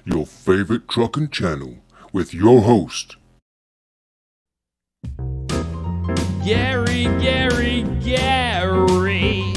your favorite trucking channel, with your host, Gary. Gary. Gary.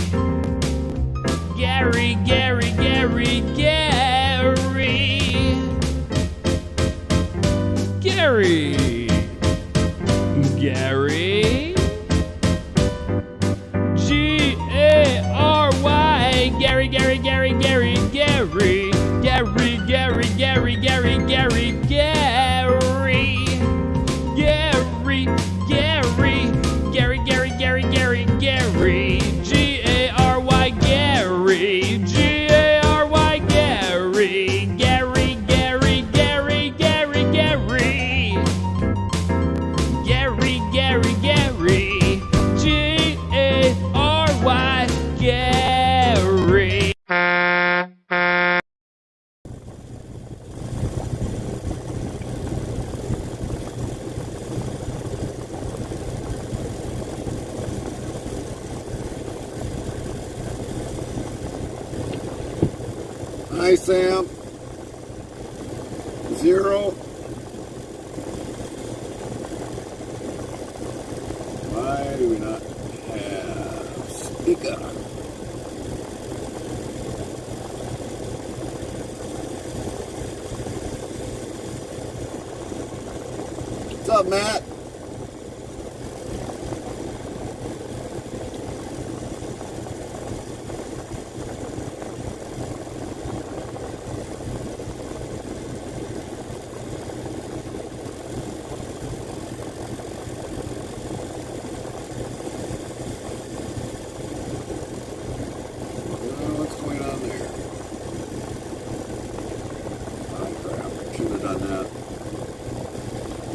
Hi, Sam. 0. Why do we not have speaker? What's up, Matt?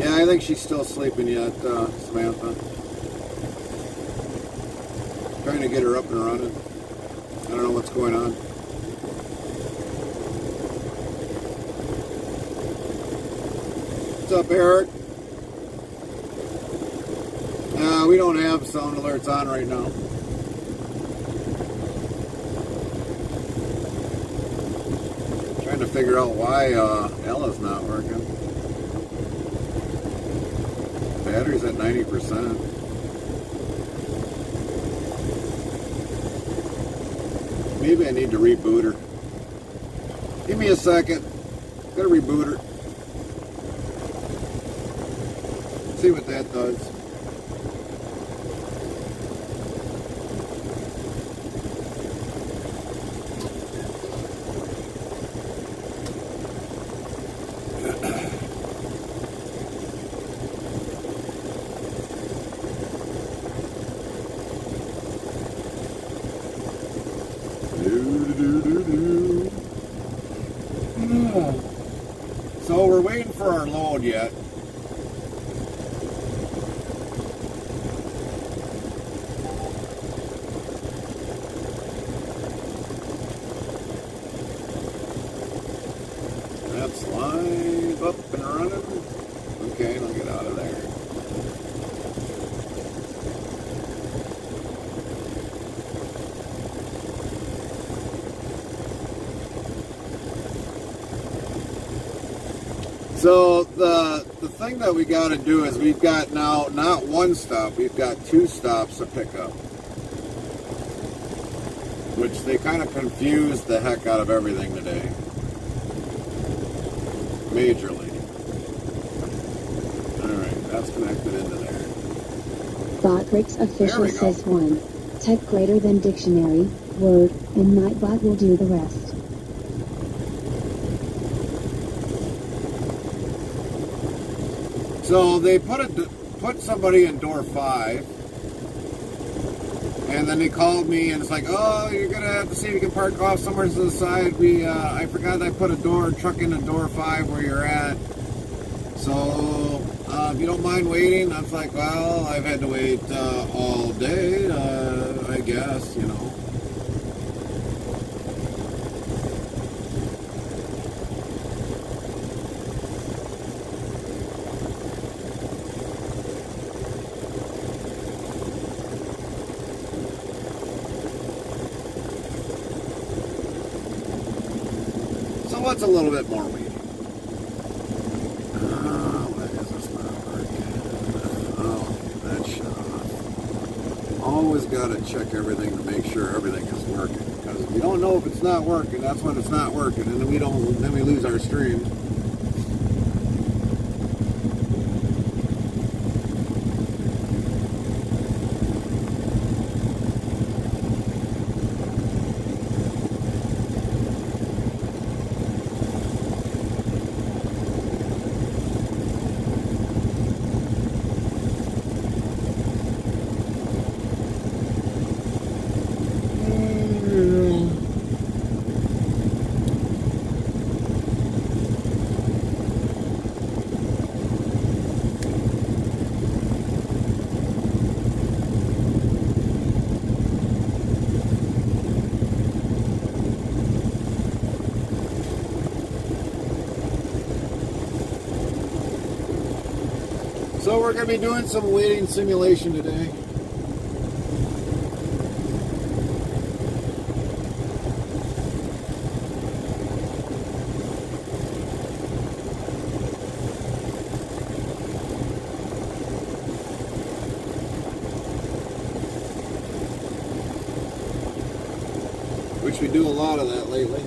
I think she's still sleeping yet, Samantha. Trying to get her up and running. I don't know what's going on. What's up, Eric? We don't have sound alerts on right now. Trying to figure out why Ella's not working. Battery's at 90%. Maybe I need to reboot her. Give me a second. Gotta reboot her. See what that does. So we're waiting for our load yet. That's live up and running. Okay, I'll get out of there. So the thing that we got to do is we've got now not one stop, we've got 2 stops to pick up, which they kind of confused the heck out of everything today, majorly. All right, that's connected into there. BotBricks official says 1. Type greater than dictionary, word, and Nightbot will do the rest. So they put somebody in door 5, and then they called me and it's like, oh, you're gonna have to see if you can park off somewhere to the side. I forgot I put a truck in door 5 where you're at. So if you don't mind waiting, I was like, well, I've had to wait all day, I guess, you know. So what's a little bit more waiting? Why is this not working? Oh, that shut off. Always got to check everything to make sure everything is working. Because if you don't know if it's not working, that's when it's not working, and then we lose our stream. So we're going to be doing some waiting simulation today. Which we do a lot of that lately.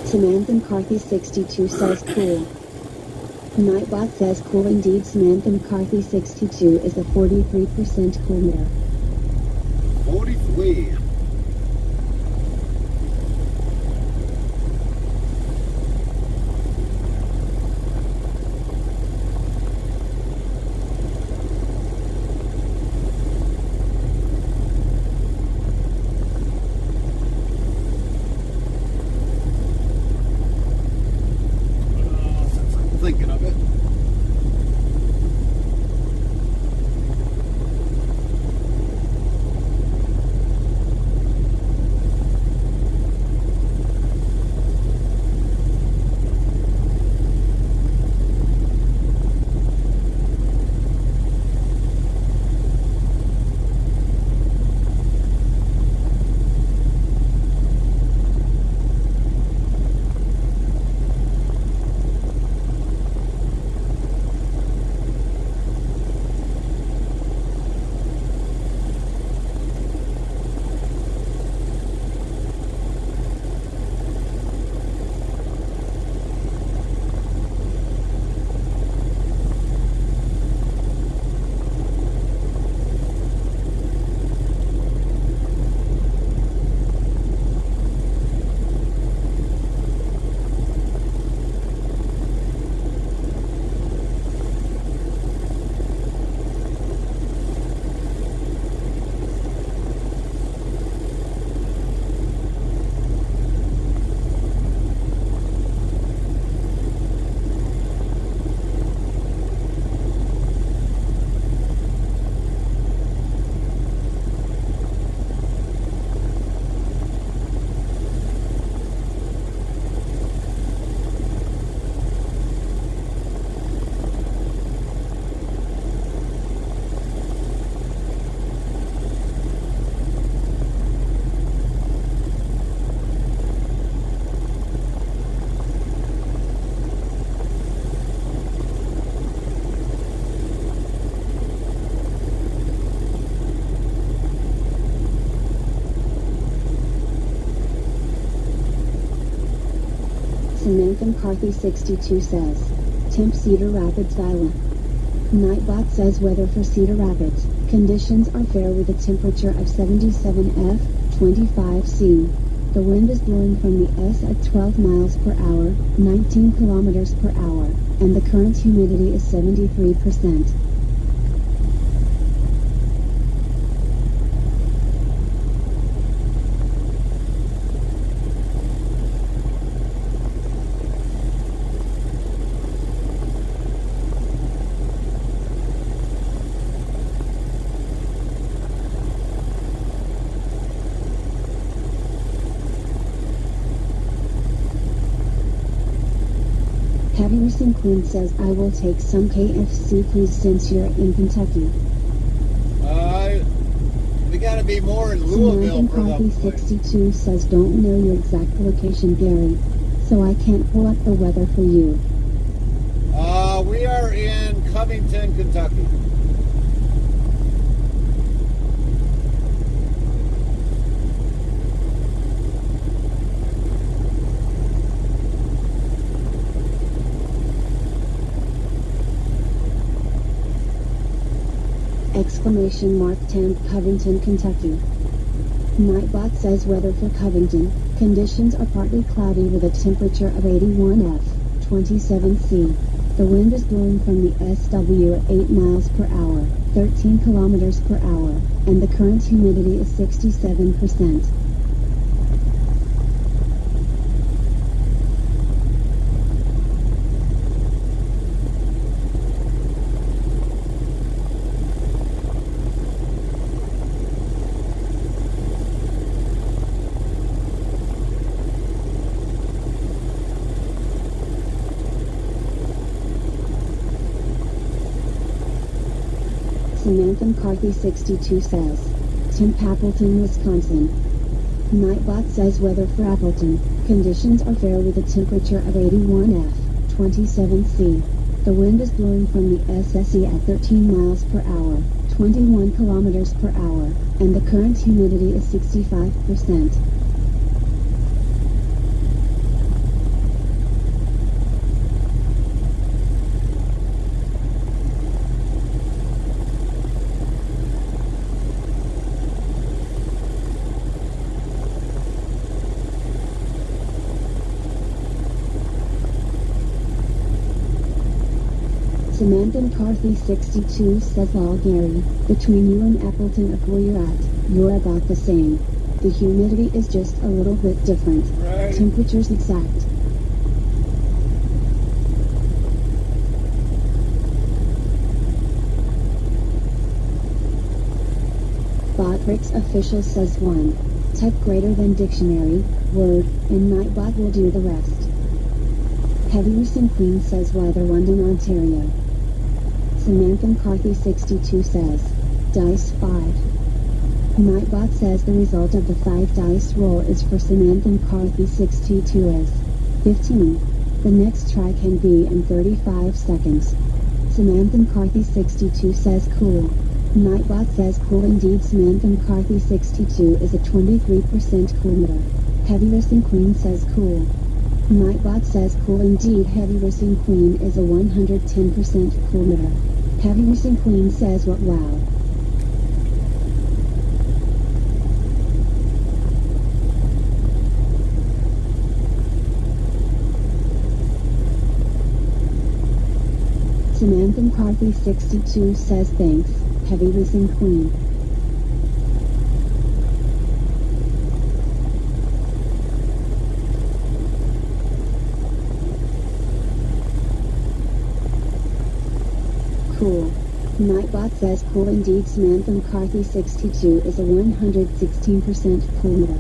Samantha McCarthy 62 says cool. Nightbot says cool indeed. Samantha McCarthy 62 is a 43% cool mirror. 43. Thinking of it. Samantha McCarthy 62 says, temp Cedar Rapids, Iowa. Nightbot says weather for Cedar Rapids. Conditions are fair with a temperature of 77 F, 25 C. The wind is blowing from the S at 12 miles per hour, 19 kilometers per hour, and the current humidity is 73%. Heavy Racing Queen says, I will take some KFC please since you're in Kentucky. We gotta be more in Louisville for Samantha the McCarthy 62 says, don't know your exact location, Gary, so I can't pull up the weather for you. We are in Covington, Kentucky. Exclamation mark 10 Covington, Kentucky. Nightbot says weather for Covington. Conditions are partly cloudy with a temperature of 81 F, 27 C. The wind is blowing from the SW at 8 miles per hour, 13 kilometers per hour, and the current humidity is 67%. Samantha McCarthy 62 says, temp Appleton, Wisconsin. Nightbot says weather for Appleton. Conditions are fair with a temperature of 81 F, 27 C. The wind is blowing from the SSE at 13 miles per hour, 21 kilometers per hour, and the current humidity is 65%. Samantha McCarthy 62 says, all Gary, between you and Appleton of where you're about the same. The humidity is just a little bit different. Right. Temperature's exact. Botrix official says 1. Type greater than dictionary, word, and Nightbot will do the rest. Heavy Racing Queen says weather London, Ontario. Samantha McCarthy 62 says, dice 5. Nightbot says the result of the 5 dice roll is for Samantha McCarthy 62 as 15. The next try can be in 35 seconds. Samantha McCarthy 62 says cool. Nightbot says cool indeed. Samantha McCarthy 62 is a 23% cool meter. Heavy Racing Queen says cool. Nightbot says cool indeed. Heavy Racing Queen is a 110% cool meter. Heavy Racing Queen says what wow. Samantha McCarthy 62 says thanks, Heavy Racing Queen. Cool. Nightbot says cool indeed. Samantha McCarthy 62 is a 116% cool meter.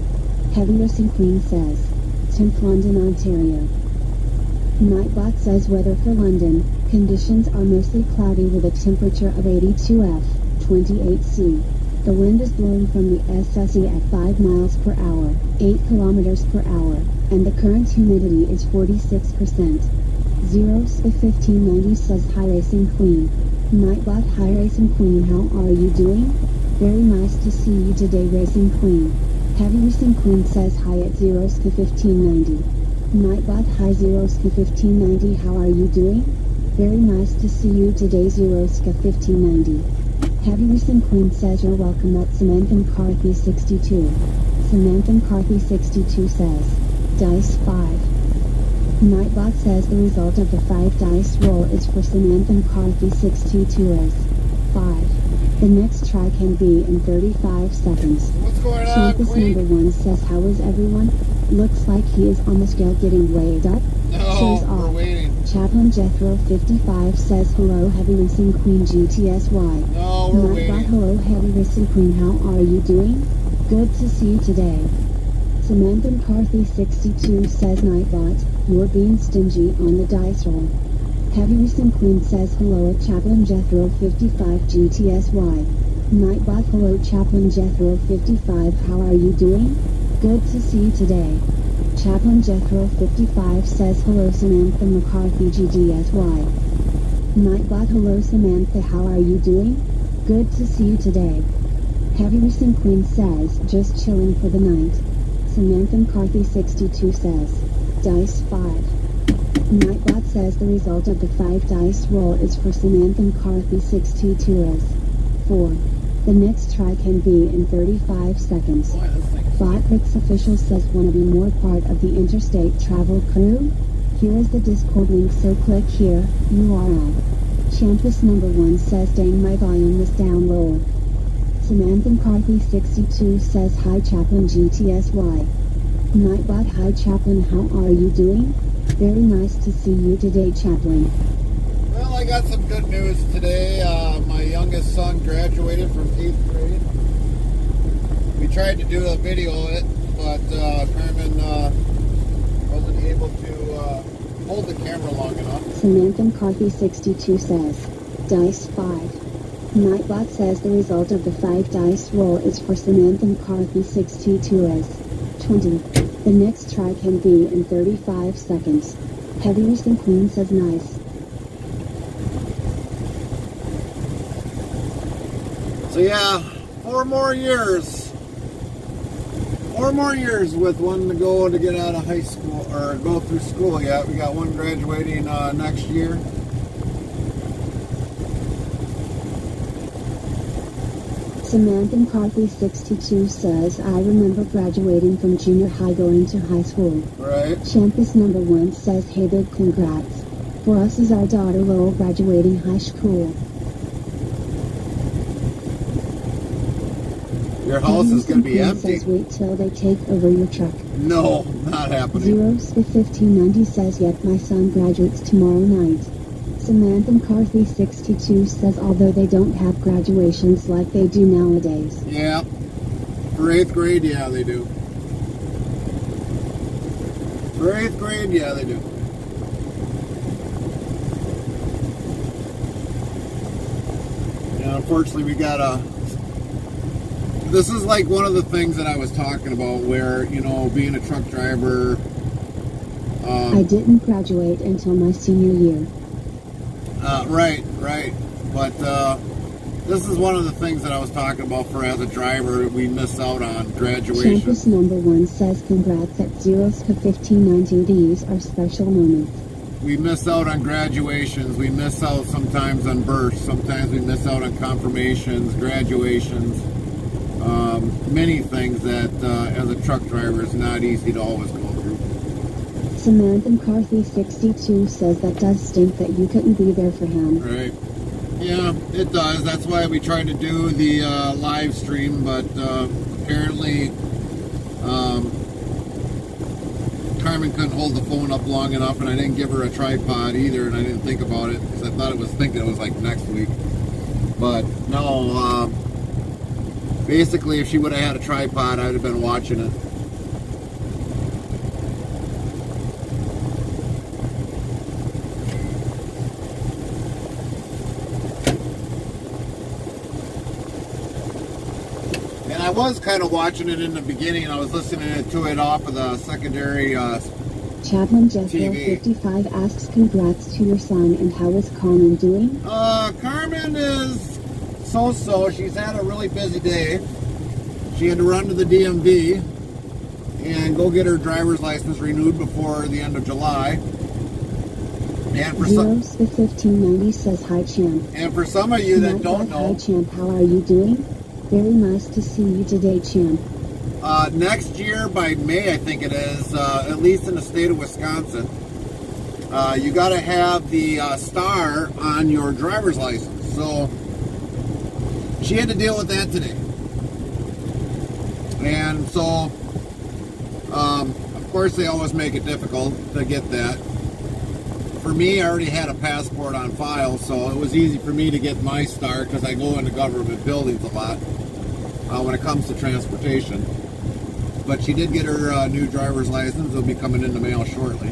Heavy Racing Queen says, temp London, Ontario. Nightbot says weather for London. Conditions are mostly cloudy with a temperature of 82 F, 28 C. The wind is blowing from the SSE at 5 miles per hour, 8 kilometers per hour, and the current humidity is 46%. 0-1590 says hi Racing Queen. Nightbot, hi Racing Queen, how are you doing? Very nice to see you today Racing Queen. Heavy Racing Queen says hi at 0-1590. Nightbot Hi Zeroska 1590, how are you doing? Very nice to see you today, Zeroska 1590. Heavy Recent Queen says you're welcome at Samantha McCarthy 62. Samantha McCarthy 62 says, Dice 5. Nightbot says the result of the 5 dice roll is for Samantha McCarthy 62 is 5. The next try can be in 35 seconds. What's going on, Campus Queen? number 1 says, how is everyone? Looks like he is on the scale getting weighed up. No, Shows we're off. waiting. Chaplain Jethro 55 says, hello Heavy Racing Queen GTSY. No, we're Nightbot, waiting. hello Heavy Racing Queen, how are you doing? Good to see you today. Samantha McCarthy 62 says, Nightbot, you're being stingy on the dice roll. Heavy Racing Queen says, hello Chaplain Jethro 55 GTSY. Nightbot, hello Chaplain Jethro 55, how are you doing? Good to see you today. Chaplain Jethro 55 says, hello Samantha McCarthy GDSY. Nightbot, hello Samantha, how are you doing? Good to see you today. Heavy Racing Queen says, just chilling for the night. Samantha McCarthy 62 says, Dice 5. Nightbot says the result of the 5 dice roll is for Samantha McCarthy 62 is 4. The next try can be in 35 seconds. Boy, this thing is- Botrix Official says, wanna be more part of the interstate travel crew? Here is the Discord link, so click here, URL. Champus number 1 says, dang, my volume was down low. Samantha McCarthy 62 says, hi Chaplain GTSY. Nightbot, hi Chaplain, how are you doing? Very nice to see you today, Chaplain. Well, I got some good news today. My youngest son graduated from 8th grade. We tried to do a video of it, but Carmen wasn't able to hold the camera long enough. Samantha McCarthy 62 says, Dice 5. Nightbot says the result of the 5 dice roll is for Samantha McCarthy 62 as 20. The next try can be in 35 seconds. Heavy Racing Queen says, nice. So yeah, 4 more years. 4 more years with one to go to get out of high school, or go through school yet. We got one graduating next year. Samantha McCarthy 62 says, I remember graduating from junior high going to high school. Right. Champus number 1 says, hey big congrats. For us is our daughter Lowell graduating high school. Your house is going to be Queen empty. says, wait till they take over your truck. No, not happening. Zeros 1590 says, yep, my son graduates tomorrow night. Samantha McCarthy 62 says, although they don't have graduations like they do nowadays. Yeah. For 8th grade, yeah, they do. For 8th grade, yeah, they do. Yeah, unfortunately, we got a... This is like one of the things that I was talking about where, you know, being a truck driver... I didn't graduate until my senior year. Right. But this is one of the things that I was talking about for as a driver, we miss out on graduation. Campus number 1 says, congrats at Zeros to 1590. These are special moments. We miss out on graduations. We miss out sometimes on births. Sometimes we miss out on confirmations, graduations. Many things that as a truck driver is not easy to always go through. Samantha McCarthy 62 says, that does stink that you couldn't be there for him. Right. Yeah, it does. That's why we tried to do the live stream, but apparently Carmen couldn't hold the phone up long enough, and I didn't give her a tripod either, and I didn't think about it because I thought it was thinking it was like next week. But no, basically, if she would have had a tripod, I would have been watching it. And I was kind of watching it in the beginning. I was listening to it off of the secondary Chaplain Jethro TV. 55 asks, congrats to your son, and how is Carmen doing? Carmen is so-so. She's had a really busy day. She had to run to the DMV, and go get her driver's license renewed before the end of July. And for some, 1590 says hi champ. and for some of you that don't Hi know, champ, how are you doing? Very nice to see you today champ. next year by May, I think it is, at least in the state of Wisconsin, you got to have the star on your driver's license. So she had to deal with that today. And so, of course, they always make it difficult to get that. For me, I already had a passport on file, so it was easy for me to get my star because I go into government buildings a lot when it comes to transportation. But she did get her new driver's license. It'll be coming in the mail shortly.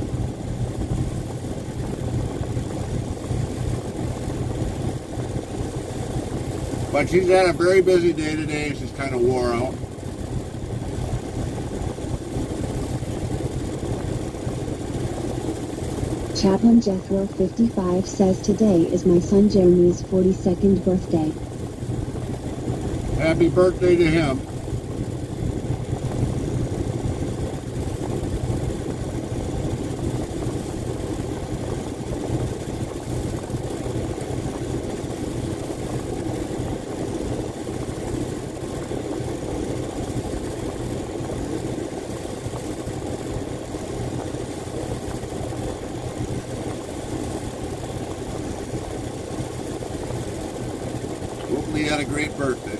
But she's had a very busy day today. She's kind of wore out. Chaplain Jethro 55 says today is my son Jeremy's 42nd birthday. Happy birthday to him. Hopefully he had a great birthday.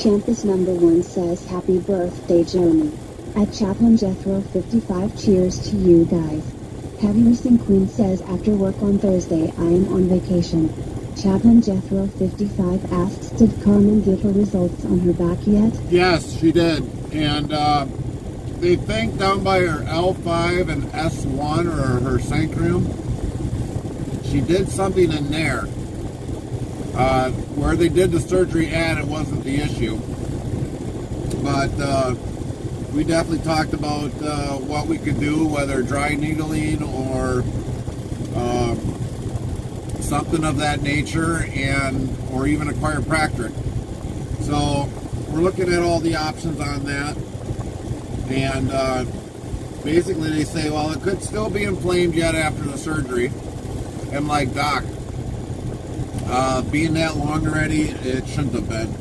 Champus number 1 says happy birthday Jeremy. At Chaplain Jethro 55 cheers to you guys. Heavy Missing Queen says after work on Thursday I am on vacation. Chaplain Jethro 55 asks did Carmen get her results on her back yet? Yes, she did. And they think down by her L5 and S1 or her sacrum, she did something in there. Where they did the surgery at, it wasn't the issue. But we definitely talked about what we could do, whether dry needling or something of that nature, or even a chiropractic. So we're looking at all the options on that. And basically they say, well, it could still be inflamed yet after the surgery. I'm like, Doc, being that long already, it shouldn't have been.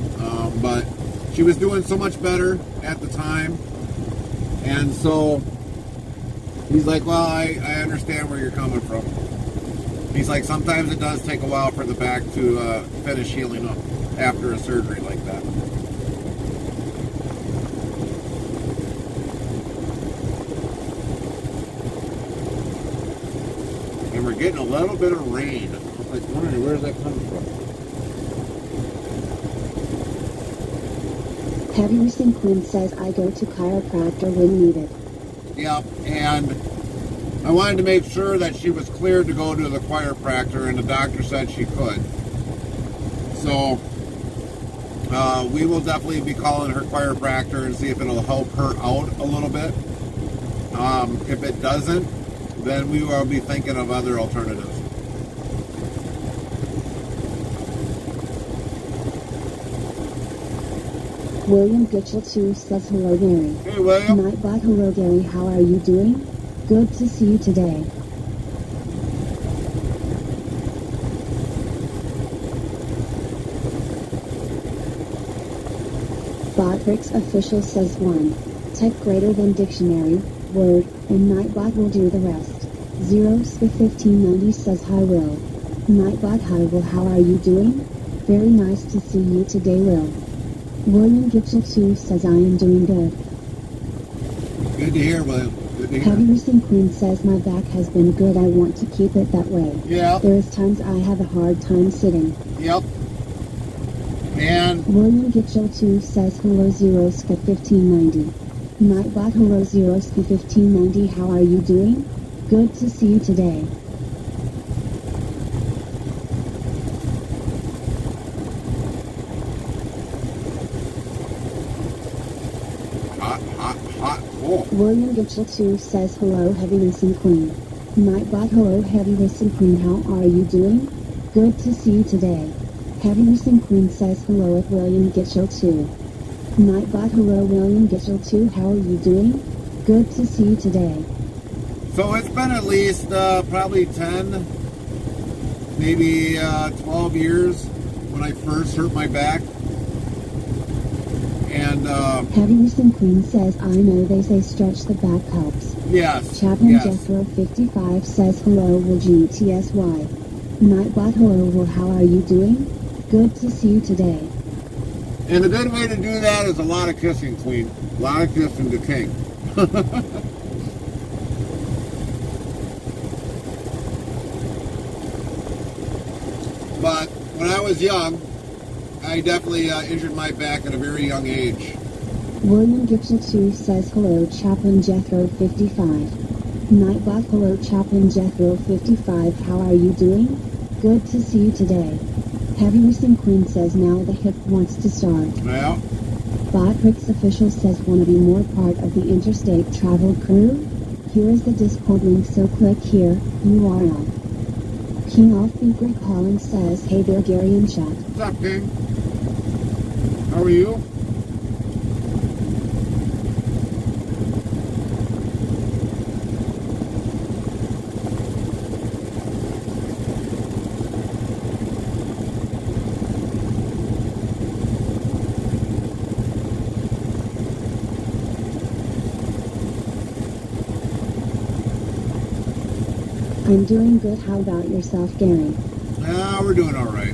But she was doing so much better at the time. And so he's like, well, I understand where you're coming from. He's like, sometimes it does take a while for the back to finish healing up after a surgery like that. And we're getting a little bit of rain. I was like, wondering, where's that coming from? Heavy Missing Queen says I go to chiropractor when needed. Yep, and I wanted to make sure that she was cleared to go to the chiropractor, and the doctor said she could. So we will definitely be calling her chiropractor and see if it'll help her out a little bit. If it doesn't, then we will be thinking of other alternatives. William Gitchell 2 says hello Gary. Hey, William. Nightbot hello Gary, how are you doing? Good to see you today. Botrix official says 1. Type greater than dictionary, word, and Nightbot will do the rest. 0sp1590 says hi Will. Nightbot hi Will, how are you doing? Very nice to see you today Will. William Gitchell 2 says I am doing good. Good to hear, William. Good to hear. Heavy Missing Queen says my back has been good, I want to keep it that way. Yeah. There is times I have a hard time sitting. Yep. And William Gitchell 2 says hello Zeroska1590. Nightbot hello Zeroska1590, how are you doing? Good to see you today. hot, hot, William Gitchell 2 says hello Heaviness and Queen. Nightbot hello Heaviness and Queen, how are you doing? Good to see you today. Heaviness and Queen says hello at William Gitchell 2. Nightbot hello William Gitchell 2, how are you doing? Good to see you today. So it's been at least probably 10, maybe 12 years when I first hurt my back. And Heaviness and Queen says I know they say stretch the back helps. yes, Chapman yes. Jethro 55 says hello will GTSY. Nightbot hello will how are you doing? Good to see you today. And a good way to do that is a lot of kissing, Queen. A lot of kissing to King. But when I was young, I definitely injured my back at a very young age. William Gibson 2 says hello Chaplain Jethro 55. Nightbot hello Chaplain Jethro 55, how are you doing? Good to see you today. Heaviness and Queen says now the hip wants to start. Well, Botrix official says wanna be more part of the interstate travel crew? Here is the Discord link, so click here, URL. King Offbeat Greg Collins says hey there Gary in chat. what's up, King? How are you? I'm doing good, how about yourself Gary? We're doing all right.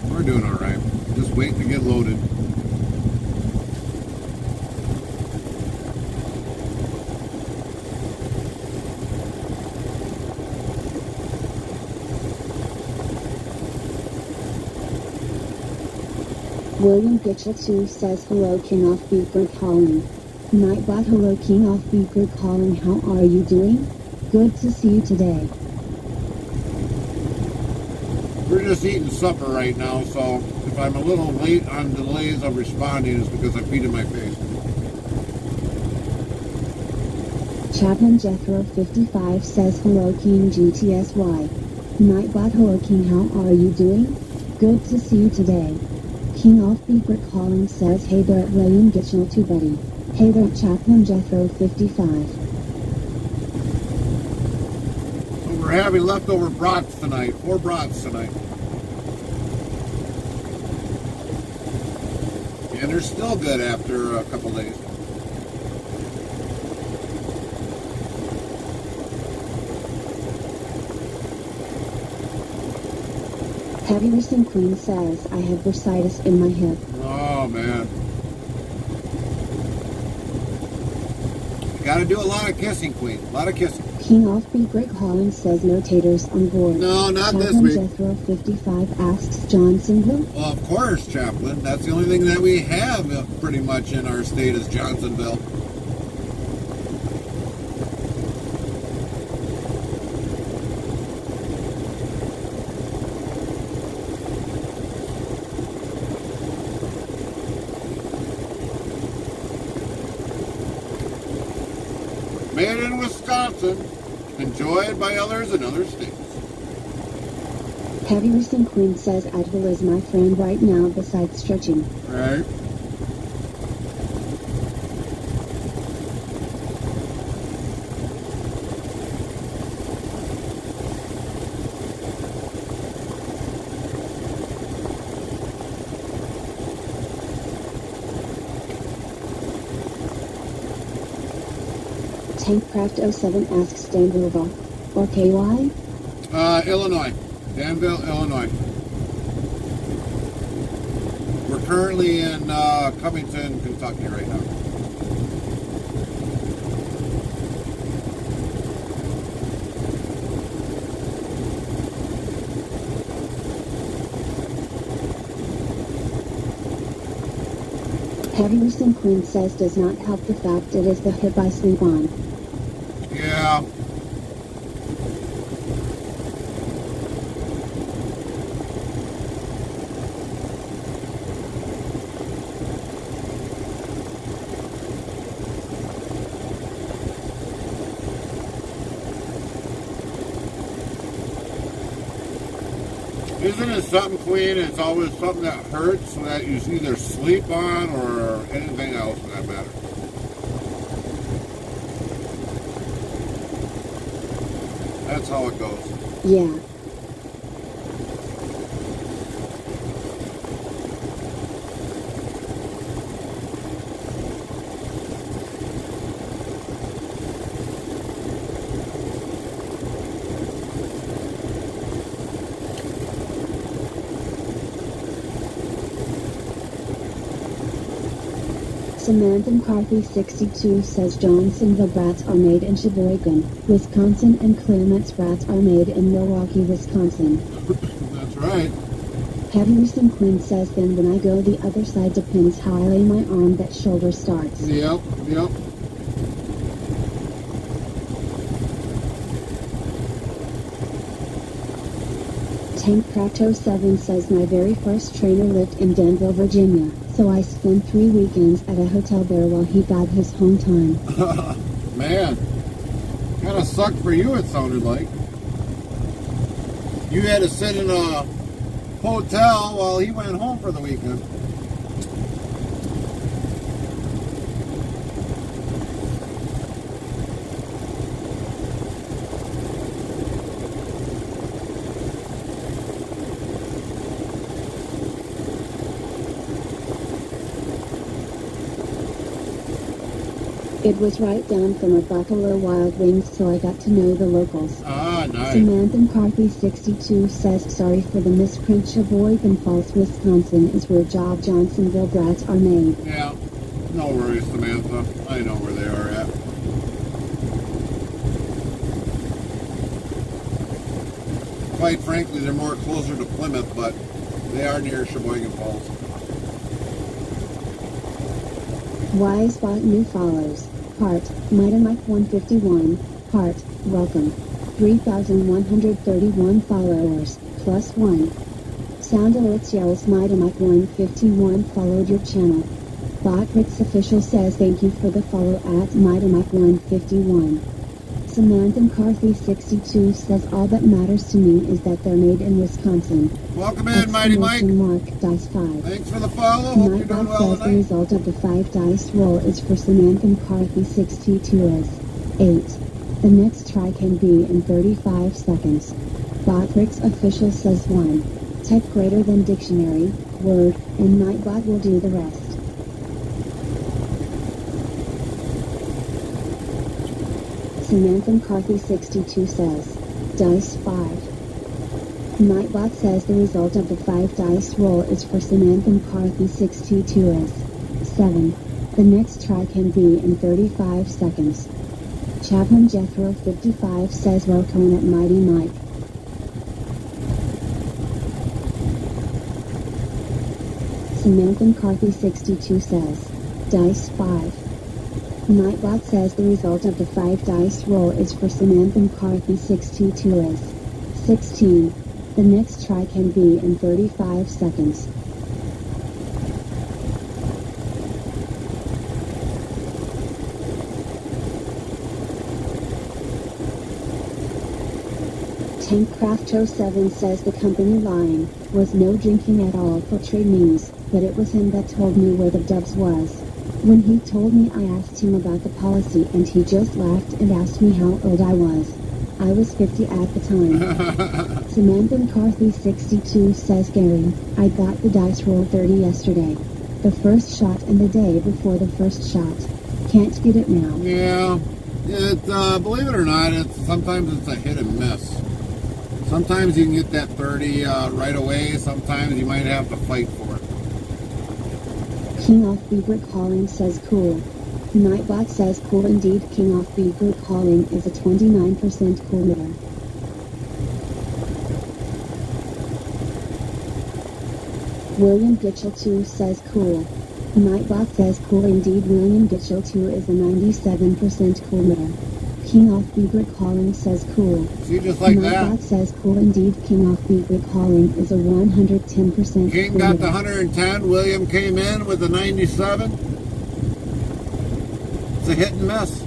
We're doing all right. Just waiting to get loaded. William Gitchell 2 says hello King Offbeat Greg calling. Nightbot hello King Offbeat Greg calling, how are you doing? Good to see you today. We're just eating supper right now, so if I'm a little late on delays of responding, it's because I'm feeding my face. Chaplain Jethro 55 says hello King GTSY. Nightbot hello King, how are you doing? Good to see you today. King Offbeat Greg calling says hey there at William Gitchell 2 buddy. Hey there Chaplain Jethro 55. We're having leftover brats tonight. 4 brats tonight. And they're still good after a couple days. Heaviness and Queen says I have bursitis in my hip. Oh, man. You gotta do a lot of kissing, Queen. A lot of kissing. King Offbeat Greg Collins says no taters on board. No, not this Chaplain week. Jethro 55 asks Johnsonville. Well, of course, Chaplain. That's the only thing that we have pretty much in our state is Johnsonville. Made in Wisconsin, enjoyed by others in other states. Heaviness and Queen says Advil is my friend right now besides stretching. Right? Tankcraft 07 asks Danville or KY? Illinois. Danville, Illinois. We're currently in Covington, Kentucky right now. Heaviness and Queen says does not help the fact it is the hip I sleep on. Yeah. isn't it something clean? It's always something that hurts that you either sleep on or anything else for that matter. That's how it goes. Yeah. Samantha McCarthy 62 says Johnsonville brats are made in Sheboygan, Wisconsin, and Claremont's brats are made in Milwaukee, Wisconsin. That's right. Heavyerson Quinn says then when I go the other side depends how I lay my arm that shoulder starts. Yep, yep. Tank Crato 7 says my very first trainer lived in Danville, Virginia, so I spent 3 weekends at a hotel there while he got his home time. Man, kind of sucked for you, it sounded like. You had to sit in a hotel while he went home for the weekend. It was right down from a Buffalo Wild Wings, so I got to know the locals. Ah, nice. Samantha McCarthy 62 says sorry for the misprint. Sheboygan Falls, Wisconsin is where Johnsonville brats are made. Yeah, no worries, Samantha. I know where they are at. Quite frankly, they're more closer to Plymouth, but they are near Sheboygan Falls. Why spot new follows? Heart, Mighty Mike 151, heart, welcome. 3,131 followers, plus 1. Sound alerts yells Mighty Mike 151 followed your channel. Botrix official says thank you for the follow at Mighty Mike 151. Samantha McCarthy 62 says all that matters to me is that they're made in Wisconsin. Welcome in, Mighty Mike. Mark Dice 5. Thanks for the follow. Hope you're doing well says the tonight. result of the 5 dice roll is for Samantha McCarthy 62 is 8. The next try can be in 35 seconds. Botrix official says 1. Type greater than dictionary, word, and Nightbot will do the rest. Samantha McCarthy 62 says, dice 5. Nightbot says the result of the 5 dice roll is for Samantha McCarthy 62 is 7. The next try can be in 35 seconds. Chapman Jethro 55 says welcome at Mighty Mike. Samantha McCarthy 62 says, dice 5. Nightbot says the result of the 5 dice roll is for Samantha McCarthy 62 is 16. The next try can be in 35 seconds. Tankcraft07 says the company line was no drinking at all for trainees, but it was him that told me where the Dubs was. When he told me, I asked him about the policy and he just laughed and asked me how old I was. I was 50 at the time. Samantha McCarthy 62 says Gary, I got the dice roll 30 yesterday. The first shot and the day before the first shot. Can't get it now. Yeah, believe it or not, sometimes it's a hit and miss. Sometimes you can get that 30 right away. Sometimes you might have to fight for it. King off Beaver Calling says cool. Nightbot says cool indeed. King off Beaver Calling is a 29% cool meter. William Gitchell 2 says cool. Nightbot says cool indeed. William Gitchell 2 is a 97% cool meter. King off Beaver Calling says cool. See, just like that. Nightbot says cool indeed. King off Beaver Calling is a 110% King cool got meter. the 110. William came in with the 97. It's a hit and miss.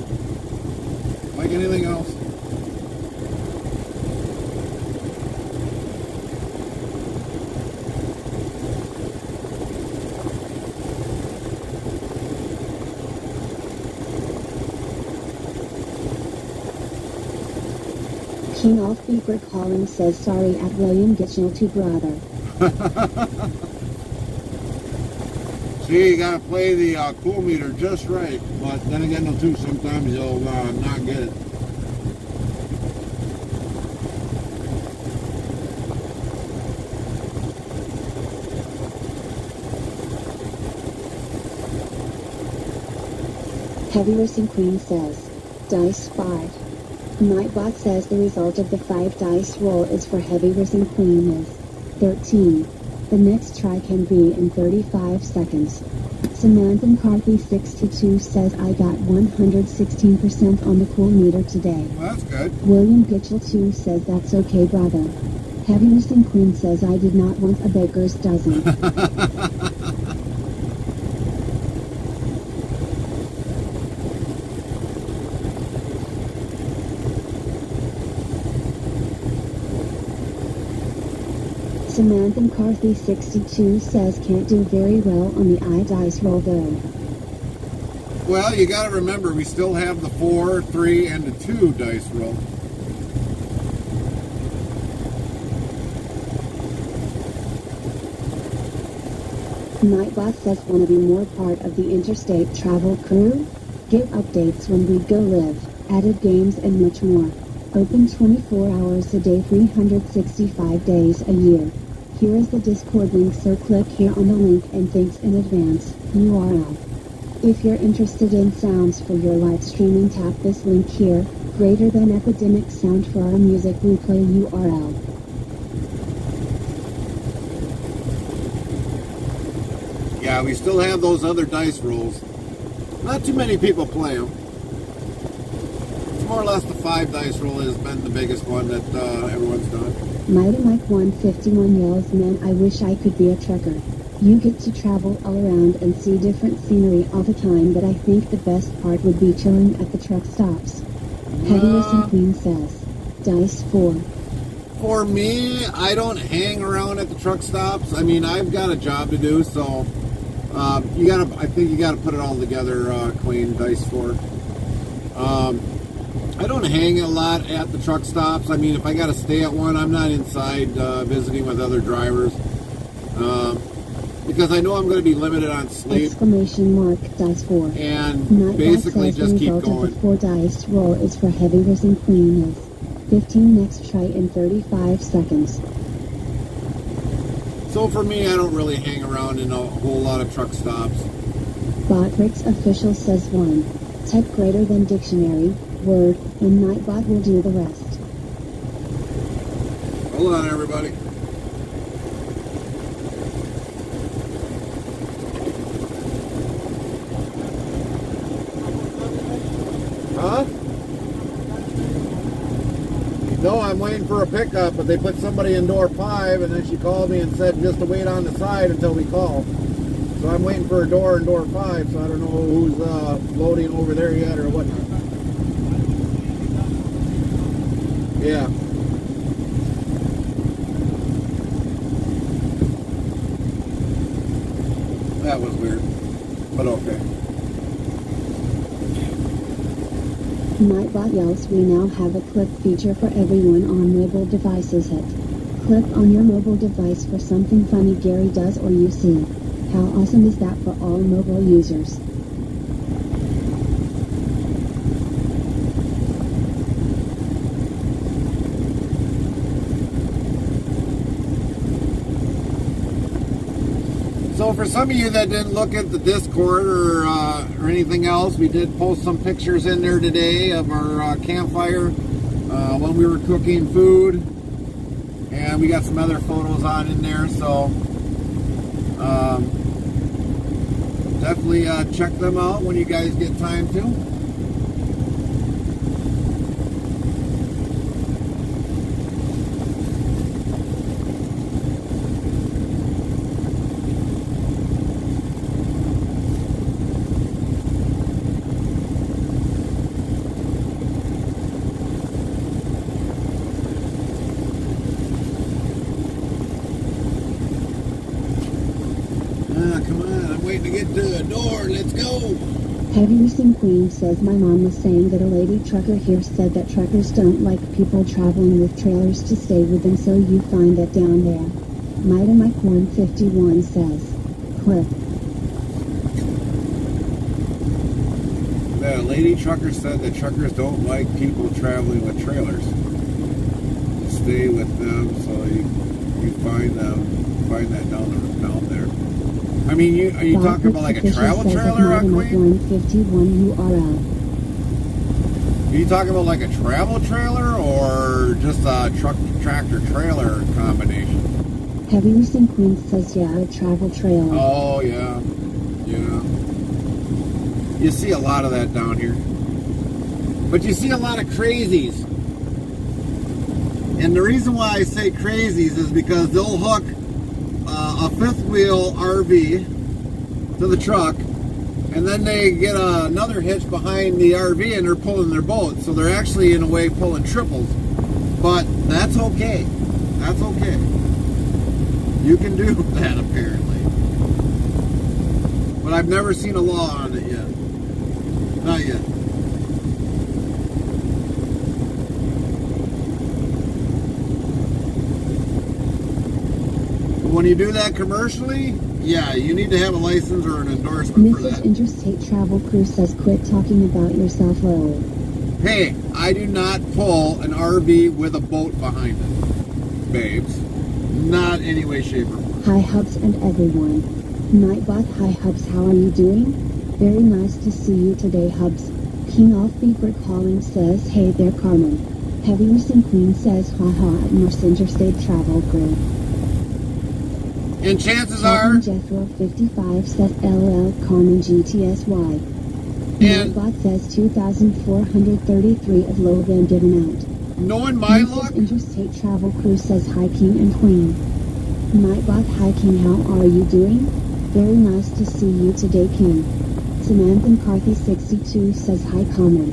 Like anything else. King Alfbeeper calling says sorry at William Gitchell to brother. See, you gotta play the cool meter just right, but then again, though, too, sometimes you'll not get it. Heavy Racing Queen says, Dice 5. Nightbot says the result of the 5 dice roll is for Heavy Racing Queen is 13. The next try can be in 35 seconds. Samantha McCarthy 62 says I got 116% on the cool meter today. Well, that's good. William Gitchell 2 says that's okay brother. Heavy Racing Queen says I did not want a baker's dozen. Samantha McCarthy 62 says can't do very well on the dice roll though. Well, you gotta remember, we still have the 4, 3, and the 2 dice roll. Nightbot says wanna be more part of the interstate travel crew? Get updates when we go live, added games and much more. Open 24 hours a day 365 days a year. Here is the Discord link, so click here on the link and thanks in advance, URL. If you're interested in sounds for your live streaming, tap this link here, greater than epidemic sound for our music replay URL. Yeah, we still have those other dice rolls. Not too many people play them. It's more or less the 5 dice roll has been the biggest one that everyone's done. Mighty Mike 151 yells, man, I wish I could be a trucker. You get to travel all around and see different scenery all the time, but I think the best part would be chilling at the truck stops. Heavy Racing Queen says, Dice 4. For me, I don't hang around at the truck stops. I mean, I've got a job to do, so I think you gotta put it all together, Queen, Dice 4. I don't hang a lot at the truck stops. I mean, if I got to stay at one, I'm not inside visiting with other drivers because I know I'm going to be limited on sleep. Exclamation mark, Dice 4. And Nightbot basically says just the keep result going. Of the 4 dice roll is for Heavy Racing Queen is 15. Next try in 35 seconds. So for me, I don't really hang around in a whole lot of truck stops. Botrix official says 1. Type greater than dictionary, word, and Nightbot will do the rest. Hold on, everybody. Huh? No, I'm waiting for a pickup, but they put somebody in door 5, and then she called me and said just to wait on the side until we call. So I'm waiting for a door in door 5, so I don't know who's loading over there yet or whatnot. Yeah. That was weird, but okay. Nightbot yells, we now have a clip feature for everyone on mobile devices. Hit clip on your mobile device for something funny Gary does or you see. How awesome is that for all mobile users? So for some of you that didn't look at the Discord or anything else, we did post some pictures in there today of our campfire when we were cooking food, and we got some other photos on in there. So definitely check them out when you guys get time to. Come on, I'm waiting to get to the door. Let's go. Heavy Racing Queen says my mom was saying that a lady trucker here said that truckers don't like people traveling with trailers to stay with them, so you find that down there. Mida My Corn 51 says, clip. The lady trucker said that truckers don't like people traveling with trailers. Stay with them, so you find that down there. I mean, are you talking about like a travel trailer, Queen? 151 URL. Are you talking about like a travel trailer or just a tractor trailer combination? Heavy Racing Queen says yeah, a travel trailer. Oh yeah. You see a lot of that down here. But you see a lot of crazies. And the reason why I say crazies is because they'll hook a fifth wheel RV to the truck, and then they get another hitch behind the RV and they're pulling their boat. So they're actually in a way pulling triples. But that's okay. That's okay. You can do that apparently. But I've never seen a law on it yet. Not yet. When you do that commercially, yeah, you need to have a license or an endorsement for Mrs. that. Interstate Travel Crew says quit talking about yourself, Lowell. Hey, I do not pull an RV with a boat behind it, babes. Not any way, shape, or form. Hi Hubs and everyone. Nightbot, hi Hubs, how are you doing? Very nice to see you today, Hubs. King Off Beaver calling says, hey there, Carmen. Heavy Racing Queen says, haha, at North Interstate Travel Crew. And chances are, Jethro 55 says, LL Carmen GTSY. And- Nightbot says 2,433 of low been given out. knowing my Mrs. luck, Interstate Travel Crew says, hi King and Queen. Nightbot, hi King, how are you doing? Very nice to see you today, King. Samantha McCarthy 62 says, hi Carmen.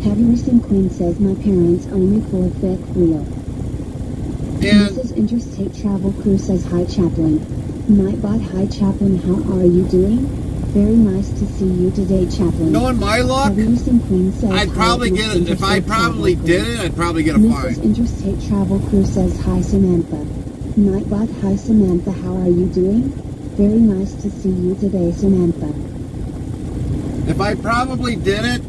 Heavy Racing Queen says, my parents only pull a fifth wheel. and Mrs. Interstate Travel Crew says, hi Chaplain. Nightbot, hi Chaplain, how are you doing? Very nice to see you today, Chaplain. knowing my luck, Heavy Racing Queen says, I'd hi, probably get it. If I Interstate probably Travel did Crew. it, I'd probably get a Mrs. fine. Interstate Travel Crew says, hi Samantha. Nightbot, hi Samantha, how are you doing? Very nice to see you today, Samantha. If I probably did it,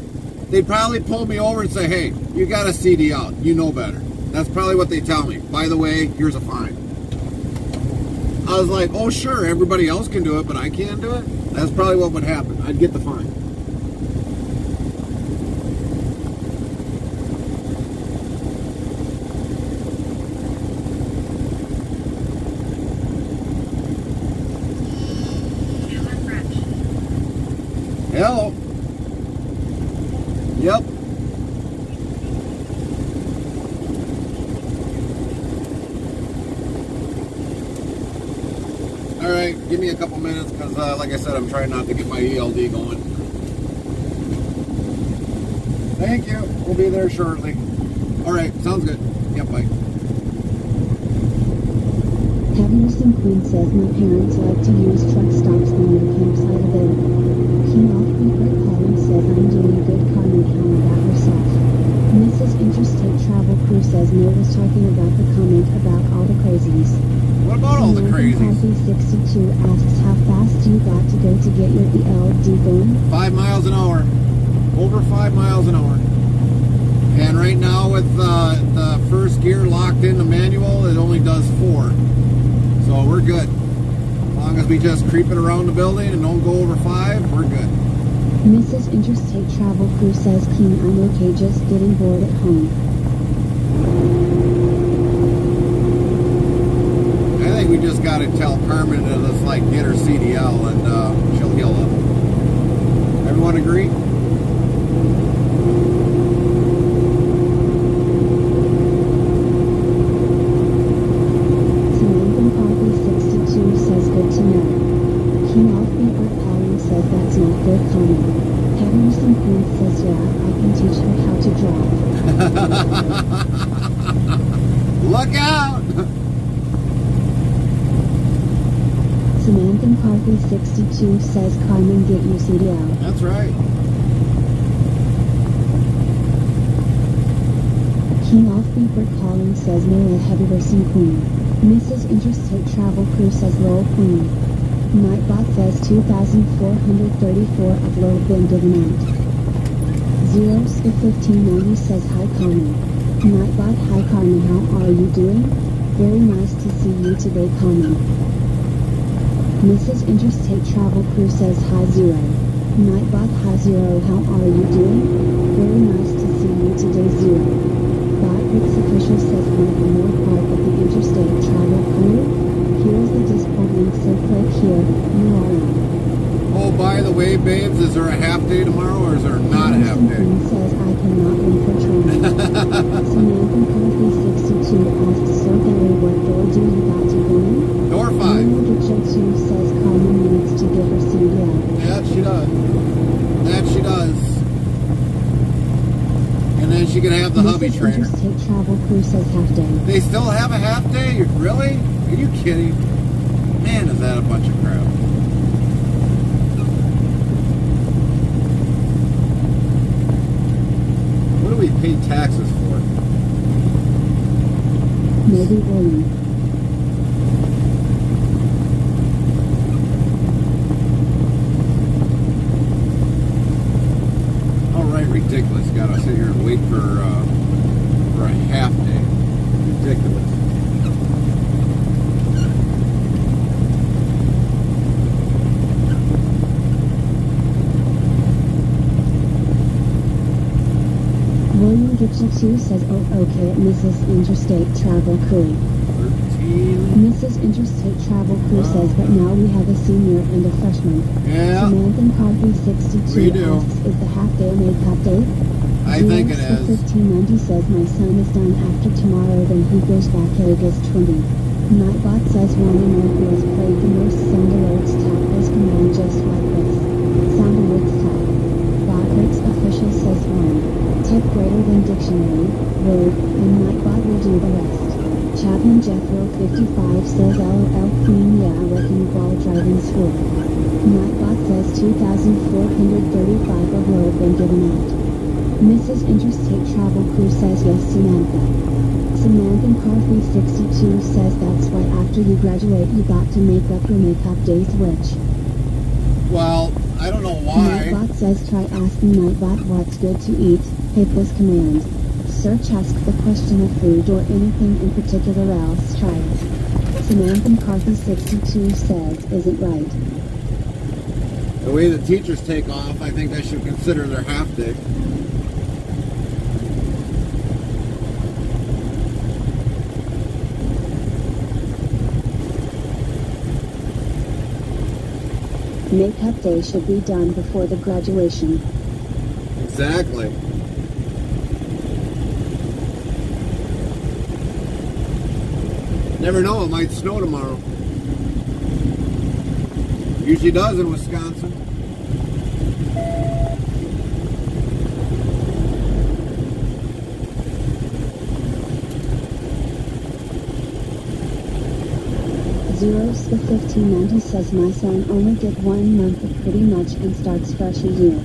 they'd probably pull me over and say, hey, you got a CD out. You know better. That's probably what they tell me. By the way, here's a fine. I was like, oh sure, everybody else can do it, but I can't do it? That's probably what would happen. I'd get the fine. Hello. Yep. All right, give me a couple minutes because, like I said, I'm trying not to get my ELD going. Thank you. We'll be there shortly. All right, sounds good. Yep, bye. Heavy Racing Queen says, my parents like to use truck stops when their campsite available. King Off Beaver calling says, I'm doing good, Carmen, how about yourself? Mrs. Interstate Travel Crew says, Mo was talking about the comment about all the crazies. What about all the crazies? Coffee 62 asks how fast you got to go to get your ELD going. 5 miles an hour. Over 5 miles an hour. And right now with the first gear locked in the manual, it only does 4. So we're good. As long as we just creep it around the building and don't go over 5, we're good. Mrs. Interstate Travel Crew says, King, I'm okay just getting bored at home. I think we just got to tell Carmen to let's like get her CDL and she'll heal up. Everyone agree? Samantha McCarthy 62 says, good to know. King Off Beaver calling says, that's not good, Carmen. Heavy Racing Queen says, yeah, I can teach her how to drive. Look out! Samantha McCarthy 62 says, Carmen, get your CDL. That's right. Beeper Collins says Noah Heavy Racing Queen. Mrs. Interstate Travel Crew says Lowell Queen. Nightbot says 2,434 of Lowell been given out. Zeros if 1590 says Hi Carmen. Nightbot Hi Carmen, how are you doing? Very nice to see you today Carmen. Mrs. Interstate Travel Crew says Hi Zero. Nightbot Hi Zero, how are you doing? Very nice to see you today Zero. Botwix Official says one of the more part of the Interstate Travel Crew. Here is the Discord link, so click here, URL. Oh, by the way, babes, is there a half day tomorrow or is there not a half day? Queen says I cannot win for training. Samantha Coffee 62 asks, so Gary, what door do you got to go in? Door 5. Gitcho 2 says Carmen needs to give her CDL. That she does. That she does. And then she can have the hubby Mrs. trainer. Interstate Travel Crew says half day. They still have a half day? Really? Are you kidding? Man, is that a bunch of crap. What do we pay taxes for? Maybe William. Alright, ridiculous. Gotta sit here and wait for a half day. Ridiculous. William Gitcho 2 says oh okay at Mrs. Interstate Travel Crew. 13. Mrs. Interstate Travel Crew says, but now we have a senior and a freshman. Yeah, Samantha Carthy 62 We do. asks, is the half day a makeup day? I think it is. 1590 says, my son is done after tomorrow, then he goes back August 20. Nightbot says, one in North has played the most sound alerts tap this command just like this. Sound alerts tap. Botwix Official says 1. Type greater than dictionary, word, and Nightbot will do the rest. Chapman Jethro 55 says LOL Queen, yeah I reckon while driving school. Nightbot says 2,435 of load been given out. Mrs. Interstate Travel Crew says yes Samantha. Samantha Carthy 62 says that's why after you graduate you got to make up your makeup days which. Well, I don't know why. Nightbot says try asking Nightbot what's good to eat, hit this command. Search ask the question of food or anything in particular else try it. Samantha Carthy 62 says isn't right. The way the teachers take off, I think they should consider their half day. Makeup day should be done before the graduation. Exactly. Never know, it might snow tomorrow. Usually does in Wisconsin. Zeros the 1590 says my son only did 1 month of pretty much and starts fresh a year.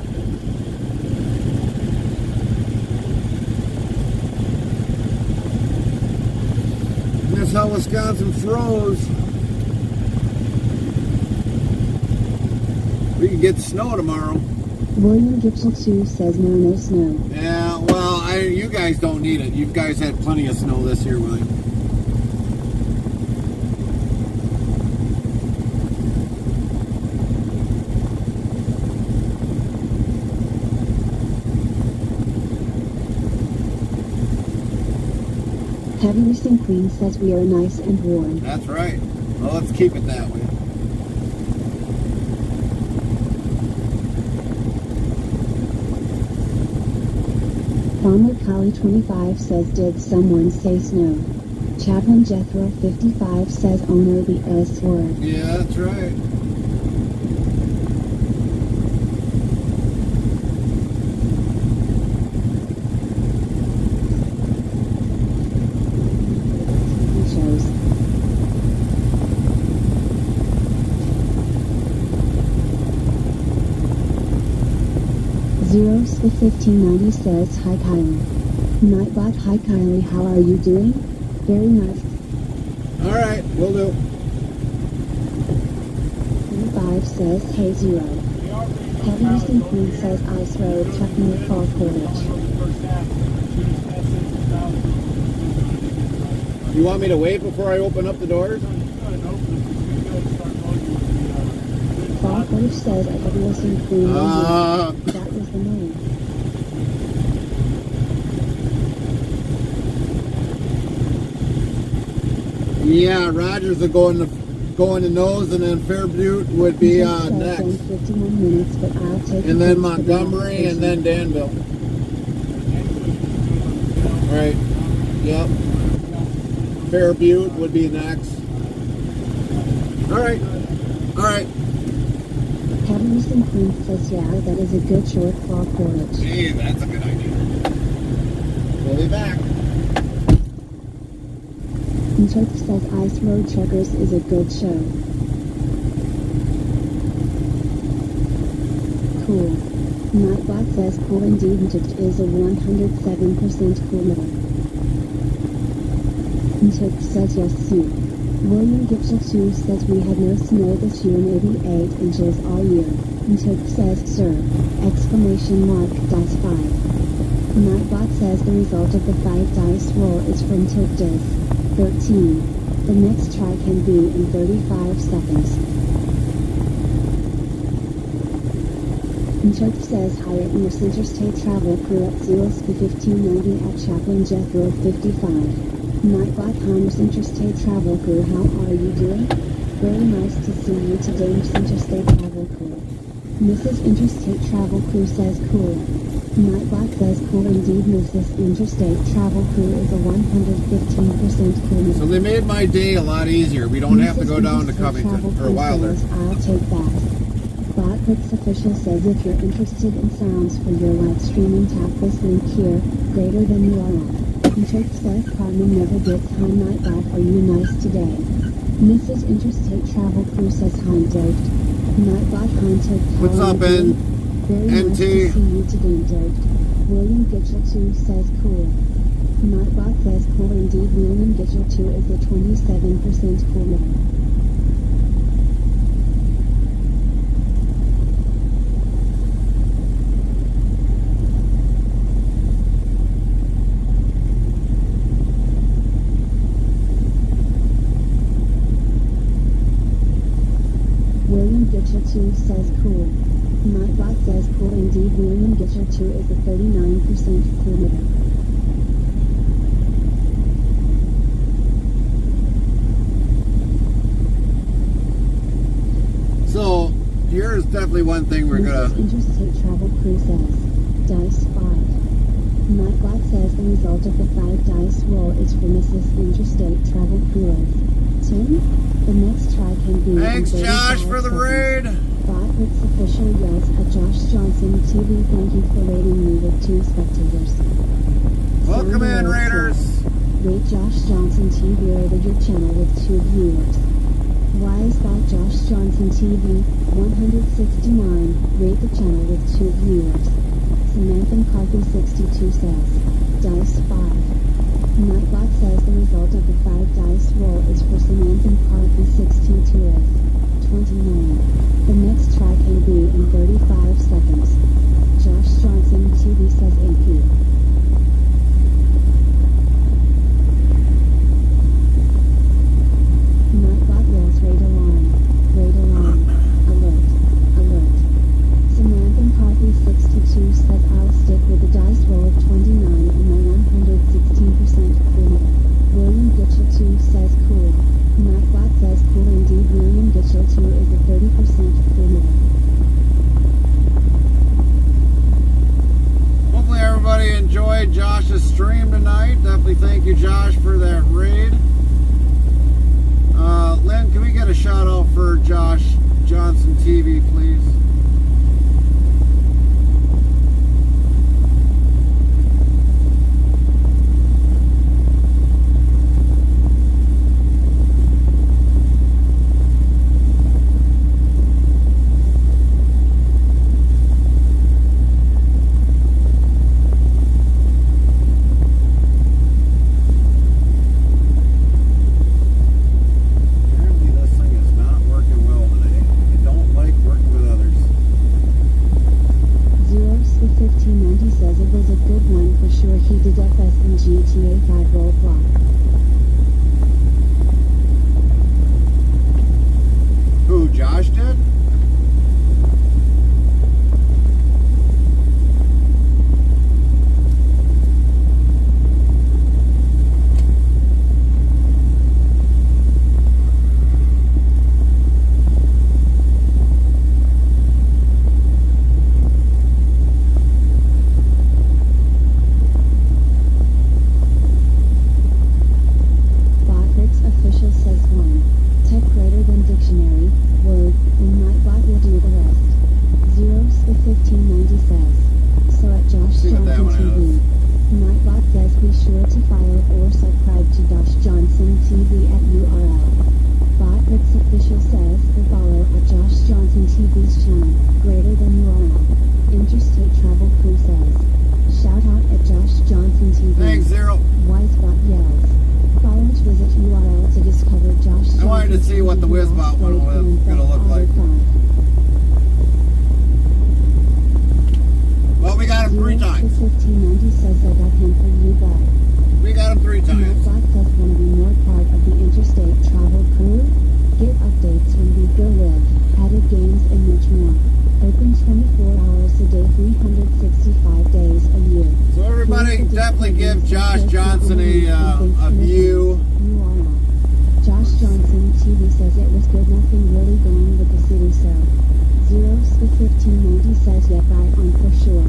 That's how Wisconsin froze. We can get snow tomorrow. William Gibson 2 says no snow. Yeah, well, you guys don't need it. You guys had plenty of snow this year, William. Heavy Racing Queen says we are nice and warm. That's right. Well, let's keep it that way. Farmer Collie 25 says did someone say snow? Chaplain Jethro 55 says oh no the S word. Yeah, that's right. Shows. Zeros the 1590 says hi Kylan. Nightbot, hi Kylie, how are you doing? Very nice. Alright, will do. 35 says, hey Zero. Heavenly Queen says, Ice Road, trucking with Fall Portage. You want me to wait before I open up the doors? Fall Portage says, I have listened Queen. That was the name. Yeah, Rogers will go in the nose, and then Fair Butte would be next. 51 minutes, but I'll take And then Montgomery, and then Danville. Right. Yep. Fair Butte would be next. Alright. Alright. Heavenly Queen says, yeah, that is a good short Fall Portage. Hey, that's a good idea. We'll be back. And Church says Ice Road Truckers is a good show. Cool. Nightbot says cool indeed, and Church is a 107% cool middle. And Church says yes, see. William Gibson 2 says we had no snow this year, maybe 8 inches all year. And Church says sir! Exclamation mark, dice 5. Nightbot says the result of the 5 dice roll is from Church's 13. The next try can be in 35 seconds. And Church says hi at North Interstate Travel Crew at 0SP1590 at Chaplain Jeff Road 55. Nightbot, Commerce Interstate Travel Crew, how are you doing? Very nice to see you today, Miss Interstate Travel Crew. Mrs. Interstate Travel Crew says cool. Nightbot says cool indeed, Mrs. Interstate Travel Crew is a 115% cool. So they made my day a lot easier. We don't have to go down to Covington or Wilder. I'll take that. Botwix Official says if you're interested in sounds for your live streaming, tap this link here, greater than URL. And Church says Carmen never gets hi Nightbot, are you nice today? Mrs. Interstate Travel Crew says hi Dave. Nightbot Hunter. What's up, Very NT? nice to see you today, Dave. William Gitchell 2 says cool. Nightbot says cool indeed. William Gitchell 2 is a 27% cool middle. William Gitchell 2 says cool. Nightbot says cool indeed. William Gitchell 2 is a 39% cool middle. So, here's definitely one thing we're Mrs. gonna... Interstate Travel Crew says, dice 5. Nightbot says the result of the 5 dice roll is for Mrs. Interstate Travel Crew. Tim, the next try can be. Thanks, in 35 Josh, for the raid. Botwix Official yells at Josh Johnson TV. Thank you for raiding me with 2 spectators. Welcome in, Raiders. Rate Josh Johnson TV rated your channel with 2 viewers. Wisebot Josh Johnson TV 169 rate the channel with 2 viewers. Samantha McCarthy 62 says dice 5. Nightbot says the result of the 5 dice roll is for Samantha McCarthy 62 is 29. The next try can be in 35 seconds. Josh Johnson TV says AP. Nightbot yells raid alarm. Raid alarm. Alert. Alert. Samantha McCarthy 62 says I'll stick with the dice roll of 29 and my 116% cool. William Gitchell 2 says cool. Nightbot says cool indeed. William Gitchell 2 is a 30% cool. Hopefully everybody enjoyed Josh's stream tonight. Definitely thank you, Josh, for that raid. Lynn, can we get a shout out for Josh Johnson TV, please? TV. Nightbot says be sure to follow or subscribe to Josh Johnson TV at URL. Botbricks Official says to follow at Josh Johnson TV's channel, greater than URL. Interstate Travel Crew says, shout out at Josh Johnson TV. Thanks, Zero. Wisebot yells, followers visit URL to discover Josh Johnson. I wanted to see what the Wisbot one was going to look like. Well, we got him 3 times. 1590 says I got him for you guys. We got him 3 times. Nightbot says want to be more part of the Interstate Travel Crew? Get updates when we go live, added games and much more. Open 24 hours a day, 365 days a year. So everybody definitely give Josh Johnson a view. URL. Josh Johnson TV says it was good, nothing really going with the city, so 0-1590 says yep, right on for sure.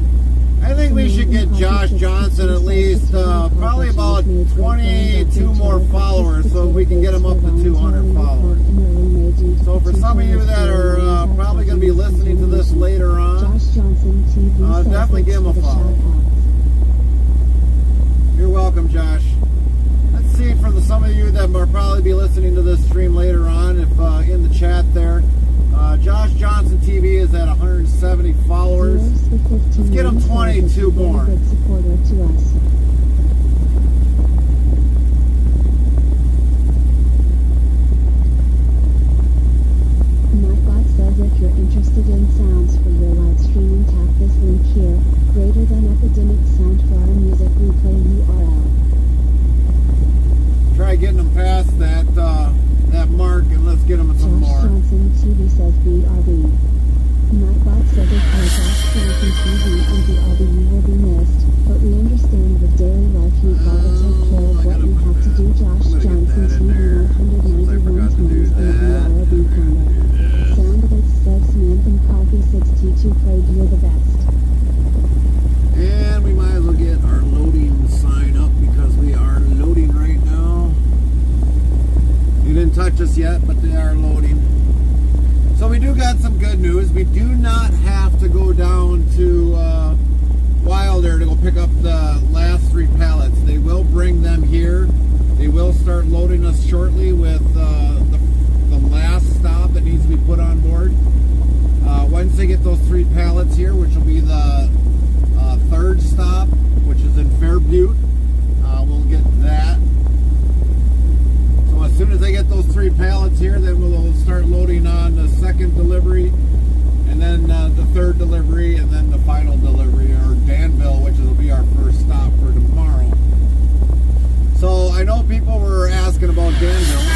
I think we should get Josh Johnson at least probably about 22 more followers so we can get him up to 200 followers. So for some of you that are probably going to be listening to this later on, definitely give him a follow. You're welcome, Josh. Let's see, for some of you that will probably be listening to this stream later on, if in the chat there, Josh Johnson TV is at 170 followers. Let's get him 22 more. Nightbot says if you're interested in sounds for your live streaming, tap this link here. Greater than Epidemic Sound for our music replay URL. Try getting them past that mark, and let's get them some more. Josh Johnson TV says BRB. Nightbot says if you're Josh Johnson TV and BRB you will be missed, but we understand with daily life you've got to take care of what you have to do. Josh Johnson TV 191 times in the BRB corner. Sound of it says Samantha and Coffee 62 played You're the Best. And we might as well get our loading sign up because we are loading right now. You didn't touch us yet, but they are loading. So we do got some good news. We do not have to go down to Wilder to go pick up the last 3 pallets. They will bring them here. They will start loading us shortly with the last stop that needs to be put on board. Once they get those 3 pallets here, which will be the 3rd stop, which is in Fair Butte, we'll get that. So as soon as they get those 3 pallets here, then we'll start loading on the 2nd delivery, and then the 3rd delivery, and then the final delivery, or Danville, which will be our first stop for tomorrow. So I know people were asking about Danville.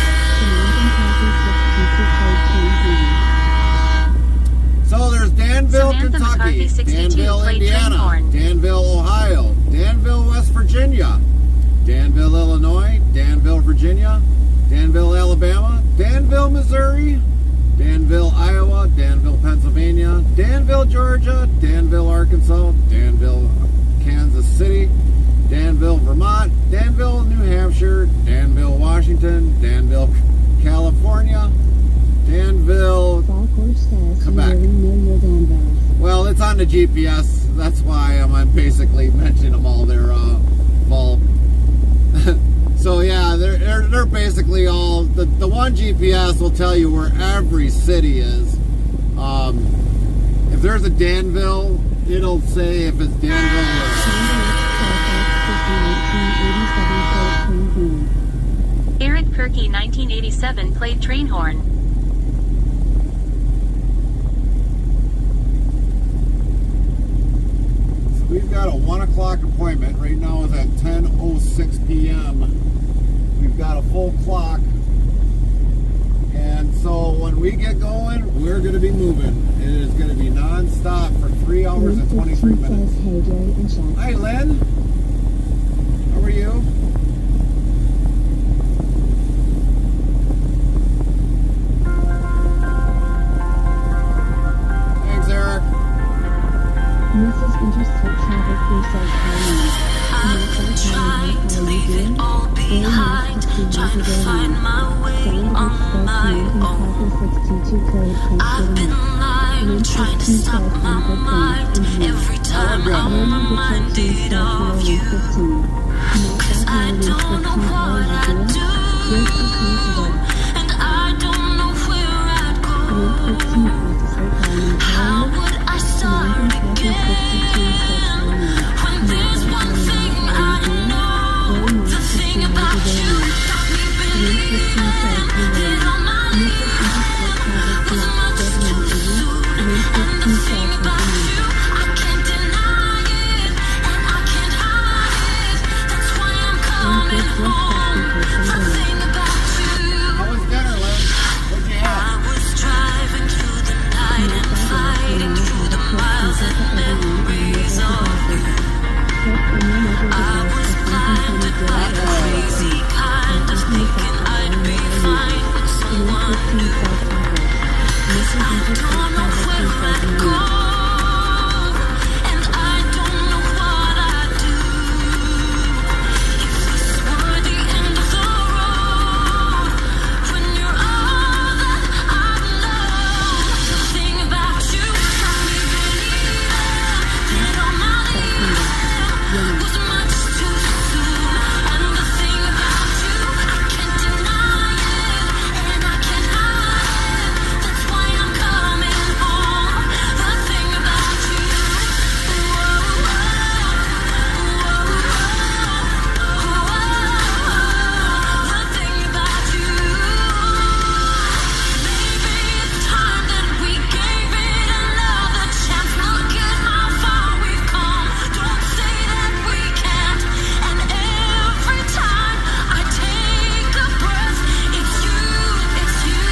So there's Danville, Kentucky, Danville, Indiana, Danville, Ohio, Danville, West Virginia, Danville, Illinois, Danville, Virginia, Danville, Alabama, Danville, Missouri, Danville, Iowa, Danville, Pennsylvania, Danville, Georgia, Danville, Arkansas, Danville, Kansas City, Danville, Vermont, Danville, New Hampshire, Danville, Washington, Danville, California, Danville, Quebec. Well, it's on the GPS. That's why I'm basically mentioning them all. They're all. So yeah, they're basically all. The one GPS will tell you where every city is. If there's a Danville, it'll say if it's Danville or. Eric Perky 1987 played train horn. We've got a 1 o'clock appointment. Right now is at 10:06 p.m. We've got a full clock. And so when we get going, we're going to be moving. It is going to be non-stop for 3 hours and 23 minutes. Hi, Lynn. How are you? Thanks, Eric. Mrs. Interstate Travel Crew says I've been trying to leave it all behind, trying to find my way on my own. I've been lying, trying to stop my mind every time I'm reminded of you. 'Cause I don't know what I'd do, and I don't know where I'd go. How would I start again when there's one thing I know? The thing about you got me believing that all my life was much too soon. And the thing about you, I can't deny it, and I can't hide it. That's why I'm coming home. The thing about you. How was dinner, Lynn? What'd you have? I was driving through the night and fighting through the miles and memories of you. I was blinded by the crazy kind of thinking I'd be fine with someone new. 'Cause I don't know where I'd go, and I don't know what I'd do. If this were the end of the road, when you're all that I've known. The thing about you got me believing that all my life was much too soon. And the thing about you, I can't deny it, and I can't hide it. That's why I'm coming home. The thing about you, the thing about you. Maybe it's time that we gave it another chance. Look at how far we've come. Don't say that we can't. And every time I take a breath, it's you, it's you.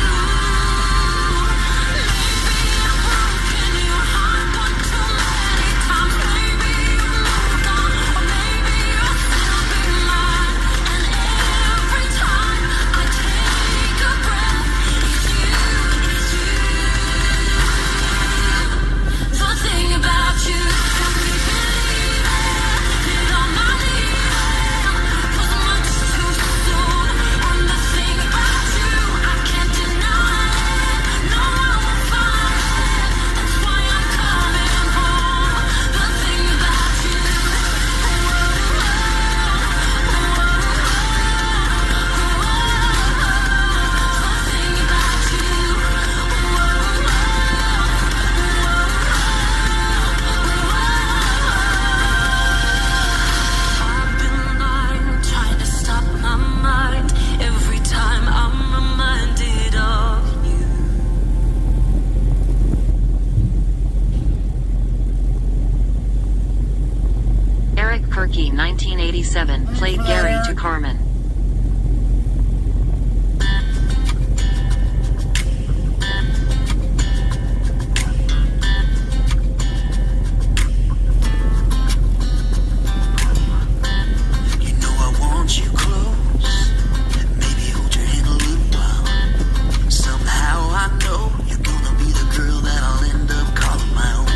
Maybe I've broken your heart one too many times. Maybe you've moved on, or maybe you'll still be mine. And every time I take a breath, it's you, it's you. The thing about you got me believing that all my life was much too soon. And the thing about you, I can't deny it. No, I won't fight it. That's why I'm coming home. The thing about you, the thing about you. I've been lying, trying to stop my mind every time I'm reminded of you. Eric Kirky 1987 played Gary to Carmen. You know I want you close. Maybe hold your hand a little while. Somehow I know you're gonna be the girl that I'll end up calling my own.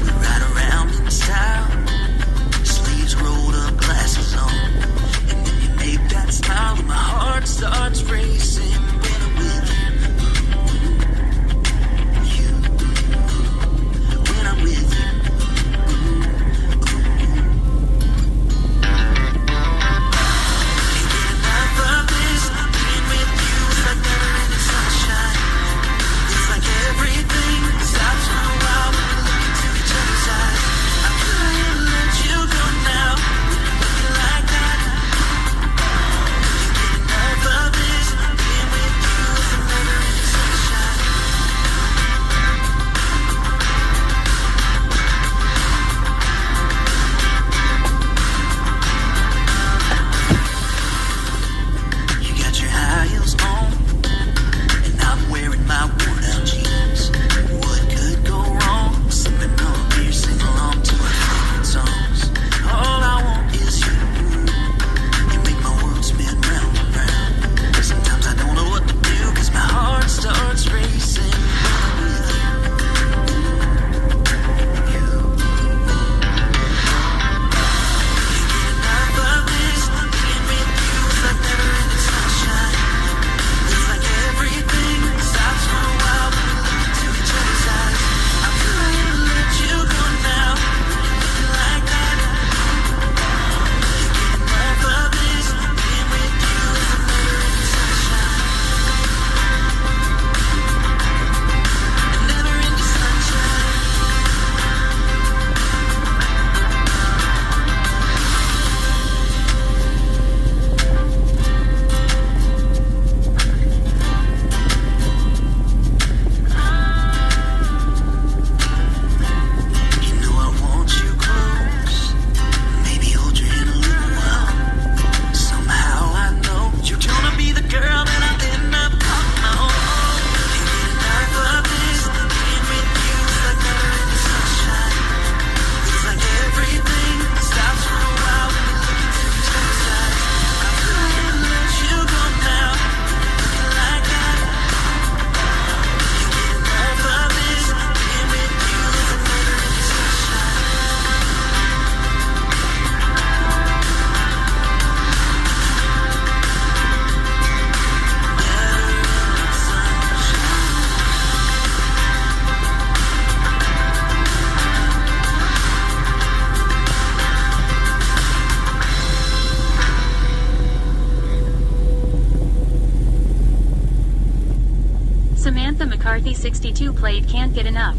We ride around in style, sleeves rolled up, glasses on, and then you make 62 played Can't Get Enough.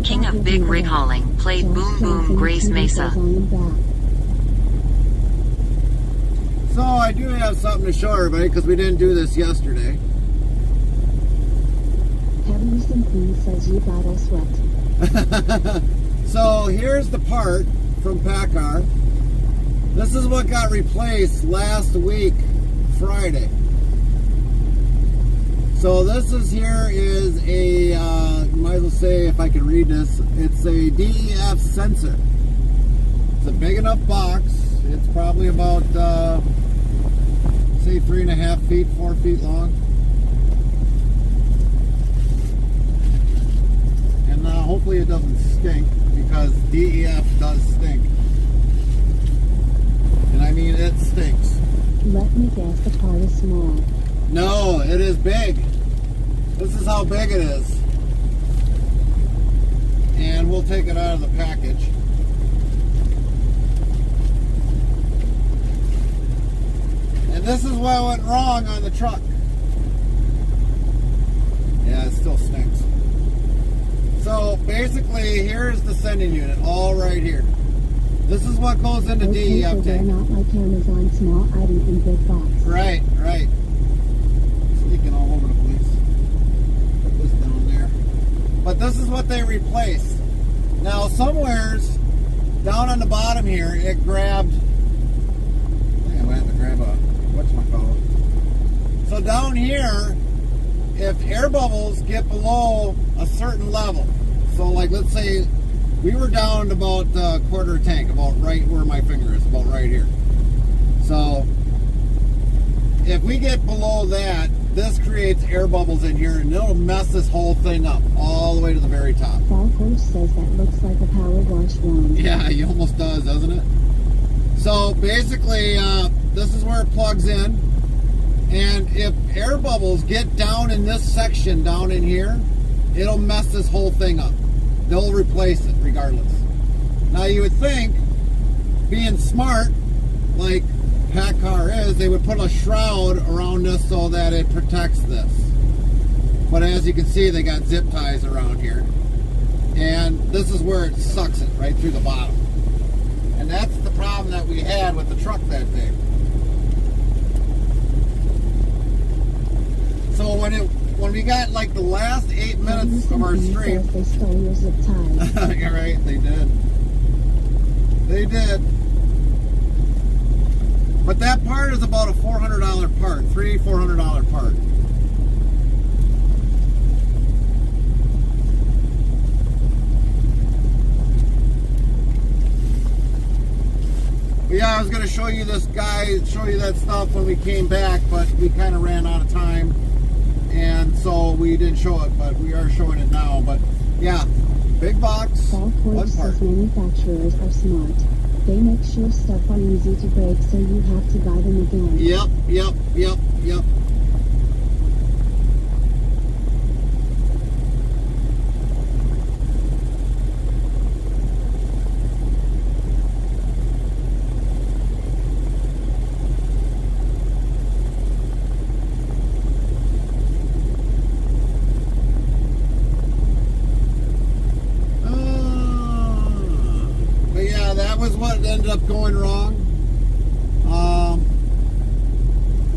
King of Big Rig Hauling played Boom Boom Grace Mesa. So I do have something to show everybody because we didn't do this yesterday. Heavy Houston Queen says you got all swept. So here's the part from PACCAR. This is what got replaced last week, Friday. So this is here is a, you might as well say, if I can read this, it's a DEF sensor. It's a big enough box. It's probably about, say 3.5 feet, 4 feet long. And hopefully it doesn't stink, because DEF does stink. And I mean, it stinks. Let me guess, the part is small. No, it is big. This is how big it is. And we'll take it out of the package. And this is what went wrong on the truck. Yeah, it still stinks. So basically, here's the sending unit, all right here. This is what goes into Okay, DEF so they're tank. not like Amazon small item in big box. Right, right. Leaking all over the place. Put this down there. But this is what they replaced. Now, somewheres down on the bottom here, it grabbed. I think I'm gonna have to grab a whatchamacallit. So down here, if air bubbles get below a certain level, so like let's say we were down to about a quarter tank, about right where my finger is, about right here. So if we get below that, this creates air bubbles in here, and it'll mess this whole thing up all the way to the very top. Fall Horse says that looks like a power wash wand. Yeah, it almost does, doesn't it? So basically, this is where it plugs in. And if air bubbles get down in this section down in here, it'll mess this whole thing up. They'll replace it regardless. Now you would think, being smart, like PACCAR is, they would put a shroud around this so that it protects this. But as you can see, they got zip ties around here. And this is where it sucks it right through the bottom. And that's the problem that we had with the truck that day. So when we got like the last 8 minutes of our stream, they stole your zip ties. you're right, they did. They did. But that part is about a $400 part, $400 part. But yeah, I was going to show you this guy, show you that stuff when we came back, but we kind of ran out of time. And so we didn't show it, but we are showing it now. But yeah, big box, Fall one Horse part. says manufacturers are smart. They make sure stuff are easy to break, so you have to buy them again. Yep. What ended up going wrong,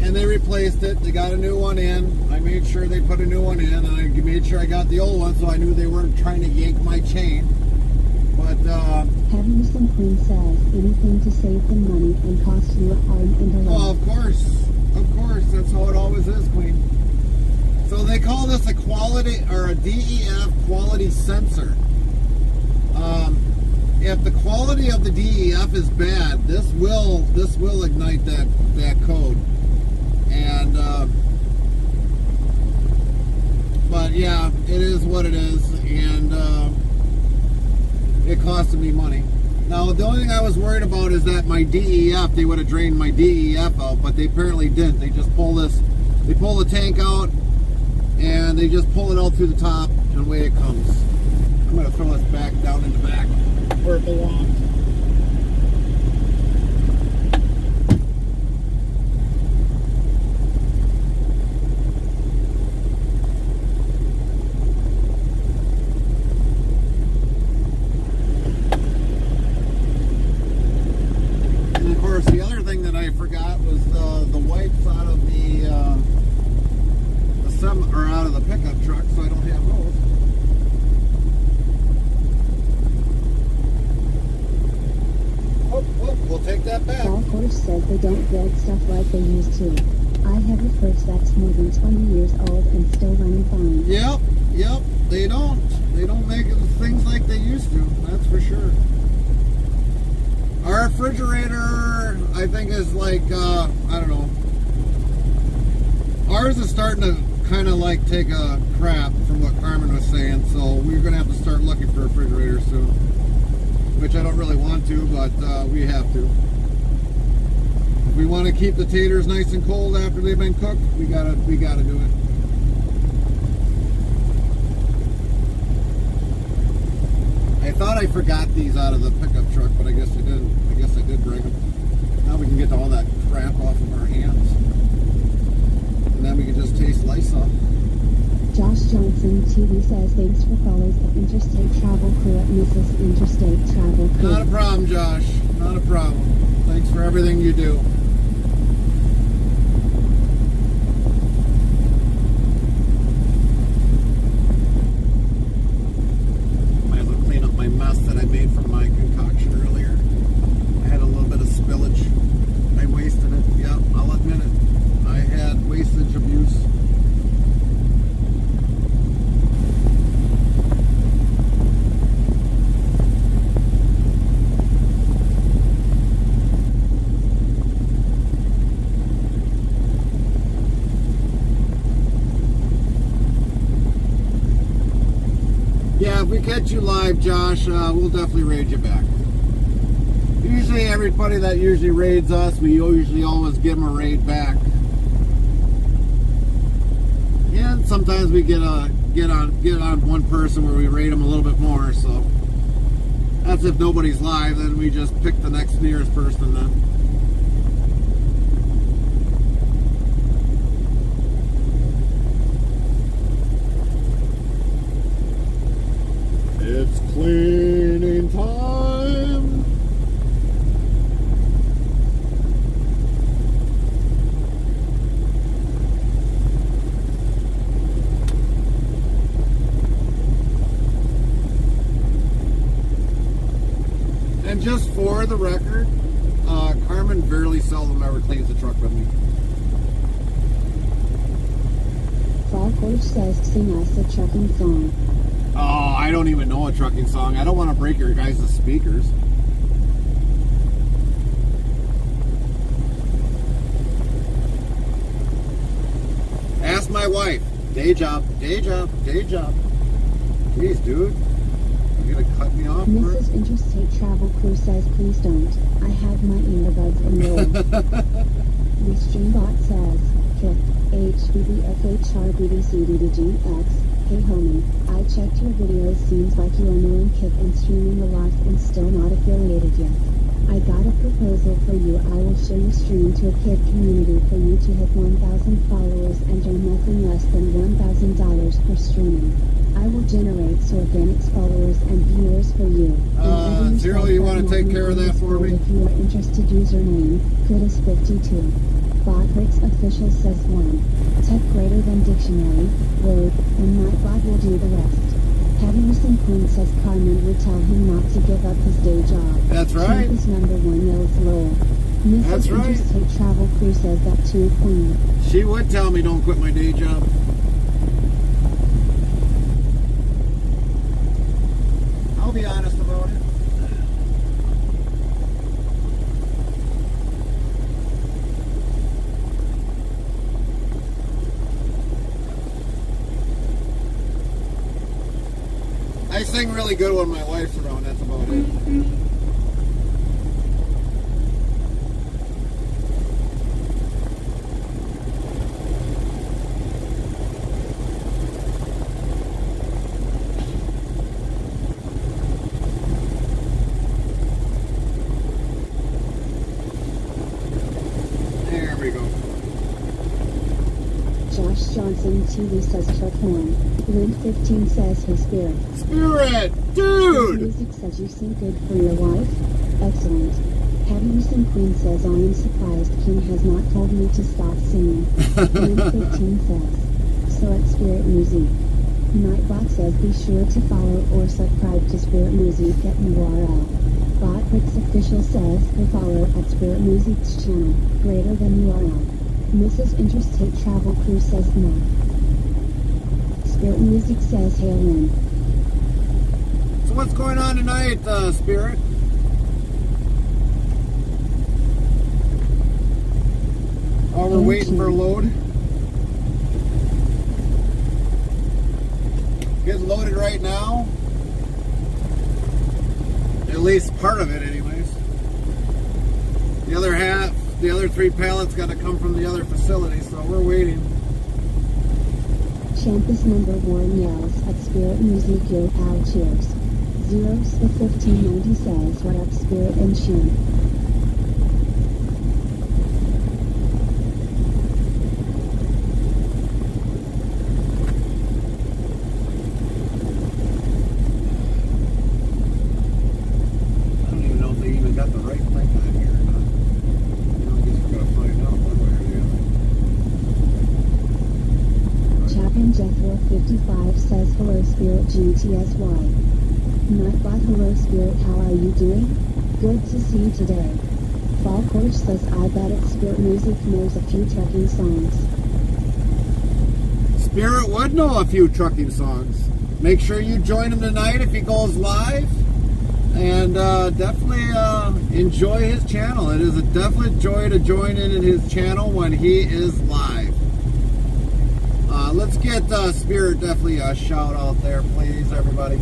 and they replaced it. They got a new one in. I made sure they put a new one in, and I made sure I got the old one so I knew they weren't trying to yank my chain. But Heavy Some Queen says anything to save them money and cost you an arm and a leg. well, of course, that's how it always is, Queen. So they call this a quality or a DEF quality sensor. If the quality of the DEF is bad, this will ignite that code. And but yeah, it is what it is, and it costed me money. Now the only thing I was worried about is that my DEF, they would have drained my DEF out, but they apparently didn't. They just pull the tank out, and they just pull it out through the top, and away it comes. I'm gonna throw this back down in the back where it belongs. And of course, the other thing that I forgot was the wipes out of the out of the pickup truck, so I don't have those. We'll take that back. Fall Horse says they don't build stuff like they used to. I have a fridge that's more than 20 years old and still running fine. Yep, they don't. They don't make things like they used to, that's for sure. Our refrigerator, I think, is like, I don't know. Ours is starting to kind of like take a crap from what Carmen was saying, so we're going to have to start looking for a refrigerator soon. Which I don't really want to, but we have to. If we want to keep the taters nice and cold after they've been cooked, we gotta do it. I thought I forgot these out of the pickup truck, but I guess I didn't. I guess I did bring them. Now we can get all that crap off of our hands, and then we can just taste Lysol. Josh Johnson TV says thanks for follows the Interstate Travel Crew at Mrs. Interstate Travel Crew. Not a problem, Josh. Not a problem. Thanks for everything you do. Might as well clean up my mess that I made from my concoction earlier. I had a little bit of spillage. I wasted it. Yep, I'll admit it. I had wastage abuse. catch you live, Josh, we'll definitely raid you back. Usually everybody that usually raids us, we usually always give them a raid back. And sometimes we get on one person where we rate them a little bit more, so that's if nobody's live, then we just pick the next nearest person then. It's cleaning time. And just for the record, Carmen very seldom ever cleans the truck with me. Fall Coach says sing us a trucking song. Oh, I don't even know a trucking song. I don't want to break your guys' speakers. Ask my wife. Day job, day job, day job. Jeez, dude. You gonna cut me off? Mrs. Interstate Travel Crew says please don't. I have my earbuds enrolled. The Streambot says KIP HBBFHRBDCDDGX. Hey homie, I checked your videos, seems like you are new in KIP and streaming a lot and still not affiliated yet. I got a proposal for you. I will show your stream to a KIP community for you to hit 1,000 followers and earn nothing less than $1,000 per streaming. I will generate organics followers and viewers for you. Zero, you want to take care of that for me? If you are interested, username, Curtis52. Botbricks Official says 1. Type greater than dictionary, word, and Nightbot will do the rest. Heaviness and Queen says Carmen would tell him not to give up his day job. That's right. Campus number 1 yells lol. Mrs. That's right. Interstate Travel Crew says that too, Queen. She would tell me don't quit my day job. I'll be honest about it. I sing really good when my wife's around, that's about it. There we go. Josh Johnson TV says truck horn. Link 15 says hey spirit. Spirit, dude! Music says you sing good for your wife. Excellent. Heaviness and Queen says I am surprised King has not told me to stop singing. Link 15 says so at Spirit Music. Nightbot says be sure to follow or subscribe to Spirit Music at URL. Botbricks Official says go follow at Spirit Music's channel, greater than URL. Mrs. Interstate Travel Crew says no. Spirit Music says hail in. So what's going on tonight, Spirit? Oh, we're waiting for a load. Getting loaded right now. At least part of it, anyways. The other half, the other 3 pallets got to come from the other facility, so we're waiting. Campus number 1 yells at Spirit Music yo pal cheers. Zeros the 1590 says what up Spirit and Shin. I don't even know if they even got the right thing on here or not. I guess we're going to find out one way or the other. Chapin Jethro 55 says hello Spirit GTSY. Nightbot hello Spirit, how are you doing? Good to see you today. Fall Coach says I bet at Spirit Music knows a few trucking songs. Spirit would know a few trucking songs. Make sure you join him tonight if he goes live. And definitely enjoy his channel. It is a definite joy to join in his channel when he is live. Let's get Spirit definitely a shout out there, please, everybody.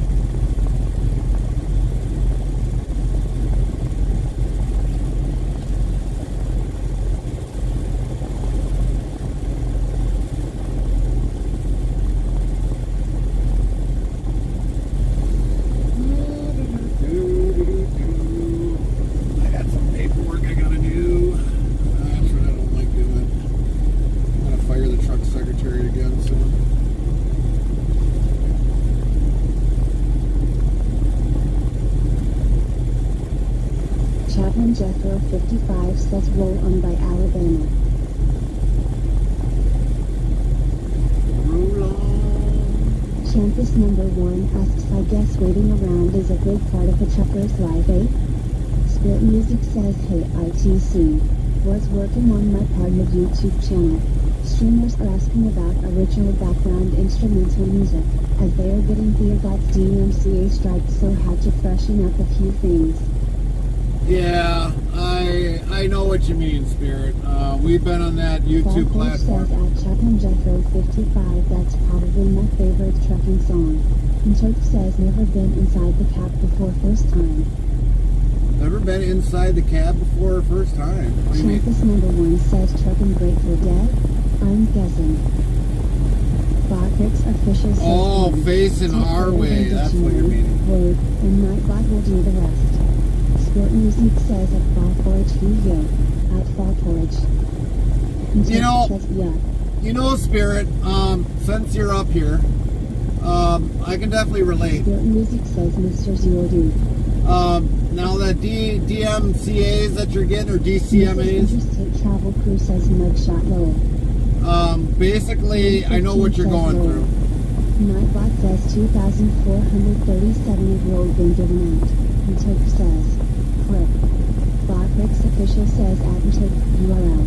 Chaplain Jethro 55 says Roll On by Alabama. Roll on. Campus number 1 asks, I guess waiting around is a big part of the trucker's life, eh? Spirit Music says, hey ITC. Was working on my part of YouTube channel. Streamers are asking about original background instrumental music, as they are getting Theogot's DMCA strike, so had to freshen up a few things. Yeah, I know what you mean, Spirit. We've been on that YouTube platform. Says at Chaplain Jethro 55, that's probably my favorite trucking song. And Turk says, never been inside the cab before, first time. Never been inside the cab before, first time. What do you mean? Campus number 1 says Trucking Grateful Dead. I'm guessing. Botfix official says. Oh, facing our way. That's what you're meaning. Word, and Nightbot will do the rest. Sport Music says at Fall Forage Video. At Fall Forage. And You know- says, yeah. You know, Spirit, since you're up here, I can definitely relate. Sport Music says Mr. Zero Dude. Now that DMCAs that you're getting, or DCMAs, Interstate Travel Crew says Mugshot Low. basically, I know what you're going through. Nightbot says 2,437 of road been given out. And Turk says, clip. Botfix official says at Turk URL.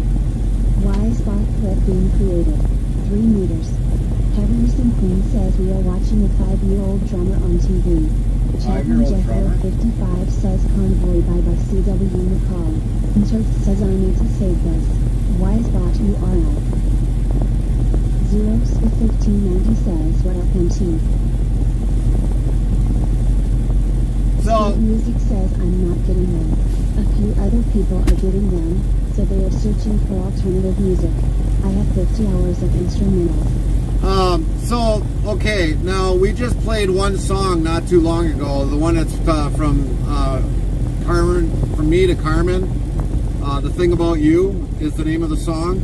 Why is bot clip being created? 3 meters. Heavy Racing Queen says we are watching a 5-year-old drummer on TV. Chaplain 5-year-old Jethro drummer? 55 says Convoy by CW McCall. And Turk says I need to save this. Why is bot URL? 01590 says what up MT. So, Music says I'm not getting them. A few other people are getting them, so they are searching for alternative music. I have 50 hours of instrumentals. okay, now we just played one song not too long ago, the one that's from Carmen, From Me to Carmen. The Thing About You is the name of the song.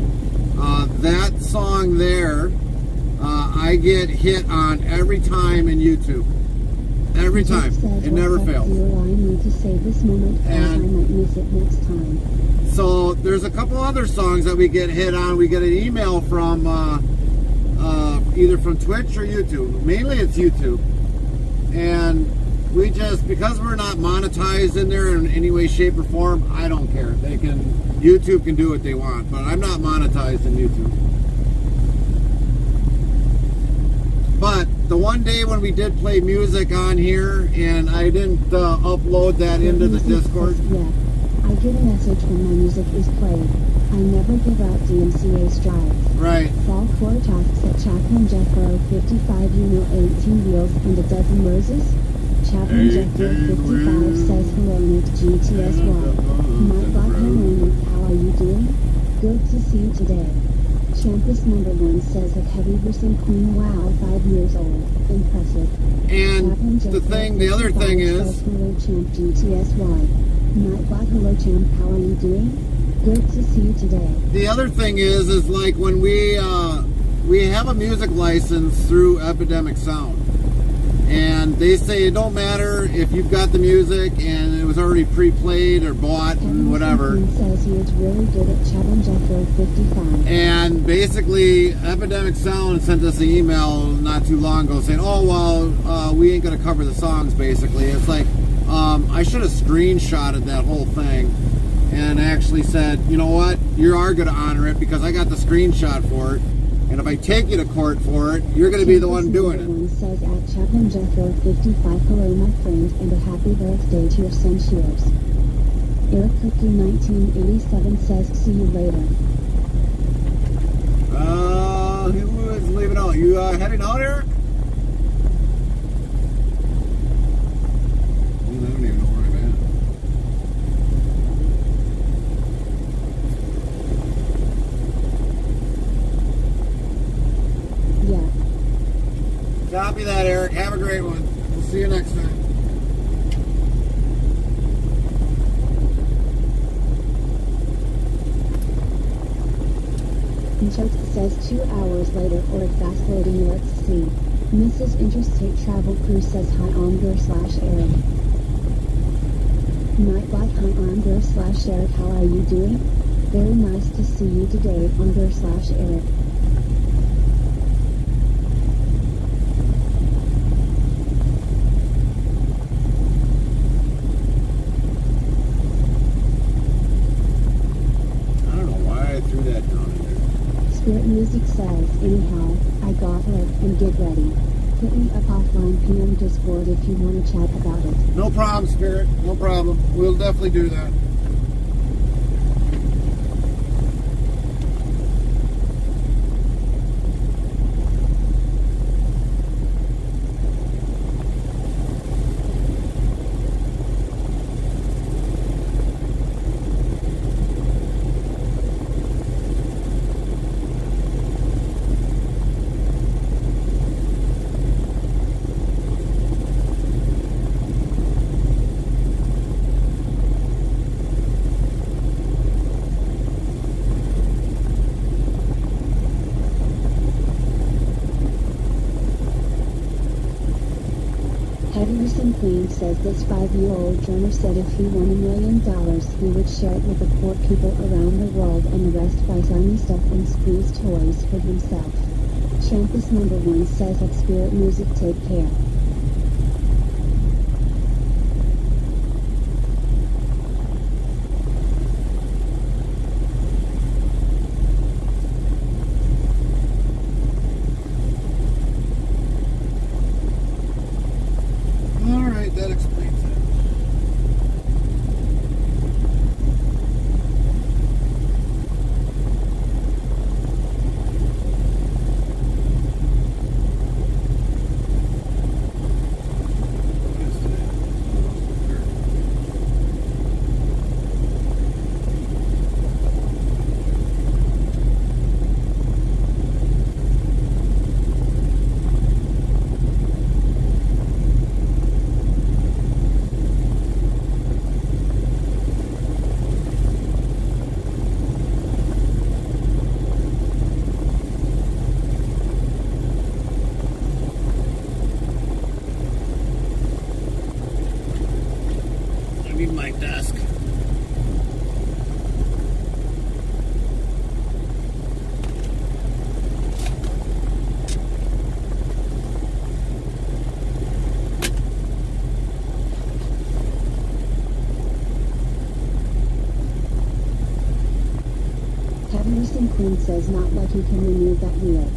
That song there, I get hit on every time in YouTube. Every time. It never fails. I need to save this moment, or I might miss it next time. So there's a couple other songs that we get hit on. We get an email from either from Twitch or YouTube. Mainly it's YouTube. And we just, because we're not monetized in there in any way, shape, or form, I don't care. YouTube can do what they want, but I'm not monetized in YouTube. But the one day when we did play music on here and I didn't upload that into the Discord. Yeah, I get a message when my music is played. I never give out DMCA strides. Right. Fall 4 tasks at Chaplain Jethro 55, you know 18 wheels and a dozen roses? Chaplain Jethro 55 says hello Nick GTSY. Nightbot, hello Nick, how are you doing? Good to see you today. Campus number 1 says that Heavy Racing Queen, wow, 5 years old. Impressive. And the other thing is, hello Champ GTSY. Nightbot, hello Champ, how are you doing? Good to see you today. the other thing is like when we have a music license through Epidemic Sound. And they say it don't matter if you've got the music and it was already pre-played or bought and whatever. Says he is really good at Chaplain Jethro 55. And basically, Epidemic Sound sent us an email not too long ago saying, oh, well, we ain't going to cover the songs, basically. It's like, I should have screenshotted that whole thing and actually said, you know what, you are going to honor it because I got the screenshot for it. And if I take you to court for it, you're going to be the one doing it. One says at Chaplain Jethro 55, hello my friend, and a happy birthday to your son Shears. Eric Cookie 1987 says, see you later. Who is leaving out? You heading out, Eric? I don't even know where I'm at. Yeah. Copy that, Eric. Have a great one. We'll see you next time. Choke says 2 hours later or a fast loading, let's see. Mrs. Interstate Travel Crew says hi Omger /Eric. Nightbot, hi, I'm Ger/Eric. How are you doing? Very nice to see you today on Ger/Eric. I don't know why I threw that down in there. Spirit Music says, anyhow, I got up and get ready. Hit me up offline PM Discord if you want to chat about it. No problem, Spirit. No problem. We'll definitely do that. Heavyerson Queen says this 5-year-old drummer said if he won $1 million, he would share it with the poor people around the world and the rest buy shiny stuff and squeeze toys for himself. Champus number 1 says at Spirit Music, take care. Alright, that explains it. What is today? I need my desk. Heavyerson Queen says not like you can remove that wheel.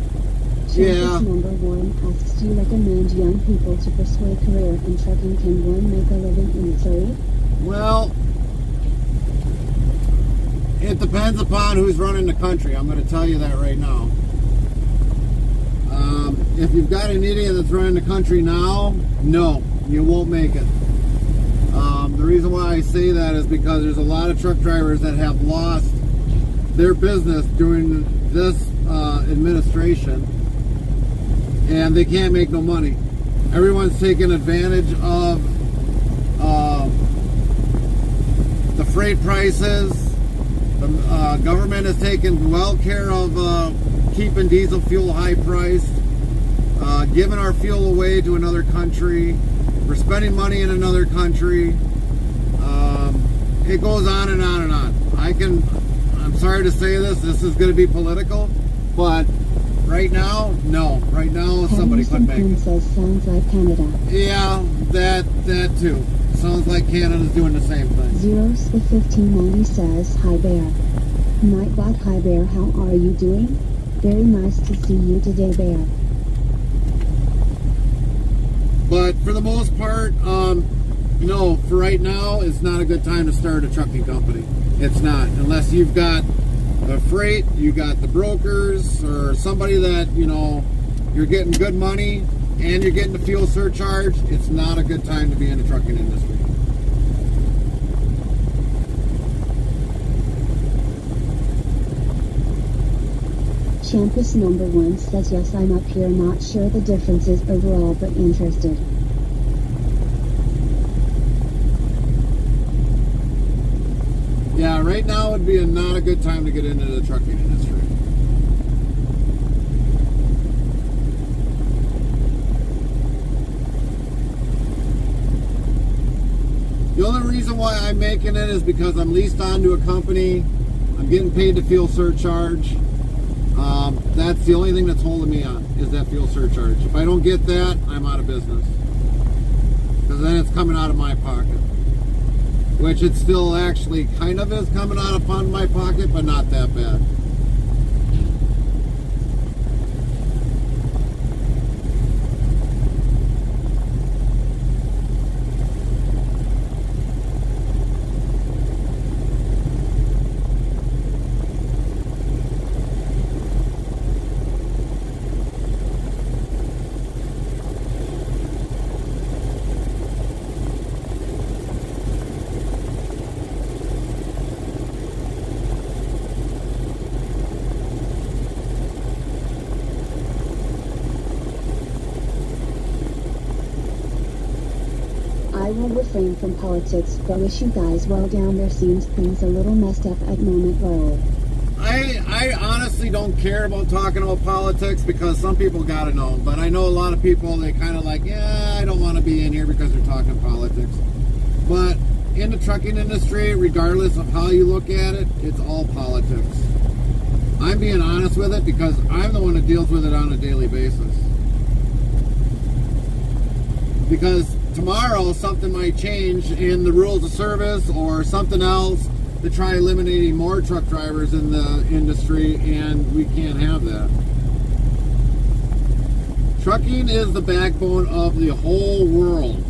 Yeah. Champus number 1 asks, do you recommend young people to pursue a career in trucking? Can one make a living in the trade? Well, it depends upon who's running the country. I'm going to tell you that right now. If you've got an idiot that's running the country now, no, you won't make it. The reason why I say that is because there's a lot of truck drivers that have lost their business during this administration, and they can't make no money. Everyone's taking advantage of the freight prices. The government is taking well care of keeping diesel fuel high priced, giving our fuel away to another country. We're spending money in another country. It goes on and on and on. I'm sorry to say this is going to be political, but right now, no. Right now, somebody Heavyerson couldn't make Queen it. says sounds like Canada. Yeah, that too. Sounds like Canada's doing the same thing. Zeros the 1590 says, hi Bear. Nightbot, hi Bear, how are you doing? Very nice to see you today, Bear. But for the most part, no, for right now, it's not a good time to start a trucking company. It's not. Unless you've got the freight, you got the brokers, or somebody that, you're getting good money and you're getting the fuel surcharge, it's not a good time to be in the trucking industry. Champus number 1 says yes, I'm up here, not sure the differences overall but interested. Yeah, right now would be not a good time to get into the trucking industry. The only reason why I'm making it is because I'm leased onto a company. I'm getting paid the fuel surcharge. That's the only thing that's holding me on, is that fuel surcharge. If I don't get that, I'm out of business. Because then it's coming out of my pocket. Which it still actually kind of is coming out of my pocket, but not that bad. I will refrain from politics, but wish you guys well down there. Seems things a little messed up at moment roll. I honestly don't care about talking about politics because some people gotta know. But I know a lot of people, they kind of like, yeah, I don't want to be in here because they're talking politics. But in the trucking industry, regardless of how you look at it, it's all politics. I'm being honest with it because I'm the one that deals with it on a daily basis. Because tomorrow something might change in the rules of service or something else to try eliminating more truck drivers in the industry, and we can't have that. Trucking is the backbone of the whole world.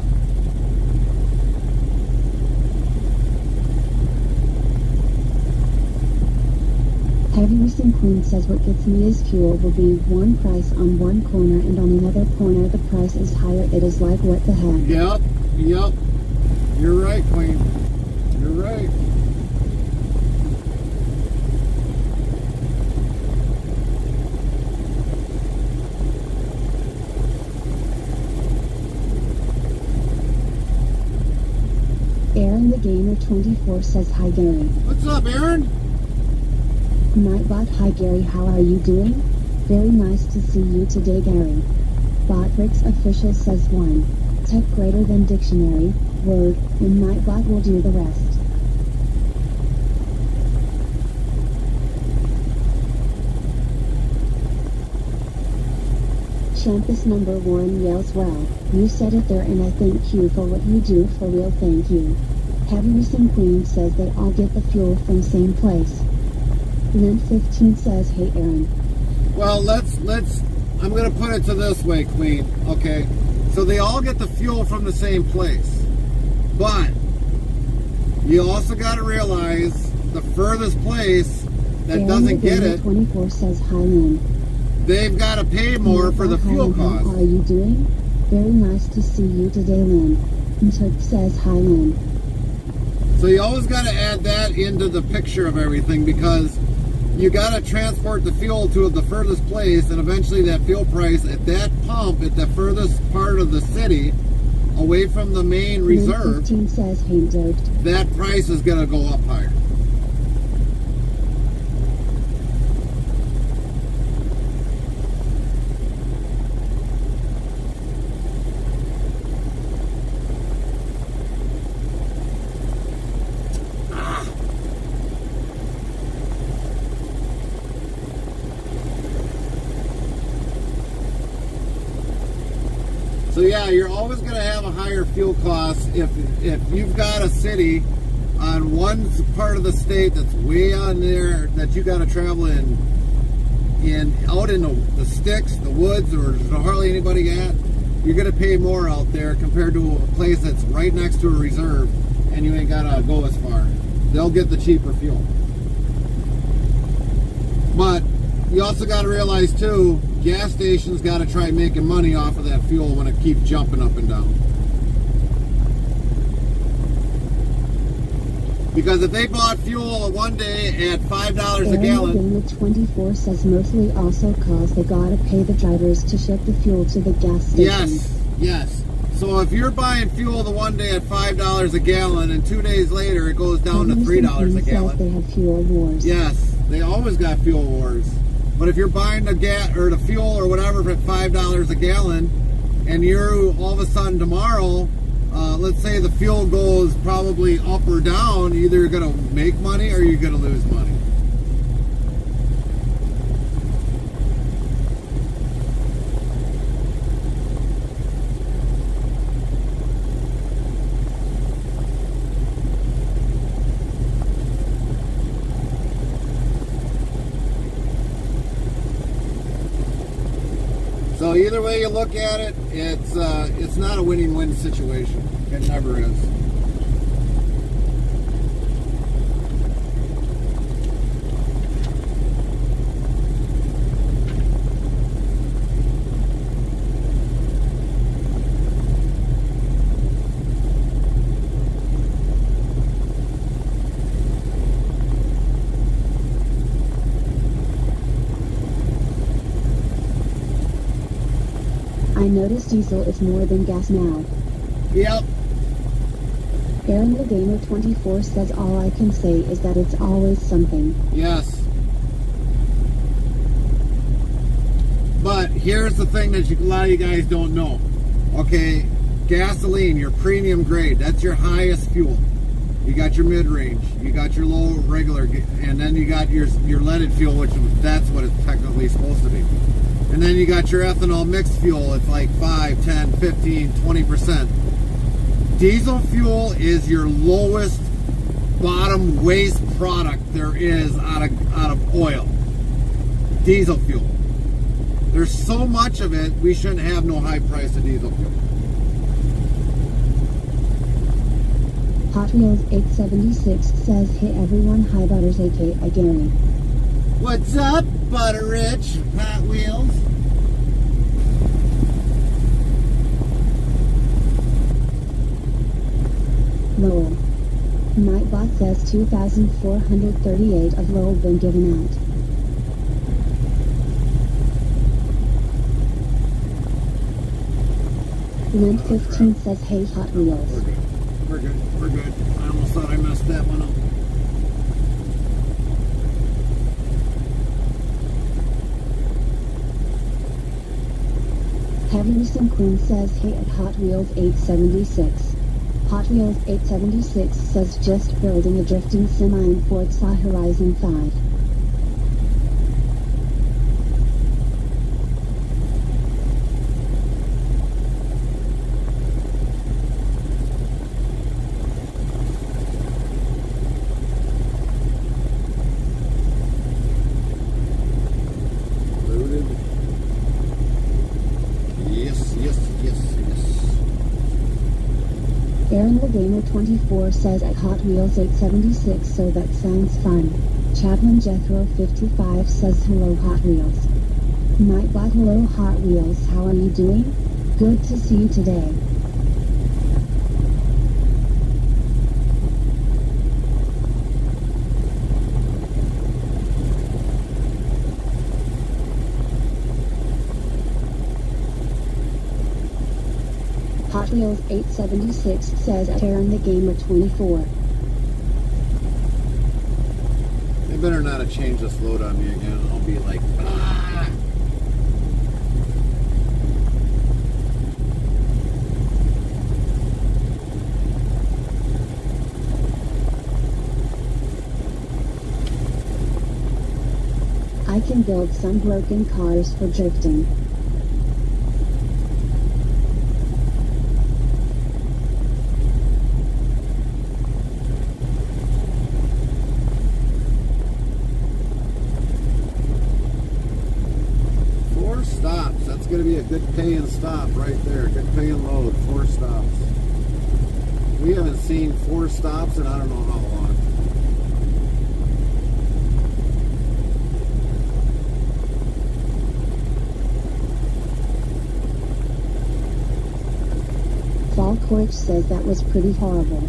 Heavy Racing Queen says what gets me is fuel will be one price on one corner and on another corner the price is higher. It is like what the heck. Yep. You're right, Queen. You're right. Aaron the Gamer 24 says hi Gary. What's up, Aaron? Nightbot, hi Gary, how are you doing? Very nice to see you today Gary. Botrix official says 1. Type greater than dictionary, word, and Nightbot will do the rest. Champus number 1 yells well, you said it there and I thank you for what you do for real, thank you. Heavy Racing Queen says they all get the fuel from same place. Lint 15 says, hey Aaron. Well, I'm going to put it to this way, Queen, okay? So they all get the fuel from the same place. But you also got to realize the furthest place that Aaron doesn't get it, 24 says, hi Lynn. they've got to pay more for the fuel cost. How are you doing? Very nice to see you today Lynn. And Turk says, hi Lynn. So you always got to add that into the picture of everything because you got to transport the fuel to the furthest place, and eventually that fuel price at that pump at the furthest part of the city, away from the main reserve, 15 says, hey Dirk. that price is going to go up higher. So yeah, you're always going to have a higher fuel cost if you've got a city on one part of the state that's way on there that you got to travel in out in the sticks, the woods, or there's hardly anybody at. You're going to pay more out there compared to a place that's right next to a reserve, and you ain't got to go as far. They'll get the cheaper fuel. But you also got to realize too, gas stations got to try making money off of that fuel when it keeps jumping up and down. Because if they bought fuel one day at $5 a gallon... Aaron 24 says mostly also cause they gotta pay the drivers to ship the fuel to the gas station. Yes. So if you're buying fuel the one day at $5 a gallon and 2 days later it goes down to $3 a gallon... They have fuel wars. Yes, they always got fuel wars. But if you're buying the the fuel or whatever at $5 a gallon, and you're all of a sudden tomorrow let's say the fuel goes probably up or down, either you're going to make money or you're going to lose money. So either way you look at it, it's not a win-win situation. It never is. I notice diesel is more than gas now. Yep. Aaron the Gamer 24 says all I can say is that it's always something. Yes. But here's the thing that a lot of you guys don't know. Okay, gasoline, your premium grade, that's your highest fuel. You got your mid-range, you got your low regular, and then you got your leaded fuel, which that's what it's technically supposed to be. And then you got your ethanol mixed fuel, it's like 5, 10, 15, 20%. Diesel fuel is your lowest bottom waste product there is out of oil. Diesel fuel. There's so much of it, we shouldn't have no high price of diesel fuel. Hot Wheels 876 says, hey everyone, hi Butters aka Gary. What's up, Butterich? Hot Wheels? Lowell. Nightbot says 2,438 of Lowell been given out. Lint 15 says, hey Hot Wheels. We're good. We're good. I almost thought I messed that one up. Heavy Recent Queen says, hey at Hot Wheels 876. Hot Wheels 876 says, just building a drifting semi in Forza Horizon 5. Aaron the Gamer 24 says at Hot Wheels 876, so that sounds fun. Chaplain Jethro 55 says hello Hot Wheels. Nightbot hello Hot Wheels, how are you doing? Good to see you today. Hot Wheels 876 says at Aaron the Gamer 24. They better not have changed this load on me again. I'll be like, ah! I can build some broken cars for drifting. Stops. That's going to be a good paying stop right there. Good paying load. 4 stops. We haven't seen 4 stops in I don't know how long. Fall Corch says that was pretty horrible.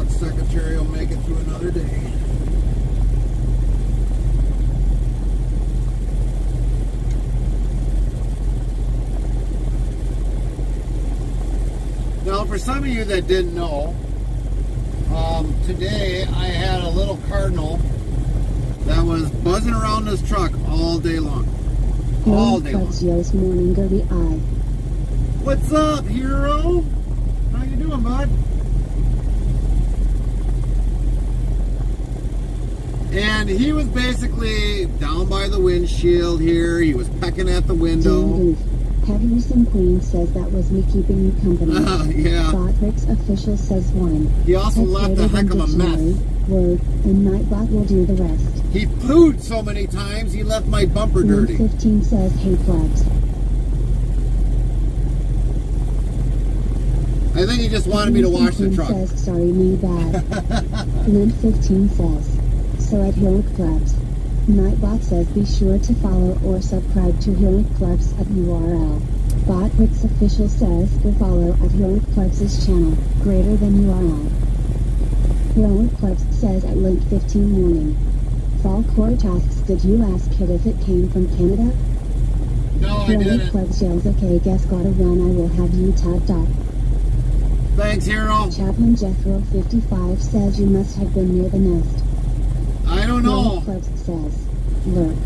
Secretary will make it through another day. Now, for some of you that didn't know, today I had a little cardinal that was buzzing around this truck all day long. All day long. Joe's morning dirty eye. What's up, hero? How you doing, bud? And he was basically down by the windshield here. He was pecking at the window. Heavy Recent Queen says that was me keeping you company. Yeah. Botrix official says 1. He also Type left a greater heck than of a mess. dictionary, Word, and Nightbot will do the rest. He pooed so many times, he left my bumper dirty. 15 says, hey plebs. I think he just wanted me to wash the truck. Says, sorry, me bad. Lynn 15 says, so at Heroic Clubs. Nightbot says be sure to follow or subscribe to Heroic Clubs at URL. Botrix official says go follow at Heroic Clubs' channel, greater than URL. Heroic Clubs says at link 15 morning. Fall Court asks, did you ask Kid if it came from Canada? No, I Heroic didn't. Clubs yells, okay, guess gotta run, I will have you tapped up. Thanks, hero. Chaplain Jethro 55 says you must have been near the nest. I don't know. Heroic Clubs says, lurk.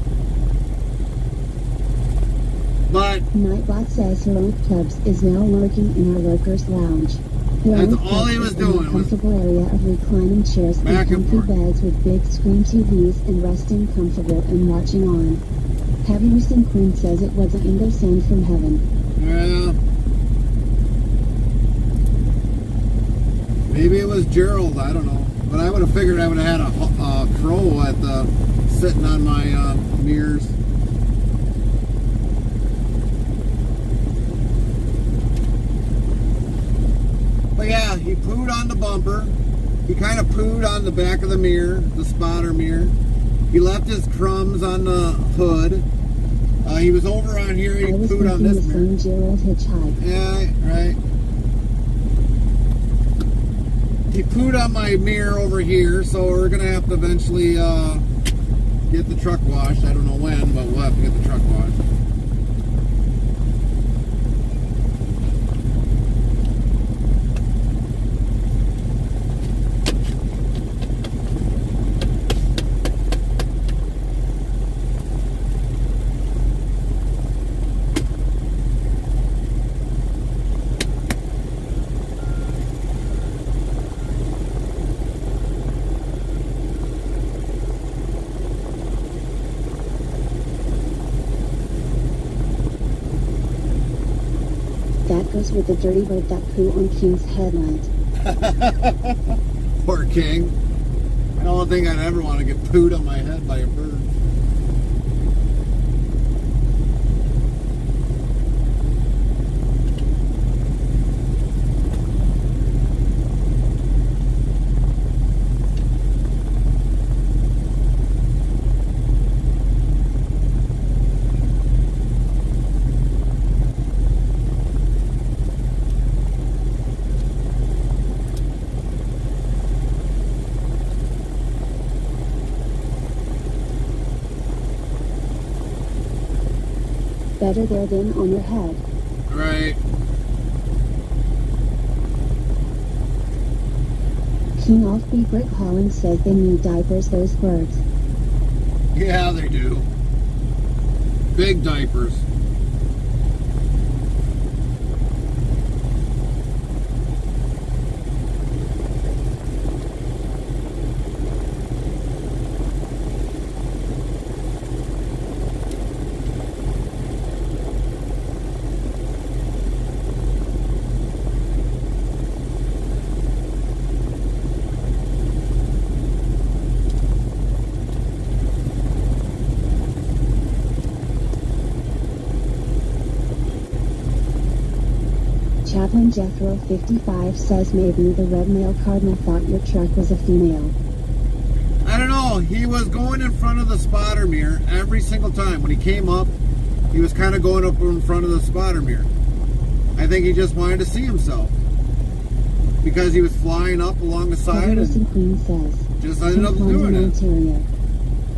But Nightbot says Heroic Clubs is now lurking in our lurkers lounge. Heroic that's all he Clubs was is in doing a was comfortable area of reclining chairs and back and comfy forth. beds with big screen TVs and resting comfortable and watching on. Heavy Recent Queen says it was an Indo send from heaven. yeah. Maybe it was Gerald, I don't know. But I would have figured I would have had a crow at the sitting on my mirrors. But yeah, he pooed on the bumper. He kind of pooed on the back of the mirror, the spotter mirror. He left his crumbs on the hood. He was over on here. He I was pooed on thinking this the mirror. same Gerald hitchhike. Yeah, right. He pooed on my mirror over here, so we're gonna have to eventually get the truck washed. I don't know when, but we'll have to get the truck washed. That goes with the dirty bird that poo on King's headlight. Poor King. I don't think I'd ever want to get pooed on my head by a bird. Better there than on your head. Right. King Offbeat Brick Holland says they need diapers, those birds. Yeah, they do. Big diapers. Chaplain Jethro 55 says maybe the red male cardinal thought your truck was a female. I don't know. He was going in front of the spotter mirror every single time. When he came up, he was kind of going up in front of the spotter mirror. I think he just wanted to see himself. Because he was flying up along the side Listen and Queen says. just ended up St. doing London, it. Ontario.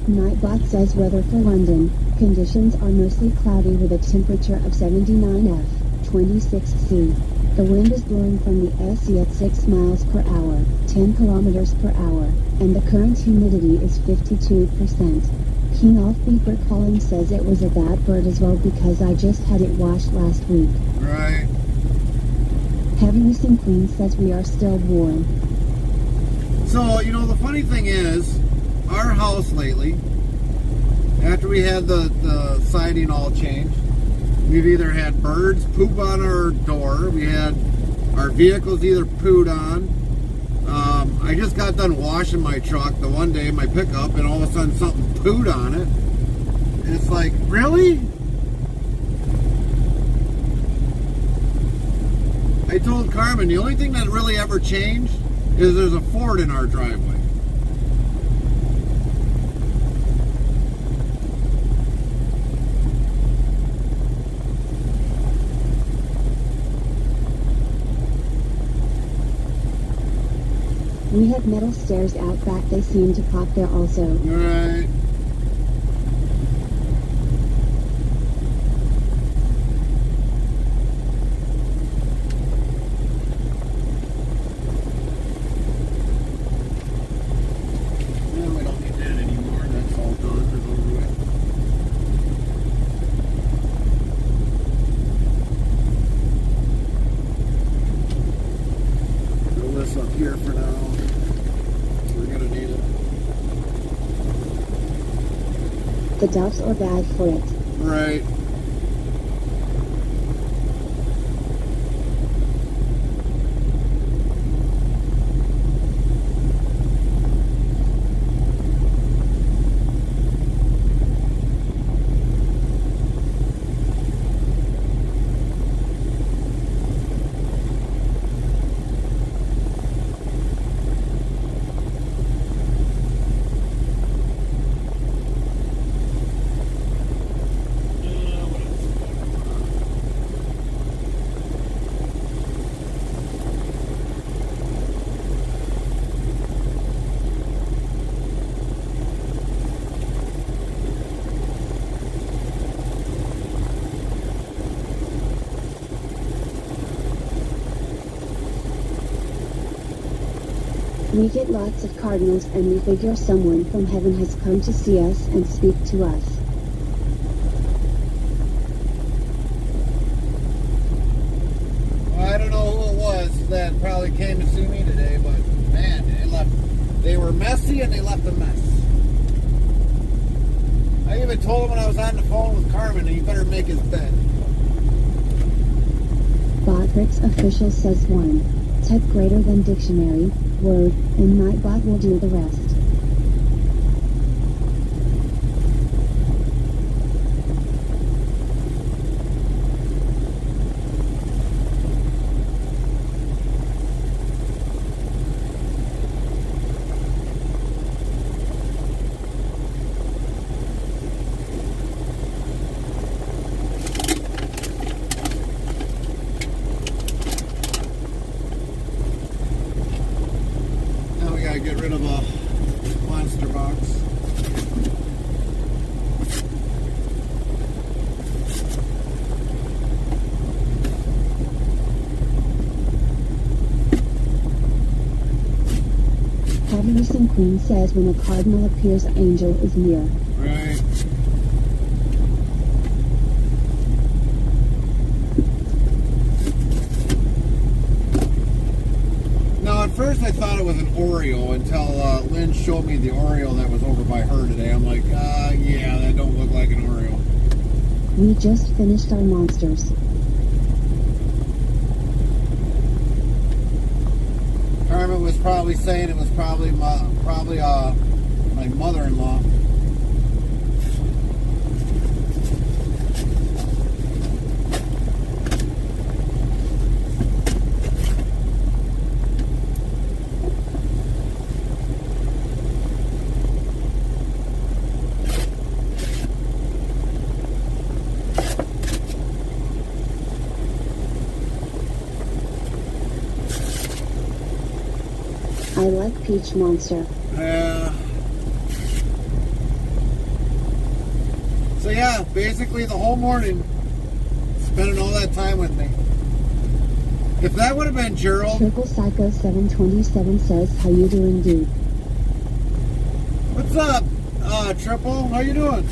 Nightbot says weather for London. Conditions are mostly cloudy with a temperature of 79 F, 26 C. The wind is blowing from the SE at 6 miles per hour, 10 kilometers per hour, and the current humidity is 52%. King Off Beeper Calling says it was a bad bird as well because I just had it washed last week. Right. Heavy Racing Queen says we are still warm. So, you know, the funny thing is, our house lately, after we had the siding all changed, we've either had birds poop on our door, we had our vehicles either pooed on. I just got done washing my truck the one day, my pickup, and all of a sudden something pooed on it. And it's like, really? I told Carmen, the only thing that really ever changed is there's a Ford in our driveway. We have metal stairs out back, they seem to pop there also. Right. No, we don't need that anymore. That's all done and over with. Throw this up here for now. We're gonna need it. The doves are bad for it. Right. We get lots of cardinals and we figure someone from heaven has come to see us and speak to us. Well, I don't know who it was that probably came to see me today, but man, they were messy and they left a mess. I even told him when I was on the phone with Carmen that he better make his bed. Botrix Official says 1. Type greater than dictionary, word, and Nightbot will do the rest. Now we gotta get rid of a monster box. Heavy Racing Queen says when a cardinal appears, angel is near. Right. Now, at first I thought it was an Oreo until Lynn showed me the Oreo that was over by her today. I'm like, yeah, that don't look like an Oreo. We just finished our monsters. Carmen was probably saying it was probably my mother-in-law. I like Peach Monster. So yeah, basically the whole morning, spending all that time with me. If that would have been Gerald, Triple Psycho 727 says, how you doing, dude? what's up, Triple? How you doing?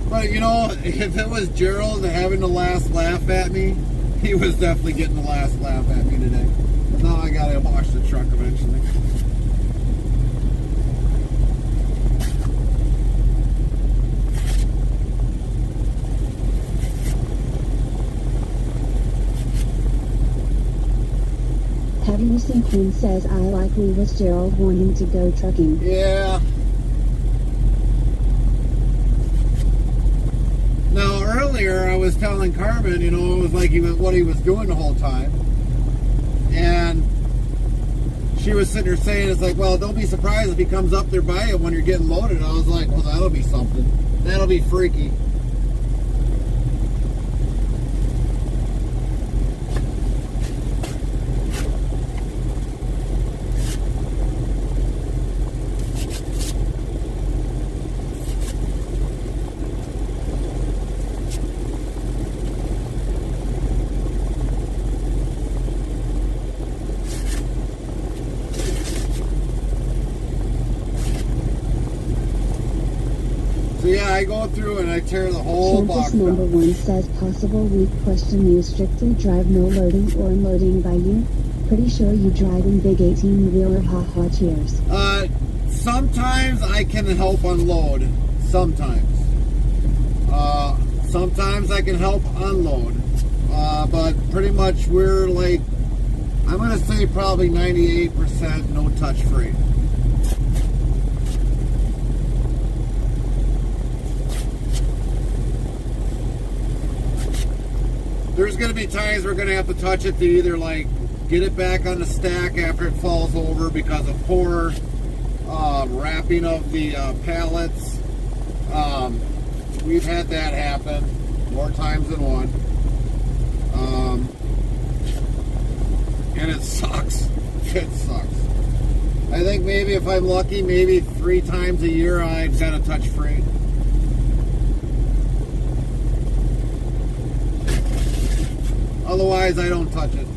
But you know, if it was Gerald having the last laugh at me, he was definitely getting the last laugh at me today. But now I gotta wash the truck eventually. Heavy Racing Queen says, I likely was Gerald wanting to go trucking. Yeah. Now earlier I was telling Carmen, you know, it was like what he was doing the whole time. And she was sitting there saying, it's like, well, don't be surprised if he comes up there by you when you're getting loaded. I was like, well, that'll be something. That'll be freaky. So yeah, I go through and I tear the whole box Campus number down. 1 says, possible weak question, you strictly drive no loading or unloading by you? Pretty sure you drive in big 18-wheeler, haha, cheers. Sometimes I can help unload. Sometimes. Sometimes I can help unload. But pretty much we're like, I'm going to say probably 98% no touch free. There's going to be times we're going to have to touch it to either like get it back on the stack after it falls over because of poor wrapping of the pallets. We've had that happen more times than one. And it sucks. It sucks. I think maybe if I'm lucky, maybe 3 times a year I've got a touch free. Otherwise, I don't touch it.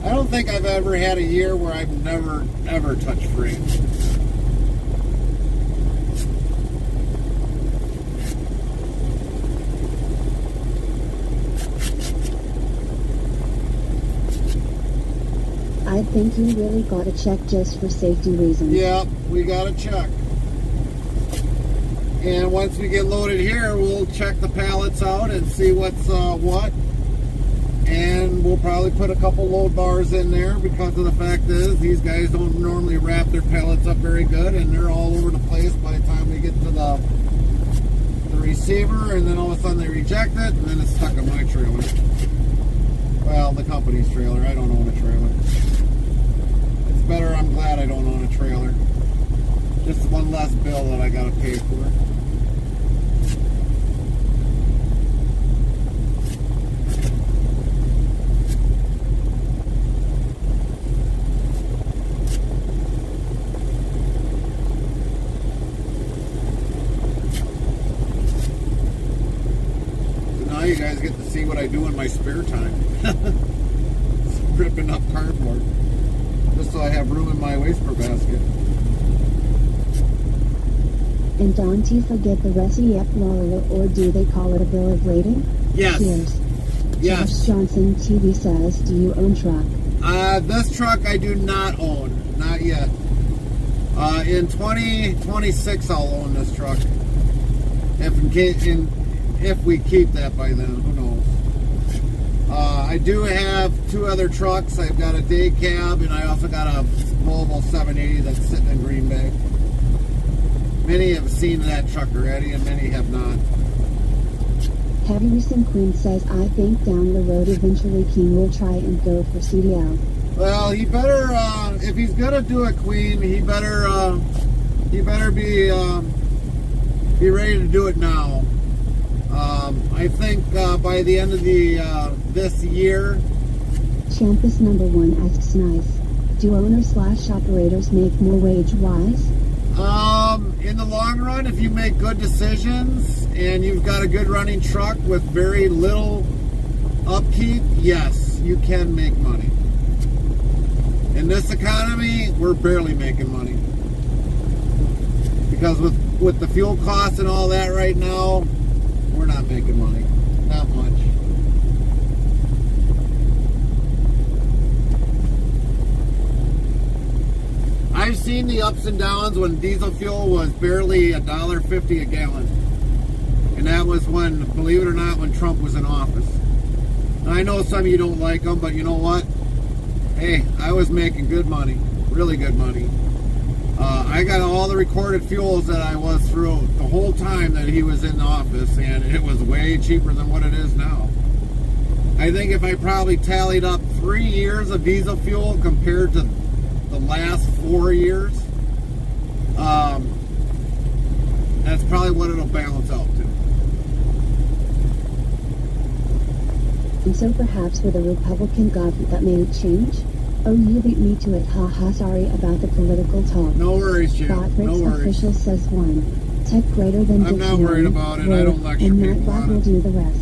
I don't think I've ever had a year where I've never, ever touched free. I think you really gotta check just for safety reasons. Yeah, we gotta check. And once we get loaded here, we'll check the pallets out and see what's what. And we'll probably put a couple load bars in there because of the fact is these guys don't normally wrap their pallets up very good and they're all over the place by the time we get to the receiver, and then all of a sudden they reject it and then it's stuck in my trailer. Well, the company's trailer. I don't own a trailer. It's better, I'm glad I don't own a trailer. Just one less bill that I gotta pay for. Now you guys get to see what I do in my spare time. Ripping up cardboard. Just so I have room in my wastepaper basket. And don't you forget the recipe or do they call it a bill of lading? Yes. Cheers. Yes. Josh Johnson TV says, do you own truck? This truck I do not own. Not yet. In 2026 I'll own this truck. If we keep that by then, who knows. I do have 2 other trucks. I've got a day cab and I also got a Volvo 780 that's sitting in Green Bay. Many have seen that truck already and many have not. Heavy Racing Queen says, I think down the road eventually King will try and go for CDL. Well, he better, if he's going to do it, Queen, he better You better be ready to do it now. I think by the end of this year. Champus number 1 asks nice. Do owners/operators make more wage-wise? In the long run, if you make good decisions and you've got a good running truck with very little upkeep, yes, you can make money. In this economy, we're barely making money. Because with the fuel costs and all that right now, we're not making money. Not much. I've seen the ups and downs when diesel fuel was barely $1.50 a gallon. And that was when, believe it or not, when Trump was in office. And I know some of you don't like him, but you know what? Hey, I was making good money. Really good money. I got all the recorded fuels that I was through the whole time that he was in office, and it was way cheaper than what it is now. I think if I probably tallied up 3 years of diesel fuel compared to the last 4 years, that's probably what it'll balance out to. And so perhaps with a Republican government that may change? Oh, you beat me to it, haha, sorry about the political talk. No worries, Jim. Bot No Rick's worries. official says 1. Tech greater than I'm not worried about it. I don't lecture and people Nightbot on will it. do the rest.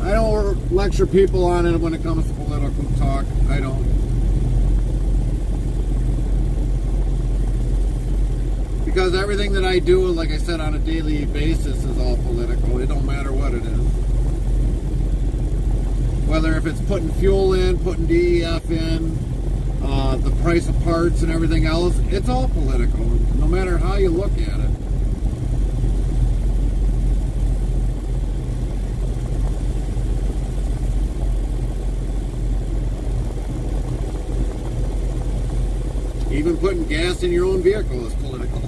I don't lecture people on it when it comes to political talk. I don't. Because everything that I do, like I said, on a daily basis is all political. It don't matter what it is. Whether if it's putting fuel in, putting DEF in, the price of parts and everything else, it's all political, no matter how you look at it. Even putting gas in your own vehicle is political.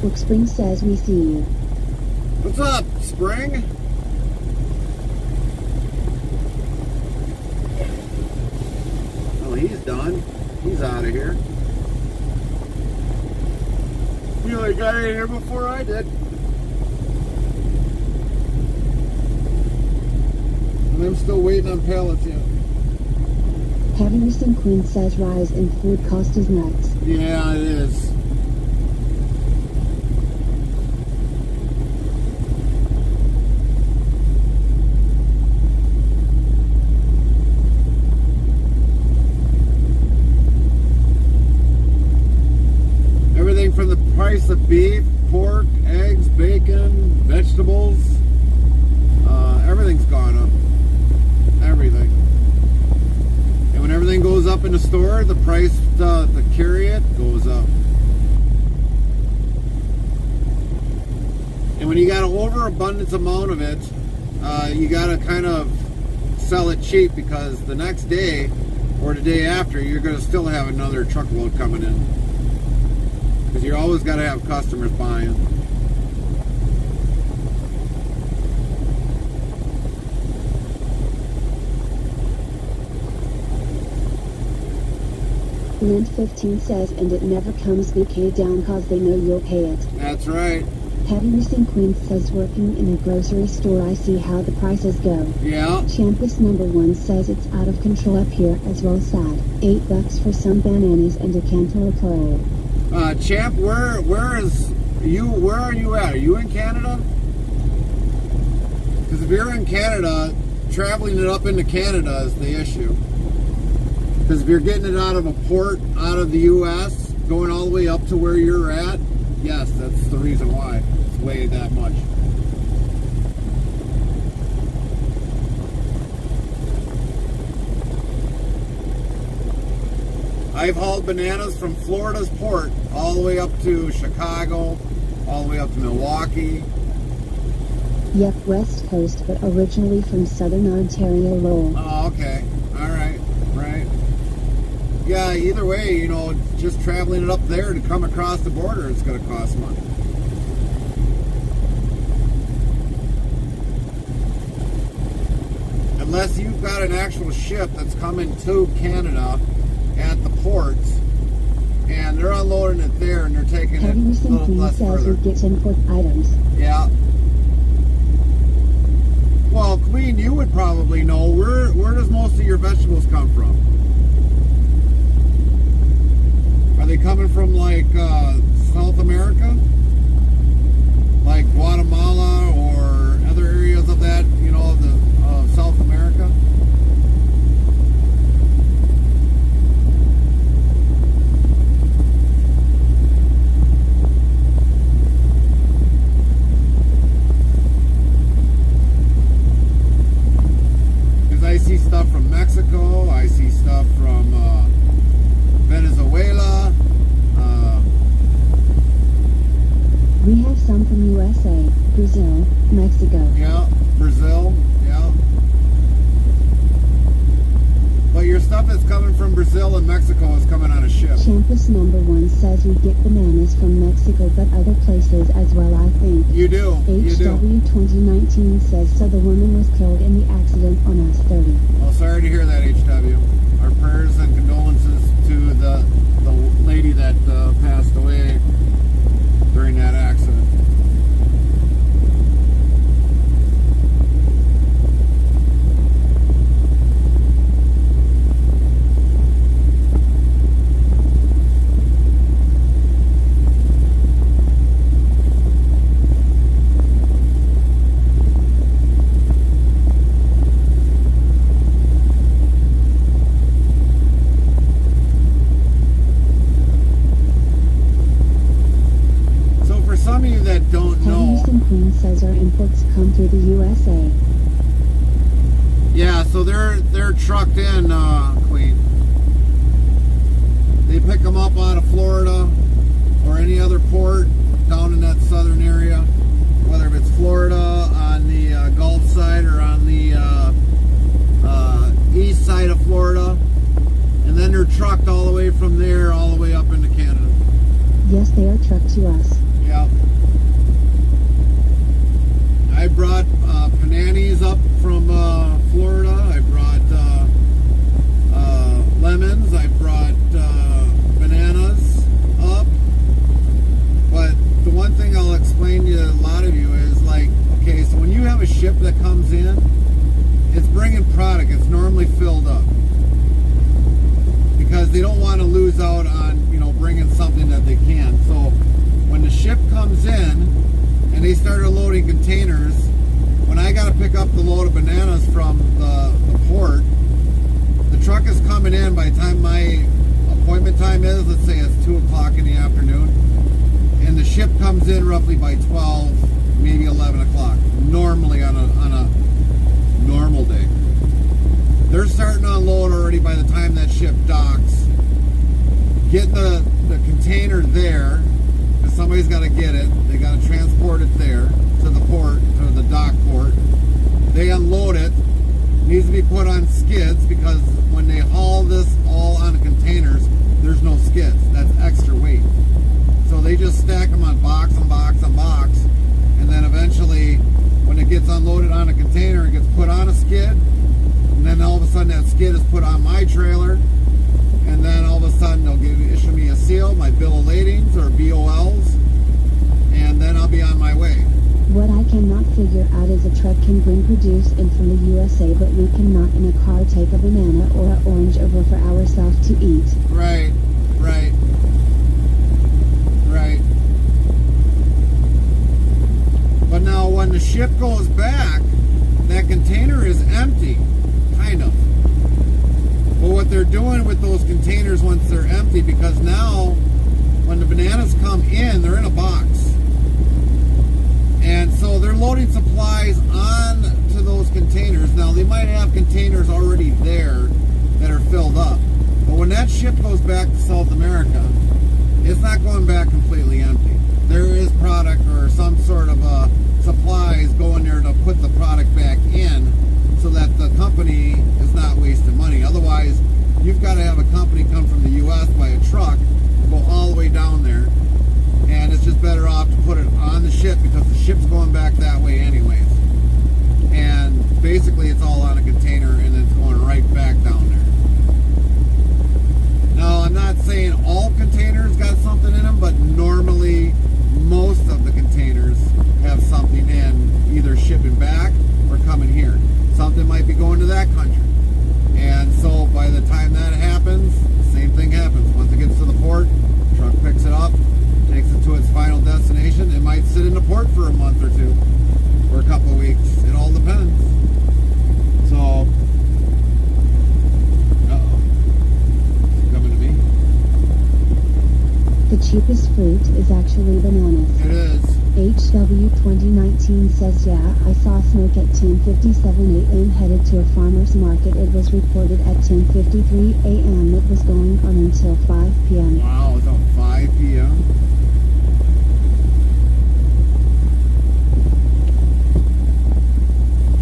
Brook Spring says we see you. What's up, Spring? Oh, he's done. He's out of here. You only got in here before I did. And I'm still waiting on pallets yet. Patterson Queen says rise in food cost is nuts. Yeah, it is. Everything from the price of beef, pork, eggs, bacon, vegetables, everything's gone up. Everything. And when everything goes up in the store, the price to carry it goes up. And when you got an overabundance amount of it, you got to kind of sell it cheap, because the next day or the day after, you're going to still have another truckload coming in. Because you always got to have customers buying. Lint 15 says, and it never comes VK down cause they know you'll pay it. That's right. Patterson Queen says working in a grocery store I see how the prices go. Yeah. Champus number 1 says it's out of control up here as well sad. $8 for some bananas and a cantaloupe roll. Champ, where are you at? Are you in Canada? Because if you're in Canada, traveling it up into Canada is the issue. Because if you're getting it out of a port out of the U.S., going all the way up to where you're at, yes, that's the reason why it's weighed that much. I've hauled bananas from Florida's port all the way up to Chicago, all the way up to Milwaukee. Yep, West Coast, but originally from Southern Ontario Lowell. Oh, okay. All right. Right. Yeah, either way, you know, just traveling it up there to come across the border, it's going to cost money. unless you've got an actual ship that's coming to Canada at the ports, and they're unloading it there, and they're taking it a Heavy little Queen less says further. we get import items. Yeah. Well, Queen, you would probably know. Where does most of your vegetables come from? Are they coming from like South America? Like Guatemala or other areas of that, you know, the South America? I see stuff from Mexico. I see stuff from Venezuela. We have some from USA, Brazil, Mexico. Yeah, Brazil. Yeah. But your stuff that's coming from Brazil and Mexico is coming on a ship. Champus number 1 says we get bananas from Mexico, but other places as well, I think. You do. You do. HW 2019 says, so the woman was killed in the accident on S30. Well, sorry to hear that, HW. Our prayers and condolences to the lady that passed away during that accident. Some of you that don't know, Houston Queen says our imports come through the USA. yeah, so they're trucked in, Queen. They pick them up out of Florida or any other port down in that southern area, whether it's Florida on the Gulf side or on the east side of Florida, and then they're trucked all the way from there all the way up into Canada. Yes, they are trucked to us. Yeah. I brought pananis up from Florida. I brought lemons. I brought bananas up. But the one thing I'll explain to a lot of you is like, okay, so when you have a ship that comes in, it's bringing product. It's normally filled up. Because they don't want to lose out on, you know, bringing something that they can. So when the ship comes in and they start loading containers, when I got to pick up the load of bananas from the port, the truck is coming in by the time my appointment time is, let's say it's 2 o'clock in the afternoon, and the ship comes in roughly by 12, maybe 11 o'clock, normally on a normal day. They're starting to unload already by the time that ship docks, getting the container there, because somebody's got to get it. They got to transport it there to the port, to the dock port. They unload it. Needs to be put on skids, because when they haul this all on containers, there's no skids. That's extra weight. So they just stack them on box and box and box, and then eventually when it gets unloaded on a container, it gets put on a skid, and then all of a sudden that skid is put on my trailer, and then all of a sudden they'll issue me a seal, my bill of ladings or BOLs, and then I'll be on my way. What I cannot figure out is a truck can bring produce in from the USA, but we cannot in a car take a banana or an orange over for ourselves to eat. Right. But now when the ship goes back, that container is empty, kind of. But what they're doing with those containers once they're empty, because now when the bananas come in, they're in a box. And so they're loading supplies on to those containers. Now they might have containers already there that are filled up. But when that ship goes back to South America, it's not going back completely empty. There is product or some sort of supplies going there to put the product back in, so that the company is not wasting money. Otherwise, you've got to have a company come from the U.S. by a truck, go all the way down there, and it's just better off to put it on the ship, because the ship's going back that way anyways. And basically it's all on a container and then it's going right back down there. Now, I'm not saying all containers got something in them, but normally most of the containers have something in, either shipping back or coming here. Something might be going to that country. And so by the time that happens, the same thing happens. Once it gets to the port, truck picks it up, takes it to its final destination. It might sit in the port for a month or two, or a couple of weeks. It all depends. So, coming to me. The cheapest fruit is actually bananas. It is. HW 2019 says, yeah, I saw smoke at 10:57 a.m. headed to a farmer's market. It was reported at 10:53 a.m. It was going on until 5 p.m. Wow, until 5 p.m.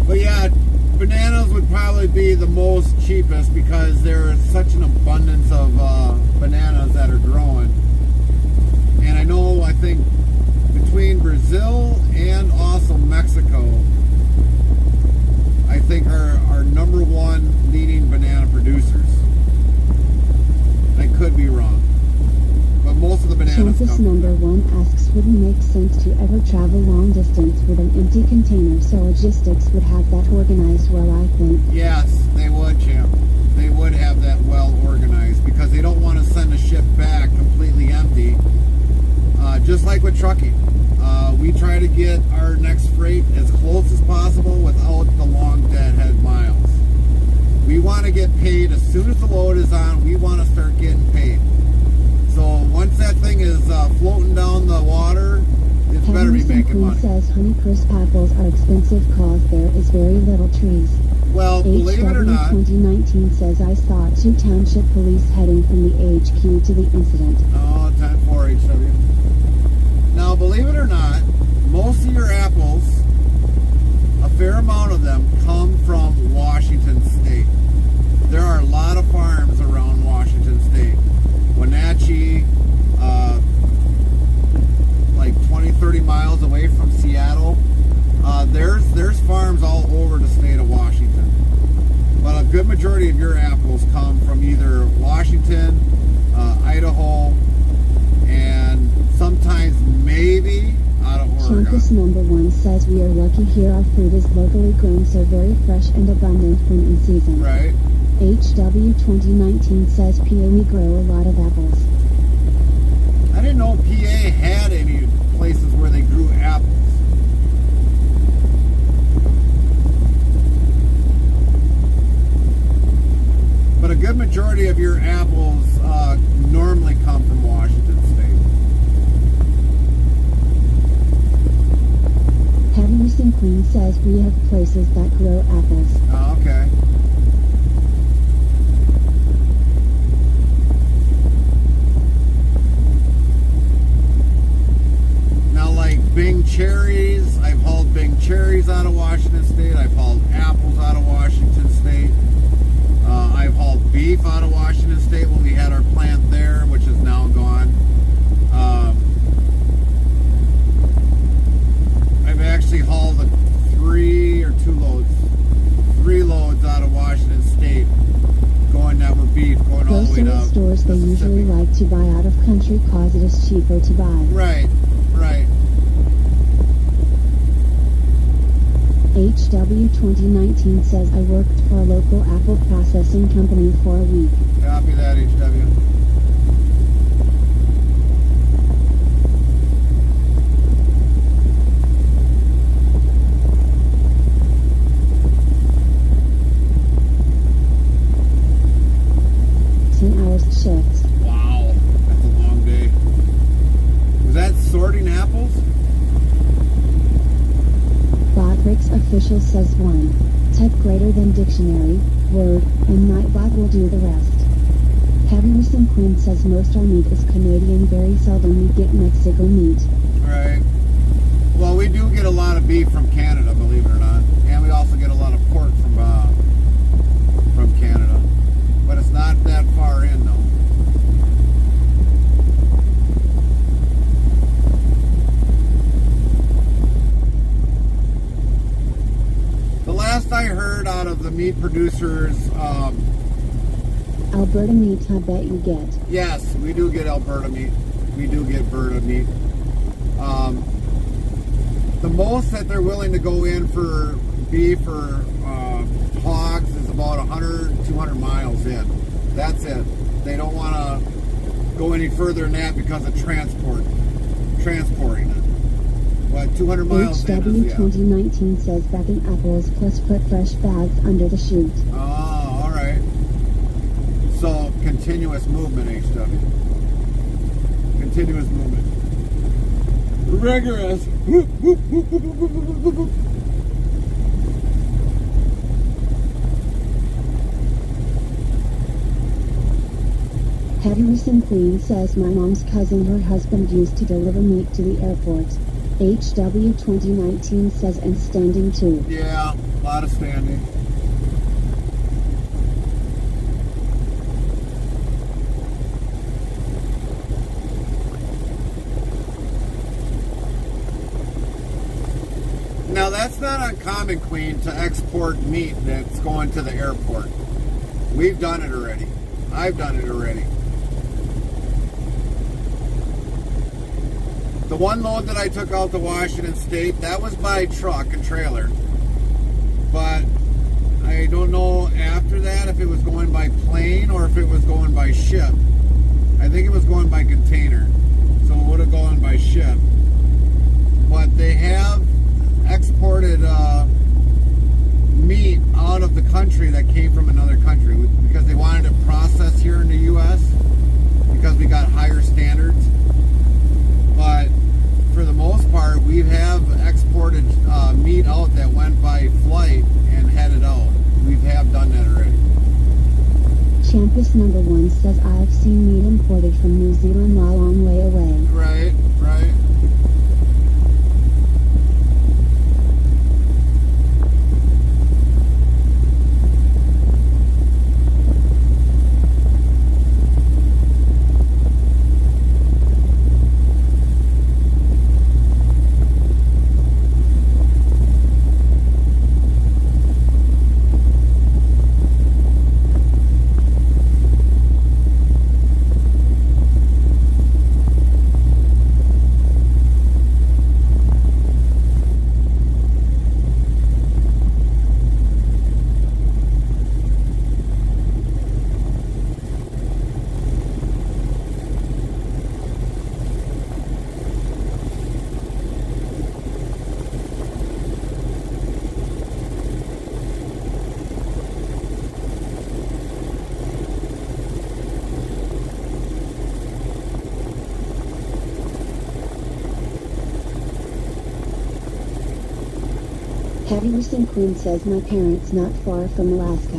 But yeah, bananas would probably be the most cheapest because there is such an abundance of bananas that are growing. And I know, I think between Brazil and also Mexico, I think are number one leading banana producers. I could be wrong, but most of the bananas Campus come from number there. 1 asks, wouldn't make sense to ever travel long distance with an empty container, so logistics would have that organized well, I think. Yes, they would, Champ. They would have that well organized because they don't want to send a ship back completely empty. Just like with trucking, we try to get our next freight as close as possible without the long deadhead miles. We want to get paid as soon as the load is on. We want to start getting paid. So once that thing is floating down the water, it's better be Henderson making Queen money. says Honeycrisp apples are expensive cause there is very little trees. Well, believe it or HW not, 2019 says, I saw 2 township police heading from the HQ to the incident. oh, 10-4 HW. Now, believe it or not, most of your apples, a fair amount of them, come from Washington State. There are a lot of farms around Washington State. Wenatchee, like 20-30 miles away from Seattle. There's farms all over the state of Washington. But a good majority of your apples come from either Washington, Idaho, and sometimes maybe out of Oregon. Campus number 1 says, we are lucky here our fruit is locally grown, so very fresh and abundant when in season. Right? HW 2019 says, PA, we grow a lot of apples. I didn't know PA had any places where they grew apples. But a good majority of your apples normally come from Washington State. Henderson Queen says, we have places that grow apples. Oh, okay. Now, like Bing cherries, I've hauled Bing cherries out of Washington State. I've hauled apples out of Washington State. I've hauled beef out of Washington State when we had our plant there, which is now gone. I've actually hauled 3 loads out of Washington State, going that were beef, going all the way Grocery down. stores, they usually like to buy out of country cause it is cheaper to buy. Right, right. HW 2019 says, I worked for a local apple processing company for a week. Copy that, HW. Shifts. Wow, that's a long day. Was that sorting apples? Botrix official says 1. Type greater than dictionary, word, and Nightbot will do the rest. Henderson Queen says most our meat is Canadian, very seldom we get Mexico meat. Right. Well, we do get a lot of beef from Canada, believe it or not. And we also get a lot of pork from Canada. But it's not that far in, though. The last I heard, meat producers. Alberta meat, I bet you get. Yes, we do get Alberta meat. We do get Alberta meat. The most that they're willing to go in for beef or hogs is about 100, 200 miles in. That's it. They don't want to go any further than that because of transporting it. But 200 miles in HW is, yeah. 2019 says bagging apples plus put fresh bags under the chute. Oh, all right. So continuous movement, HW. Continuous movement. Rigorous. Heavy Recent Queen says my mom's cousin, her husband used to deliver meat to the airport. HW 2019 says and standing too. Yeah, a lot of standing. Now that's not uncommon, Queen, to export meat that's going to the airport. We've done it already. I've done it already. The one load that I took out to Washington State, that was by truck and trailer. But I don't know after that if it was going by plane or if it was going by ship. I think it was going by container. So it would have gone by ship. But they have exported meat out of the country that came from another country because they wanted it processed here in the U.S. because we got higher standards. But for the most part, we have exported meat out that went by flight and headed out. We have done that already. Champus number 1 says I've seen meat imported from New Zealand while on way away. Right, right. Heavy Recent Queen says my parents not far from Alaska.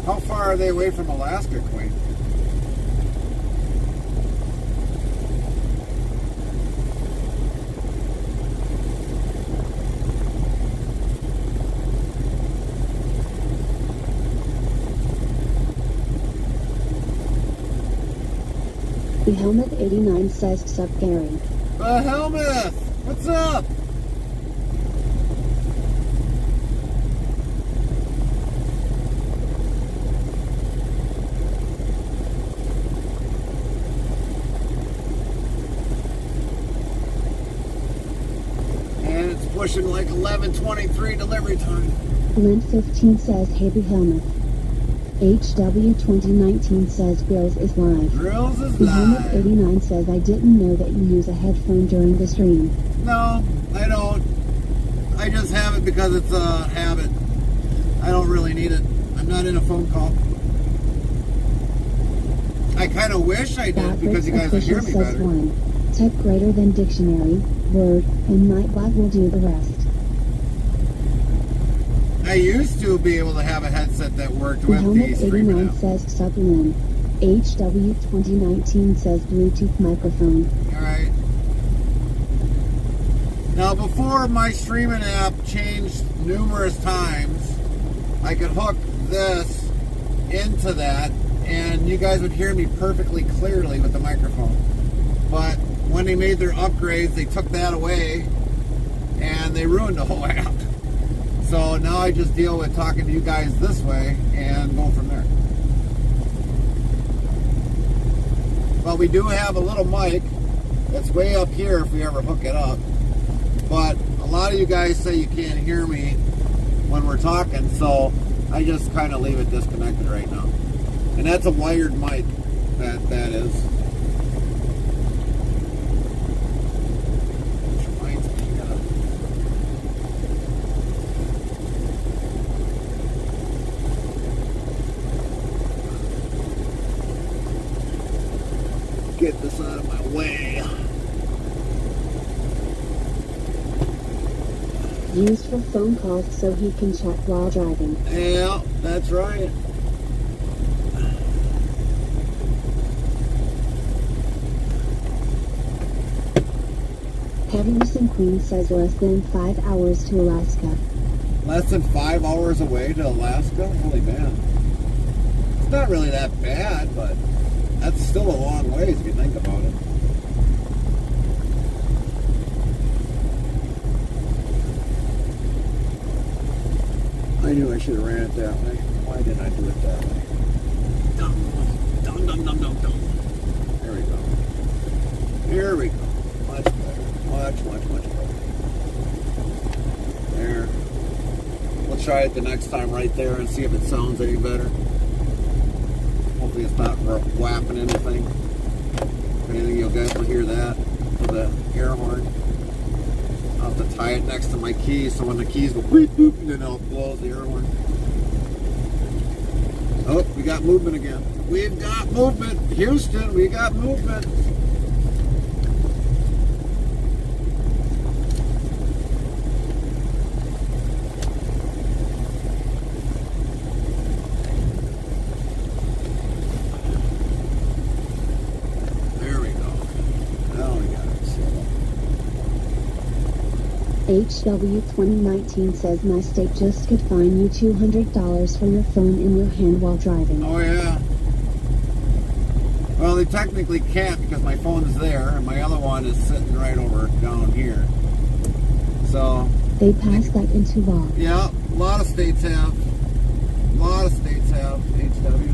How far are they away from Alaska, Queen? The Helmet 89 says sup Gary. Helmet! What's up? And it's pushing like 11:23 delivery time. Lint 15 says hey the Helmet. HW 2019 says Grills is live. Grills is The Helmet live. 89 says I didn't know that you use a headphone during the stream. No, I don't. I just have it because it's a habit. I don't really need it. I'm not in a phone call. I kind of wish I did because you guys would hear me Official says better. 1. Type greater than dictionary, word, and Nightbot will do the rest. I used to be able to have a headset that worked The with the Helmet streaming 89 app. says sup Lynn. HW 2019 says Bluetooth microphone. Alright. Now before my streaming app changed numerous times, I could hook this into that and you guys would hear me perfectly clearly with the microphone. But when they made their upgrades, they took that away and they ruined the whole app. So now I just deal with talking to you guys this way and go from there. But we do have a little mic that's way up here if we ever hook it up. But a lot of you guys say you can't hear me when we're talking, so I just kind of leave it disconnected right now. And that's a wired mic, that is. Get this out of my way. Used for phone calls so he can chat while driving. Yeah, that's right. Heavy Recent Queen says less than 5 hours to Alaska. Less than 5 hours away to Alaska? Holy man. It's not really that bad, but that's still a long ways if you think about it. I knew I should have ran it that way. Why didn't I do it that way? Dum, dum, dum, dum, dum, dum. There we go. Here we go. Much better. Much, much, much better. There. We'll try it the next time right there and see if it sounds any better. Hopefully it's not whapping anything. If anything, you'll get to hear that for the air horn. I'll have to tie it next to my keys so when the keys go beep boop, and then it'll blow the air horn. Oh, we got movement again. We've got movement. Houston, we got movement. HW 2019 says my state just could fine you $200 for your phone in your hand while driving. Oh yeah. Well, they technically can't because my phone's there and my other one is sitting right over down here. So they passed that into law. Yeah, a lot of states have. A lot of states have HW.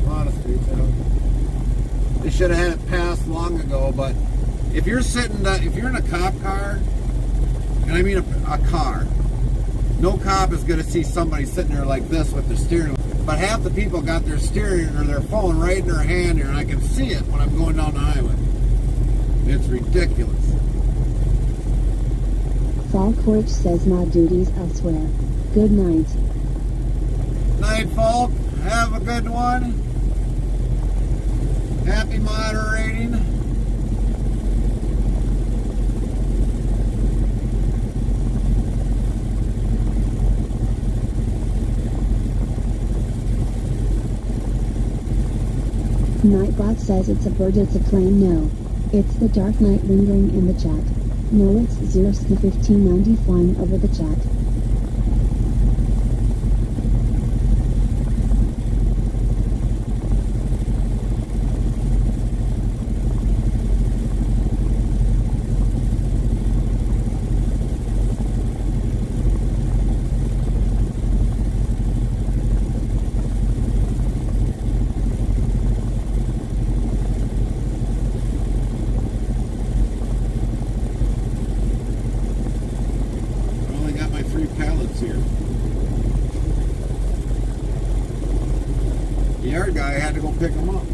A lot of states have. They should have had it passed long ago, but if you're if you're in a cop car, and I mean a car, no cop is going to see somebody sitting there like this with their steering wheel. But half the people got their steering or their phone right in their hand here, and I can see it when I'm going down the highway. It's ridiculous. Fall Courage says my duties elsewhere. Good night. Night, Falk. Have a good one. Happy moderating. Nightbot says it's a bird, it's a plane. No, it's the Dark Knight lingering in the chat. No, it's Zerski 1590 flying over the chat. Pick them up.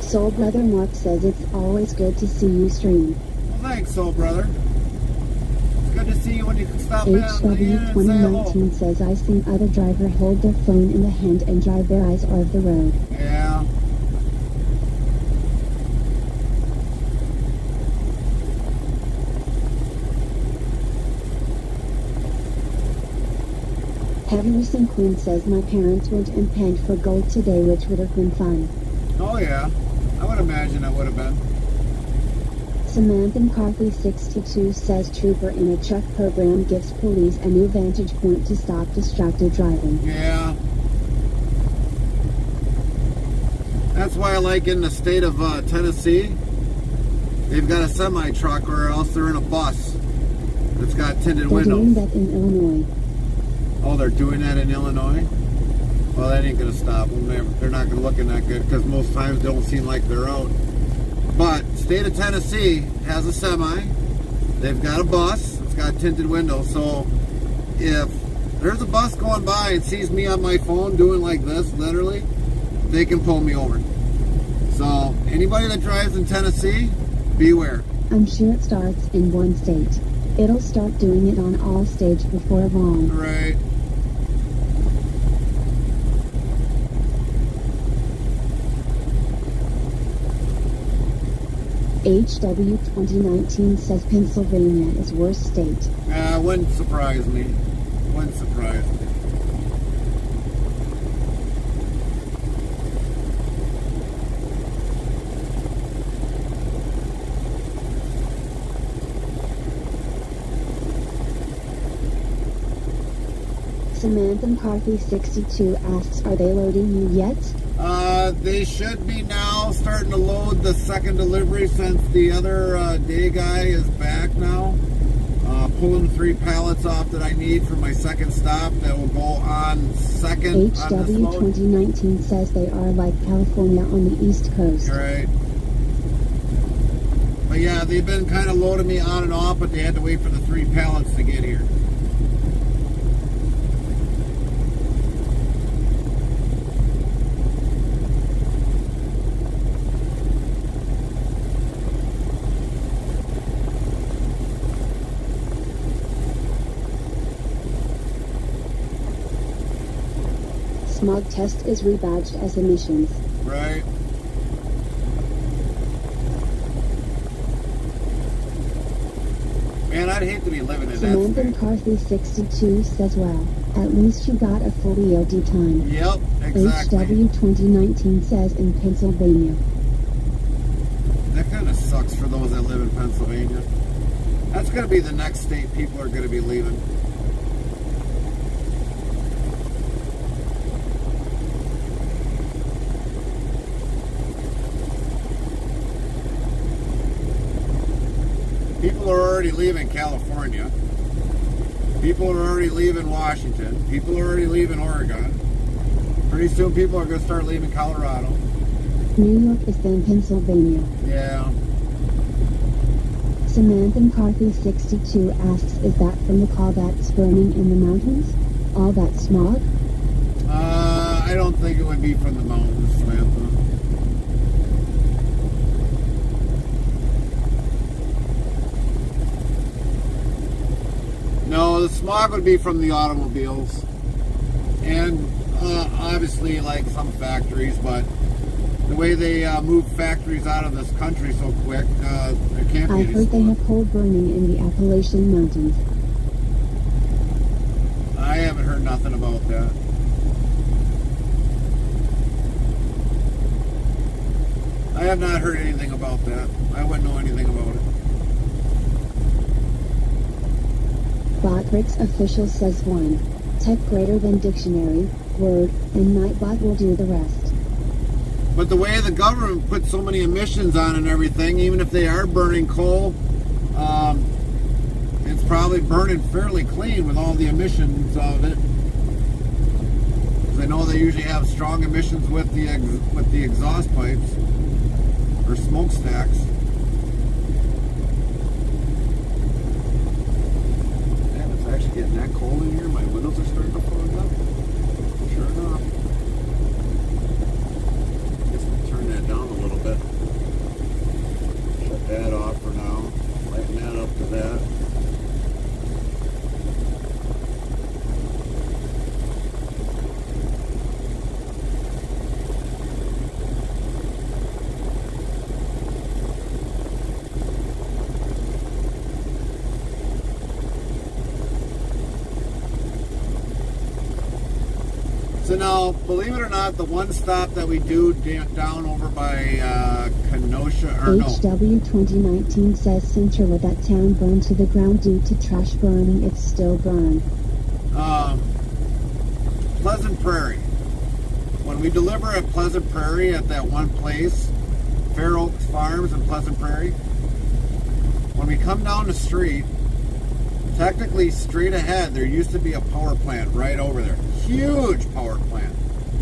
Soul Brother Mark says it's always good to see you stream. Well, thanks, Soul Brother. Good to see you when you can stop in. HW 2019 says I seen other driver hold their phone in the hand and drive their eyes off the road. Yeah. Heavy Racing Queen says my parents went and paid for gold today, which would have been fun. Oh yeah, I would imagine it would have been. Samantha McCarthy 62 says trooper in a truck program gives police a new vantage point to stop distracted driving. Yeah. That's why I like in the state of Tennessee, they've got a semi-truck or else they're in a bus that's got tinted They're doing windows. that in Illinois. Oh, they're doing that in Illinois? Well, that ain't going to stop them. They're not going to look that good because most times they don't seem like they're out. But state of Tennessee has a semi. They've got a bus. It's got tinted windows. So if there's a bus going by and sees me on my phone doing like this, literally, they can pull me over. So anybody that drives in Tennessee, beware. I'm sure it starts in one state. It'll start doing it on all states before long. Right. HW 2019 says Pennsylvania is worst state. Wouldn't surprise me. Wouldn't surprise me. Samantha McCarthy 62 asks, are they loading you yet? They should be now starting to load the second delivery since the other day guy is back now. Pulling 3 pallets off that I need for my second stop that will go on second on this HW load. 2019 says they are like California on the East Coast. Right. But yeah, they've been kind of loading me on and off, but they had to wait for the 3 pallets to get here. Smog test is rebadged as emissions. Right. Man, I'd hate to be living in that Samantha state. McCarthy 62 says, well, at least you got a full EOD time. Yep, exactly. HW 2019 says in Pennsylvania. That kind of sucks for those that live in Pennsylvania. That's going to be the next state people are going to be leaving. People are already leaving California. People are already leaving Washington. People are already leaving Oregon. Pretty soon people are going to start leaving Colorado. New York is then Pennsylvania. Yeah. Samantha McCarthy 62 asks, is that from the call that's burning in the mountains? All that smog? I don't think it would be from the mountains, Samantha. No, the smog would be from the automobiles. And obviously like some factories, but the way they move factories out of this country so quick, there can't be I've any heard they smog. have coal burning in the Appalachian Mountains. I haven't heard nothing about that. I have not heard anything about that. I wouldn't know anything about it. Botbricks official says 1. Tech greater than dictionary, word, and Nightbot will do the rest. But the way the government puts so many emissions on and everything, even if they are burning coal, it's probably burning fairly clean with all the emissions of it. 'Cause I know they usually have strong emissions with the exhaust pipes or smokestacks. Damn, it's actually getting that cold in here. My windows are starting to fog up. Sure enough. Guess we'll turn that down a little bit. Shut that off for now. Lighten that up to that. now, believe it or not, the one stop that we do down over by Kenosha, or no, HW 2019 says Central, that town burned to the ground due to trash burning. It's still burned. Pleasant Prairie. When we deliver at Pleasant Prairie at that one place, Fair Oaks Farms in Pleasant Prairie, when we come down the street, technically straight ahead, there used to be a power plant right over there. Huge power plant.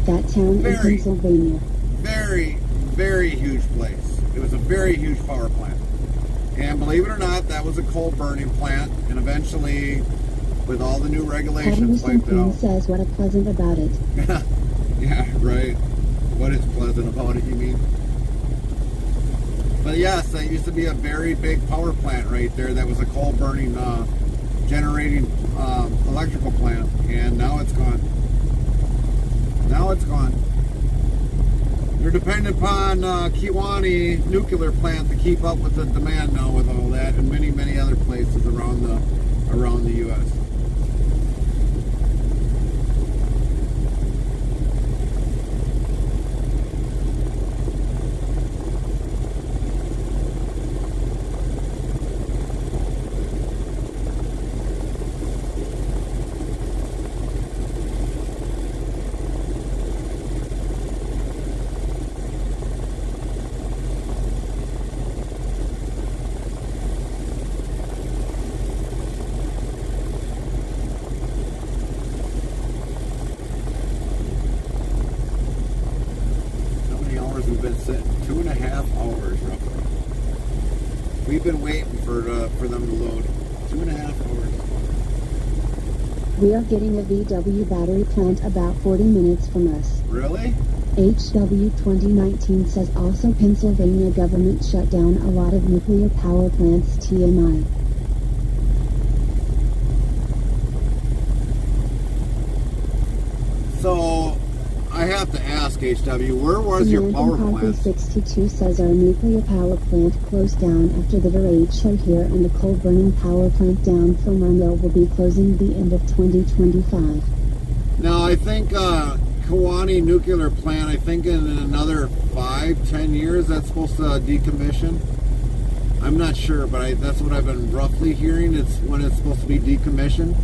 That town in Pennsylvania. Very, very huge place. It was a very huge power plant. And believe it or not, that was a coal burning plant, and eventually, with all the new regulations, wiped it out. Says what a pleasant about it. Yeah, right. What is pleasant about it, you mean? But yes, that used to be a very big power plant right there. That was a coal burning, generating electrical plant, and now it's gone. Now it's gone. They're dependent upon Kewaunee nuclear plant to keep up with the demand now with all that, and many, many other places around the U.S. Been sitting 2.5 hours roughly. We've been waiting for them to load. 2.5 hours. We are getting a VW battery plant about 40 minutes from us. Really? HW 2019 says also Pennsylvania government shut down a lot of nuclear power plants. TMI. So I have to ask, HW, where was your power plant? 62 says our nuclear power plant closed down after the derecho here, and the coal burning power plant down from our mill will be closing the end of 2025. Now, I think Kewaunee nuclear plant, I think in another 5-10 years that's supposed to decommission. I'm not sure, but that's what I've been roughly hearing. It's when it's supposed to be decommissioned.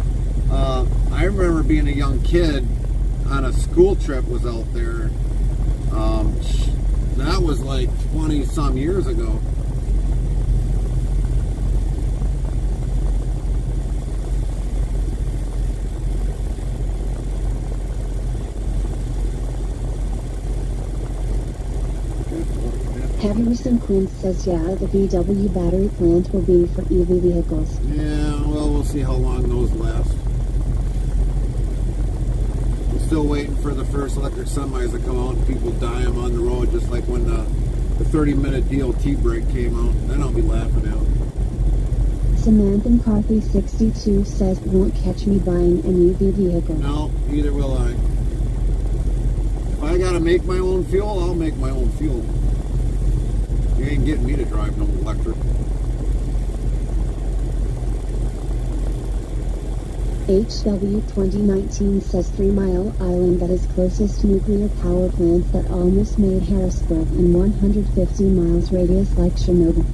I remember being a young kid on a school trip, was out there. That was like 20 some years ago. Heavy Recent Queen says yeah, the VW battery plant will be for EV vehicles. Yeah, well, we'll see how long those last. Still waiting for the first electric semis to come out and people die them on the road, just like when the 30-minute DOT break came out. Then I'll be laughing out. Samantha McCarthy 62 says won't catch me buying an EV vehicle. No, neither will I. If I gotta make my own fuel, I'll make my own fuel. You ain't getting me to drive no electric. HW 2019 says 3 Mile Island, that is closest nuclear power plants that almost made Harrisburg, in 150 miles radius like Chernobyl.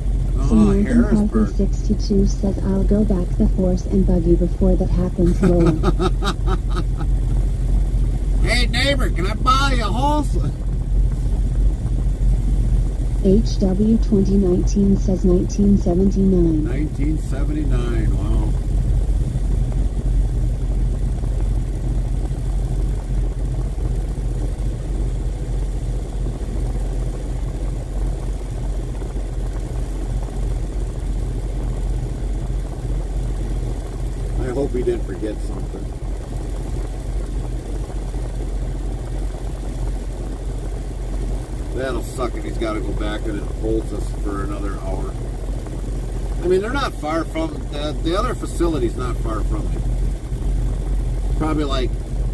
Samantha Harrisburg. McCarthy 62 says I'll go back the horse and buggy before that happens. Lord. Hey neighbor, can I buy you a horse? HW 2019 says 1979. 1979, wow. I hope he didn't forget something. That'll suck if he's got to go back and it holds us for another hour. I mean, they're not far from, the other facility's not far from me. Probably like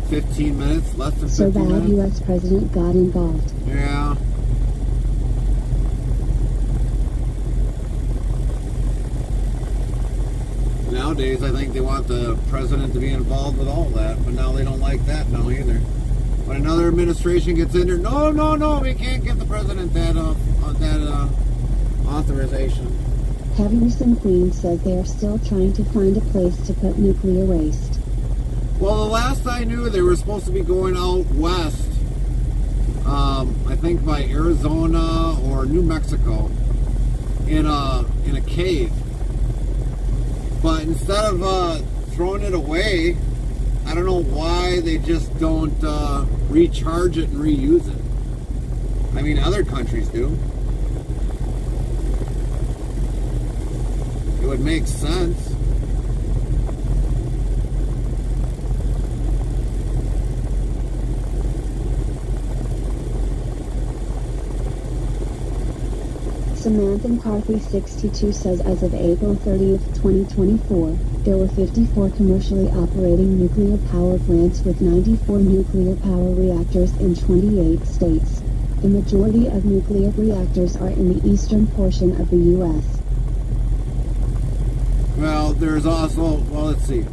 15 minutes, less than 15 minutes. So bad U.S. President got involved. Yeah. Nowadays, I think they want the president to be involved with all that, but now they don't like that now either. when another administration gets in there, no, we can't give the president that authorization. Heaviest and Queen says they are still trying to find a place to put nuclear waste. Well, the last I knew, they were supposed to be going out west. I think by Arizona or New Mexico, in a cave. But instead of throwing it away, I don't know why they just don't recharge it and reuse it. I mean, other countries do. It would make sense. Samantha McCarthy 62 says as of April 30th, 2024, there were 54 commercially operating nuclear power plants with 94 nuclear power reactors in 28 states. The majority of nuclear reactors are in the eastern portion of the U.S. Well, there's also, well, let's see.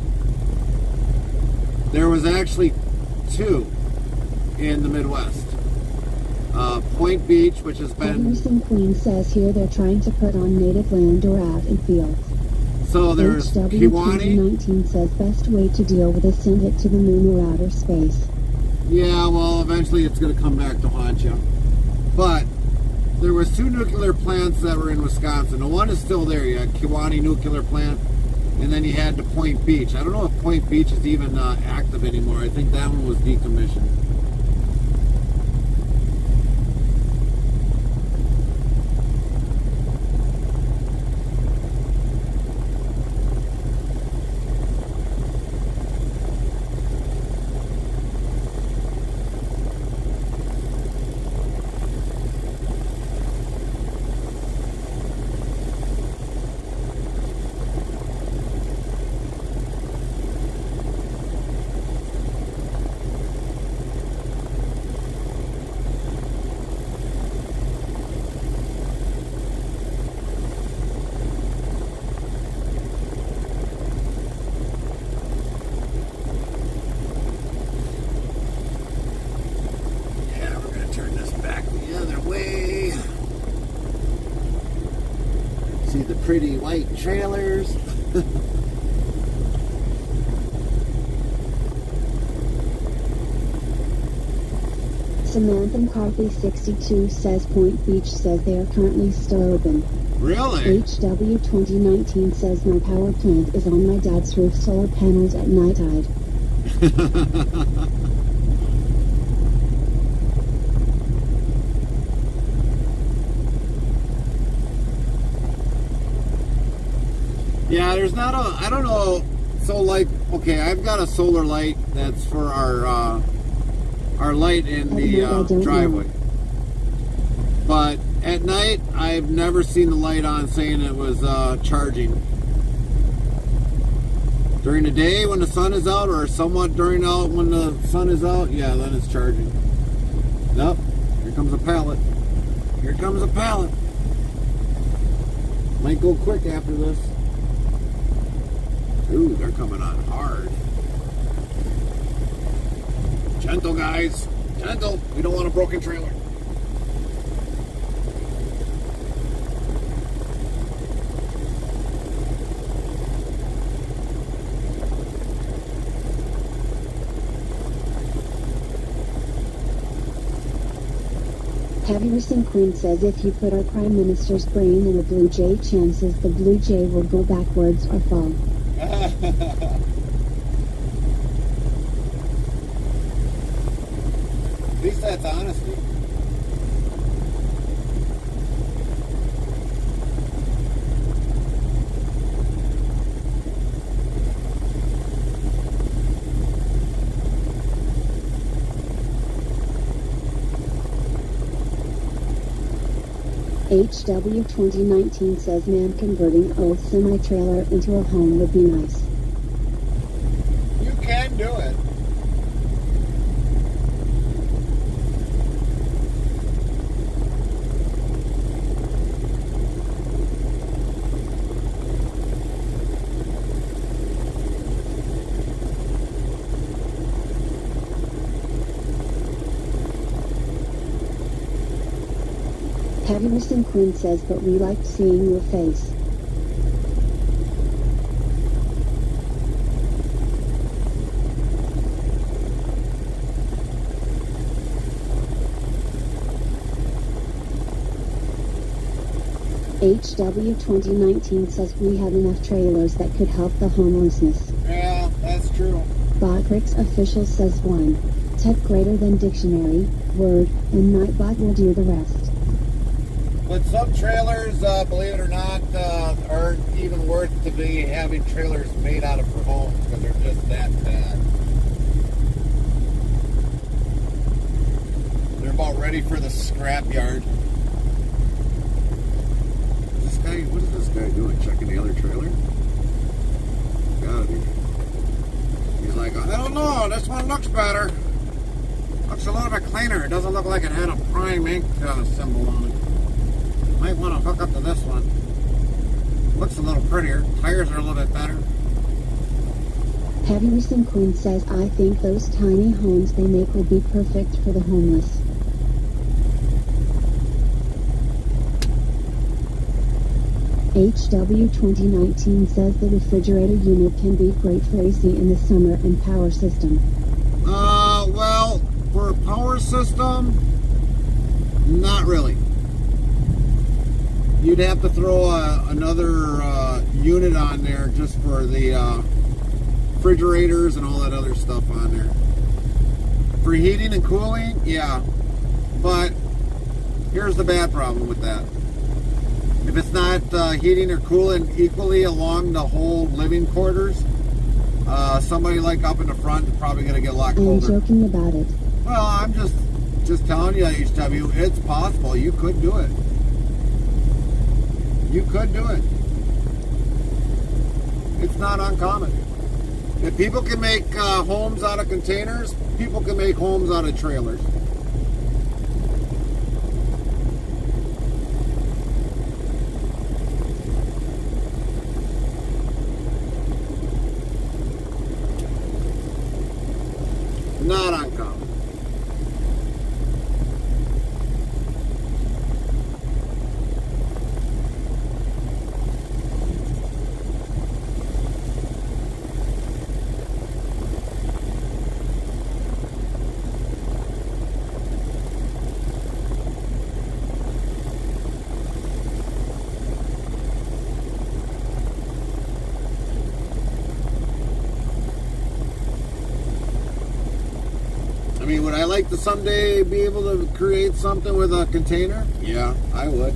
There was actually 2 in the Midwest. Point Beach, which has been... Henderson Queen says here they're trying to put on native land or out in fields. So there's Kiwani. 2019 says best way to deal with is send it to the moon or outer space. Yeah, well, eventually it's going to come back to haunt you. But there was 2 nuclear plants that were in Wisconsin. The one is still there. You had Kiwani nuclear plant, and then you had the Point Beach. I don't know if Point Beach is even active anymore. I think that one was decommissioned. See the pretty white trailers. Samantha McCarthy 62 says Point Beach says they are currently still open. Really? HW 2019 says my power plant is on my dad's roof, solar panels at night tide. Yeah, there's not a, I don't know, so like, okay, I've got a solar light that's for our light in the driveway. But at night, I've never seen the light on saying it was charging. During the day when the sun is out, or somewhat during out when the sun is out, yeah, then it's charging. Nope, here comes a pallet. Here comes a pallet. Might go quick after this. Ooh, they're coming on hard. Gentle, guys. Gentle. We don't want a broken trailer. Heavyerson Queen says if you put our Prime Minister's brain in a Blue Jay, chances the Blue Jay will go backwards or fall. At least that's honesty. HW 2019 says man converting old semi-trailer into a home would be nice. You can do it. Heavyerson Quinn says, but we liked seeing your face. HW 2019 says we have enough trailers that could help the homelessness. Yeah, that's true. Botrix official says 1. Tech greater than dictionary, word, and Nightbot will do the rest. But some trailers, believe it or not, aren't even worth to be having trailers made out of for homes because they're just that bad. They're about ready for the scrap yard. What is this guy doing? Checking the other trailer? Gotta be. He's like, I don't know, this one looks better. Looks a little bit cleaner. It doesn't look like it had a prime ink symbol on it. Might want to hook up to this one. Looks a little prettier. Tires are a little bit better. Heavyerson Quinn says, I think those tiny homes they make will be perfect for the homeless. HW 2019 says the refrigerator unit can be great for AC in the summer and power system. Well, for a power system, not really. You'd have to throw another unit on there just for the refrigerators and all that other stuff on there. For heating and cooling, yeah. But here's the bad problem with that. If it's not heating or cooling equally along the whole living quarters, somebody like up in the front is probably going to get a lot colder. I'm joking about it. Well, I'm just telling you, HW, it's possible. You could do it. You could do it. It's not uncommon. If people can make homes out of containers, people can make homes out of trailers. Not uncommon. I mean, would I like to someday be able to create something with a container? Yeah, I would.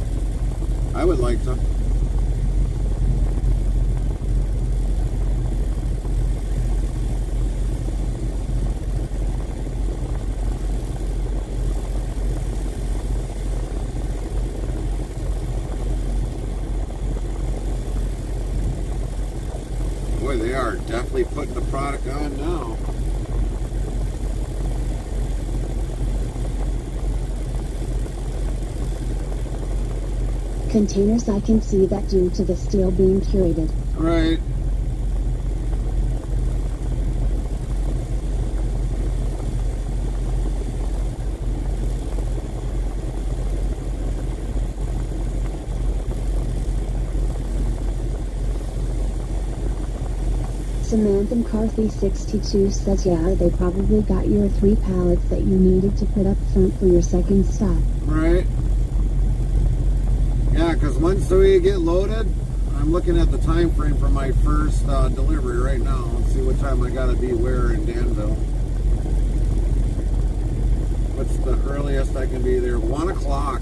I would like to. Boy, they are definitely putting the product on now. Containers, I can see that due to the steel being curated. Right. Samantha McCarthy 62 says, yeah, they probably got your 3 pallets that you needed to put up front for your second stop. Right. Yeah, because once we get loaded, I'm looking at the time frame for my first delivery right now. Let's see what time I gotta be where in Danville. What's the earliest I can be there? 1 o'clock.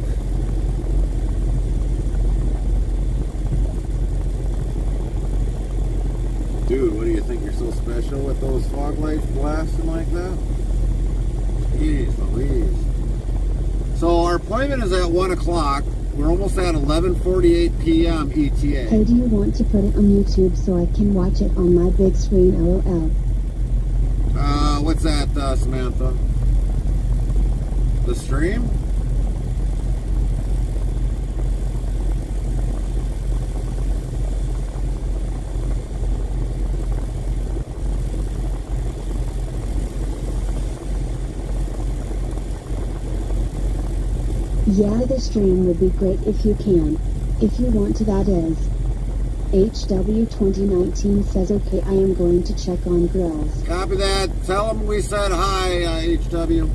Dude, what do you think? You're so special with those fog lights blasting like that? Jeez Louise. So our appointment is at 1 o'clock. We're almost at 11:48 p.m. ETA. Hey, do you want to put it on YouTube so I can watch it on my big screen, LOL? What's that, Samantha? The stream? Yeah, the stream would be great if you can. If you want to, that is. HW2019 says, okay, I am going to check on girls. Copy that. Tell them we said hi, HW.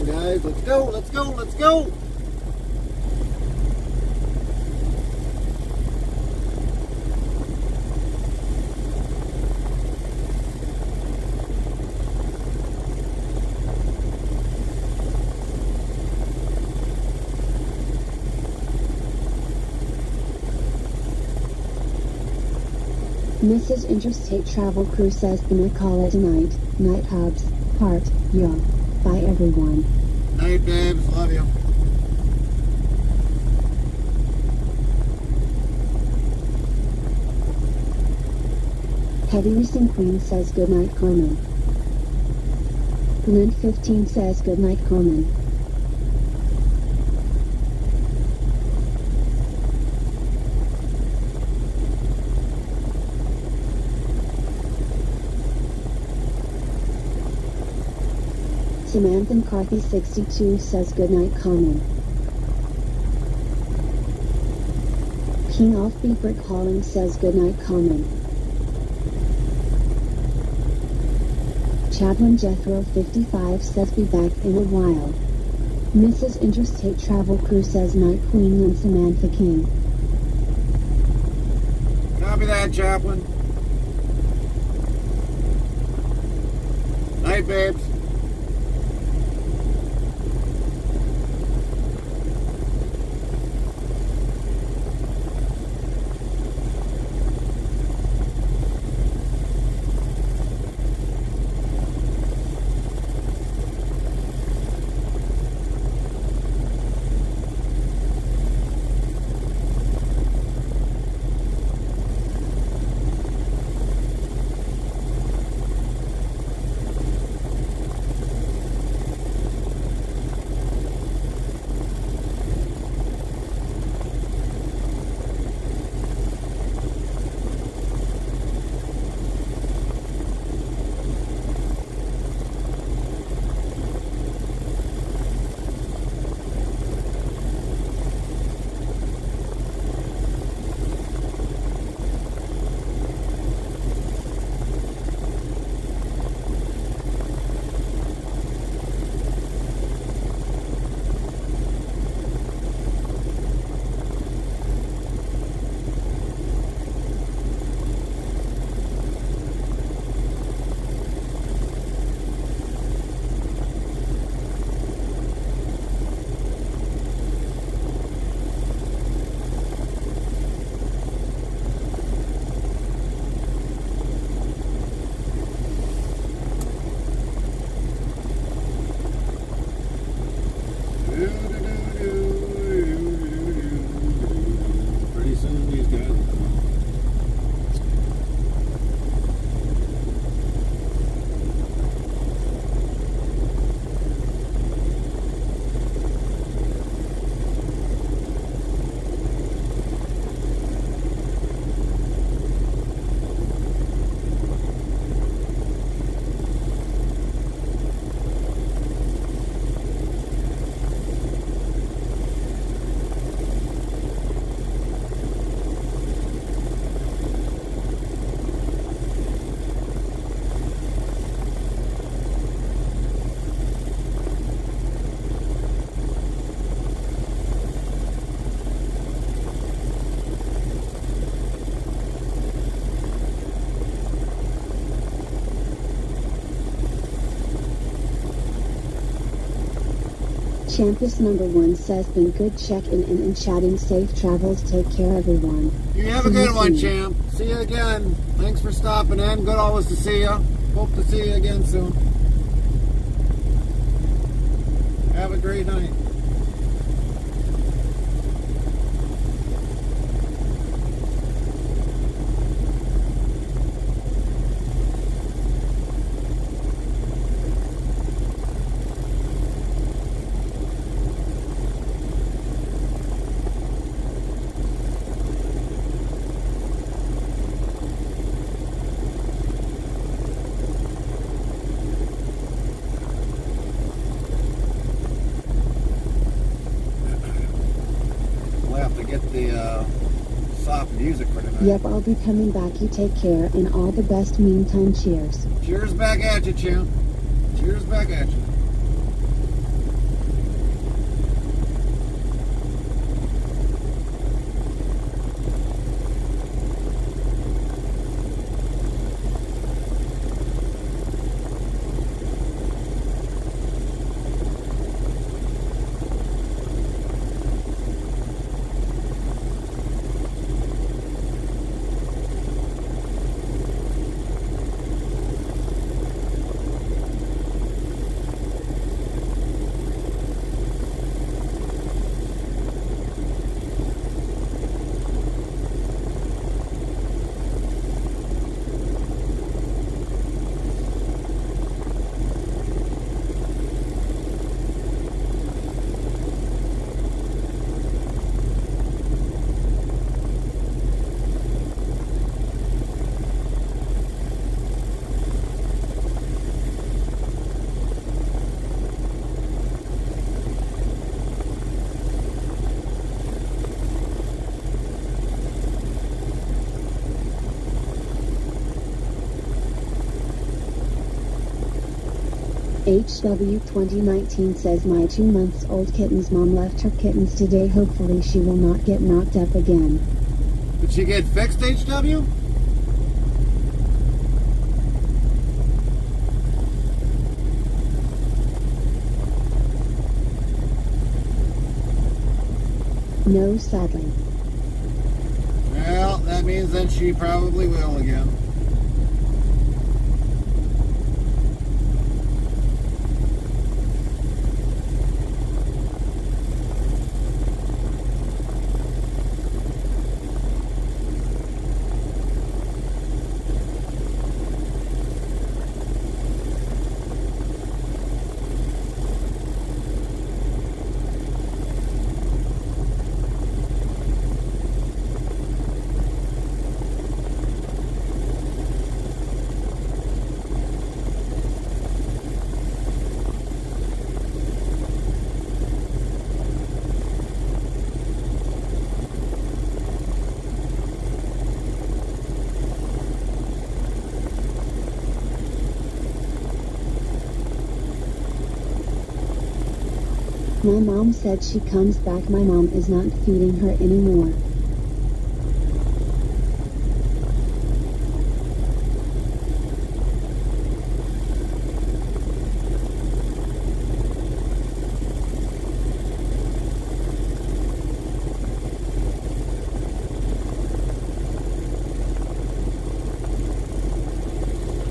Guys, let's go, let's go, let's go! Mrs. Interstate Travel Crew says, gonna call it a night. Night hubs. Heart. Yeah. Bye everyone. Night, babes. Love you. Heavy Racing Queen says good night, Carmen. Lint 15 says good night, Carmen. Samantha McCarthy 62 says good night, Carmen. King Offbeat Brick Holland says good night, Carmen. Chadwin Jethro 55 says be back in a while. Mrs. Interstate Travel Crew says night, Queen and Samantha King. Copy that, Chaplain. Night, babes. Champus number 1 says been good checking in and chatting. Safe travels. Take care, everyone. You have a See good you one, soon. champ. See you again. Thanks for stopping in. Good always to see you. Hope to see you again soon. Have a great night. We'll have to get the soft music for tonight. Yep, I'll be coming back. You take care and all the best. Meantime, cheers. Cheers back at you, champ. Cheers back at you. HW 2019 says my 2-month-old kitten's mom left her kittens today. Hopefully she will not get knocked up again. Did she get fixed, HW? No, sadly. Well, that means then she probably will again. My mom said she comes back. My mom is not feeding her anymore.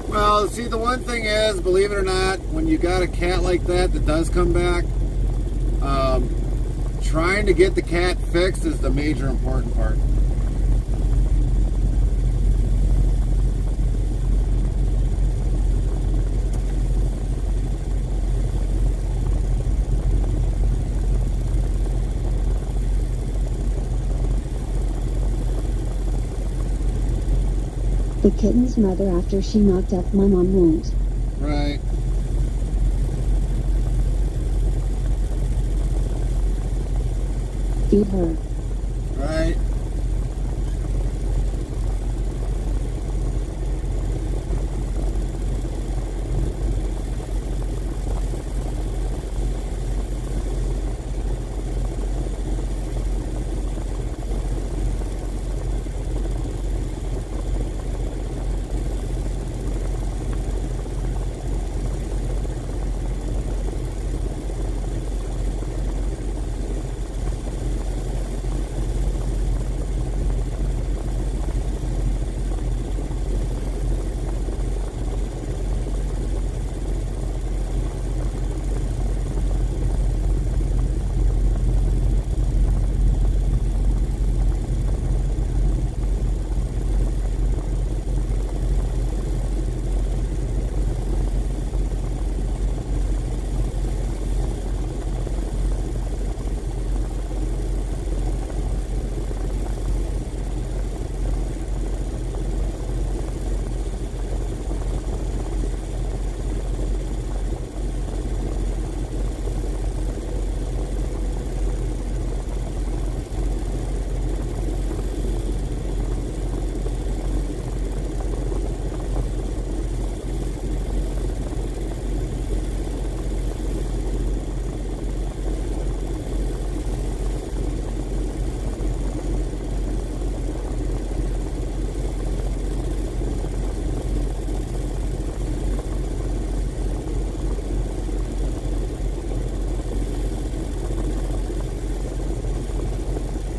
Well, see, the one thing is, believe it or not, when you got a cat like that that does come back, trying to get the cat fixed is the major important part. The kitten's mother, after she knocked up my mom, won't. Right. Feed her. Right.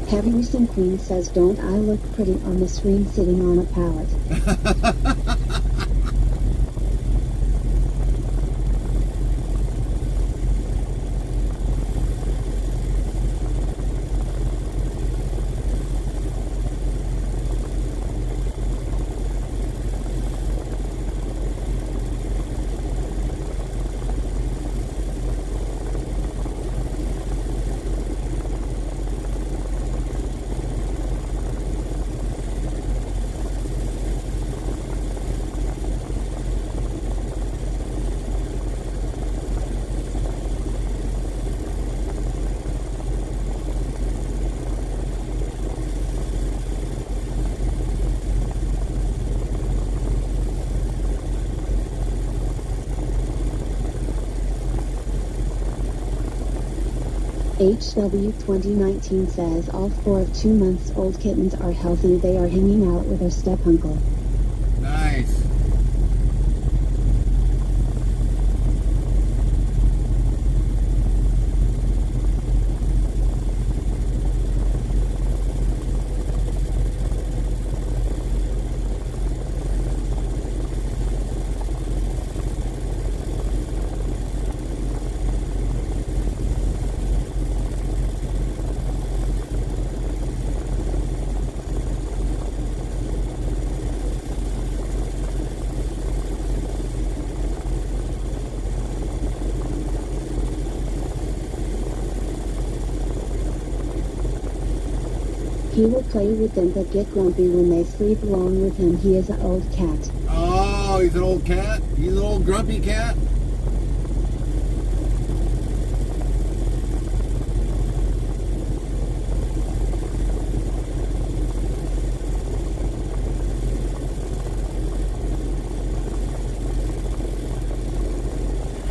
Heavy Recent Queen says, don't I look pretty on the screen sitting on a pallet? HW 2019 says all 4 of 2 months old kittens are healthy. They are hanging out with their step-uncle. Nice. He will play with them but get grumpy when they sleep along with him. He is an old cat. Oh, he's an old cat? He's an old grumpy cat?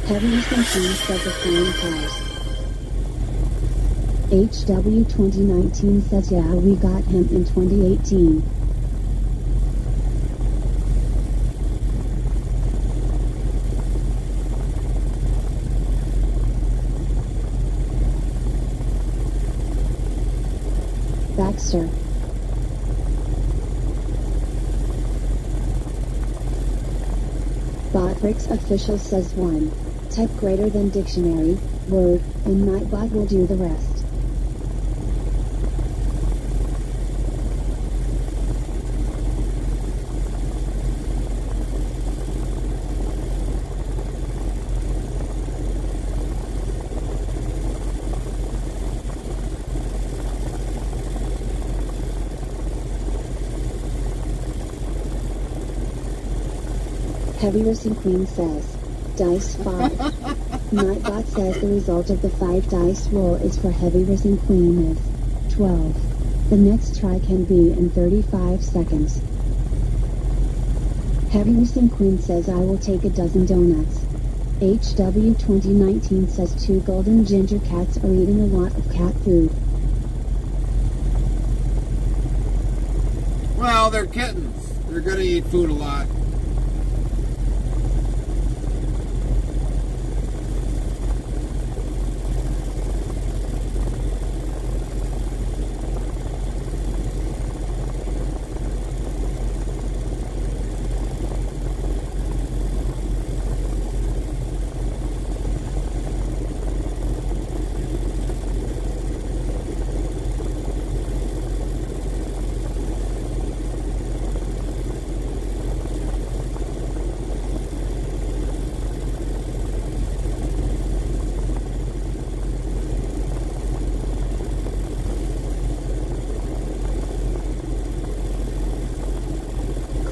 Heavy Recent Queen says the flying cars. HW 2019 says, yeah, we got him in 2018. Baxter. Botrix official says 1. Type greater than dictionary, word, and Nightbot will do the rest. Heavy Recent Queen says, Dice 5. Nightbot says the result of the 5 dice roll is for Heavy Recent Queen is 12. The next try can be in 35 seconds. Heavy Recent Queen says, I will take a dozen donuts. HW 2019 says 2 golden ginger cats are eating a lot of cat food. Well, they're kittens. They're gonna eat food a lot.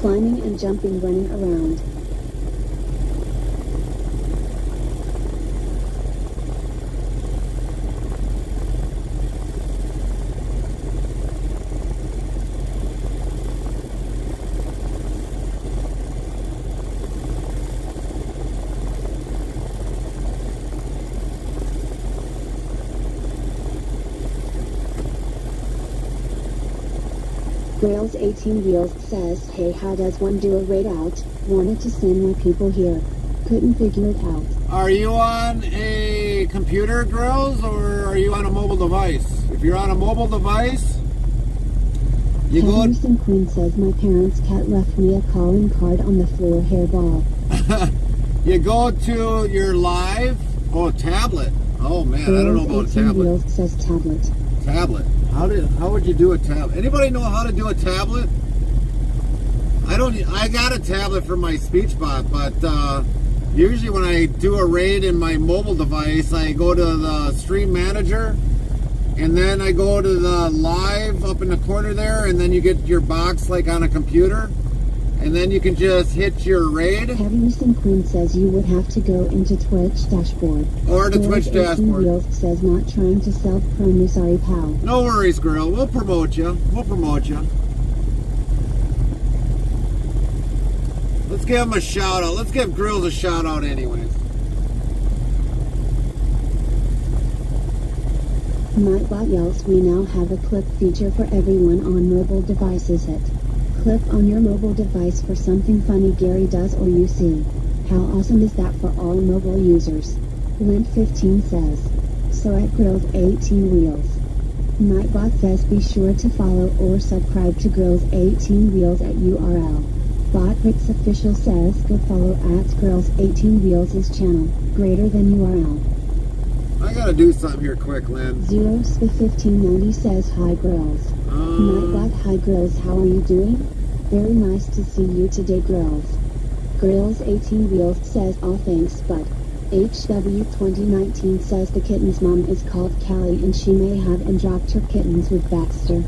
Climbing and jumping, running around. Grails 18 Wheels says, hey, how does one do a raid out? Wanted to send my people here. Couldn't figure it out. Are you on a computer, Grills, or are you on a mobile device? If you're on a mobile device, you go. Henderson Queen says my parents' cat left me a calling card on the floor hairball. You go to your live. Oh, tablet. Oh man, I don't know about a tablet. Wheels says tablet. Tablet. How would you do a tablet? Anybody know how to do a tablet? I got a tablet for my speech bot, but usually when I do a raid in my mobile device, I go to the stream manager, and then I go to the live up in the corner there, and then you get your box like on a computer, and then you can just hit your raid. Henderson Queen says you would have to go into Twitch dashboard. Or the Twitch dashboard. Wheels says not trying to self-promo, sorry pal. No worries, girl. We'll promote you. We'll promote you. Let's give him a shout out. Let's give Grills a shout out anyways. Nightbot yells, we now have a clip feature for everyone on mobile devices. Hit clip on your mobile device for something funny Gary does or you see. How awesome is that for all mobile users? Lint15 says. So at Grills 18 Wheels. Nightbot says be sure to follow or subscribe to Grills 18 Wheels at URL. Botrix Official says go follow at Grills 18 Wheels' channel, greater than URL. I gotta do something here quick, Lynn. 0Sp1590 says hi Grills. Nightbot, hi Grills, how are you doing? Very nice to see you today Grills. Grills 18 Wheels says all thanks but HW2019 says the kitten's mom is called Callie and she may have and dropped her kittens with Baxter.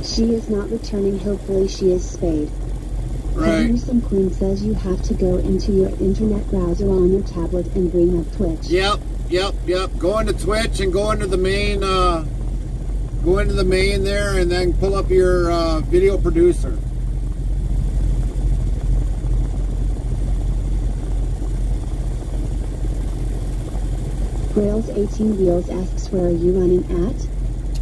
She is not returning, hopefully she is spayed. Right. Henderson Queen says you have to go into your internet browser on your tablet and bring up Twitch. Yep. Go into Twitch and go into the main there and then pull up your video producer. Grails 18 Wheels asks where are you running at?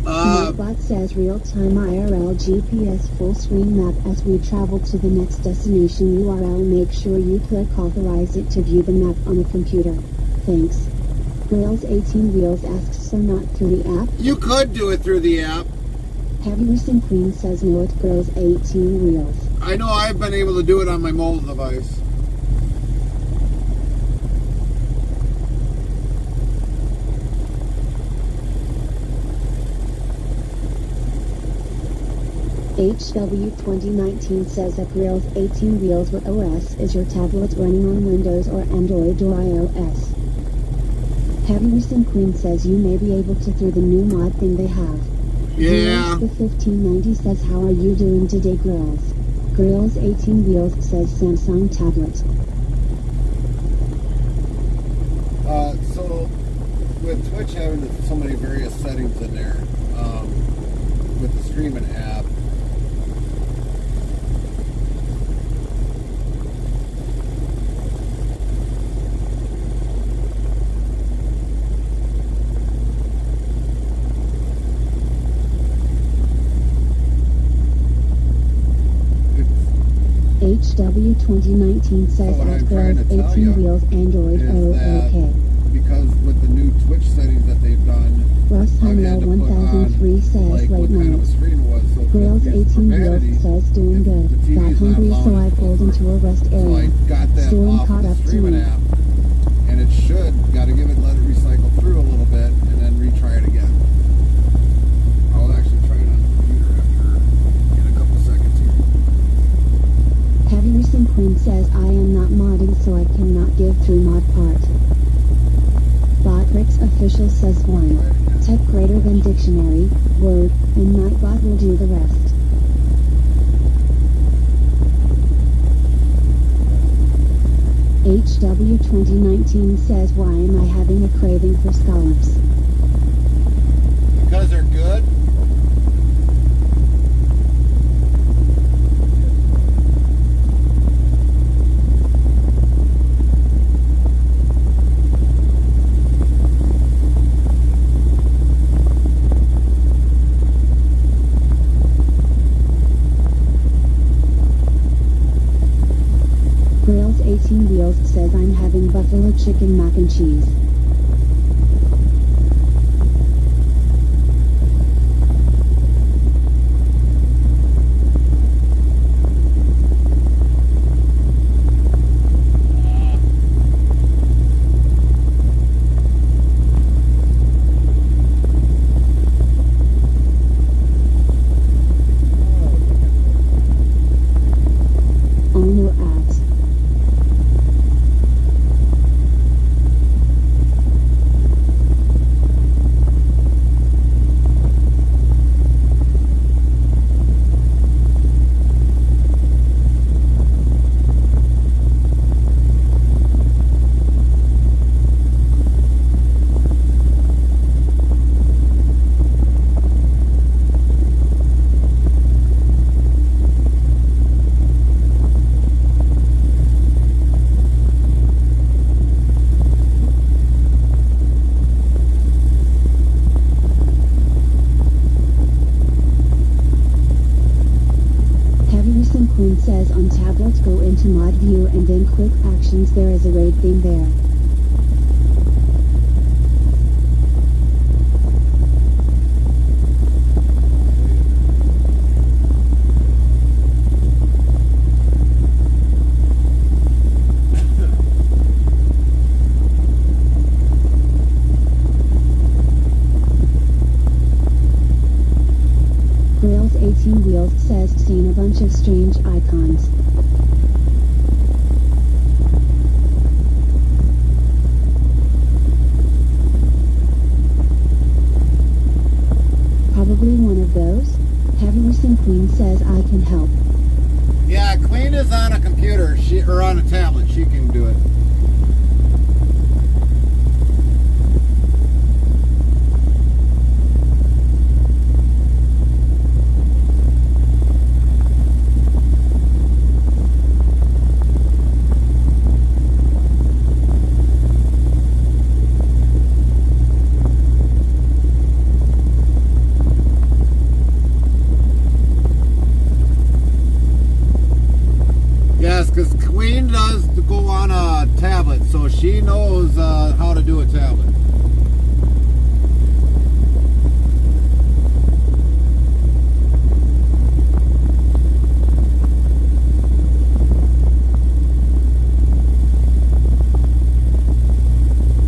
Nightbot says real-time IRL GPS full screen map as we travel to the next destination URL. Make sure you click authorize it to view the map on the computer. Thanks. Grails 18 Wheels asks so not through the app? You could do it through the app. Henderson Queen says no, it's Grails 18 Wheels. I know I've been able to do it on my mobile device. HW2019 says that Grails 18 Wheels with OS is your tablet running on Windows or Android or iOS. Henderson Queen says you may be able to through the new mod thing they have. Yeah. The 1590 says how are you doing today Grails? Grails 18 Wheels says Samsung tablet. So with Twitch having so many various settings in there, with the streaming app, HW2019 says what at I'm trying Grails to tell 18 you Wheels Android is that OK. because with the new Twitch settings that they've done, Russ I had to put 1003 says on like late what kind of a night. screen it was. So if Grails it's 18 profanity, Wheels says doing good. the TV's Got not hungry so allowing I it. pulled into a rest So I area. got that Soon off caught of up the to streaming me. app, and it should, got to let it recycle through a little bit, and then retry it again. I'll actually try it on the computer in a couple seconds here. Henderson Queen says I am not modding so I cannot give through mod part. Botrix Official says 1. Type greater than dictionary, word, and Nightbot will do the rest. HW2019 says why am I having a craving for scallops? Because they're good. 18 Wheels says I'm having buffalo chicken mac and cheese. Oh no ads. Queen says on tablets go into mod view and then quick actions, there is a raid theme there. Grails 18 Wheels says seen a bunch of strange icons. Probably one of those? Heavy Racing Queen says I can help. Yeah, Queen is on a computer, or on a tablet. She can do it. Yes, because Queen does go on a tablet, so she knows how to do a tablet.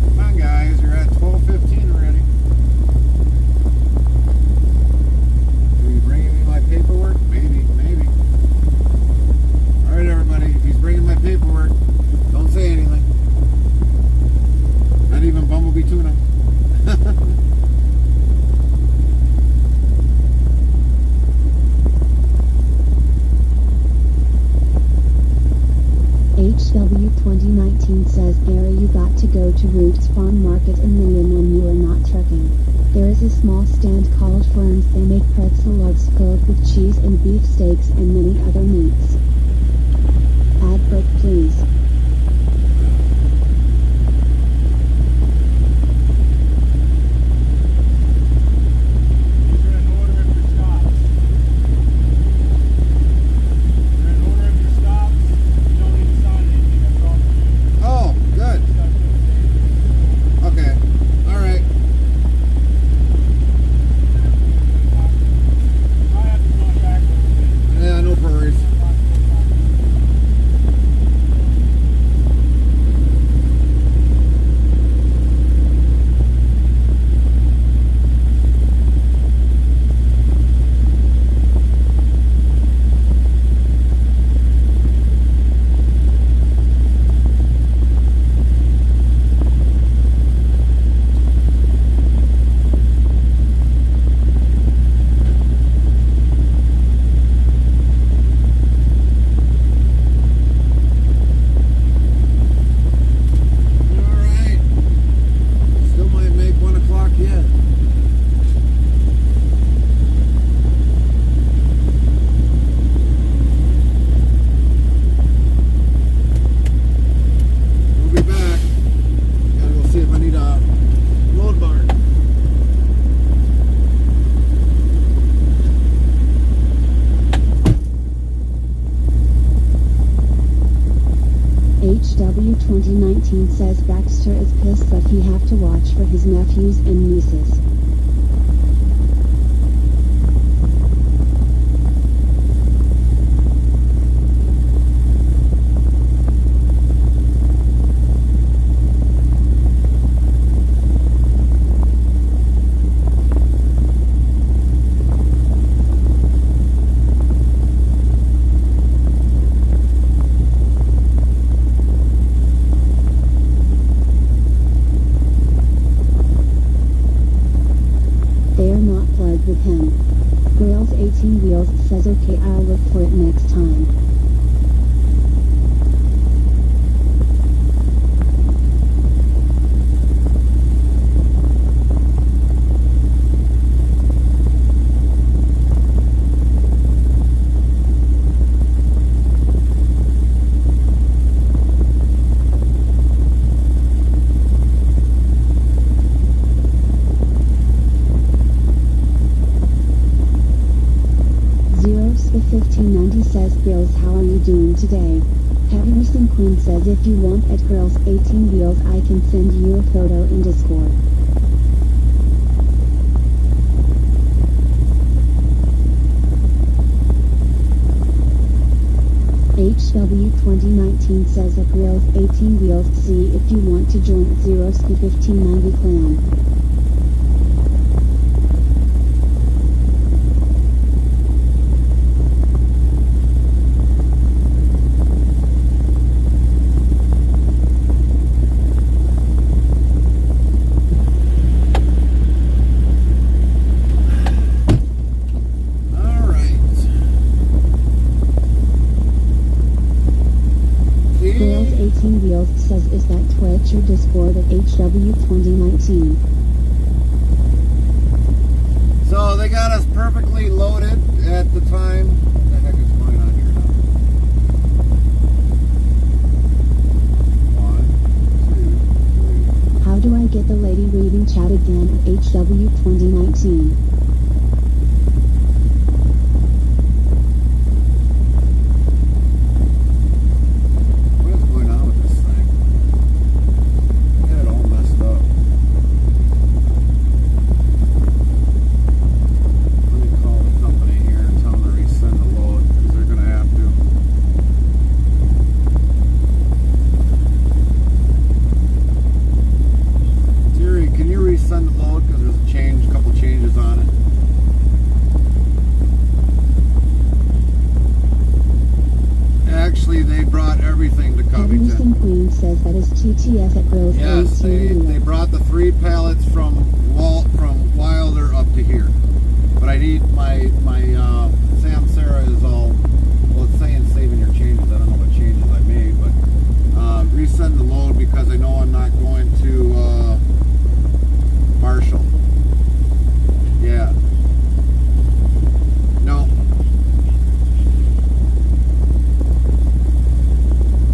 Come on, guys, you're at 12:15 already. Are you bringing me my paperwork? Maybe. Alright, everybody, if he's bringing my paperwork, don't say anything. Not even Bumblebee Tuna. HW 2019 says Gary, you got to go to Roots Farm Market in Million when you are not trekking. There is a small stand called Ferns. They make pretzel loaves filled with cheese and beef steaks and many other meats. Ad break, please. Oh, good. Okay. All right. Yeah, no worries. HW2019 says Baxter is pissed that he have to watch for his nephews and nieces. With him. Grails 18 Wheels says okay, I'll look for it next time. Says Bills, how are you doing today? Heavy Racing Queen says if you want at Girls 18 Wheels I can send you a photo in Discord. HW2019 says at Girls 18 Wheels see if you want to join Zeroski 1590 clan. Wheels says is that Twitch or Discord at HW2019. So they got us perfectly loaded at the time. What the heck is going on here now? 1, 2, 3. How do I get the lady reading chat again at HW2019? Send the load because there's a couple changes on it. Actually, they brought everything to Covington. Henderson Queen says that is TTS at Girls. Yes, they brought the 3 pallets from Wilder up to here. But I need my Sam Sarah is all, well, it's saying saving your changes. I don't know what changes I made, but resend the load because I know I'm not going to Marshall. Yeah. No.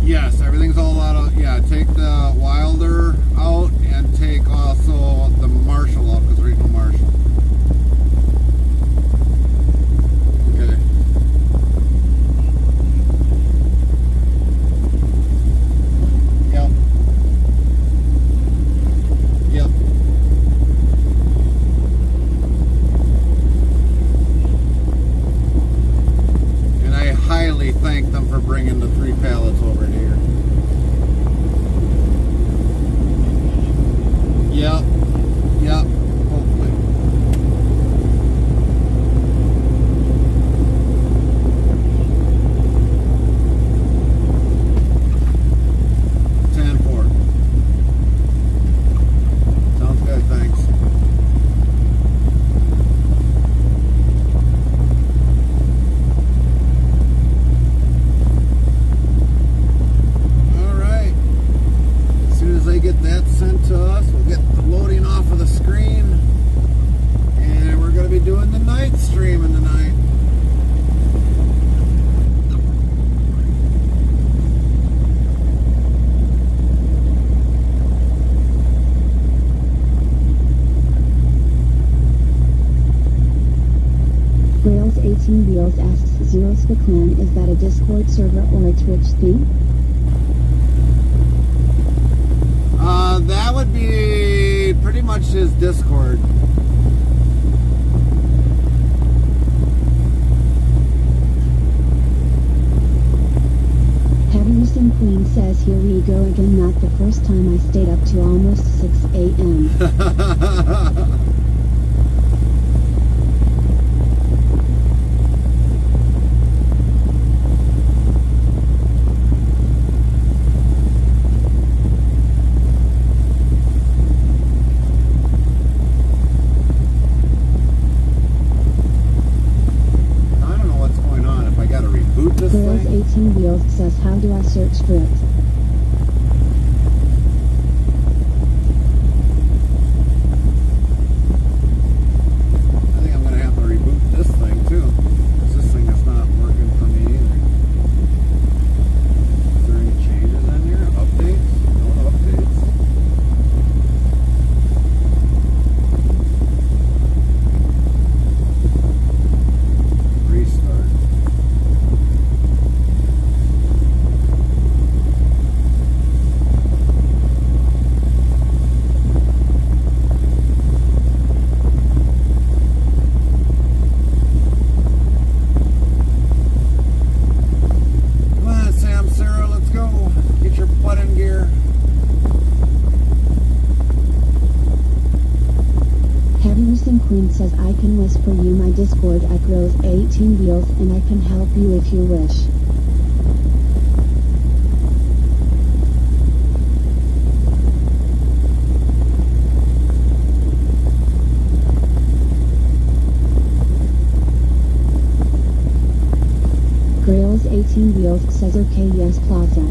Yes, everything's all out of, yeah, take the Wilder out and take also the Marshall out because there ain't no Marshall. Okay. Yep. Yep. And I highly thank them for bringing the 3 pallets over here. Yep. Yep. Hopefully. Sounds good, thanks. Alright. As soon as they get that sent to us, we'll get the loading off of the screen. And we're going to be doing the night streaming tonight. Grails 18 Wheels asks Zeros the Clan, is that a Discord server or a Twitch thing? That would be pretty much his Discord. Heavy Missing Queen says, here we go again, not the first time I stayed up to almost 6 a.m. Girls 18 Wheels says, how do I search for it? I think I'm going to have to reboot this thing too, because this thing is not working for me either. Is there any changes in here? Updates? No updates. Restart. Queen says, I can whisper you my Discord at Girls 18 Wheels and I can help you if you wish. Girls 18 Wheels says, okay, yes, Plaza.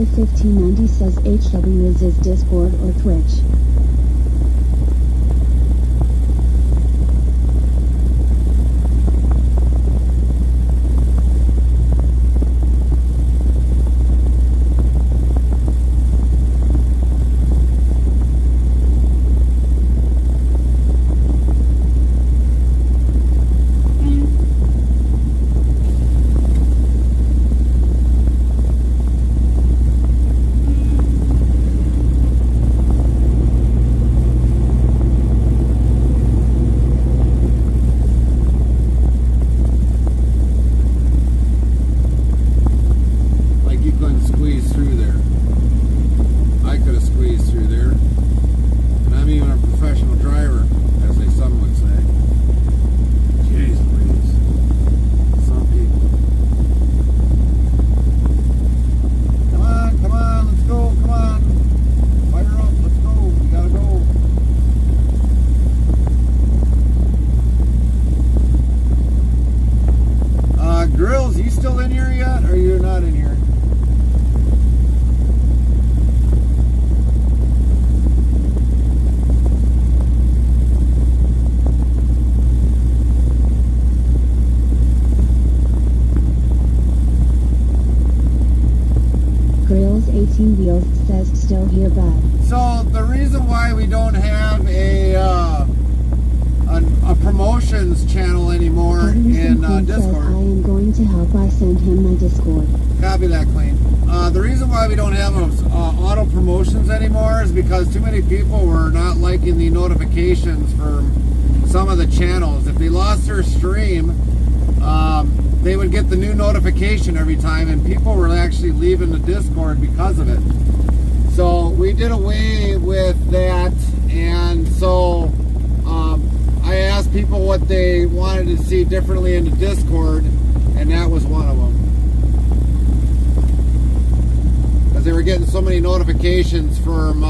If 1590 says HW is his Discord or Twitch. Wheels says still here, bud. So the reason why we don't have a promotions channel anymore in Discord. I am going willing to help, I send him my Discord. Copy that, Clean. The reason why we don't have auto promotions anymore is because too many people were not liking the notifications for some of the channels. If they lost their stream, they would get the new notification every time, and people were actually leaving the Discord because of it. So we did away with that, and so I asked people what they wanted to see differently in the Discord, and that was one of them. Because they were getting so many notifications from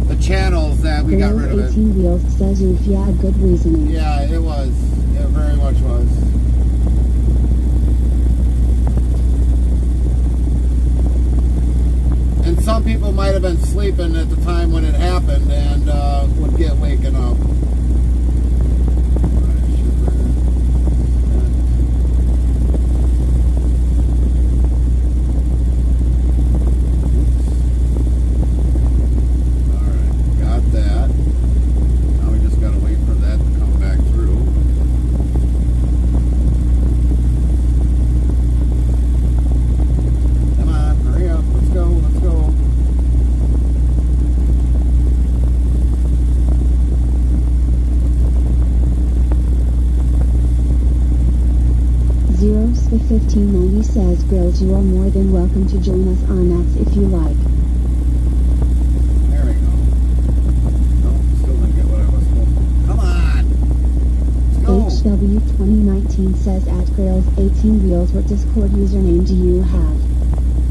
the channels that we got rid of it. 18 Wheels says oof, yeah, good reasoning. Yeah, it was. It very much was. And some people might have been sleeping at the time when it happened and would get waken up. The 1590 says, Grills, you are more than welcome to join us on Nats if you like. There we go. Nope, still didn't get what I was supposed to. Come on! Let's go! HW2019 says, at Grills 18 Wheels, what Discord username do you have?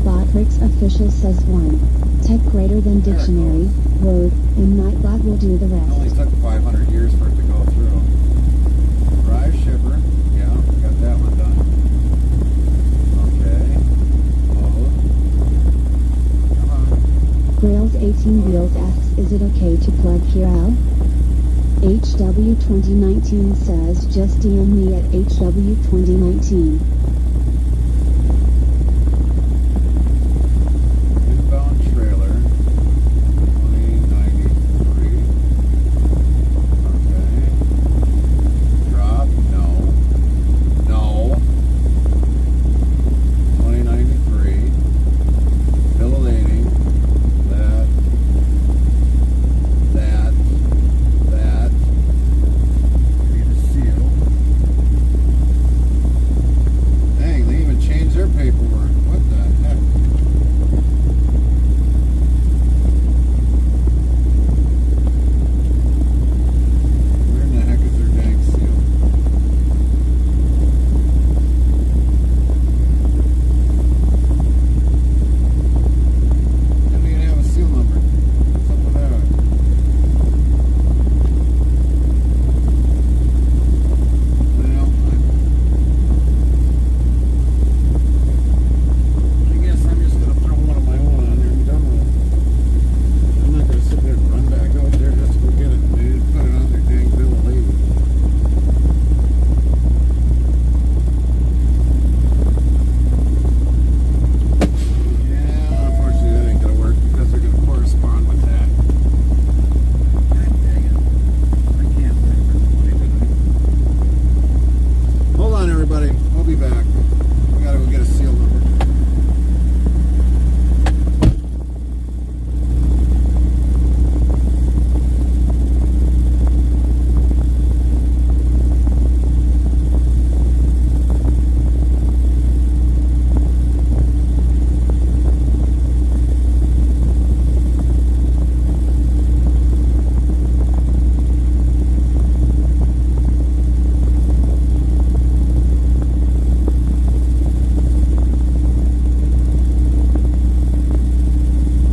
Botrix Official says 1. Type greater than dictionary, word, and Nightbot will do the It only rest. took 500 years for it to go through. Drive shipper. Yeah, got that one done. Grails 18 Wheels asks, is it okay to plug here out? HW2019 says, just DM me at HW2019. Inbound trailer. 2093. Okay. Drop. No. No. 2093. Bill of lading. That. Need a seal. Dang, they even changed their paperwork. What the heck? Where in the heck is their dang seal? I don't even have a seal number. What's up with that? Well, I guess I'm just going to throw one of my own on there and done with it. I'm not going to sit there and run back out there just to go get it. They didn't put it on their dang bill of lading. Yeah, unfortunately that ain't going to work because they're going to correspond with that. God dang it. I can't pay for the money tonight. Hold on, everybody. We'll be back. We gotta go get a seal number.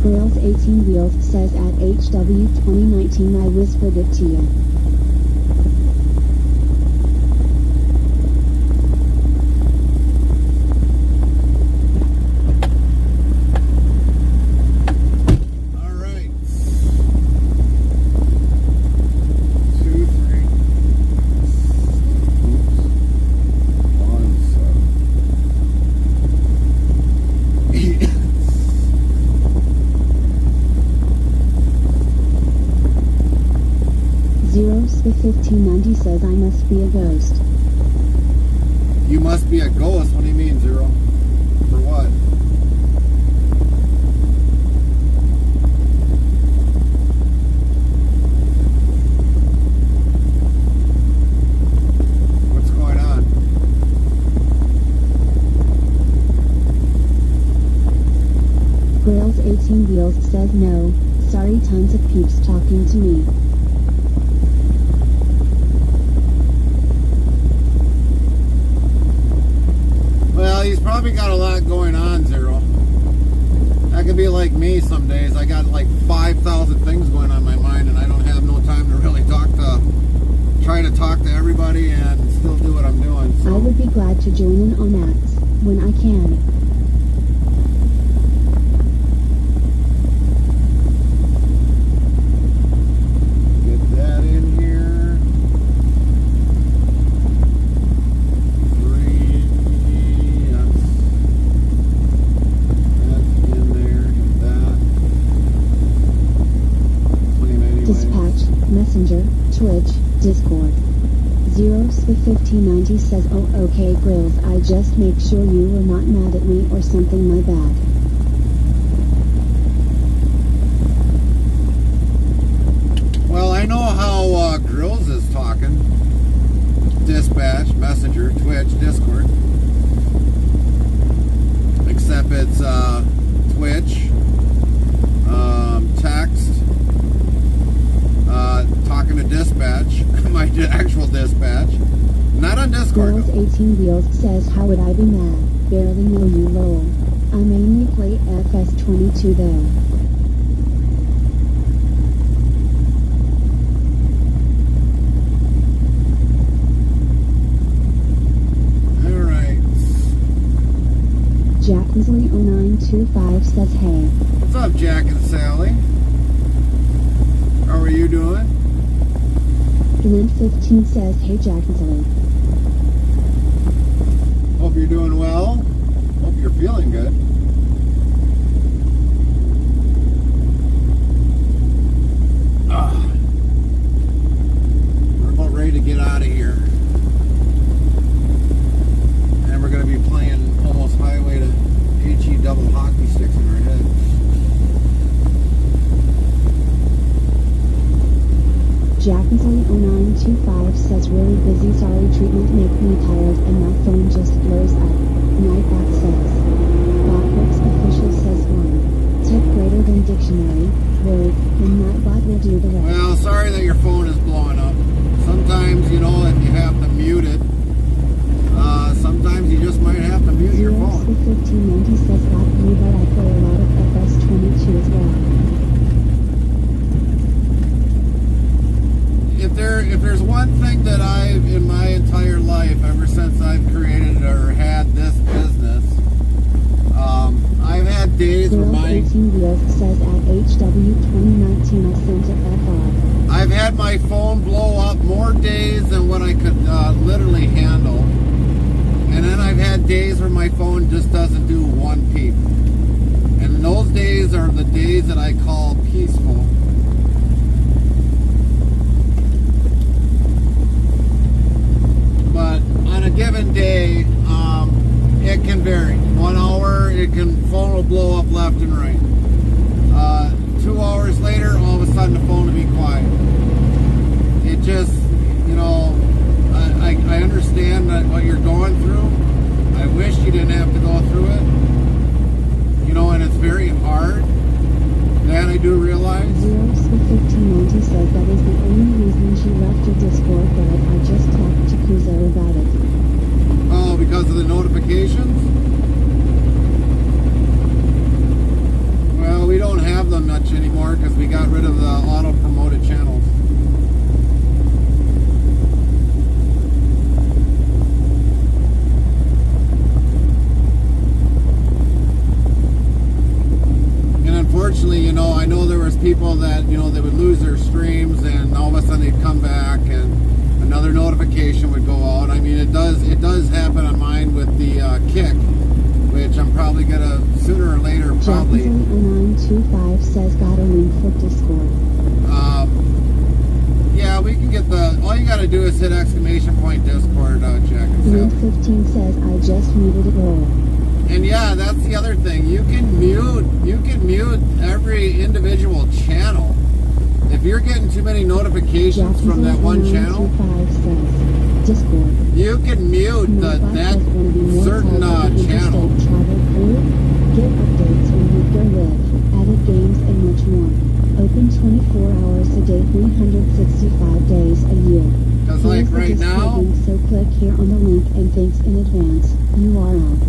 Grails 18 Wheels says, at HW2019 I whispered it to you. All right. 2, 3. Oops. 1, 7. 0 1590 says, I must be a ghost. You must be a ghost. What do you mean, Zero? For what? What's going on? Grills 18 Wheels says no. Sorry, tons of peeps talking to me. Well, he's probably got a lot going on, Zero. That could be like me some days. I got like 5,000 things going on in my mind, and I don't have no time to really try to talk to everybody and still do what I'm doing. I So. would be glad to join in on acts when I can. Get that in here. 3. That's in there. Get that. Claim anyway. Dispatch, Messenger, Twitch, Discord. 0sp1590 says oh okay Grills, I just make sure you were not mad at me or something, my bad. Well, I know how Grills is talking. Dispatch, Messenger, Twitch, Discord. Except it's Twitch, text, talking to Dispatch, my actual Dispatch. Not on Discord. Grills 18 Wheels says how would I be mad, barely know you lol. I mainly play FS22 though. Alright. Jack Weasley 0925 says hey. What's up, Jack and Sally? How are you doing? Glenn 15 says hey Jack Weasley. Hope you're doing well. Hope you're feeling good. We're about ready to get out of here. And we're going to be playing almost highway to HE double hockey sticks in our head. Jack Weasley 0925 says really busy, sorry, treatment make me tired and my phone just blows up. Nightbot says. Botworks official says 1. Type greater than dictionary, word, and Nightbot will do the rest. Well, sorry that your phone is blowing up. Sometimes, you know, if you have to mute it, sometimes you just might have to mute your phone. 1590 says got you, but I play a lot of FS22 as well. If there's one thing that I've, in my entire life, ever since I've created or had this business, I've had days where Grills 18 Wheels says at HW 2019 I sent it FR. I've had my phone blow up more days than what I could literally handle. And then I've had days where my phone just doesn't do one peep. And those days are the days that I call peaceful. But on a given day, it can vary. 1 hour, phone will blow up left and right. 2 hours later, all of a sudden the phone will be quiet. It just, you know, I understand that what you're going through. I wish you didn't have to go through it. You know, and it's very hard. That I do realize. 0sp1590 says that is the only reason she left your Discord, but I just talked to Kuzo about it. Oh, because of the notifications? Well, we don't have them much anymore because we got rid of the auto-promoted channels. And unfortunately, you know, I know there was people that, you know, they would lose their streams and all of a sudden they'd come back and another notification would go out. I mean, it does happen on mine with the Kick, which I'm probably gonna sooner or later probably. Jackson 0925 says got a link for Discord. Yeah, we can get all you gotta do is hit ! Discord, Jack and Lynn Sally. 15 says I just muted it roll. And yeah, that's the other thing. You can mute every individual channel. If you're getting too many notifications from that one channel, 925 says Discord. you can mute that certain channel. Travel through, get updates on Weekday Live, added games and much more. Open 24 hours a day, 365 days a year. Because like Here's the right Discord now, link, so click here on the link and thanks in advance. You are on.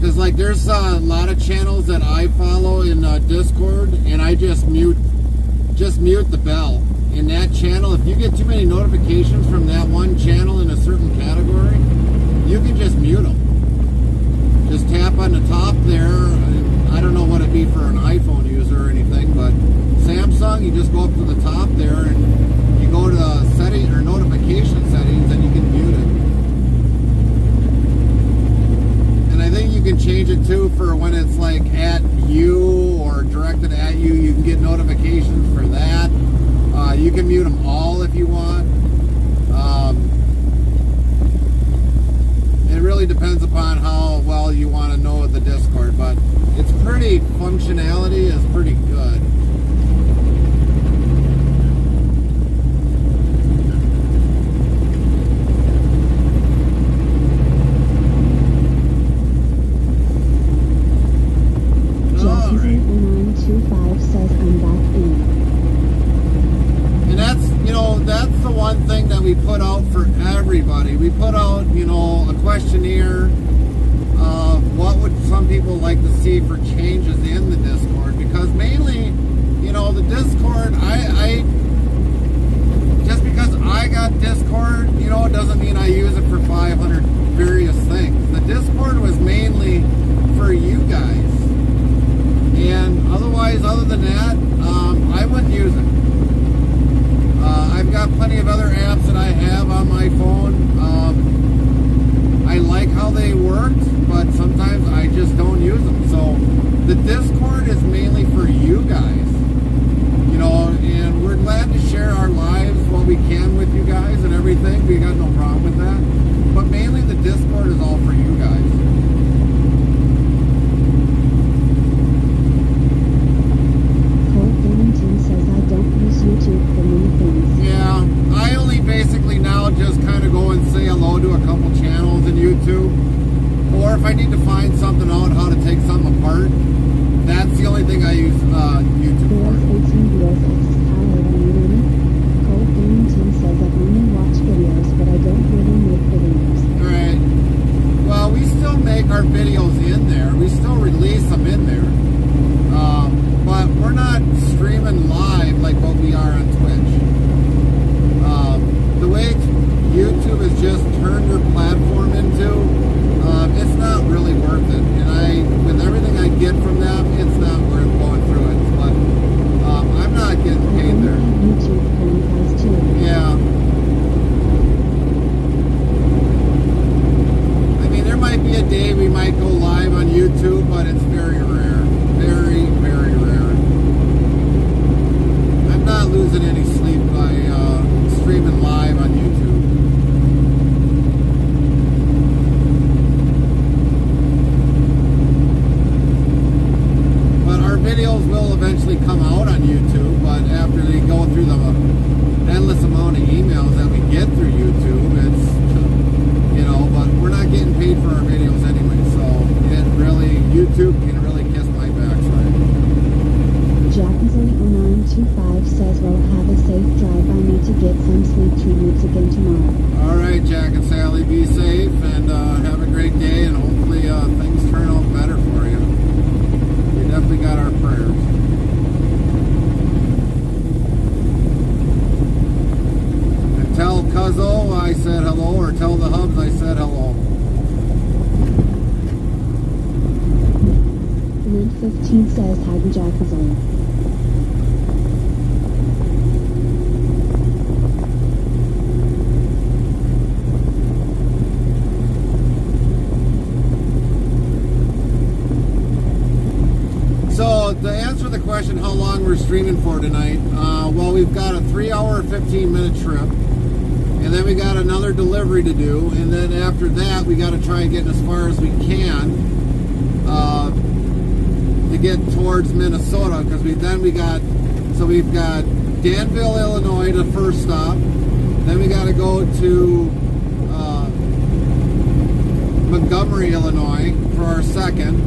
because like there's a lot of channels that I follow in Discord, and I just mute the bell in that channel. If you get too many notifications from that one channel in a certain category, you can just mute them. Just tap on the top there. I don't know what it'd be for an iPhone user or anything, but Samsung, you just go up to the top there and you go to setting or notification settings, and you can mute it. And I think you can change it too for when it's like at you or directed at you. You can get notifications for that. You can mute them all if you want. It really depends upon how well you want to know the Discord, but its functionality is pretty good. Jackson0925 says I'm back in. And that's the one thing that we put out for everybody. We put out, a questionnaire of what would some people like to see for changes in the Discord, because mainly, the Discord, I just because I got Discord, it doesn't mean I use it for 500 various things. The Discord was mainly for you guys. And otherwise, other than that, I wouldn't use it. I've got plenty of other apps that I have on my phone. I like how they work, but sometimes I just don't use them. So the Discord is mainly for you guys. And we're glad to share our lives what we can with you guys and everything. We got no problem with that. But mainly the Discord is all for you guys. YouTube for many things. Yeah, I only basically now just kind of go and say hello to a couple channels in YouTube. Or if I need to find something out, how to take something apart, that's the only thing I use YouTube for. Cold Gaming Team says I only watch videos, but I don't really make videos. Alright. Well, we still make our videos in there. We still release them in there. But we're not streaming live like what we are on Twitch. The way YouTube has just turned their platform into, it's not really worth it. And with everything I get from them, it's not worth going through it. But I'm not getting paid there. YouTube for you guys too. Yeah. I mean, there might be a day we might go live on YouTube, but it's very rare. Very, very rare. I'm not losing any sleep by streaming live on YouTube. But our videos will eventually come out on YouTube, but after they go through the endless amount of emails that we get through YouTube, it's, but we're not getting paid for our videos anyway, so YouTube can really kiss my backside. Jackson0925 says we'll have a safe drive. I need to get some sleep treatments again tomorrow. Alright, Jack and Sally, be safe and have a great day, and hopefully things turn out better for you. We definitely got our prayers. And tell Cuzzo I said hello, or tell the Hubs I said hello. Lynn 15 says hi to Jackson. So to answer the question how long we're streaming for tonight, well, we've got a 3-hour, 15-minute trip, And then we got another delivery to do, and then after that we got to try and get as far as we can to get towards Minnesota, because we've got Danville, Illinois, the first stop. Then we got to go to Montgomery, Illinois for our second,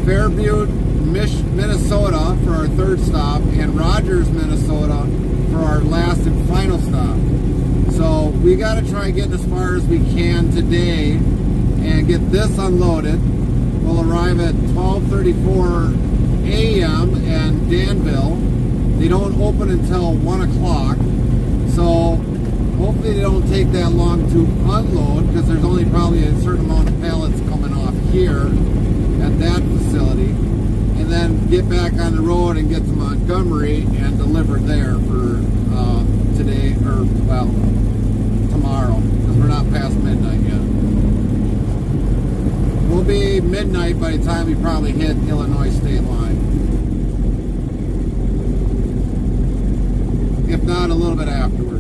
Fairview, Minnesota for our third stop, and Rogers, Minnesota for our last and final stop. So we got to try and get as far as we can today and get this unloaded. We'll arrive at 12:34 a.m. in Danville. They don't open until 1 o'clock. So hopefully they don't take that long to unload, because there's only probably a certain amount of pallets coming off here at that facility. And then get back on the road and get to Montgomery and deliver there for today, or well, tomorrow, because we're not past midnight yet. We'll be midnight by the time we probably hit Illinois state line. If not, a little bit afterwards.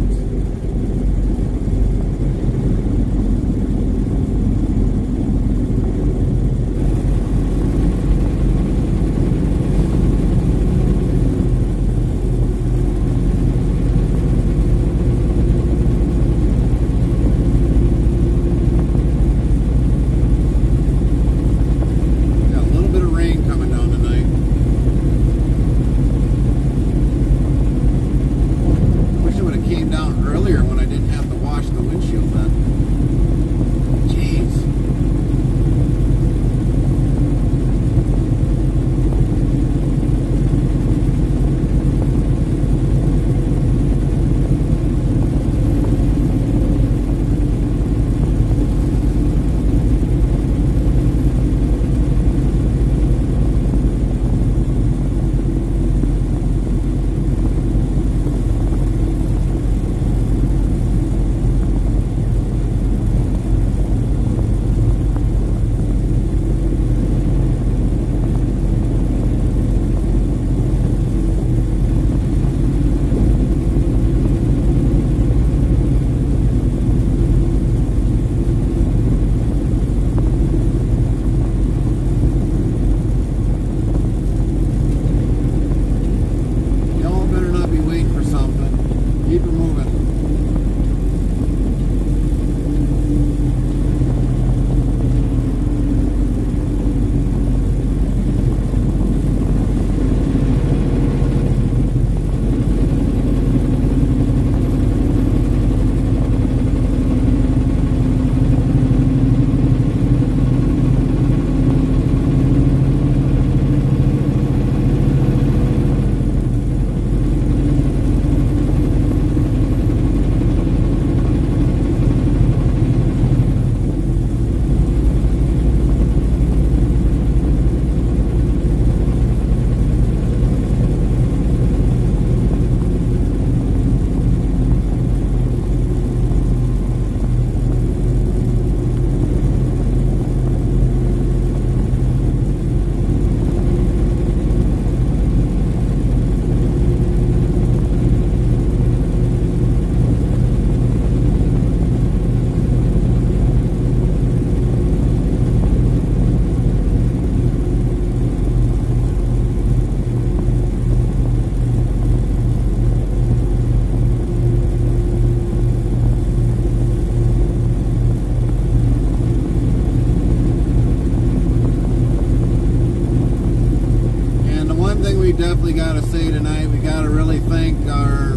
Definitely got to say tonight, we got to really thank our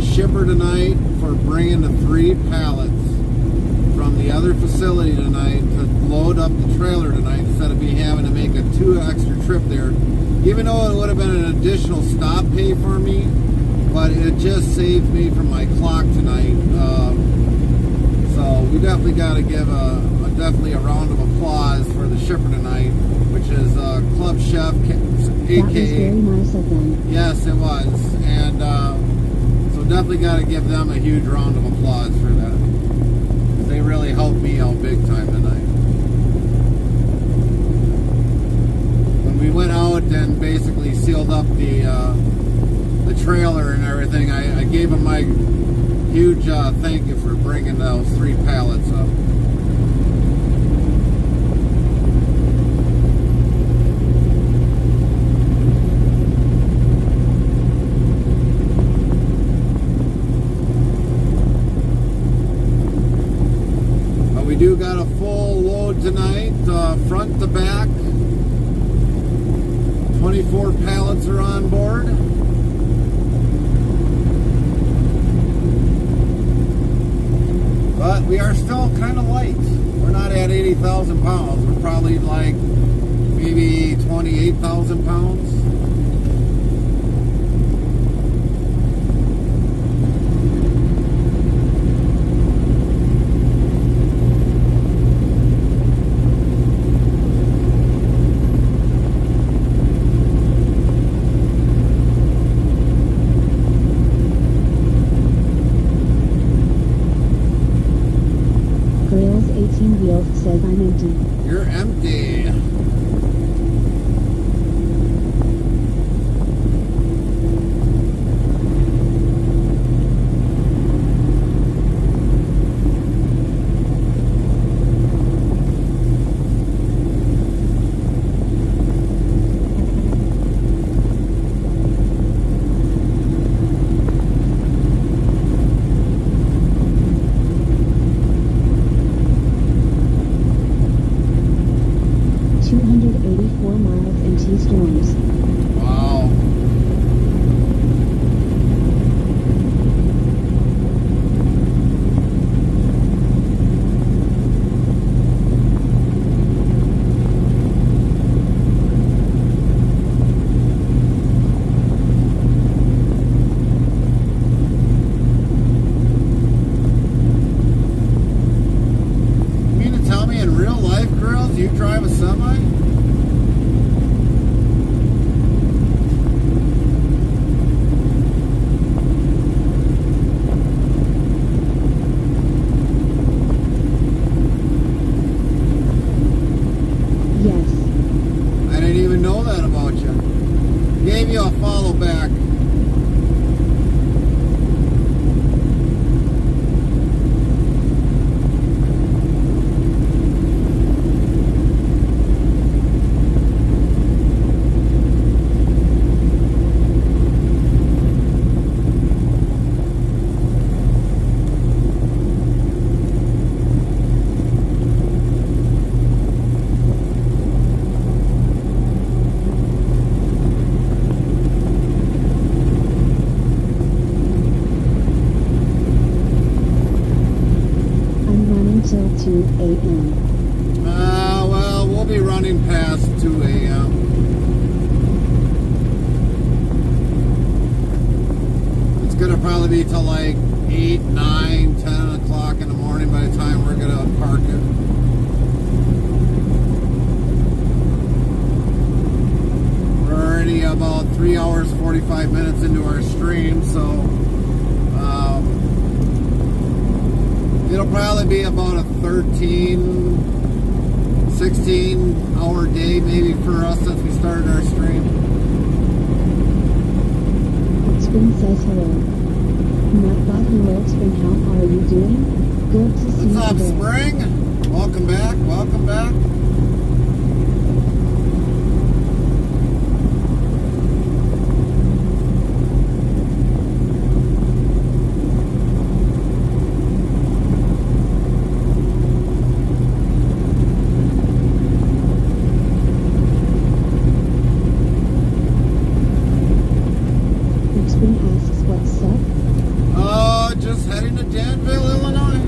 shipper tonight for bringing the 3 pallets from the other facility tonight to load up the trailer tonight, instead of me having to make a 2 extra trip there. Even though it would have been an additional stop pay for me, but it just saved me from my clock tonight. So we definitely got to give definitely a round of applause for the shipper tonight, which is Club Chef, That was very nice of them. Yes, it was. And so definitely got to give them a huge round of applause for that. They really helped me out big time tonight. When we went out and basically sealed up the trailer and everything, I gave him huge thank you for bringing those 3 pallets up. But we do got a full load tonight, front to back. 24 pallets are on board. But we are still kind of light. We're not at 80,000 pounds. We're probably like maybe 28,000 pounds. Grails 18 Wheels says I'm empty. You're empty. Storms. Wow. You mean to tell me in real life, girls, you drive a semi? Gave you a follow back. Until 2 a.m. Well, we'll be running past 2 a.m. It's going to probably be till like 8, 9, 10 o'clock in the morning by the time we're going to park it. We're already about 3 hours, 45 minutes into our stream, so it'll probably be about a 13, 16 hour day maybe for us since we started our stream. Spring says hello. Nightbot, hello Spring, how are you doing? Good to see you. What's up, today. Spring? Welcome back, welcome back. Spring asks what's up. Just heading to Danville, Illinois.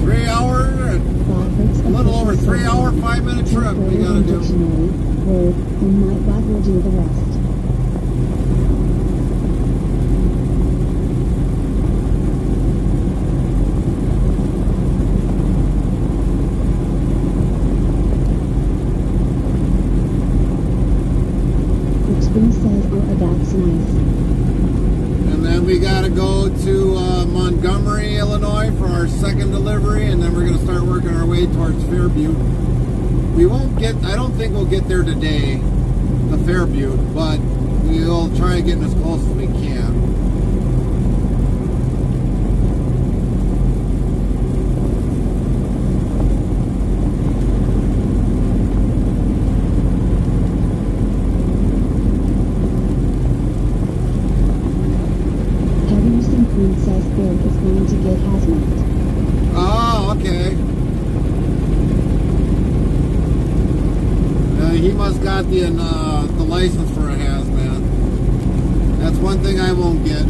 3 hour, a little over 3 hour, 5 minute trip we gotta do. Dictionary, word, and Nightbot will do the rest. Spring says, oh, that's nice. And then we gotta go to Montgomery, Illinois for our second delivery, and then we're gonna start working our way towards Fairbutte. We won't get, I don't think we'll get there today, to Fairbutte, but we'll try and get as close as we can. Henderson Queen says Bill is going to get hazmat. Oh, okay. He must got the license for a hazmat. That's one thing I won't get.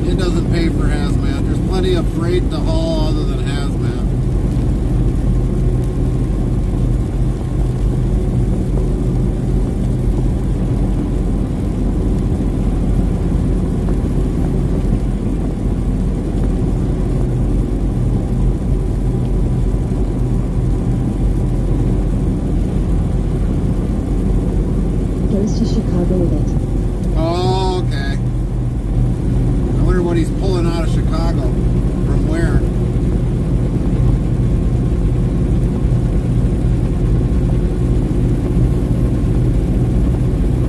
It doesn't pay for hazmat. There's plenty of freight to haul other than hazmat. Goes to Chicago with it. Oh, okay. I wonder what he's pulling out of Chicago. From where?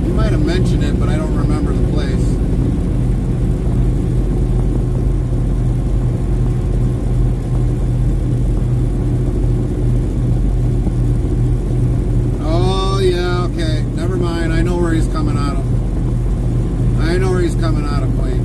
You might have mentioned it, but I don't remember the place. Oh, yeah, okay. Never mind. I know where he's coming out of. I know where he's coming out of, Queen.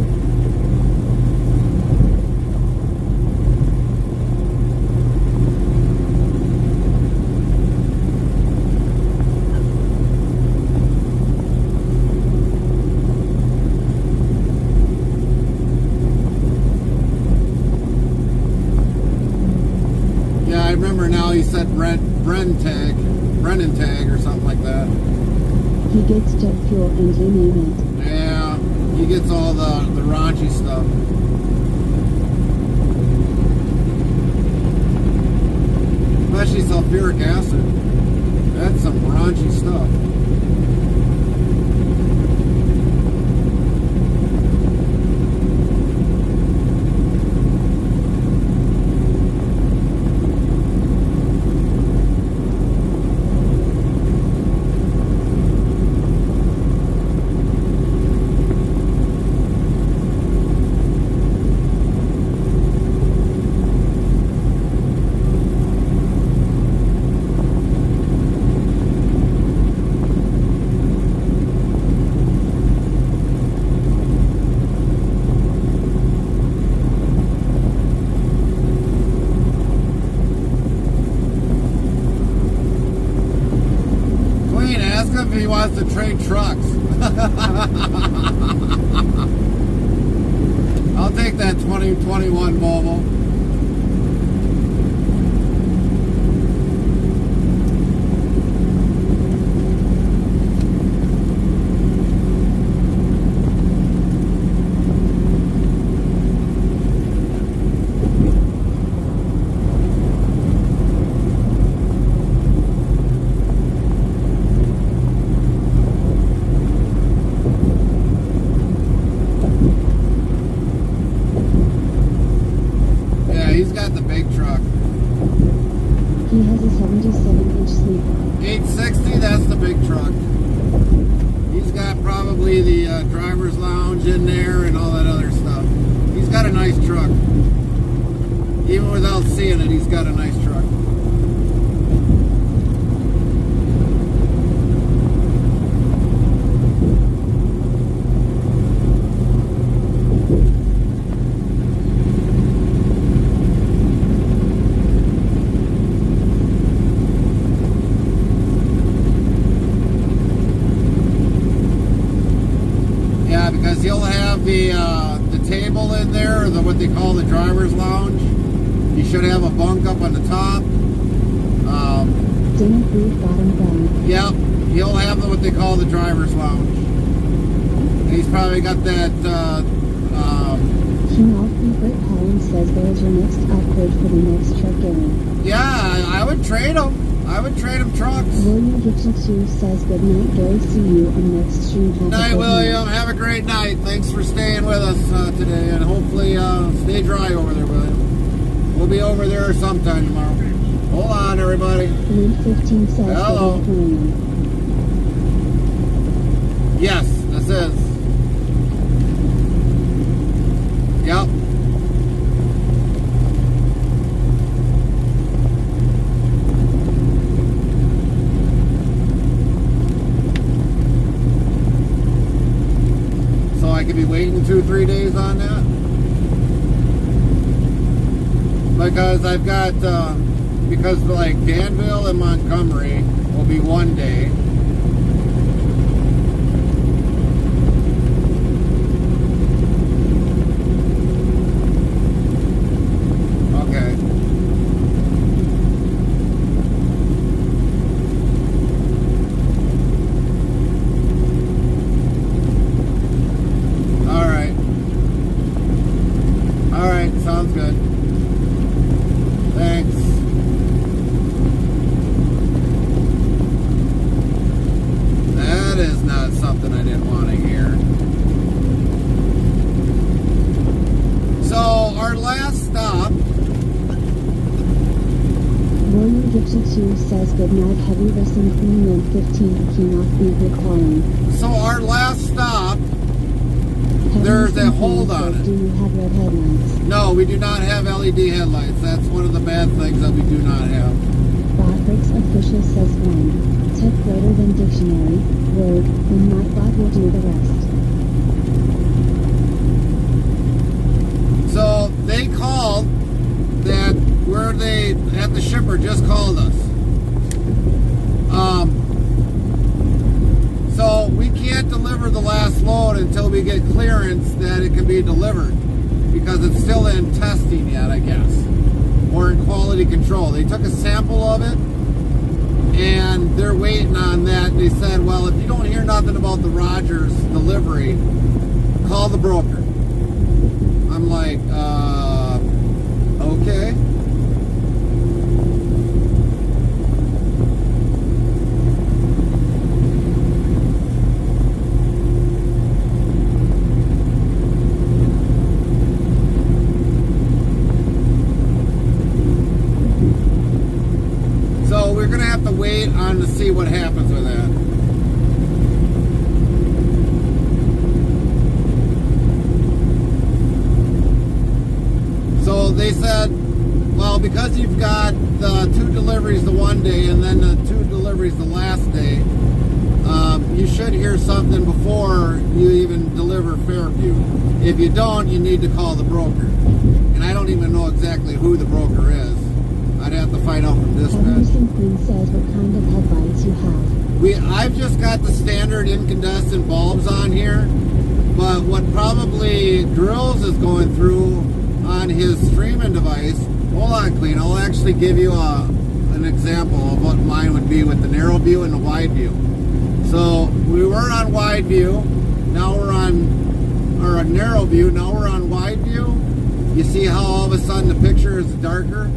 Yeah, I remember now he said Brennan tag or something like that. He gets jet fuel and you name it. Yeah, he gets all the raunchy stuff. Especially sulfuric acid. That's some raunchy stuff. If he wants to trade trucks. I'll take that 2021 Volvo. He's got the big truck. He has a 77-inch sleeper. 860, that's the big truck. He's got probably the driver's lounge in there and all that other stuff. He's got a nice truck. Even without seeing it, he's got a nice truck. Because he'll have the table in there, or what they call the driver's lounge. He should have a bunk up on the top. Dinner booth bottom down. Yep, he'll have what they call the driver's lounge. And he's probably got that. King Britt Holland says there's your next upgrade for the next truck, Gary. Yeah, I would trade him. I would trade him trucks. William Gibson 2 says good night, Gary. See you on next stream. Have Good night, William. Have a great night. Thanks for staying with us today, and hopefully stay dry over there, William. We'll be over there sometime tomorrow. Hold on, everybody. Link 15 says hello. William. Yes, this is. could be waiting 2-3 days on that? Because I've got, because like Danville and Montgomery will be 1 day. Sounds good. Thanks. That is not something I didn't want to hear. So, our last stop. Warrior Gipsy 2 says good night, heavy listen, clean and 15 cannot be recalling. So, our last stop. Heavy There's a listen, hold clean on says, it. do you have red headlights? No, we do not have LED headlights. That's one of the bad things that we do not have. Botbricks official says 1. Type greater than dictionary, word, and Nightbot will do the rest. So they called that where they at the shipper just called us. So we can't deliver the last load until we get clearance that it can be delivered, because it's still in testing yet, I guess, or in quality control. They took a sample of it and they're waiting on that. They said, well, if you don't hear nothing about the Rogers delivery, call the broker. I'm like, okay. So we're gonna have to wait on to see what happens with that. So they said, well, because you've got the 2 deliveries the 1 day and then the 2 deliveries the last day, you should hear something before you even deliver Fairview. If you don't, you need to call the broker. And I don't even know exactly who the broker is. I'd have to find out from dispatch. Henderson Queen says what kind of headlights you have. I've just got the standard incandescent bulbs on here, but what probably Drills is going through on his streaming device. Hold on, Queen. I'll actually give you an example of what mine would be with the narrow view and the wide view. So we were on wide view. Now we're on, or a narrow view. Now we're on wide view. You see how all of a sudden the picture is darker?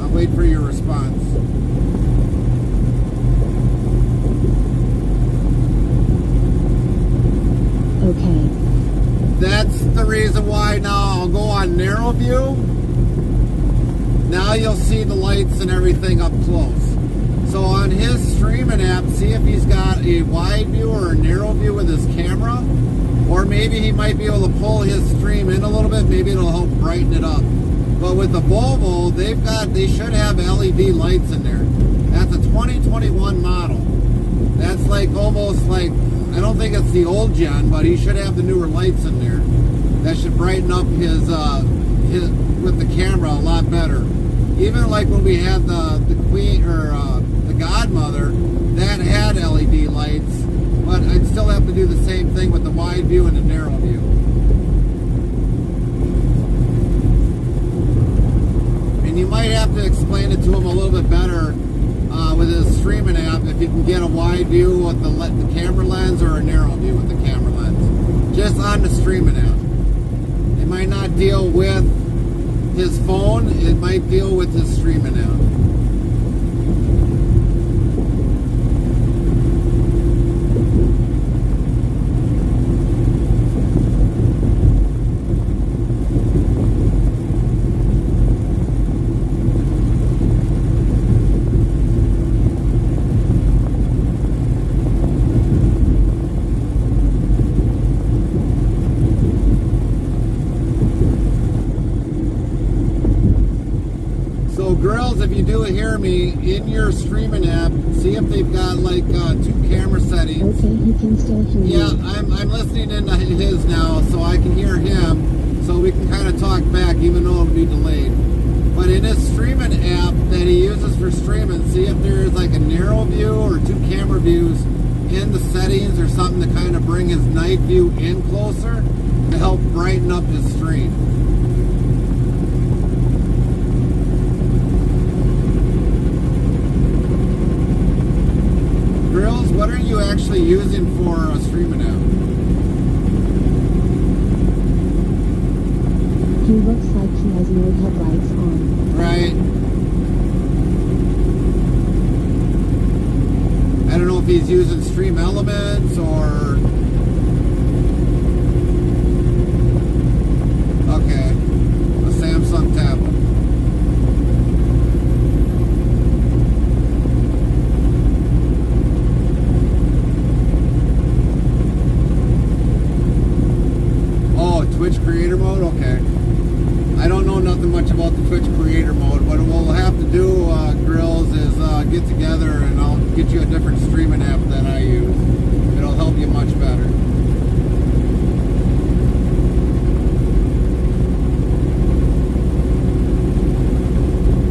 I'll wait for your response. Okay. That's the reason why now I'll go on narrow view. Now you'll see the lights and everything up close. So on his streaming app, see if he's got a wide view or a narrow view with his camera. Or maybe he might be able to pull his stream in a little bit. Maybe it'll help brighten it up. But with the Volvo, they should have LED lights in there. That's a 2021 model. That's like almost like, I don't think it's the old gen, but he should have the newer lights in there. That should brighten up his with the camera a lot better. Even like when we had the Queen or the Godmother, that had LED lights, but I'd still have to do the same thing with the wide view and the narrow view. And you might have to explain it to him a little bit better with his streaming app, if you can get a wide view with the camera lens or a narrow view with the camera lens. Just on the streaming app. It might not deal with his phone, it might deal with his streaming app. Grill Grills, if you do hear me, in your streaming app, see if they've got like 2 camera settings. Okay, he can still hear you. Yeah, I'm listening into his now, so I can hear him, so we can kind of talk back, even though it'll be delayed. But in his streaming app that he uses for streaming, see if there's like a narrow view or 2 camera views in the settings or something to kind of bring his night view in closer to help brighten up his stream. Grills, what are you actually using for a streaming app? He looks like he has no headlights on. Right. I don't know if he's using Stream Elements or... Okay. A Samsung tablet. Oh, Twitch creator mode? Okay. I don't know nothing much about the Twitch creator mode. What we'll have to do, Grills, is get together and I'll get you a different streaming app that I use. It'll help you much better.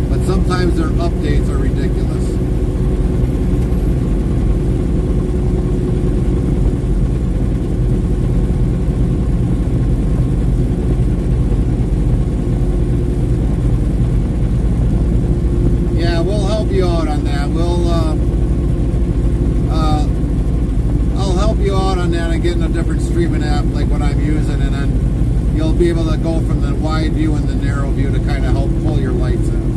But sometimes their updates are ridiculous. You out on that. I'll help you out on that and getting a different streaming app like what I'm using, and then you'll be able to go from the wide view and the narrow view to kind of help pull your lights in.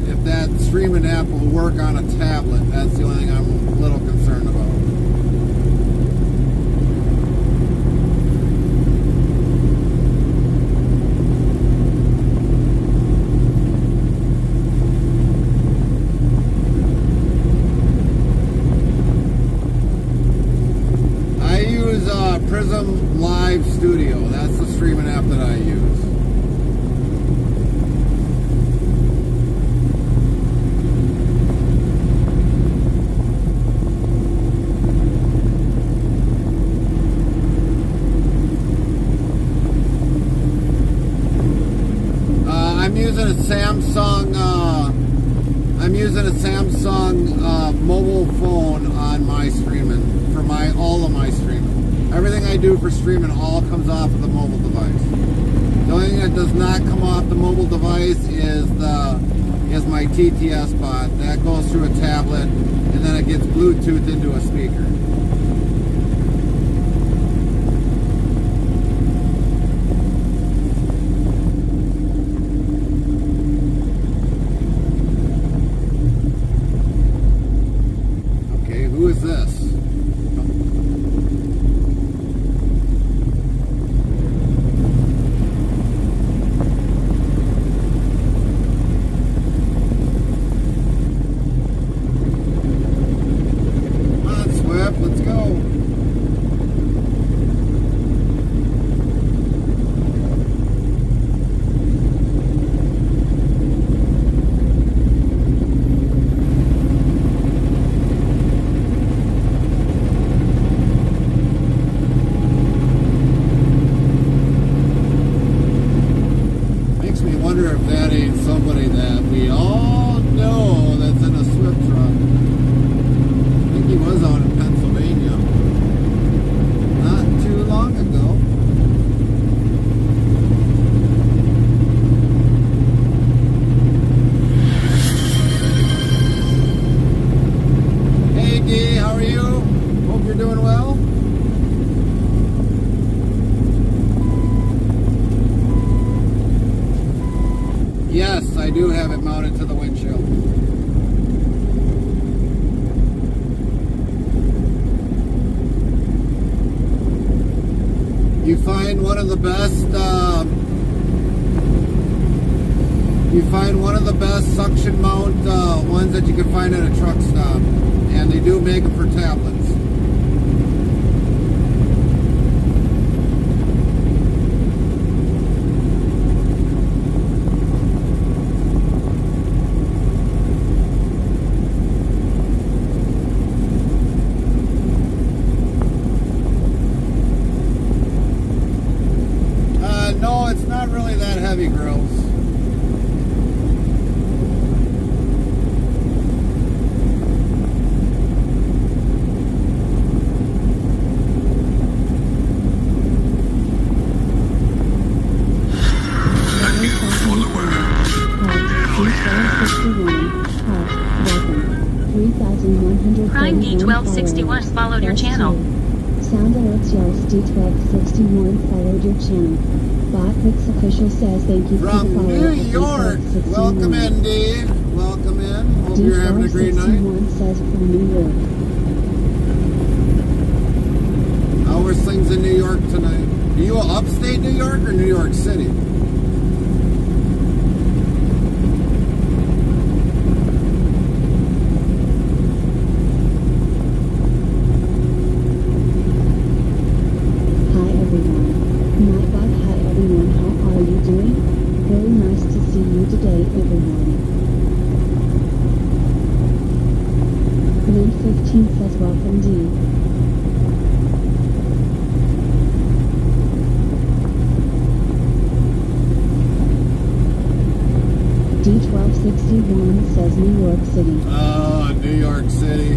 If that streaming app will work on a tablet. That's the only thing I'm a little concerned about. I use Prism Live Studio. That's the streaming app that I use. I'm using a Samsung mobile phone on my streaming for all of my streaming. Everything I do for streaming all comes off of the mobile device. The only thing that does not come off the mobile device is my TTS bot. That goes through a tablet and then it gets Bluetooth into a speaker. Who is this? Come on, Swift, let's go. If that ain't somebody that we all know that's in a Swift truck. I think he was out in Pennsylvania not too long ago. Hey D, how are you? Hope you're doing well. Yes, I do have it mounted to the windshield. find one of the best. You find one of the best suction mount ones that you can find at a truck stop, and they do make them for tablets. No, it's not really that heavy, girls. Prime D1261 followed your channel. Sound alerts yells D1261 followed your channel. Botwix official says thank you for the From follow. New York. Welcome in, Dave. Welcome in. Hope you're having a great night. D1261 says from New York. How are things in New York tonight? Are you upstate New York or New York City? Hi everyone. Nightbot, hi everyone. How are you doing? Very nice to see you today, everyone. Lynn 15 says welcome D. D1261 says New York City. Oh, New York City.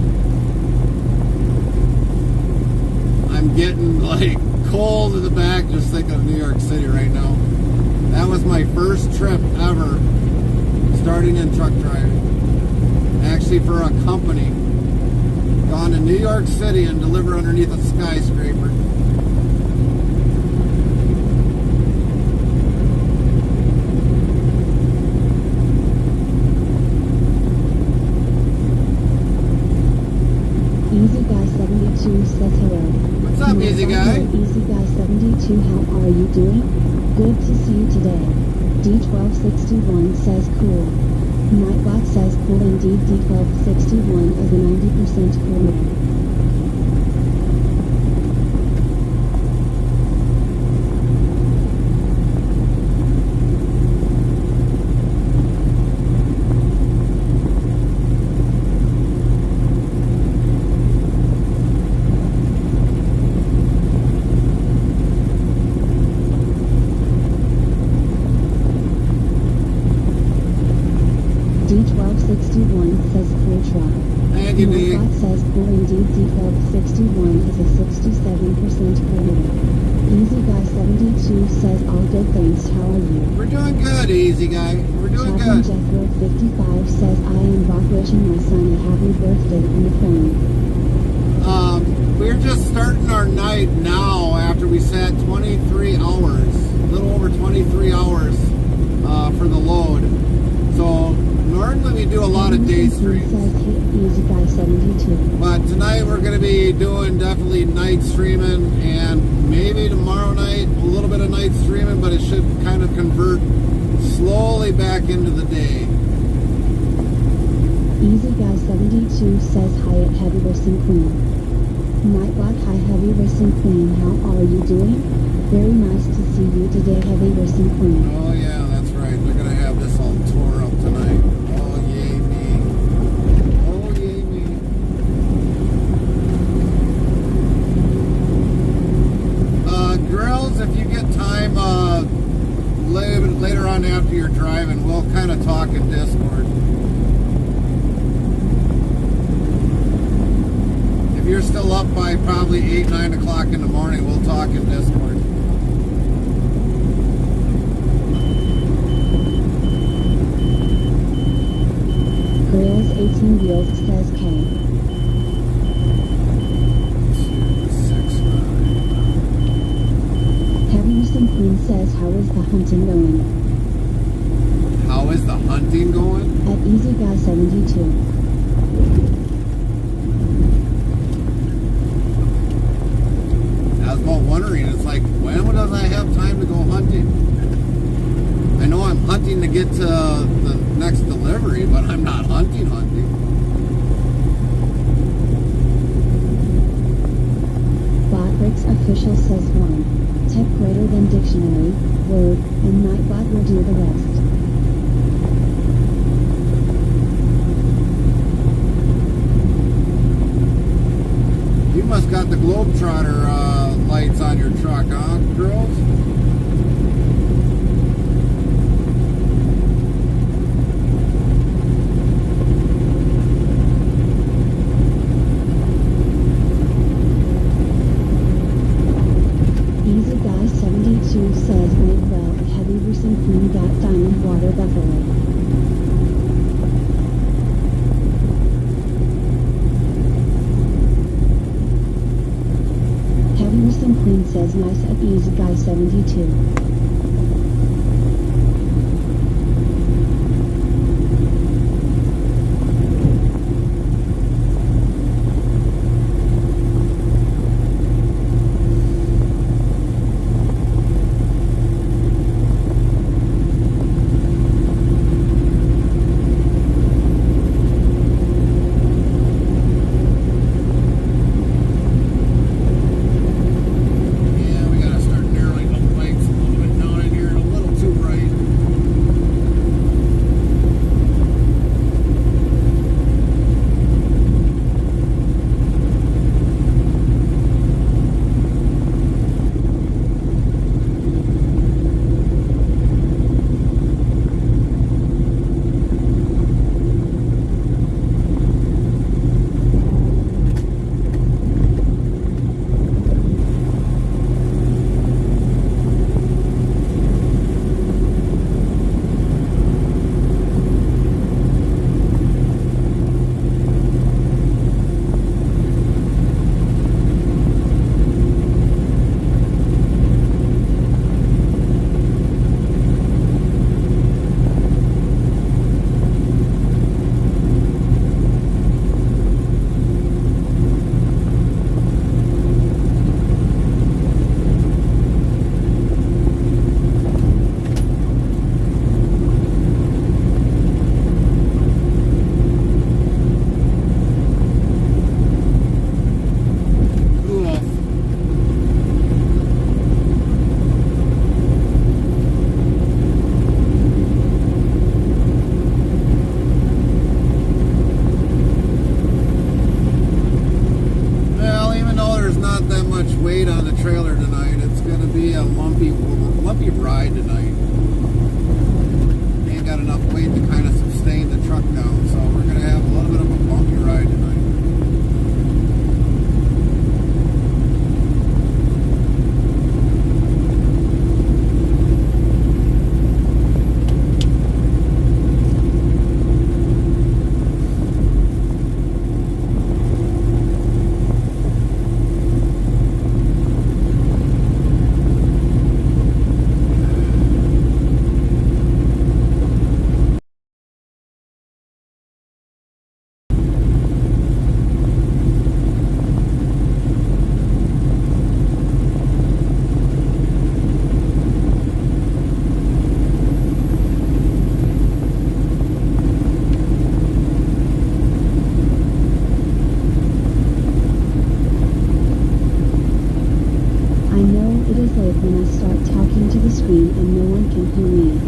I'm getting like cold in the back just thinking of New York City right now. That was my first trip ever starting in truck driving. Actually for a company. Gone to New York City and deliver underneath a skyscraper. Easy Guy 72 says hello. What's up, Easy Guy? Easy Guy 72, how are you doing? Good to see you today. D1261 says cool. Nightbot says cool indeed. D1261 is a 90% cool. D1261 says cool truck. Thank you, D. Nightbot says cool indeed. D1261 is a 67% cool. Easy Guy 72 says all good thanks. How are you? We're doing good, Easy Guy. We're doing Chaplain good. Jethro 55 says I am Bach wishing my son a happy birthday on the phone. We're just starting our night now after we sat 23 hours, a little over 23 hours for the load. So normally we do a lot of day streams. Says Easy Guy 72. But tonight we're going to be doing definitely night streaming, and maybe tomorrow night a little bit of night streaming, but it should kind of convert slowly back into the day. Easy Guy 72 says hi at Heavy Racing Queen. Nightbot, hi Heavy Racing Queen, how are you doing? Very nice to see you today, Heavy Racing Queen. Oh yeah, that's right. They're going to have this all tore up tonight. Oh yay me. Oh yay me. Girls, if you get time later on after you're driving, we'll kind of talk in Discord. If you're still up by probably 8, 9 o'clock in the morning, we'll talk in Discord. Grills 18 Wheels says K. 2, 6, 9. Heavy Racing Queen says how is the hunting going? How is the hunting going? At Easy Guy 72. I was about wondering, it's like, when does to get to the next delivery, but I'm not hunting. Botrix official says 1. Type greater than dictionary, word, and Nightbot will do the rest. You must got the Globetrotter lights on your truck, huh, girls? Easy Guy 72 says went well. Heavy Rusin Queen got diamond water buffalo. Some Queen says nice at Easy Guy 72. lumpy ride tonight. Ain't got enough weight to kind of sustain the truck down, so we're going to have a little bit of a bumpy ride tonight. When I start talking to the screen and no one can hear me.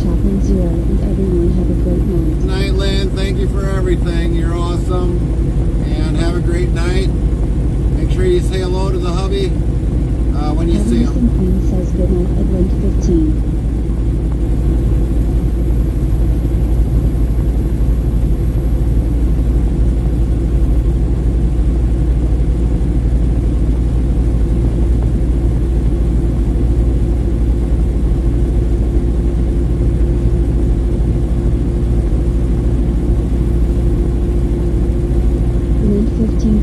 Chaplain Zero and everyone have a great night. Night, Lynn. Thank you for everything. You're awesome. And have a great night. Make sure you say hello to the hubby when you see him. Queen says good night at Link 15.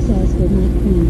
Says good night, Queen.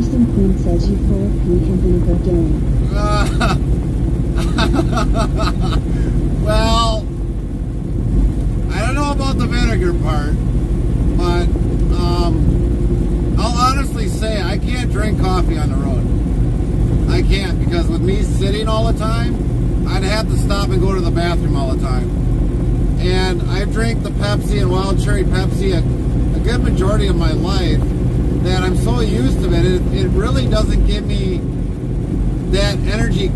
Heavisome Queen says you full of pee and vinegar, Gary. Well, I don't know about the vinegar part, but I'll honestly say I can't drink coffee on the road. I can't, because with me sitting all the time, I'd have to stop and go to the bathroom all the time. And I drank the Pepsi and Wild Cherry Pepsi a good majority of my life that I'm so used to it. It really doesn't give me that energy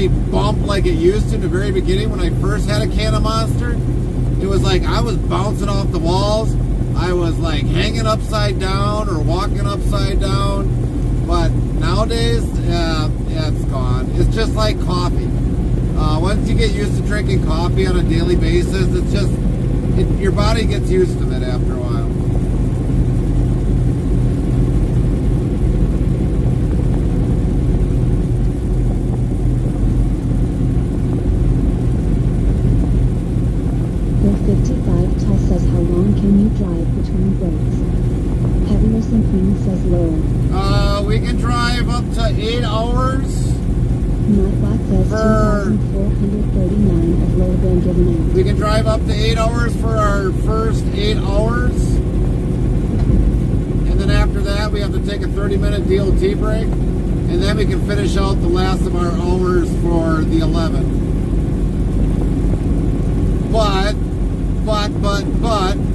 bump like it used to in the very beginning when I first had a can of Monster. It was like I was bouncing off the walls. I was like hanging upside down or walking upside down. But nowadays, it's gone. It's just like coffee. Once you get used to drinking coffee on a daily basis, it's just, your body gets used to it after a while. Bill 55 Tall says how long can you drive between breaks? Heavisome Queen says lower. We can drive up to 8 hours. Nightbot says 2,439 of load been given out. We can drive up to 8 hours for our first 8 hours. And then after that, we have to take a 30-minute DOT break. And then we can finish out the last of our hours for the 11th. But,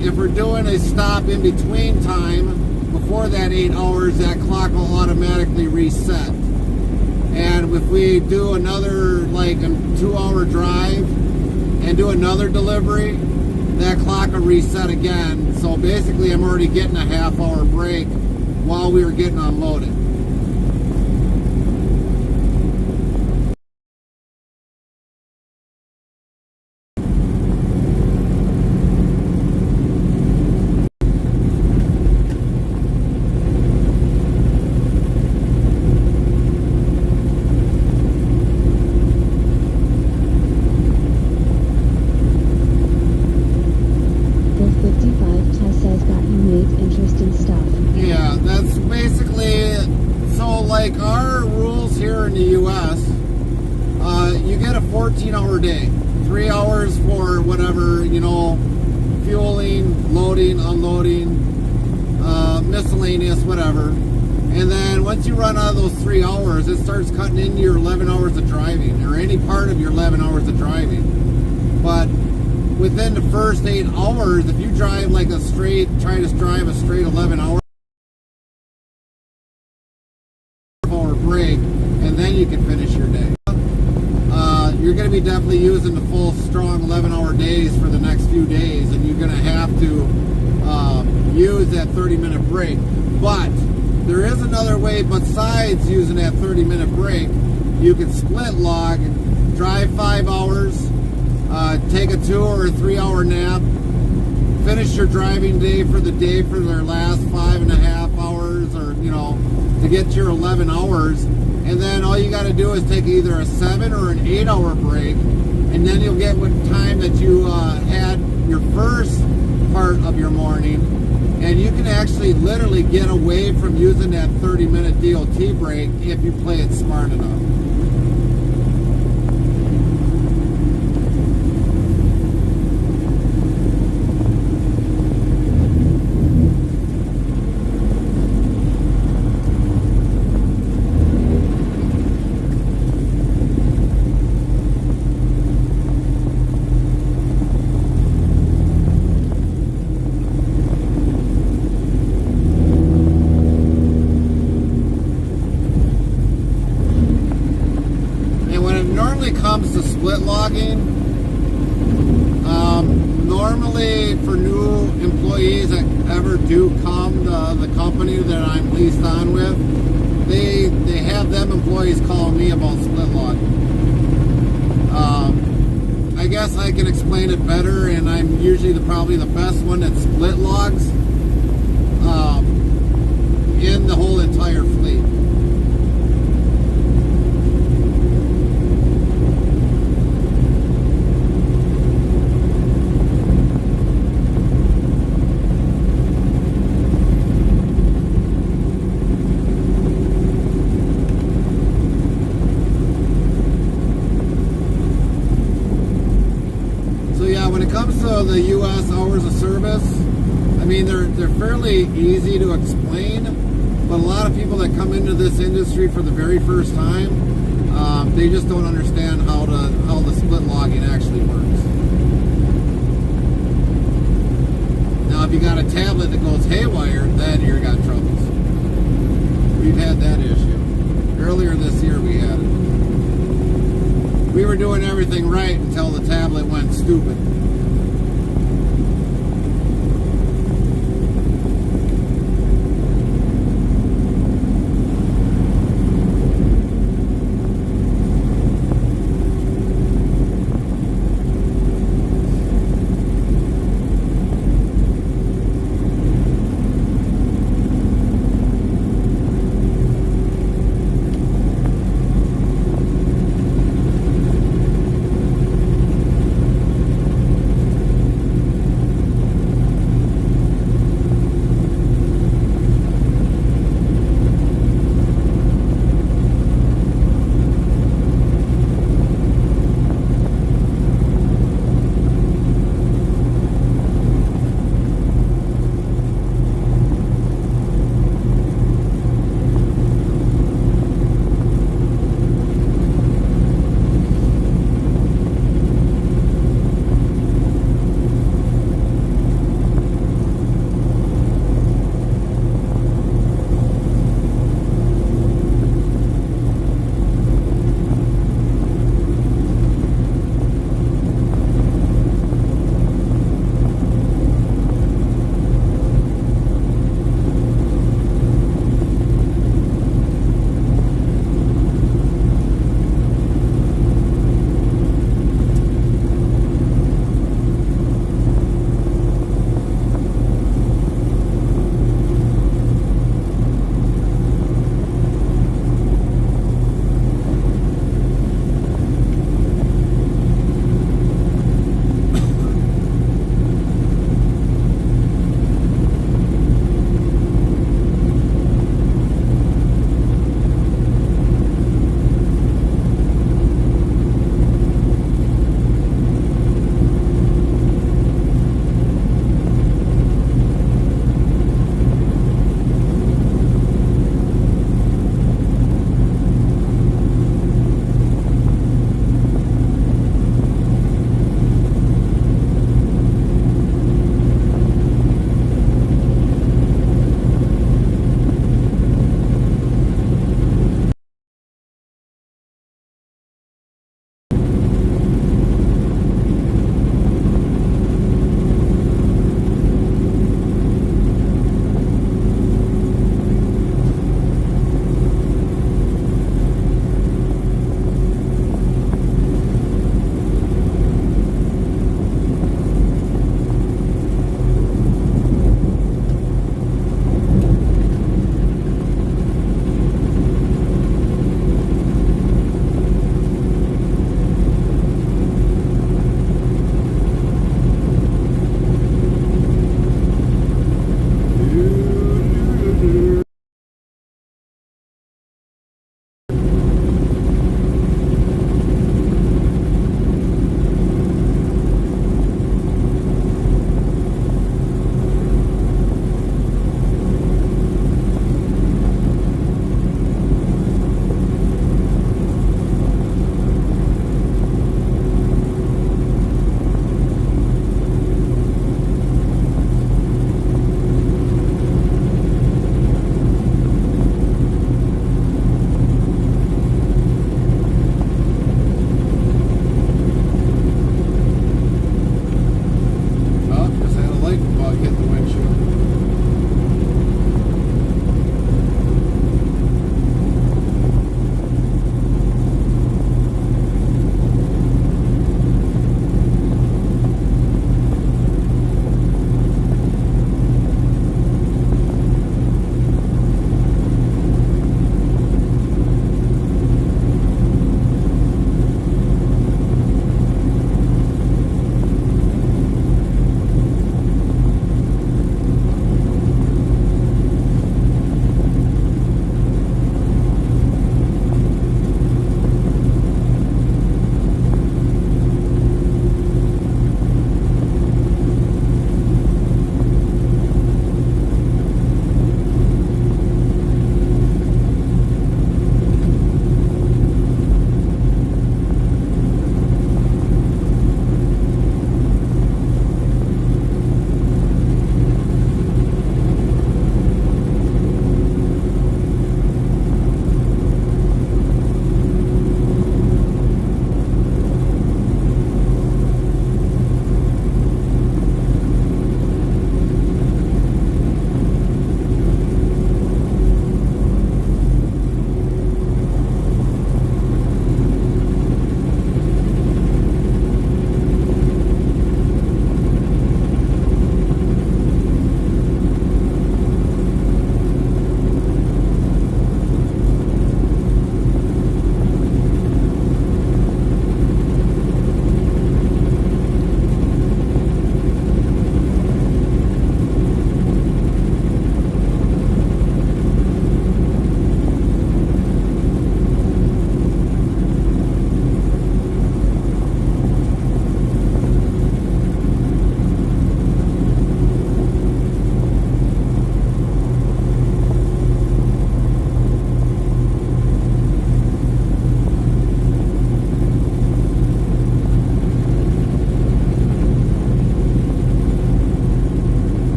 if we're doing a stop in between time, before that 8 hours, that clock will automatically reset. And if we do another, like a 2-hour drive and do another delivery, that clock will reset again. So basically, I'm already getting a half-hour break while we were getting unloaded. Like our rules here in the U.S., you get a 14-hour day, 3 hours for whatever, fueling, loading, unloading, miscellaneous, whatever. And then once you run out of those 3 hours, it starts cutting into your 11 hours of driving, or any part of your 11 hours of driving. But within the first 8 hours, if you drive like try to drive a straight 11 hours, break, and then you can finish your day. You're going to be definitely using the full strong 11-hour days for the next few days, and you're going to have to use that 30-minute break. But there is another way besides using that 30-minute break. You can split log, drive 5 hours, take a 2 or a 3-hour nap, finish your driving day for their last 5.5 hours, or to get to your 11 hours, and then all you got to do is take either a 7 or an 8-hour break, and then you'll get what time that you had your first part of your morning, and you can actually literally get away from using that 30-minute DOT break if you play it smart enough. Comes to split logging, normally for new employees that ever do come to the company that I'm leased on with, they have them employees call me about split logging. I guess I can explain it better, and I'm usually probably the best one that split logs in the whole entire fleet. terms of the U.S. hours of service, I mean, they're fairly easy to explain, but a lot of people that come into this industry for the very first time, they just don't understand how the split logging actually works. Now, if you got a tablet that goes haywire, then you got troubles. We've had that issue. Earlier this year, we had it. We were doing everything right until the tablet went stupid.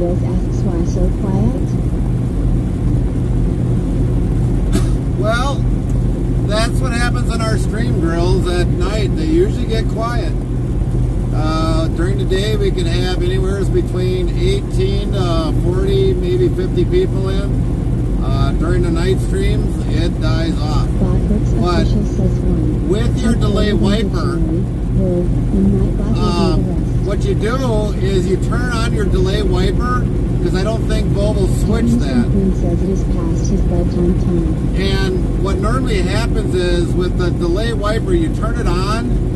Grills asks why so quiet? Well, that's what happens in our stream grills at night. They usually get quiet. During the day, we can have anywhere between 18 to 40, maybe 50 people in. During the night streams, it dies off. Botworks But official says 1. with your Type delay greater than wiper, dictionary, word, and Nightbot will do the rest. what you do is you turn on your delay wiper, because I don't think Volvo switched that. Queen says it is past his bedtime time. And what normally happens is with the delay wiper, you turn it on,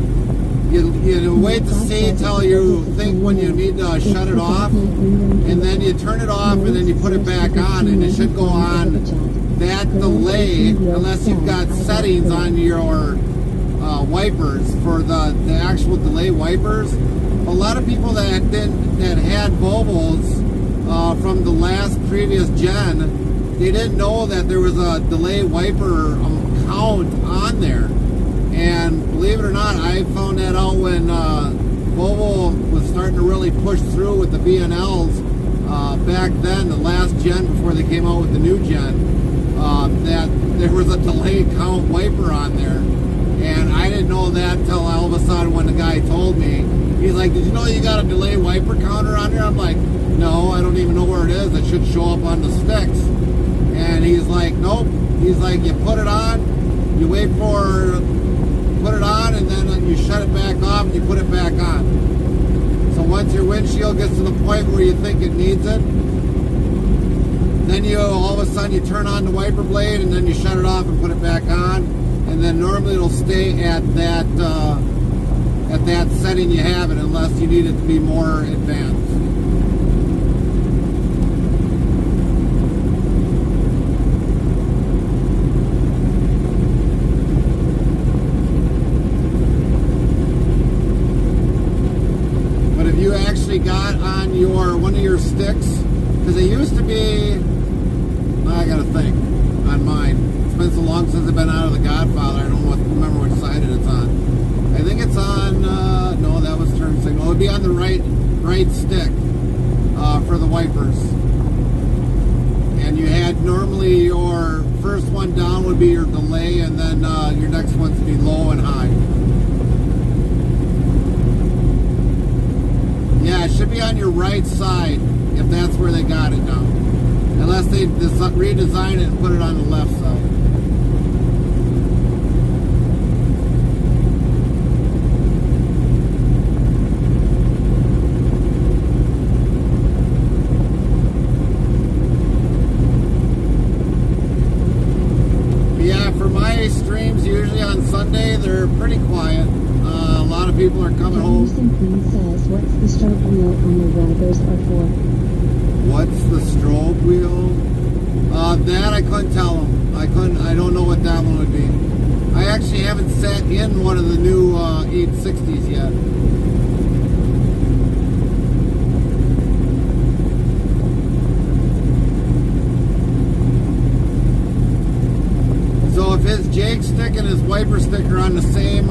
you wait to see till you think when you need to shut it off, and then you turn it off and then you put it back on, and it should go on that delay unless you've got settings on your wipers for the actual delay wipers. A lot of people that had Volvos from the last previous gen, they didn't know that there was a delay wiper count on there. And believe it or not, I found that out when Volvo was starting to really push through with the VNLs back then, the last gen before they came out with the new gen, that there was a delay count wiper on there. And I didn't know that until all of a sudden when the guy told me. He's like, did you know you got a delay wiper counter on there? I'm like, no, I don't even know where it is. It should show up on the sticks. And he's like, nope. He's like, you put it on, you wait for... put it on, and then you shut it back off and you put it back on. So once your windshield gets to the point where you think it needs it, then you all of a sudden you turn on the wiper blade and then you shut it off and put it back on, and then normally it'll stay at that setting you have it unless you need it to be more advanced. You actually got on your one of your sticks, because it used to be, I gotta think on mine. It's been so long since I've been out of the Godfather, I don't remember which side it's on. I think it's on no, that was turn signal. It would be on the right stick for the wipers. And you had normally your first one down would be your delay, and then your next one's to be low and high. Yeah, it should be on your right side if that's where they got it now. Unless they redesign it and put it on the left side. But yeah, for my streams, usually on Sunday, they're pretty quiet. A lot of people are coming home. Queen says, what's the strobe wheel on the wipers are for? What's the strobe wheel? That I couldn't tell them. I don't know what that one would be. I actually haven't sat in one of the new 860s yet. So if his Jake stick and his wiper stick are on the same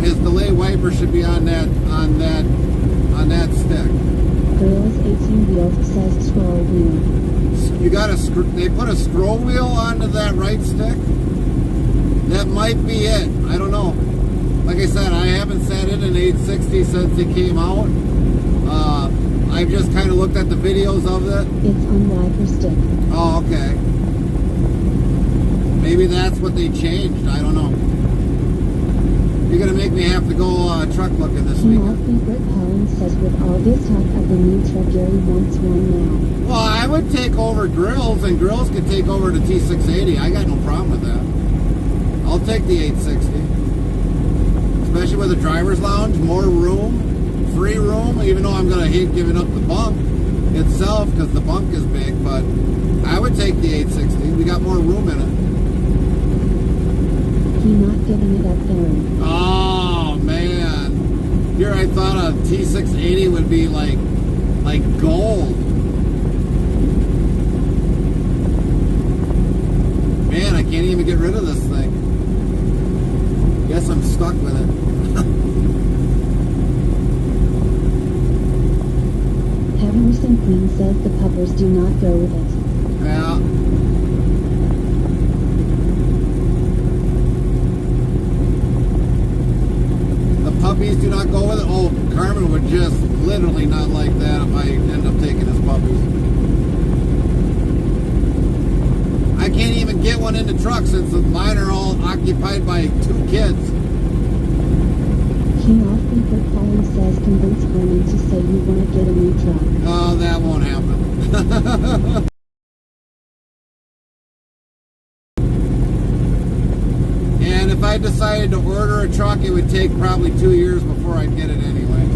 his delay wiper should be on that stick. Girls 18 wheels says scroll wheel. You got they put a scroll wheel onto that right stick? That might be it. I don't know. Like I said, I haven't sat in an 860 since it came out. I've just kind of looked at the videos of it. It's on wiper stick. Oh, okay. Maybe that's what they changed. I don't know. You're going to make me have to go truck looking this weekend. Britt Helen says, with all this talk of the new truck, Gary wants one now. Well, I would take over Grills, and Grills could take over the T680. I got no problem with that. I'll take the 860. Especially with a driver's lounge, more room, free room, even though I'm going to hate giving up the bunk itself because the bunk is big, but I would take the 860. We got more room in it. Not giving it up, Aaron. Oh man! Here I thought a T680 would be like gold. Man, I can't even get rid of this thing. Guess I'm stuck with it. lovers do not go with it. Yeah. The puppies do not go with it. Oh, Carmen would just literally not like that if I end up taking his puppies. I can't even get one in the truck since mine are all occupied by 2 kids. King off Frequent Calling says convince Carmen to say you want to get a new truck. Oh, that won't happen. And if I decided to order a truck, it would take probably 2 years before I'd get it anyway.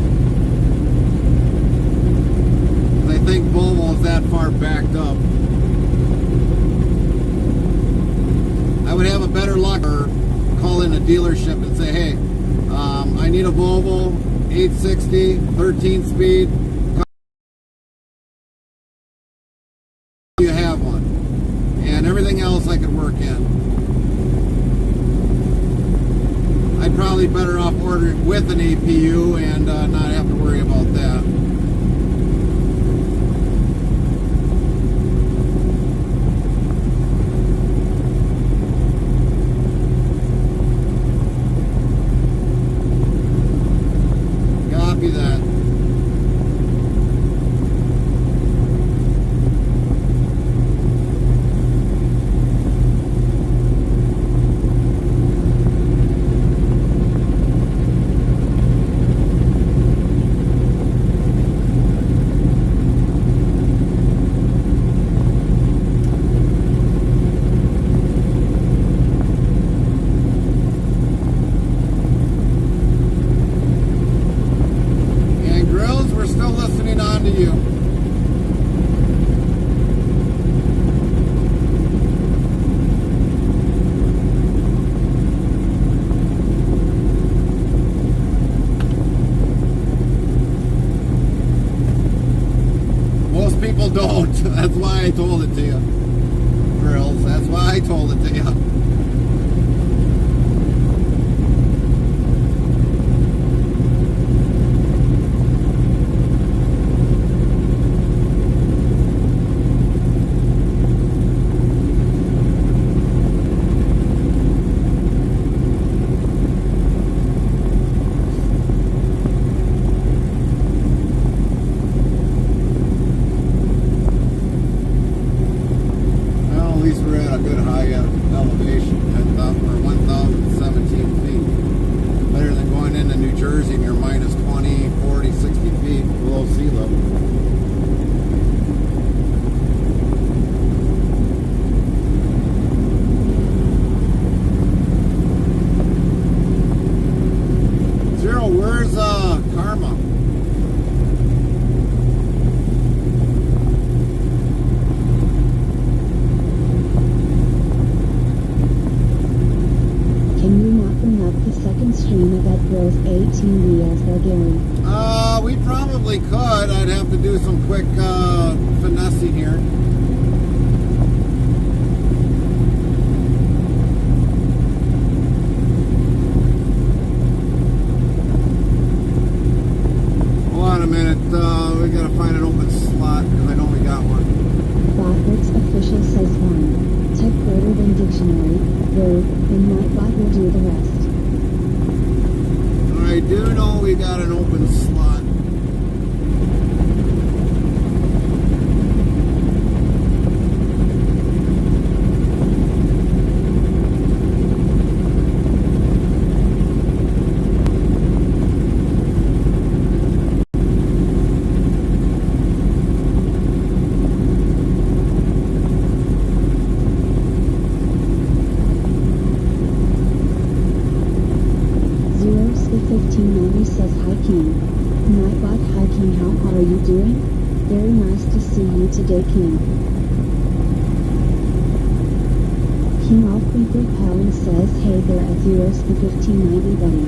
'Cause I think Volvo is that far backed up. I would have a better luck or call in a dealership and say, hey, I need a Volvo 860, 13 speed. You have one. And everything else I could work in. I'd probably better off order it with an APU and not have to worry about that. Copy that. Don't. That's why I told it to you. Girls, that's why I told it to you. We probably could. I'd have to do some quick finessing here. Hold on a minute. We gotta find an open slot because I know we got one. Botworks official says 1. Type greater than dictionary, word, and Nightbot will do the rest. I do know we got an open slot. Says hi King. Nightbot, hi King, how are you doing? Very nice to see you today King. King off Frequent Calling says hey there at 0-1590 buddy.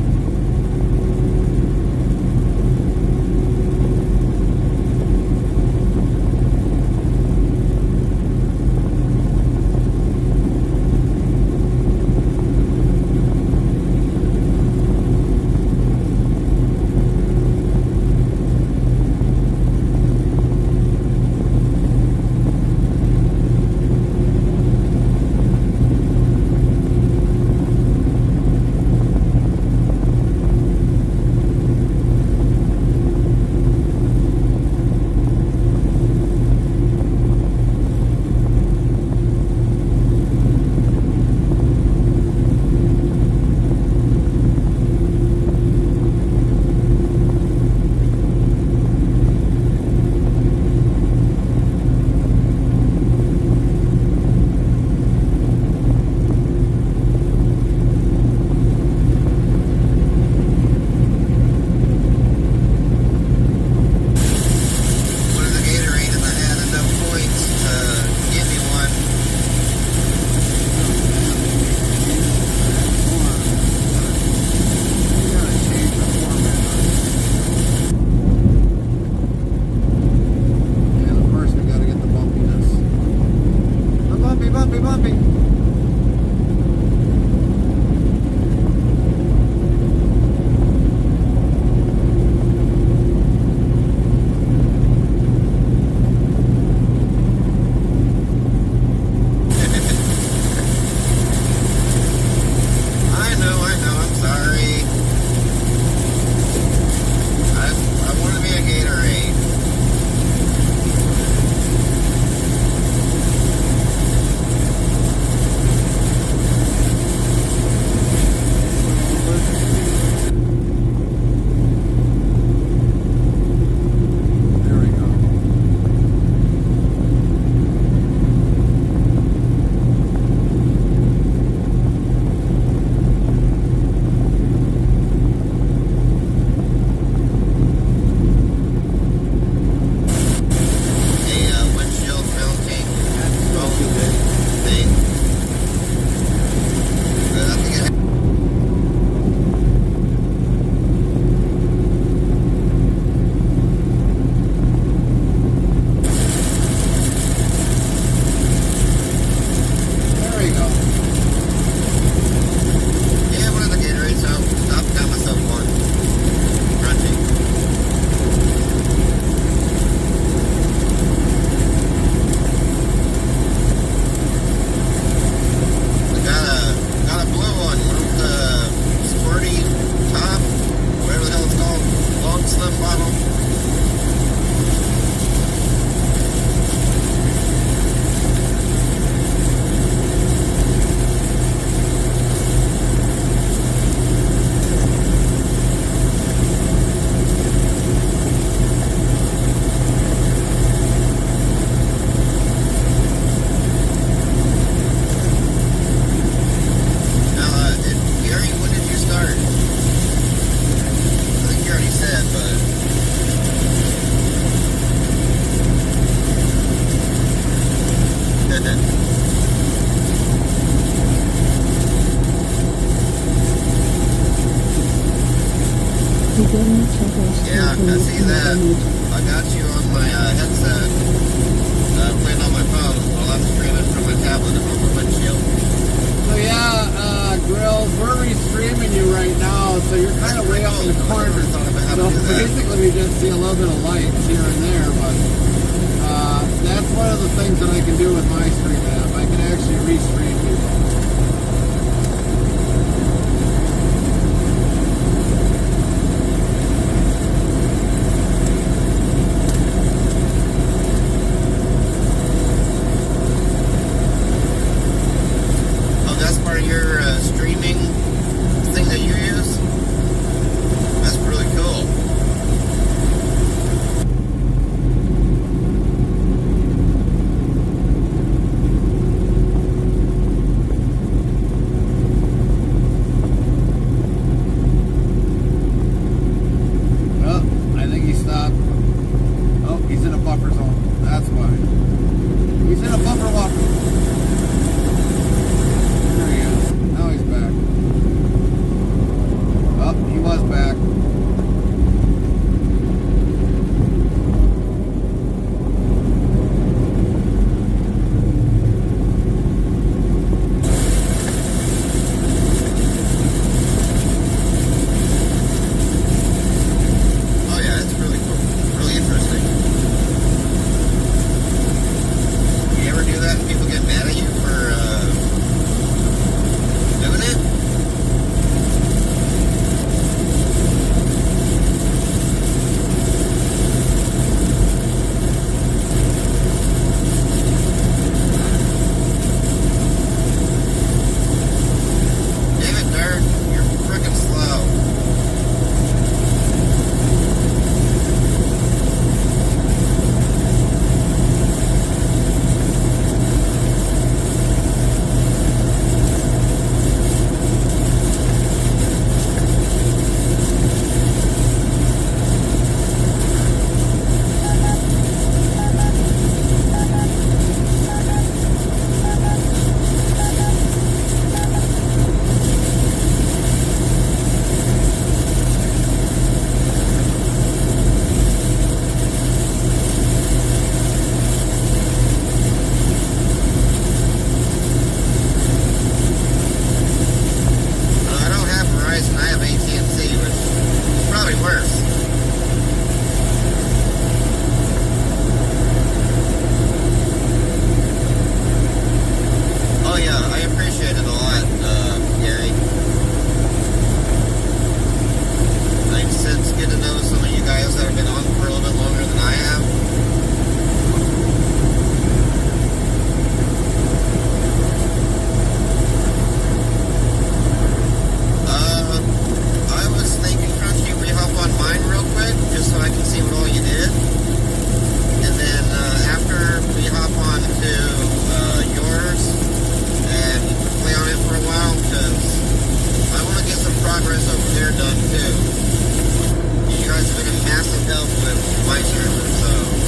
know, I'm sorry. I want to be a Gatorade. There we go. Windshield mounting thing. I think it There we go. Yeah, one of the Gatorades, so I've got myself one. Crunchy. I got a blue one with the squirty top, whatever the hell it's called, long slim bottle. Now, Gary, when did you start? I think you already said, but... Beginning troubles. Yeah, I see that. I got you on my headset. Playing on my phone while I'm streaming from my tablet on the windshield. So yeah, Grills, we're restreaming you right now, so you're kind of way up in the corner. So basically we just see a little bit of lights here and there, but that's one of the things that I can do with my stream app. I can actually restream people. Oh, that's part of your streaming thing that you use? That's really cool. they're done too. You guys have been a massive help with my server, so.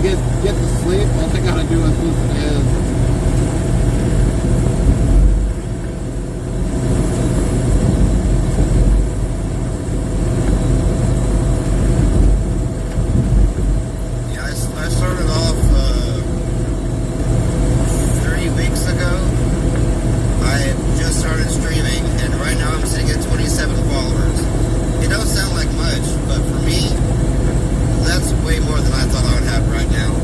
to get to sleep, all they gotta do is listen to his. Yeah, I started off 3 weeks ago. I had just started streaming, and right now I'm sitting at 27 followers. It don't sound like much, but for me, that's way more than I thought I would have right now.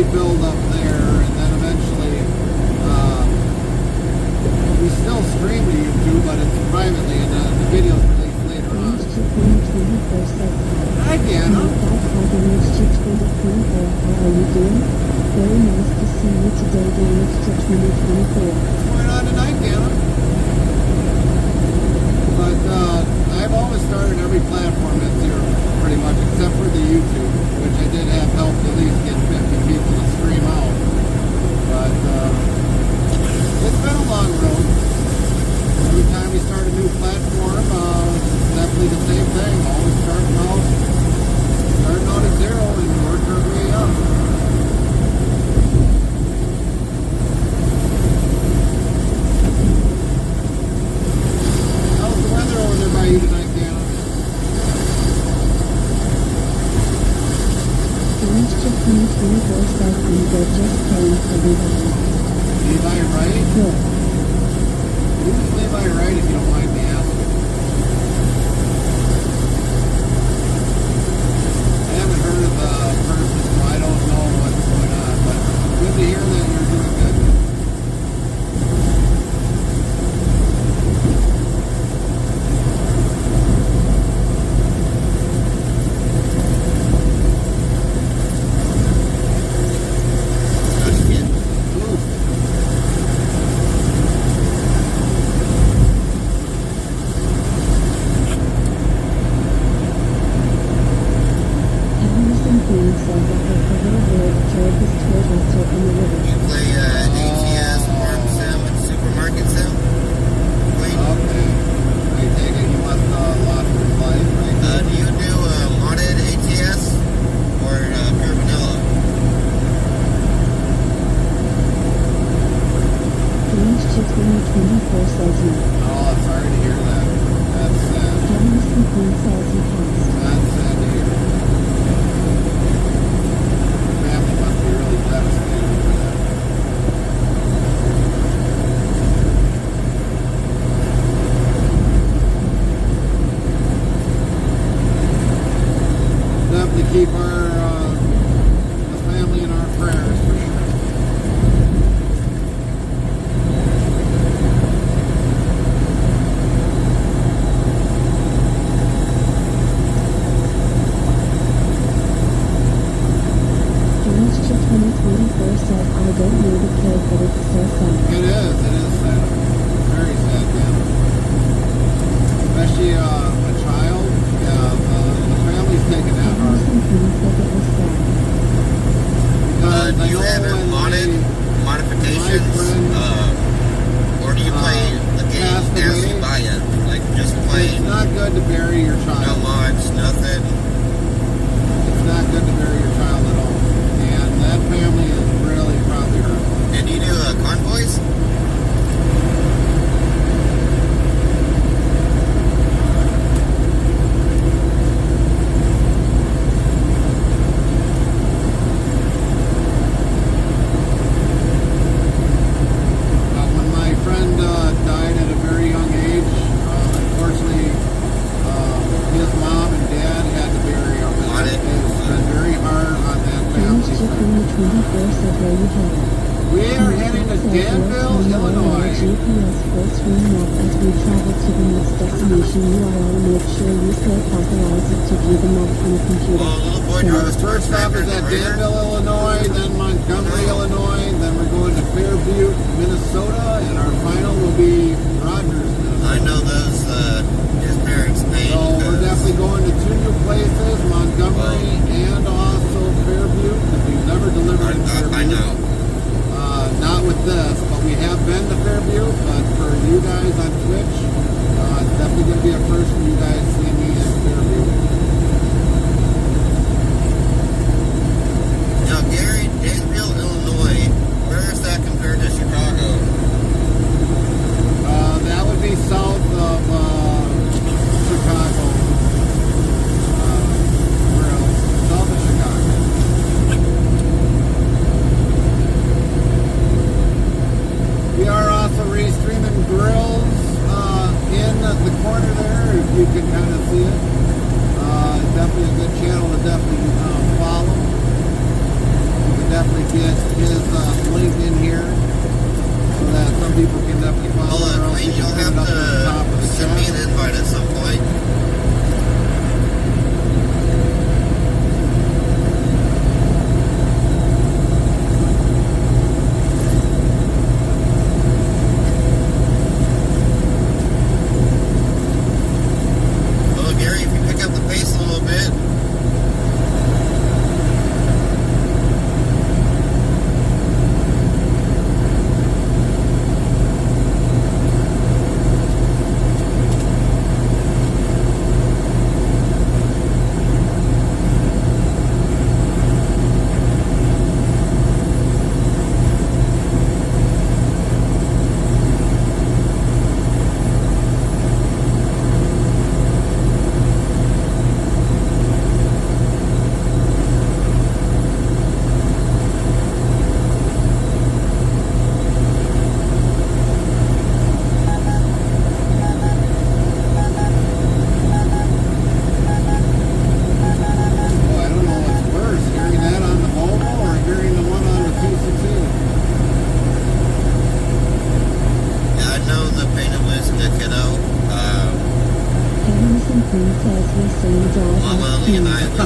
slowly build up there, and then eventually we still stream to YouTube, but it's privately, and the video's released later on. Hi, Deanna. How are you doing? Very nice to see you today, Damage to 2024. What's going on tonight, Deanna? But I've always started every platform at zero, pretty much, except for the YouTube, which I did have help to at least get 50 people to stream out. But it's been a long road. Every time we start a new platform, it's definitely the same thing. Always starting out at zero and work our way up. How's the weather over there by you tonight, Deanna? Damage to 2024 says I'm good, just praying for Levi. Levi Wright? Good. Who's Levi Wright, if you don't mind me asking? I haven't heard of the person, so I don't know what's going on, but good to hear that you're doing good. Henderson Queen says that her little boy drove his toy buster in the river. You play ATS, Farm Sim, and Supermarket Sim? Queen? Okay. I take it you must lost his life, right? Do you do modded ATS or pure vanilla? Damage to 2024 says no. Oh, I'm sorry to hear that. That's sad. Henderson Queen says he passed. That's sad to hear. Family must be really devastated for that. Definitely keep the family in our prayers for sure. Damage to 2024 says I don't know the kid, but it's so sad. It is sad. Very sad, yeah. Especially a child. Yeah, the family's taking that hard. Henderson Queen says it was sad. Because Do I you know have it when modded they- modifications? my friend, Or do you play the game passed as you away. buy it? Like just It's plain, not good to bury your no child. mods, nothing? It's not good to bury your child at all. And that family is really probably hurt. And do you do convoys? When my friend died at a very young age, unfortunately, his mom and dad had to bury him. Got it. It's been very hard on that Damage family. to 2024 says where you headed. We are heading to Danville, Illinois. GPS full screen map as we travel to the next destination URL. Make sure you click authorize it to view the map on a computer. Well, little boy So, drives First stop is at Danville, Illinois, then Montgomery, Illinois, then we're going to Fairview, Minnesota, and our final will be Rogers, Minnesota. I know those, his parents' name. So we're definitely going to two new places, Montgomery and also Fairview, because we've never delivered in Fairview. I know. Not with this, but we have been to Fairview, but for you guys on Twitch, it's definitely going to be a first for you guys seeing me in Fairview. Now, Gary, Danville, Illinois, where is that compared to Chicago? That would be south of Chicago. Where else? South of Chicago. We are also restreaming grills in the corner there, if you can kind of see it.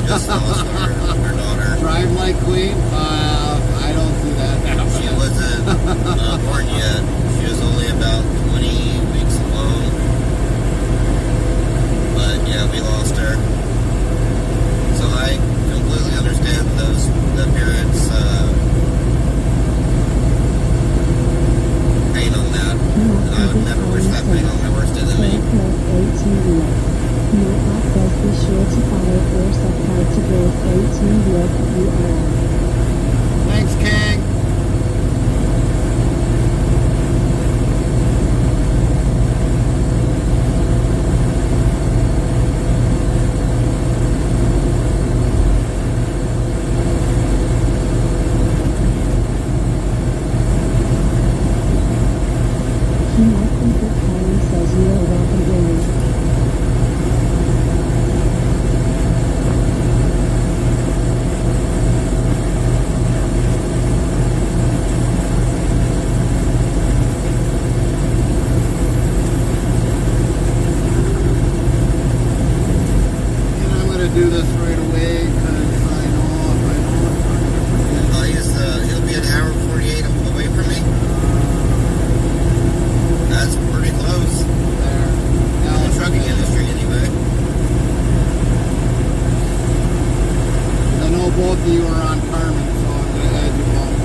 just lost our daughter. Drive like Queen? I don't see that happening. She wasn't born yet. She was only about 20 weeks alone. But yeah, we lost her. So I completely understand the parents' pain on that. I would never wish that pain on my worst enemy. Nightbot says be sure to follow or subscribe to both 18 Wheel URL. Thanks, King. Says you are welcome, Gary. Do this right away because I know if I don't, I'm going to forget. He'll be an hour 48 away from me. That's pretty close. There. In the trucking industry, anyway. I know both of you are on Carmen, so I'm going to add you both.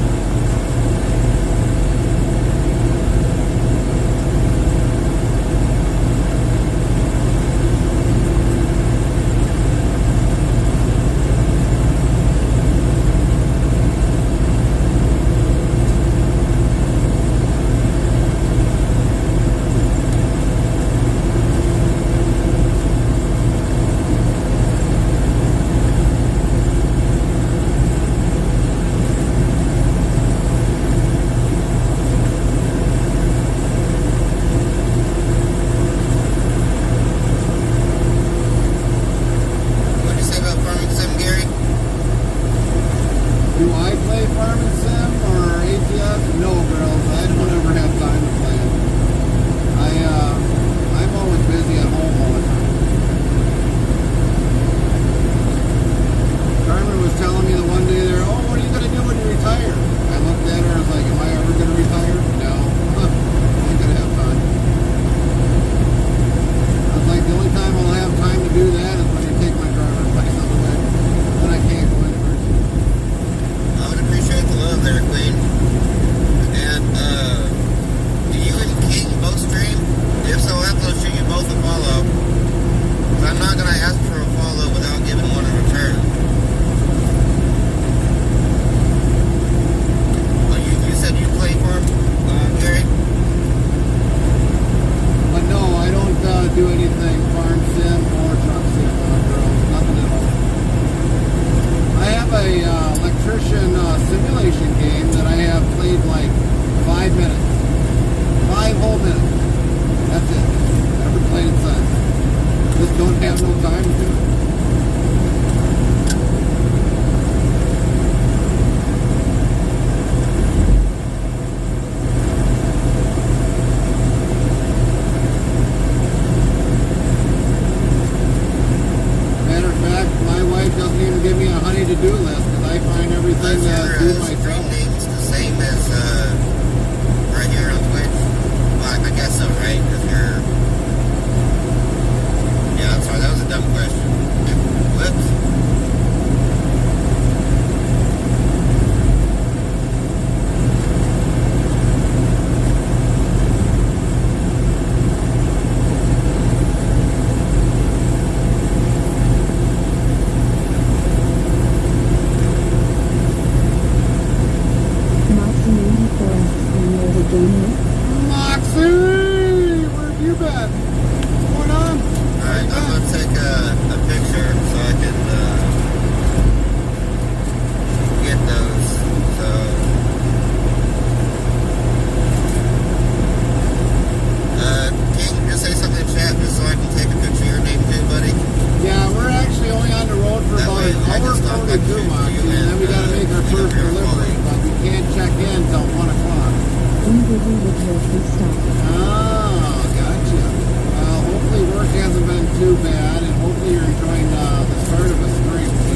too bad, and hopefully you're enjoying the start of a stream.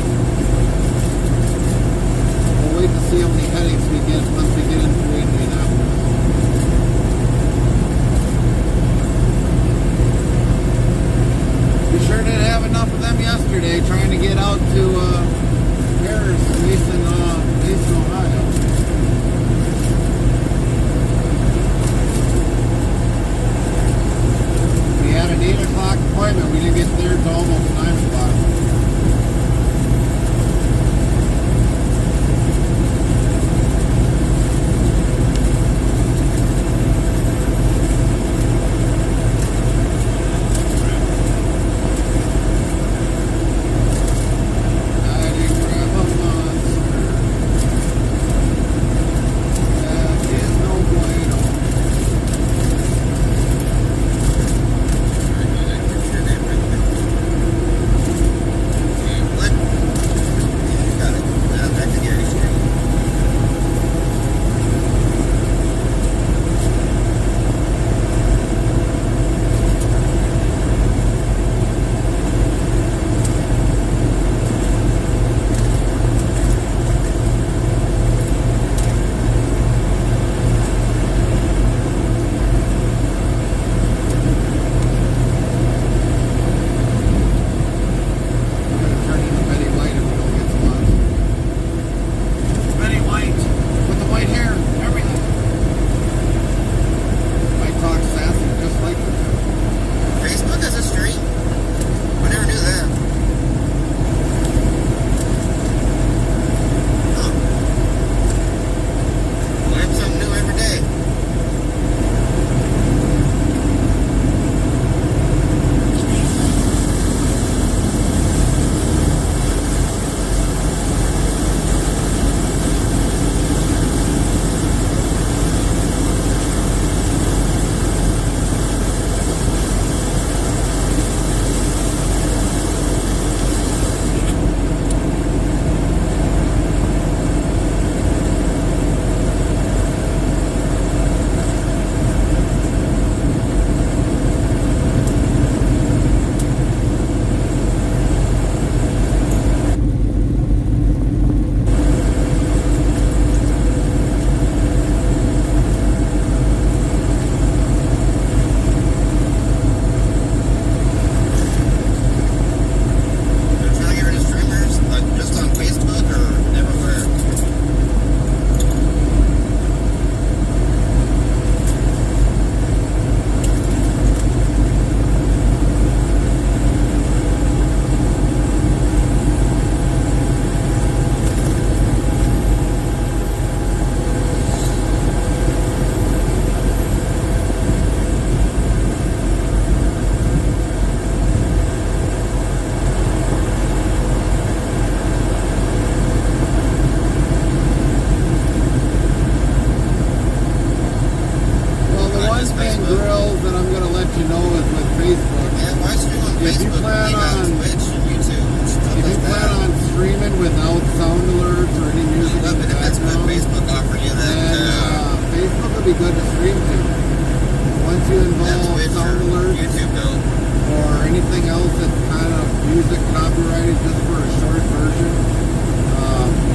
without sound alerts or any music in the That's what background, Facebook offered you then that. Facebook will be good to stream to. Once you That's involve Twitch sound or alerts YouTube though. or anything else that's kind of music copyrighted just for a short version,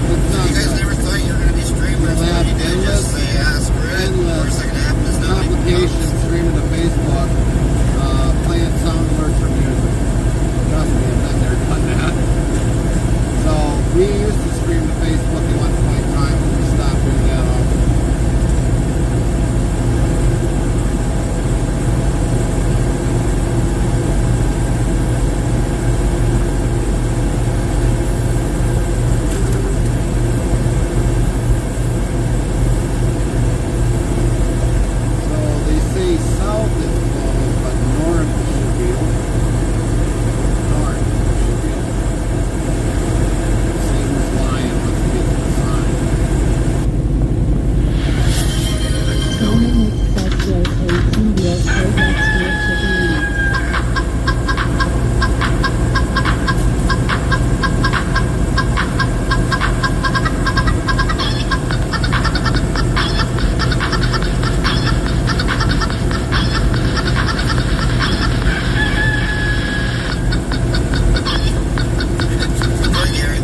it's not You guys good. never thought you were going to be streamers, You'll but have you did just say, screw it. endless Worst that can happen is nobody applications comes. streaming to Facebook, playing sound alerts for music. Trust me, I've been there, done that. So we used to stream to Facebook at one point in time, but we stopped doing that often. So they say south is closed, but north should be open. North should be open. Same as lying once we get to the sign. Common Express Road 18 wheels hold next to a chicken wing. Go, Gary.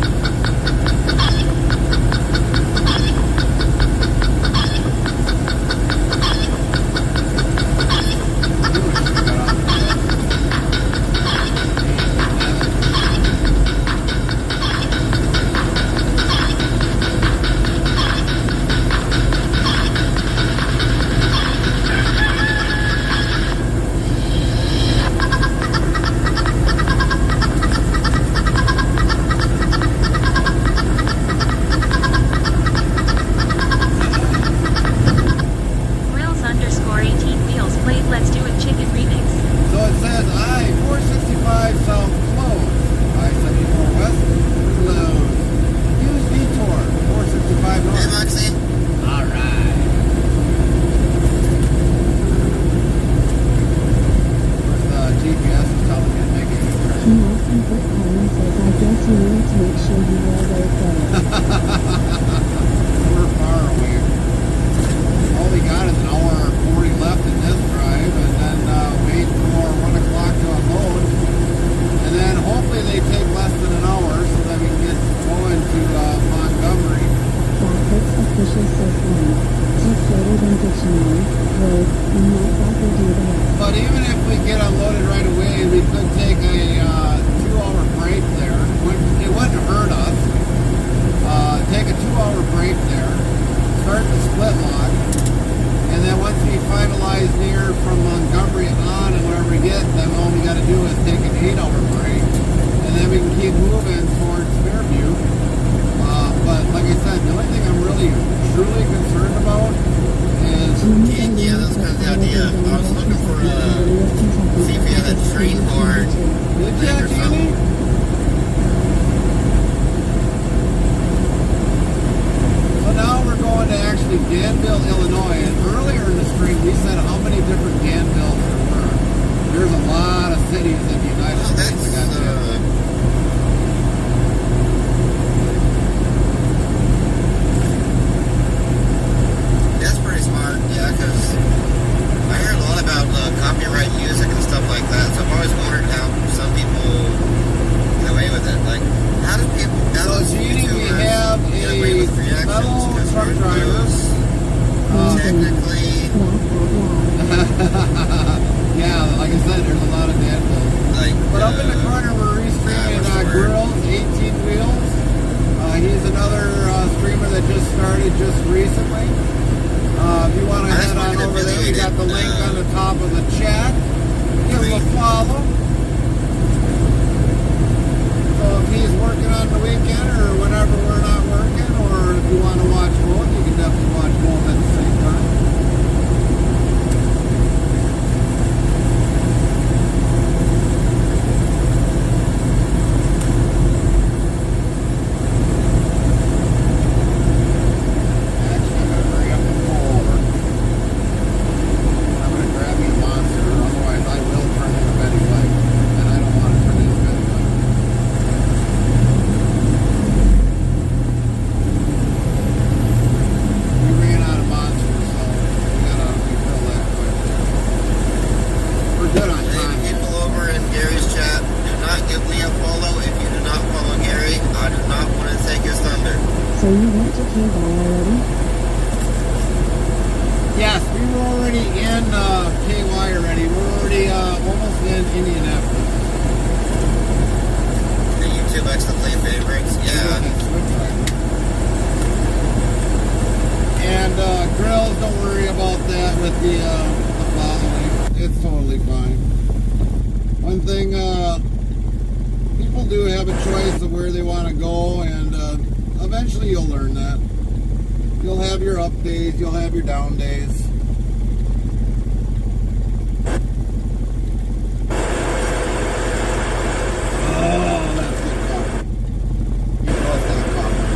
Grills_18 wheels played Let's Do It Chicken remix. So it says I-465 south closed, I-74 west closed. Use detour, 465 Hey, north. Moxie. Alright. The GPS is telling me to make a U-turn. Nelson Put Allen says, I guess you wanted to make sure you were away first. We're far away. All we got is an hour and 40 left in this drive, and then wait for 1 o'clock to unload. And then hopefully they take less than an hour so that we can get going to Montgomery. Blackbook's official says 1. Type greater than dictionary, word, and Nightbot will do the rest. But even if we get unloaded right away, we could take a 2-hour break there. It wouldn't hurt us. Take a 2-hour break there, start the split lock, and then once we finalize near from Montgomery on and wherever we get, then all we got to do is take an 8-hour break, and then we can keep moving towards Fairview. But like I said, the only thing I'm really truly concerned about is Yeah, that's kind of the idea. I was looking for see if you had a train board thing or something. So now we're going to actually Danville, Illinois, and earlier in the stream we said how many different Danvilles there were. There's a lot of cities in the United Oh, States that got Danville. That's pretty smart, yeah, because I hear a lot about copyright music and stuff like that, so I've always wondered how some people get away with it. Like, how do people, how So does Genie, we YouTubers have get away a with reactions? fellow 'Cause truck we're driver. technically, Laugh out loud. Yeah, like I said, there's a lot of Danvilles. like, But up in the corner we're restreaming what's the word? Grills, 18 Wheels. He's another streamer that just started just recently. If you want to I just head on wanted to over there, we affiliate got the it, link on the top of the chat. Give him a tweet. follow. So if he's working on the weekend or whenever we're not working, or if you want to watch both, you can definitely watch both at the same time. Actually, I'm gonna hurry up and pull over. I'm gonna grab me a monster, otherwise I will turn into Betty White, and I don't want to turn into Betty White. So you went to KY already? Yes, we were already in KY already. We're already almost in Indianapolis. The YouTube likes to play favorites. Yeah. And grills, don't worry about that with the following. It's totally fine. One thing, people do have a choice of where they want to go, and eventually you'll learn that. You'll have your up days, you'll have your down days. Oh, that's good coffee. You love that coffee.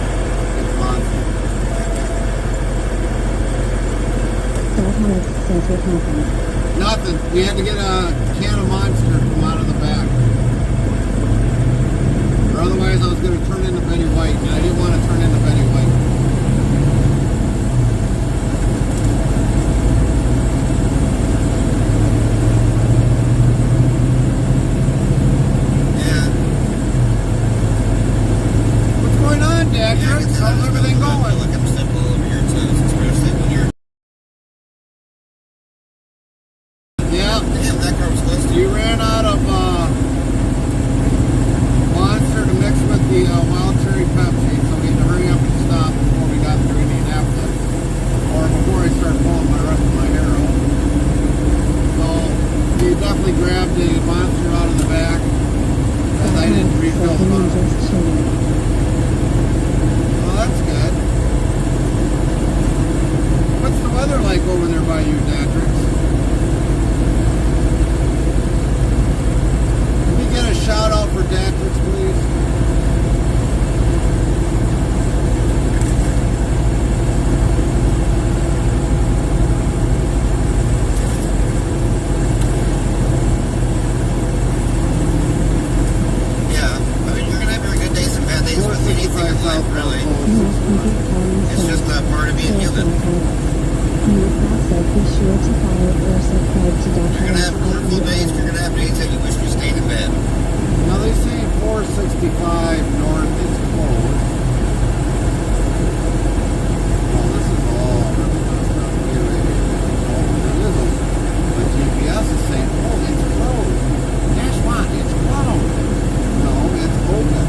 It's monster. Alex says what happened. Nothing. We had to get a can of Monster from out of the back. Or otherwise I was going to turn into Betty White, and I didn't want to turn into Betty White. Yeah. What's going on, Dad? How's everything going? Look up simple over your toes, especially when you're. Yeah. Damn, that car was close to you. You ran out of Monster to mix with the Wild Cherry Pepsi, so we had to hurry up and stop before we got through Indianapolis, or before I started pulling the rest of my hair out. So we definitely grabbed the Monster out of the back, because I didn't refill the bottle. Just chilling. Well, that's good. What's the weather like over there by you, Datrix? Can we get a shout out for Datrix, please? Yeah. I mean, you're gonna have your good days and bad days with anything in life, really. It's just a part of being human. Said be sure to follow or subscribe to You're gonna have wonderful days. You're gonna have days that you wish you stayed in bed. Now they say 465 north is closed. Oh, this is all really messed up. Here it is. Oh, there is a GPS is saying, oh, it's closed. Guess what? It's closed. No, it's open.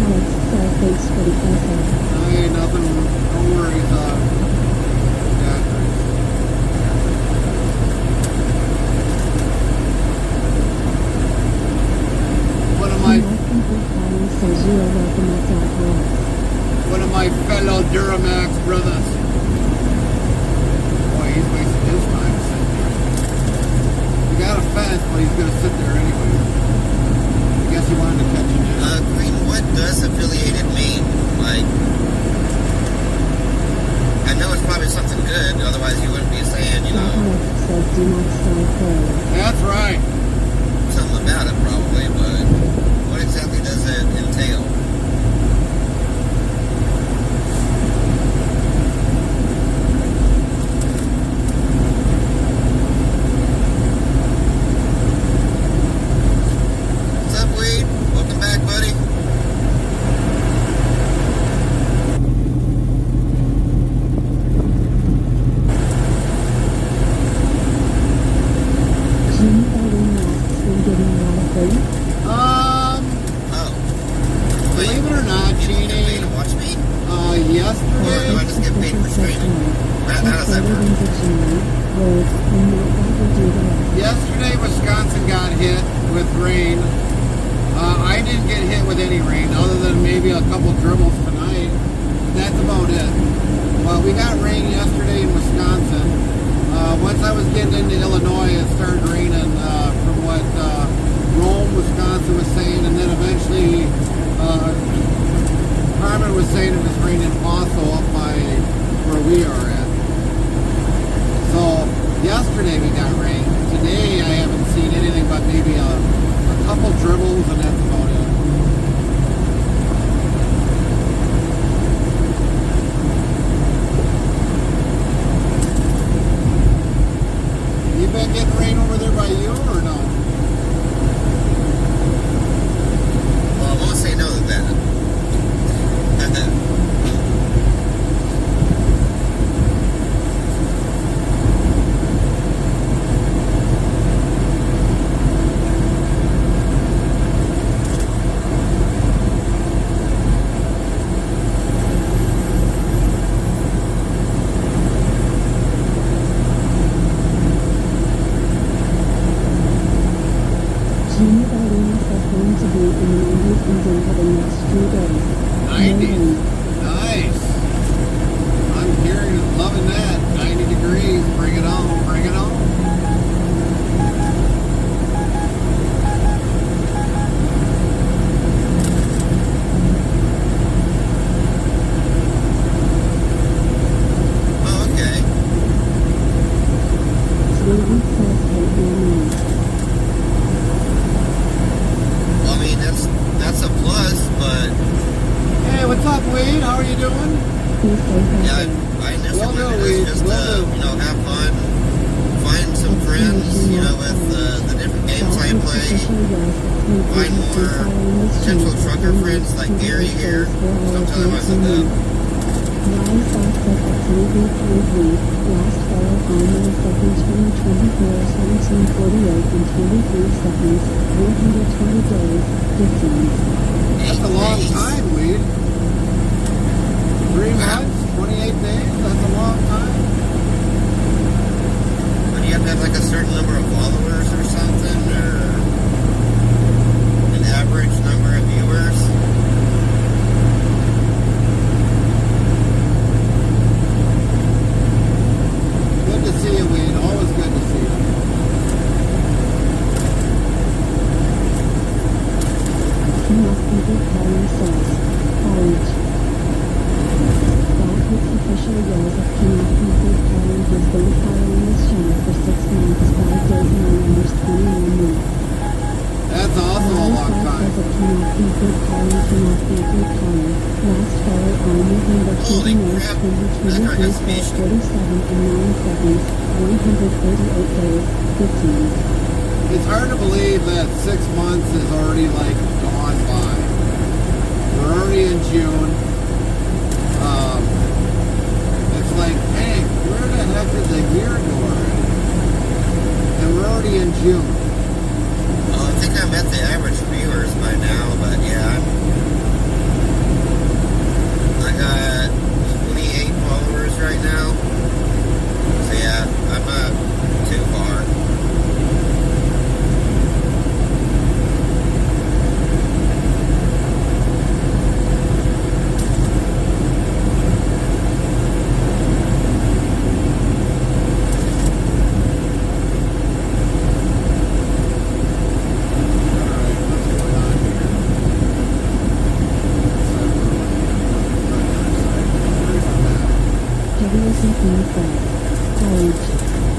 Alex says thanks for the lesson. Hey, nothing. No worries. One of my Says you are welcome at Alex. one of my fellow Duramax brothers. Boy, he's wasting his time sitting there. He got a fence, but he's gonna sit there anyway. I guess he wanted to catch you now. Green, what does affiliated mean? Like, I know it's probably something good, otherwise you wouldn't be saying, you know, Alex says do not sell coal. That's right. something about it probably, but what exactly does it entail? What's up, Weed? Welcome back, buddy. Jimmy Elwin asks when getting a lot of food. Oh. Believe it or not, You get paid Jeannie, to watch me? uh, Or do yesterday, I just get paid for streaming? How does that Better work? than dictionary, word, and not that will do the rest. yesterday Wisconsin got hit with rain. I didn't get hit with any rain, other than maybe a couple dribbles tonight. That's about it. Well, we got rain yesterday in Wisconsin. Once I was getting into Illinois, it started raining from what Rome, Wisconsin was saying, and then eventually Carmen was saying it was raining also up by where we are at. So yesterday we got rain. Today I haven't seen anything but maybe a couple dribbles, and that's about it. You been getting rain over there by you or no? Well, I won't say no to that. 90s. Nice. I'm hearing and loving that. 90 degrees. Bring it on. Bring it on. Oh, okay. Sweetie says hey Annie. Well, I mean, that's a plus, but Hey, what's up, Wade? How are you doing? Please say yeah, hi. I initially Well, no, wanted this just to, well, you know, have fun, find some friends, you know, with the different games I play, find more potential trucker friends like Gary here. So I'm telling myself that. Wise Boss says absolutely fluently. Last follow on May 2nd, 2024, 1748 and 23 seconds, 120 days, 15. That's a long time, Wade. 3 months, 28 days. That's a long time. But you have to have like a certain number of followers or something, or an average number of viewers. Good to see you, Wade. Always good to see you. Enough people calling says, college. Baldwin's official years of Enough people calling has been following this channel for 6 months, 5 days, 9 hours, 21 minutes. That's also a long time. Cannot be good calling. Last follow on November Holy 29th, crap. 2023, That car got smashed. 47 and 9 seconds, 138 days, 15. It's hard to believe that 6 months is already like gone by. We're already in June. It's like, hey, where the heck did the year go already? And we're already in June. Well, I think I'm at the average viewers by now, but yeah, I got 28 followers right now. So yeah, I'm not too far. Alright, what's going on here? Heavy Racing Queen says, college.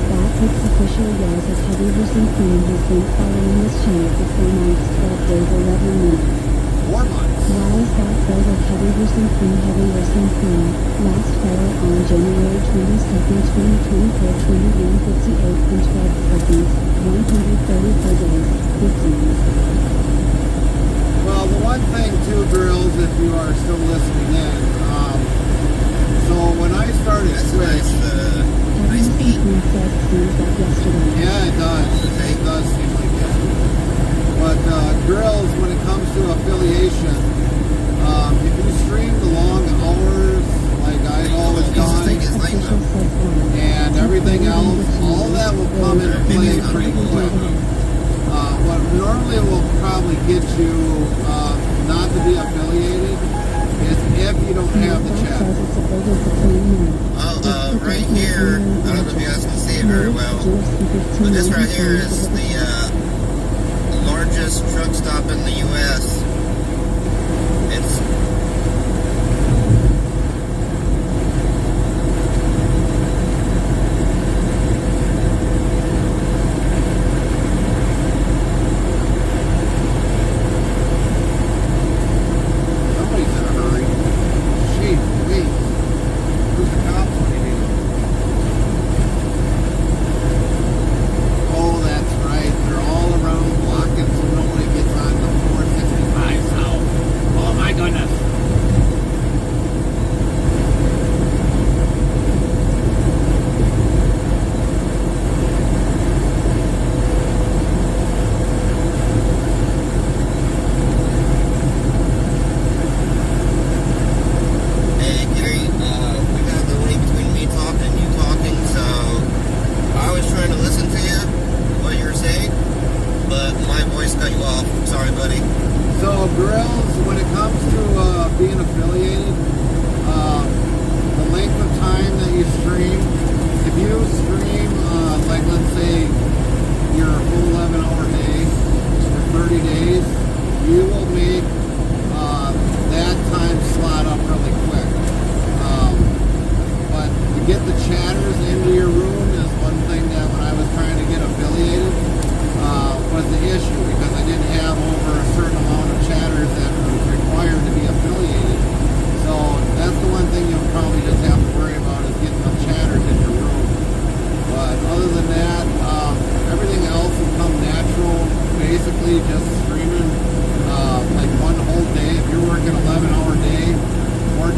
Baldwin's official years of Heavy Racing Queen has been following this channel for 4 months, 12 days, 11 minutes. 4 months. Wise Boss says of Heavy Racing Queen, Heavy Racing Queen. Last follow on January 22nd, 2024, 21:58 and 12 seconds, 134 days, 15. Well, the one thing too, girls, if you are still listening in, so when I started That's a Twitch, nice, Heavy nice Racing beat. Queen says seems like yesterday. yeah, it does. It does seem like yesterday. But girls, when it comes to affiliation, if you stream the long hours, like I've always done, Official says one. and everything else, all that will come into play pretty quick. What normally will probably get you not to be affiliated is if you don't have the chat. Oh, right here, I don't know if you guys can see it very well, but this right here is the largest truck stop in the U.S. It's Somebody's in a hurry. Jeez, wait. Who's the cops when you need them? Oh, that's right. They're all around blocking so nobody gets on the 465 south. Oh my goodness.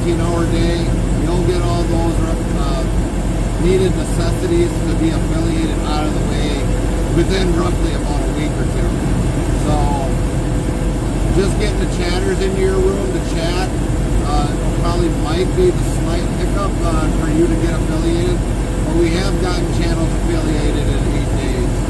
14-hour day. You'll get all those needed necessities to be affiliated out of the way within roughly about a week or two. So just getting the chatters into your room to chat probably might be the slight hiccup for you to get affiliated, but we have gotten channels affiliated in 8 days.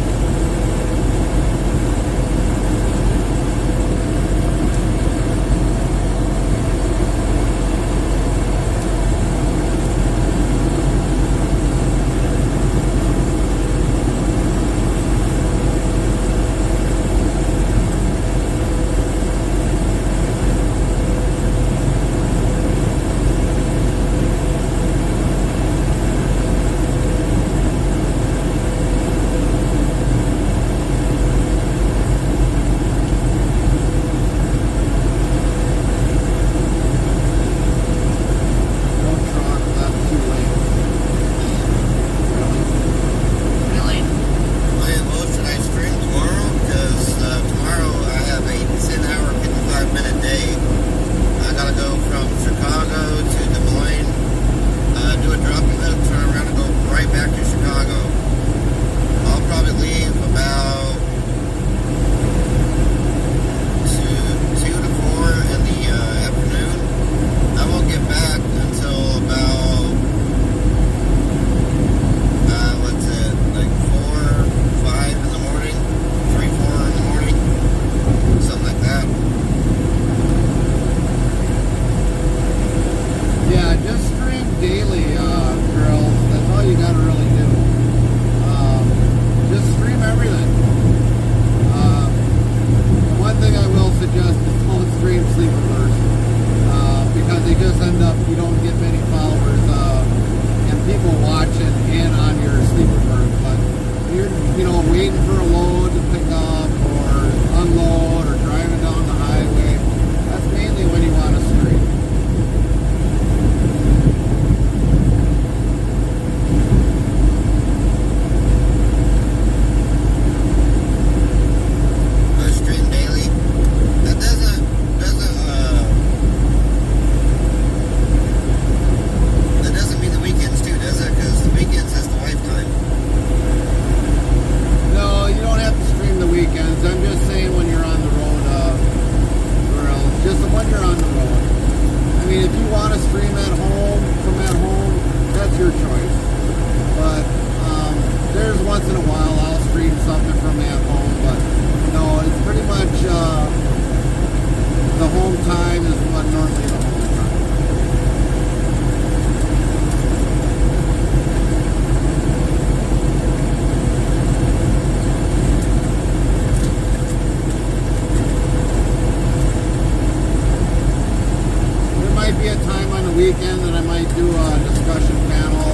weekend that I might do a discussion panel,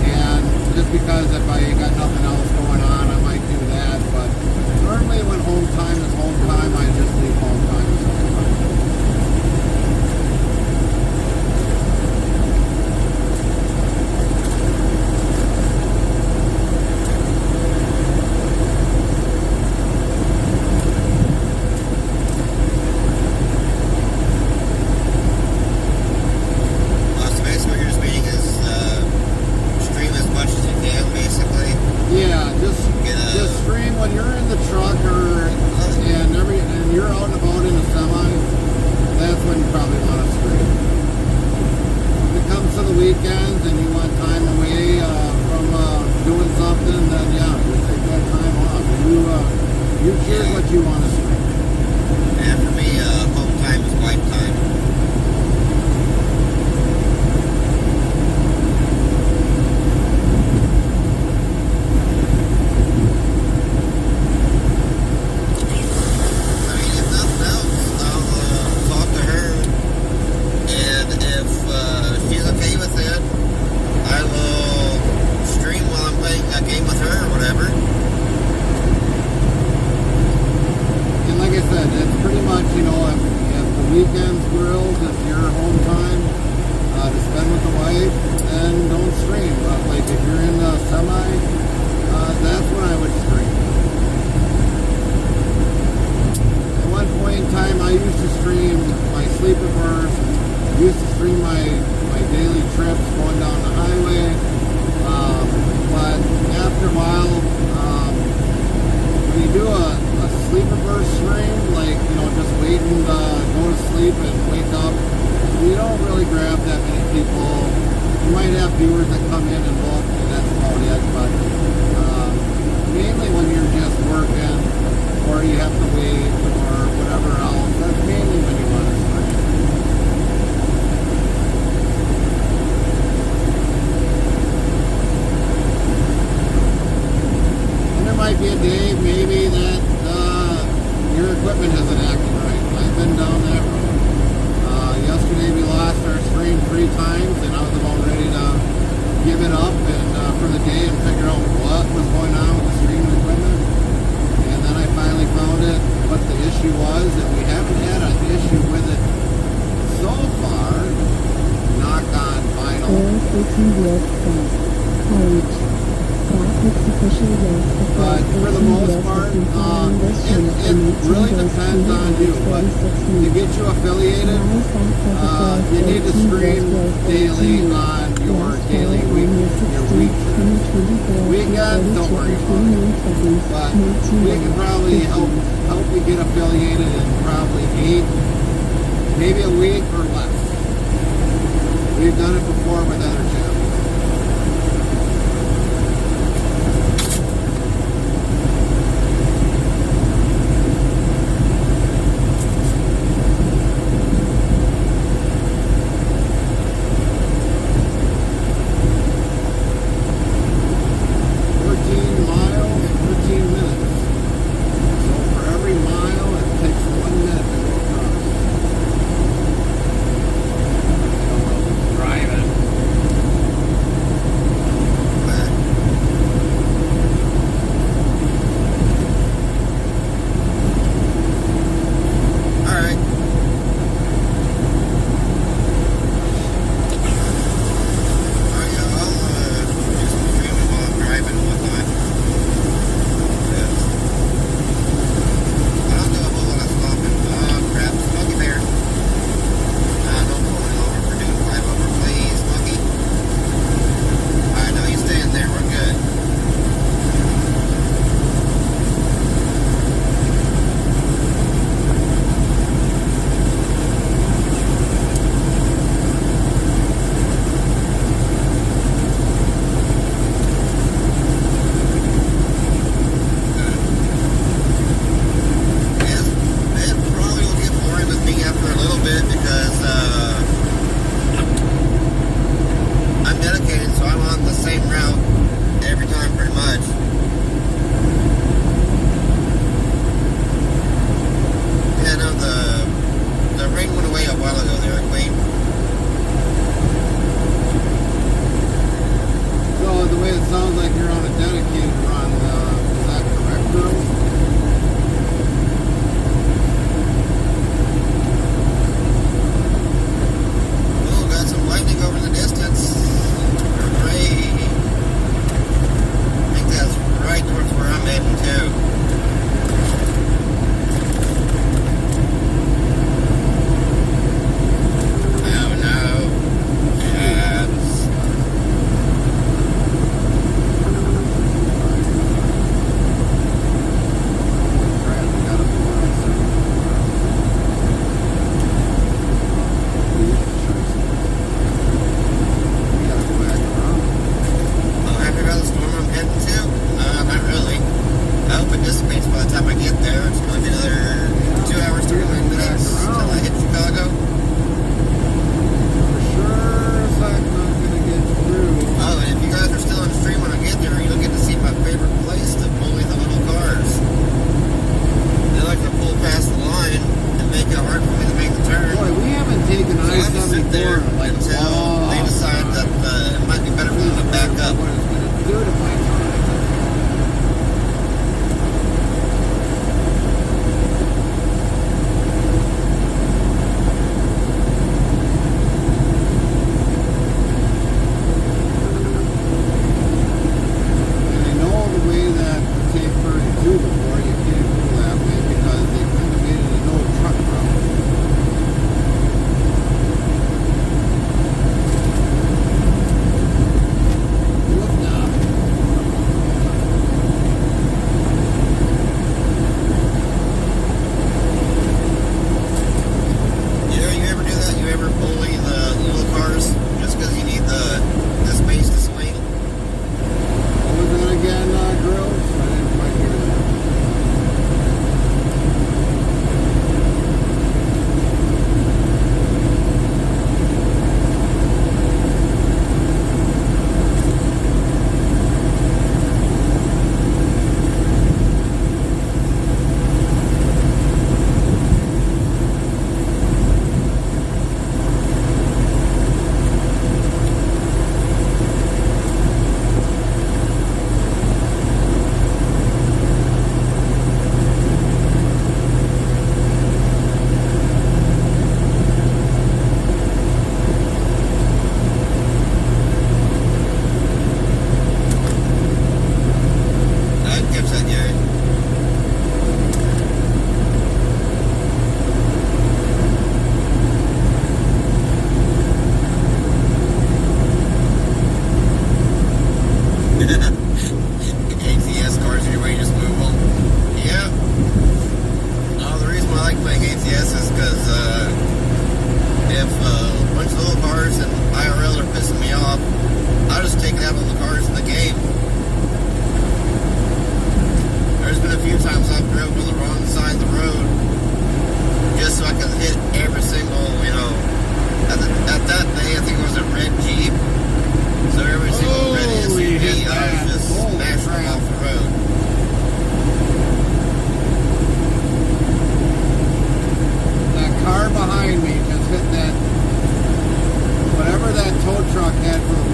and just because if I ain't got nothing else going on, I might do that. But normally when home time is home time, I just leave home time as home time. When you're in the truck and you're out and about in the used to stream my daily trips going down the highway, but after a while, when you do a sleeper burst stream, like, you know, just waiting to go to sleep and wake up, you don't really grab that many people. You might have viewers that come in and look, and that's about it, but mainly when you're just working, or you have to wait, or whatever else, that's mainly when you want to stream. And there might be a day, maybe, that your equipment isn't acting right. I've been down that road. Yesterday we lost our stream 3 times, and I was about ready to give it up and for the day and figure out what was going on with the streaming equipment. And then I finally found it, what the issue was, and we haven't had an issue with it so far. Knock on vinyl. Orange 18 wheels says, Orange. Blackwood's official list of But for the most part, it really depends on you. But to get you affiliated, you need to stream daily on your daily week, your week. Weekends, don't worry about it. But we can probably help you get affiliated in probably 8, maybe a week or less. We've done it before with other channels.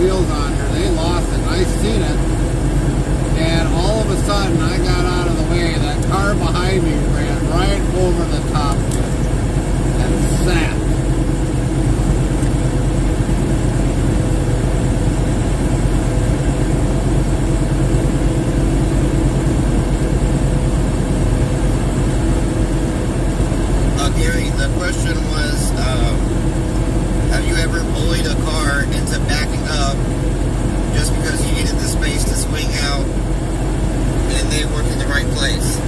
wheels on here. They lost it. I seen it. And all of a sudden, I got out of the way. That car behind me ran right over the top of it and sat. Gary, the question was, have you ever bullied a car into backing up just because you needed the space to swing out and they weren't in the right place?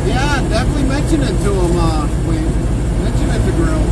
Yeah, definitely mention it to him. Mention it to Grills.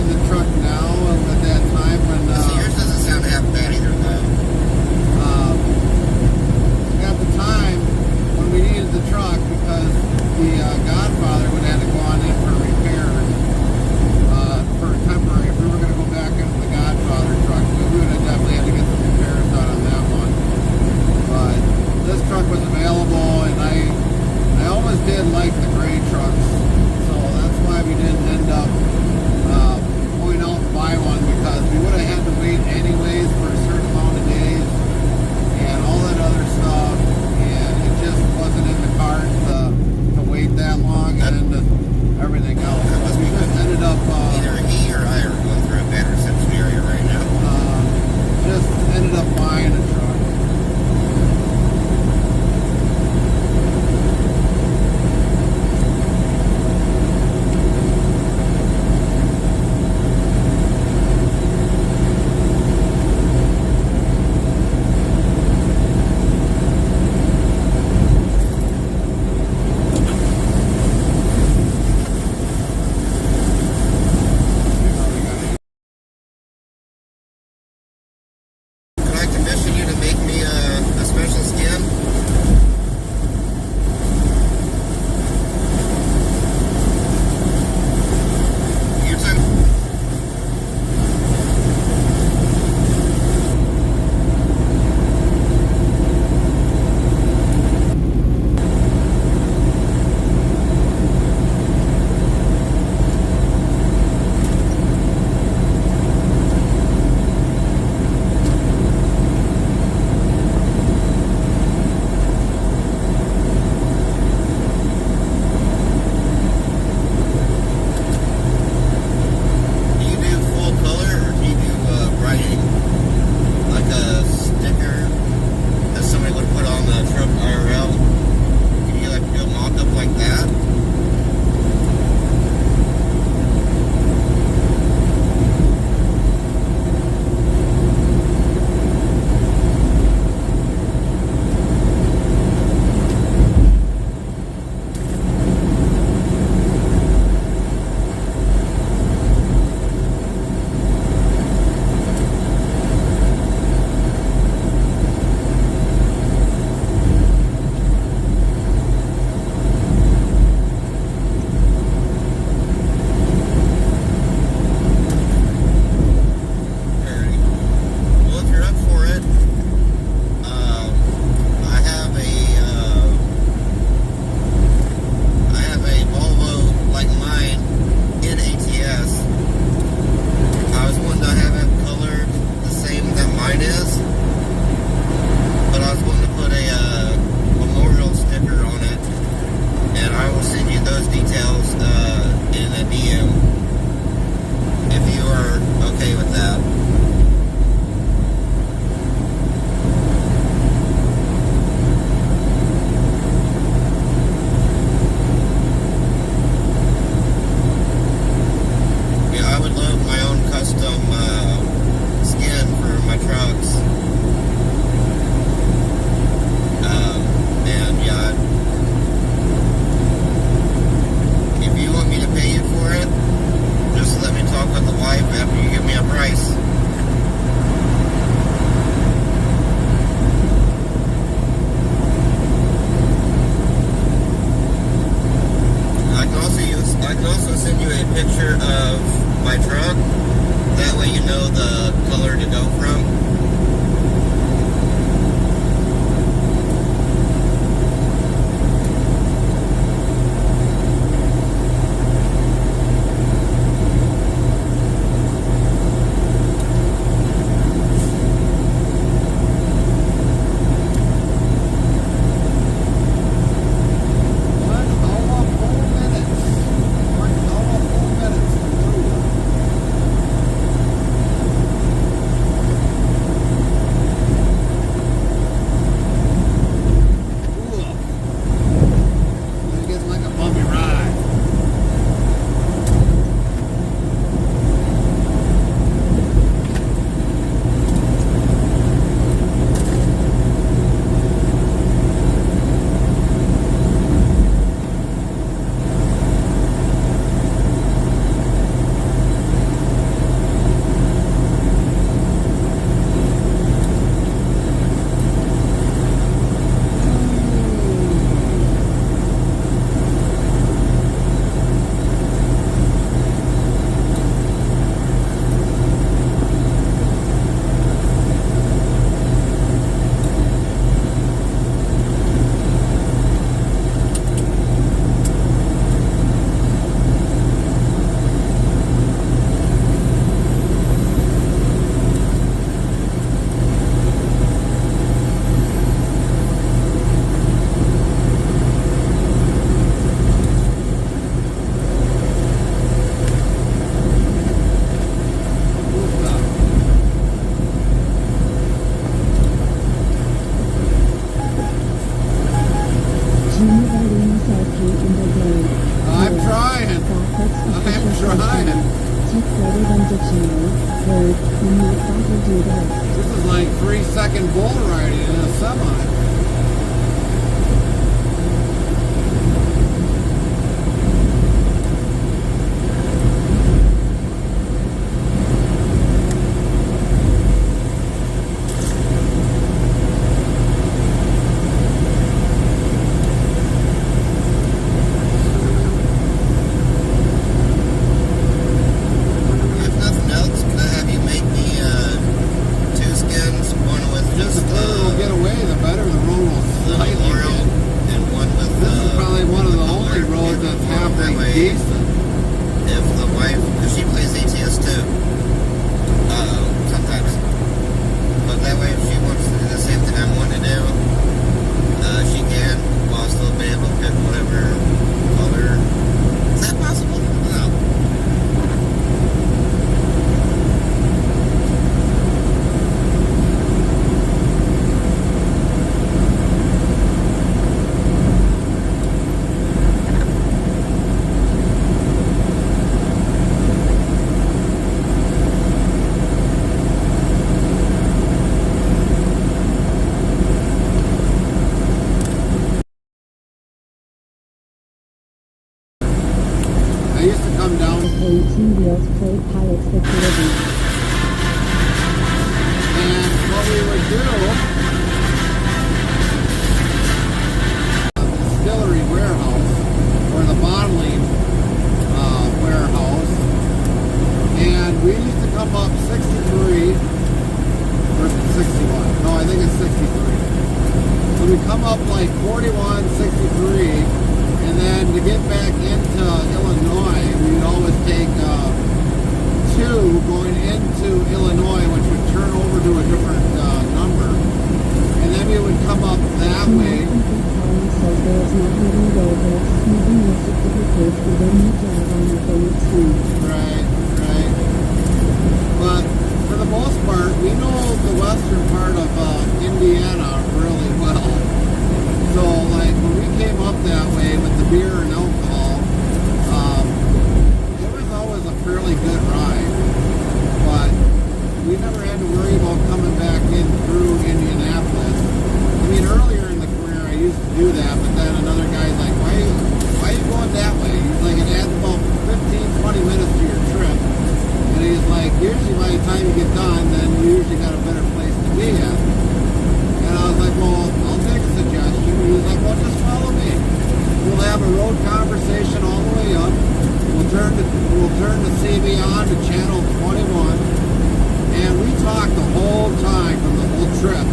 needed the truck now at that time when So yours doesn't sound half bad either, though. at the time when we needed the truck because the Godfather would have to go on in for repairs for temporary. If we were going to go back into the Godfather truck, we would have definitely had to get some repairs done on that one. But this truck was available, and I always did like the gray trucks, so that's why we didn't end up going out to buy one, because we would have had to wait anyways for a certain amount of days and all that other stuff, and it just wasn't in the cards to wait that long and everything else. So we just ended up Either he or I are going through a bad reception area right now. just ended up buying a truck. Can I commission you to make me a special skin? You're talking... Do you do full color or do you do writing? Like a sticker that somebody would put on the truck IRL? Can you like do a mock-up like that? Alright. Well, if you're up for it, I have a Volvo like mine in ATS. I was wanting to have it colored the same that mine is, but I was wanting to put a memorial sticker on it, and I will send you those details in a DM if you are okay with that. Yeah, I would love my own custom skin for my trucks. And yeah, if you want me to pay you for it, just let me talk with the wife after you give me a price. I can also send you a picture of my truck. That way you know the color to go from. dictionary, word, and Nightbot will do the rest. This is like 3-second bull riding in a semi. If nothing else, can I have you make me 2 skins, one with Just just the further we'll get away, the better the road will the slightly memorial, get. and one with This is probably one of the with only alert roads that's that halfway way, decent. If the wife, because she plays ATS too, sometimes. But that way, if she wants to do the same thing I'm wanting to do, she can, while still be able to pick whatever color. Is that possible? No. I used to come down 18 Wheels played Pirates the Caribbean. and what we would do, the distillery warehouse, or the bottling warehouse, and we used to come up 63, or 61, no, I think it's 63. So we come up like 41, 63, and then to get back into Illinois, we'd always take 2 going into Illinois, which would turn over to a different number. And then we would come up that way. Colin says there is not really a road that is smooth and easy to be paved within the drive on the famous street. Right, right. But for the most part, we know the western part of Indiana really well. So, like, when we came up that way with the beer and alcohol, it was always a fairly good ride. But we never had to worry about coming back in through Indianapolis. I mean, earlier in the career, I used to do that, but then another guy's like, why are you going that way? He's like, it adds about 15, 20 minutes to your trip. And he's like, usually by the time you get done, then you usually got a better place to be at. And I was like, well, I'll take a suggestion. He was like, well, just follow me. We'll have a road conversation all the way up. We'll turn the CB on to channel 21. And we talked the whole time from the whole trip,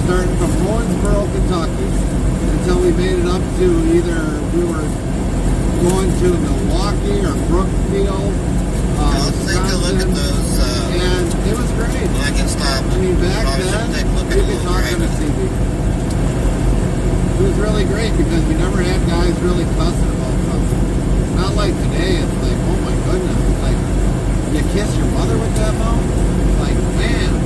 starting from Owensboro, Kentucky, until we made it up to either we were going to Milwaukee or Brookfield, I'll take a look at Wisconsin. those. And it was great. When I can stop. I mean, back Probably then, should take a look at you a could little talk on the driving. CB. It was really great because we never had guys really cussing about something. Not like today, it's like, oh my goodness, it's like, you kiss your mother with that mouth? It's like, man.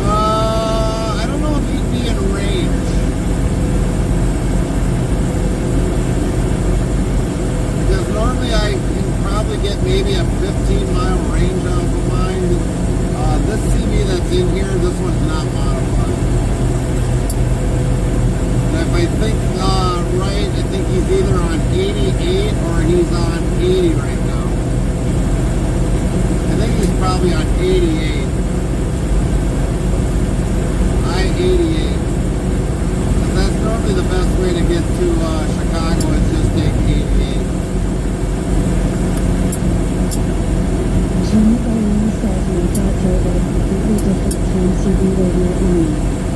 I don't know if he'd be in range. Because normally I can probably get maybe a 15-mile range off of mine. This CB that's in here, this one's not modified. And if I think right, I think he's either on 88 or he's on 80 right now. I think he's probably on 88. I-88. That's normally the best way to get to Chicago is just take 88. Jimmy Barron says my dad drove at a completely different time CB radio only.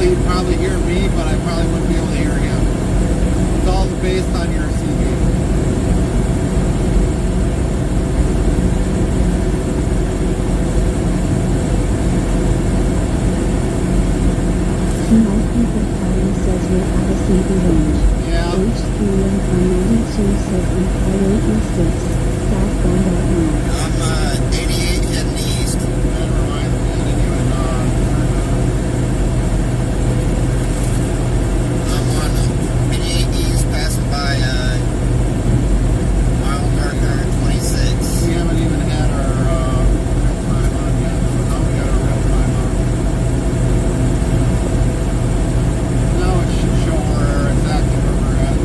signal, he'd probably hear me, but I probably wouldn't be able to hear him. It's all based on your CV. Small people calling says we're at a CB range. Yeah. H3M on 92 says on Highway E6, southbound right now. I'm 88 heading east. Never mind. I didn't even know. I'm on 88 east, passing by mile marker 26. We haven't even had our real time on yet, so now we got our real time on. Now it should show where exactly where we're at.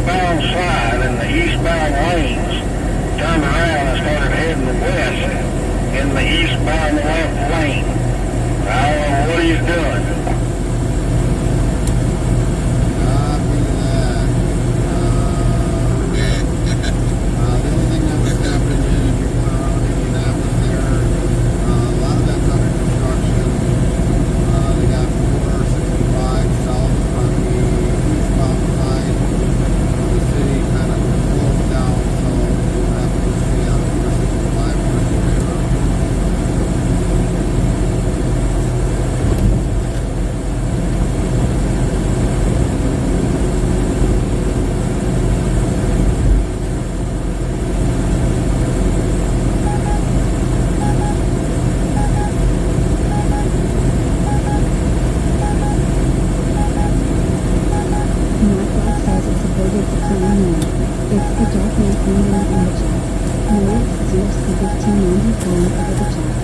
westbound side in the eastbound lanes turned around and started heading west in the eastbound left lane. I don't know what he's doing. The only thing that was happening is if you're going around Indianapolis there, a lot of that's under construction. They got 465 south on the eastbound side of the city, kind of closed down, so we'll have to stay on 465 on the way around. Nightbot says it's a burger to climb more. It's the dark man premium in the chat. Noah Zeus the 1594 over the chat.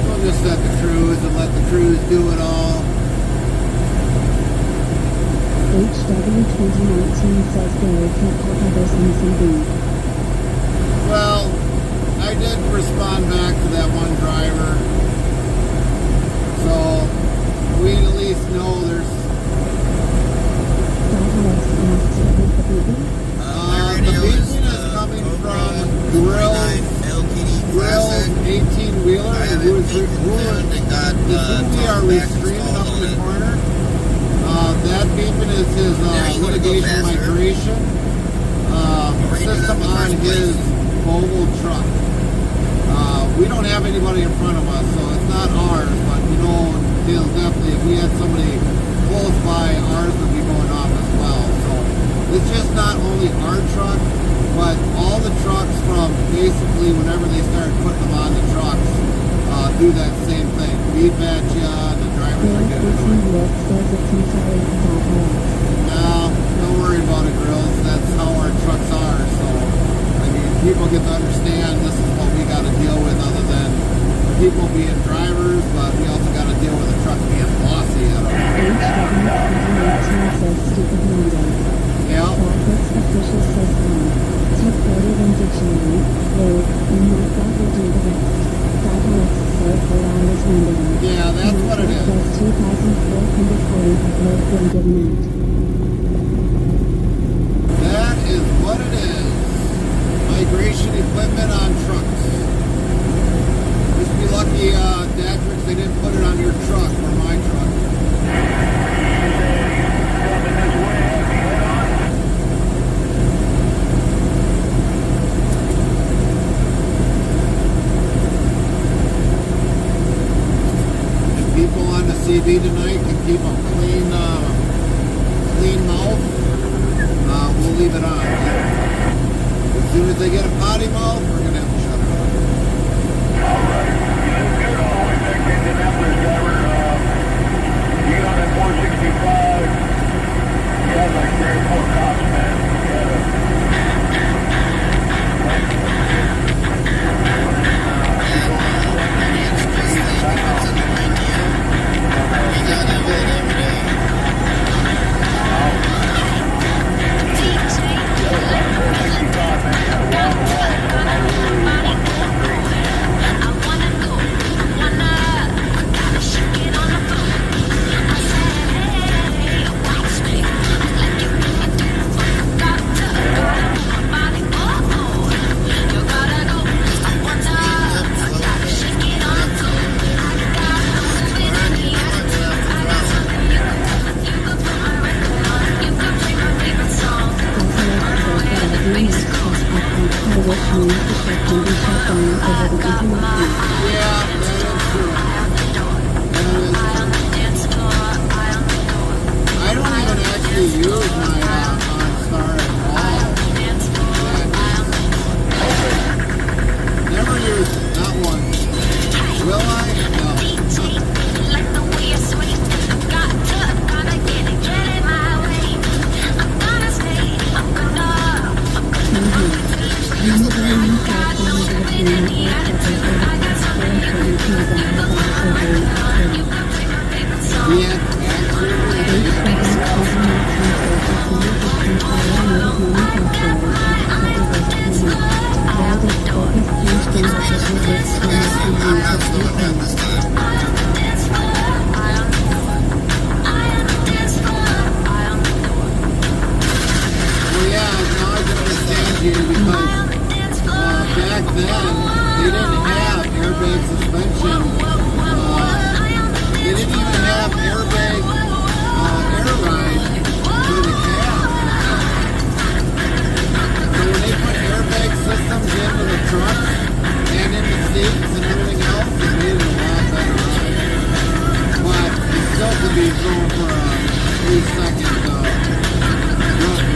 We'll just set the cruise and let the cruise do it all. HW2019 says Gary can't call others missing B. Well, I did respond back to that one driver. So, we at least know there's Alex asks what is the beeping? the beeping is coming from Grill's 18-wheeler, who we are restreaming up in the corner. That beeping is his litigation migration system on his mobile truck. We don't have anybody in front of us, so it's not ours, but you know, he'll definitely, if we had somebody close by, ours would be going off as well. So it's just not only our truck, but all the trucks from basically whenever they start putting them on the trucks do that same thing. Beep at you, and the drivers are Grills getting 18 annoyed. Wolf says it's entirely about Alex. No, don't worry about it, Grills. That's how our trucks are. So, I mean, people get to understand this is what we got to deal with other than people being drivers, but we also got to deal with the truck being bossy at them. HW2019 says stupid Monday. Yeah. Roberts official says type greater than dictionary, word, and Nightbot will do the rest. Alex says the line is wondering. Yeah, that's what it is. Says 2,440 have both been given out. That is what it is. Migration equipment on trucks. Just be lucky, Datrix, they didn't put it on your truck or my truck. If people on the CB tonight can keep a clean mouth, we'll leave it on. As soon as they get a potty mouth, we're going to have to shut it off. Alright. You did good all the way back to Indianapolis, driver. You got that 465. You had like 3 or 4 cops, man. You had I don't even actually use my OnStar at all. Never used it, not once. Will I? No. Yeah, actually. I'm not slowing down this time. Well, yeah, now I can understand you because back then they didn't have airbag suspension. They didn't even have airbag air ride for the cab. So when they put airbag systems into the trucks and in the seats and everything else, it made it a lot better ride. But it still could be going for a 3-second rough road.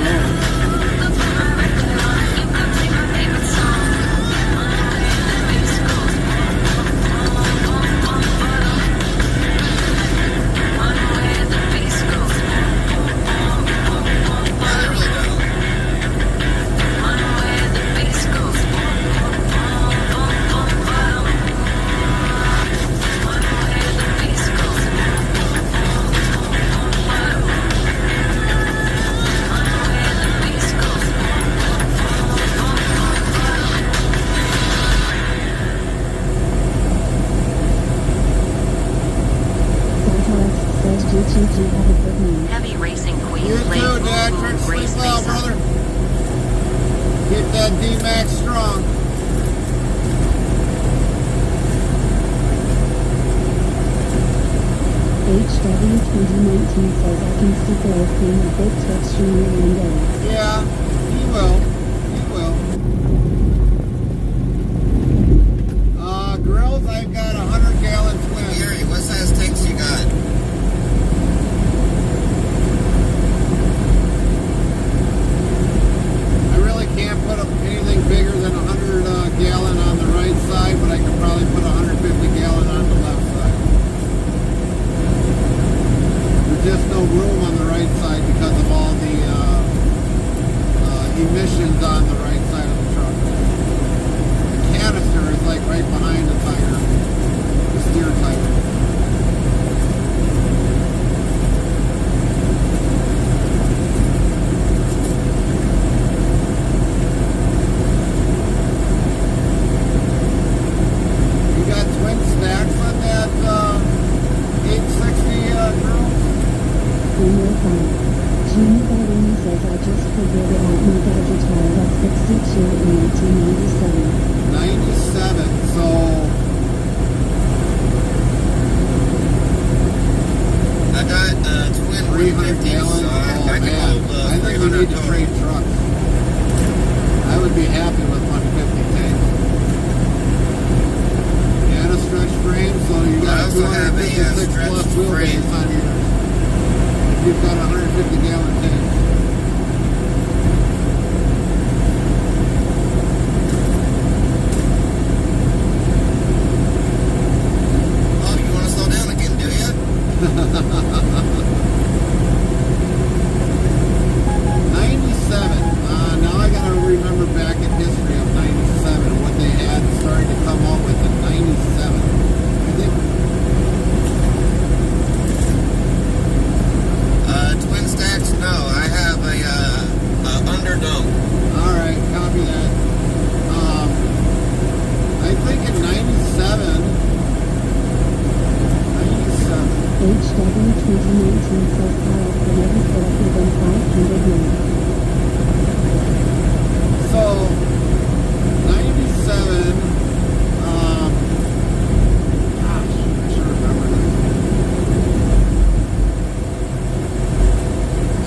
Heavy Racing Queen You played too, Dad. Blue Try to sleep Race well, Face brother. Keep that D-Max strong. HW2019 says I can see growth being a big touch streamer one day. Yeah, he will. He will. Grills, I've got 100-gallon twin. Gary, what size tanks you got? I really can't put up anything bigger than 100-gallon on the right side, but I can probably put 150-gallon on the left side. There's just no room on the right side because of all the emissions on the right side of the truck. The canister is like right behind the tire, the steer tire. You got twin stacks on that 860 girl? Premier 5. Jimmy Baldini says I just figured it out. My dad retired at 62 in 1997. 97, so I got twin 300 150s, gallons. so Oh, I can man. hold I think we 300 need to total. trade trucks. I would be happy with 150 tanks. And a stretch frame, so you I got also have a 256 stretch plus wheelbase frame. on yours. If you've got a 150-gallon tank. Oh, you want to slow down again, do you? 97. Now I gotta remember back in history of 97, what they had started to come up with in 97. I think Twin stacks? No, I have a underdome. Alright, copy that. I think in 97. HW2019 says Kyle can never put up within 500 yards. So, 97, gosh, I should remember this.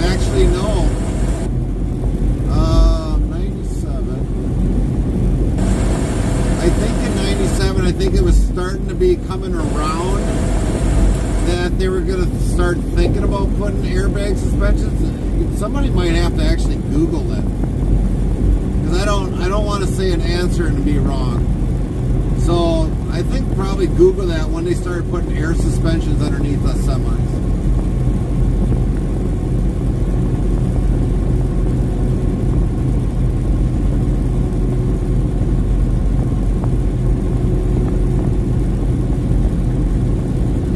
Actually, no. 97. I think in 97, I think it was starting to be coming around that they were going to start thinking about putting airbag suspensions. Somebody might have to actually Google it. Because I don't want to say an answer and be wrong. So I think probably Google that when they started putting air suspensions underneath the semis.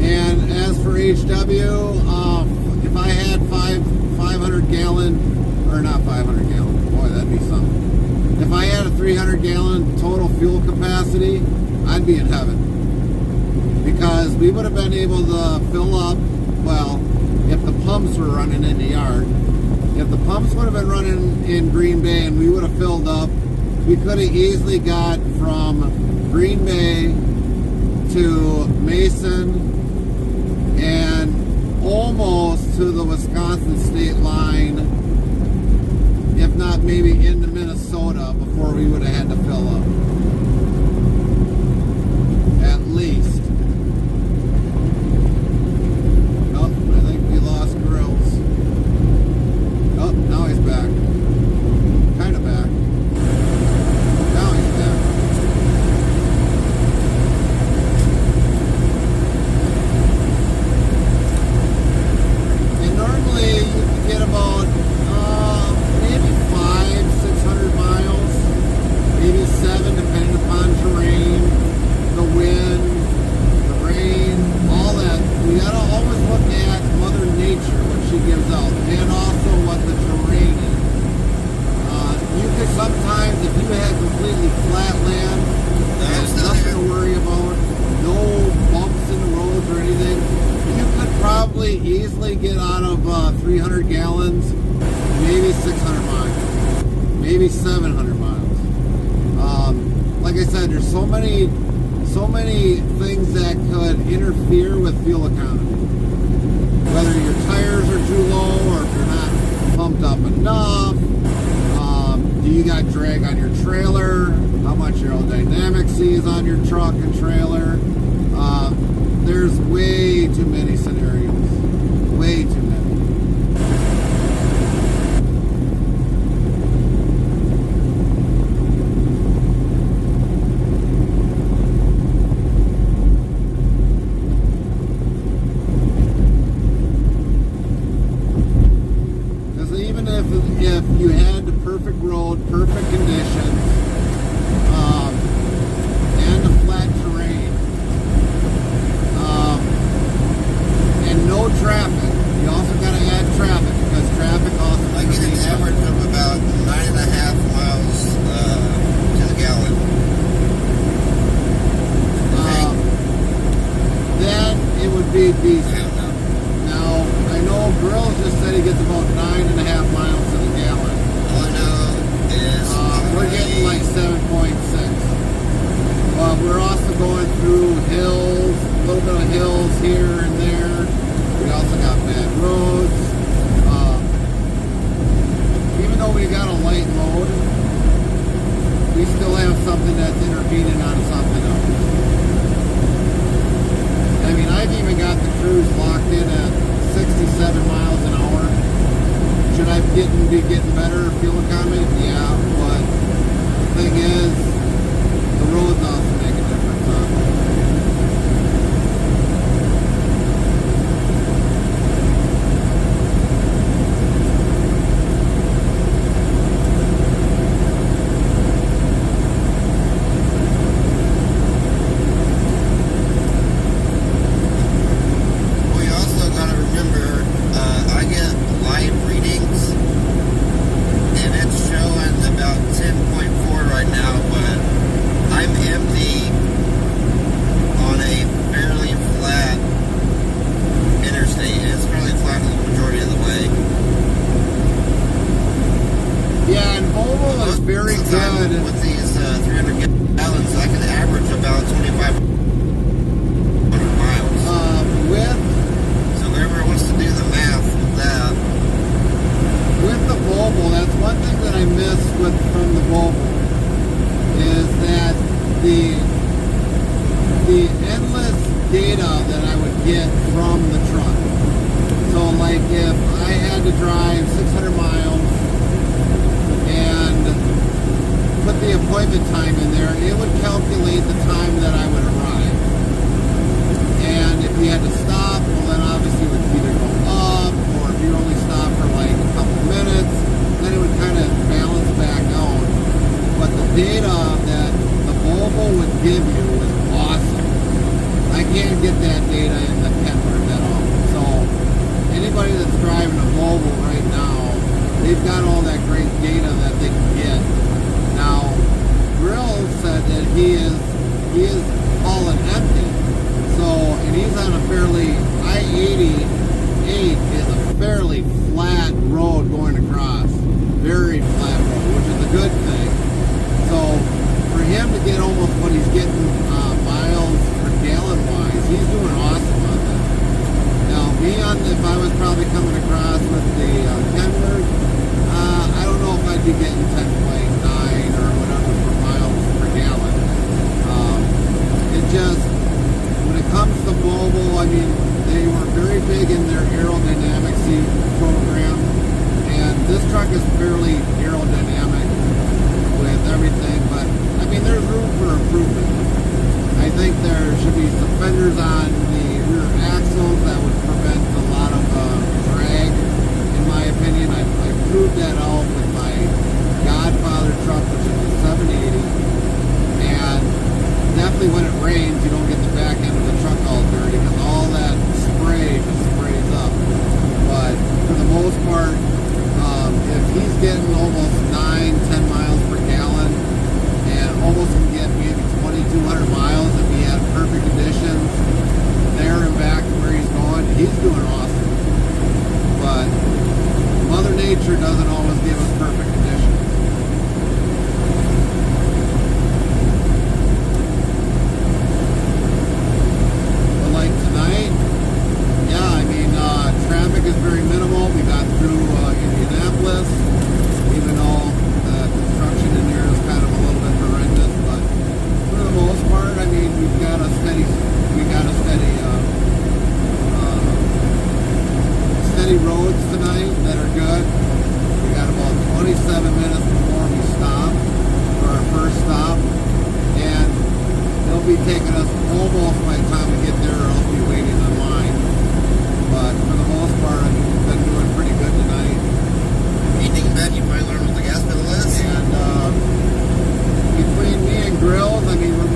And as for HW, if I had 500-gallon capacity, I'd be in heaven. Because we would have been able to fill up, well, if the pumps were running in the yard. If the pumps would have been running in Green Bay and we would have filled up, we could have easily got from Green Bay to Mason and almost to the Wisconsin state line, if not maybe into Minnesota, before we would have had to fill up. At least. Oh, I think we lost Grills. Oh, now he's back. Kind of back. Now he's back. And normally you can get about maybe 500-600 miles, maybe 7, depending upon terrain, the wind, the rain, all that. We gotta always look at Mother Nature, what she gives out, and also what the terrain is. You could sometimes, if you had completely flat land, there's nothing to worry about, no bumps in the roads or anything, you could probably easily get out of 300 gallons, maybe 600 miles, maybe 700 miles. Like I said, there's so many things that could interfere with fuel economy. Whether your tires are too low or if you're not pumped up enough. Do you got drag on your trailer? How much aerodynamics is on your truck and trailer? There's way too many scenarios. Way too many. If you had the perfect road, perfect conditions, and the flat terrain, and no traffic, you also got to add traffic because traffic also. I get an average of about 9.5 miles to the gallon. Then it would be decent. Now I know Grills just said he gets about 9.5 miles to the gallon. All I know is we're getting like 7.6. But we're also going through hills, a little bit of hills here and there. We also got bad roads. Even though we got a light load, we still have something that's intervening on something else. I mean, I've even got the cruise locked in at 67 miles an hour. Should I be getting better fuel economy? Yeah, but the thing is, the roads also make a difference on it. Very good. With these 300 gallons, I can average about 2,500 miles. So whoever wants to do the math with that. With the Volvo, that's one thing that I miss from the Volvo is that the endless data that I would get from the truck. So like if I had to drive 600 miles and put the appointment time in there, it would calculate the time that I would arrive. And if you had to stop, well then obviously it would either go up, or if you only stop for like a couple minutes, then it would kind of balance back out. But the data that the Volvo would give you is awesome. I can't get that data in the Kenworth at all. So anybody that's driving a Volvo right now, they've got all that great data that they can get. Now, Grill said that he is full and empty. So, and he's on a fairly, I-88 is a fairly flat road going across. Very flat road, which is a good thing. So, for him to get almost what he's getting miles per gallon wise, he's doing awesome on that. Now, me if I was probably coming across with the Kenworth, I don't know if I'd be getting 10.9 or whatever for miles per gallon. It just, when it comes to mobile, I mean, they were very big in their aerodynamics program, and this truck is fairly aerodynamic with everything, but I mean, there's room for improvement. I think there should be some fenders on the rear axles that would prevent a lot of drag, in my opinion. I proved that out with my Godfather truck, which is a 780, and definitely when it rains, you don't get the back end of the truck all dirty because all that spray just sprays up. But for the most part, if he's getting almost 9-10 miles per gallon and almost can get maybe 2,200 miles if he had perfect conditions there and back to where he's going, he's doing awesome. But Mother Nature doesn't always give us perfect conditions. But like tonight, yeah, I mean, traffic is very minimal. We got through Indianapolis, even though the construction in there is kind of a little bit horrendous, but for the most part, I mean, we've got a steady roads tonight that are good. We got about 27 minutes before we stop for our first stop, and they'll be taking us almost by the time we get there, or else be waiting in line. But for the most part, I mean, we've been doing pretty good tonight. Anything bad you probably learned what the gas pedal is? And between me and Grills, I mean, we're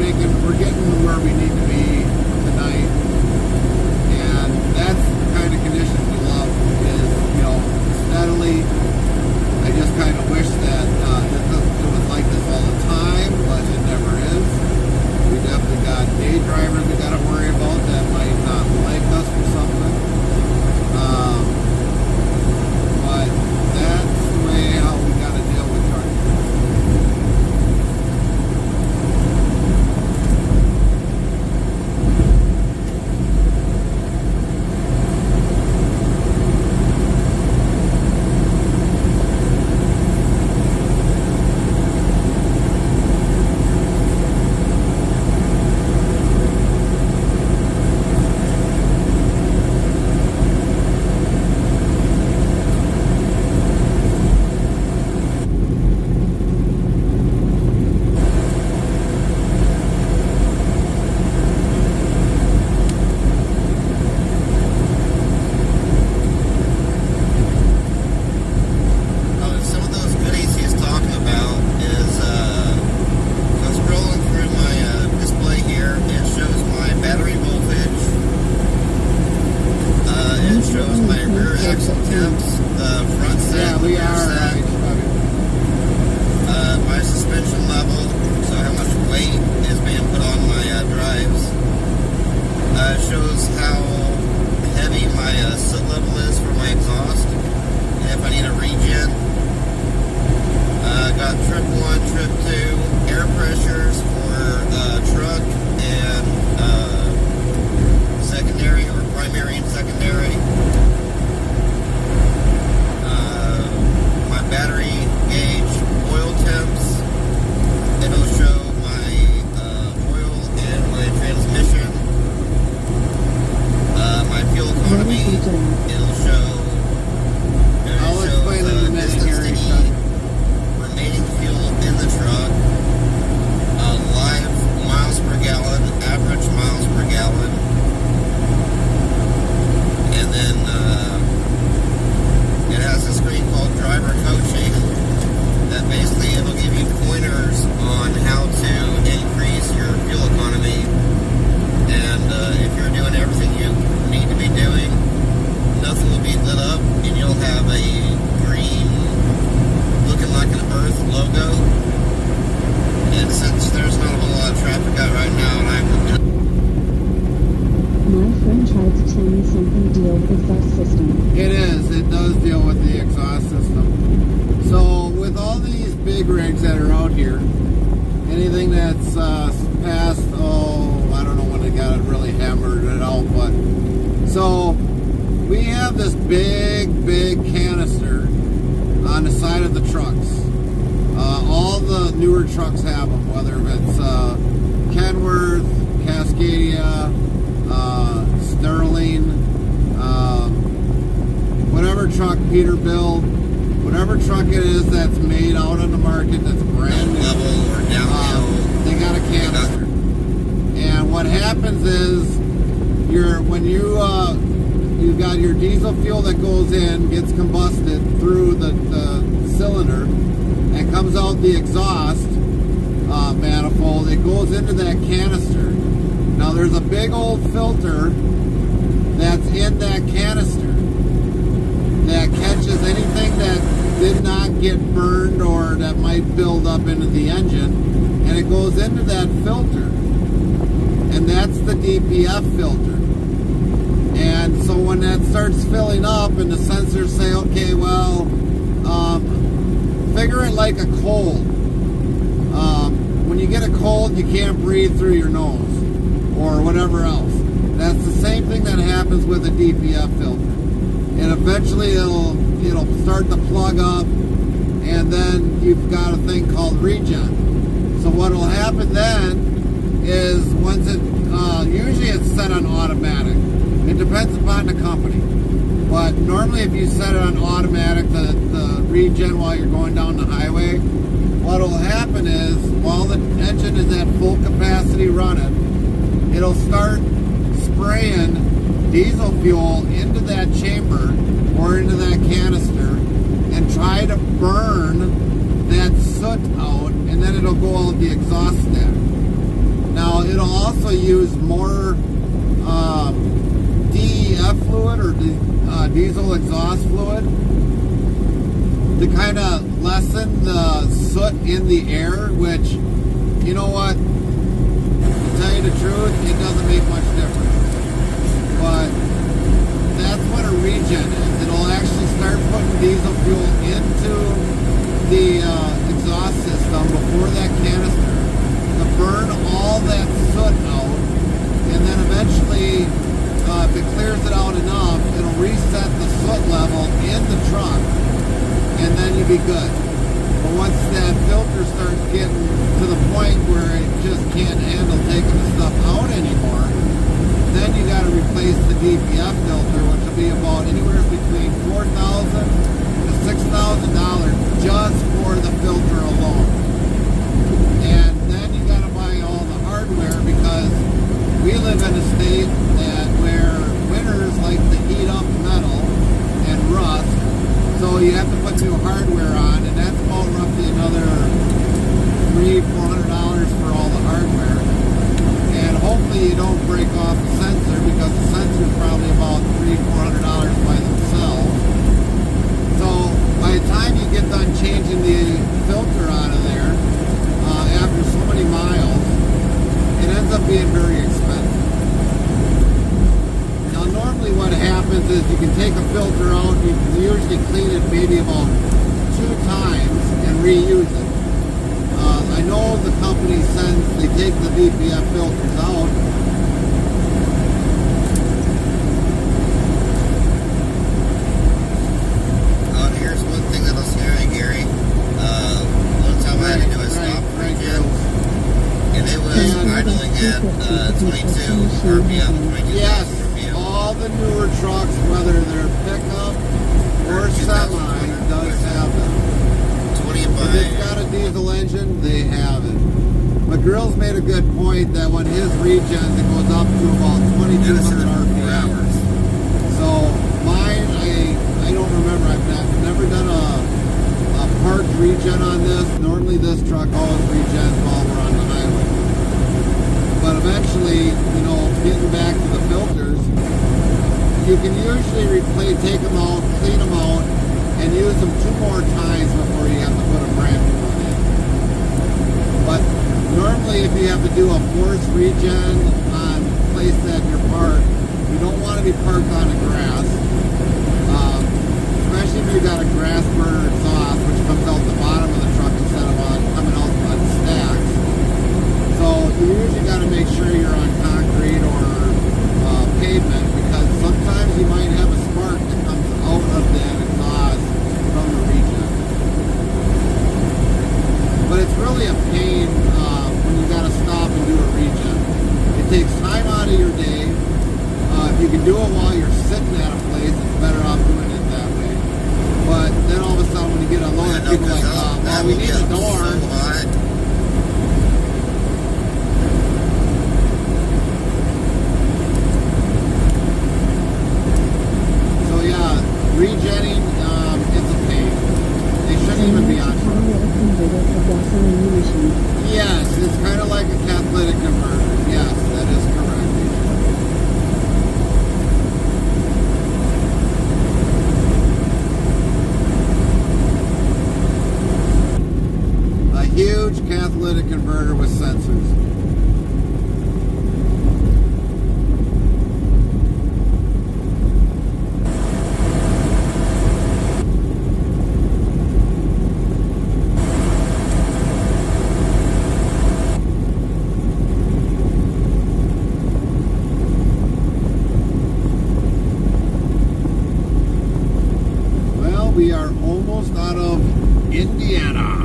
getting where we need to be tonight, and that's the kind of conditions we love. Is, you know, steadily. I just kind of wish that it was like this all the time, but it never is. We definitely got day drivers we got to worry about that might not like us for something. But that's the way how we got to deal with trucking. big rigs that are out here. Anything that's past, I don't know when they got it really hammered it out, but so we have this big canister on the side of the trucks. All the newer trucks have them, whether it's Kenworth, Cascadia, Sterling, whatever truck, Peterbilt, whatever truck it is that's made out on the market that's brand new, level or downhill. they got a canister. And what happens is, when you got your diesel fuel that goes in, gets combusted through the cylinder, and comes out the exhaust manifold, it goes into that canister. Now there's a big old filter that's in that canister that catches anything that did not get burned or that might build up into the engine, and it goes into that filter, and that's the DPF filter. And so when that starts filling up and the sensors say, okay, well, figure it like a cold. When you get a cold, you can't breathe through your nose or whatever else. That's the same thing that happens with a DPF filter. And eventually it'll start to plug up, and then you've got a thing called regen. So what will happen then is once it, usually it's set on automatic. It depends upon the company. But normally if you set it on automatic, the regen while you're going down the highway, what will happen is while the engine is at full capacity running, it'll start spraying diesel fuel into that chamber or into that canister and try to burn that soot out, and then it'll go out the exhaust stack. Now it'll also use more DEF fluid or diesel exhaust fluid to kind of lessen the soot in the air, which, you know what, to tell you the truth, it doesn't make much difference. But that's what a regen is. It'll actually start putting diesel fuel into the exhaust system before that canister to burn all that soot out, and then eventually if it clears it out enough, it'll reset the soot level in the truck, and then you'll be good. But once that filter starts getting to the point where it just can't handle taking the stuff out anymore, then you got to replace the DPF filter, which will be about anywhere between $4,000 to $6,000 just for the filter alone. And then you got to buy all the hardware, because we live in a state where winters like to heat up metal and rust, so you have to put new hardware on, and that's about roughly another $300-400 for all the hardware. And hopefully you don't break off the sensor, because the sensor is probably about $300-400 by themselves. So by the time you get done changing the filter out of there, after so many miles, it ends up being very expensive. Now normally what happens is you can take a filter out, you can usually clean it maybe about 2 times and reuse it. I know the company they take the DPF filters out. And here's one thing that'll scare you, Gary. One time I had to do a stop regen, and it was idling at 22 RPM. 22 Yes, RPM. all the newer trucks, whether they're pickup or semi, does have them. 20 If it's got a diesel engine, they have it. But Grill's made a good point that when his regen, it goes up to about 2,200 RPM. So mine, I don't remember. I've never done a parked regen on this. Normally this truck always regens while we're on the highway. But eventually, getting back to the filters, you can usually take them out, clean them out, and use them 2 more times before you have to put a brand new one in. But normally if you have to do a forced regen on a place that you're parked, you don't want to be parked on the grass, especially if you got a grass burner exhaust, which comes out the bottom of the truck instead of people like, well, we need a door. So hot. So yeah, regenning is a pain. They shouldn't even be on truck. Catalytic converter for gasoline emissions. Yes, it's kind of like a catalytic converter. Yes, that is correct. A huge catalytic converter with sensors. Well, we are almost out of Indiana.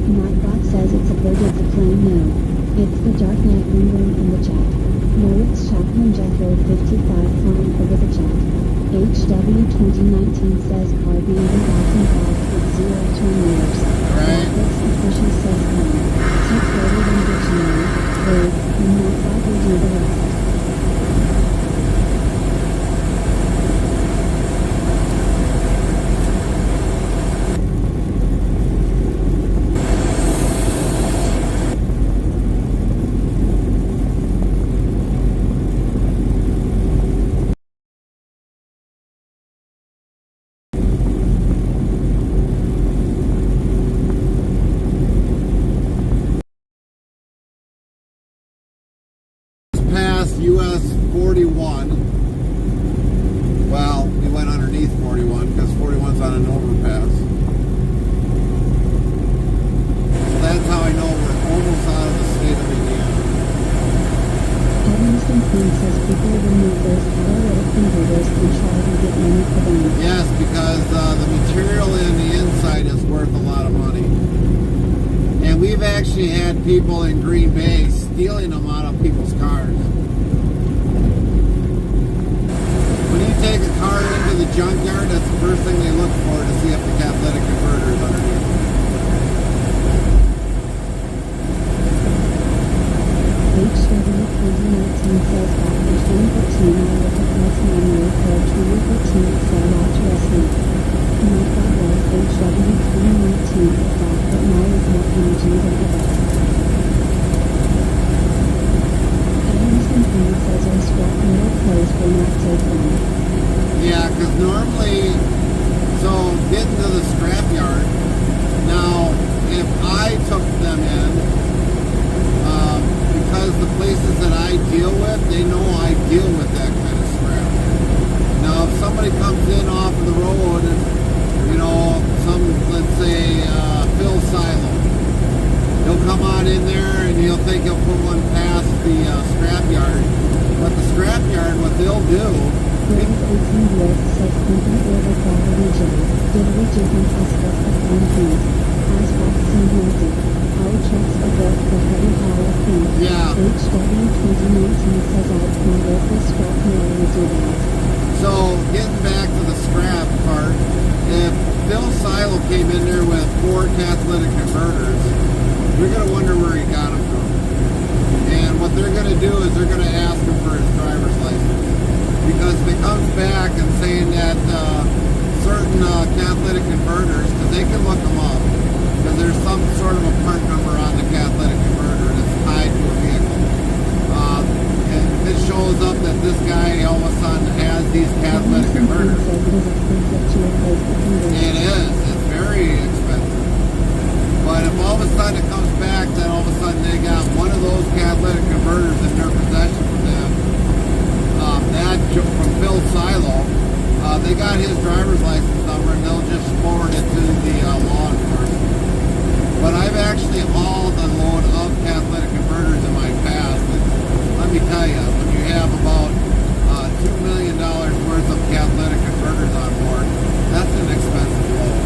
Nightbot says it's a bird with a plane no. It's the Dark Knight lingering in the chat. Moritz Chapman Jethro 55 flying over the chat. HW2019 says car being rebuilt and packed with 0 turn layers. Right. Graphics official says 1. Tech greater than dictionary, word, and Nightbot will do the rest. Past US 41. Well, we went underneath 41 because 41's on an overpass. So that's how I know we're almost out of the state of Indiana. Livingston Queen says people remove those catalytic converters and try to get money for them. Yes, because the material in the inside is worth a lot of money. And we've actually had people in Green Bay stealing them out of people's cars. When you take a car into the junkyard, that's the first thing they look for to see if the catalytic converter is underneath. HW2019 says back in 2015 I looked at West Memory for a 2014 Excel Watch Wrestling. My thought was HW2019 is back, but now is more energy than ever. Livingston Queen says our scrap metal clothes will not take long. Yeah, because normally, so getting to the scrapyard, now if I took them in, because the places that I deal with, they know I deal with that kind of scrap. Now if somebody comes in off of the road and, you know, let's say, Phil Silo, he'll come on in there and he'll think he'll put one past the scrapyard. But the scrapyard, what they'll do, Brave 18 years says company order for the region. Did region and hospitals of one things. As vaccine melted. Our trucks are built for heavy haul things. Yeah. HW2019 says out from local scrap metal will do that. so getting back to the scrap part, if Phil Silo came in there with 4 catalytic converters, you're going to wonder where he got them from. And what they're going to do is they're going to ask him for his driver's license. Because if it comes back and saying that certain catalytic converters, because they can look them up, because there's some sort of a part number on the catalytic converter that's tied to a vehicle. And if it shows up that this guy all of a sudden has these catalytic converters, it is. It's very expensive. But if all of a sudden it comes back that all of a sudden they got one of those catalytic converters in their possession from them, that from Phil Silo, they got his driver's license number and they'll just forward it to the law enforcement. But I've actually hauled a load of catalytic converters in my past. And let me tell you, when you have about $2 million worth of catalytic converters on board, that's an expensive load.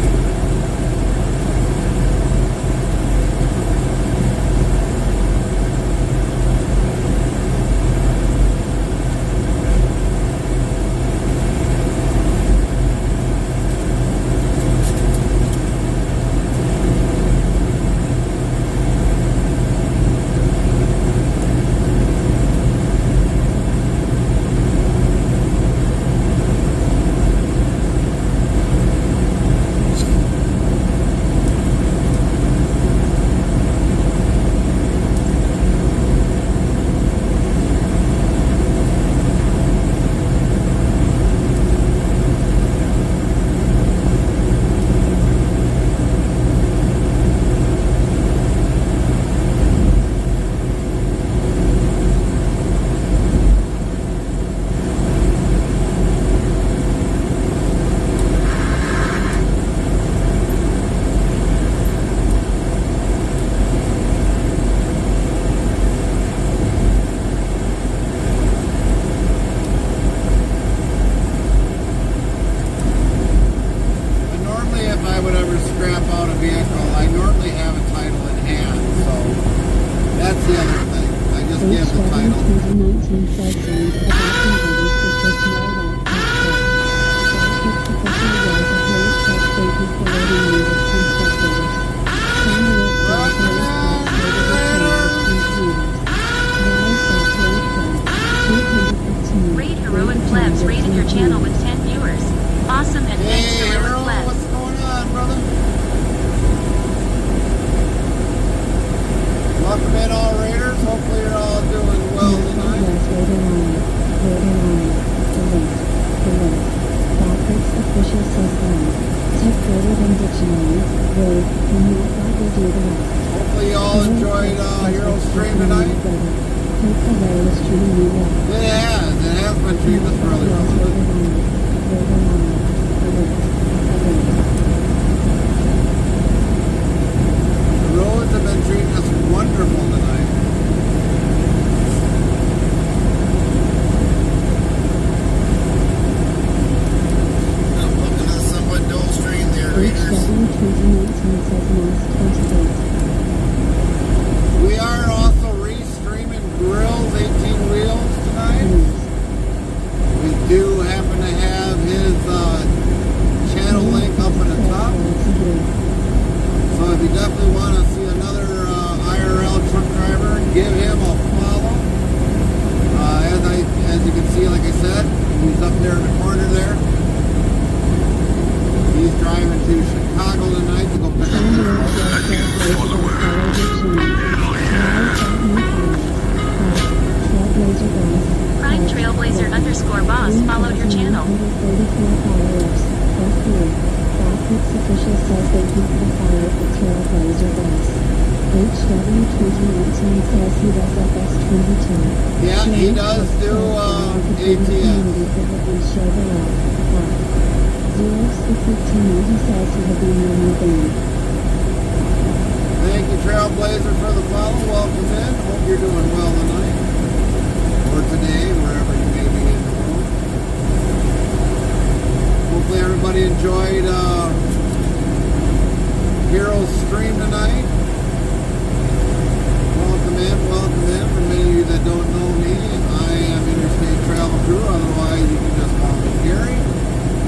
just rated your channel with 10 viewers. Awesome, and thanks Hey, to Earl, Lilith what's Les. going on, brother? Welcome in, all Raiders. Hopefully you're all doing well tonight. Official says one. Type greater than dictionary, word, and not will do the rest. Hopefully you all enjoyed Hero's stream tonight. Hope the way is treating you well. It has been treating us really well. The roads have been treating us wonderful tonight. I'm looking at a somewhat dull stream there, Raiders. HW2019 says Moss 28. We are also re-streaming Grills 18 Wheels tonight. We do happen to have his channel link up at the top. So if you definitely want to see another IRL truck driver, give him a follow. As you can see, like I said, he's up there in the corner there. He's driving to Chicago tonight to go pick up his Prime Trailblazer _ boss followed your channel. 134 followers. That's good. Blackwood's official says they keep the fire for Trailblazer Boss. HW2019 says he does FS22. Yeah, he does do ATM. 0615 says he will be in the band. Thank you, Trailblazer, for the follow. Welcome in. Hope you're doing well tonight. Or today, wherever you may be in the world. Hopefully everybody enjoyed Hero's stream tonight. Welcome in. For many of you that don't know me, I am Interstate Travel Crew. Otherwise, you can just call me Gary.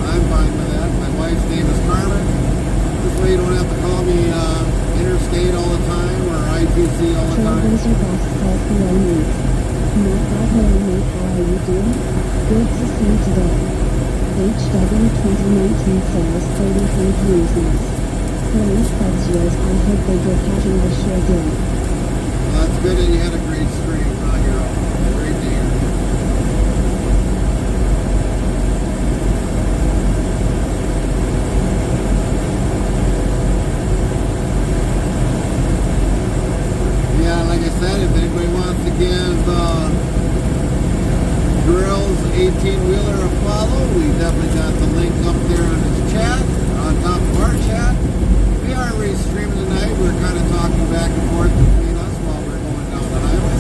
I'm fine with that. My wife's name is Carmen. This way you don't have to call me Interstate all the time or ITC all the time. Trailblazer Boss calls the low needs. Not that hello mate, how are you doing? Good to see you today. HW2019 says 33 views nice. Police says yours, I hope they get catching the sure did. That's good that you had a great stream, Hero. Great to hear. Yeah, like I said, if anybody wants to give Grills 18-wheeler a follow, we definitely got the link up there on his chat, on top of our chat. We are re-streaming tonight. We're kind of talking back and forth between us while we're going down the highway.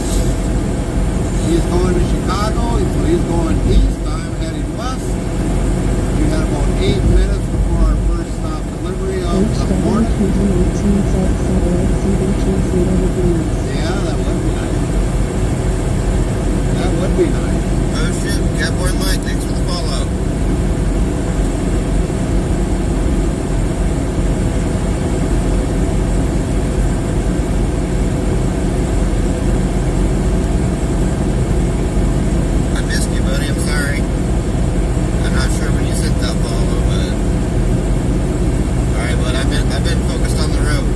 He's going to Chicago, so he's going east. I'm heading west. We got about 8 minutes before our first stop delivery of the morning. HW2019 says satellite CV translator would be nice. Yeah, that would be nice. That would be nice. Oh shit, Catboy Mike, thanks for the follow. I missed you, buddy, I'm sorry. I'm not sure when you sent that follow, but... Alright, but I've been focused on the road.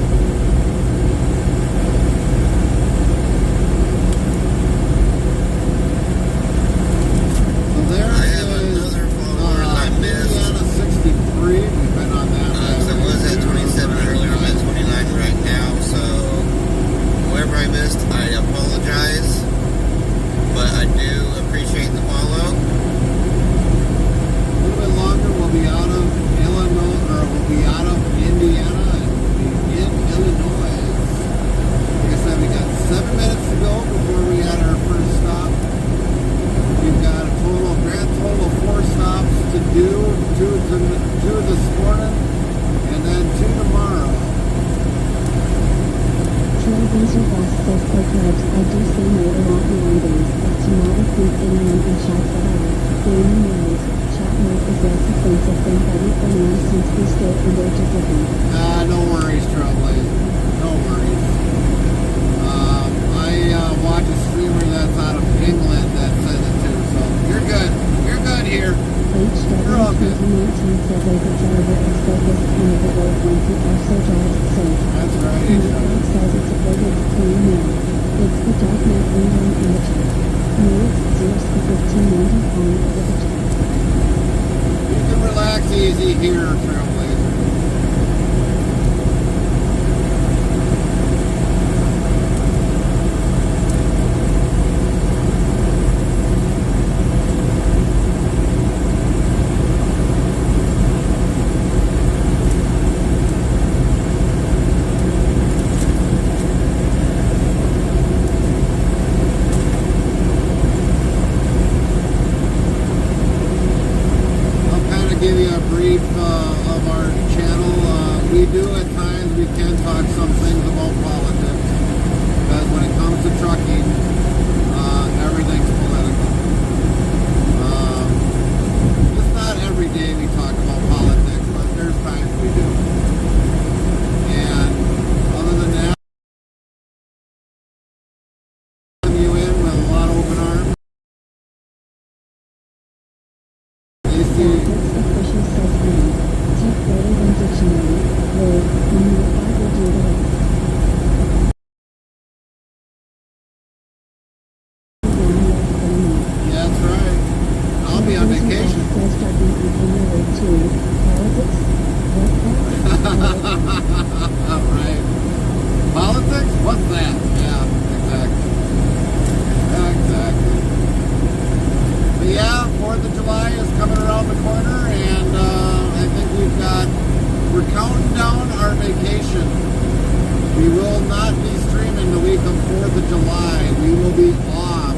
So there I have is another follower I missed. Indiana 63. We've been on that. So I was at 27 earlier, I'm at 29 right now, so whoever I missed, I apologize, but I do appreciate the follow. A little bit longer, we'll be out of Illinois, or we'll be out of Indiana, and we'll be in Illinois. Like I said, we got 7 minutes to go before we had our first stop. We've got a grand total of 4 stops to do, two this morning, and then 2 tomorrow. Trailblazer Boss says for clubs, I do say no a lot nowadays, as to not include anyone in chats at all. Gaming knows, chat mode is less offensive than Buddy for now since we still under discipline. No worries, Trailblazer. No worries. I watch a streamer that's out of England that says it too, so you're You're good. You're good here. HW 2019 says every driver is focused on the road once he also drives safe. That's right. Nightbot says it's a bit of a clean now. It's the dark night lingering in the chat. Notes 0 1590 on over the chat. You can relax easy here, Trailblazer. Give you a brief of our channel. We do at times, we can talk some things about politics, because when it comes to trucking, everything's political. It's not every day we talk about politics, but there's times we do. And other than that, you in with a lot of open arms. They see. Official says one. Type greater than dictionary. Word. And Nightbot will do the rest. Yeah, that's right. I'll be on vacation. Says jumping on number 2. Politics? What's that? Right. Politics? What's that? Yeah, exactly. Exactly. But yeah, 4th of July is coming around the corner, and I think we're counting down our vacation. We will not be streaming the week of 4th of July. We will be off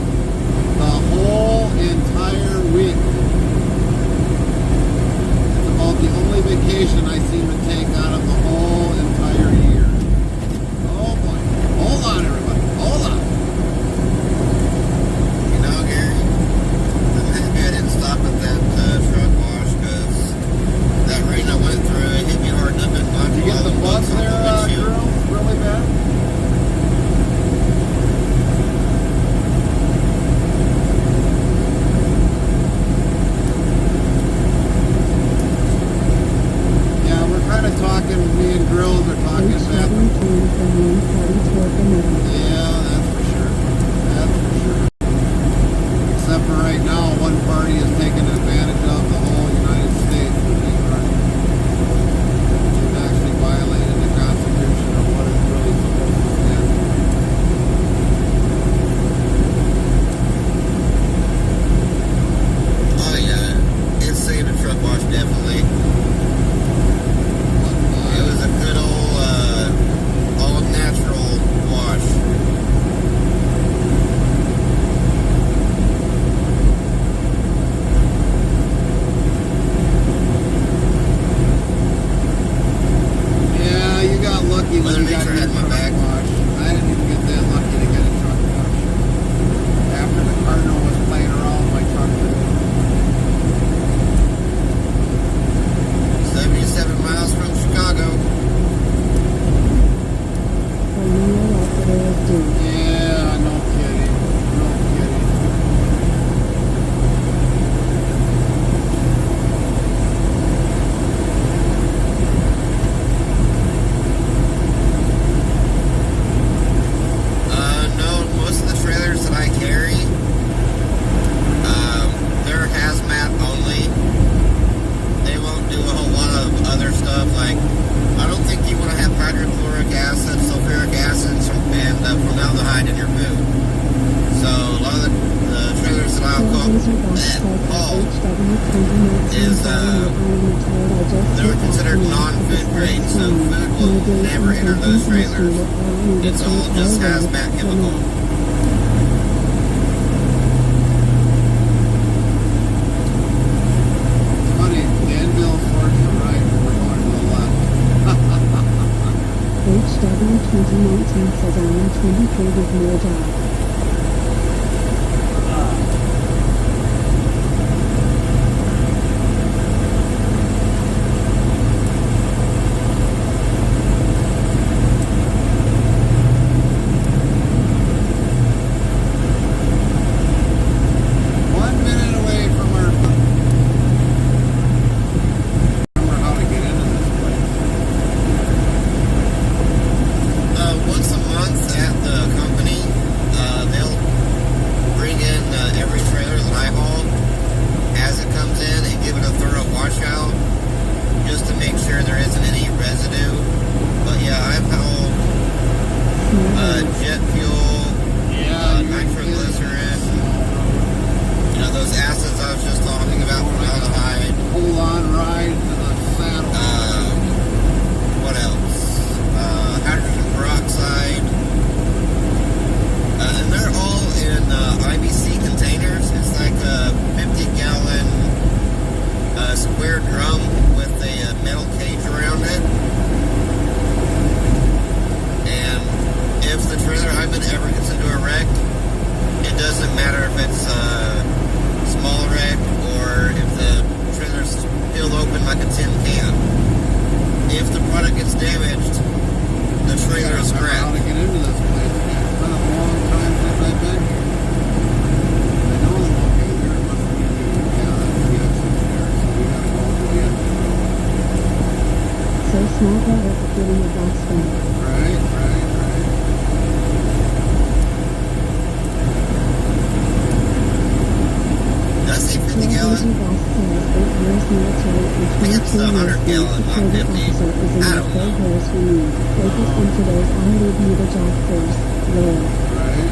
the whole entire week. It's about the only vacation I seem to take out of the whole entire year. Oh boy. Hold on, everybody. Hold on. You know, Gary, I'm happy I didn't stop at that truck wash, because that rain I went through, it hit me hard enough and knocked Did you get all the bus bugs off there, the windshield. girl? Really bad? Yeah, we're kind of talking, me and Grills are talking HW that. turning from one party toward another. Yeah, that's for sure. That's for sure. Except for right now, one party is taking advantage of the whole United States with being running. They've actually violated the Constitution of what it's really supposed to stand for. Oh yeah, it saved a truck wash, definitely. It was a good old, all natural wash. Yeah, you got lucky when Mother you got Nature your had my truck back. washed. I didn't even get that lucky to get a truck wash. After the Cardinal was playing around with my truck. 77 miles from Chicago. For you know what the day is due. Yeah, no kidding. No kidding. No, most of the trailers that I carry, they're hazmat only. They won't do a whole lot of other stuff. Like, I don't think you want to have hydrochloric acid, sulfuric acid, and formaldehyde in your food. So a lot of the trailers that I'll call they're considered non-food grade, so food will never enter those trailers. It's all just hazmat chemical. Funny, Danville towards the right, we're going to the left. HW 2019 says I am 23 with no job. square drum with a metal cage around it. And if the trailer I've been ever gets into a wreck, it doesn't matter if it's a small wreck or if the trailer's peeled open like a tin can. If the product gets damaged, the trailer is How scrapped. to get into this place again? It's been a long time since I've been here. I know the locator here must be the exit there, so we gotta go to the end. So small brother for getting a box back. Right. Does he 50 Trailblazer gallon? Boss says 8 years military and I think it's 22 the years 100 being gallon, security 150. officer is in I the don't third know. years renewed. Focus on today's I leave you the job first. Lord. Right.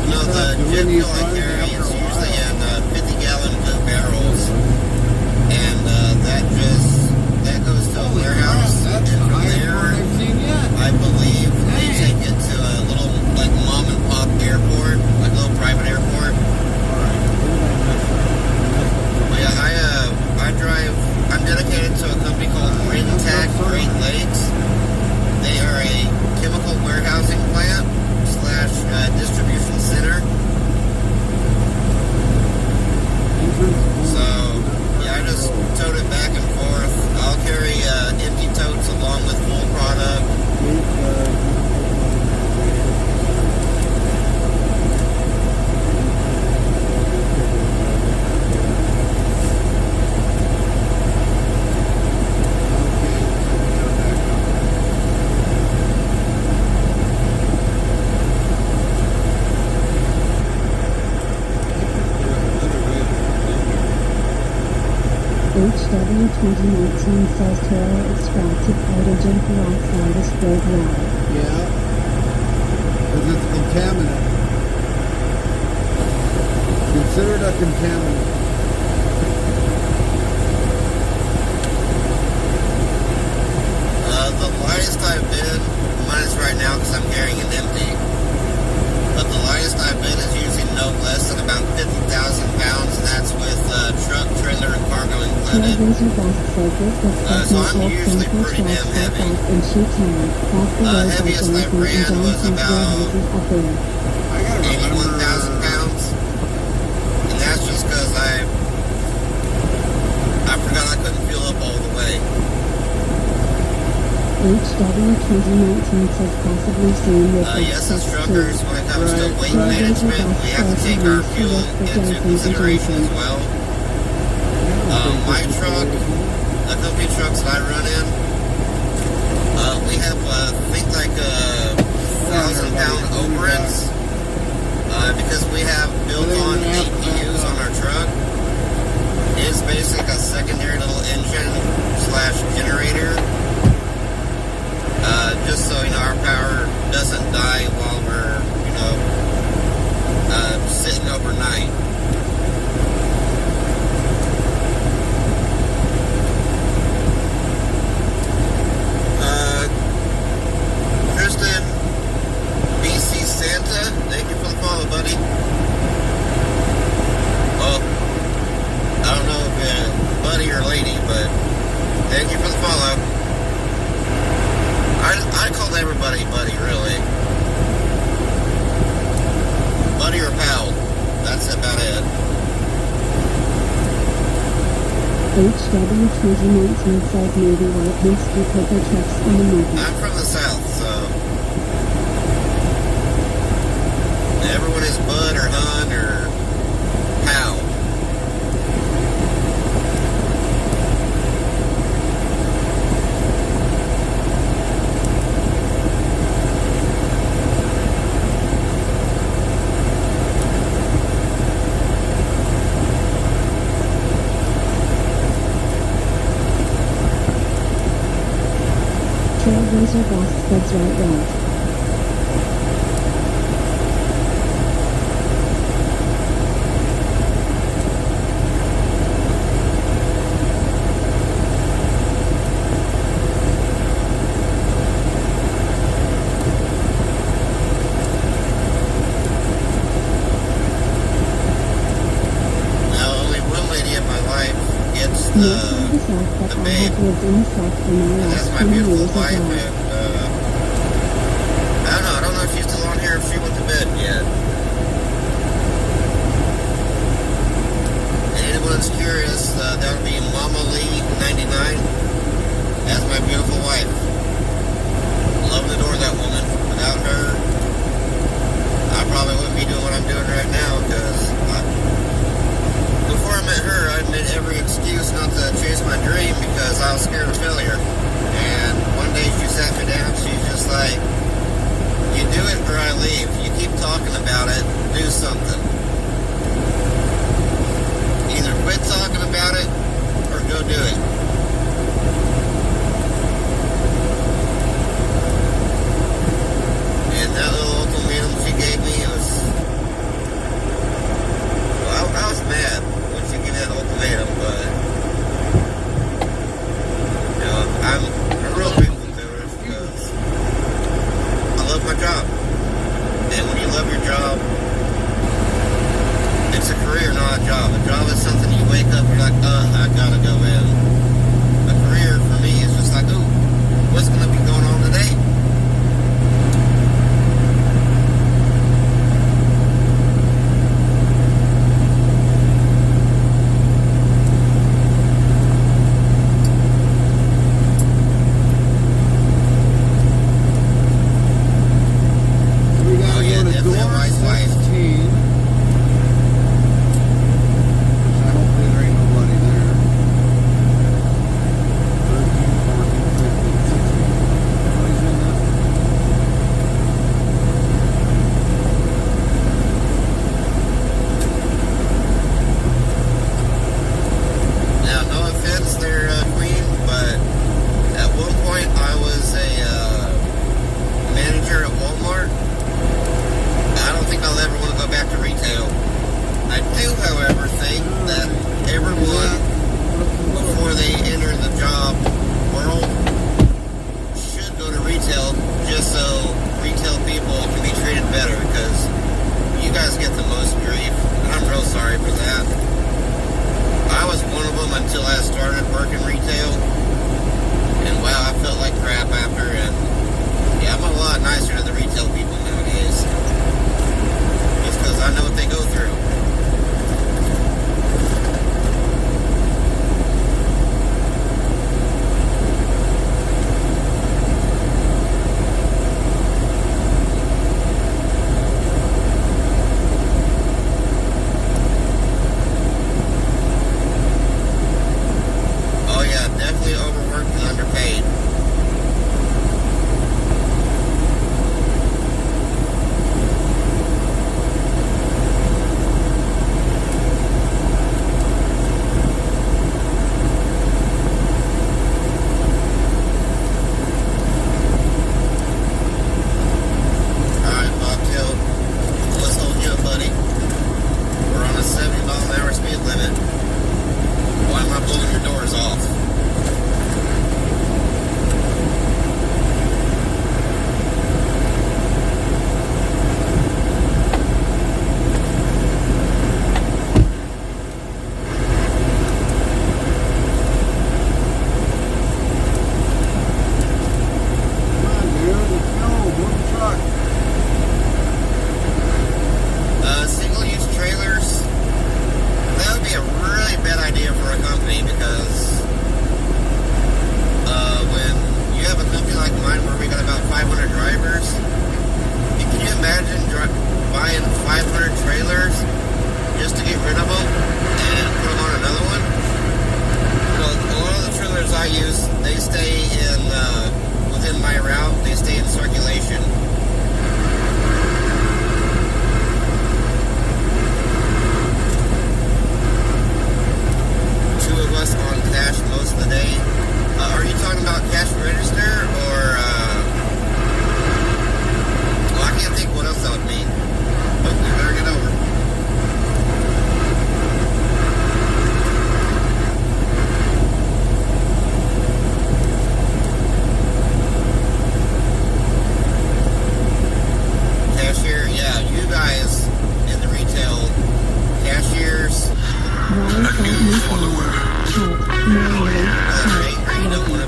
No, the jet fuel I carry is usually in 50 gallon blue barrels. And that goes to a warehouse. That's And the from highest there, one I've seen yet. I believe they take it to a little like mom and pop airport, like a little private airport. But yeah, I drive. I'm dedicated to a company called Rintac Great Lakes. They are a chemical warehousing plant / distribution center. So yeah, I just tote it back and forth. I'll carry empty totes along with full product. HW 2019 says trailer extracted hydrogen peroxide is spilled water. Yeah. Because it's contaminant. Considered a contaminant. The lightest I've been, mine is right now because I'm carrying an empty. But the lightest I've been is usually no less than about 50,000 pounds, and that's with truck, trailer, and cargo included. Trailblazer Boss says this looks So like I'm my old usually chemical pretty trash damn back heavy. off in Shoetown. Off the road by Heaviest I Jonathan and ran was Johnson's about warehouses up there. I gotta 81,000 pounds. And that's just because I forgot I couldn't fill up all the way. HW 2019 says possibly soon with Yes, as truckers, when it comes to weight management, we have to take our fuel into consideration as well. My truck, the company trucks that I run in, we have, I think, like 1,000-pound overends because we have built-on APUs on our truck. It's basically a secondary little engine / generator. Just so, our power doesn't die while we're, sitting overnight. Kristen, BC Santa, thank you for the follow, buddy. Well, I don't know if you're buddy or lady, but thank you for the follow. I called everybody buddy, really. Buddy or pal. That's about it. HW 2019 says maybe white Penske pickup trucks on the market. I'm from the South, so everyone is bud or hun or pal. Trailblazer Boss says right. Next are the fact that I have lived in the South for my And that's last my 20 beautiful years of wife, life. and I don't know if she's still on here, if she went to bed yet. And anyone's curious, that would be Mama Lee 99. That's my beautiful wife. Love and adore that woman. Without her, I probably wouldn't be doing what I'm doing right now, because before I met her, I'd made every excuse not to chase my dream because I was scared of failure. And one day she sat me down, she's just like, you do it or I leave. You keep talking about it, do something. Either quit talking about it or go do it. And that little ultimatum she gave me was, well, I was mad when she gave me that ultimatum, but you know, I'm real grateful to her because I love my job. And when you love your job, it's a career, not a job. A job is something you wake up, you're like, I gotta go in. A career for me is just like, ooh, what's gonna be going on today? So we gotta Oh, yeah, go to definitely a door wise wife. 16. Which I hopefully there ain't nobody there. 13, 14, 15, 16. Nobody's in that. Now, no offense there, Queen, but at one point I was a manager at Walmart. I don't think I'll ever want to go back to retail. I do, however, think that everyone, before they enter the job world, should go to retail just so retail people can be treated better, because you guys get the most grief, and I'm real sorry for that. I was one of them until I started working retail, and wow, I felt like crap after, and yeah, I'm a lot nicer to the retail people nowadays, just because I know what they go through. Oh yeah, definitely overworked and underpaid.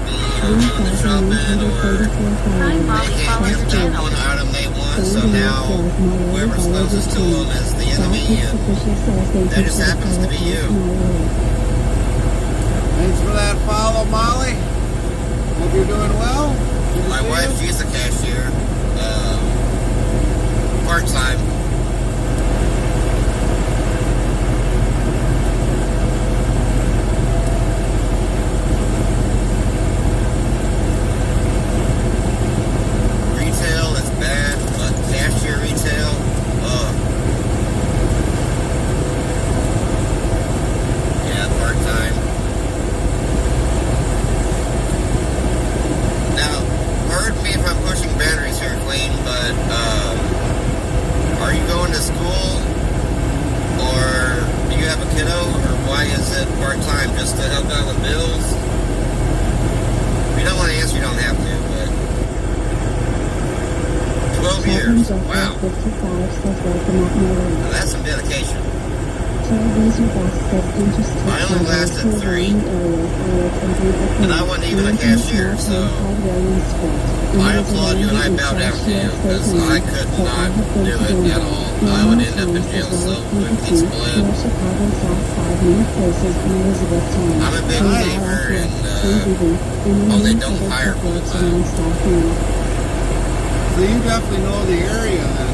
be, doing the shopping or Hi, Molly. they can't Follow get the that channel. one item they want, so now whoever's closest to them is the enemy, and that just happens to be you. Thanks for that follow, Molly. Hope you're doing well. Good to My see wife, you. she's a cashier, part-time. Retail is bad, but cashier retail, yeah, part-time. Now, pardon me if I'm pushing boundaries here, Queen, but, are you going to school, or do you have a kiddo, or why is it part-time, just to help out with bills? If you don't want to answer, you don't have to, but 12 years, wow, 55 says welcome at Maryland. now that's some dedication. Trailblazer Boss says interest I only lasted 3, and I wasn't even a cashier, so I applaud you and I bow down to you, because I could not do it at all. I would end up in jail so with peaceful end. I'm a big believer in, oh, they don't hire full-time. So you definitely know the area then.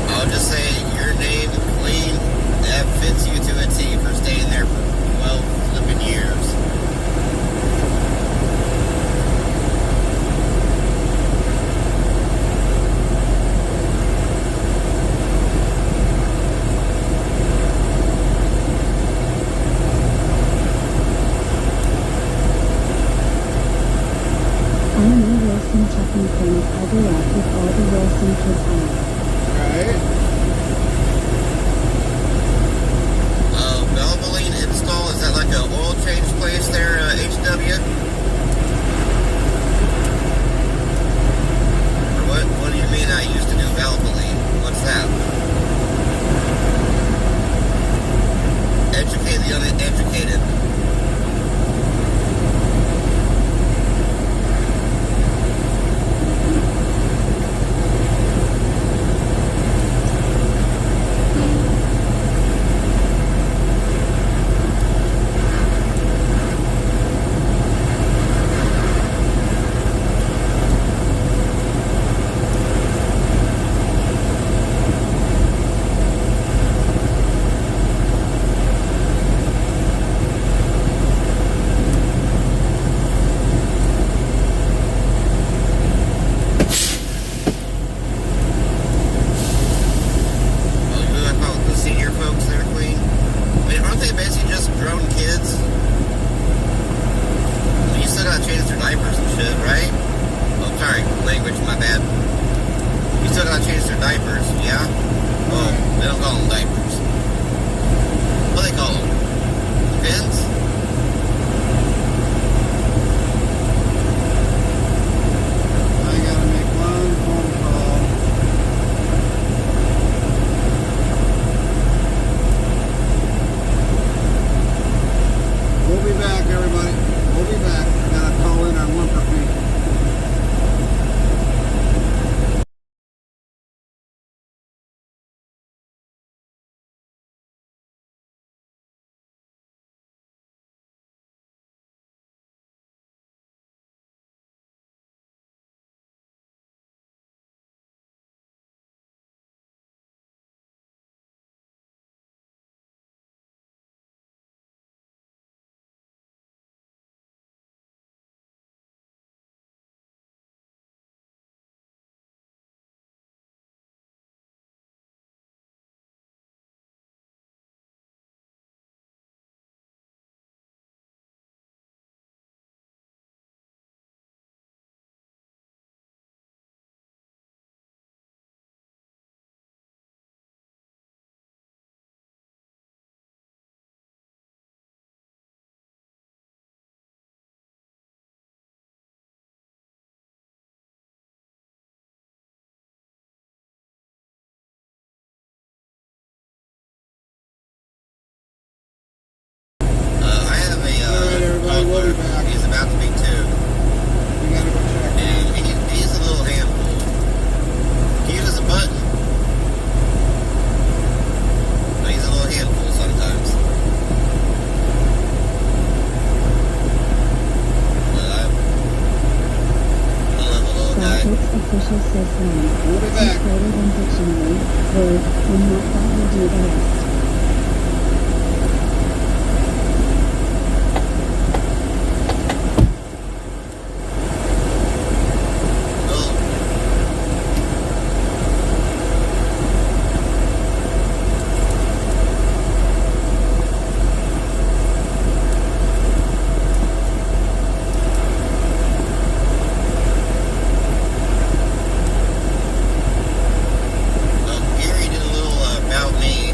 I'll just say your name, Queen, that fits you to a T for staying there for 12 flipping years. I'm a Wilson Chucking Clinic. I grew up with all the Wilson kids on. Right? Valvoline install, is that like a oil change place there, HW? Or what do you mean I used to do Valvoline? What's that? Educate the uneducated. guy. Bot Bricks official says 1. We'll be Type back. greater than dictionary, word, and Nightbot will do the rest. Gary did a little about me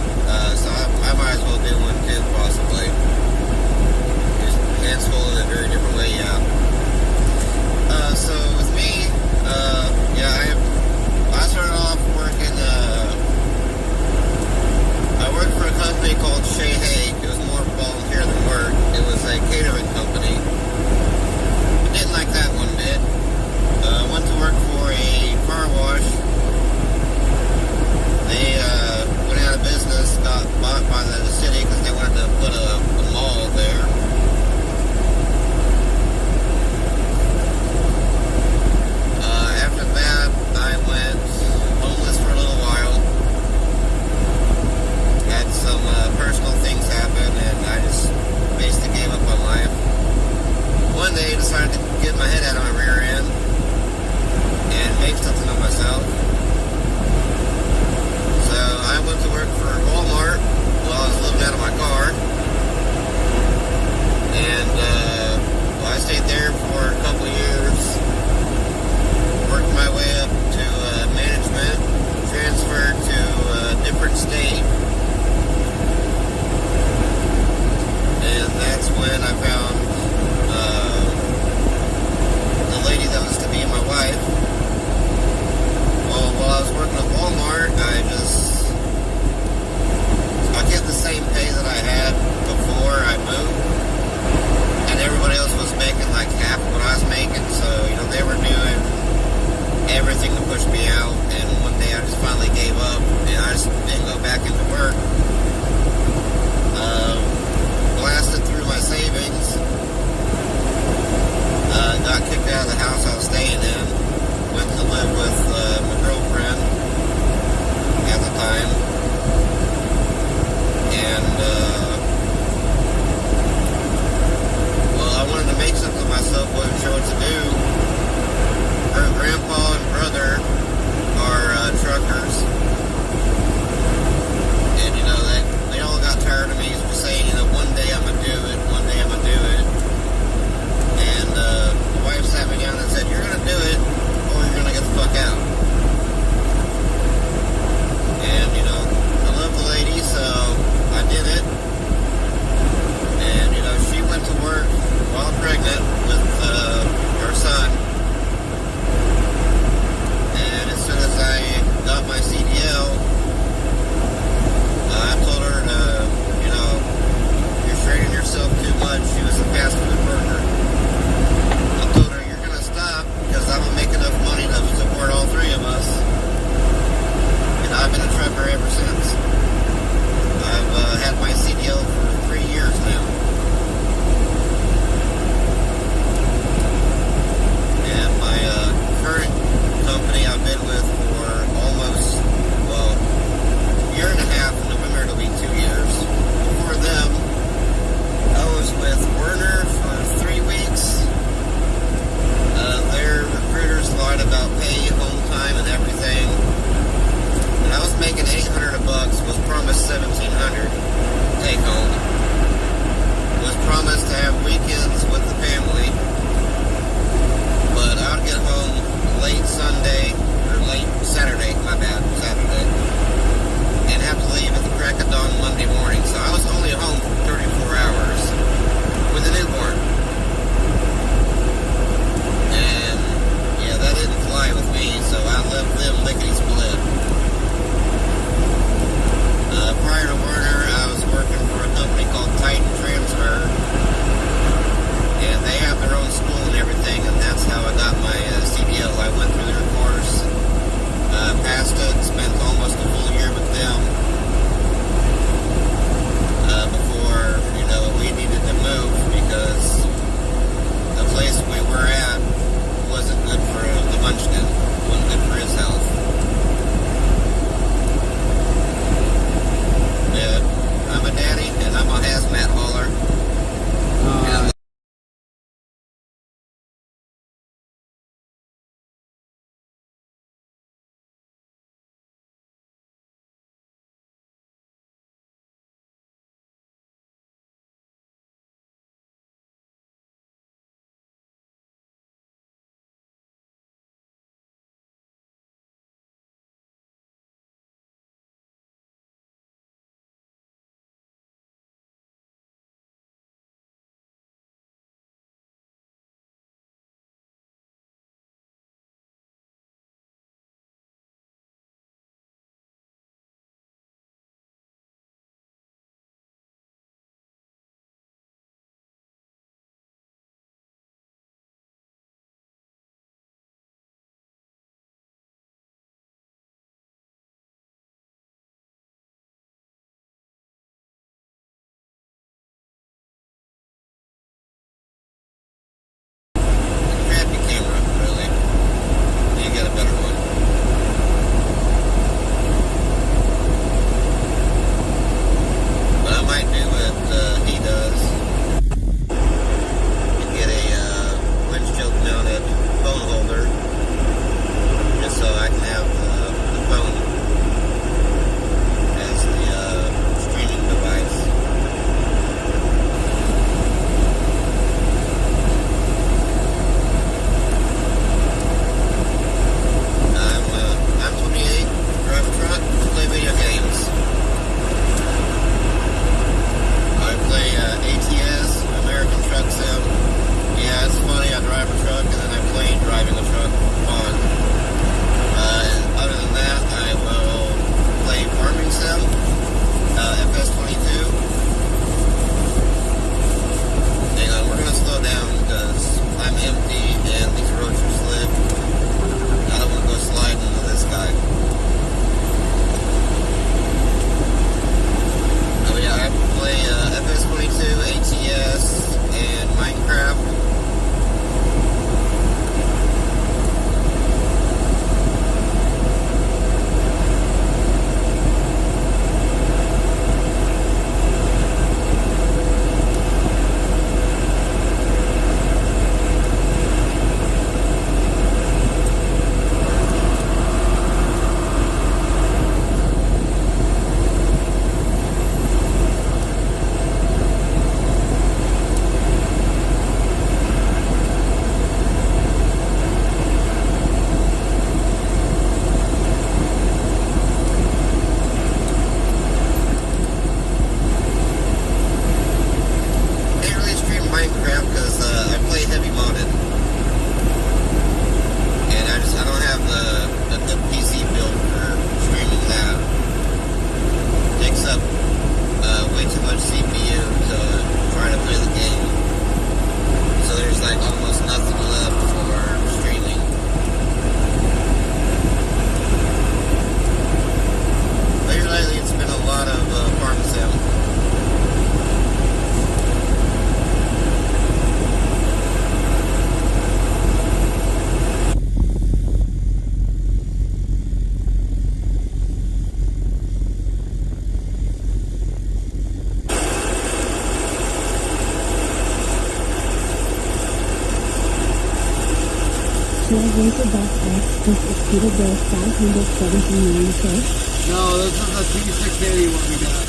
Razorback X just exceeded their 579 kick. No, this is a T680 what we got.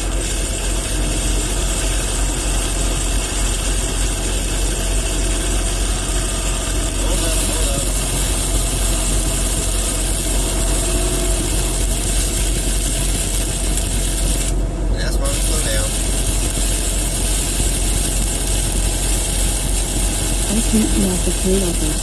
That's why we slow down. I think you have the clue of it.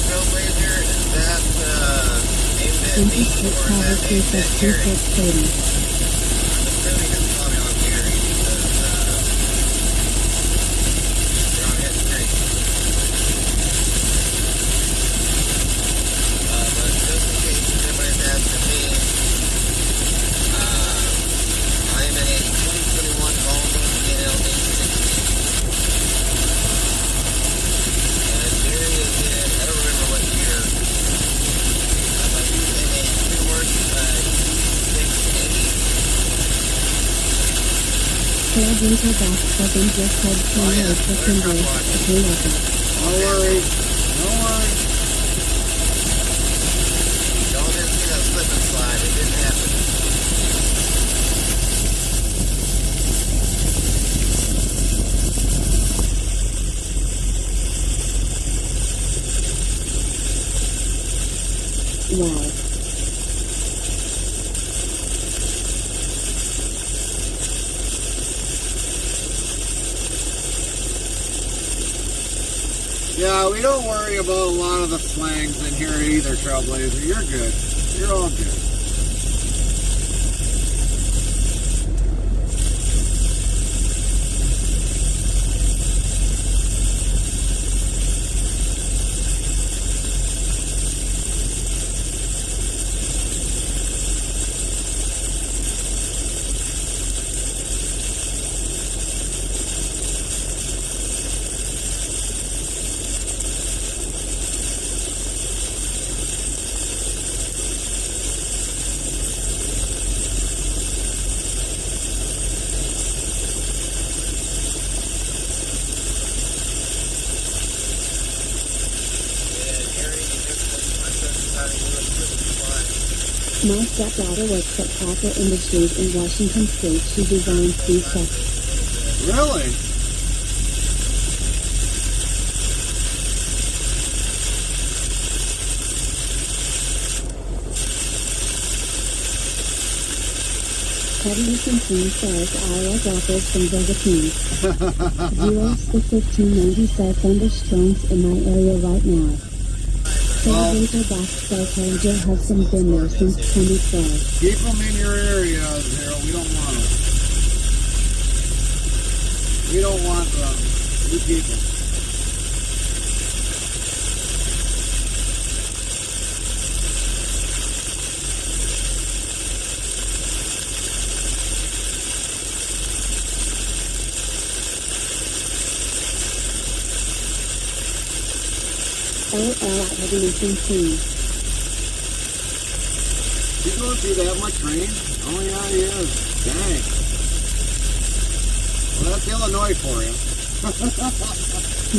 Trailblazer, is that aimed at me Interstate or is Travel that aimed says at Gary? 2630. I'm assuming it's probably on Gary because you're on hit street. But just in case anybody's asking me, I am in a 2021 Volvo DL860. And Gary is in, I don't remember what year, but he's in a two-work T680. Razorback 7 just had 2 words for convey the clue of it. No worries. No worries. Y'all didn't see that slip and slide. It didn't happen. Wow. Yeah, we don't worry about a lot of the slangs in here either, Trailblazer. You're good. You're all good. My stepdaughter works at Packer Industries in Washington State. She designs these sets. Really? Heavy Queen says IS offers from Vegatine. 0 to 1590 thunderstorms in my area right now. Razorback says Ranger hasn't been there since 2012. Keep them in your area, Zero. We don't want them. We don't want them. We keep them. LL at Heavy Queen. You going through that much rain? Oh yeah, he is. Dang. Well, that's Illinois for you.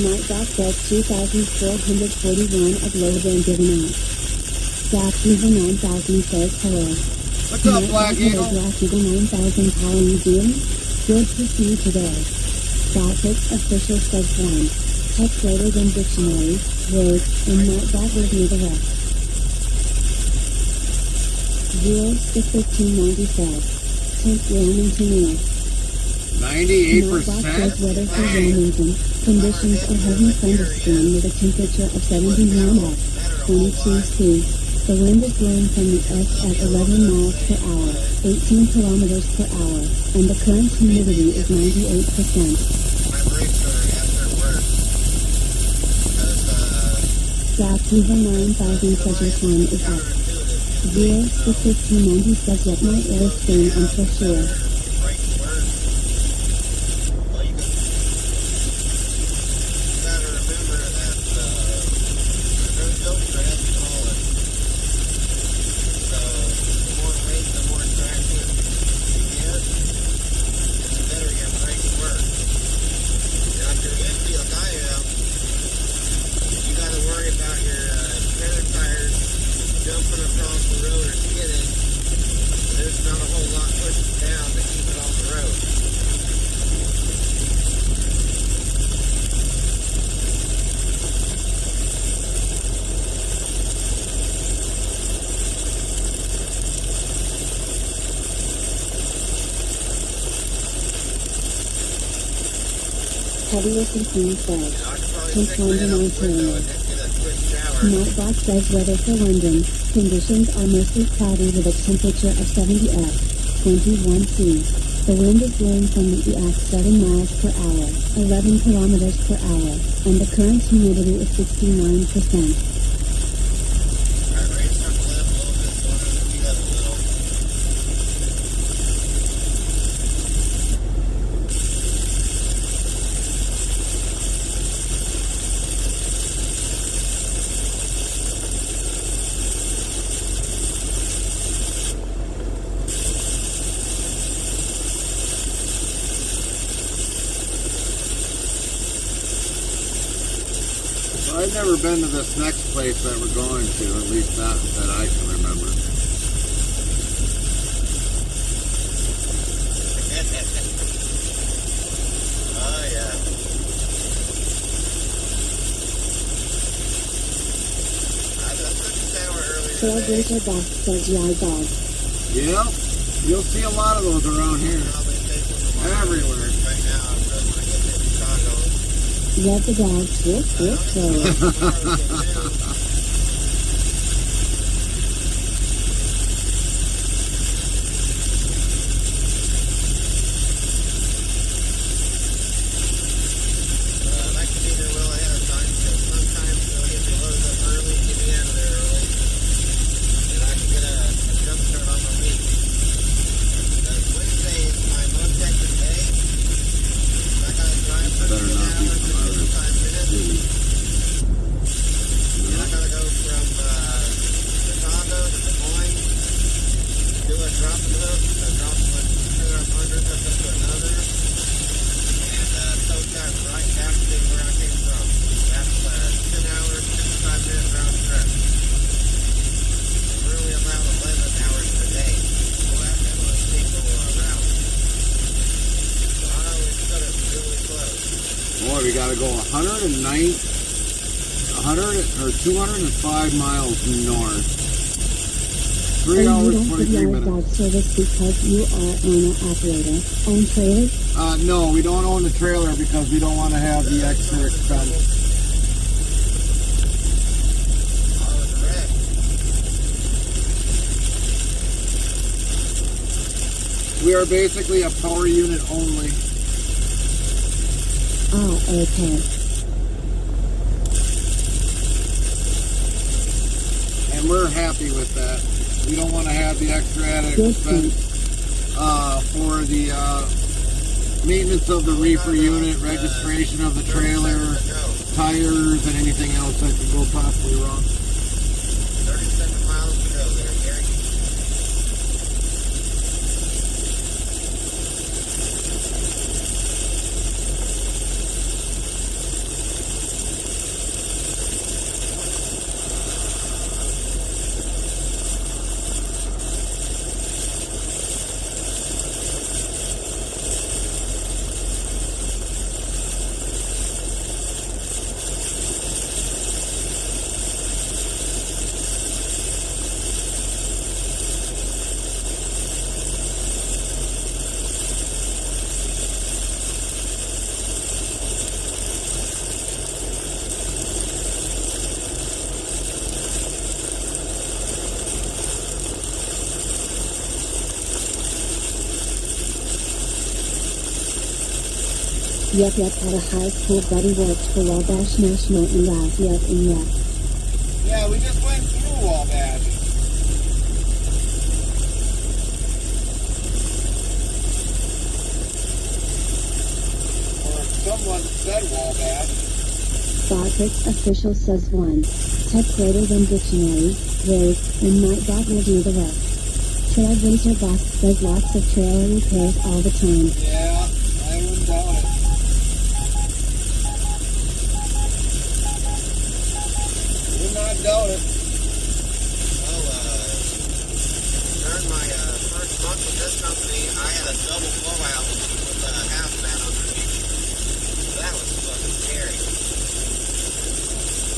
Nightbot says 2,441 of low been given out. Black Eagle 9000 says hello. What's up, Black Eagle? Black Eagle 9000, how are you doing? Good to see you today. Baltic Official says 1. Text later than dictionary, word, and Nightbot will do the rest. 0 to 1590 says. Take Wilmington Neil. 98%? Says weather for Wilmington. Conditions are heavy thunderstorm with a temperature of 71 F, 22 C. The wind is blowing from the east at 11 miles per hour, 18 kilometers per hour, and the current humidity is 98%. My brakes are after work. Black Eagle 9000 says your time is up. 0 to 1590 says let my air stay until sure. down to keep it on the road. Heavy Listen Clean says, I could probably Take stick my London, head out the window Ontario. and just get a quick shower. Nightbot says weather for London. Conditions are mostly cloudy with a temperature of 70 F, 21 C. The wind is blowing from the east 7 miles per hour, 11 kilometers per hour, and the current humidity is 69%. Alright, rain starting to lift a little bit, so I'm going to speed up a little. So I've never been to this next place that we're going to, at least not that I can remember. Oh, yeah. I just took a shower earlier today. Trailblazer Box says yard dog. Yep, you'll see a lot of those around here. Probably take one of my Everywhere. right now. I really want to get to Chicago. Love the dog. Swoop, swoop, swoop. I like to be there well ahead of time because sometimes they'll get me loaded up early and get me out of there early. And I can get a jump start on my week. Wednesday is my most hectic day. I gotta drive for Better 10 not be hours from and other 55 minutes. cities. And I gotta go from Chicago to Des Moines, do a drop and hook, a drop and hook, hook up to another, and tow that right back to where I came from. That's 10 hours, 55 minute round trip. Really about 11 hours per day. We'll have to have a single route. So I always cut it really close. Boy, we gotta go 205 miles north. 3 And you hours, don't 23 give yard dog minutes. service because you are owner-operator. Own trailers? No, we don't own the trailer because we don't want to have the extra expense. I was wrecked. We are basically a power unit only. Ah, okay. And we're happy with that. We don't want to have the extra added Good expense for the maintenance of the reefer unit, registration of the trailer, tires, and anything else that could go possibly wrong. 37 miles to go there, Gary. Yep, had a high school buddy worked for Wabash National in Lafayette, and yep. Yeah, we just went through Wabash. Or someone said Wabash. Bartrix official says 1. Type greater than dictionary, word, and Nightbot will do the rest. Trailblazer Box does lots of trailer repairs all the time. Yeah, I wouldn't doubt it. Would not doubt it. Well, during my first month truck with this company, I had a double blowout with a half man underneath. That was fucking scary.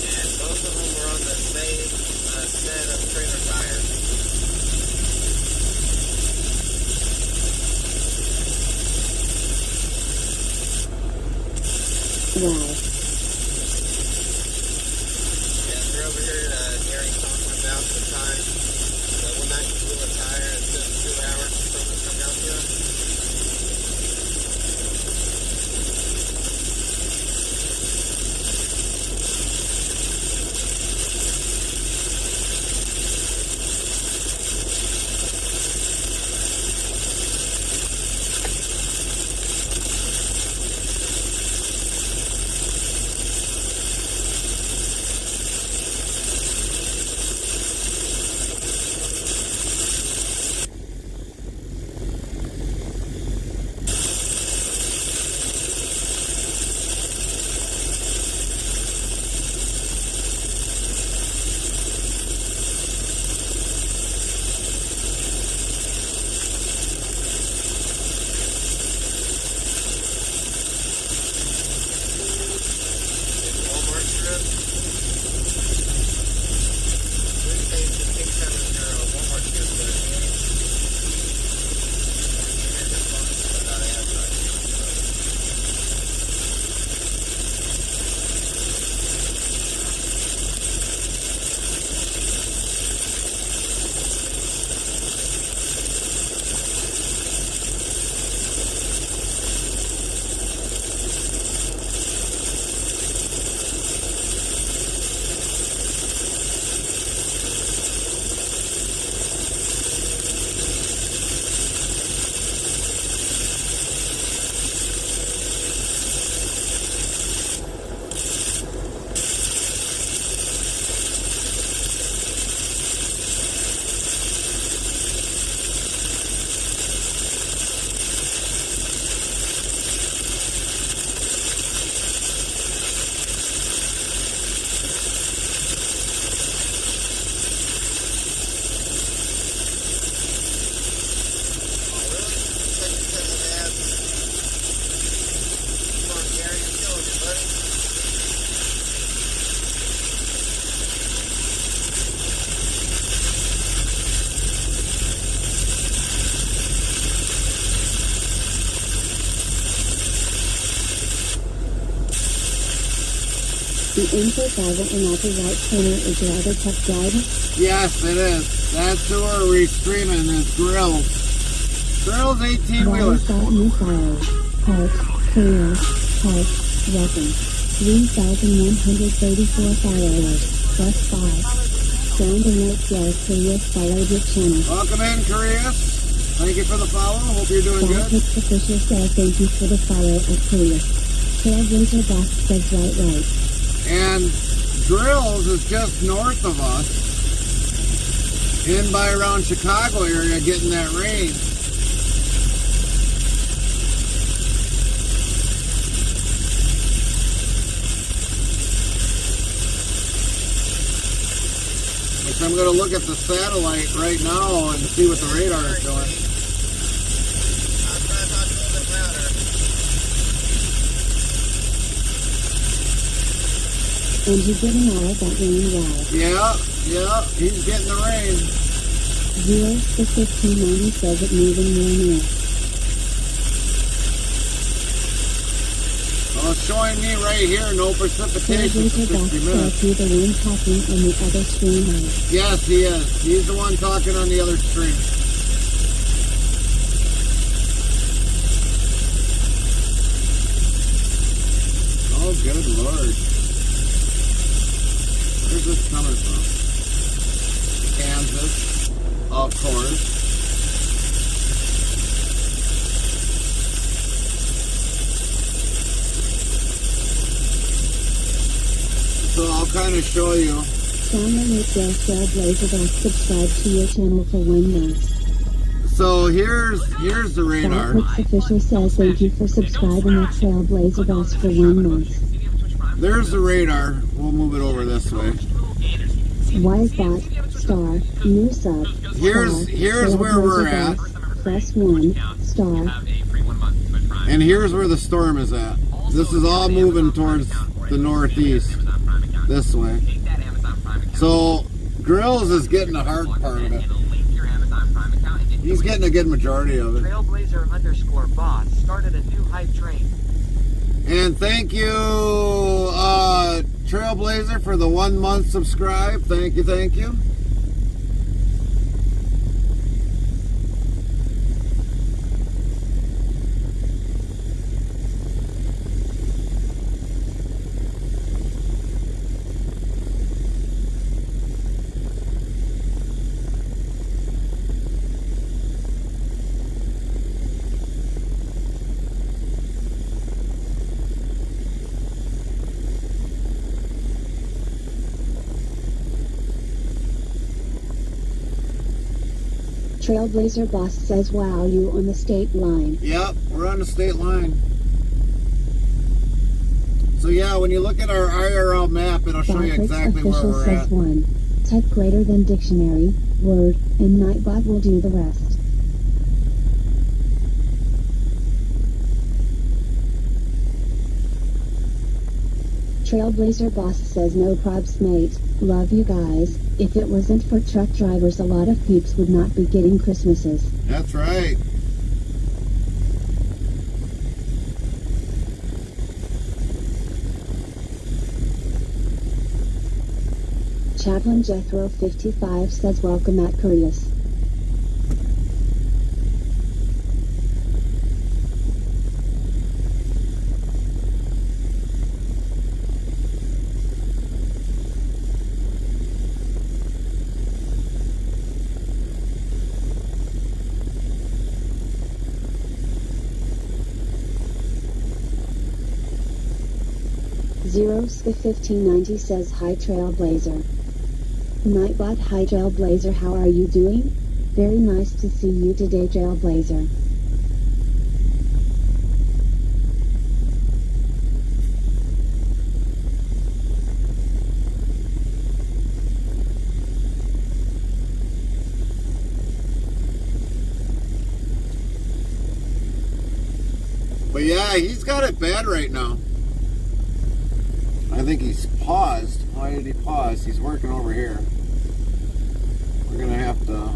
And both of them were on the same set of trailer tires. Wow. Yeah, we're over here at Gary talking about the time. When I blew a tire, it took 2 hours for something to come out to it. The input driver and at the right corner is your other truck driver? Yes, it is. That's who we're restreaming is Grills. Grills 18-wheeler. Got new files. Parts, careers, parts, weapons. 3,134 followers, plus 5. Sound alert yells Curious followed your channel. Welcome in, Curious. Thank you for the follow. Hope you're doing good. Politics official says thank you for the follow at Curious. Trailblazer Box says right. And Drills is just north of us, in by around Chicago area, getting that rain. Which I'm going to look at the satellite right now and see what the radar is doing. I'll try to talk a little bit louder. And you're getting all of that rain well. Yeah, he's getting the rain. 0 to 1590 says it moving more north. Well, it's showing me right here, no precipitation for 60 minutes. Says the one talking on the other stream line. Yes, he is. He's the one talking on the other stream. Oh, good Lord. Where's this coming from? Kansas, of course. So I'll kind of show you. Sound alert yells Trailblazer Box subscribe to your channel for 1 month. So here's the radar. Politics official says thank you for subscribing at Trailblazer Box for 1 month. There's the radar. We'll move it over this way. Why is that? Star, new sub. Here's where we're at. press 1 star. And here's where the storm is at. This is all moving towards the northeast, this way. So Grills is getting the hard part of it. He's getting a good majority of it. Trailblazer_boss started a new hype train. And thank you, Trailblazer, for the 1 month subscribe. Thank you, thank you. Trailblazer Boss says, wow, you on the state line. Yep, we're on the state line. So yeah, when you look at our IRL map, it'll show you Botrix exactly where official we're says at. 1. Type greater than dictionary, word, and Nightbot will do the rest. Trailblazer Boss says, no probs mate, love you guys. If it wasn't for truck drivers, a lot of peeps would not be getting Christmases. That's right. Chaplain Jethro 55 says, welcome at Curious. Zeroska1590 says, hi Trailblazer. Nightbot, hi Trailblazer, how are you doing? Very nice to see you today, Trailblazer. But yeah, he's got it bad right now. I think he's paused. Why did he pause? He's working over here. We're gonna have to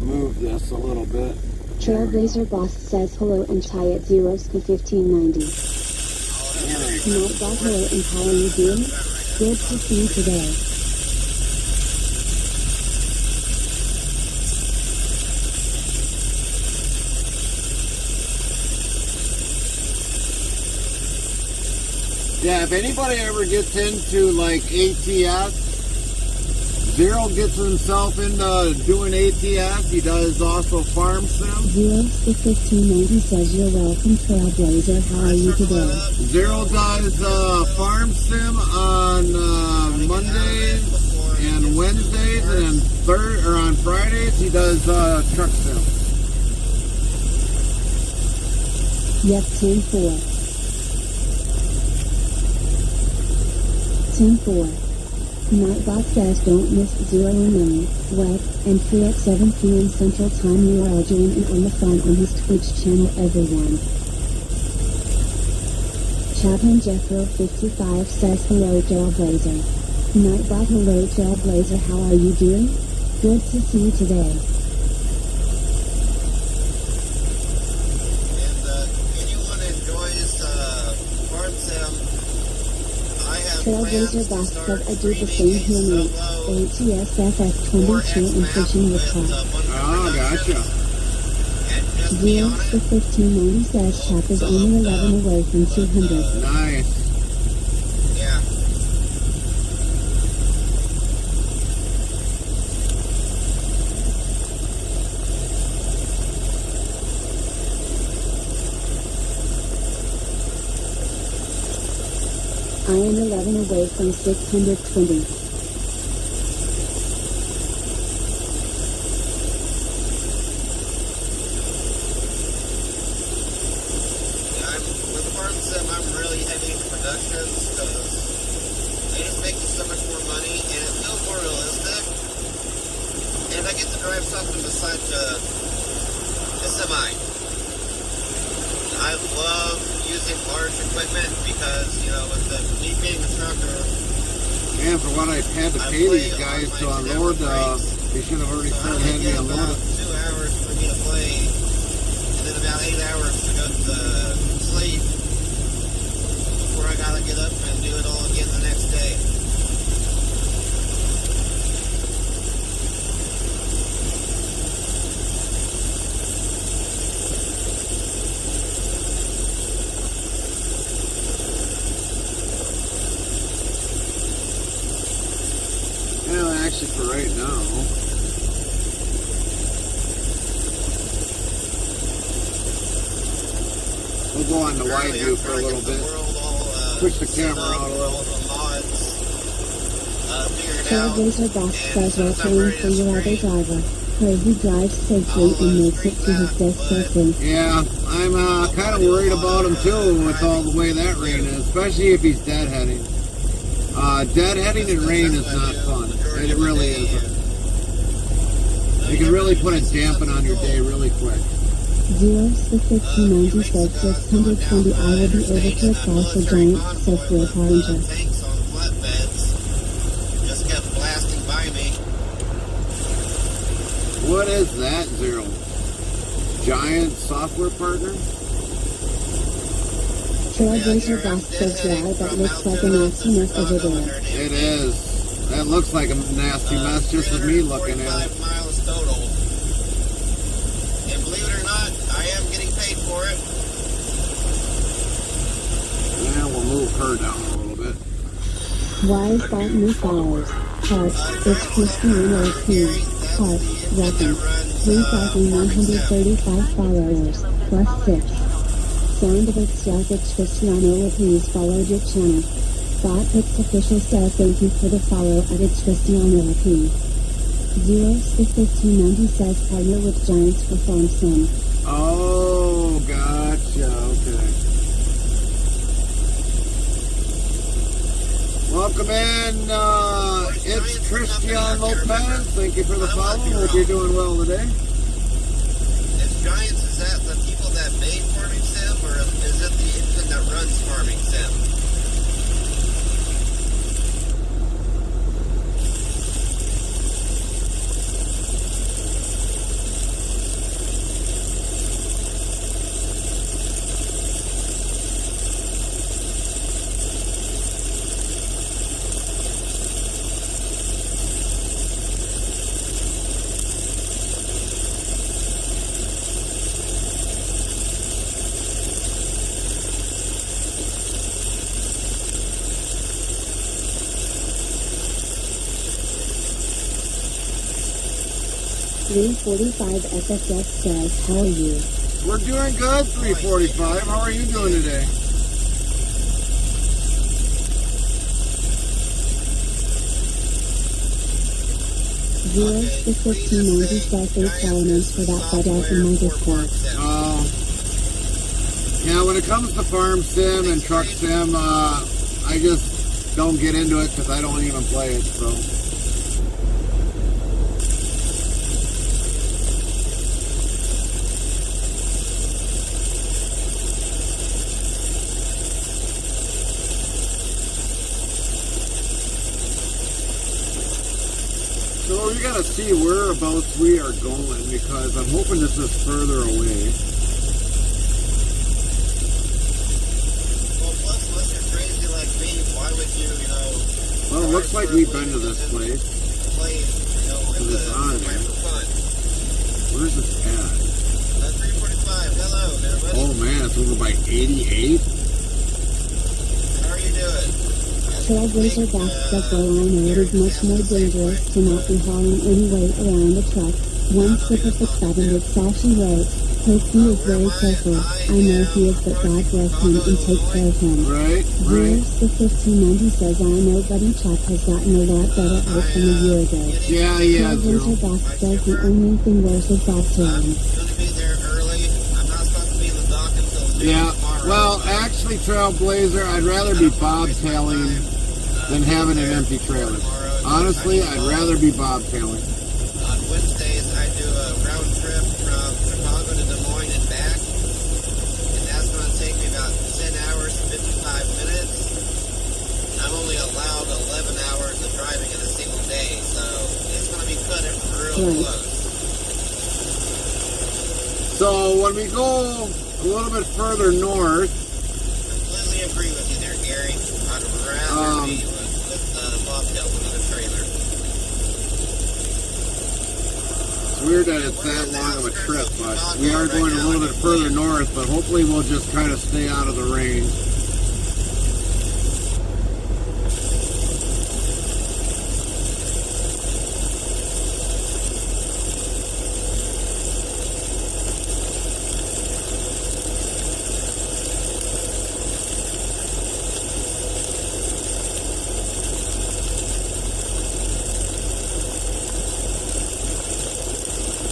move this a little bit. Trailblazer Boss says hello and tie at Zeroska1590. Nightbot, hello and how are you doing? Good to see you today. Yeah, if anybody ever gets into like ATS, Zero gets himself into doing ATS. He does also Farm Sim. Zeroska1590 says, you're welcome, Trailblazer, how are you today? Zero does Farm Sim on Mondays and Wednesdays, and then on Fridays he does Truck Sim. Yep, 10-4. 10-4. Nightbot says, don't miss 0 and 9, web, and free at 7 p.m. Central Time. You are all joining on the fun on his Twitch channel, everyone. Chaplain Jethro 55 says, hello Trailblazer. Nightbot, hello Trailblazer, how are you doing? Good to see you today. And anyone enjoys Farm Sim, I have Trailblazer Boss says, I do the same here, mate. ATSFF22 and fishing with Hawk. Oh, gotcha. Zeroska1590 says, Chap is only 11 away from 200. Nice. Yeah. I am 11 away from 620. With Farm Sim, I'm really heavy into productions because they just make you so much more money and it feels more realistic. And I get to drive something besides a semi. I love using large equipment because, you know, with me being a trucker, Man, for what I've had to pay these guys to unload, they should have already started having me unload it. 2 hours for me to play, and then about 8 hours to go to sleep before I gotta get up and do it all again the next day. Yeah, actually for right now. We'll go on the wide view for a little bit. Push the camera out a little. Trailblazer Box says while praying for your other driver, pray he drives safely and makes it to his destination. Yeah, I'm kind of worried about him too with all the way that rain is, especially if he's deadheading. Deadheading in rain is not fun. It really isn't. You can really put a dampen on your day really quick. 0-1590 says 620 I will be able to apply for giant software Harbinger. Tanks on flatbeds just kept blasting by me. What is that, Zero? Giant software partner? Trailblazer Box says yeah, that looks like a nasty mess over there. It is. That looks like a nasty mess just with me looking at it. 45 miles total. And believe it or not, I am getting paid for it. Yeah, we'll move her down a little bit. Why is that new followers? Heart, it's Christine LP. Heart, reference, 3,135 followers, plus 6. Sound of its it's Cristiano please follow your channel. Bot Pix official says thank you for the follow at it's Cristiano LP. 0-1590 says partner with Giants for Farm Sim. Oh, gotcha. Okay. Welcome in. It's Christian Lopez. Thank you for the follow. Hope you're doing well today. Is Giants, is that the people that made Farming Sim, or is it the engine that runs Farming Sim? .345 FSS says, how are you? We're doing good, 345. How are you doing today? .0-1590 says 8 elements for that bug out in my Discord. Oh. Yeah, when it comes to Farm Sim and Truck Sim, I just don't get into it because I don't even play it, so. So we gotta see whereabouts we are going because I'm hoping this is further away. Well, plus, unless you're crazy like me, why would you, you know... Well, it looks like we've been to this place. Play, you know, in It's on there. for fun. Where's this at? 345, hello there, buddy. Oh man, it's over by 88? How are you doing? Trailblazer Box says well I know it is much more dangerous to not be hauling any weight around the truck. One slip of the 700 Sashi wrote, hope he is very careful. I know he is, but God bless him and take care of him. Right, .0-1590 says I know Buddy Chuck has gotten a lot better out from a year ago. Yeah, Trailblazer Box says the only thing worse is bobtailing. I'm going to be there early. I'm not supposed to be in the dock until noon Yeah, tomorrow. well, actually, Trailblazer, I'd rather be bobtailing than having an empty trailer. Honestly, I'd rather be bobtailing. Wednesdays I do a round trip from Chicago to Des Moines and back. And that's going to take me about 10 hours and 55 minutes. I'm only allowed 11 hours of driving in a single day, so it's going to be cutting real close. So when we go a little bit further north, Completely agree with you there, Gary. I'd rather be with Bobtail with a trailer. it's weird that it's that long of a trip, but we are going a little bit further north, but hopefully we'll just kind of stay out of the range.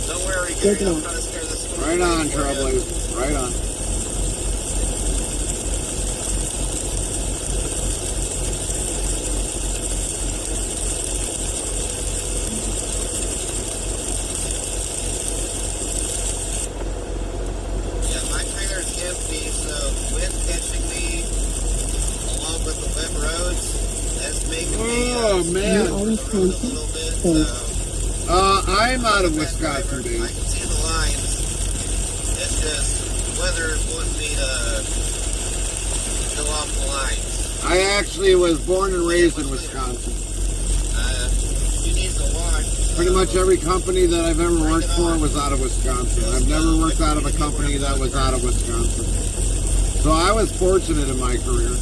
Don't worry, Good Gary. I'm luck. trying to scare the storm. Right on, Trailblazer. Right on. Yeah, my trailer's empty, so wind catching me along with the wet roads, that's making me Oh, man. You are a Wisconsin? little bit. Thanks. I'm out of Wisconsin, I dude. can see the lines. It's just weather is wanting me to go off the lines. I actually was born and raised in Wisconsin. She needs to watch. Pretty much every company that I've ever worked for was out of Wisconsin. I've never worked out of a company that was out of Wisconsin. So I was fortunate in my career.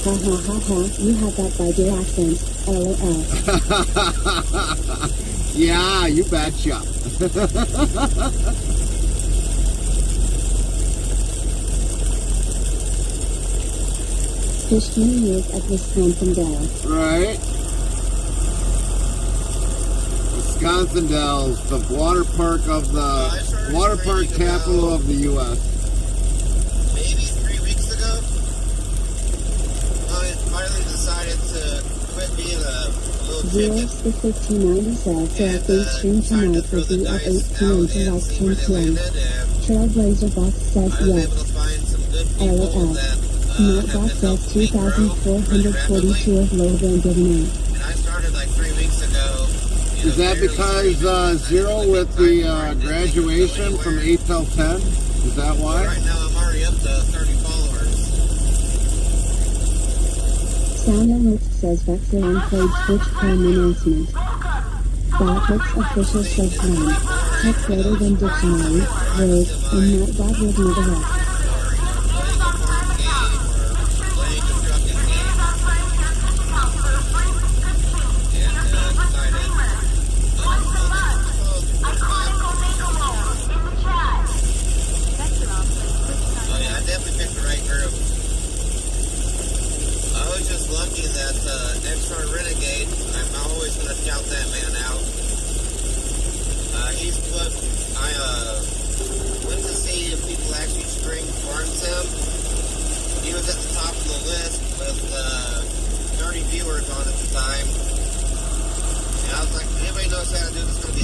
Ha ha ha ha, you have that by your accent. LOL. Yeah, you betcha. Fish New Year's at Wisconsin Dells. Right? Wisconsin Dells, the water park of the water park capital of the U.S. Maybe 3 weeks ago, I finally decided to quit being a little chicken. 061590 says their update stream tonight will be at 8 p.m. to like 10 p.m. Trailblazer Box says I was able yes. to find some good people LOL. that Nightbot says 2,442 of low band good night. and I started like 3 weeks ago. Is that because Zero with the graduation from 8 till 10? Is that why? Right now I'm already up to 30 followers. Sound Alerts says Vexilon played Twitch Prime announcement. Biotrix official says 1. Type greater than dictionary, word, and Nightbot will do the rest.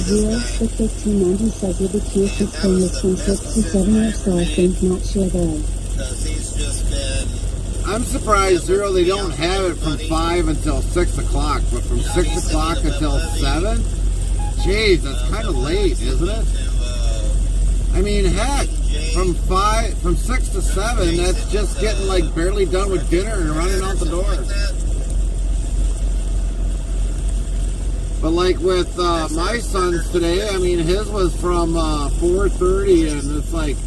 Zero to 1590 says you'll be curious to spend this from 6 to 7 or so, I think, not sure though. I'm surprised, Zero, they don't have it from 5 until 6 o'clock, but from 6 o'clock until 7? Jeez, that's kind of late, isn't it? I mean, heck, from 6 to 7, that's just getting like barely done with dinner and running out the door. But like with my son's today, I mean, his was from 4:30, and it's like,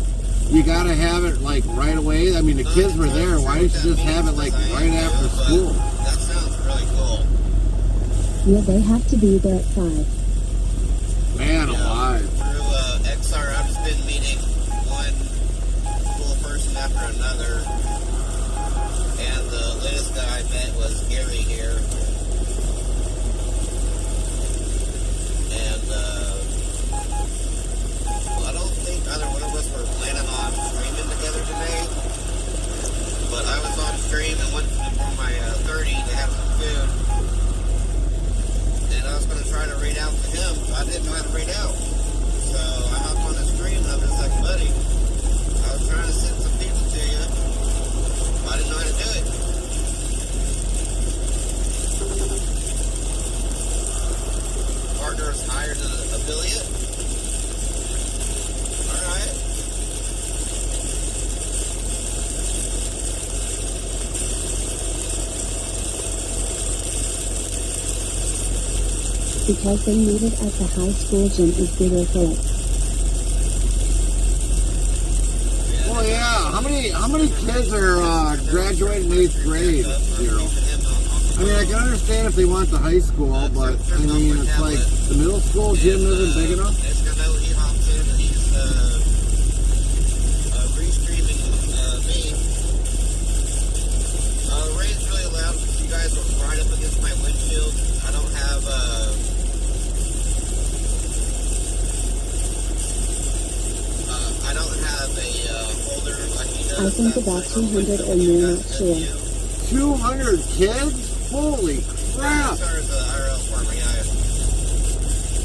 you gotta have it like right away. I mean, the kids were there. Why don't you just have it like right after school? That sounds really cool. Yeah, they have to be there at 5. Man alive. Through XR, I've just been meeting one cool person after another. And the latest guy I met was Gary here. And I don't think either one of us were planning on streaming. hired an affiliate? Alright. Because they need it at the high school gym is bigger for it. Well, yeah. How many kids are graduating 8th grade? 0. I mean, I can understand if they want the high school, but I mean, it's like the middle school gym isn't big enough. He hops in and he's restreaming me. The rain's really loud because you guys are right up against my windshield. I don't have a holder like he does. I think about 200 or more, not sure. 200 kids? Holy crap! As a IRL farmer, yeah.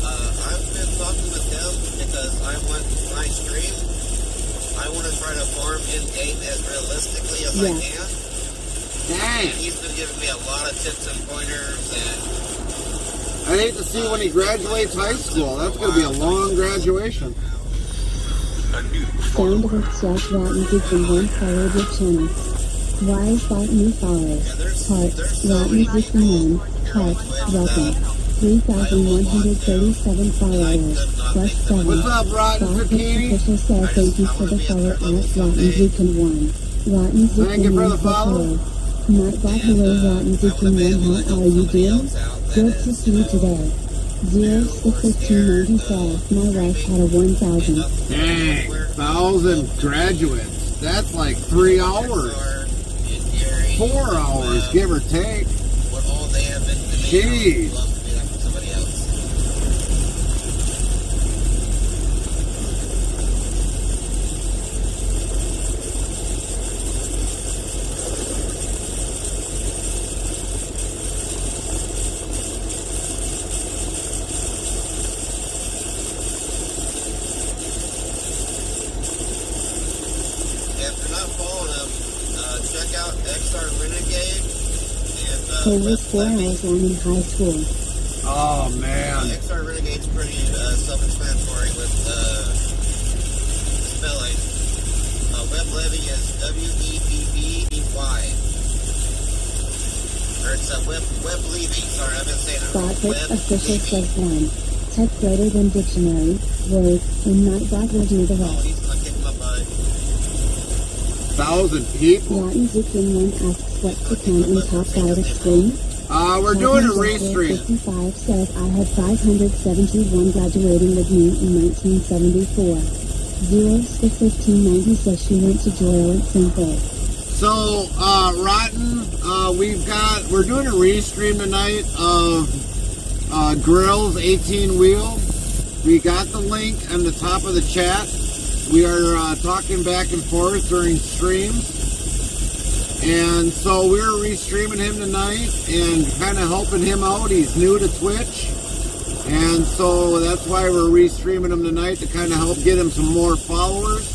I've been talking with him because when I stream, I want to try to farm in-game as realistically as I can. Dang! And he's been giving me a lot of tips and pointers, and I hate to see when he graduates high school. That's going to be a long graduation. Sound of it slash rotten geek and one followed your channel. Why is that new follow? Heart, rotten geek and one, heart, welcome. 3,137 followers, plus 7. What's up, Rotten Fox Zucchini? official said thank you for the follow at Rotten Geek and one. Rotten Geek Thank you and for one the said follow. hello. Nightbot hello Rotten Geek and one, how are you doing? Good to see you today. 0 to 1595, my wife had a 1,000. Dang, 1,000 graduates. That's like 3 hours. 4 hours, give or take. what all they have been doing. Jeez. Love to be that for somebody else. If you're not following them, check out XR Renegade and It was 4 hours long in high school. Oh, man. XR Renegade's pretty self-explanatory with spelling. Web Levy is W-E-B-B-Y. Or it's Web Levy. Sorry, I've been saying it wrong. Botbricks official says 1. Type greater than dictionary, word, and Nightbot will do the Oh, rest. he's gonna kick my butt. 1,000 people. Rotten Zucchini 1 asks what's the count in top guide screen? We're doing a restream. 55 says I had 571 graduating with me in 1974. 0 to 1590 says she went to Joel and Simple. So, Rotten, we're doing a restream tonight of Grills 18 Wheel. We got the link on the top of the chat. We are talking back and forth during streams. And so we're restreaming him tonight and kind of helping him out. He's new to Twitch. And so that's why we're restreaming him tonight, to kind of help get him some more followers.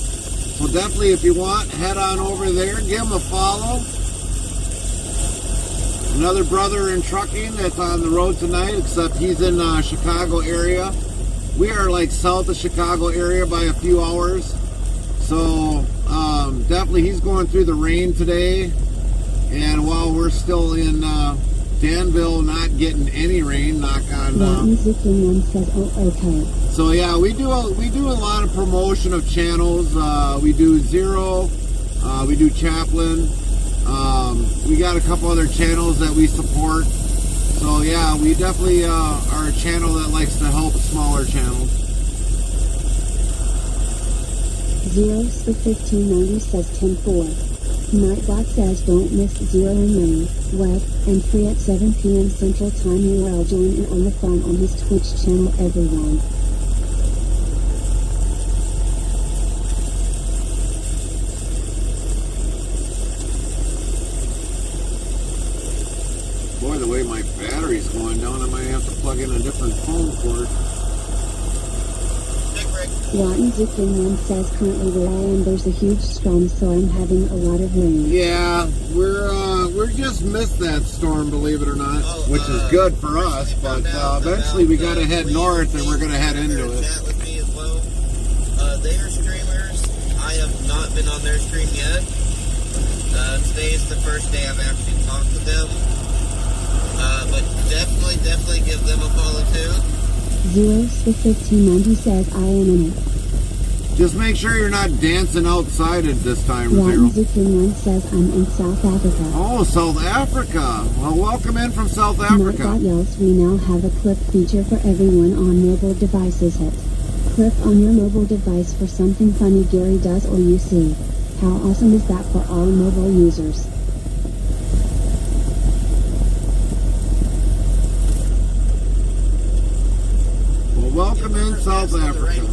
So definitely, if you want, head on over there, give him a follow. Another brother in trucking that's on the road tonight, except he's in Chicago area. We are like south of Chicago area by a few hours. So definitely he's going through the rain today. And while we're still in Danville, not getting any rain, knock on Rotten Zucchini 1 says oh okay. So yeah, we do a lot of promotion of channels. We do Zero, we do Chaplin. We got a couple other channels that we support. So yeah, we definitely are a channel that likes to help smaller channels. 0 to 1590 says 10-4. Nightbot says don't miss 0 in May, web, and free at 7 p.m. Central Time. URL join in on the fun on this Twitch channel, everyone. Boy, the way my battery's going down, I might have to plug in a different phone cord. Big Rick. Rotten Dickon 1 says currently where I am there's a huge storm, so I'm having a lot of rain. Yeah, we're just missed that storm, believe it or not, which is good for us. But eventually we got to head north, and we're going to head into it. Chat with me as well. They are streamers. I have not been on their stream yet. Today is the first day I've actually talked to them. But definitely give them a follow too. 0-1590 says I am in it. Just make sure you're not dancing outside at this time, Rotten Zero. Dickon 1 says I'm in South Africa. Oh, South Africa. Well, welcome in from South Africa. Else, we now have a clip feature for everyone on mobile devices. Hit clip on your mobile device for something funny Gary does or you see. How awesome is that for all mobile users? Well, welcome in South Africa.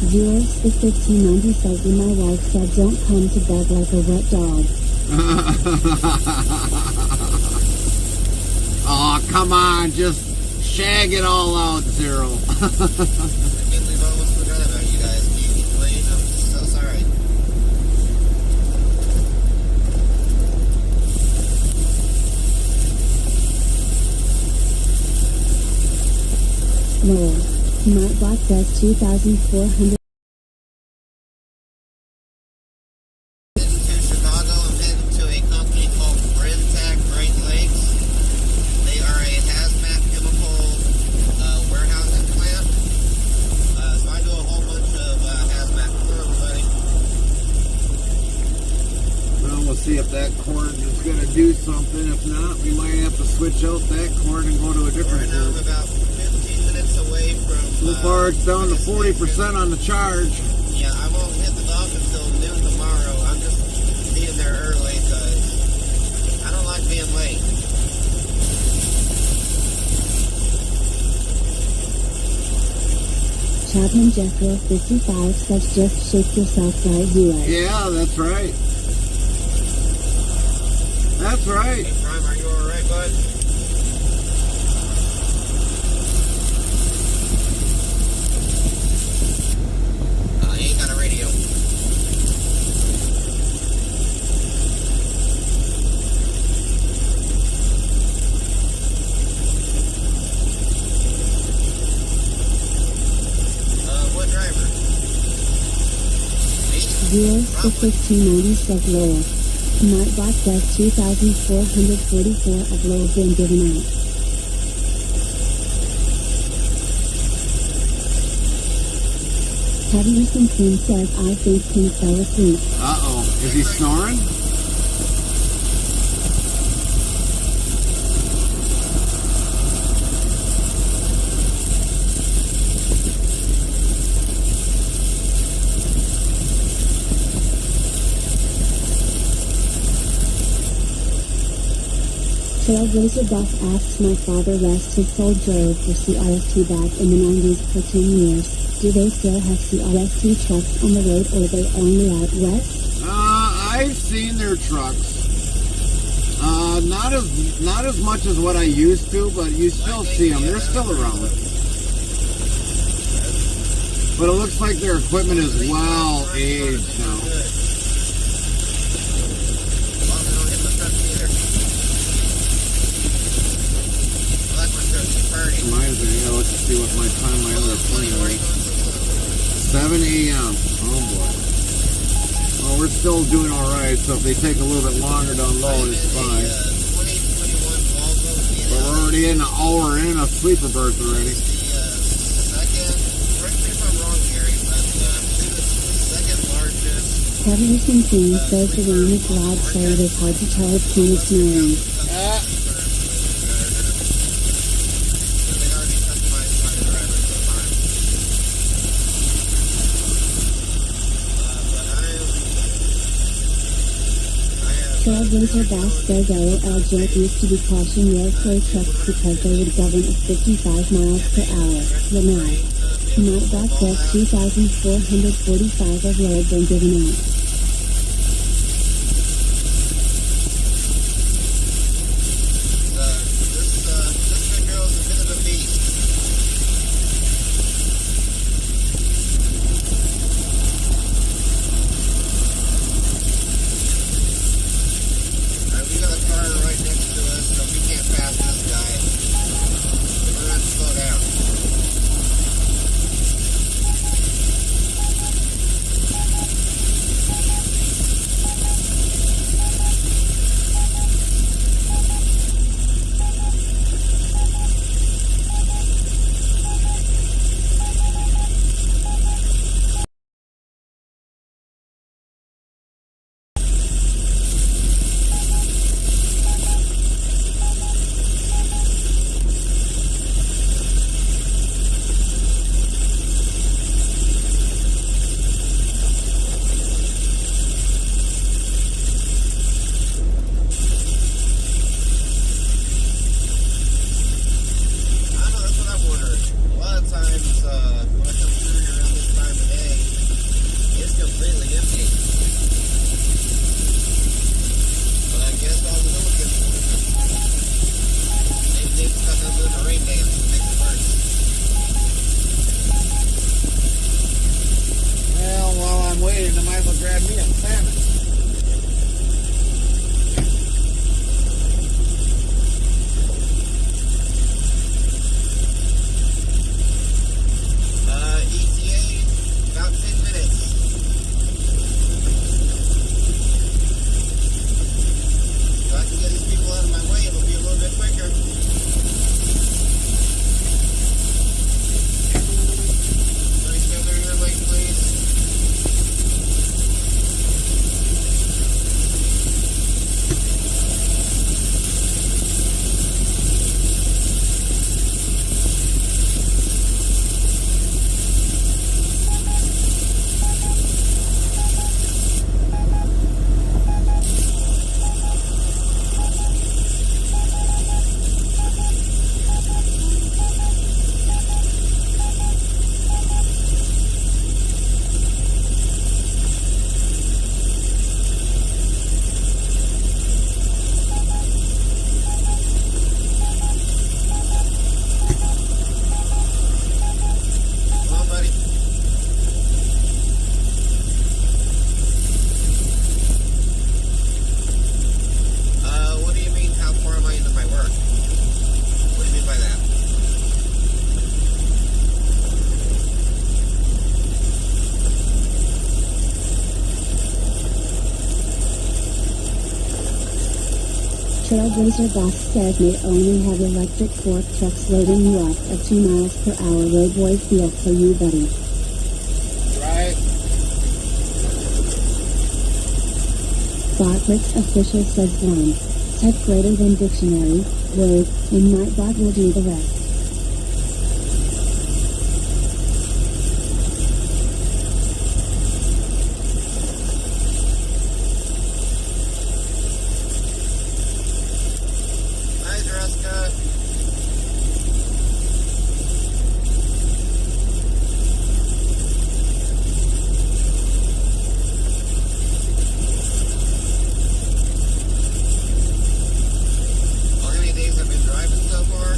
0-1590 says and my wife said don't come to bed like a wet dog. Oh, come on, just shag it all out, Zero. I can't believe I almost forgot about you guys. You played. I'm so sorry. Lol. Nightbot says 2,400. To Chicago, I'm heading to a company called Brentag Great Lakes. They are a hazmat chemical warehousing plant. So I do a whole bunch of hazmat for everybody. Well, we'll see if that cord is going to do something. If not, we might have to switch out that cord and go to a different Right now I'm cord. about 15 minutes away from... So far, it's down to 40% on the charge. Yeah, I won't hit the dock until noon tomorrow. I'm just being there early because I don't like being late. Chapman Jethro 55 says just shake yourself right here. Yeah, that's right. That's right. Hey, Prime, are you alright, bud? I ain't got a radio. What driver? Me? 0-1590 says Lowell. Nightbot says 2,444 of Lowell been given out. Heavy Recent Queen says I think Pink fell asleep. Uh-oh. Is he snoring? Trailblazer Buff asks my father rest his soul drove for CRST back in the 90s for 10 years. Do they still have CRST trucks on the road or are they only out west? I've seen their trucks. Not as much as what I used to, but you still see them. They're still around. But it looks like their equipment is well aged now. Reminds me, let's see what my time my other plane is. 7 a.m. Oh boy. Well, we're still doing alright, so if they take a little bit longer down low, it's fine. But we're already in an hour in a sleeper berth already. Heavy Recent Queen says the rain is loud so it is hard to tell if Queen is snoring. Trailblazer Bass says LOL joke used to be caution your tow trucks because they would govern at 55 miles per hour. Lanai. Nightbot says 2,445 of load been given out. This video is a bit of a beast. We got a car right next to us, so we can't pass this guy. We're going to have to slow down. Trailblazer Boss says may only have electric fork trucks loading you up at 2 miles per hour. Roadboy feel for you, buddy. Right. Botbricks official says 1. Type greater than dictionary, word, and Nightbot will do the rest. How many days I've been driving so far?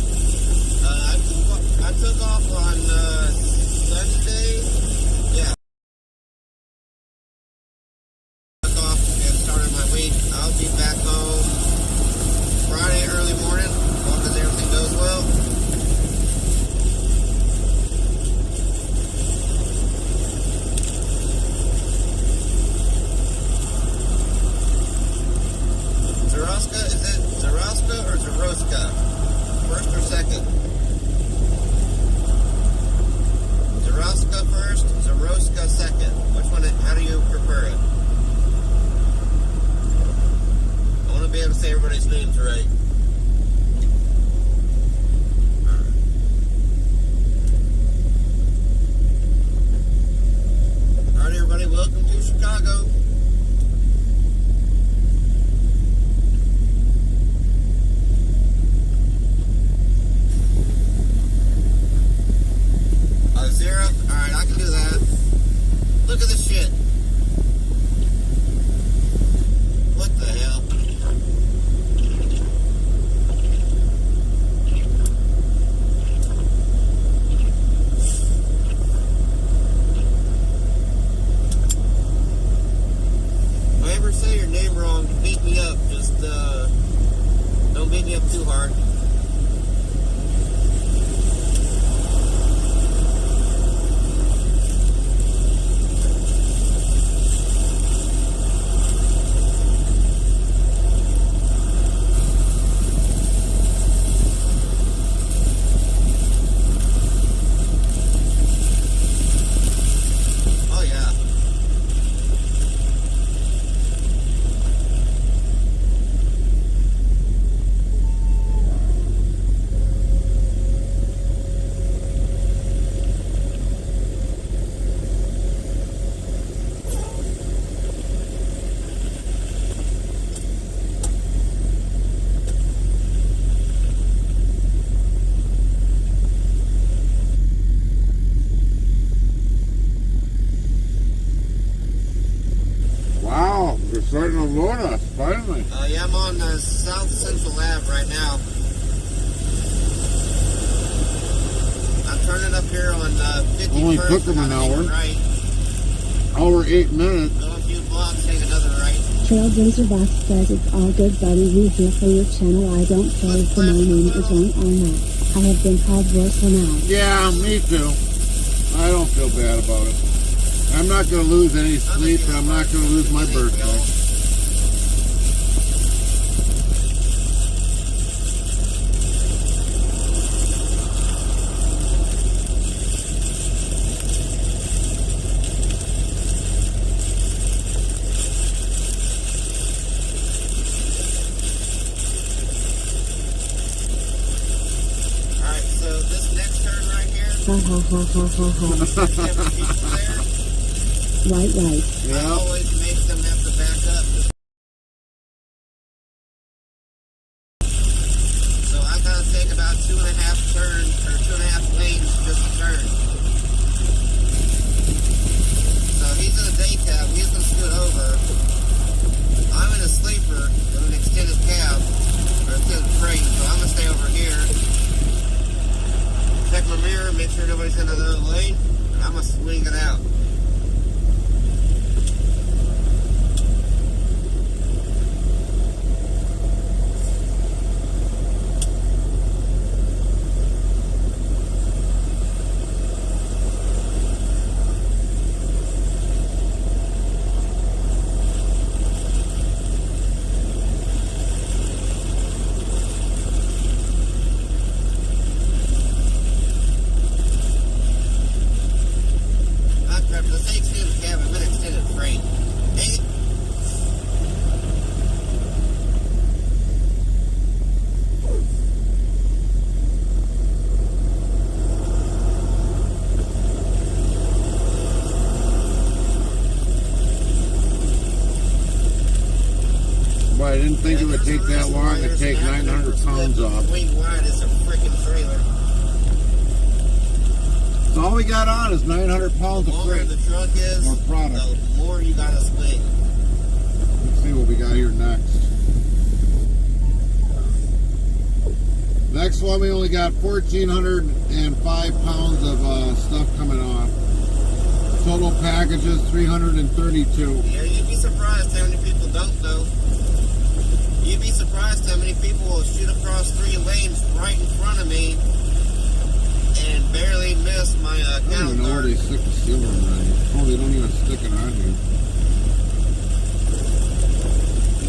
I can do that. Look at this shit. What the hell? If I ever say your name wrong, beat me up. Just, don't beat me up too hard. Oh, yeah. Wow, you're starting to load us, finally. Yeah, I'm on South Central Ave right now. I'm turning up here on 51st. Only took them an hour. Right. Hour 8 minutes. Go a few blocks, take another right. Trailblazerbox says it's all good, buddy. We here for your channel. I don't care if my name is wrong or not. I have been called worse for now. Yeah, me too. I don't feel bad about it. I'm not going to lose any sleep, and I'm not going to lose my birthday. Alright, so this next turn right here, Ha ha ha ha ha ha. 7 people there. Right. I always make them have to back up. So I gotta take about 2.5 turns, or 2.5 lanes just to turn. So he's in a day cab, he's gonna scoot over. I'm in a sleeper in an extended cab, or extended freight, so I'm gonna stay over here. Check my mirror, make sure nobody's in another lane, and I'm gonna swing it out. Let's say extended cab, I'm in extended freight. Dang it. Boy, I didn't think it would take that long to take 900 pounds off. Swing wide is a freaking trailer. So all we got on is 900 pounds The of longer freight. the truck is, Or product. the more you gotta swing. Let's see what we got here next. Next one, we only got 1,405 pounds of stuff coming off. Total packages, 332. Yeah, you'd be surprised how many people don't know. You'd be surprised how many people will shoot across 3 lanes right in front of me and barely miss my I don't cattle even know where they guard. stick the sealer already. Oh, they don't even stick it on here.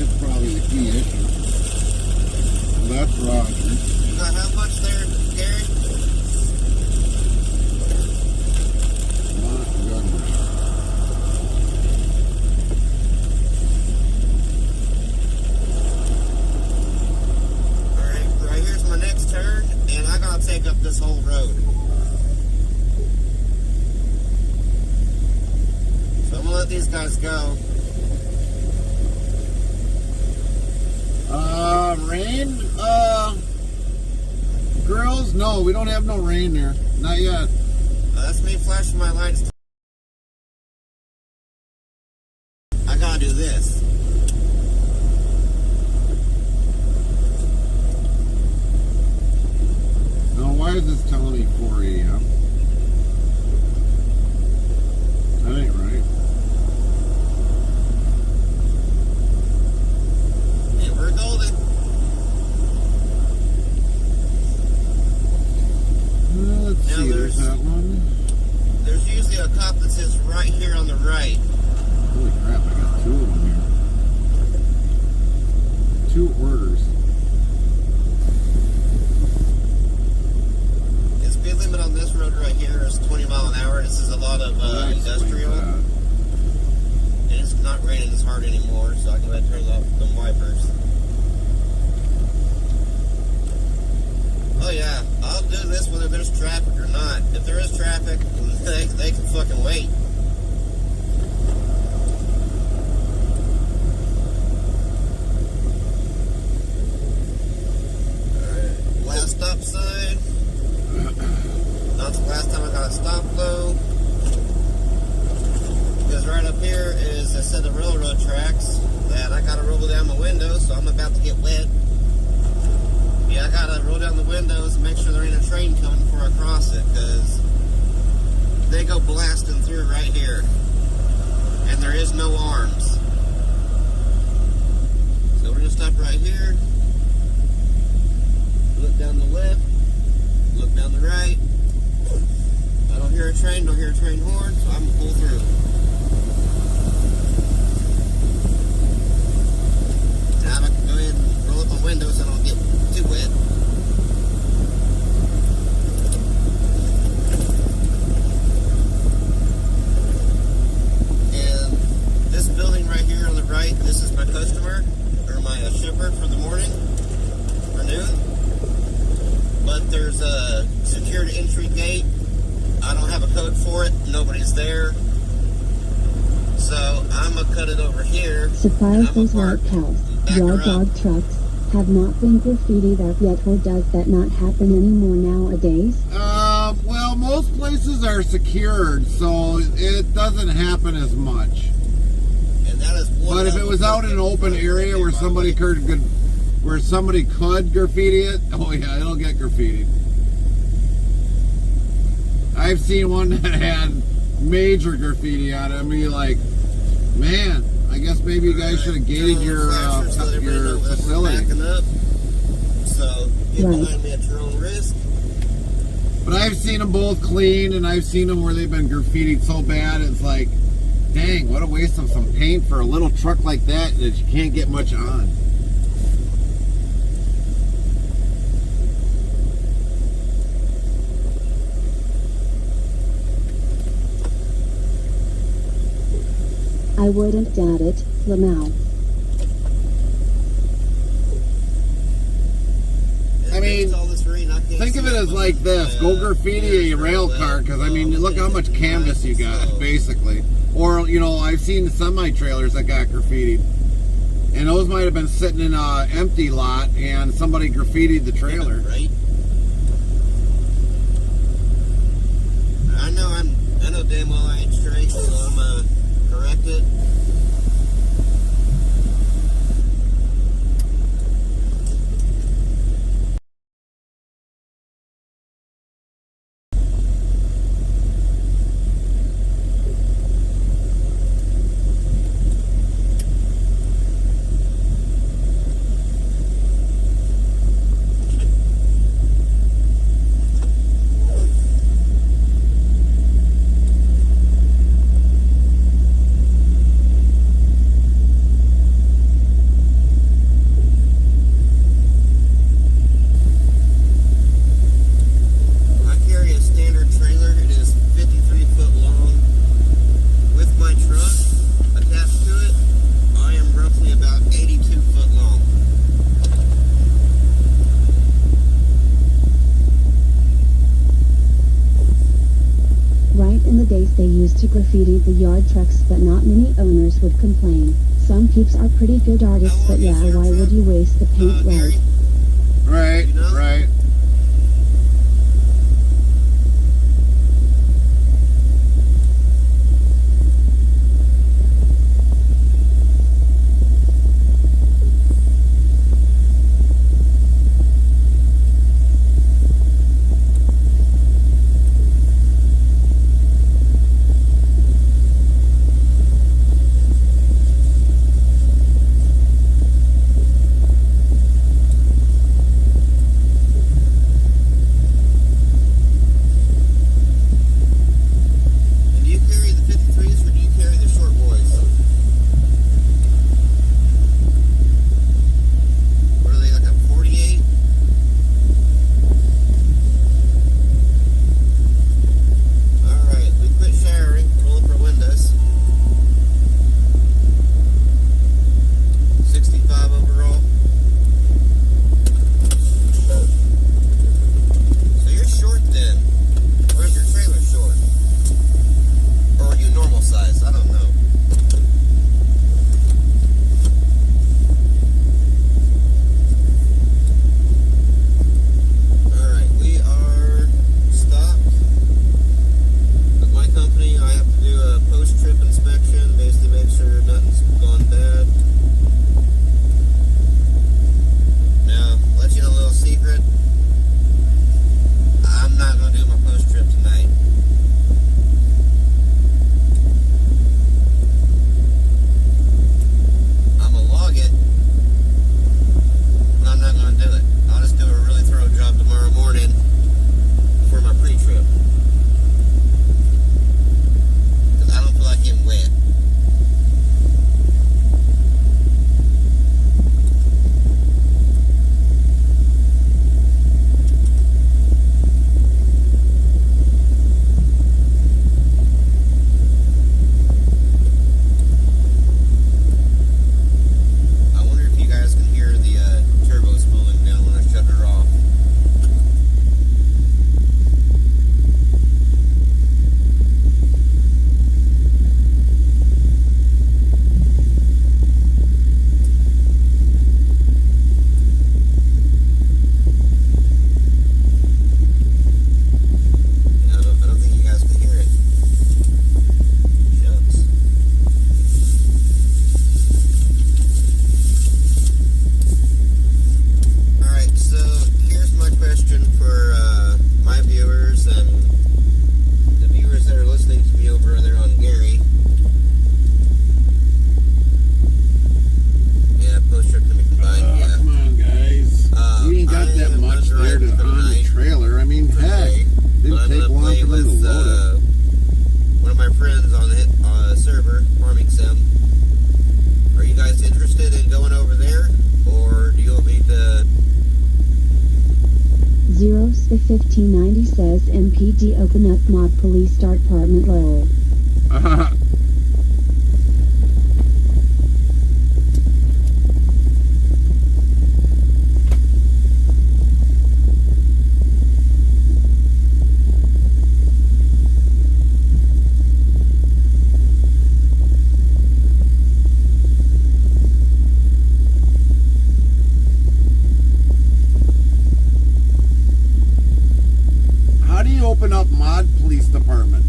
It's probably the key issue. Well, that's Roger. You got how much there, Gary? Montgomery. Alright, right here's my next turn, and I gotta take up this whole road. So I'm gonna let these guys go. Rain? Girls? No, we don't have no rain there. Not yet. That's me flashing my lights. I gotta do this. Now, why is this telling me 4 a.m.? That ain't right. Yeah, we're golden. Let's Now see, there's that one. There's usually a cop that sits right here on the right. Holy crap, I got 2 of them here. 2 orders. The speed limit on this road right here is 20 miles an hour. This is a lot of industrial. And it's not raining as hard anymore, so I can go ahead and turn off the wipers. Oh yeah, I'll do this whether there's traffic or not. If there is traffic, they can fucking wait. Alright, last stop sign. Not the last time I got a stop though. Because right up here is a set of railroad tracks that I gotta roll down my window, so I'm about to get wet. Yeah, I gotta roll down the windows and make sure there ain't a train coming before I cross it, because they go blasting through right here. And there is no arms. So we're gonna stop right here. Look down the left. Look down the right. I don't hear a train, don't hear a train horn, so I'm gonna pull through. Now I can go ahead and roll up my windows so I don't get too wet. And this building right here on the right, this is my customer, or my shipper for the morning, or noon. But there's a secured entry gate. I don't have a code for it. Nobody's there. So I'm going to cut it over here. Sapphire says white cows, yard dog trucks, have not been graffitied up yet, or does that not happen anymore nowadays? Well, most places are secured, so it doesn't happen as much. And that is one. But if it was out in an open area where somebody could graffiti it, oh yeah, it'll get graffitied. I've seen one that had major graffiti on it. I mean, like, man, I guess maybe you guys should have gated your facility. Up, so get behind me at your own risk. But I've seen them both clean, and I've seen them where they've been graffitied so bad, it's like, dang, what a waste of some paint for a little truck like that you can't get much on. I wouldn't doubt it, Lamau. I mean, think of it as like this. Go graffiti a rail car, because, I mean, look how much canvas you got, basically. Or, you know, I've seen semi-trailers that got graffitied. And those might have been sitting in an empty lot, and somebody graffitied the trailer. Right? I know damn well I ain't straight, so I'm going to correct it. They used to graffiti the yard trucks, but not many owners would complain. Some peeps are pretty good artists, but yeah, why would you waste the paint, right? Right. the 1590 says MPD open up mod police department role. How do you open up mod police department?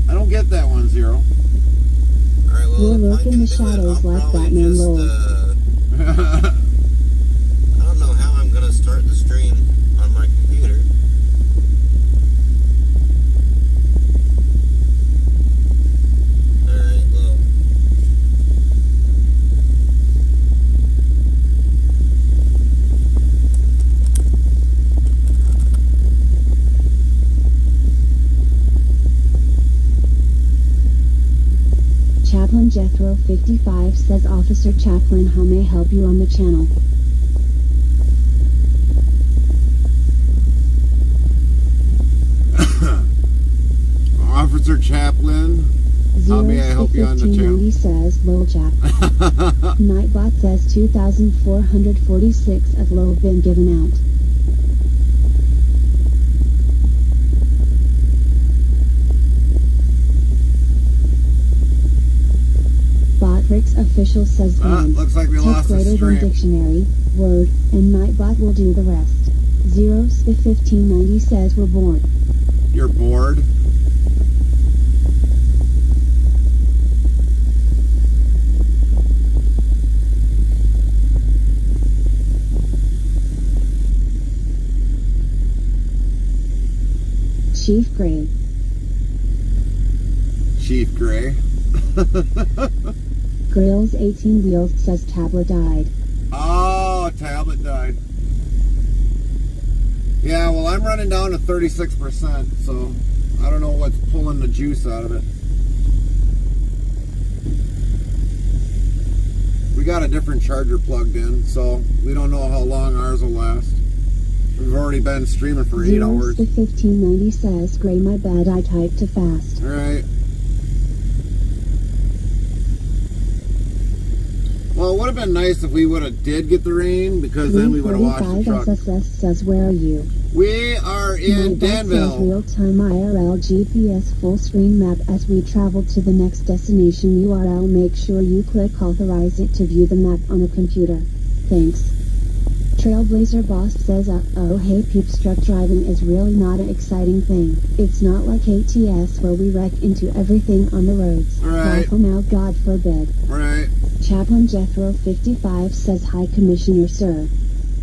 I don't get that one, Zero. Alright, well, You'll if lurk I in can the do it, shadows I'll like probably Batman just, roll. I don't know how I'm gonna start the stream on my computer. Alright, well. Chaplain Jethro 55 says Officer Chaplain, how may I help you on the channel? Officer Chaplain, how may I help you on the channel? 1590 says Lol Chap. Nightbot says 2,446 of Lol been given out. Botrix official says one. Looks like we Type lost the greater than stream. dictionary, word, and Nightbot will do the rest. Zeros the 1590 says we're bored. You're bored? Chief Gray. Chief Gray. Grills 18 Wheels says Tablet died. Oh, tablet died. Yeah, well, I'm running down to 36%, so I don't know what's pulling the juice out of it. We got a different charger plugged in, so we don't know how long ours will last. We've already been streaming for 8 hours. The 1590 says, Gray, my bad, I typed too fast. Right. Well, it would have been nice if we would have did get the rain, because then we would have watched the truck. SSS says, where are you? We are in Danville. Real-time IRL GPS full screen map as we travel to the next destination URL. Make sure you click authorize it to view the map on a computer. Thanks. Trailblazer Boss says, oh hey peeps, truck driving is really not an exciting thing. It's not like ATS where we wreck into everything on the roads. Right. Rifle now, God forbid. Right. Chaplain Jethro 55 says, hi Commissioner sir.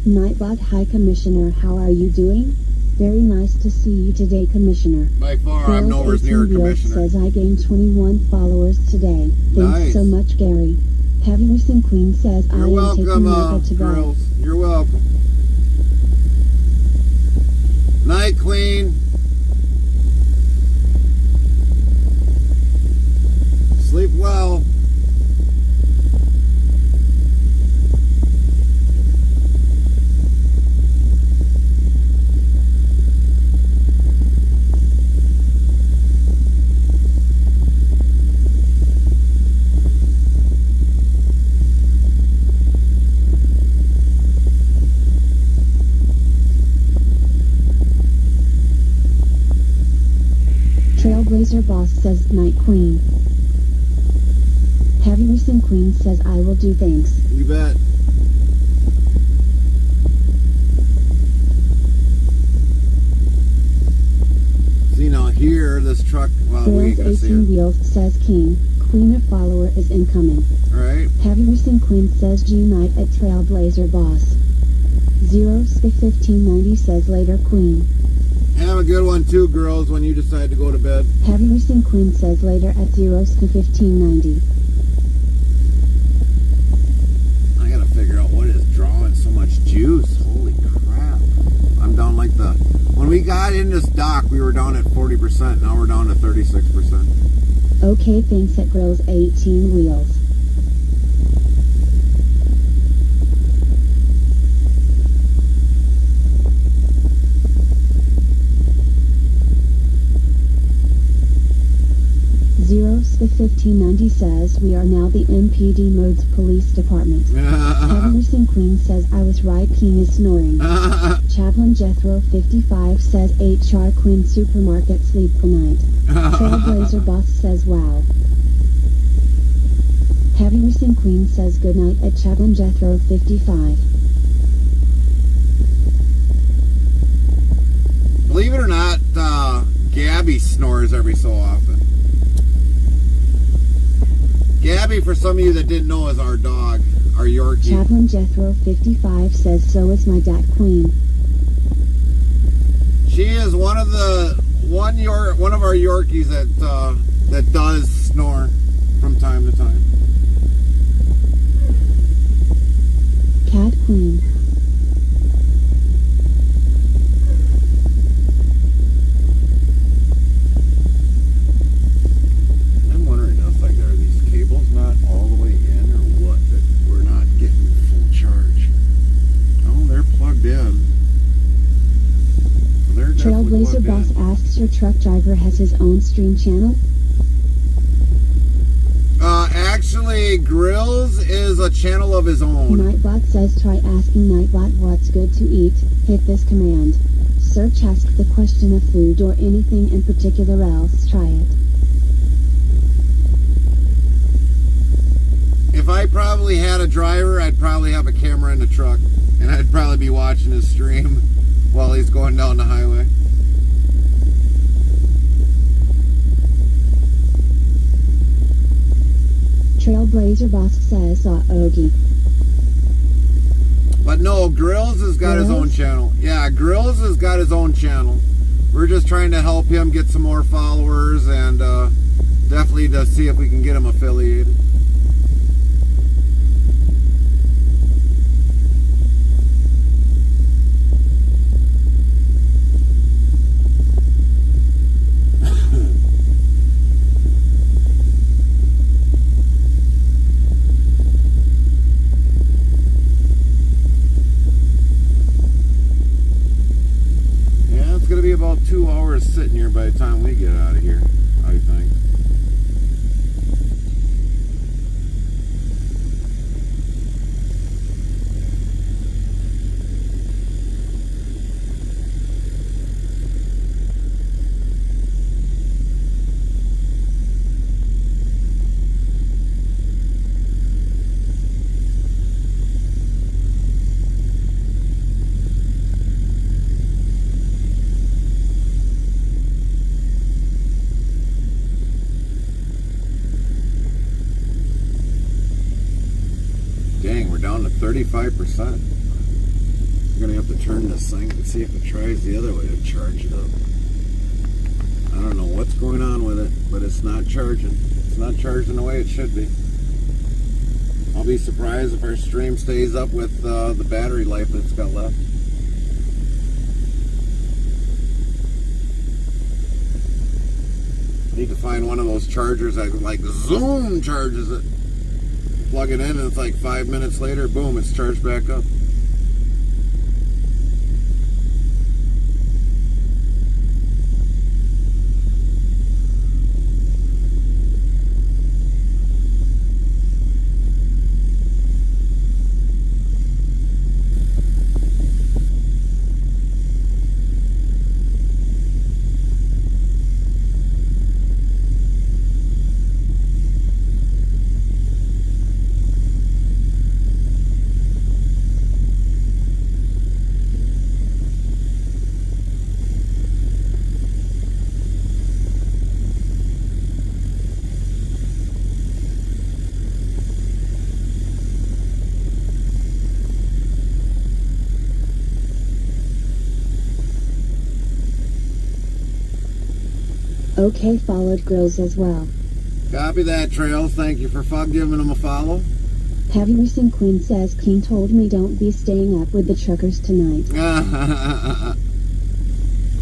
Nightbot, hi Commissioner, how are you doing? Very nice to see you today, Commissioner. By far, I'm nowhere near a commissioner. Says I gained 21 followers today. Thanks so much, Gary. Heavy Racing Queen says I am taking Mega to bed. Girls. You're welcome. Night, Queen. Sleep well. Trailblazer Boss says, Night Queen. Heavy Racing Queen says, I will do thanks. You bet. See, now here, this truck, well, we Girls can see 18 it. Wheels says, King. Queen of Follower is incoming. Right. Heavy Racing Queen says, G Night at Trailblazer Boss. Zeros the 1590 says, later Queen. Have a good one too, girls, when you decide to go to bed. Heavy Racing Queen says later at Zeros to 1590. I gotta figure out what is drawing so much juice. Holy crap. I'm down like the... When we got in this dock, we were down at 40%. Now we're down to 36%. Okay, thanks at Grills 18 Wheels. the 1590 says we are now the MPD Modes Police Department. Heavy Racing Queen says I was right, King is snoring. Chaplain Jethro 55 says HR Queen Supermarket sleep night. Trailblazer Boss says wow. Heavy Racing Queen says good night at Chaplain Jethro 55. Believe it or not, Gabby snores every so often. Gabby, for some of you that didn't know, is our dog, our Yorkie. Chaplain Jethro 55 says so is my dat queen. She is one of our Yorkies that does snore from time to time. Cat Queen. I'm wondering if like are these cables not all the way in or what, that we're not getting full charge. Oh, they're plugged in. Well, they're definitely Trailblazer plugged Boss in. asks your truck driver has his own stream channel? Actually, Grills is a channel of his own. Nightbot says try asking Nightbot what's good to eat. Hit this command. Search ask the question of food or anything in particular, else try it. If I probably had a driver, I'd probably have a camera in the truck, and I'd probably be watching his stream while he's going down the highway. Trailblazer Boss says Ogie. But no, Grills has got his own channel. Yeah, Grills has got his own channel. We're just trying to help him get some more followers and definitely to see if we can get him affiliated. Going to be about 2 hours sitting here by the time we get out of here, I think. Dang, we're down to 35%. We're gonna have to turn this thing and see if it tries the other way to charge it up. I don't know what's going on with it, but it's not charging. It's not charging the way it should be. I'll be surprised if our stream stays up with the battery life that's got left. I need to find one of those chargers that like zoom charges it. Plug it in and it's like 5 minutes later, boom, it's charged back up. Okay, followed Grills as well. Copy that, Trails. Thank you for giving them a follow. Heavy Racing Queen says King told me don't be staying up with the truckers tonight.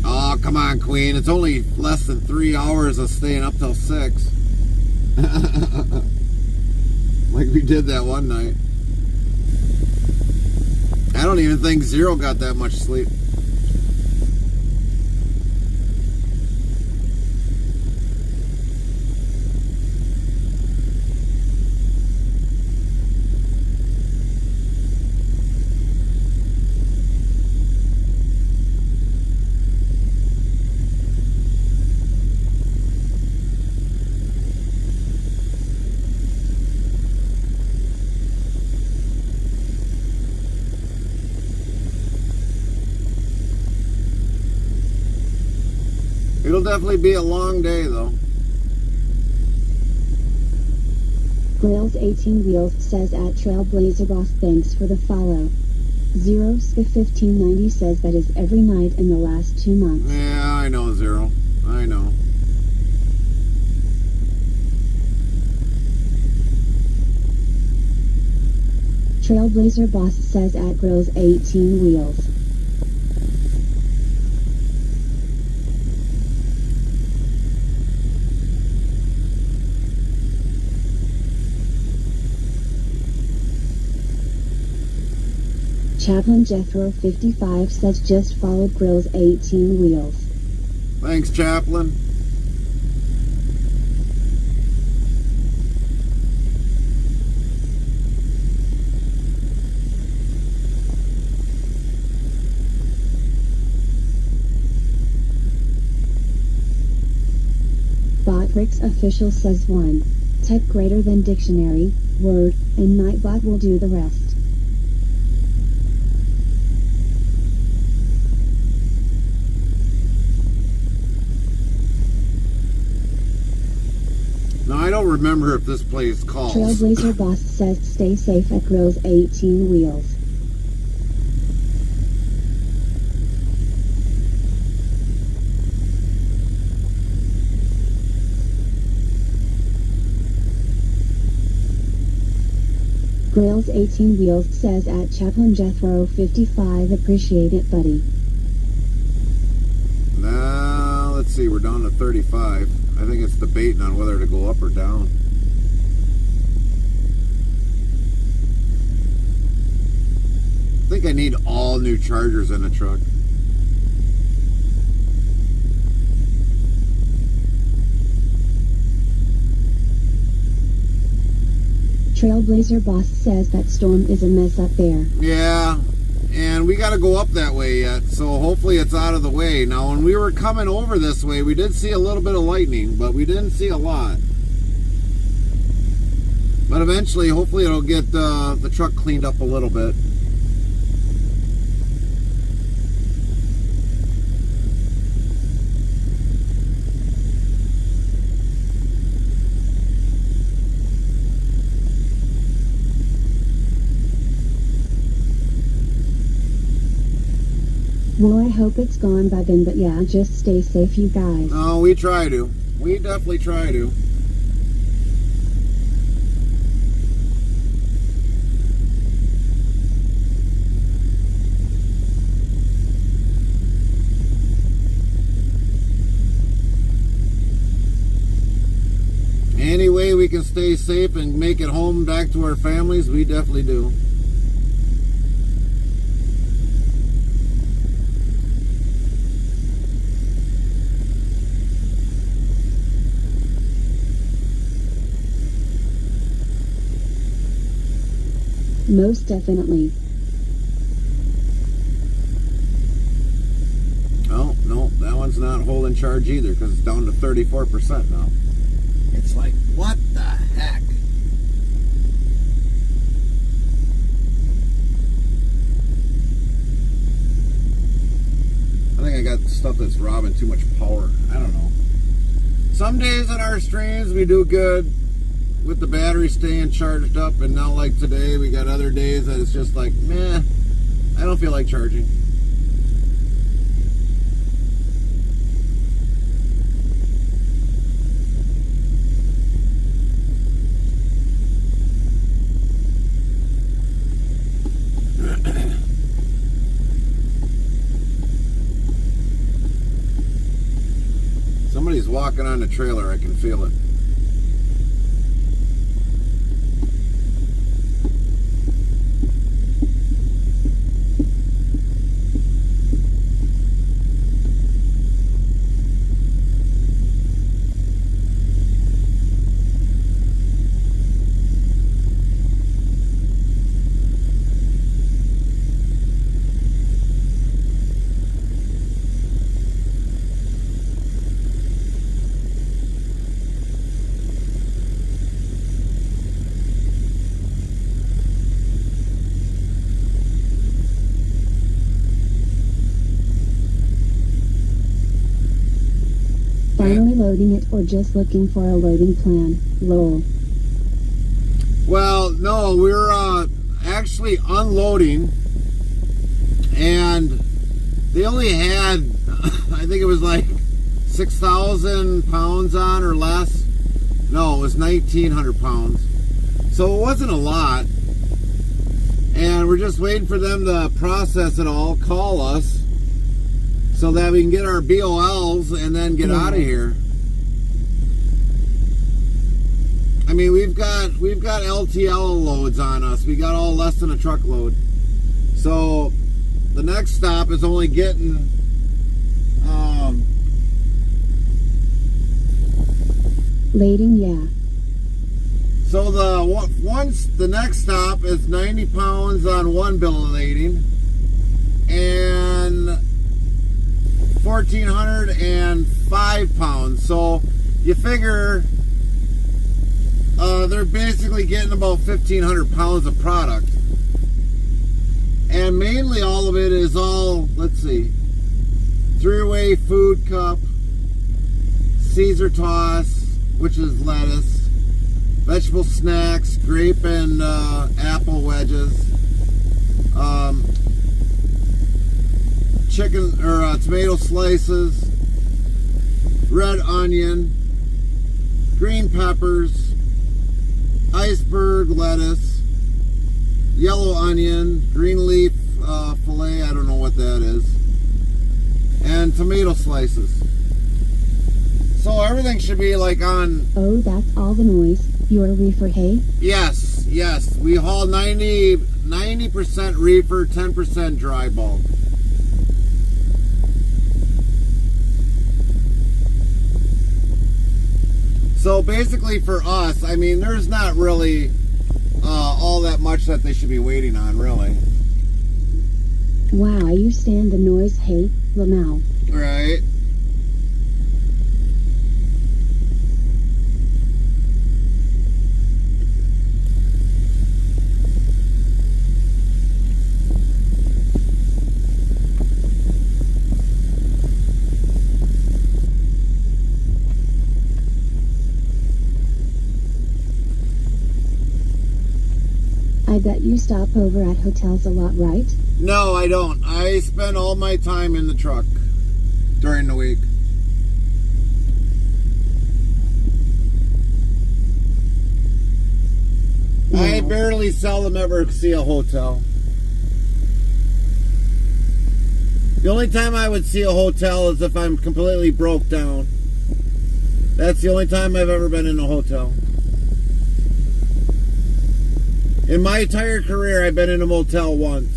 Oh, come on, Queen. It's only less than 3 hours of staying up till 6. Like we did that one night. I don't even think Zero got that much sleep. It'll definitely be a long day, though. Grails 18 Wheels says at Trailblazer Boss, thanks for the follow. Zeros 1590 says that is every night in the last 2 months. Yeah, I know, Zero. I know. Trailblazer Boss says at Grills 18 Wheels. Chaplain Jethro 55 says just followed Grills 18 Wheels. Thanks, Chaplain. Botrix Official says 1. Type greater than dictionary, word, and Nightbot will do the rest. Now, I don't remember if this place calls. Trailblazer Boss says stay safe at Grills 18 Wheels. Grails 18 Wheels says at Chaplain Jethro 55 appreciate it, buddy. Now, let's see, we're down to 35. I think it's debating on whether to go up or down. I think I need all new chargers in the truck. Trailblazer Boss says that storm is a mess up there. Yeah, and we got to go up that way yet, so hopefully it's out of the way. Now, when we were coming over this way, we did see a little bit of lightning, but we didn't see a lot. But eventually, hopefully it'll get the truck cleaned up a little bit. Well, I hope it's gone by then, but yeah, just stay safe, you guys. Oh, we try to. We definitely try to. Any way we can stay safe and make it home back to our families, we definitely do. Most definitely. Oh, no, that one's not holding charge either because it's down to 34% now. It's like, what the heck? I think I got stuff that's robbing too much power. I don't know. Some days in our streams we do good with the battery staying charged up, and now like today we got other days that it's just like, meh, I don't feel like charging. Somebody's walking on the trailer, I can feel it. Finally loading it or just looking for a loading plan? Lol. Well, no, we're actually unloading, and they only had, I think it was like 6,000 pounds on or less. No, it was 1,900 pounds. So it wasn't a lot. And we're just waiting for them to process it all, call us, so that we can get our BOLs and then get out of here. I mean, we've got LTL loads on us. We got all less than a truckload. So the next stop is only getting Lading, yeah. so the next stop is 90 pounds on one bill of lading and 1,405 pounds. So you figure they're basically getting about 1,500 pounds of product. And mainly all of it is all, let's see, 3-way food cup, Caesar toss, which is lettuce, vegetable snacks, grape and apple wedges, chicken or tomato slices, red onion, green peppers, iceberg lettuce, yellow onion, green leaf filet, I don't know what that is, and tomato slices. So everything should be like on... Oh, that's all the noise. Your reefer hay? Yes. We haul 90% reefer, 10% dry bulk. So basically for us, I mean, there's not really all that much that they should be waiting on, really. Wow, you stand the noise, hey, Lamau. Right. I bet you stop over at hotels a lot, right? No, I don't. I spend all my time in the truck during the week. I barely seldom ever see a hotel. The only time I would see a hotel is if I'm completely broke down. That's the only time I've ever been in a hotel. In my entire career, I've been in a motel once.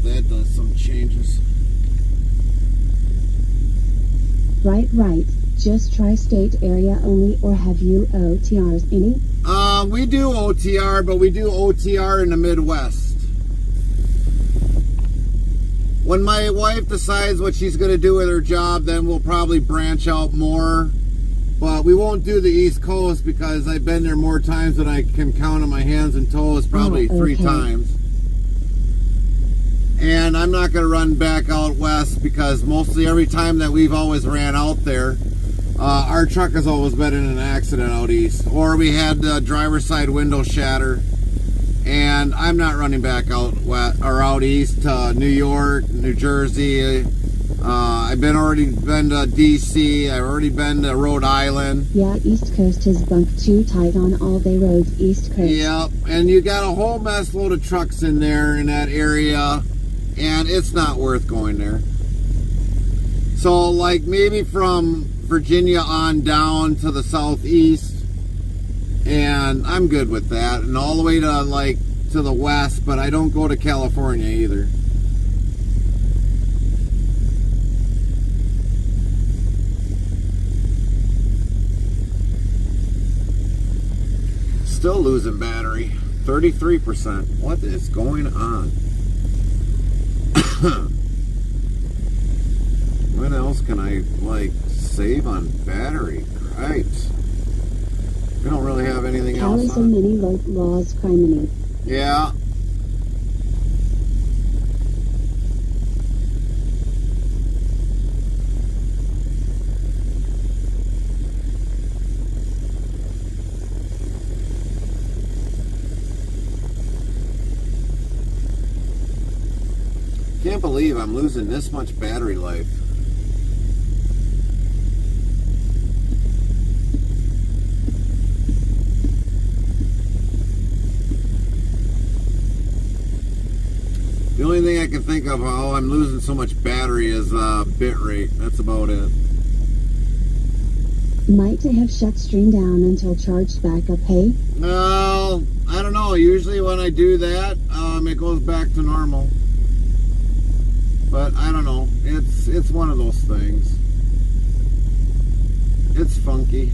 That does some changes. Right. Just tri-state area only, or have you OTRs any? We do OTR, but we do OTR in the Midwest. When my wife decides what she's going to do with her job, then we'll probably branch out more. But we won't do the East Coast because I've been there more times than I can count on my hands and toes, probably 3 times. And I'm not going to run back out west because mostly every time that we've always ran out there, our truck has always been in an accident out east. Or we had the driver's side window shatter. And I'm not running back out west or out east to New York, New Jersey. I've already been to DC. I've already been to Rhode Island. Yeah, East Coast is bunked too tight on all day roads, East Coast. Yep, and you got a whole mess load of trucks in there in that area. And it's not worth going there. So like maybe from Virginia on down to the southeast, and I'm good with that, and all the way to like to the west, but I don't go to California either. still losing battery. 33%. What is going on? What else can I, like, save on battery? Right. We don't really have anything else Calories on. and many laws criminy. Yeah. Can't believe I'm losing this much battery life. The only thing I can think of how I'm losing so much battery is bit rate. That's about it. Might to have shut stream down until charged back up, hey? No, I don't know. Usually when I do that, it goes back to normal. But I don't know. It's one of those things. It's funky.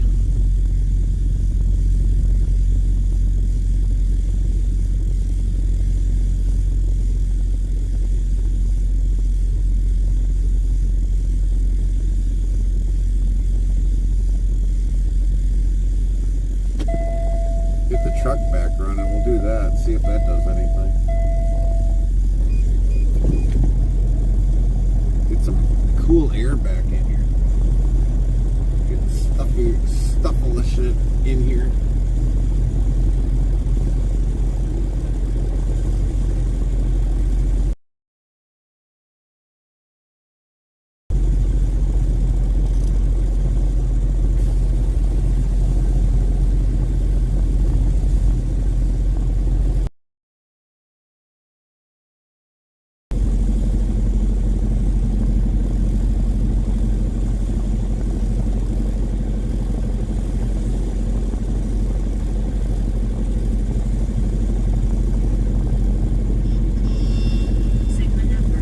Get the truck back running. We'll do that. See if that does anything. Get some cool air back in here. Get stuffle the shit in here.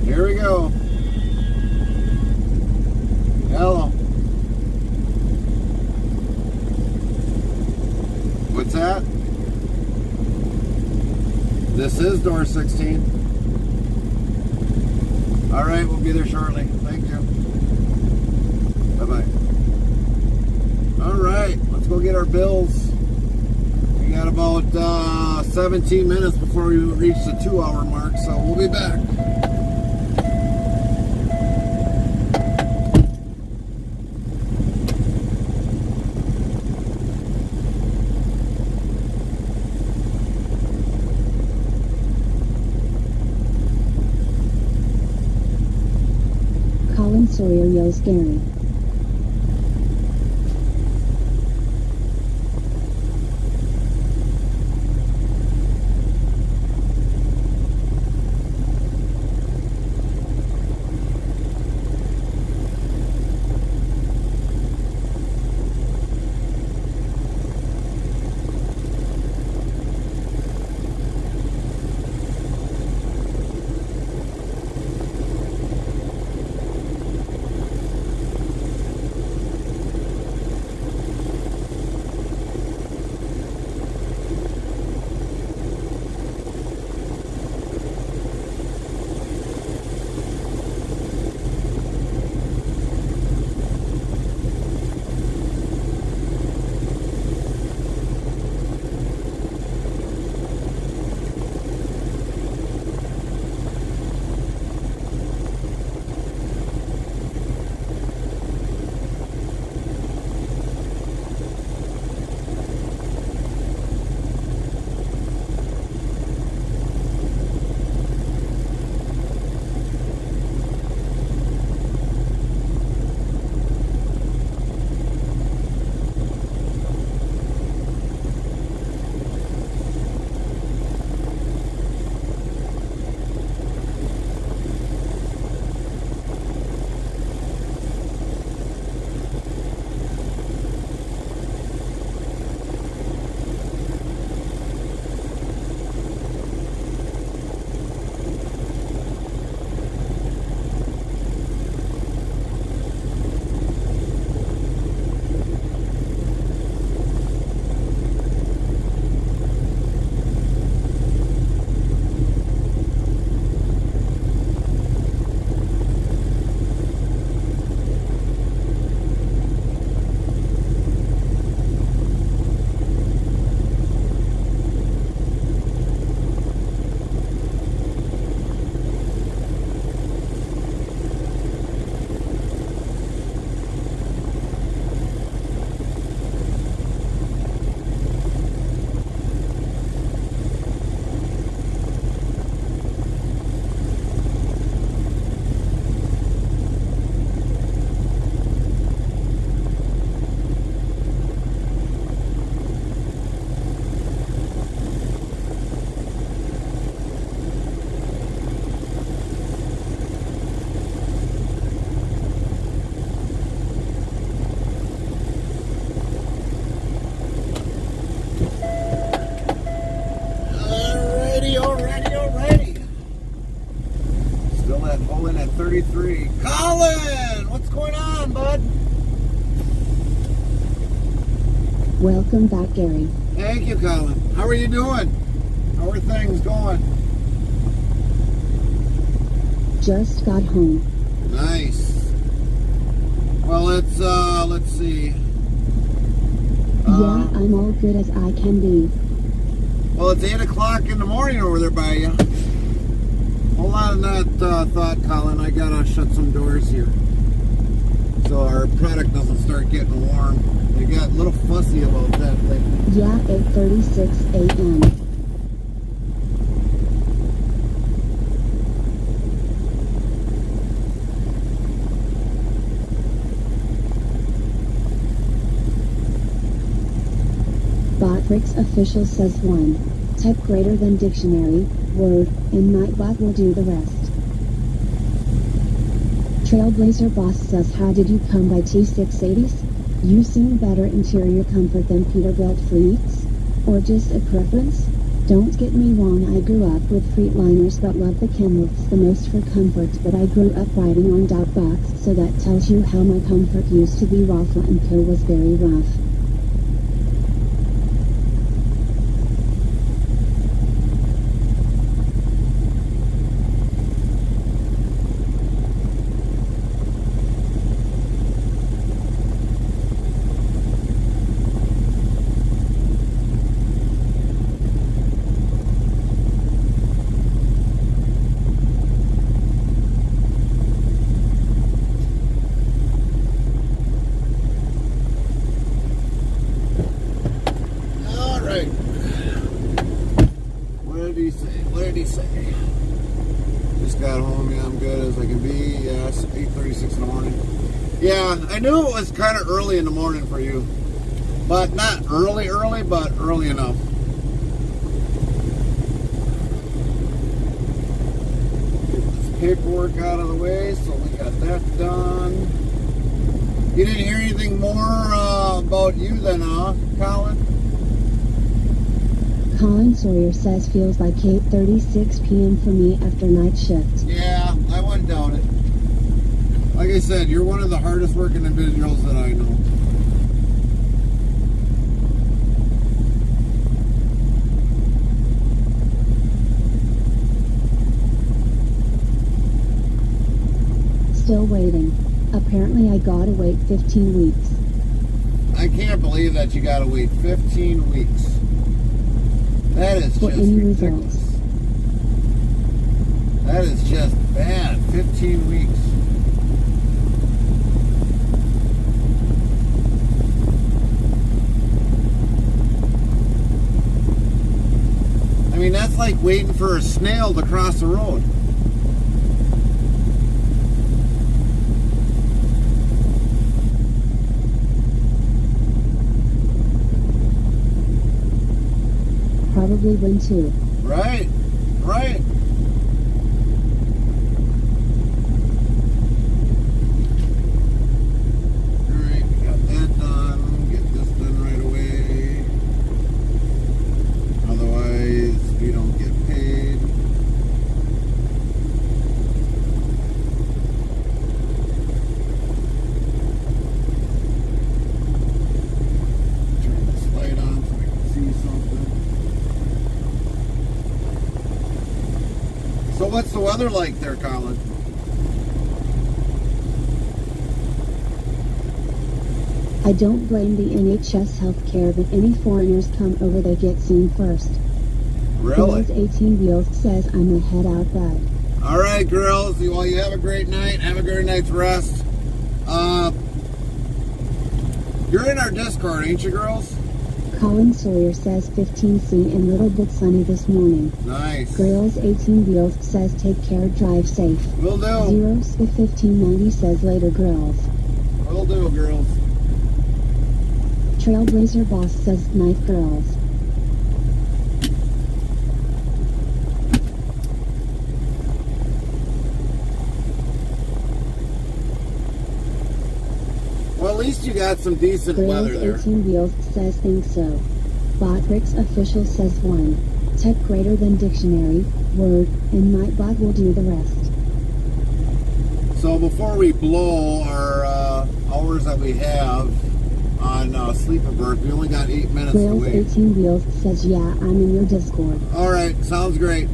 Here we go. Hello. What's that? This is door 16. All right, we'll be there shortly. Thank you. Bye-bye. All right, let's go get our bills. We got about 17 minutes before we reach the 2-hour mark, so we'll be back. Colin Sawyer yells Gary. 8:33. Colin, what's going on, bud? Welcome back, Gary. Thank you, Colin. How are you doing? How are things going? Just got home. Nice. Well, let's see. Yeah, I'm all good as I can be. Well, it's 8 o'clock in the morning over there by you. Hold on to that thought, Colin. I gotta shut some doors here, so our product doesn't start getting warm. They got a little fussy about that thing. Yeah, 8:36 a.m. Botrix official says 1. Type greater than dictionary, word, and Nightbot will do the rest. Trailblazer boss says, how did you come by T680s? You seem better interior comfort than Peterbilt Fleets? Or just a preference? Don't get me wrong, I grew up with Fleetliners but love the Kenworths the most for comfort, but I grew up riding on Dogbots, so that tells you how my comfort used to be. Raffle & Co. was very rough. What did he say? Just got home. Yeah, I'm good as I can be. Yes, 8:36 in the morning. Yeah, I knew it was kind of early in the morning for you, but not early, but early enough. Get this paperwork out of the way, so we got that done. You didn't hear anything more about you then, Colin? Colin Sawyer says feels like 8:36 p.m. for me after night shift. Yeah, I wouldn't doubt it. Like I said, you're one of the hardest working individuals that I know. Still waiting. Apparently I gotta wait 15 weeks. I can't believe that you gotta wait 15 weeks. That is for just any ridiculous. results. That is just bad. 15 weeks. I mean, that's like waiting for a snail to cross the road. Probably win too. Right, right. Alright, got that done. Get this done right away. Otherwise, we don't get paid. Turn this light on so I can see something. So what's the weather like there, Colin? I don't blame the NHS healthcare, but any foreigners come over, they get seen first. Really? Girls 18 Wheels says I'm a head out bud. All right, girls. Well, you have a great night. Have a great night's rest. You're in our Discord, ain't you, girls? Colin Sawyer says 15C and little bit sunny this morning. Nice. Girls 18 Wheels says take care, drive safe. Will do. Zeros 1590 says later, girls. Will do, girls. Trailblazer boss says night, girls. Well, at least you got some decent weather there. Girls 18 Wheels says think so. Botrix official says 1. Type greater than dictionary, word, and Nightbot will do the rest. So before we blow our hours that we have on sleeper berth, we only got 8 minutes to Rails wait. 18 Wheels says, yeah, I'm in your Discord. All right, sounds great.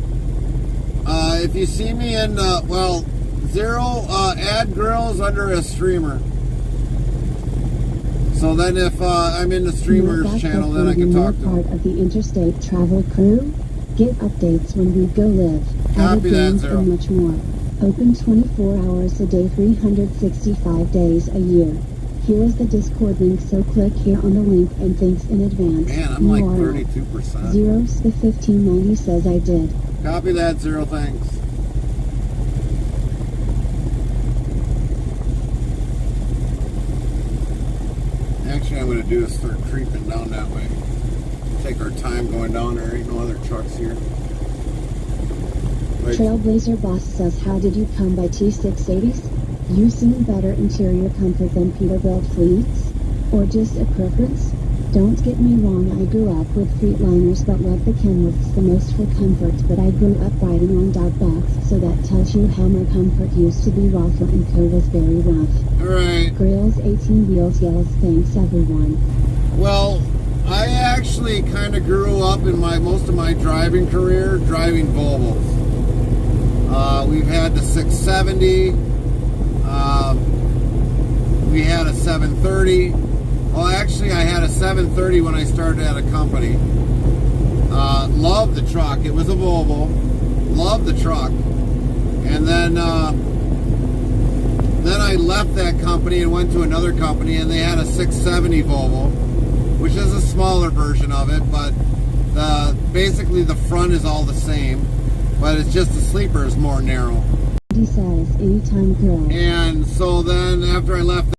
If you see me in, well, Zero, add girls under a streamer. So then if I'm in the streamers channel, then I can talk to them. Part of the interstate travel crew. Get updates when we go live. Copy that, games Zero. and much more. Open 24 hours a day, 365 days a year. Here is the Discord link, so click here on the link and thanks in advance. Man, I'm like 32%. Zeros the 1590 says I did. Copy that, Zero, thanks. Actually, I'm going to do is start creeping down that way. Take our time going down there. Ain't no other trucks here. Right. Trailblazer Boss says, how did you come by T680s? You seem better interior comfort than Peterbilt fleets? Or just a preference? Don't get me wrong, I grew up with Fleetliners but love the Kenworths the most for comfort, but I grew up riding on Dogbox, so that tells you how my comfort used to be. Rafa & Co. was very rough. Alright. Grills 18 Wheels yells, thanks everyone. Well, I actually kind of grew up in most of my driving career driving Volvos. We've had the 670. We had a 730. Well, actually, I had a 730 when I started at a company. Loved the truck. It was a Volvo. Loved the truck. And then I left that company and went to another company, and they had a 670 Volvo, which is a smaller version of it, but basically the front is all the same, but it's just the sleeper is more narrow. He says, anytime girl. And so then after I left,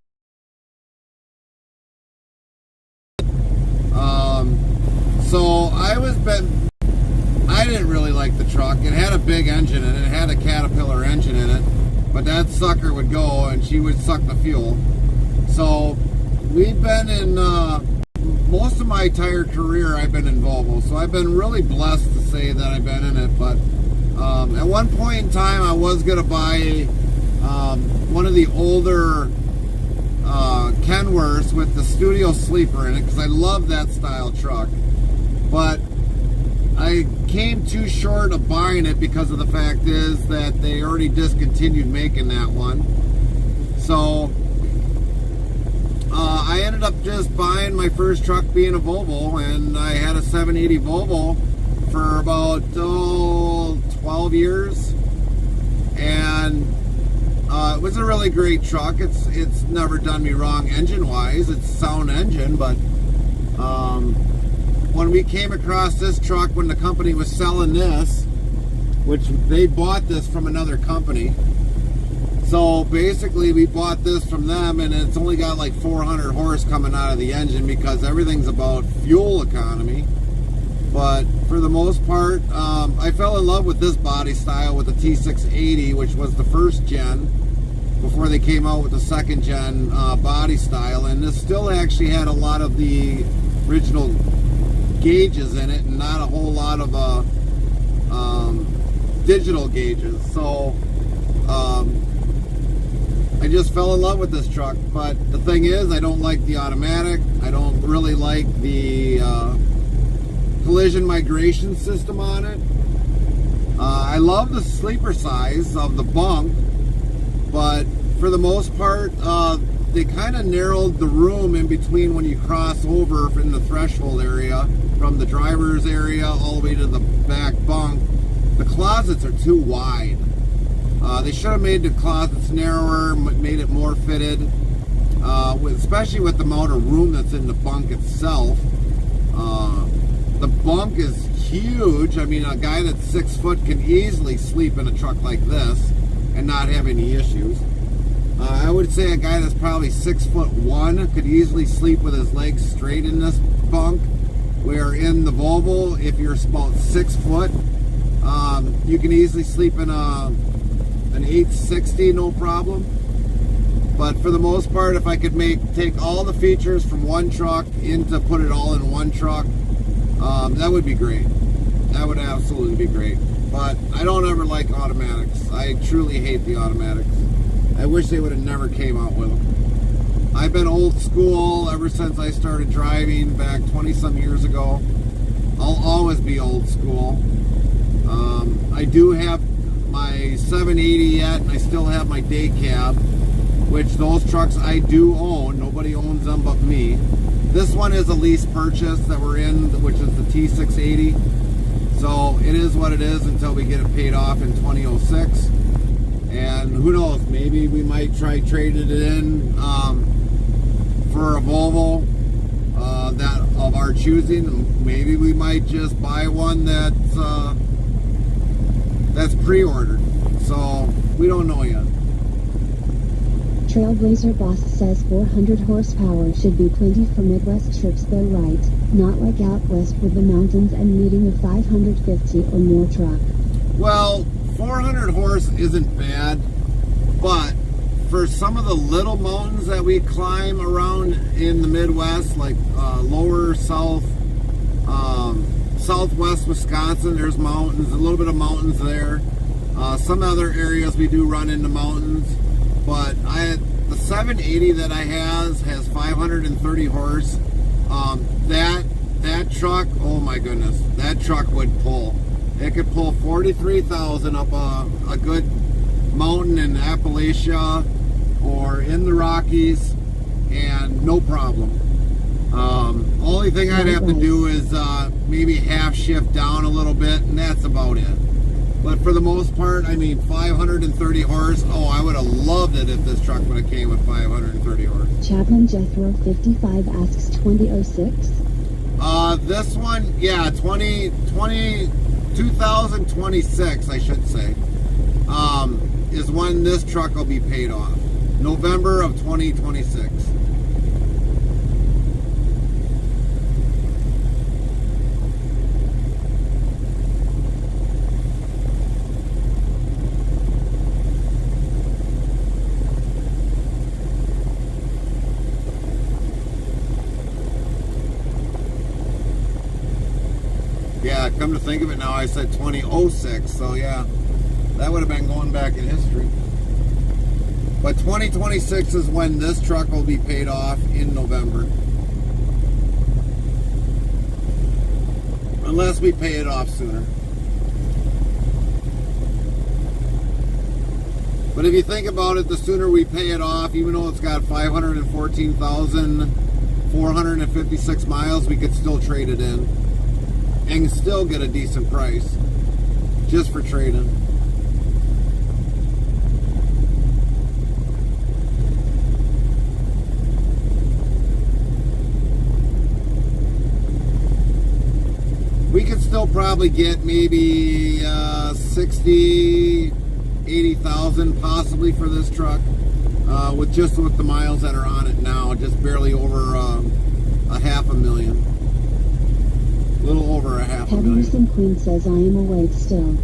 so I didn't really like the truck. It had a big engine in it. It had a Caterpillar engine in it, but that sucker would go and she would suck the fuel. So we've been in, most of my entire career I've been in Volvo, so I've been really blessed to say that I've been in it. But at one point in time I was going to buy one of the older Kenworths with the studio sleeper in it, because I love that style truck. But I came too short of buying it because of the fact is that they already discontinued making that one. So I ended up just buying my first truck being a Volvo, and I had a 780 Volvo for about 12 years, and it was a really great truck. It's never done me wrong engine wise. It's a sound engine, but when we came across this truck, when the company was selling this, which they bought this from another company, so basically we bought this from them, and it's only got like 400 horse coming out of the engine because everything's about fuel economy. But for the most part, I fell in love with this body style with the T680, which was the first gen before they came out with the second gen body style, and this still actually had a lot of the original gauges in it and not a whole lot of digital gauges. So I just fell in love with this truck. But the thing is, I don't like the automatic. I don't really like the collision migration system on it. I love the sleeper size of the bunk, but for the most part they kind of narrowed the room in between when you cross over in the threshold area from the driver's area all the way to the back bunk. The closets are too wide. They should have made the closets narrower, made it more fitted, especially with the amount of room that's in the bunk itself. The bunk is huge. I mean, a guy that's 6 foot can easily sleep in a truck like this and not have any issues. I would say a guy that's probably 6'1" could easily sleep with his legs straight in this bunk, where in the Volvo, if you're about 6 foot, you can easily sleep in an 860, no problem. But for the most part, if I could take all the features from one truck put it all in one truck, that would be great. That would absolutely be great. But I don't ever like automatics. I truly hate the automatics. I wish they would have never came out with them. I've been old school ever since I started driving back 20-some years ago. I'll always be old school. I do have my 780 yet, and I still have my day cab, which those trucks I do own. Nobody owns them but me. This one is a lease purchase that we're in, which is the T680. So it is what it is until we get it paid off in 2006. And who knows, maybe we might try trading it in for a Volvo that of our choosing. Maybe we might just buy one that's pre-ordered. So we don't know yet. Trailblazer Boss says 400 horsepower should be plenty for Midwest trips though, right? Not like out west with the mountains and needing a 550 or more truck. Well, 400 horse isn't bad, but for some of the little mountains that we climb around in the Midwest, like lower south, southwest Wisconsin, there's mountains, a little bit of mountains there. Some other areas we do run into mountains, but the 780 that I has 530 horse. That truck, oh my goodness, that truck would pull. It could pull 43,000 up a good mountain in Appalachia or in the Rockies, and no problem. Only thing I'd have to do is maybe half shift down a little bit, and that's about it. But for the most part, I mean, 530 horse. Oh, I would have loved it if this truck would have came with 530 horse. Chapman Jethro 55 asks 2006. This one, yeah, 2026, I should say, is when this truck will be paid off. November of 2026. Yeah, come to think of it now, I said 2006, so yeah, that would have been going back in history. But 2026 is when this truck will be paid off in November. Unless we pay it off sooner. But if you think about it, the sooner we pay it off, even though it's got 514,456 miles, we could still trade it in. And still get a decent price just for trading. We could still probably get maybe 60, 80,000 possibly for this truck with the miles that are on it now, just barely over a 500,000. A little over a 500,000. Henderson Queen says I am awake still.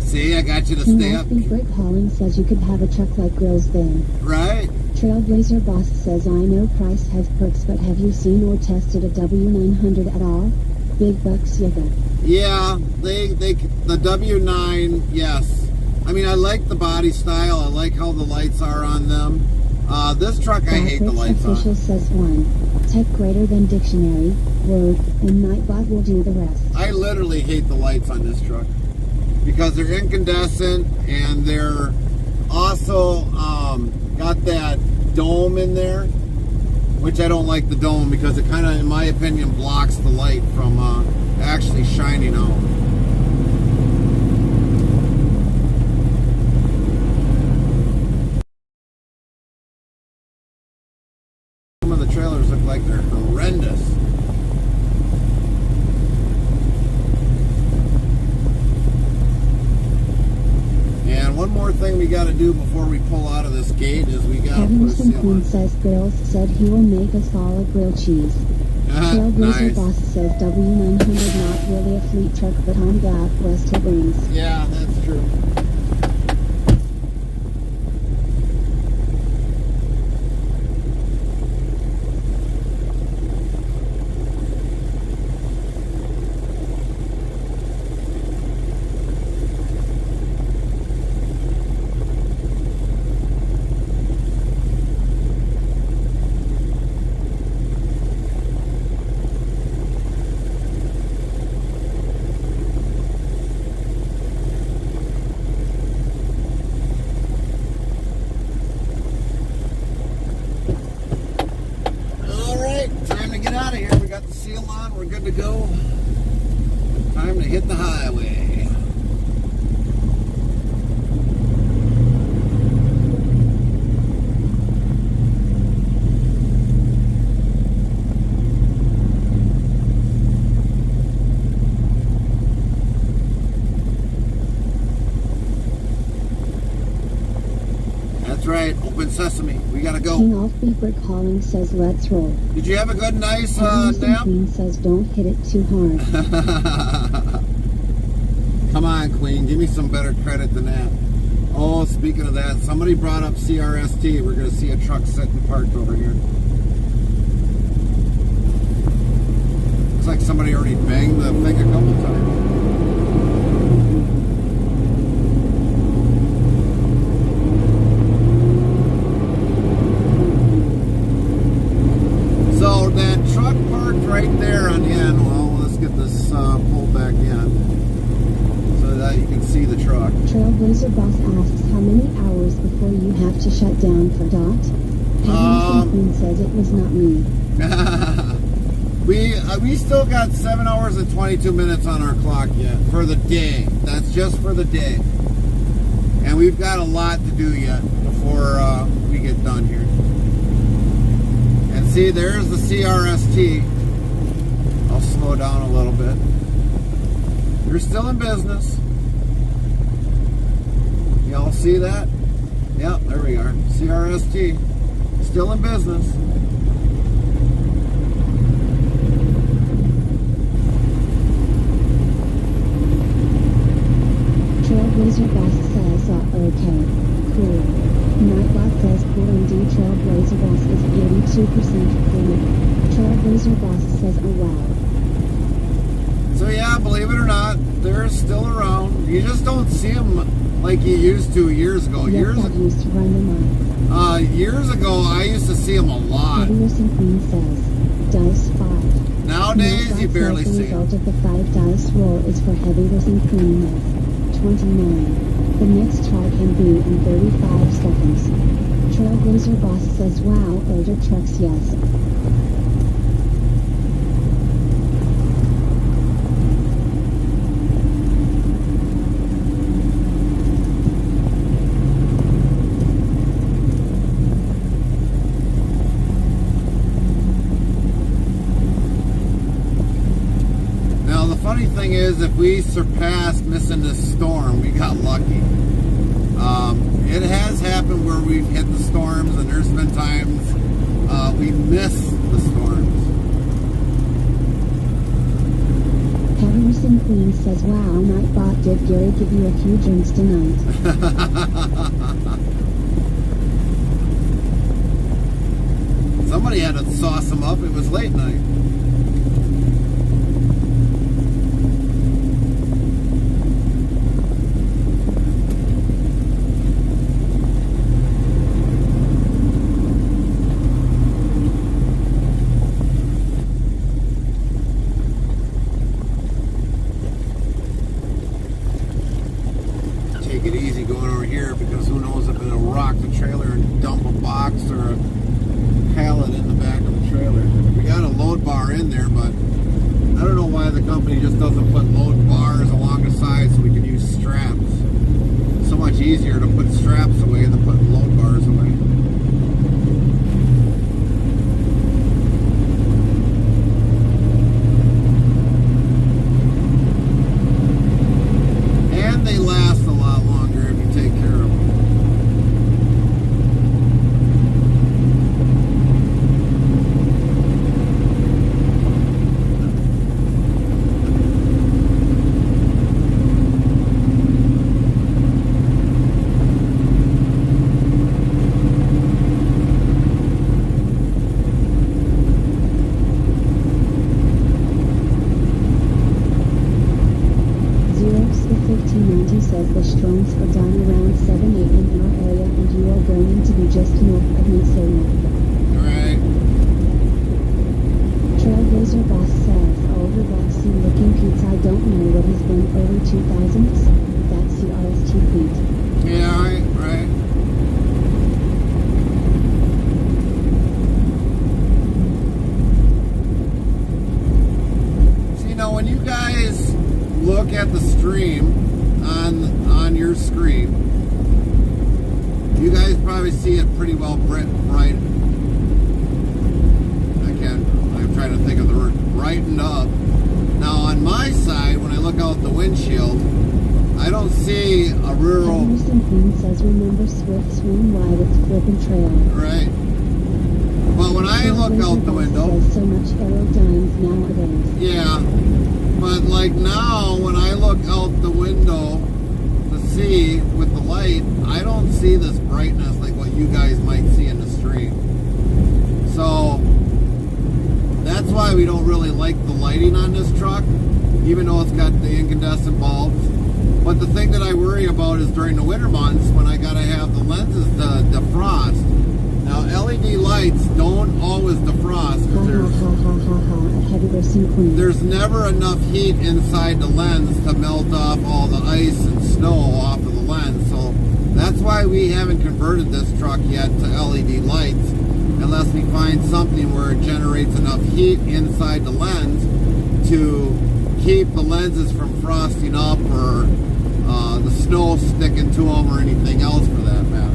See, I got you to stay up. Brick Holland says you could have a truck like Grills then. Right. Trailblazer Boss says I know price has perks, but have you seen or tested a W900 at all? Big bucks, Yiga. Yeah, the W9, yes. I mean, I like the body style. I like how the lights are on them. This truck, I hate the lights on. Official says 1. Type greater than dictionary, word, and Nightbot will do the rest. I literally hate the lights on this truck because they're incandescent and they're also got that dome in there, which I don't like the dome because it kind of, in my opinion, blocks the light from actually shining out. Some of the trailers look like they're horrendous. And one more thing we got to do before we pull out of this gate is we got to put a seal on. Says Grills said he will make us all a grilled cheese. Trailblazer Nice. Boss says W900 not really a fleet truck, but on God West Hill brings. Yeah, that's true. got the seal on. We're good to go. Time to hit the highway. That's right. Open sesame. We gotta go. King Off Beeper calling says let's roll. Did you have a good, nice Heavy nap? Queen says don't hit it too hard. Come on, Queen. Give me some better credit than that. Oh, speaking of that, somebody brought up CRST. We're going to see a truck sitting parked over here. Looks like somebody already banged the thing a couple times. So that truck parked right there on the end. Well, let's get this pulled back in so that you can see the truck. Trailblazer Boss asks how many hours before you have to shut down for dot? Heavy Queen says it was not me. We still got 7 hours and 22 minutes on our clock yet for the day. That's just for the day. And we've got a lot to do yet before we get done here. And see, there's the CRST. I'll slow down a little bit. You're still in business. Y'all see that? Yep, there we are. CRST. Still in business. Trailblazer Boss says okay, cool. Nightbot says cool indeed. Trailblazer Boss is 82% cool. Trailblazer Boss says oh wow. So yeah, believe it or not, they're still around. You just don't see them like you used to years ago. Yep, that used to run them up. Years ago, I used to see them a lot. Heavy Queen says, dice 5. Nowadays, you barely says see the result them. of the 5 dice roll is for Heavy Queen with 29. The next try can be in 35 seconds. Trailblazer Boss says wow, older trucks yes. Funny thing is, if we surpass missing this storm, we got lucky. It has happened where we've hit the storms, and there's been times we missed the storms. Heavy Queen says wow, Nightbot, did Gary give you a few drinks tonight? Somebody had to sauce them up. It was late night. Take it easy going over here, because who knows if it'll rock the trailer and dump a box or a pallet in the back of the trailer. We got a load bar in there, but I don't know why the company just doesn't put load bars along the side so we can use straps. It's so much easier to put straps away than putting load bars away. And they last a lot longer if you take care of them. Says the storms are down around 7-8 in our area, and you are going to be just north of Minnesota. Alright. Trailblazer Boss says, older boxy looking pizza, I don't know what has been early 2000s. That's CRST feet. Yeah, right. look at the stream on your screen, you guys probably see it pretty well bright. I'm trying to think of the word, brightened up. Now on my side, when I look out the windshield, I don't see a rural. Anderson Queen says, remember Swift swing wide, it's flipping trail. Right. But when I look out the window, says so much aerodynamics nowadays. yeah. But like now, when I look out the window to see with the light, I don't see this brightness like what you guys might see in the stream. So that's why we don't really like the lighting on this truck, even though it's got the incandescent bulbs. But the thing that I worry about is during the winter months when I gotta have the lenses to defrost. Now LED lights don't always defrost because there's never enough heat inside the lens to melt off all the ice and snow off of the lens. So that's why we haven't converted this truck yet to LED lights, unless we find something where it generates enough heat inside the lens to keep the lenses from frosting up or the snow sticking to them or anything else for that matter.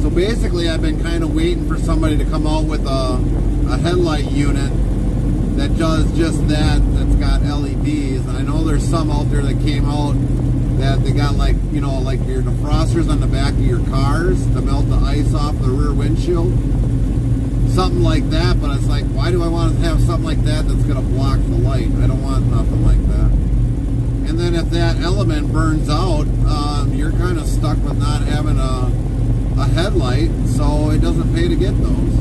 So basically I've been kind of waiting for somebody to come out with a headlight unit that does just that, that's got LEDs. And I know there's some out there that came out that they got like, you know, like your defrosters on the back of your cars to melt the ice off the rear windshield. Something like that, but it's like, why do I want to have something like that that's going to block the light? I don't want nothing like that. And then if that element burns out, you're kind of stuck with not having a headlight, so it doesn't pay to get those.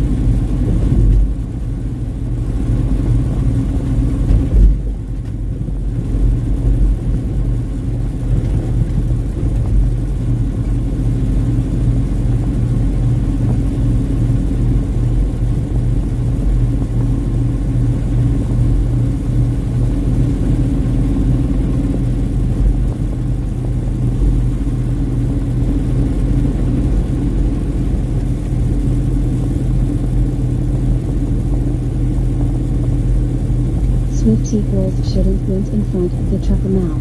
Swift equals shouldn't went in front of the truck now.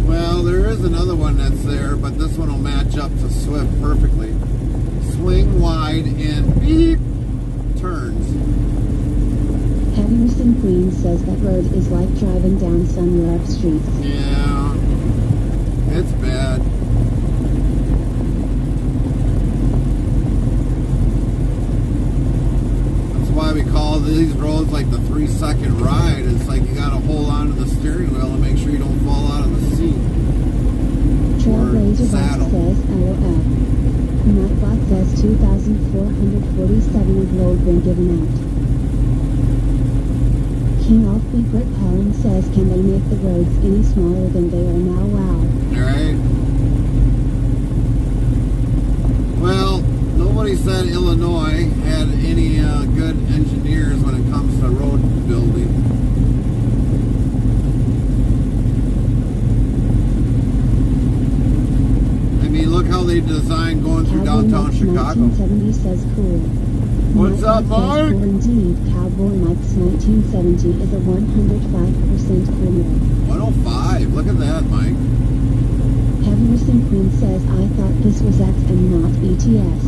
Well, there is another one that's there, but this one will match up to Swift perfectly. Swing wide and beep turns. Henderson Queen says that road is like driving down some rough streets. Yeah, it's bad. That's why we call these roads like the 3-second ride. It's like you gotta hold on to the steering wheel and make sure you don't fall out of the seat. Trailblazer saddle. says LOL. Nightbot says 2,447 of load been given out. King Offbeat Brick Holland says, can they make the roads any smaller than they are now? Wow. Alright. Well, nobody said Illinois had any good engineers when it comes to road building. I mean, look how they designed going through downtown Chicago. 1970 says cool. What's up, Nightbot says Mike? cool indeed. Cowboy Mike's 1970 is a 105% cool. 105. Look at that, Mike. Henderson Queen says, I thought this was X and not ETS.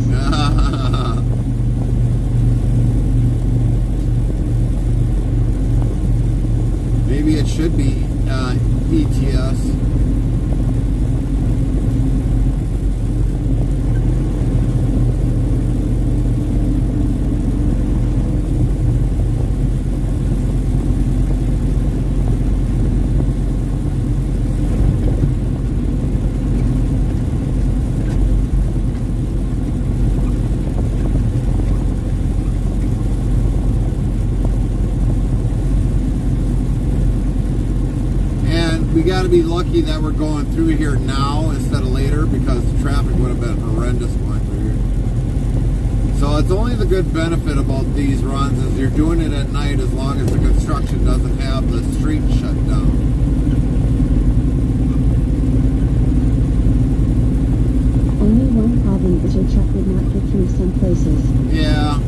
Maybe it should be ETS. we got to be lucky that we're going through here now instead of later, because the traffic would have been horrendous going through here. So it's only the good benefit about these runs is you're doing it at night as long as the construction doesn't have the street shut down. Only one problem is your truck would not get through some places. Yeah.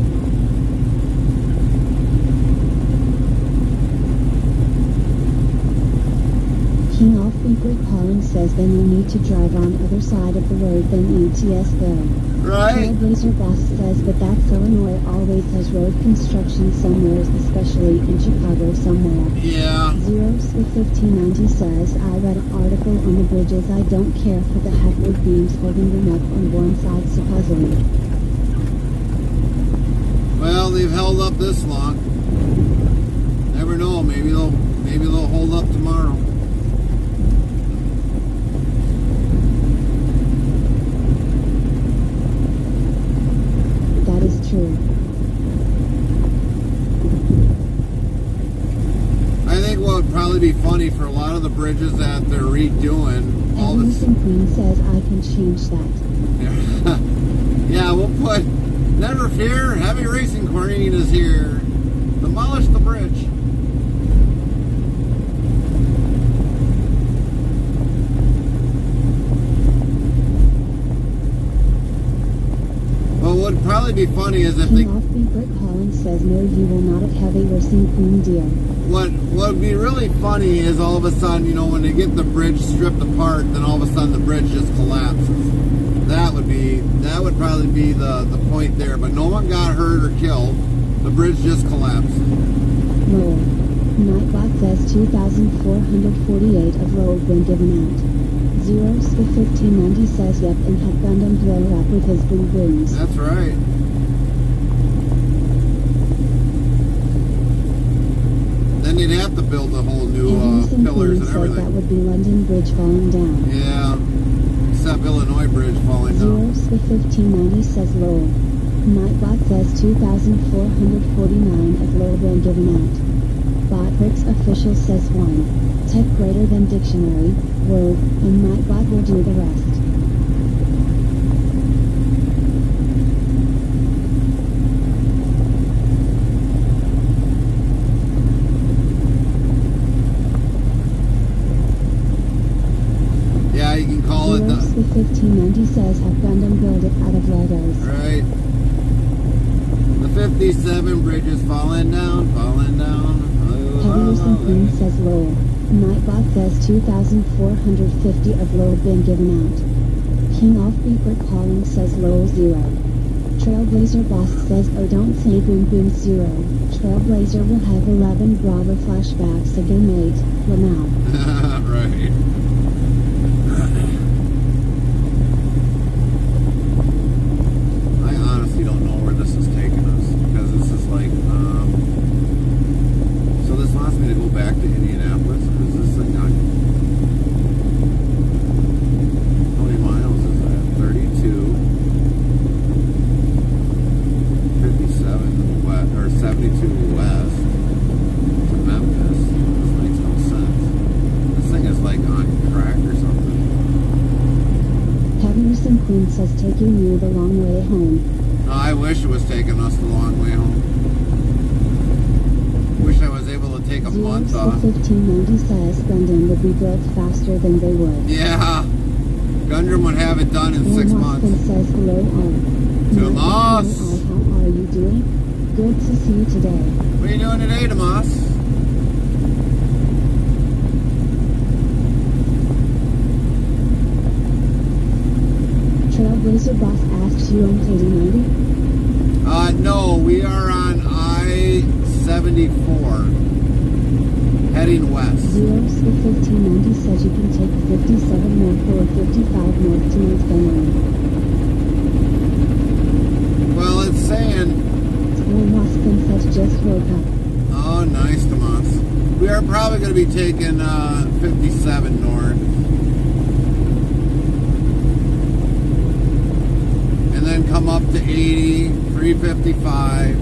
King Off-Beeper calling says then you need to drive on other side of the road than ETS though. Right. Trailblazer Boss says but that's Illinois always has road construction somewhere, especially in Chicago somewhere. Yeah. Zero-1590 says I read an article on the bridges. I don't care for the headwood beams holding them up on one side supposedly. Well, they've held up this long. Never know. Maybe they'll hold up tomorrow. That is true. I think what would probably be funny for a lot of the bridges that they're redoing, all this. Evolution Queen says I can change that. Yeah, we'll put. Never fear, heavy racing Corrine is here. Demolish the bridge. Well, what would probably be funny is if they. King Off-Beeper calling says no, you will not have heavy racing Queen dear. What would be really funny is all of a sudden, you know, when they get the bridge stripped apart, then all of a sudden the bridge just collapses. That would probably be the point there. But no one got hurt or killed. The bridge just collapsed. Lowell. Nightbot says 2,448 of Lowell been given out. Zero-1590 says yep and had Gundam blow up with his boom booms. That's right. Then you'd have to build a whole new pillars and everything. That would be London Bridge falling down. Yeah. Except Illinois Bridge falling down. Zero-1590 says Lowell. Nightbot says 2,449 of Lowell been given out. Botrix official says 1. Type greater than dictionary, word, and Nightbot will do the rest. Yeah, you can call it the 1590 says have Gundam build it out of Legos. right. The 57 bridge is falling down, falling down. Heavy Racing Queen says Lowell. Nightbot says 2,450 of Lowell been given out. King Off-Beeper calling says Lowell 0. Trailblazer Boss says oh don't say boom boom 0. Trailblazer will have 11 Bravo flashbacks to game 8. Lamau. Right. I honestly don't know where this is taking us, because this is like, so this wants me to go back to Indianapolis, because this thing, how many miles is that? 32, 57 west, or 72 west to Memphis. This makes no sense. This thing is like on crack or something. Heavy Racing Queen says taking you the long way home. No, I wish it was taking us the long way home. Wish I was able to take a month off. 1590 says Gundam would be built faster than they would. Yeah. Gundam would have it done in 6 months. Says hello all. Tomas! How are you doing? Good to see you today. What are you doing today, Tomas? Trailblazer Boss asks you on KD90? No, we are on I-74, heading west. 0-1590 says you can take 57 north or 55 north to Montgomery. Well, it's saying... Tomas Princess just woke up. Oh, nice, Tomas. We are probably going to be taking 57 north. And then come up to 80, 355.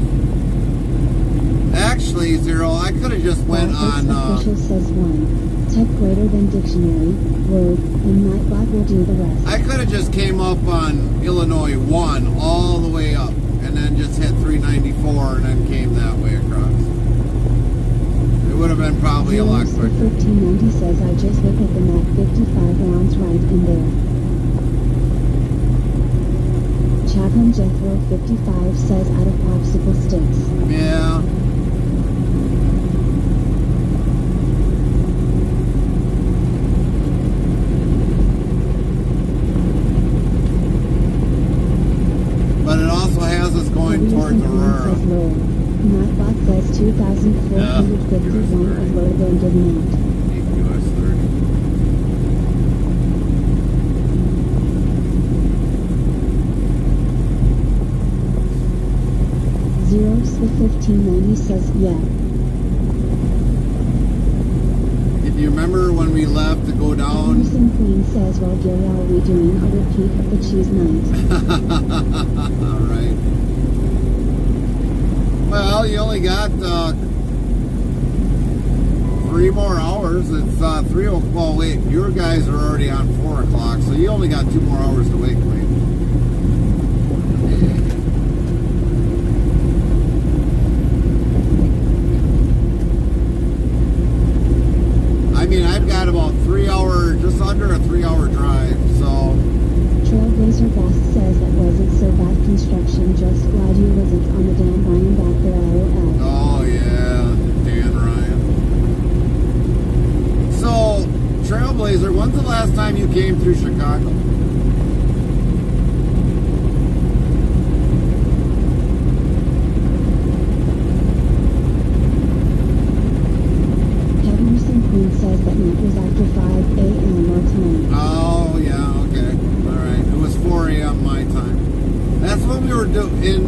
Actually, Zero, I could have just went on. Official says 1. Type greater than dictionary, word, and Nightbot will do the rest. I could have just came up on Illinois 1 all the way up, and then just hit 394, and then came that way across. It would have been probably a lot quicker. 1590 says I just look at the map 55 rounds right in there. Chatham Jethro 55 says out of popsicle sticks. Yeah. But it also has us going towards Aurora. Nightbot says 2,451 of Logan did not. US 30. Zeros the 1590 says yeah. If you remember when we left to go down. Anderson Queen says, well, Gary, are we doing a repeat of the cheese night? All right. Well, you only got 3 more hours. It's 3 o'clock. Well, wait, your guys are already on 4 o'clock, so you only got 2 more hours to wait. I mean, I've got about 3 hour, just under a 3 hour drive, so. Trailblazer Boss says that wasn't so bad construction, just glad you wasn't on the Dan Ryan back there, LOL. Oh yeah, Dan Ryan. So, Trailblazer, when's the last time you came through Chicago? Queen says that night was after 5 a.m. our time. Oh, yeah, okay. Alright. It was 4 a.m. my time. That's when we were in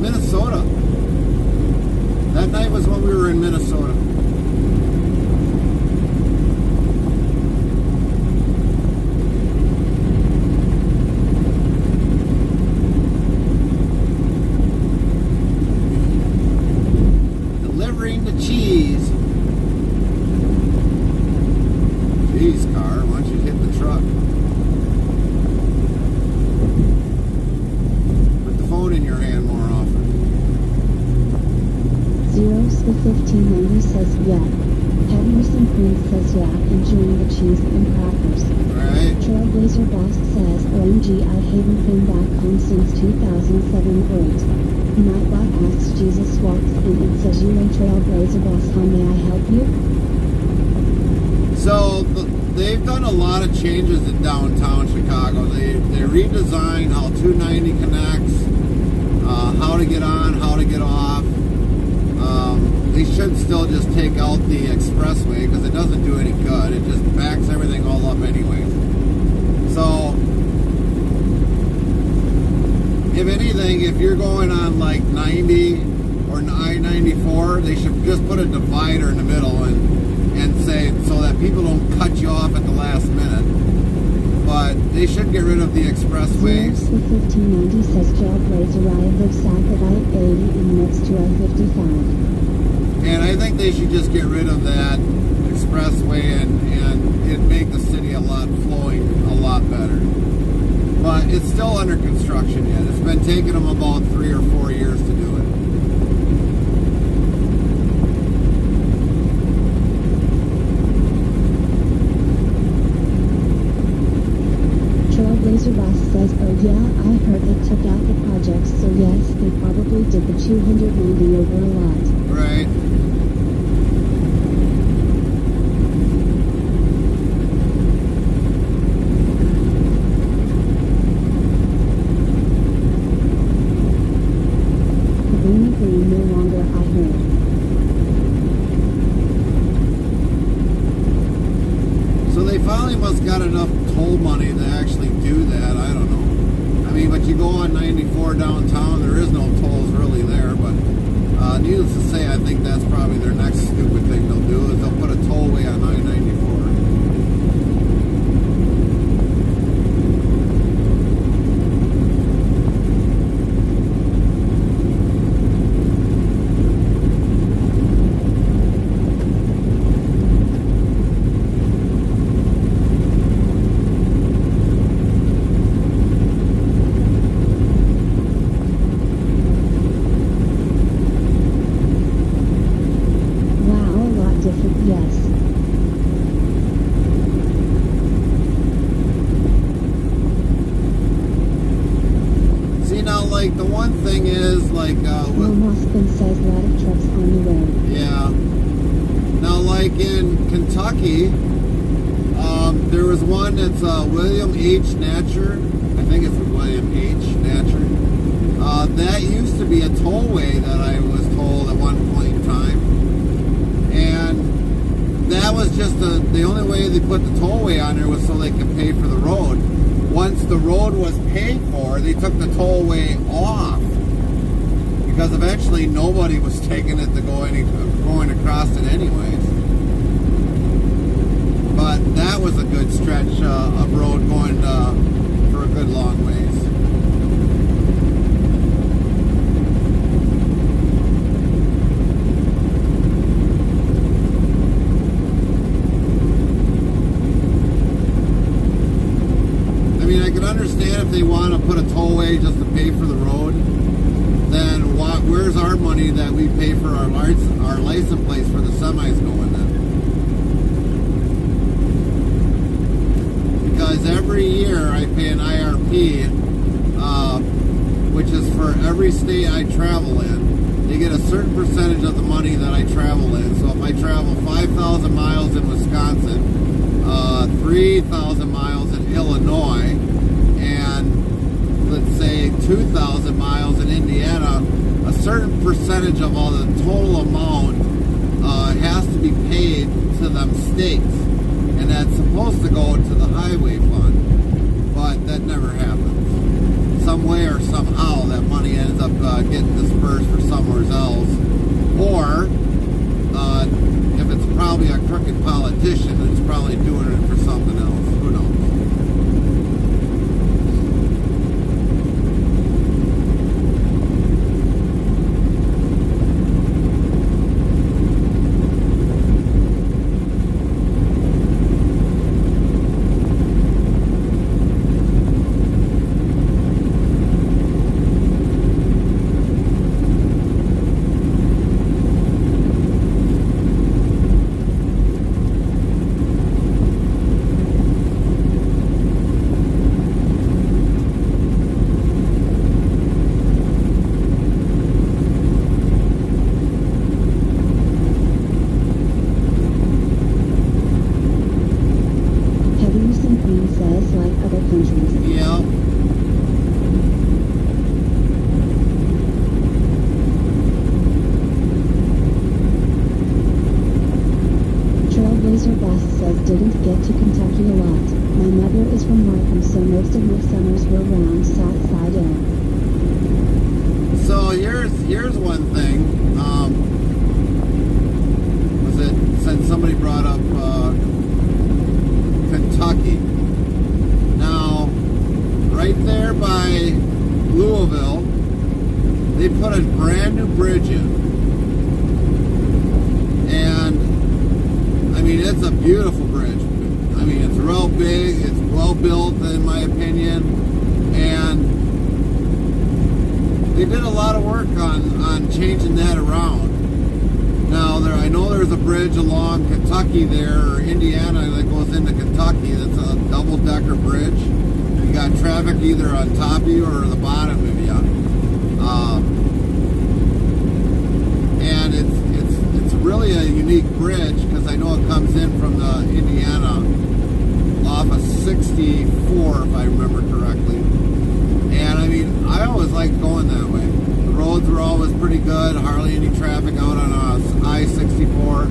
Minnesota. That night was when we were in Minnesota. Delivering the cheese. Jeez, car, why don't you hit the truck? Put the phone in your hand more often. Zeros the 1590 says yeah. Henderson Queen says yeah, enjoying the cheese and crackers. Right. Trailblazer Boss says, OMG, I haven't been back home since 2007 great. Nightbot asks Jesus walks in and says you and Trailblazer Boss, how may I help you? So they've done a lot of changes in downtown Chicago. They redesigned how 290 connects, how to get on, how to get off. They should still just take out the expressway because it doesn't do any good. It just backs everything all up anyway. So if anything, if you're going on like 90 or I-94, they should just put a divider in the middle and say so that people don't cut you off at the last minute. But they should get rid of the expressways. Zeros the 1590 says Trailblazer Riot lives south of I-80 and next to I-55. And I think they should just get rid of that expressway and it'd make the city a lot better. But it's still under construction yet. It's been taking them about 3 or 4 years to do it. Trailblazer Boss says, oh yeah, I heard they took out the projects, so yes, they probably did the 290 over a lot. Right. Green no longer I heard. So they finally must got enough toll money to actually do that. I don't know. I mean, but you go on 94 downtown, there is no tolls really there. But needless to say, I think that's probably their next stupid thing they'll do is they'll put a tollway on I-94. yes. See, now, like, the one thing is, like, Will Mospin says lot of trucks on the road. yeah. Now, like in Kentucky, there was one that's William H. Natcher. I think it's William H. Natcher. That used to be a tollway that I was told at one point in time. And that was just the only way they put the tollway on there was so they could pay for the road. Once the road was paid for, they took the tollway off. Because eventually nobody was taking it to going across it anyways. But that was a good stretch of road going for a good long ways. I mean, I could understand if they want to put a tollway just to pay for the road. Then where's our money that we pay for our license plates for the semis going then? Because every year I pay an IRP, which is for every state I travel in. They get a certain percentage of the money that I travel in. So if I travel 5,000 miles in Wisconsin, 3,000 miles in Illinois, and let's say 2,000 miles in Indiana, a certain percentage of all the total amount has to be paid to them states, and that's supposed to go to the highway fund, but that never happens. Some way or somehow that money ends up getting dispersed for somewhere else, or if it's probably a crooked politician that's probably doing it for something else. Who knows? Didn't get to Kentucky a lot. My mother is from Markham, so most of my summers were around Southside Air. So here's one thing. Was it since somebody brought up Kentucky? Now, right there by Louisville, they put a brand new bridge in. I mean, it's a beautiful bridge. I mean, it's real big, it's well built in my opinion, and they did a lot of work on changing that around. Now, I know there's a bridge along Kentucky there, or Indiana, that goes into Kentucky. That's a double-decker bridge. You got traffic either on top of you or the bottom of you. And it's really a unique bridge because I know it comes in from the Indiana off of 64, if I remember correctly. And I mean, I always liked going that way. The roads were always pretty good, hardly any traffic out on I-64.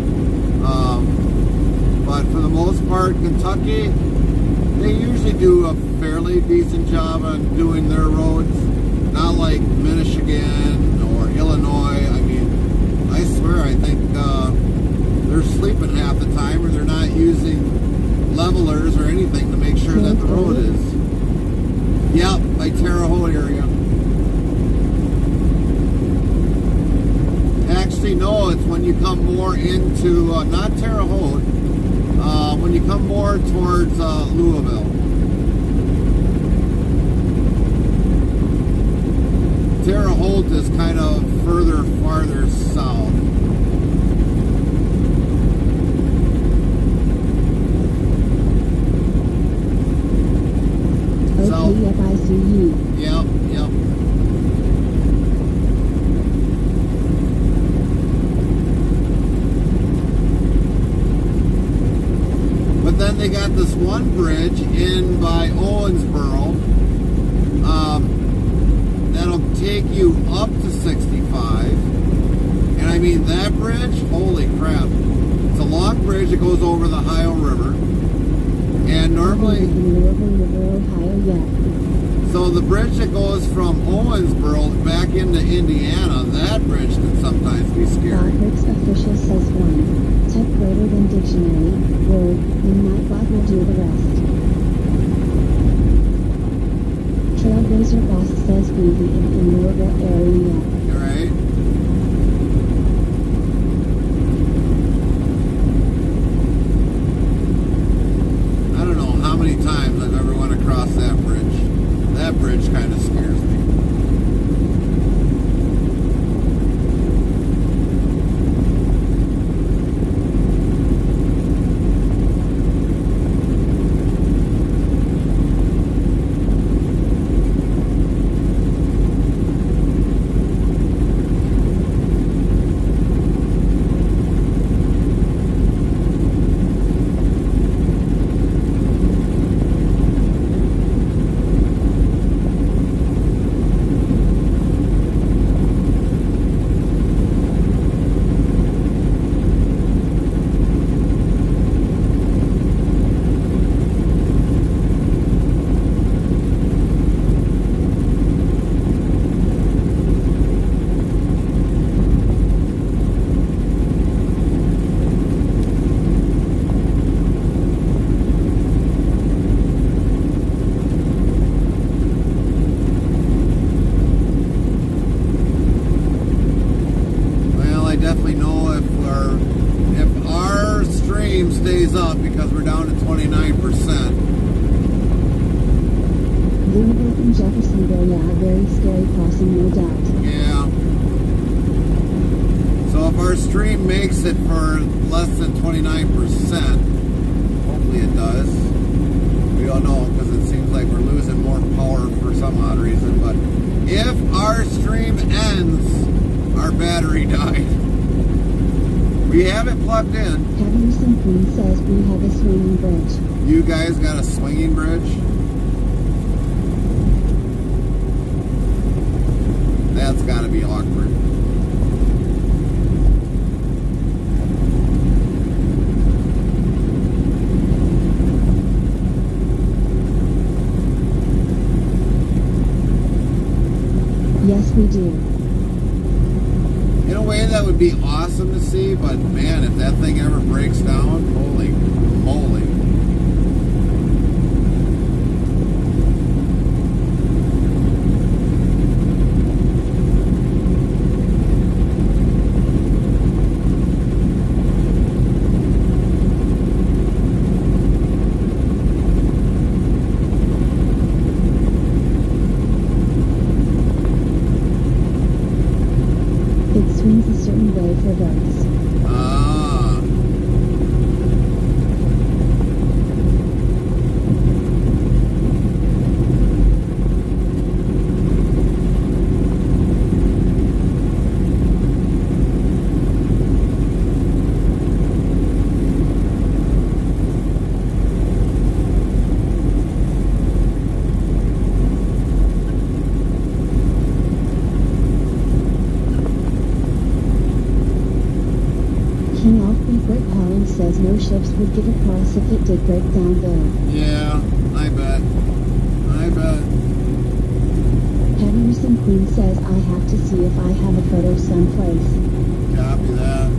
But for the most part, Kentucky, they usually do a fairly decent job on doing their roads. Not like Michigan or Illinois. I mean, I swear, I think they're sleeping half the time, or they're not using levelers or anything to make sure that the road is. Yep, by Terre Haute area. Actually, no, it's when you come more into, not Terre Haute, when you come more towards Louisville. Terre Haute is kind of farther south. Yee. Yep, yep. But then they got this one bridge in by Owensboro that'll take you up to 65. And I mean, that bridge, holy crap. It's a long bridge that goes over the Ohio River. And normally... In Louisville River, Ohio, yeah. So the bridge that goes from Owensboro back into Indiana, that bridge can sometimes be scary. Roberts official says 1. Type greater than dictionary, word, and Nightbot will do the rest. Trailblazer Boss says BV in Louisville area. Alright. I don't know how many times I've ever went across that bridge. That bridge kind of scares me. Stays up because we're down to 29%. Louisville and Jeffersonville, yeah, very scary crossing, no doubt. Yeah. So if our stream makes it for less than 29%, hopefully it does. We don't know because it seems like we're losing more power for some odd reason. But if our stream ends, our battery died. We have it plugged in. Heavy Queen says we have a swinging bridge. You guys got a swinging bridge? That's got to be awkward. Yes, we do. In a way, that would be awesome to see, but man, if that thing ever breaks down, holy moly. It swings a certain way for votes. Ah. King Offbeat Brick Holland says no ships would get across if it did break down there. Yeah, I bet. I bet. Henderson Queen says I have to see if I have a photo someplace. Copy that.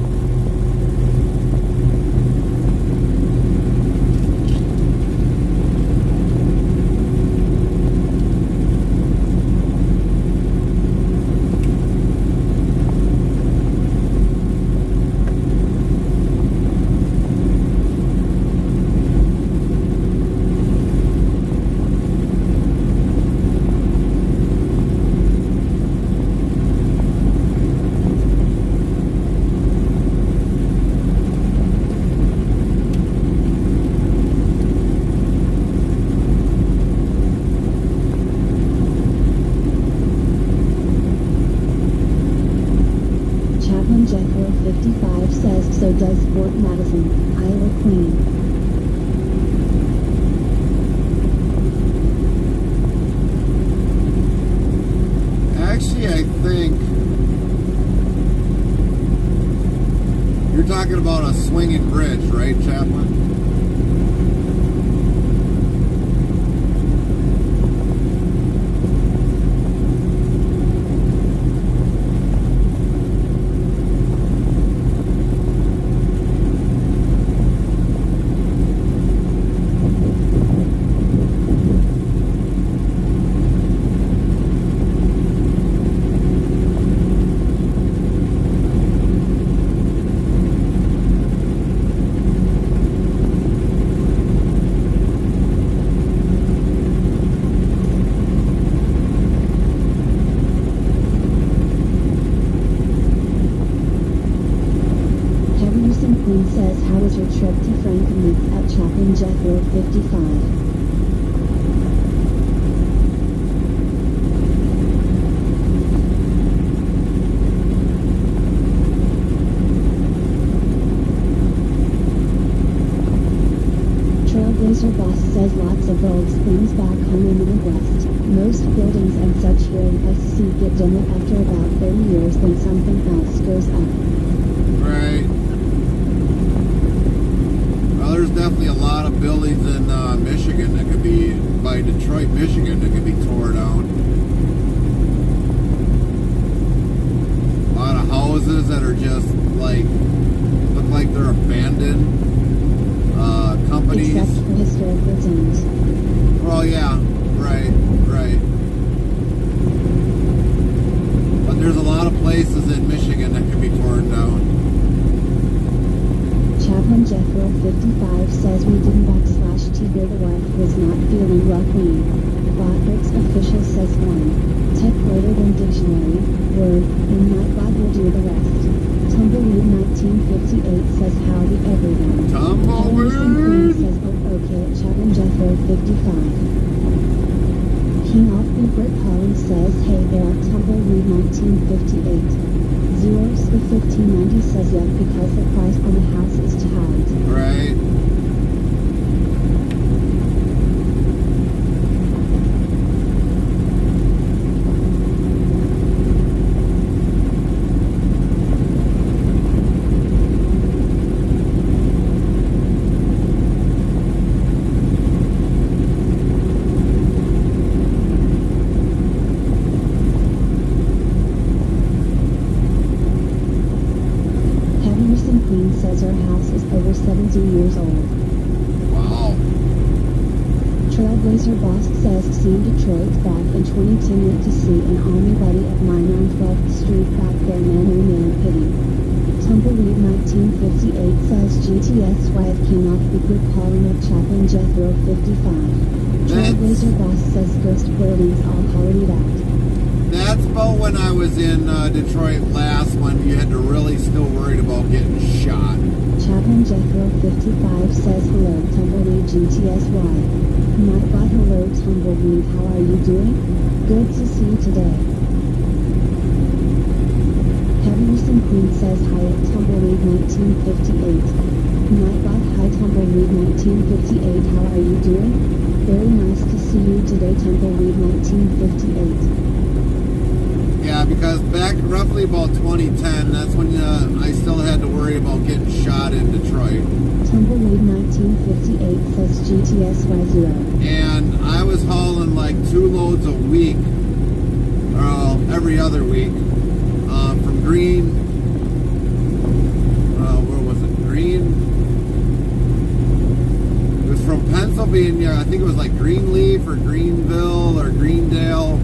Chaplin. Queen says, how was your trip to Frankenmuth at Chaplin Jeff Road 55? Trailblazer Boss says lots of old things back home in the Midwest. Most buildings and such here in SC get dimmer after about 30 years, then something else goes up. Right. Well, there's definitely a lot of buildings in Michigan that could be, by Detroit, Michigan, that could be torn down. A lot of houses that are just like, look like they're abandoned. Companies. Except for historical zones. Well, yeah, right. But there's a lot of places in Michigan that can be torn down. Chaplin Jeffro 55 says we didn't backslash Tigger, the wife was not feeling well clean. Botbricks official says 1. Tech greater than dictionary, word, and Nightbot will do the rest. Tumbleweed 1958 says howdy everyone. Tumbleweed says okay at Chaplin Jeffro 55. King off Rupert Collins says hey there at Tumbleweed 1958. Zeros the 1590 says yeah because the price on the house is too high. Right. Queen says her house is over 70 years old. Wow. Trailblazer Boss says seen Detroit back in 2010, went to see an army buddy of mine on 12th Street back there, man oh man pity. Tumbleweed 1958 says GTS wife came off the group calling at Chaplin Jethro 55. Trailblazer Boss says ghost buildings all hollowed out. That's about when I was in Detroit last, when you had to really still worried about getting shot. Chaplin Jethro 55 says hello Tumbleweed GTSY. Nightbot hello Tumbleweed, how are you doing? Good to see you today. Heavenson Queen says hi at Tumbleweed 1958. Nightbot hi Tumbleweed 1958, how are you doing? Very nice to see you today Tumbleweed 1958. Yeah, because back roughly about 2010, that's when I still had to worry about getting shot in Detroit. Tumbleweed 1958 says GTSY0. And I was hauling like 2 loads a week, or every other week, from Green, where was it? Green? It was from Pennsylvania, I think it was like Greenleaf or Greenville or Greendale.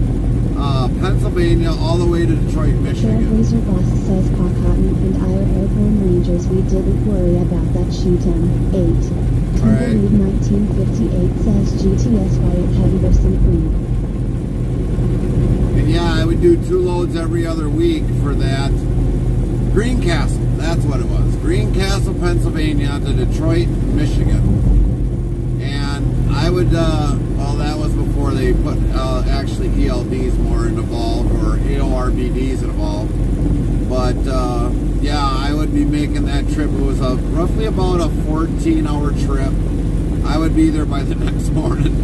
Pennsylvania all the way to Detroit, Michigan. Trailblazer Boss says Pa Cotton and I are airborne rangers, we didn't worry about that shoot 8. Tumbleweed 1958 says GTSY at Heavenson Queen. And yeah, I would do 2 loads every other week for that. Greencastle, that's what it was. Greencastle, Pennsylvania to Detroit, Michigan. And I would, well, that was before they put actually ELDs more involved, or AORBDs involved. But yeah, I would be making that trip. It was roughly about a 14-hour trip. I would be there by the next morning.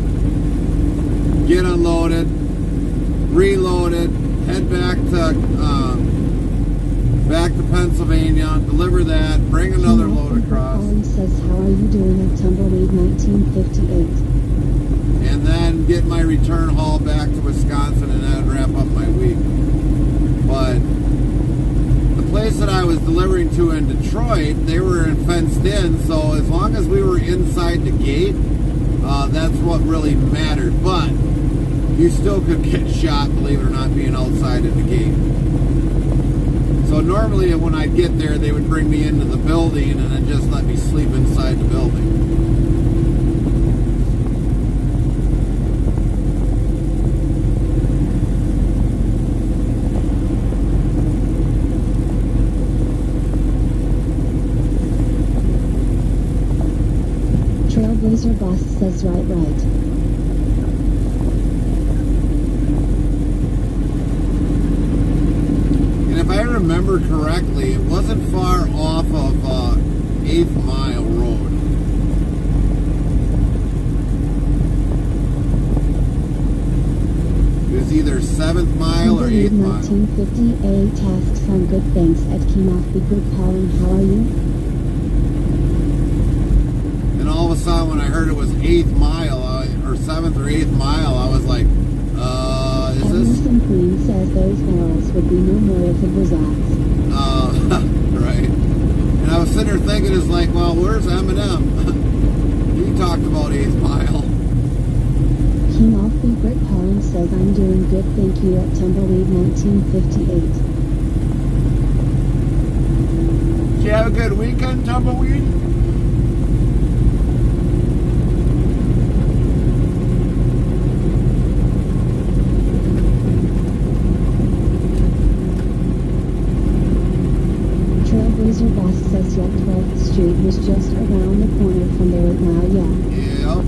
Get unloaded, reloaded, head back to back to Pennsylvania, deliver that, bring another King load Alfred across, Holly says, how are you doing at Tumbleweed 1958? and then get my return haul back to Wisconsin, and that would wrap up my week. But the place that I was delivering to in Detroit, they were fenced in, so as long as we were inside the gate, that's what really mattered. But you still could get shot, believe it or not, being outside at the gate. So normally when I'd get there, they would bring me into the building and then just let me sleep inside the building. Trailblazer Boss says, right. And if I remember correctly, it wasn't far off of 8th Mile Road. It was either 7th Mile or 8th Mile. 1950 tasks on good things at King Off the Group calling, how are you? And all of a sudden, when I heard it was 8th Mile, or 7th or 8th Mile, I was like, is this? Emerson Queen says those barrels would be no more if it was us. Right. And I was sitting there thinking, it's like, well, where's Eminem? He talked about 8th Mile. King Off the Group calling says, I'm doing good, thank you at Tumbleweed 1958. Did you have a good weekend, Tumbleweed? Trailblazer Boss says, yeah, 12th Street was just around the corner from there right now, yeah. Yeah.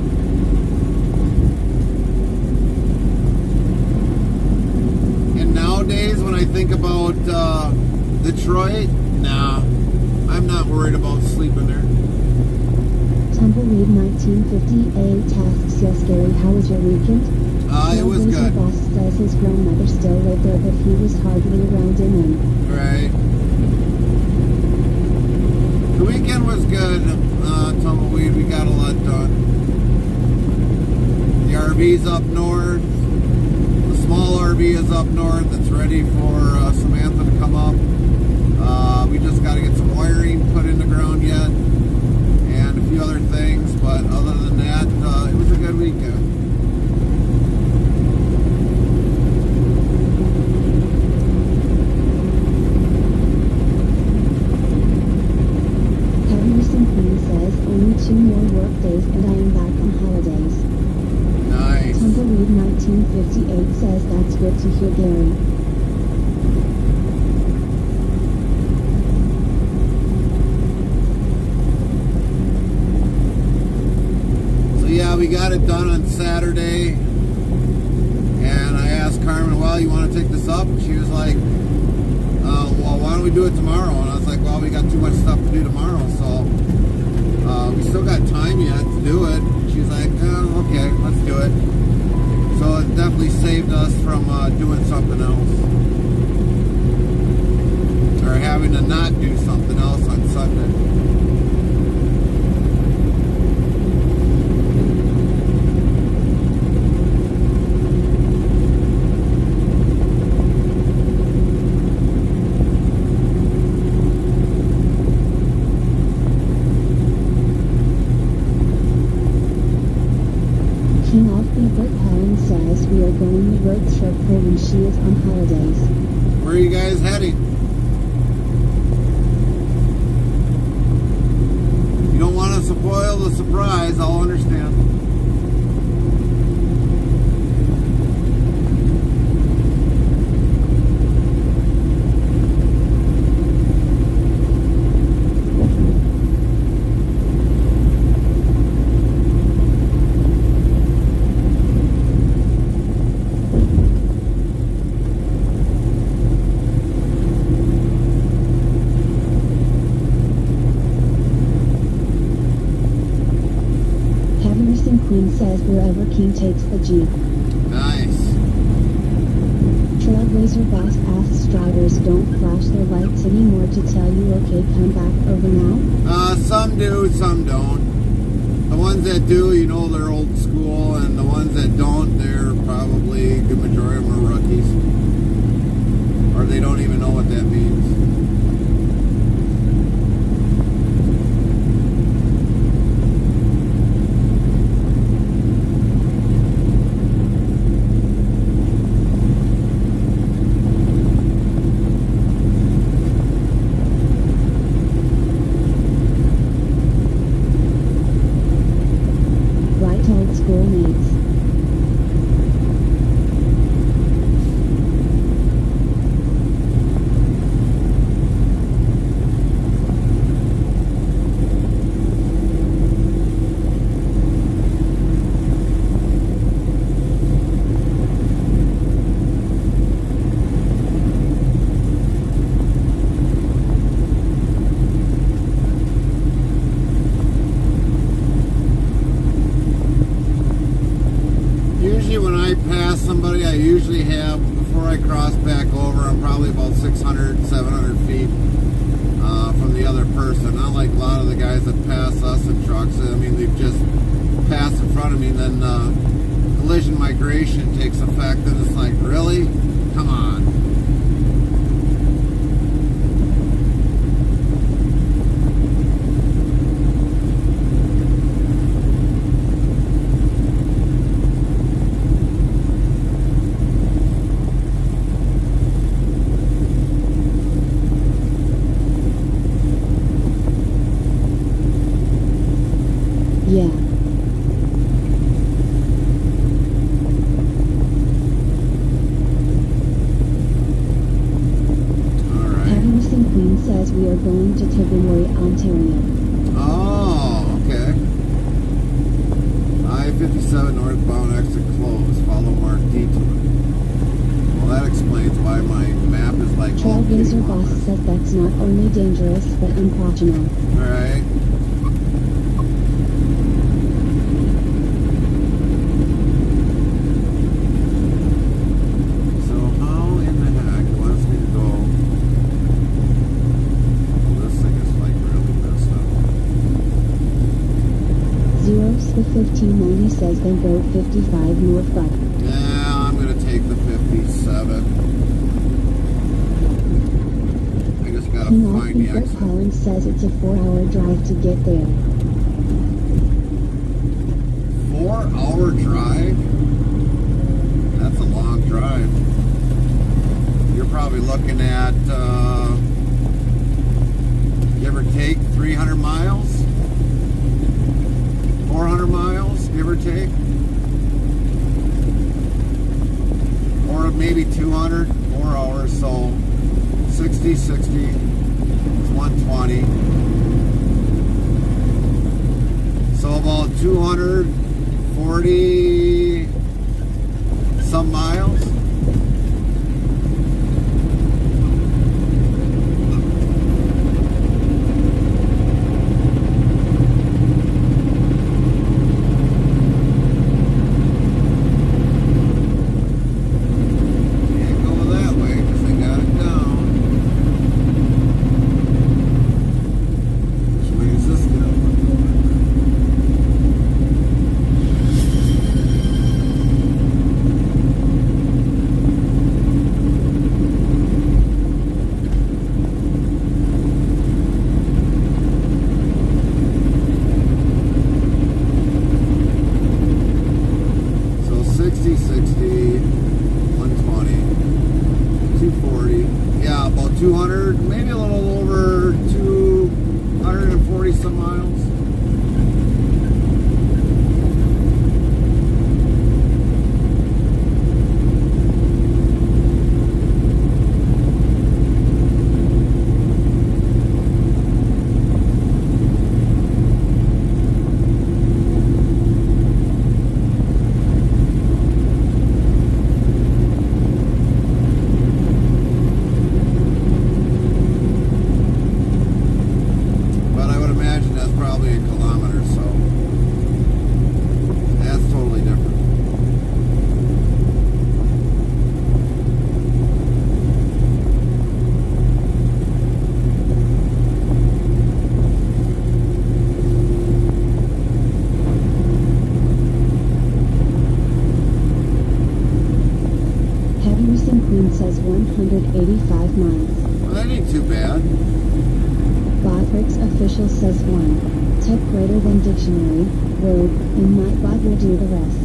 And nowadays, when I think about Detroit, nah, I'm not worried about sleeping there. Tumbleweed 1958 tasks, yes, Gary, how was your weekend? It was Trailblazer good. Boss says his grandmother still lived there, but he was hardly around in them. Right. The weekend was good, Tumbleweed. We got a lot done. The RV's up north. The small RV is up north. It's ready for Samantha to come up. We just got to get some wiring put in the ground yet, and a few other things. But other than that, it was a good weekend. Emerson Queen says, only 2 more work days and I am back on holidays. Nice. Tumbleweed 1958 says, that's good to hear, Gary. So yeah, we got it done on Saturday, and I asked Carmen, well, you want to take this up? And she was like, well, why don't we do it tomorrow? And I was like, well, we got too much stuff to do tomorrow, so we still got time yet to do it. And she's like, oh, okay, let's do it. So it definitely saved us from doing something else, or having to not do something else on Sunday. King Off the Group calling says, we are going to road trip her when she is on holidays. Where are you guys heading? You don't want to spoil the surprise, I'll understand. Emerson Queen says, wherever King takes the Jeep. Nice. Trailblazer Boss asks drivers don't flash their lights anymore to tell you okay, come back over now? Some do, some don't. The ones that do, you know, they're old school, and the ones that don't, they're probably, the majority of them are rookies. Or they don't even know what that means. Right, old school mates. Usually when I pass somebody, I usually have, before I cross back over, I'm probably about 600, 700 feet from the other person. Not like a lot of the guys that pass us in trucks. I mean, they've just passed in front of me, and then collision migration takes effect, and it's like, really? Come on. Yeah. Happiness and Queen says we are going to Montgomery, Ontario. Oh, okay. I-57 northbound exit closed. Follow marked detour. Well, that explains why my map is like... Trailblazer Boss says that's not only dangerous but unprofessional. Alright. So how in the heck it wants me to go? This thing is like really messed up. Zeros the 1590 says then go 55 north but. Yeah, I'm gonna take the 57. I just gotta King off find the Secret exit. Collins says it's a 4-hour drive to get there. 4-hour drive? That's a long drive. You're probably looking at, give or take, 300 miles? 400 miles, give or take? Or maybe 200, 4 hours, so 60, it's 120. So about 240 some miles. Can't go that way because they got it down. Which way is this going? McQueen says 185 miles. Well, that ain't too bad. Botrix official says 1. Type greater than dictionary, word, and Nightbot will do the rest.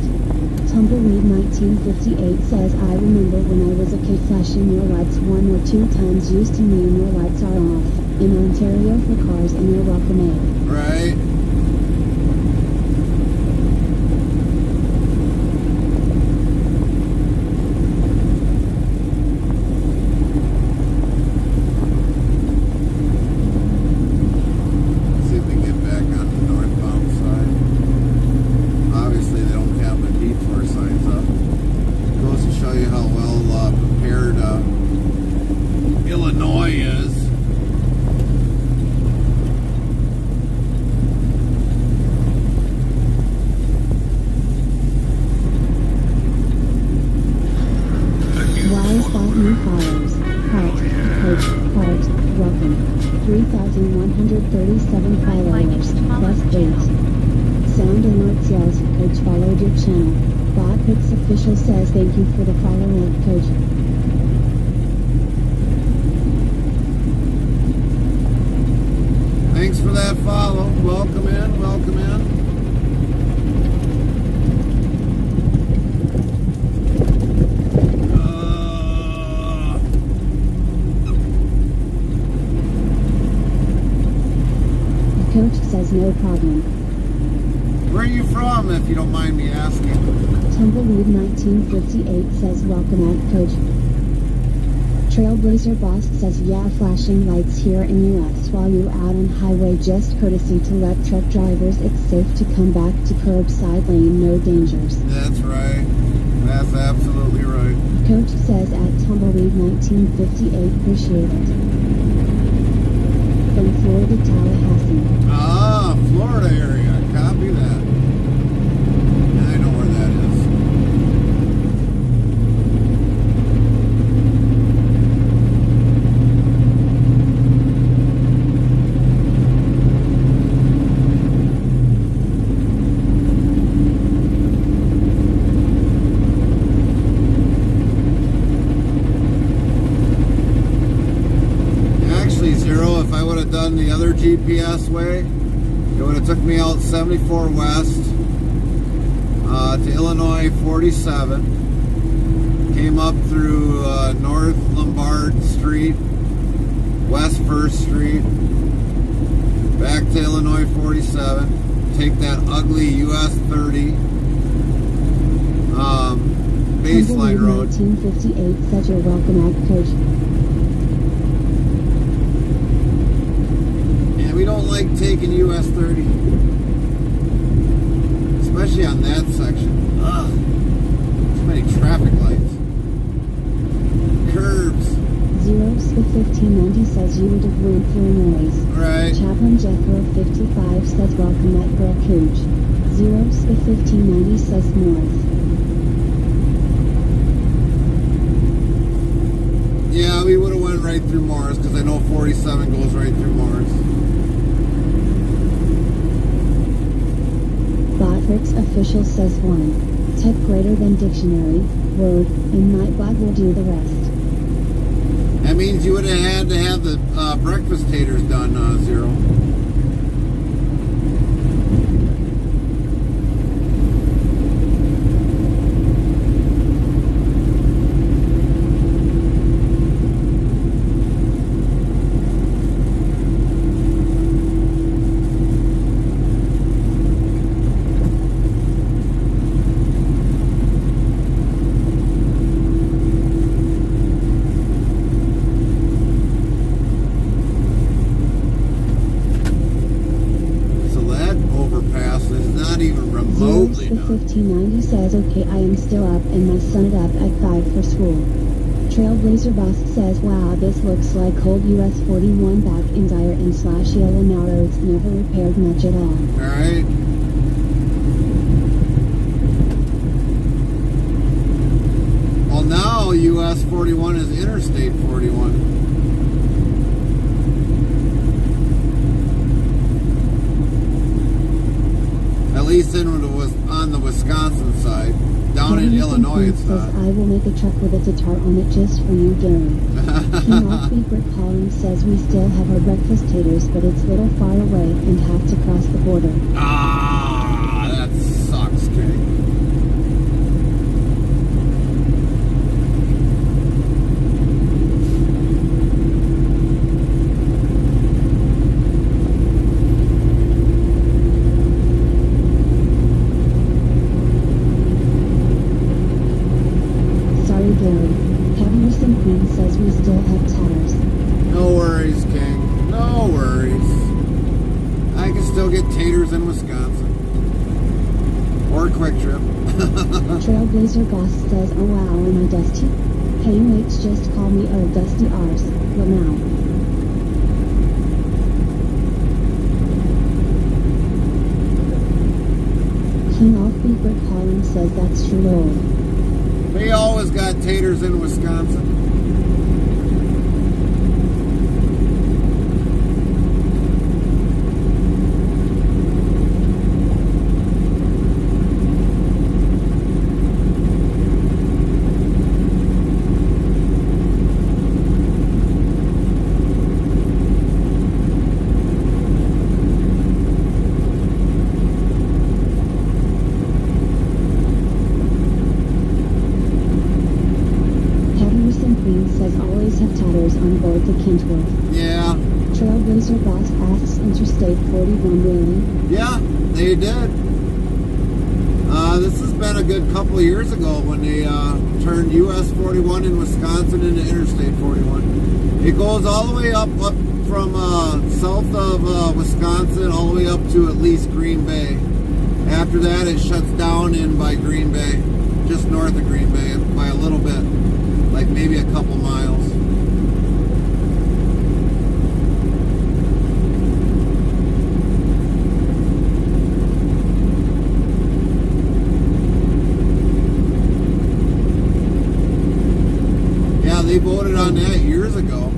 Tumbleweed 1958 says I remember when I was a kid flashing your lights 1 or 2 times used to mean your lights are off. In Ontario for cars and you're welcome A. Right. See if we can get back on the northbound side. Obviously, they don't have the detour signs up. Goes to show you how well prepared Illinois is. New followers. Heart, coach, heart, welcome. 3,137 followers, plus 8. Sound Alert says, Coach followed your channel. Botrix official says thank you for the follow up, Coach. Thanks for that follow. Welcome in, welcome in. Coach says no problem. Where are you from, if you don't mind me asking? Tumbleweed 1958 says welcome at Coach. Trailblazer Boss says yeah, flashing lights here in US while you out on highway just courtesy to let truck drivers it's safe to come back to curbside lane, no dangers. That's right. That's absolutely right. Coach says at Tumbleweed 1958 appreciate it. From Florida, Tallahassee. Ah, Florida area. Copy that. I know where that is. Actually, Zero, if I would have done the other GPS way, it would have took me out 74 West to Illinois 47. Came up through North Lombard Street, West 1st Street, back to Illinois 47. Take that ugly US 30 baseline road. 1958 says you're welcome at Coach. We don't like taking US 30, especially on that section. Ugh, too many traffic lights, curbs. 0-1590 says you would have went through noise. Right. Chaplain Jethro 55 says welcome at Girl Cooch. 0-1590 says north. Yeah, we would have went right through Morris because I know 47 goes right through Morris. Botrix official says 1. Type greater than dictionary, word, and Nightbot will do the rest. That means you would have had to have the breakfast taters done, Zero. remotely the 1590 says okay, I am still up and my son up at 5 for school. Trailblazer Boss says wow, this looks like old US 41 back in dire and / yellow now roads never repaired much at all. Alright. Well, now US 41 is Interstate 41. At least on the Wisconsin side. Down in Illinois, it's says, not. I will make a truck with a guitar on it just for you, Gary. King Offbeat Brick Collins says we still have our breakfast taters, but it's a little far away and have to cross the border. Ah, that sucks, King. Queen says we still have tatters. No worries, King. No worries. I can still get taters in Wisconsin. Or Quick Trip. Trailblazer Goss says, oh wow, am I dusty? Hey mates, just call me old dusty arse. Lamau. King Offbeat Brick Collins says that's true old. We always got taters in Wisconsin. On board the Kentworth. Yeah. Trailblazer Boss asks Interstate 41 really? Yeah, they did. This has been a good couple of years ago when they turned US 41 in Wisconsin into Interstate 41. It goes all the way up from south of Wisconsin all the way up to at least Green Bay. After that, it shuts down in by Green Bay, just north of Green Bay by a little bit, like maybe a couple miles. They voted on that years ago.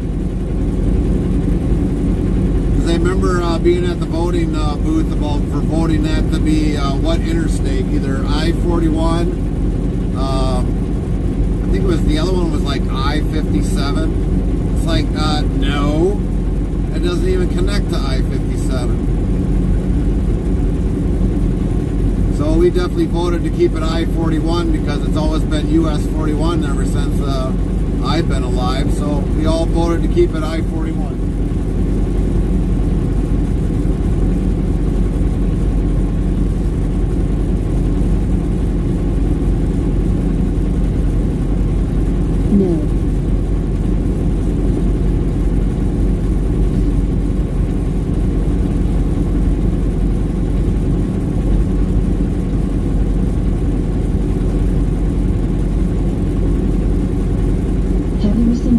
Because I remember being at the voting booth for voting that to be what interstate, either I-41, I think it was the other one was like I-57. It's like, no, it doesn't even connect to I-57. So we definitely voted to keep it I-41 because it's always been US 41 ever since I've been alive, so we all voted to keep it I-41. No.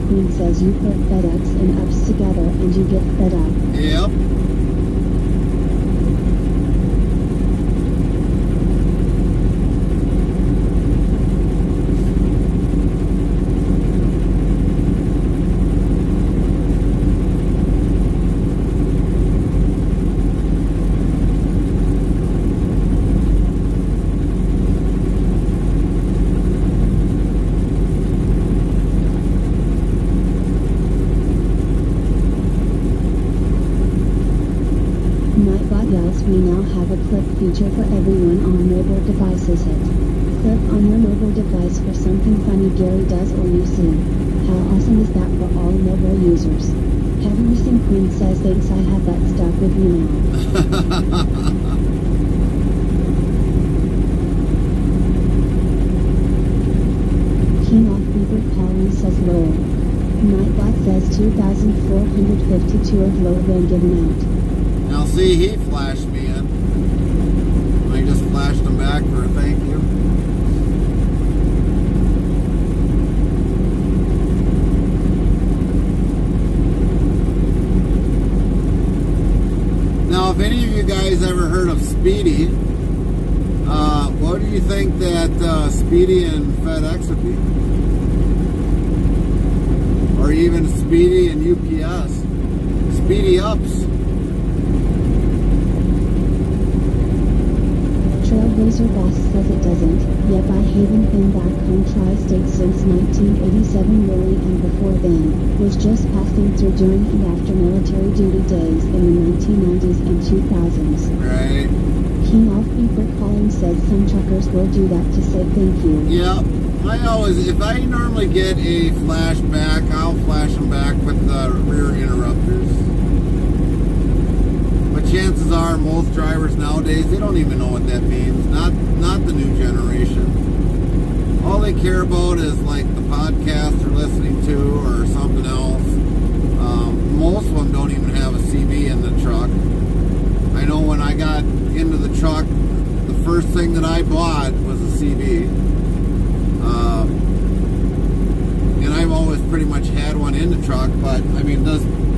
Queen says you put FedEx and ups together and you get fed up. Yep. We now have a clip feature for everyone on mobile devices. Hit clip on your mobile device for something funny Gary does or you see. How awesome is that for all mobile users? Heavy Racing Queen says thanks, I have that stuck with you now. King off Beaver Collins says lol. Nightbot says 2,452 of low been given out. Now see, he flashed me in. I just flashed him back for a thank you. Now, if any of you guys ever heard of Speedy, what do you think that Speedy and FedEx would be? Or even Speedy and UPS? Speedy Ups. Trailblazer Boss says it doesn't, yet by Haven been back home tri-state since 1987 really, and before then, was just passing through during and after military duty days in the 1990s and 2000s. Right. King Off Beeper Calling says some truckers will do that to say thank you. Yeah. If I normally get a flashback, I'll flash them back with the rear interrupters. But chances are most drivers nowadays, they don't even know what that means. Not the new generation. All they care about is like the podcast they're listening to or something else. Most of them don't even have a CB in the truck. I know when I got into the truck, the first thing that I bought was a CB. And I've always pretty much had one in the truck, but I mean,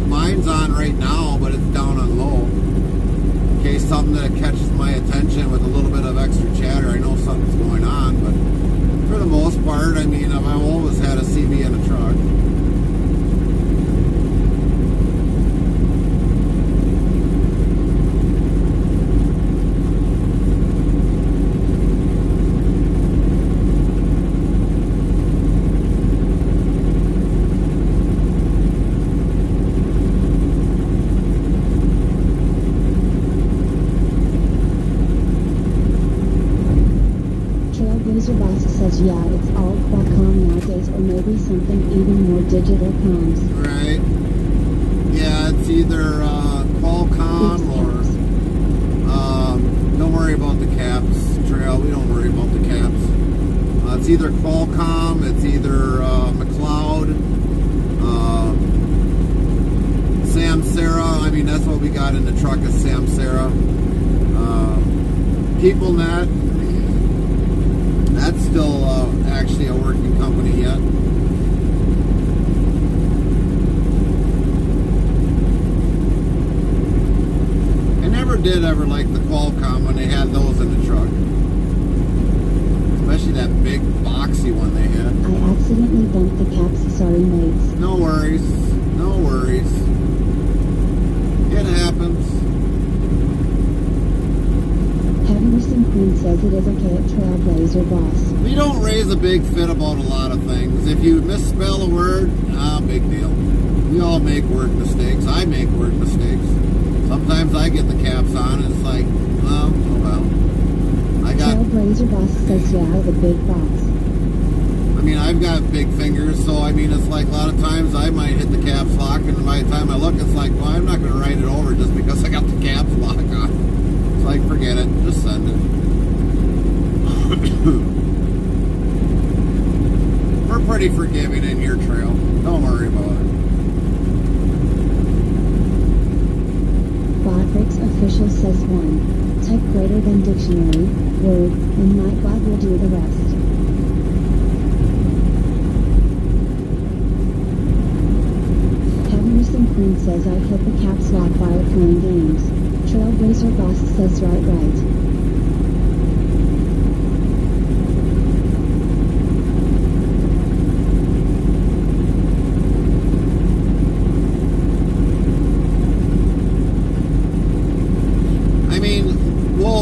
mine's on right now, but it's down on low. In case something that catches my attention with a little bit of extra chatter, I know something's going on, but for the most part, I mean, I've always had a CB in a truck. Trailblazer Boss says yeah, it's all Qualcomm nowadays, or maybe something even more digital comms. Right. Yeah, it's either Qualcomm or don't worry about the caps, Trail. We don't worry about the caps. It's either Qualcomm, it's either McLeod, Samsara. I mean, that's what we got in the truck is Samsara. PeopleNet. That's still actually a working company yet. I never did ever like the Qualcomm when they had those in the truck. Especially that big boxy one they had. I accidentally bumped the caps, sorry mates. No worries. No worries. It happens. Henderson Queen says it is okay at Trailblazer Boss. We don't raise a big fit about a lot of things. If you misspell a word, big deal. We all make word mistakes. I make word mistakes. Sometimes I get the caps on and it's like, oh well. I got Trailblazer Boss says yeah, the big box. I mean, I've got big fingers, so I mean, it's like a lot of times I might hit the caps lock, and by the time I look, it's like, well, I'm not going to write it over just because I got the caps lock on. It's like, forget it, just send it. We're pretty forgiving in your Trail. Don't worry about it. Botbricks official says 1. Type greater than dictionary, word, and Nightbot will do the rest. Henderson Queen says I hit the caps lock while playing games. Trailblazer Boss says right.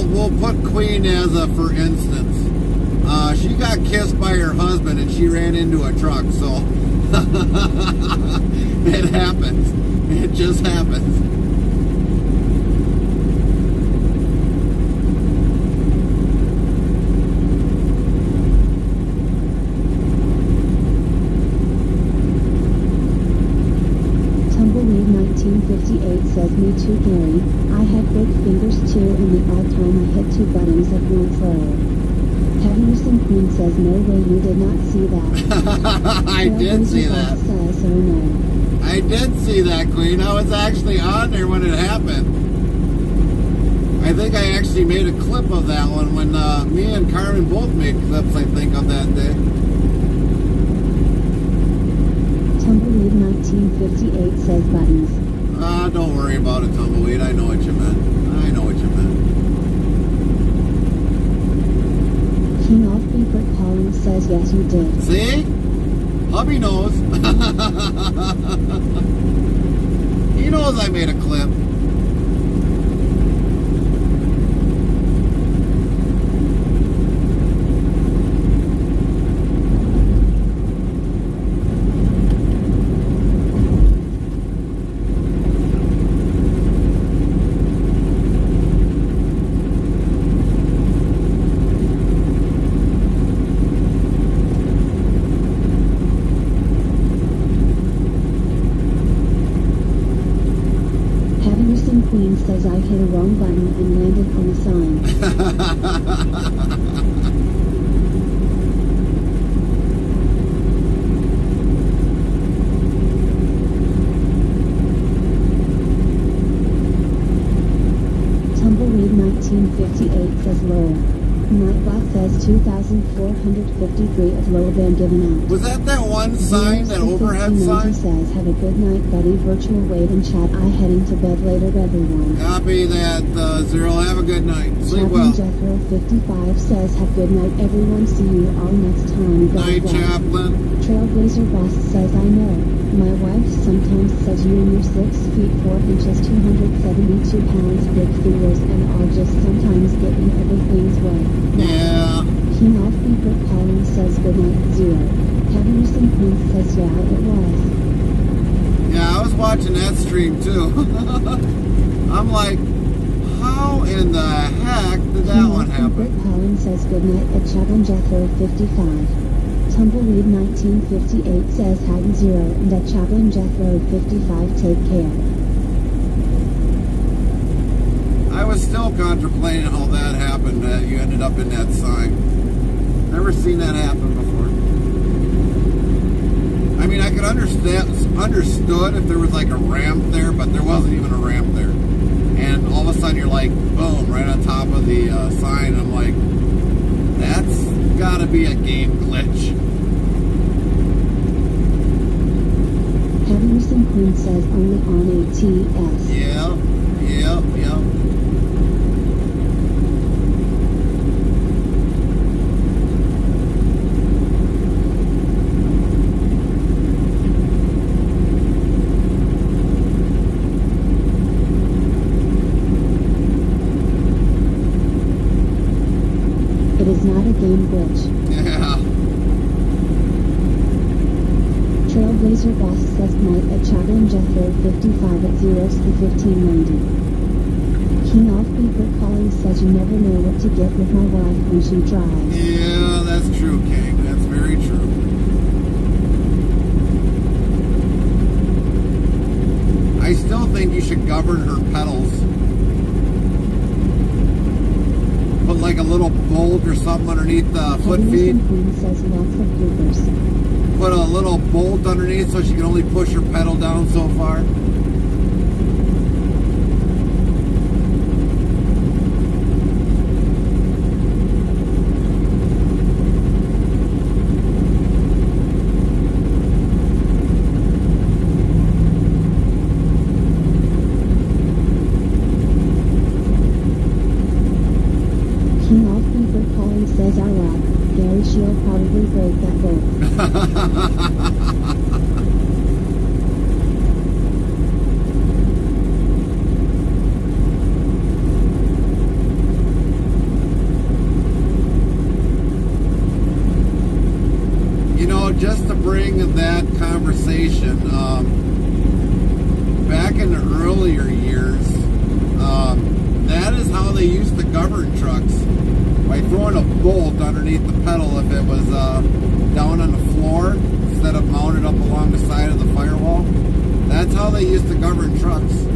We'll put Queen as a for instance. She got kissed by her husband and she ran into a truck, so it happens. It just happens. Tumbleweed 1958 says me too, Gary. I had big fingers too, and the odd time I hit two buttons at one throw. Henderson Queen says no way, you did not see that. I did see that. Says, oh no. I did see that, Queen. I was actually on there when it happened. I think I actually made a clip of that one when me and Carmen both made clips, I think, of that day. Tumbleweed 1958 says buttons. Don't worry about it, Tumbleweed. I know what you meant. I know what you meant. King Off Beeper Calling says yes, you did. See? Hubby knows. He knows I made a clip. hit a wrong button and landed on a sign. Tumbleweed 1958 says lol. Nightbot says 2,453 of lol been given out. Was that one sign, that overhead sign? Says, have a good night, buddy. Virtual wave and chat. I heading to bed later, everyone. Copy that, Zero. Have a good night. Sleep well. Jethro 55 says, have good night, everyone. See you all next time. Night, Chaplain. Trailblazer Boss says, I know. My wife sometimes says you and your 6 feet 4 inches, 272 pounds, big fingers, and all just sometimes get in everything's way. Yeah. King of Beaver Collins says, good night, Zero. Cavenderson Prince says, yeah, it was. Yeah, I was watching that stream too. I'm like, how in the heck did that one happen? Britt Collins says goodnight at Chavin Jethro 55. Tumbleweed 1958 says Hagen Zero and at Chavin Jethro 55 take care. I was still contemplating how that happened, that you ended up in that sign. Never seen that happen before. I mean, I could understood if there was like a ramp there, but there wasn't even a ramp there. And all of a sudden you're like, boom, right on top of the sign. I'm like, that's gotta be a game glitch. Henderson Queen says only on ATS. Yeah. It is not a game glitch. Yeah. Trailblazer Boss says night at Chavin Jethro 55 at 0C1590. King of Beaver Collins says you never know what to get with my wife when she drives. Yeah, that's true, King. That's very true. I still think you should govern her pedals. Put like a little bolt or something underneath the foot feed. Says lots of bloopers. Put a little bolt underneath so she can only push her pedal down so far. King of Beaver Collins says our lap. Gary she'll probably break that bolt. You know, just to bring that conversation, back in the earlier years, that is how they used to govern trucks. By throwing a bolt underneath the pedal if it was down on the floor instead of mounted up along the side of the firewall. That's how they used to govern trucks.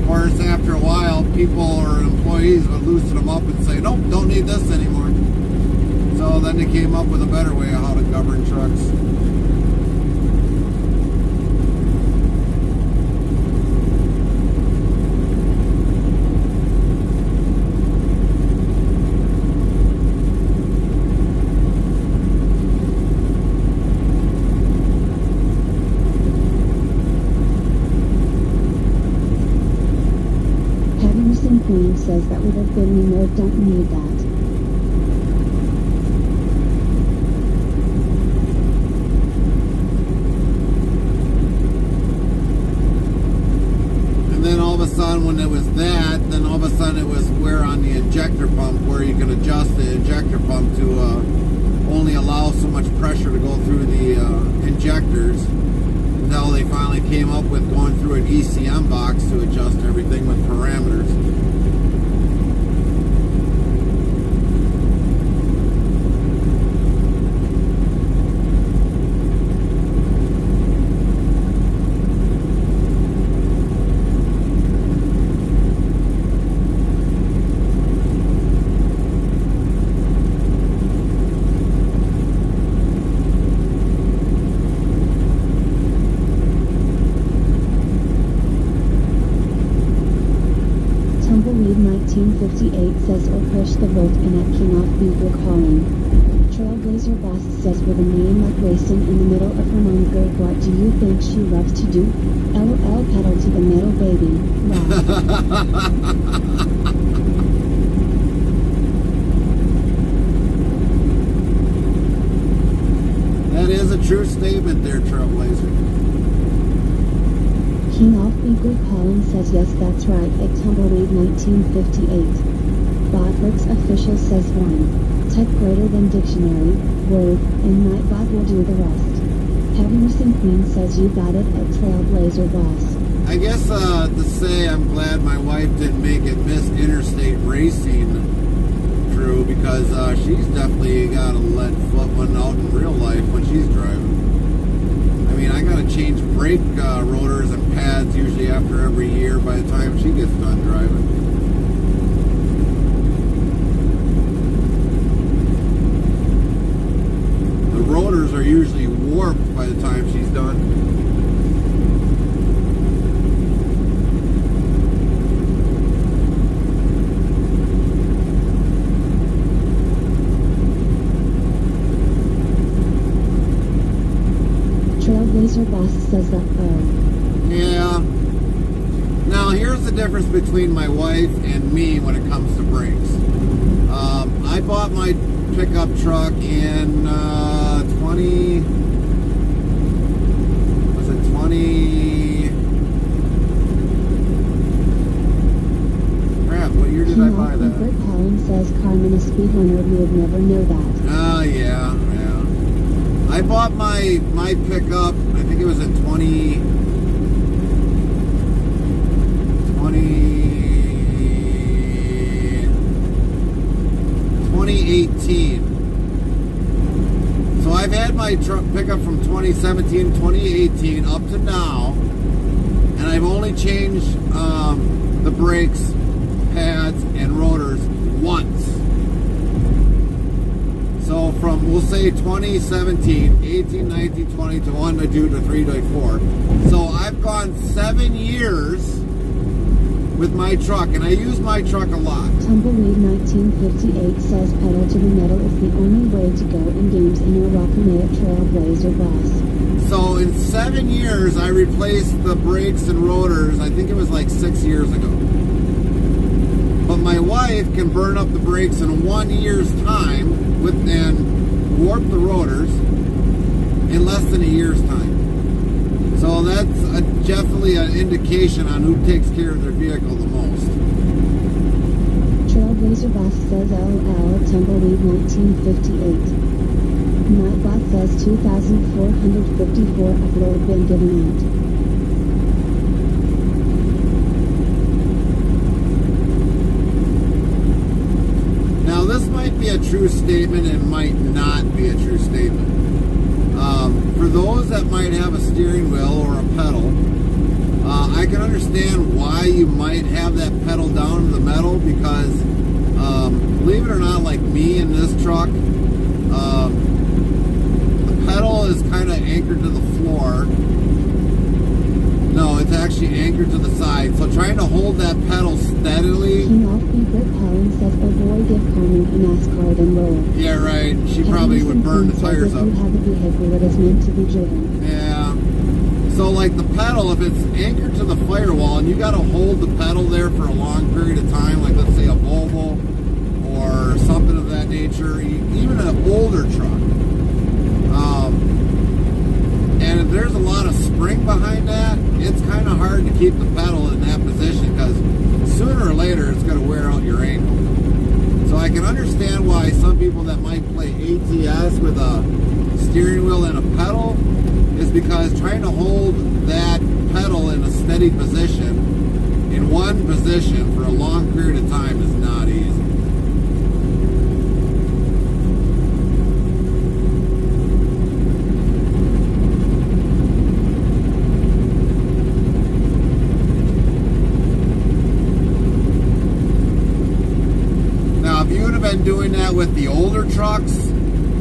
Of course, after a while, people or employees would loosen them up and say, nope, don't need this anymore. So then they came up with a better way of how to govern trucks. Queen says that would have been me. No, don't need that. And then all of a sudden when it was that, then all of a sudden it was where on the injector pump where you can adjust the injector pump to only allow so much pressure to go through the injectors. Until they finally came up with going through an ECM box to adjust everything with parameters. Tumbleweed 1958 says or push the Volt in at King Off Beat we're calling. Trailblazer Boss says with a name like racing in the middle of her Montgomery, what do you think she loves to do? LOL, pedal to the metal, baby. Wow. That is a true statement there, Trailblazer. King Off Beat Good Colin says yes, that's right at Tumbleweed 1958. Botworks Official says 1. Type greater than dictionary, word, and Nightbot will do the rest. Heavy Nursing Queen says you got it at Trailblazer Boss. I guess to say I'm glad my wife didn't make it Miss Interstate Racing Drew, because she's definitely got to let foot one out in real life when she's driving. I mean, I got to change brake rotors and pads usually after every year by the time she gets done driving. The rotors are usually warped by the time she's done. Trailblazer Boss says that Yeah. Now here's the difference between my wife and me when it comes to brakes. I bought my pickup truck in 20 crap, what year did I buy that? Bert Collins says Carmen is speedrunner, you would never know that. Oh yeah. I bought my pickup, I think it was in 2018. So I've had my truck pickup from 2017, 2018 up to now, and I've only changed the brakes, pads, and rotors once. So from, we'll say 2017, 18, 19, 20 to 1 to 2 to 3 to 4. So I've gone 7 years with my truck, and I use my truck a lot. Tumbleweed 1958 says pedal to the metal is the only way to go in games in a Rockaway at Trailblazer Boss. So in 7 years, I replaced the brakes and rotors, I think it was like 6 years ago. But my wife can burn up the brakes in 1 year's time and warp the rotors in less than a year's time. So that's definitely an indication on who takes care of their vehicle the most. Trailblazer Boss says LOL at Tumbleweed 1958. Nightbot says 2,454 upload been given out. This might be a true statement and might not be a true statement. For those that might have a steering wheel or a pedal, I can understand why you might have that pedal down to the metal, because believe it or not, like me in this truck, the pedal is kind of anchored to the floor. No, it's actually anchored to the side. So trying to hold that pedal steadily. King Off Beat Bert Collins says, oh boy, give Carmen a NASCAR then roll. Yeah, right. She probably would burn the tires up. You have a vehicle that is meant to be driven. Yeah. So like the pedal, if it's anchored to the firewall and you got to hold the pedal there for a long period of time, like let's say a Volvo or something of that nature, even an older truck. And if there's a lot of spring behind that, it's kind of hard to keep the pedal in that position, because sooner or later it's going to wear out your ankle. So I can understand why some people that might play ATS with a steering wheel and a pedal is because trying to hold that pedal in a steady position, in one position for a long period of time, is not easy. Doing that with the older trucks,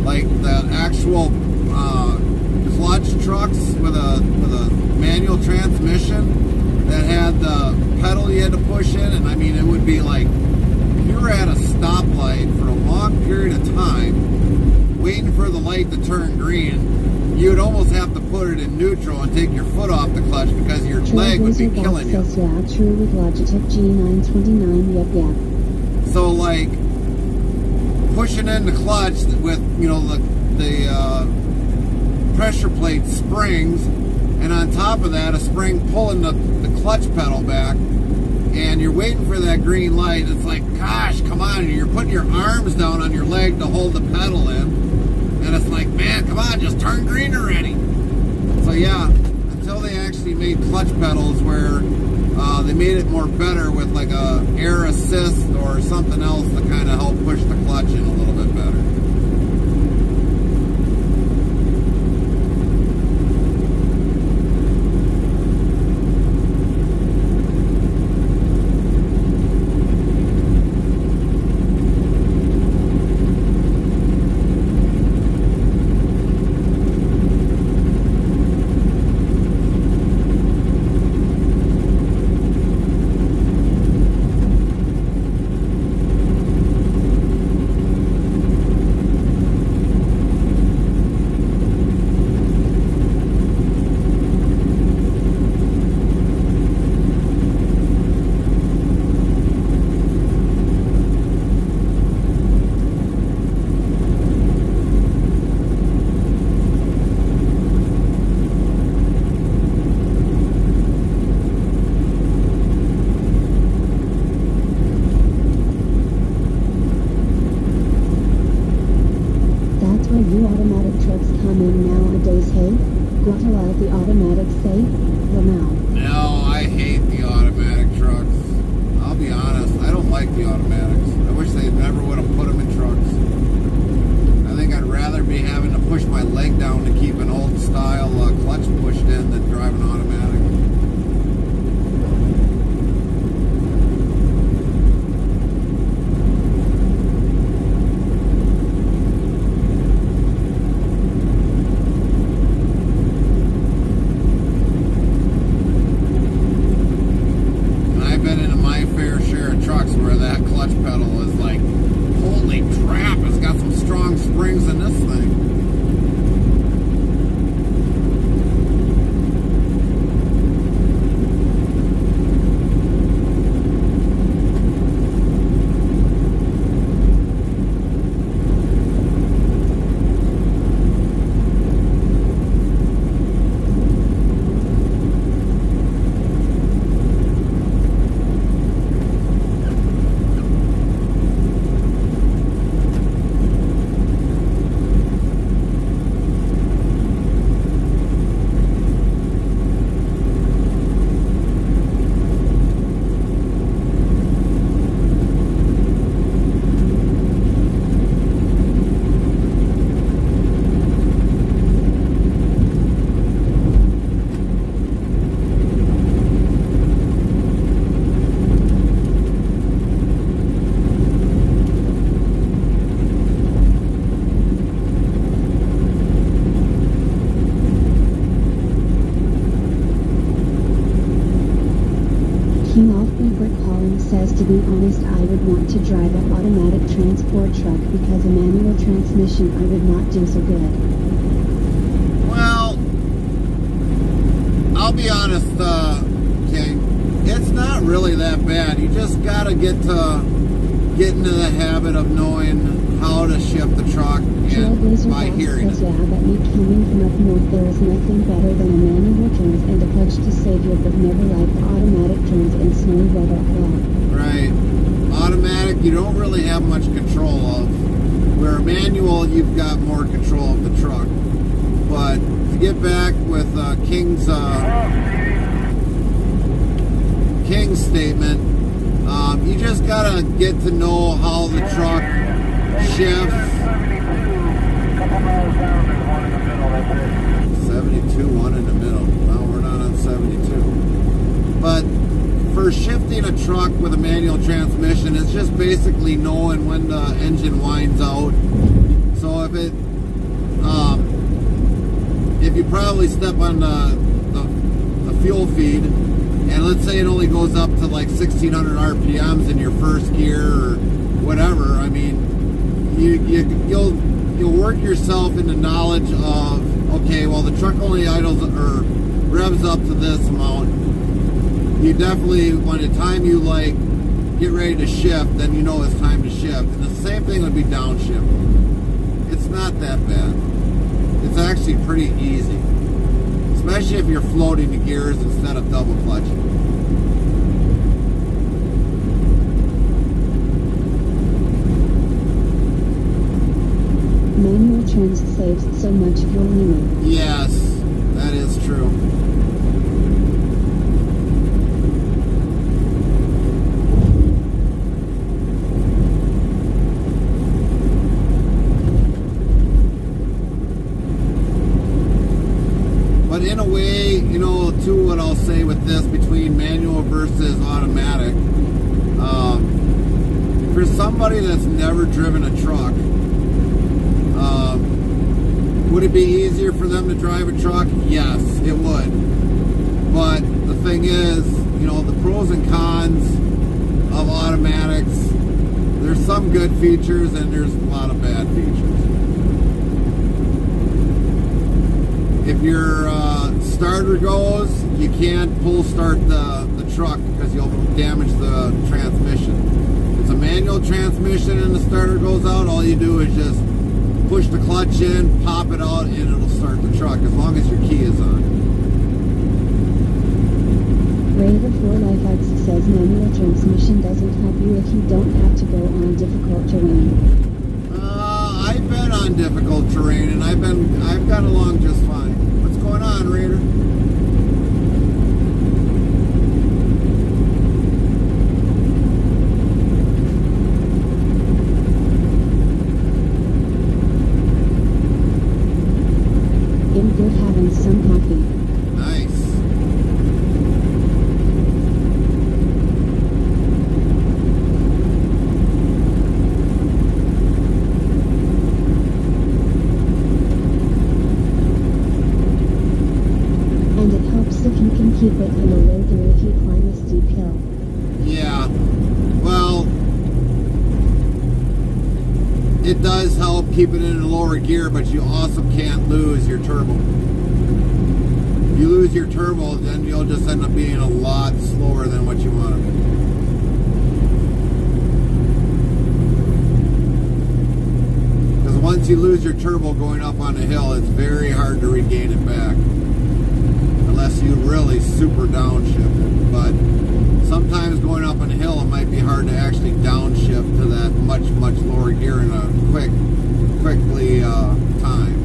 like the actual clutch trucks with a manual transmission, that had the pedal you had to push in, and I mean, it would be like, if you were at a stoplight for a long period of time, waiting for the light to turn green, you would almost have to put it in neutral and take your foot off the clutch because your leg would be killing you. Says, yeah, true with Logitech G929, yep. So like, pushing in the clutch with, you know, the pressure plate springs, and on top of that, a spring pulling the clutch pedal back, and you're waiting for that green light. It's like, gosh, come on, you're putting your arms down on your leg to hold the pedal in, and it's like, man, come on, just turn green already. So yeah, until they actually made clutch pedals where they made it more better with like a air assist or something else to kind of help push the clutch in a little bit better. To be honest, I would want to drive an automatic transport truck because a manual transmission I would not do so good. Well, I'll be honest, King, it's not really that bad. You just gotta get into the habit of knowing how to shift the truck and by hearing it. Yeah, but me coming from up north, there is nothing better than a manual trans and a clutch to save you, but never liked automatic trans in snowy weather at all. Right. Automatic, you don't really have much control of. Where manual, you've got more control of the truck. But to get back with King's statement, you just gotta get to know how the truck shifts. 72, one in the middle. Well, we're not on 72. But for shifting a truck with a manual transmission, it's just basically knowing when the engine winds out. So if you probably step on the fuel feed, and let's say it only goes up to like 1600 RPMs in your first gear or whatever, I mean, you'll work yourself into knowledge of, okay, well, the truck only idles or revs up to this amount. You definitely, by the time you like get ready to shift, then you know it's time to shift. And the same thing would be downshift. It's not that bad. It's actually pretty easy, especially if you're floating the gears instead of double clutching. Manual trans saves so much fuel anyway. Yes, that is true. But in a way, you know, too, what I'll say with this between manual versus automatic, for somebody that's never driven a truck, would it be easier for them to drive a truck? Yes, it would. But the thing is, you know, the pros and cons of automatics, there's some good features and there's a lot of bad features. If your starter goes, you can't pull start the truck because you'll damage the transmission. If it's a manual transmission and the starter goes out, all you do is just push the clutch in, pop it out, and it'll start the truck as long as your key is on. Raver 4LifeX says manual transmission doesn't help you if you don't have to go on difficult terrain. I've been on difficult terrain and I've got along just fine. What's going on, Raider? In good having some coffee. Nice. And it helps if you can keep it in a low gear if you climb a steep hill. Yeah. Well, it does help keep it in a lower gear, but you also can't lose your turbo. If you lose your turbo, then you'll just end up being a lot slower than what you want to be. Because once you lose your turbo going up on a hill, it's very hard to regain it back. Unless you really super downshift it. But sometimes going up on a hill, it might be hard to actually downshift to that much lower gear in a quickly time.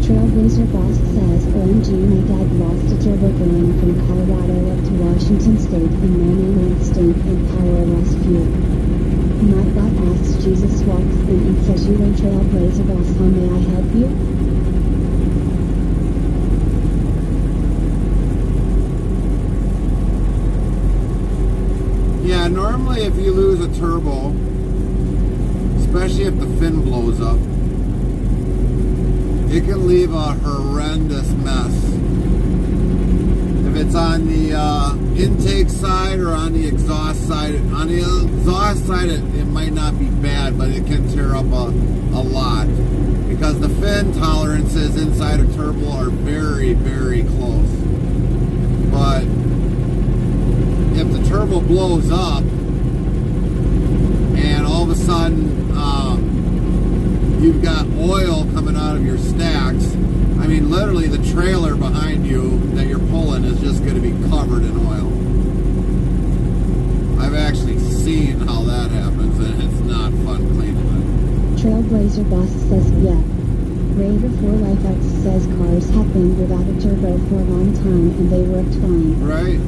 Trailblazer Boss says, OMG, my dad lost a turbo going from Colorado up to Washington State in 99 state and power loss fuel. Nightbot asks, Jesus walks in and says, you and Trailblazer Boss, how may I help you? Yeah, normally if you lose a turbo, especially if the fin blows up, it can leave a horrendous mess. If it's on the intake side or on the exhaust side, it might not be bad, but it can tear up a lot. Because the fin tolerances inside a turbo are very, very close. But if the turbo blows up and all of a sudden you've got oil coming out of your stacks, I mean, literally the trailer behind you that you're pulling is just going to be covered in oil. I've actually seen how that happens, and it's not fun cleaning it. Trailblazer Boss says, yeah. Raider 4LifeX says cars have been without a turbo for a long time and they worked fine. Right?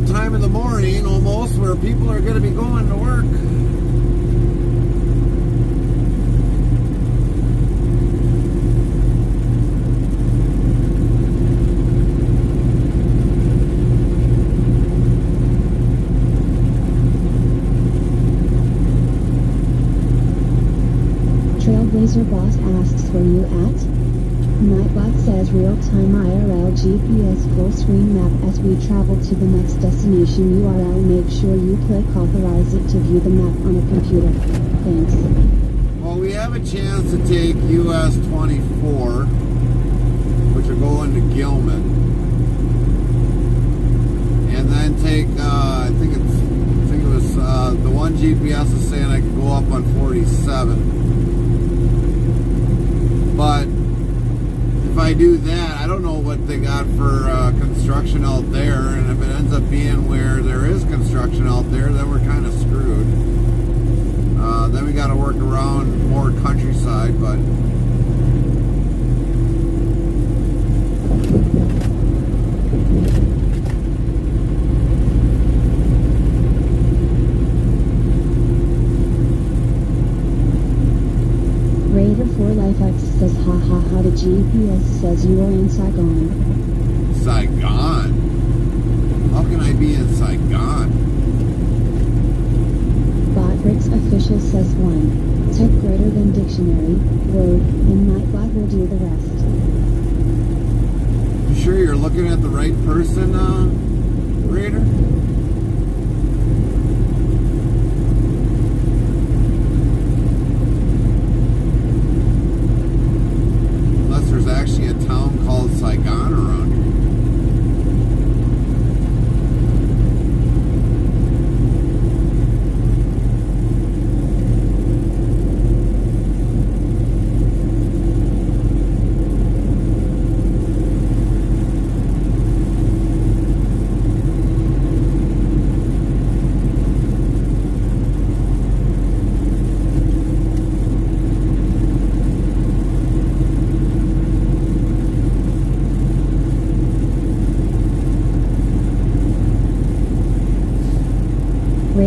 Time in the morning almost where people are going to be going to work. Trailblazer Boss asks where you at? Nightbot says real-time IRL GPS full screen map as we travel to the next destination URL. Make sure you click authorize it to view the map on a computer. Thanks. Well, we have a chance to take US 24, which are going to Gilman, and then take I think it was the one GPS is saying I could go up on 47, but if I do that, I don't know what they got for construction out there, and if it ends up being where there is construction out there, then we're kind of screwed. Then we got to work around more countryside, but Raider 4LifeX says ha the GPS says you are in Saigon. Saigon? How can I be in Saigon? Botbricks official says 1. Type greater than dictionary, word, and Nightbot will do the rest. You sure you're looking at the right person, Raider? Unless there's actually a town called Saigon around here.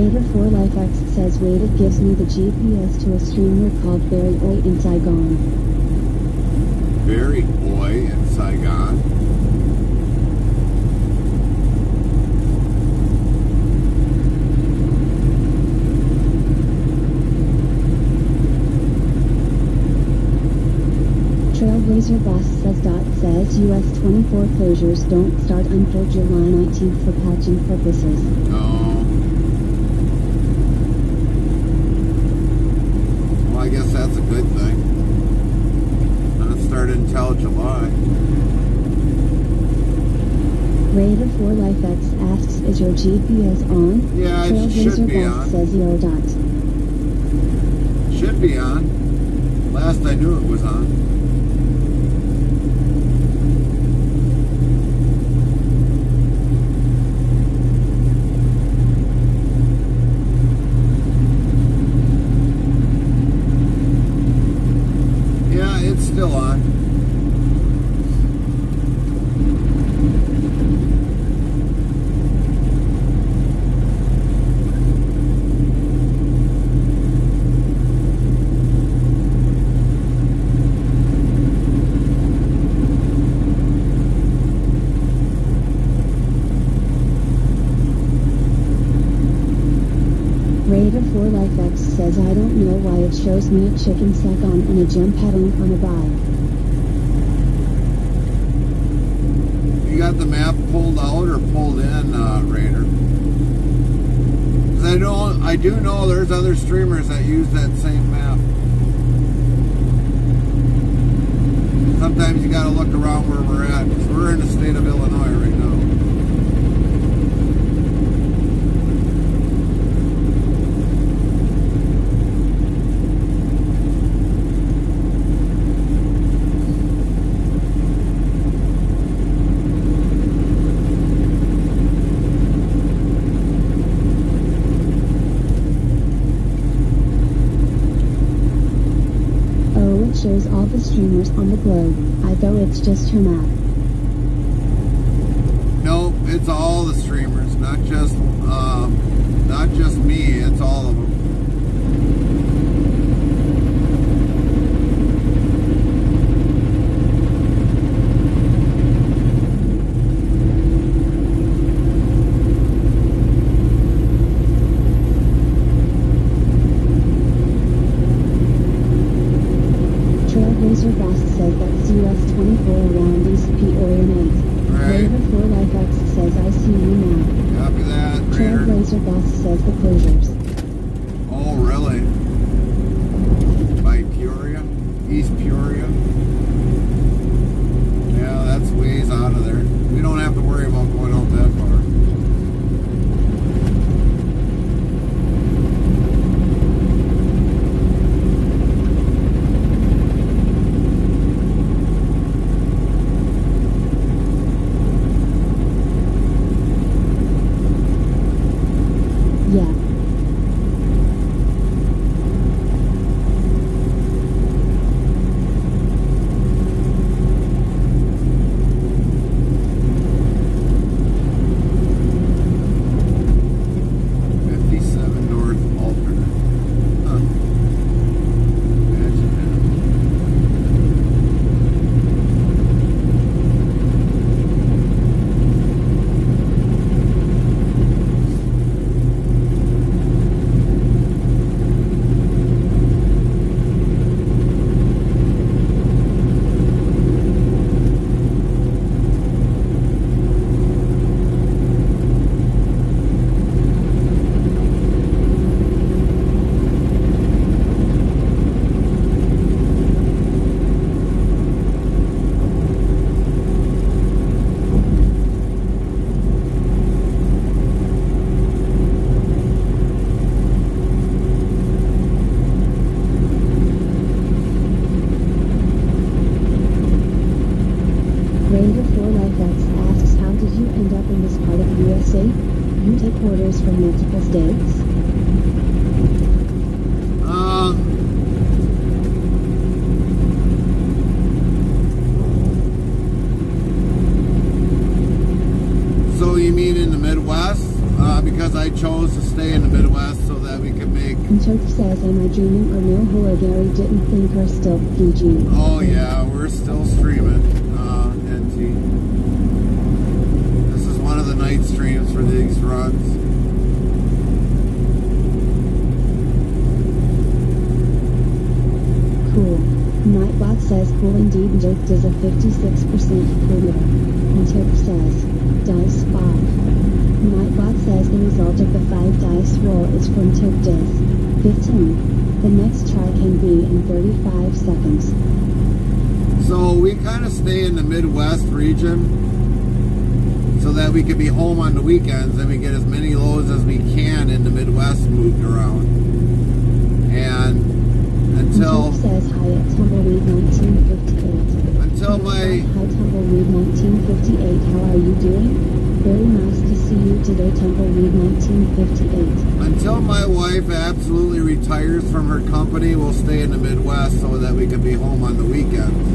Raider4LifeX says wait, it gives me the GPS to a streamer called Barry Oi in Saigon. Very Oi in Saigon. Trailblazer Boss says US 24 closures don't start until July 19th for patching purposes. No. Well, I guess that's a good thing. Not start until July. Raider4LifeX asks, is your GPS on? Yeah, it should Trailblazer be Boss on. says yo dot. Should be on. Last I knew it was on. Yeah, it's still on. Raider4LifeX says I don't know why it shows me a chicken Saigon and a gem pedaling on a bike. You got the map pulled out or pulled in, Raider? Because I do know there's other streamers that use that same map. Sometimes you got to look around where we're at, because we're in the state of Illinois right now. Shows all the streamers on the globe. I though it's just her map. Nope, it's all the streamers, not just me. It's all of them. Trailblazer Boss says that's US 24 around East Peoria 8. Right. Raider4LifeX says I see you now. Copy that, Raider. Trailblazer Boss says the closures. Oh, really? By Peoria? East Peoria? Yeah, that's ways out of there. We don't have to worry about going out that far. Yeah. Raider4LifeX asks, how did you end up in this part of the USA? You take orders from multiple states? So you mean in the Midwest? because I chose to stay in the Midwest so that we could make... And Choke says, am I dreaming or no? Horror Gary didn't think are still PG. Oh yeah, we're still streaming, NT. This is one of the night streams for these runs. Cool. Nightbot says cool indeed. And Choke does a 56% cool meter. And Choke says, dice 5. Nightbot says the result of the 5 dice roll is from Choke does 15. The next try can be in 35 seconds. So we kind of stay in the Midwest region so that we could be home on the weekends and we get as many loads as we can in the Midwest moved around. And until... Choke says hi at Tumbleweed 1958. Until my... Hi Tumbleweed 1958, how are you doing? Very nice to see you today, Tumbleweed 1958. Until my wife absolutely retires from her company, we'll stay in the Midwest so that we can be home on the weekends.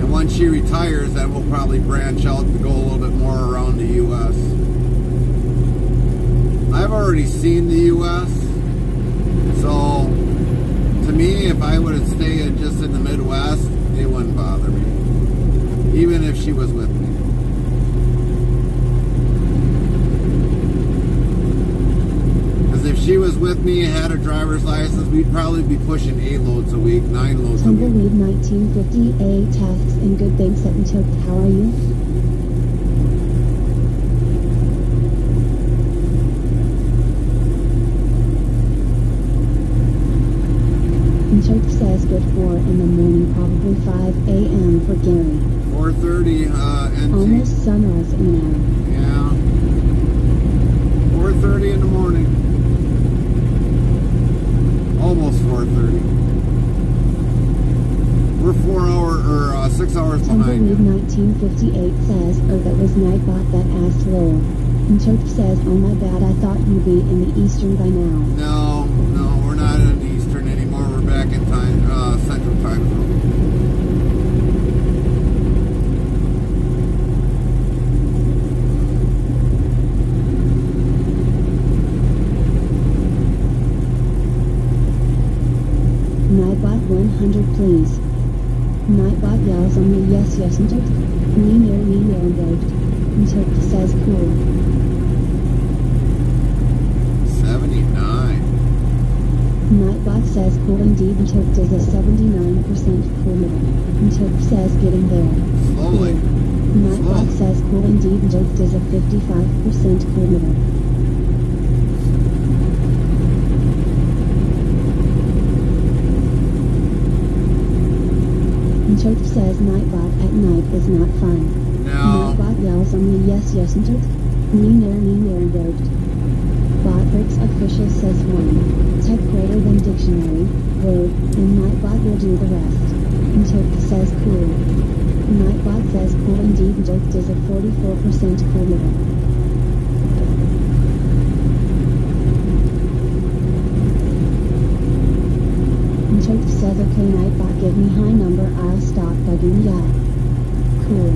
And once she retires, then we'll probably branch out to go a little bit more around the U.S. I've already seen the U.S., so to me, if I would have stayed just in the Midwest, it wouldn't bother me. Even if she was with me. Because if she was with me and had a driver's license, we'd probably be pushing 8 loads a week, 9 loads a week. Tumbleweed 1958 tasks and good things at and Choke. How are you? And Choke says good 4 in the morning, probably 5 a.m. for Gary. 4:30 NT. Almost sunrise in an Yeah. 4:30 in the morning. Almost 4:30. We're 6 hours behind. Tumbleweed 1958 says, oh, that was Nightbot that asked Lowell. And Choke says, oh my bad, I thought you'd be in the Eastern by now. No, we're not in the Eastern anymore. We're back in time, Central Time Zone. Nightbot 100 please. Nightbot yells on me, yes, and Choke. Me near, and raved. And Choke says cool. 79. Nightbot says cool indeed. And Choke does a 79% cool meter. And Choke says getting there. Slowly. Nightbot says cool indeed. And Choke does a 55% cool meter. And Choke says Nightbot at night is not fun. No. Nightbot yells on me, yes, and Choke. Me near, and raved. Botrix official says 1. Type greater than dictionary, word, and Nightbot will do the rest. And Choke says cool. Nightbot says cool indeed. And Choke does a 44% cool meter. And Choke says okay Nightbot give me high number, I'll stop bugging ya. Cool.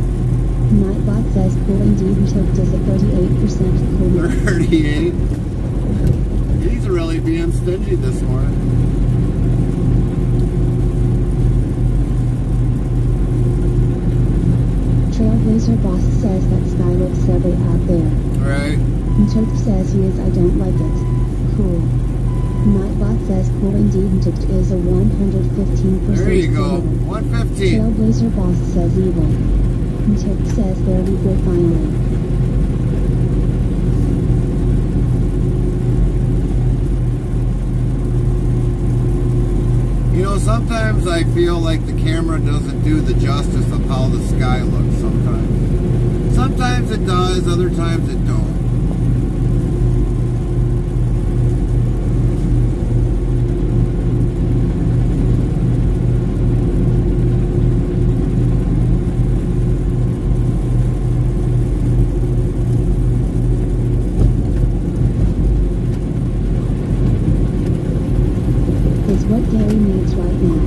Nightbot says cool indeed. And Choke does a 38% cool meter. 38. He's really being stingy this morning. Trailblazer boss says that sky looks lovely out there. Right. And Choke says he is, I don't like it. Cool. Nightbot says cool indeed. And Choke is a 115%. There you go. cool meter. 115. Trailblazer boss says evil. And Choke says there we go finally. You know, sometimes I feel like the camera doesn't do the justice of how the sky looks sometimes. Sometimes it does, other times it don't. Is what Gary needs right now.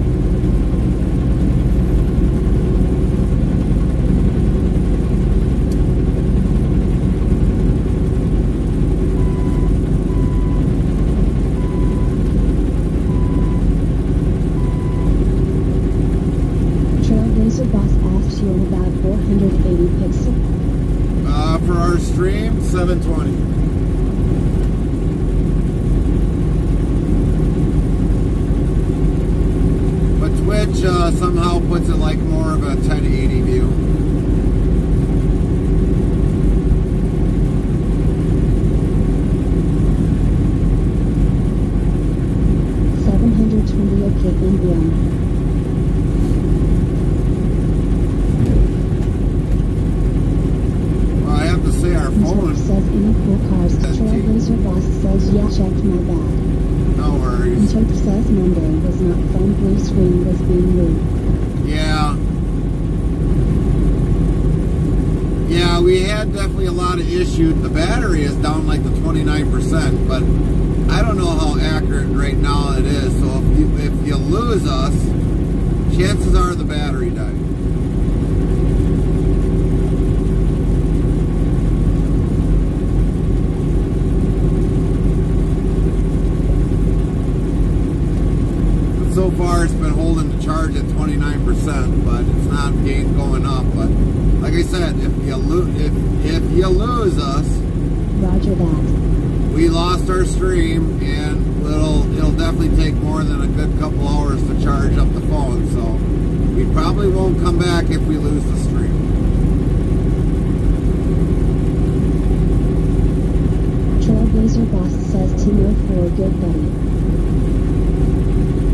somehow puts it like more of a 1080 view. Well, I have to say our phone says any cool cars. Trailblazer Boss says yeah, checked my bad. No worries. Choke says Monday was not fun. Blue screen was being rude. Yeah. Yeah, we had definitely a lot of issues. The battery is down like to 29%, but I don't know how accurate right now it is. So if you lose us, chances are the battery died. So far it's been holding the charge at 29%, but it's not going up. But like I said, if you lose us, Roger that. We lost our stream, and it'll definitely take more than a good couple hours to charge up the phone. So we probably won't come back if we lose the stream. Trailblazer Boss says 1004 good buddy.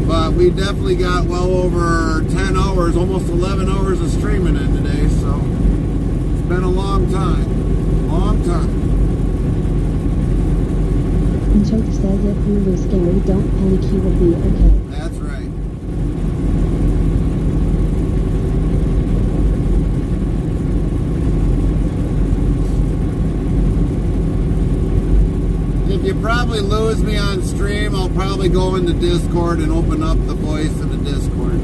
But we definitely got well over 10 hours, almost 11 hours of streaming in today, so it's been a long time. Long time. Choke says if we lose Gary, don't panic, he will be okay. That's right. If you probably lose me on stream, I'll probably go into Discord and open up the voice in the Discord.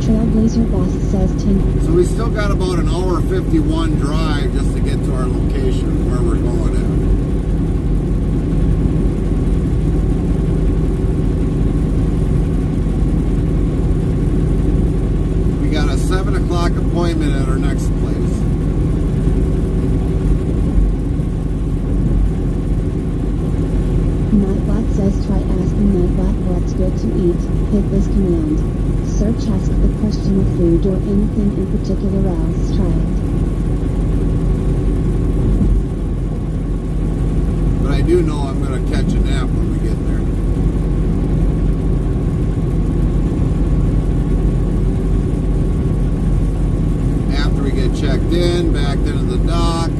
Trailblazer Boss says 10. So we still got about an hour 51 drive just to get to our location where we're going at. We got a 7 o'clock appointment at our next place. Nightbot says try asking Nightbot what's good to eat. Hit this command. Search ask the question of food or anything in particular, else try it. But I do know I'm going to catch a nap when we get there. After we get checked in, backed into the dock,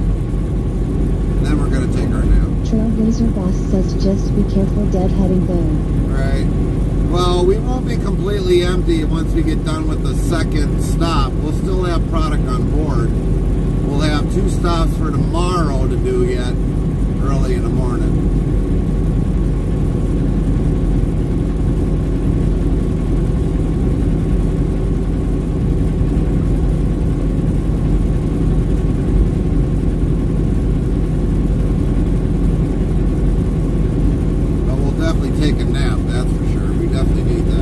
then we're going to take our nap. Trailblazer Boss says just be careful deadheading there. Right. Well, we won't be completely empty once we get done with the second stop. We'll still have product on board. We'll have 2 stops for tomorrow to do yet, early in the morning. But we'll definitely take a nap, that's for sure. We definitely need that.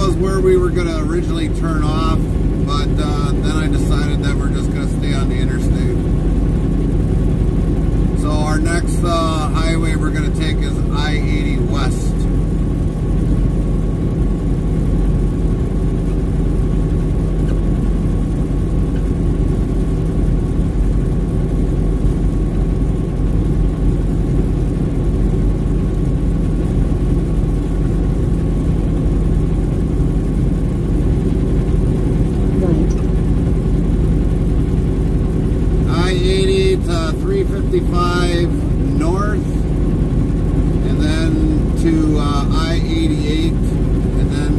was where we were going to originally turn off, but then I decided that we're just going to stay on the interstate. So our next highway we're going to take is I-80 West. I-80 to 355 north, and then to I-88, and then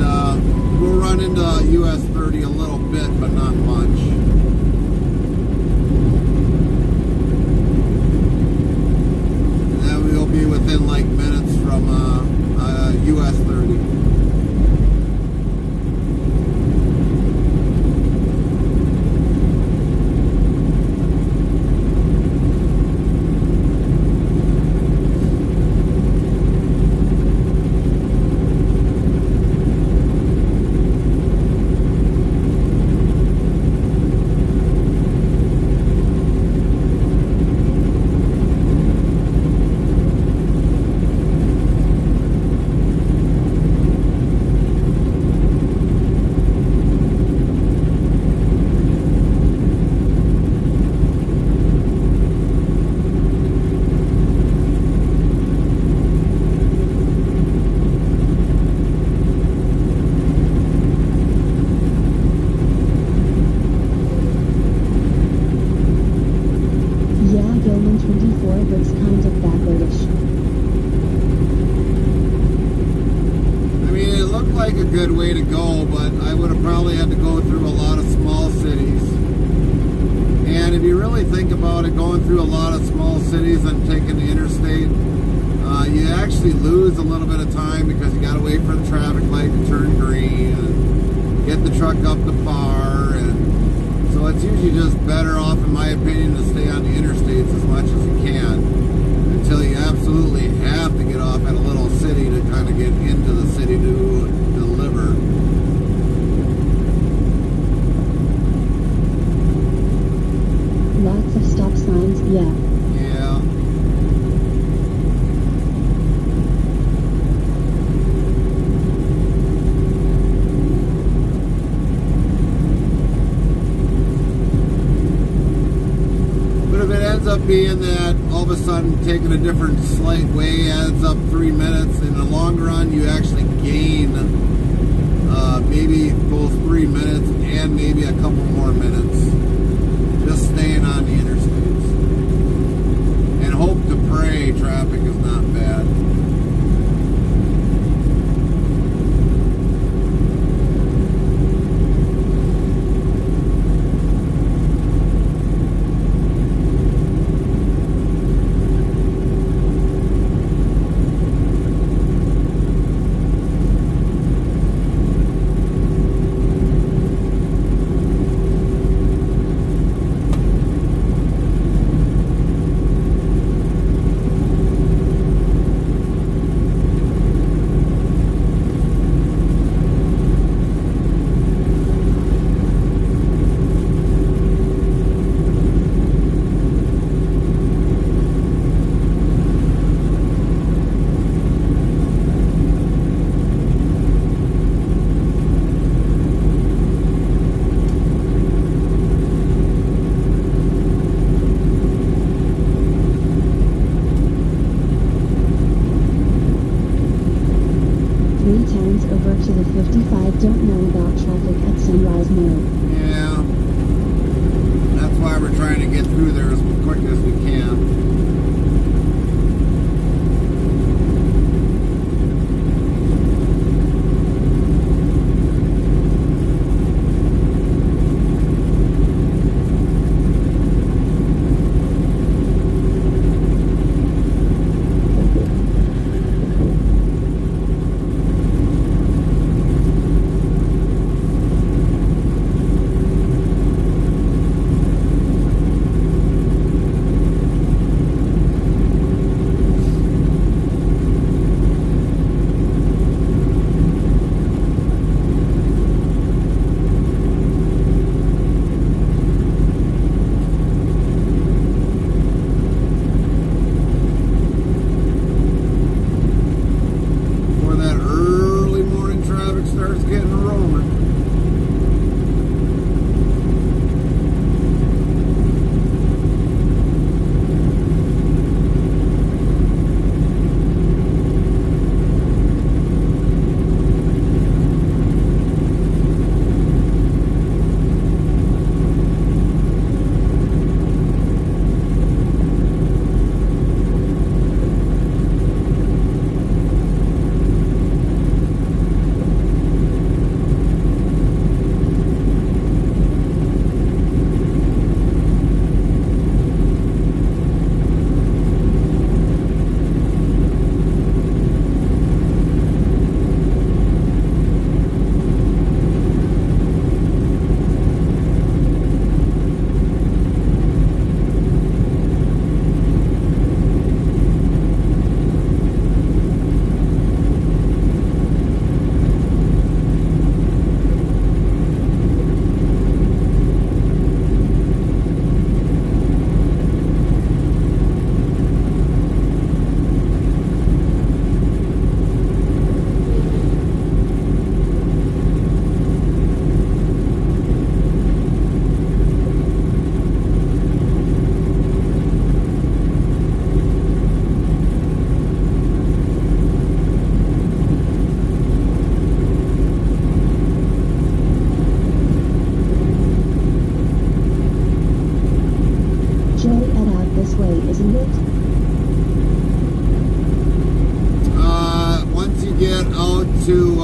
we'll run into US 30 a little bit, but not much. And then we'll be within like minutes from US 30. Gilman 24 looks kind of backwardish. I mean, it looked like a good way to go, but I would have probably had to go through a lot of small cities. And if you really think about it, going through a lot of small cities and taking the interstate, you actually lose a little bit of time because you got to wait for the traffic light to turn green and get the truck up to par. And so it's usually just better off, in my opinion, to stay on the interstates as much as you can until you absolutely have to get off at a little city to kind of get into the city to deliver. Lots of stop signs, yeah. Yeah. But if it ends up being that all of a sudden taking a different slight way adds up 3 minutes, in the long run you actually gain maybe both 3 minutes and maybe a couple more minutes just staying on the interstates. And hope to pray traffic is not bad. Over to the 55, don't know about traffic at Sunrise now. Yeah. That's why we're trying to get through there as quick as we can. to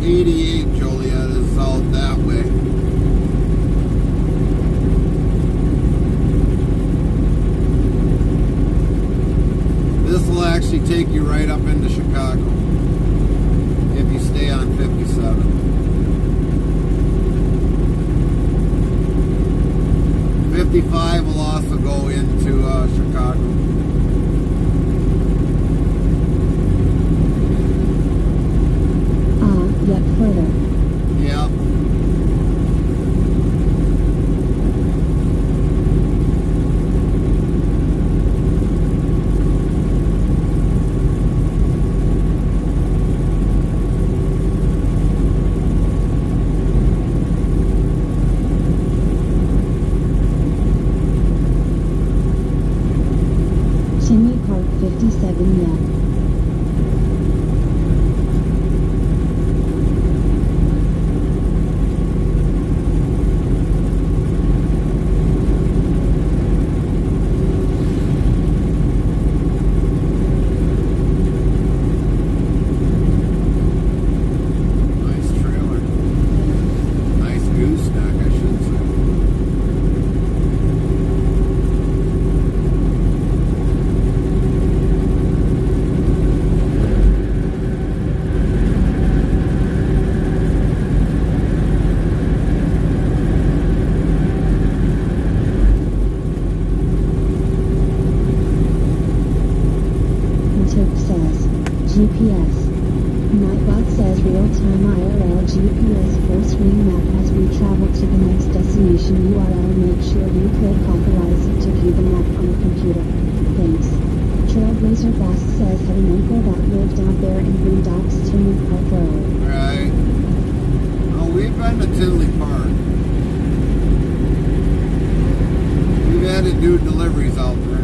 88, Joliet is out that way. This will actually take you right up into Chicago if you stay on 57. 55 will also go into Chicago. Yet further. Yeah. Chinley Park 57 yet. Nice trailer. Nice gooseneck, I should say. Interp says, GPS. Nightbot says real-time IRL GPS full screen map as we travel to the next destination URL. Make sure you click authorize it to view the map on the computer. Thanks. Trailblazer Boss says had an uncle that lived out there in Boondocks, Tinley Park Road. Right. Oh, we've been to Tinley Park. We've had to do deliveries out there.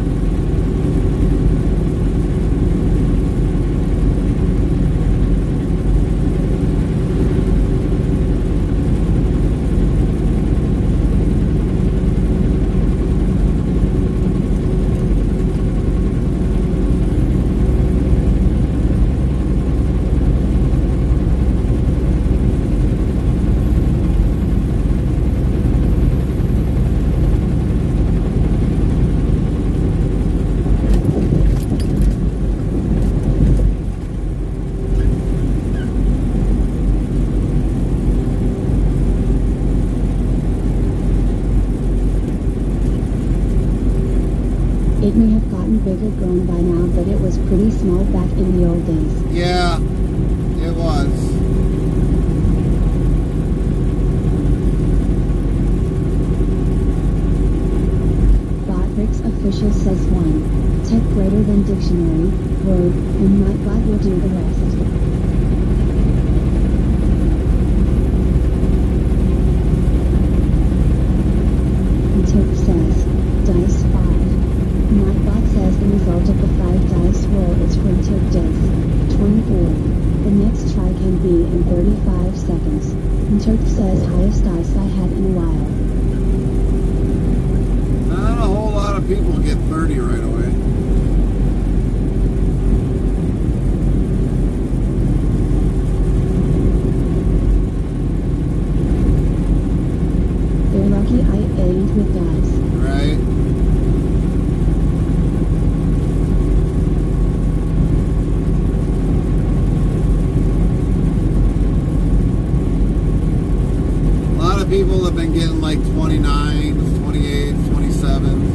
It may have gotten bigger grown by now, but it was pretty small back in the old days. Yeah, it was. Botrix official says 1. Type greater than dictionary, word, and Nightbot will do the rest. Interp says, dice 5. Nightbot says the result of the 5 dice roll is for Interp dice 24. The next try can be in 35 seconds. Interp says highest dice I had in a while. Not a whole lot of people get 30 right away. They're lucky I aimed with dice. Right? A lot of people have been getting like 29s, 28s, 27s.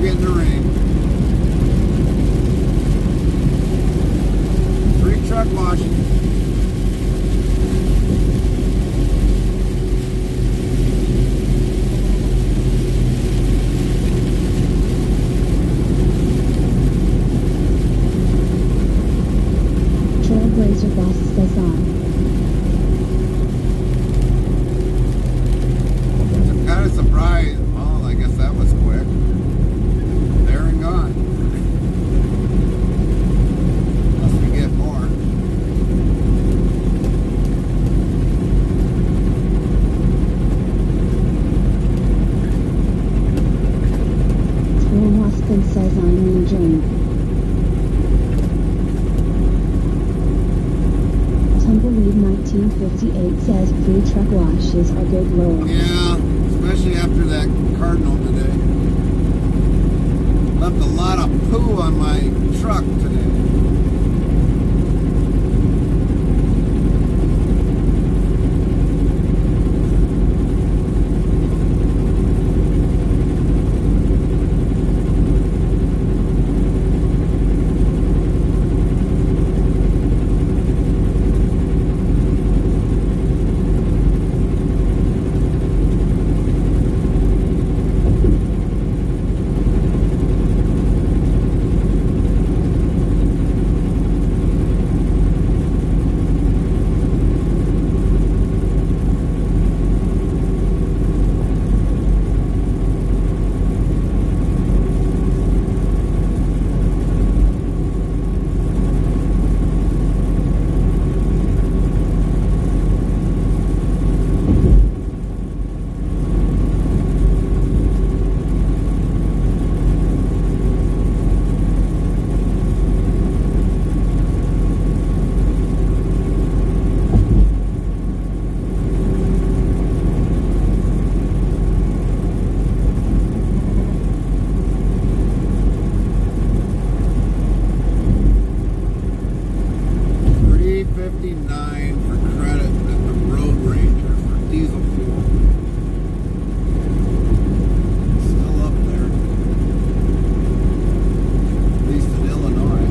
in the rain. Free truck washing. Trailblazer Boss says on. I'm kind of surprised. Well, I guess that was quick. There and gone. Unless we get more. Squirrel Hoskin says I'm new drink. Tumbleweed 1958 says free truck washes are good lord. Yeah, especially after that Cardinal today. Left a lot of poo on my truck today. $3.59 for credit at the Road Ranger for diesel fuel. Still up there. At least in Illinois.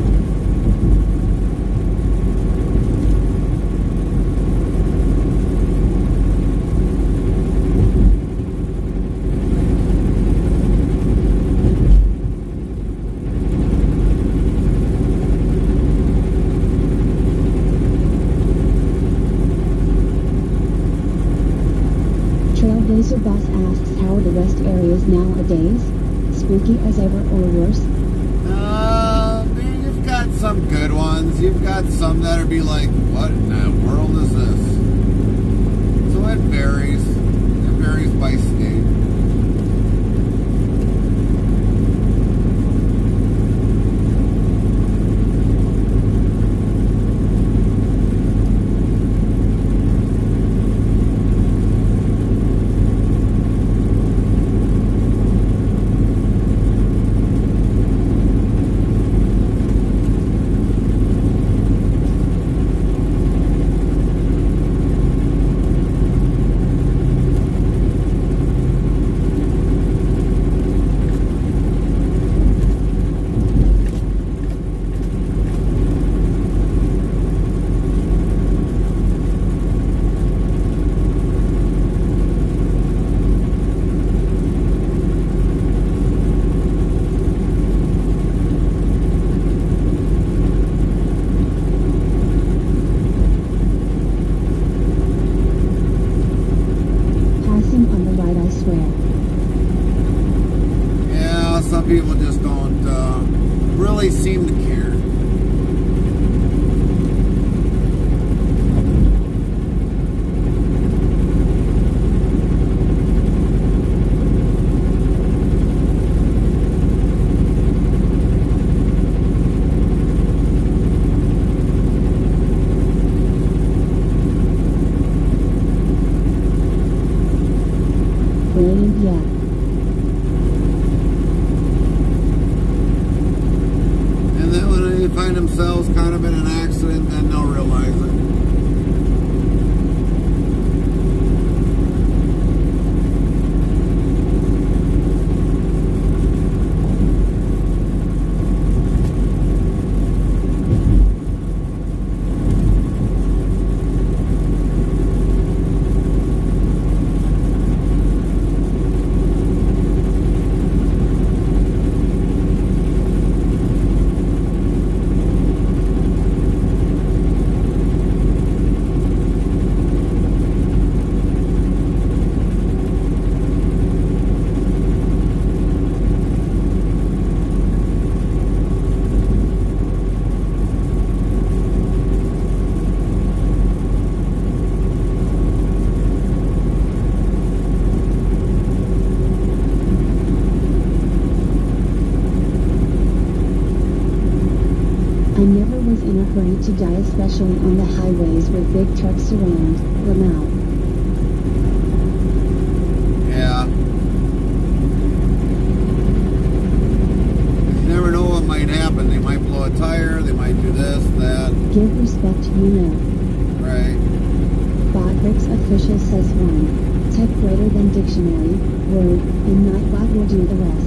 Trailblazer Boss asks how are the rest areas nowadays? Spooky as ever or worse? You've got some good ones. You've got some that'll be like, what in the world is this? So it varies. It varies by state. Some people just don't really seem to care. Brilliant, yeah. And then when they find themselves kind of in an accident, then they'll realize it. I never was in a hurry to die, especially on the highways with big trucks around. Lamau. Yeah. You never know what might happen. They might blow a tire, they might do this, that. Give respect, you know. Right. Botbricks official says 1. Type greater than dictionary, word, and Nightbot will do the rest.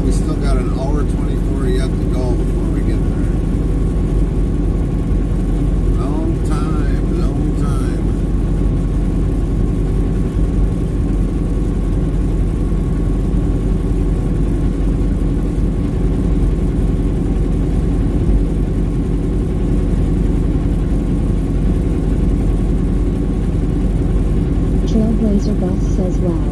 We still got an hour 24 yet to go before we get there. Long time, long time. Trailblazer Boss says wow.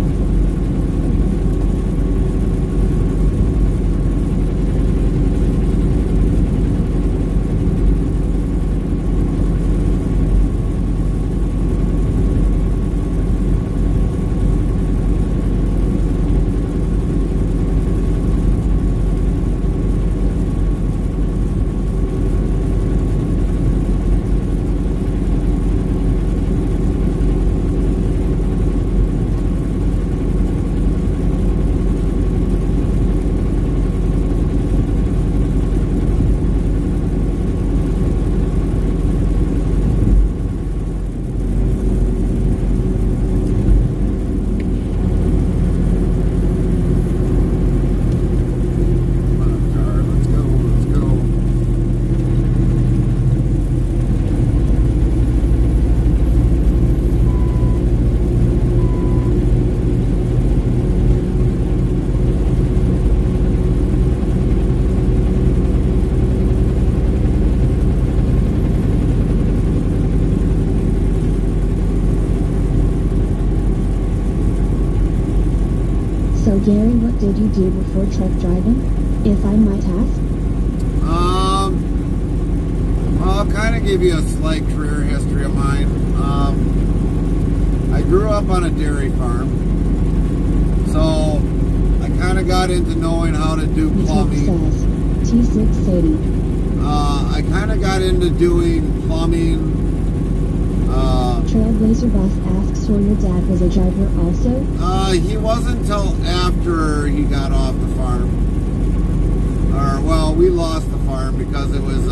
So Gary, what did you do before truck driving, if I might ask? Well, I'll kind of give you a slight career history of mine. I grew up on a dairy farm, so I kind of got into knowing how to do plumbing. T680. I kind of got into doing plumbing. Trailblazer Boss asks, so your dad was a driver also? He wasn't until after he got off the farm. Or, well, we lost the farm because it was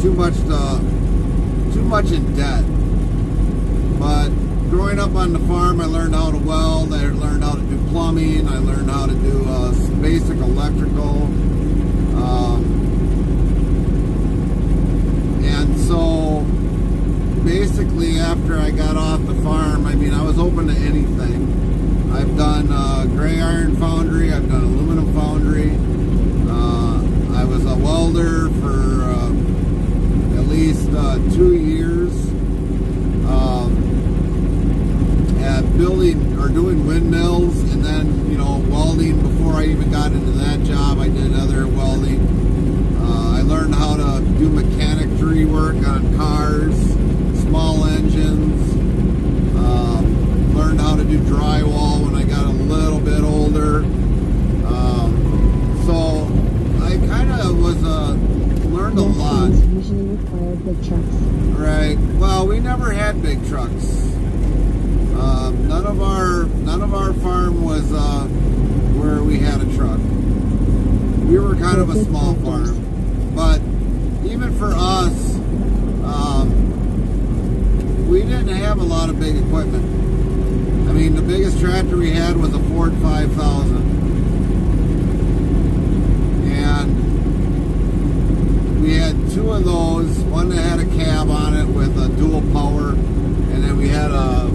too much in debt. But growing up on the farm, I learned how to weld, I learned how to do plumbing, I learned how to do basic electrical. And so basically after I got off the farm, I mean, I was open to anything. I've done gray iron foundry, I've done aluminum foundry. I was a welder for at least 2 years. At building or doing windmills, and then, you know, welding. Before I even got into that job, I did other welding. I learned how to do mechanicry work on cars, small engines. Learned how to do drywall when I got a little bit older. So I kind of was learned a lot. Usually required big trucks. Right. Well, we never had big trucks. None of our farm was where we had a truck. We were kind of a small farm, but even for us, we didn't have a lot of big equipment. I mean, the biggest tractor we had was a Ford 5000, and we had two of those. One that had a cab on it with a dual power, and then we had a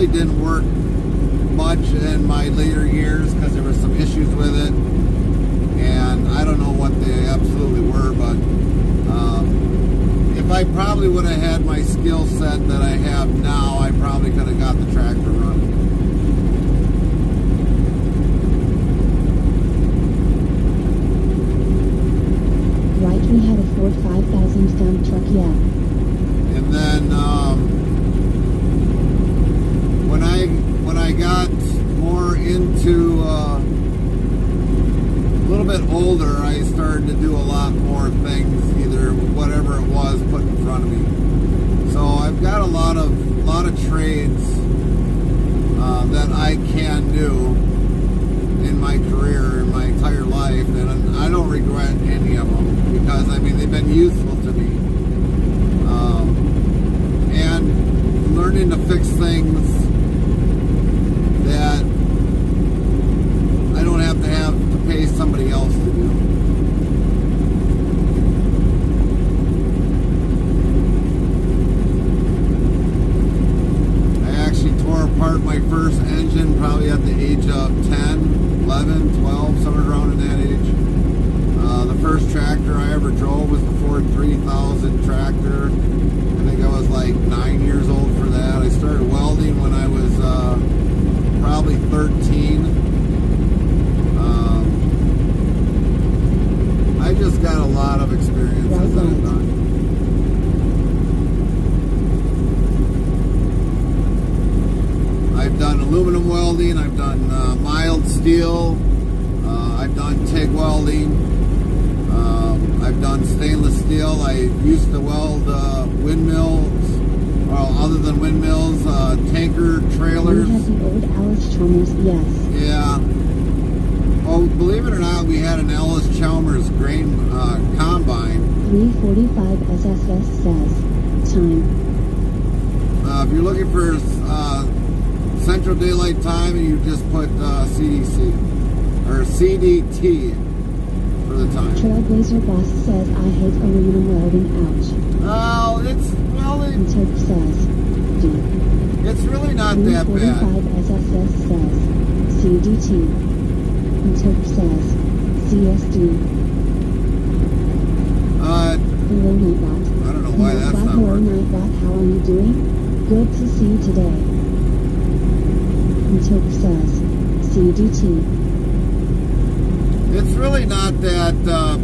really didn't work much in my later years because there were some issues with it, and I don't know what they absolutely were, but if I probably would have had my skill set that I have now, I probably could have got the tractor running. Right, we had a Ford 5000 dump truck, yeah. And then when I got more into a little bit older, I started to do a lot more things, either whatever it was put in front of me. So I've got a lot of trades that I can do in my career, in my entire life, and I don't regret any of them because I mean they've been useful to me. And learning to fix things that I don't have to pay somebody else to do. I actually tore apart my first engine probably at the age of 10, 11, 12, somewhere around in that age. The first tractor I ever drove was the Ford 3000 tractor. I think I was like 9 years old for that. I started welding when I was probably 13. I just got a lot of experiences that I've done. I've done aluminum welding, I've done mild steel, I've done TIG welding, I've done stainless steel. I used to weld windmills, well, other than windmills, tanker trailers. We had the old Alice Chalmers, yes. Yeah. Oh, believe it or not, we had an Alice Chalmers grain combine. 3:45 SSS says, time. If you're looking for Central Daylight Time, you just put CDC or CDT for the time. Trailblazer Boss says, I hate aluminum welding, ouch. Oh, And Tope says, D. it's really not that bad. 3:45 SSS says, CDT. And Tope says, CSD. Hello, Nightbot. I don't know why that's not Hello, working. Nightbot, how are you doing? Good to see you today. And Tope says, CDT. It's really not that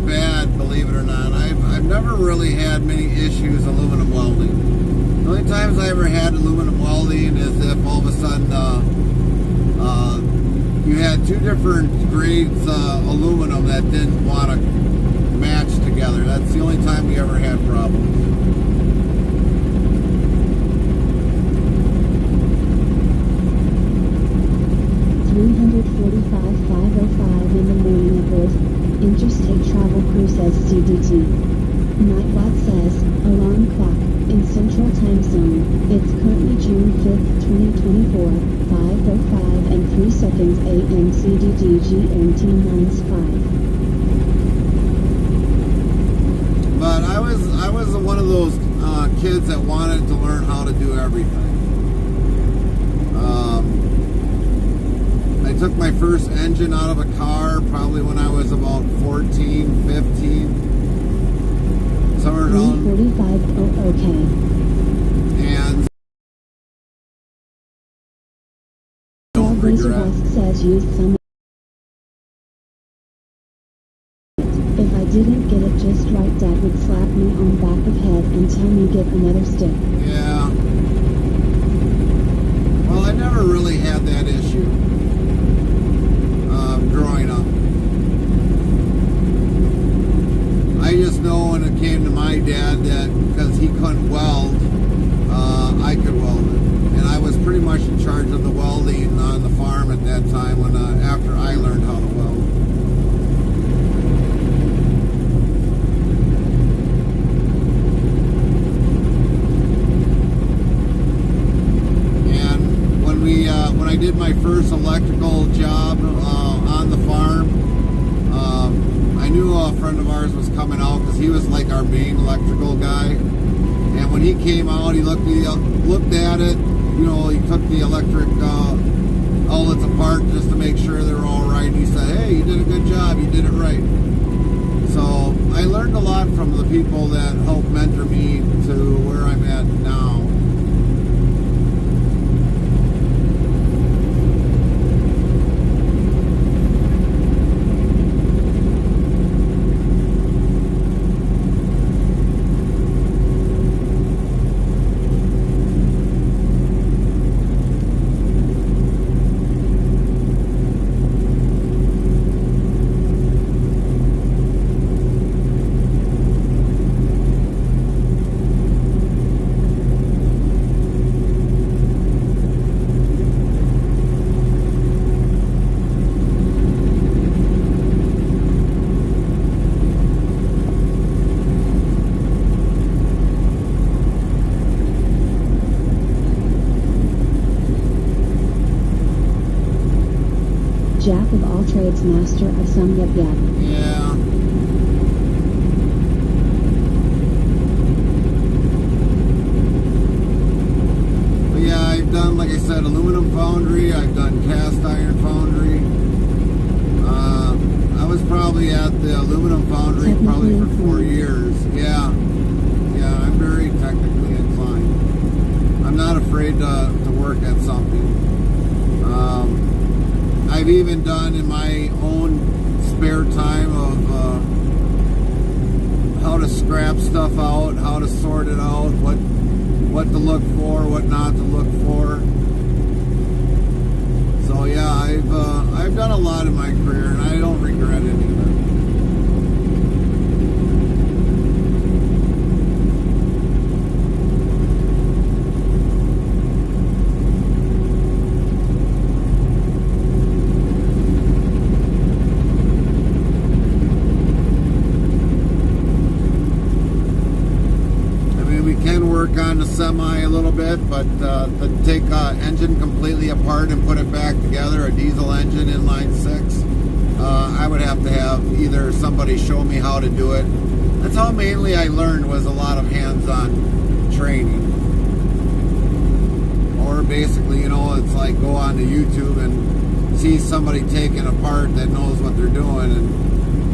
bad, believe it or not. I've never really had many issues aluminum welding. The only times I ever had aluminum welding is if all of a sudden you had two different grades aluminum that didn't want to match together. That's the only time we ever had problems. $345,505 in the morning aboard. Interstate Travel Crew says CDT. Nightbot says, alarm clock, in Central Time Zone. It's currently June 5th, 2024, 5:05 and 3 seconds AM CDT GMT -5. But I was one of those kids that wanted to learn how to do everything. I took my first engine out of a car probably when I was about 14, 15. Somewhere around. 3:45 okay. And don't Trailblazer regret. Boss says use some. If I didn't get it just right, Dad would slap me on the back of head and tell me get another stick. Yeah. Well, I never really had that issue growing up. I just know when it came to my dad that because he couldn't weld, I could weld it. And I was pretty much in charge of the welding on the farm at that time when after I learned how to weld. When I did my first electrical job on the farm, I knew a friend of ours was coming out because he was like our main electrical guy. And when he came out, he looked at it you know, he took the electric outlets apart just to make sure they were all right. And he said, hey, you did a good job. You did it right. So I learned a lot from the people that helped mentor me to where I'm at now. Jack of all trades, master of some, yep. Yeah. But yeah, I've done, like I said, aluminum foundry. I've done cast iron foundry. I was probably at the aluminum foundry probably for 4 years. Yeah. Yeah, I'm very technically inclined. I'm not afraid to work at something. I've even done in my own spare time of how to scrap stuff out, how to sort it out, what to look for, what not to look for. So yeah, I've done a lot in my career, and I don't regret any of it. Work on the semi a little bit, but to take engine completely apart and put it back together, a diesel engine inline 6, I would have to have either somebody show me how to do it. That's how mainly I learned, was a lot of hands-on training. Or basically, you know, it's like go on to YouTube and see somebody taking apart that knows what they're doing.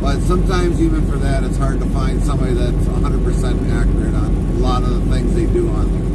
But sometimes even for that, it's hard to find somebody that's 100% accurate on a lot of the things they do on there.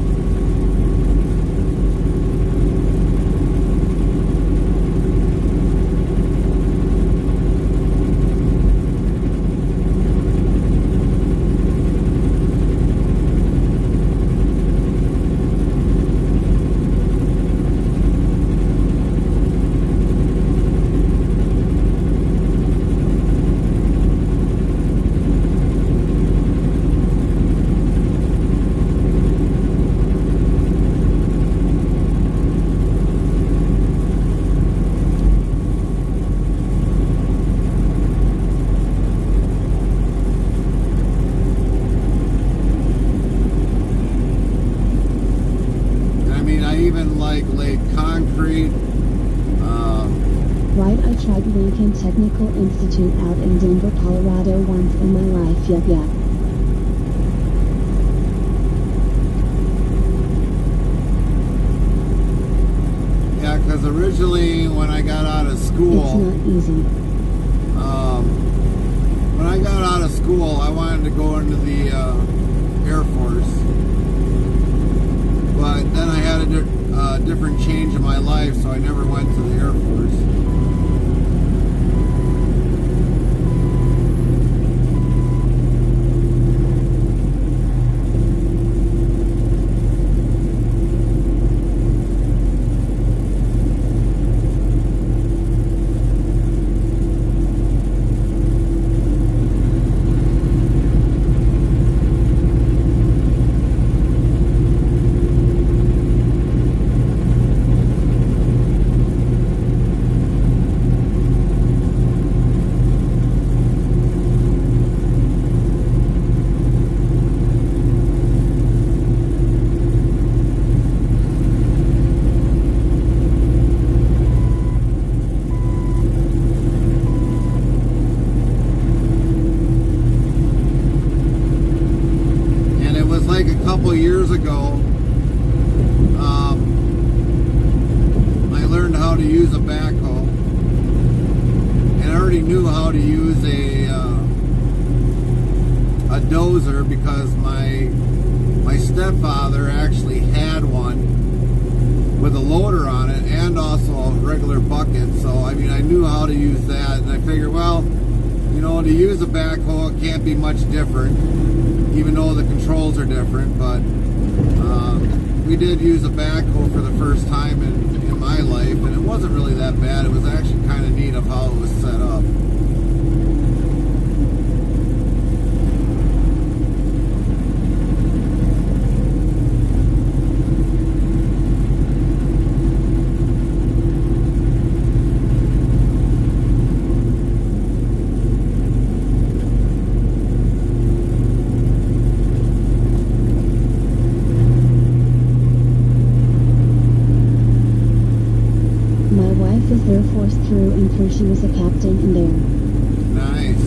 Laid concrete. Right, I tried Lincoln Technical Institute out in Denver, Colorado once in my life, yep. Yeah, because originally when I got out of school, it's not easy. When I got out of school, I wanted to go into the Air Force, but then I had a different change in my life, so I never went to the Air Force. Years ago, how to use a dozer because my stepfather actually had one with a loader on it and also a regular bucket. So I mean, I knew how to use that, and I figured, well, you know, to use a backhoe, it can't be much different, even though the controls are different. But we did use a backhoe for the first time in my life, and it wasn't really that bad. It was actually kind of neat of how it was set up. Air Force through and through. She was a captain in there. Nice.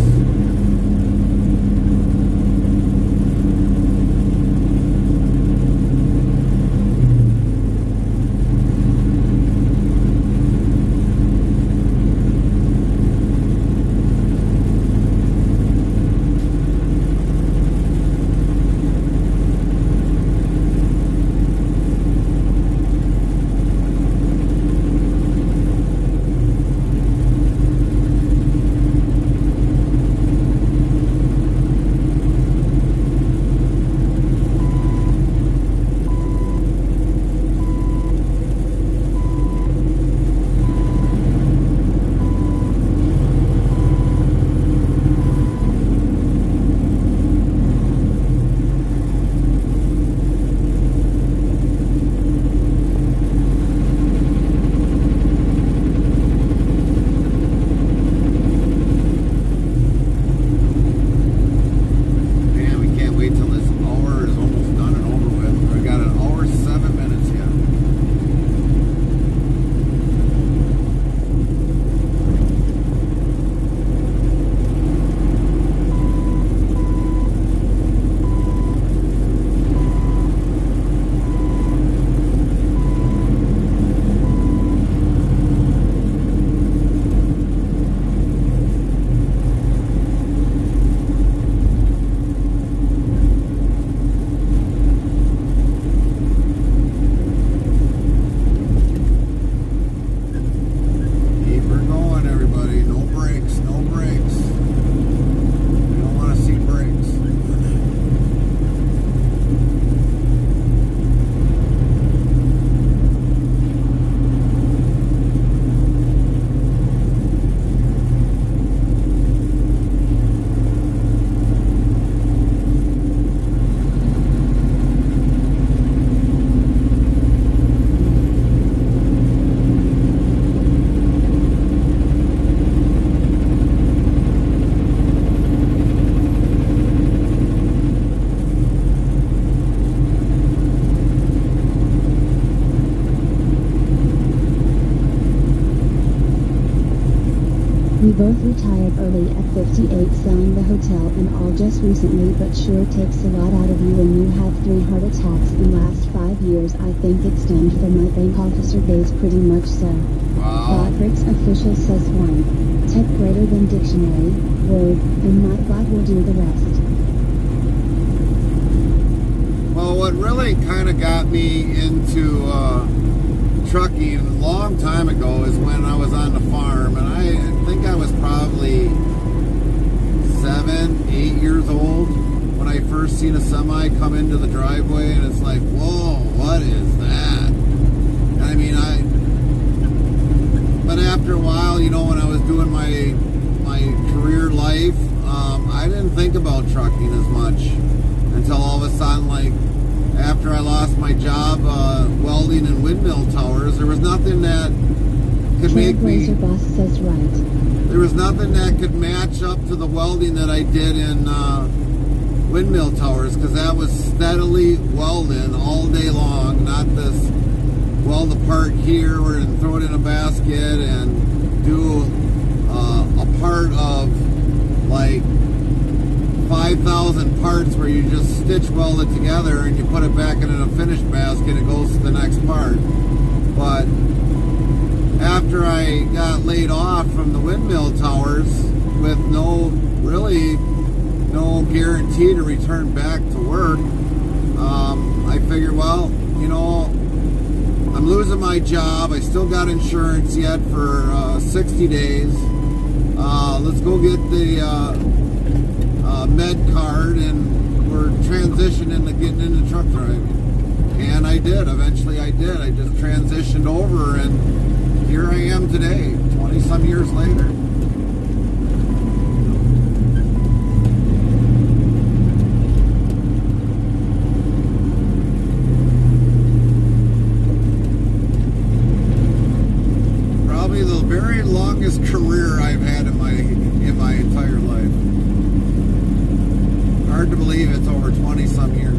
We both retired early at 58, selling the hotel and all just recently, but sure takes a lot out of you when you have 3 heart attacks in last 5 years. I think it stemmed from my bank officer days, pretty much so. Wow. Botbrick's official says 1. Type greater than dictionary, word, and Nightbot will do the rest. Well, what really kind of got me into trucking a long time ago is when I was on the farm, and I think I was probably 7, 8 years old when I first seen a semi come into the driveway, and it's like, whoa, what is that? And I mean, but after a while, you know, when I was doing my career life, I didn't think about trucking as much until all of a sudden, like, after I lost my job welding in windmill towers, there was nothing that could make me... Boss says right. There was nothing that could match up to the welding that I did in windmill towers, because that was steadily welding all day long, not this weld a part here and throw it in a basket and do a part of like 5,000 parts where you just stitch weld it together and you put it back in a finished basket and it goes to the next part. But after I got laid off from the windmill towers, with no guarantee to return back to work, I figured, well, you know, I'm losing my job. I still got insurance yet for 60 days. Let's go get the med card, and we're transitioning to getting into truck driving. And I did. Eventually I did. I just transitioned over, and here I am today, 20 some years later. Probably the very longest career I've had in my entire life. Hard to believe it's over 20 some years.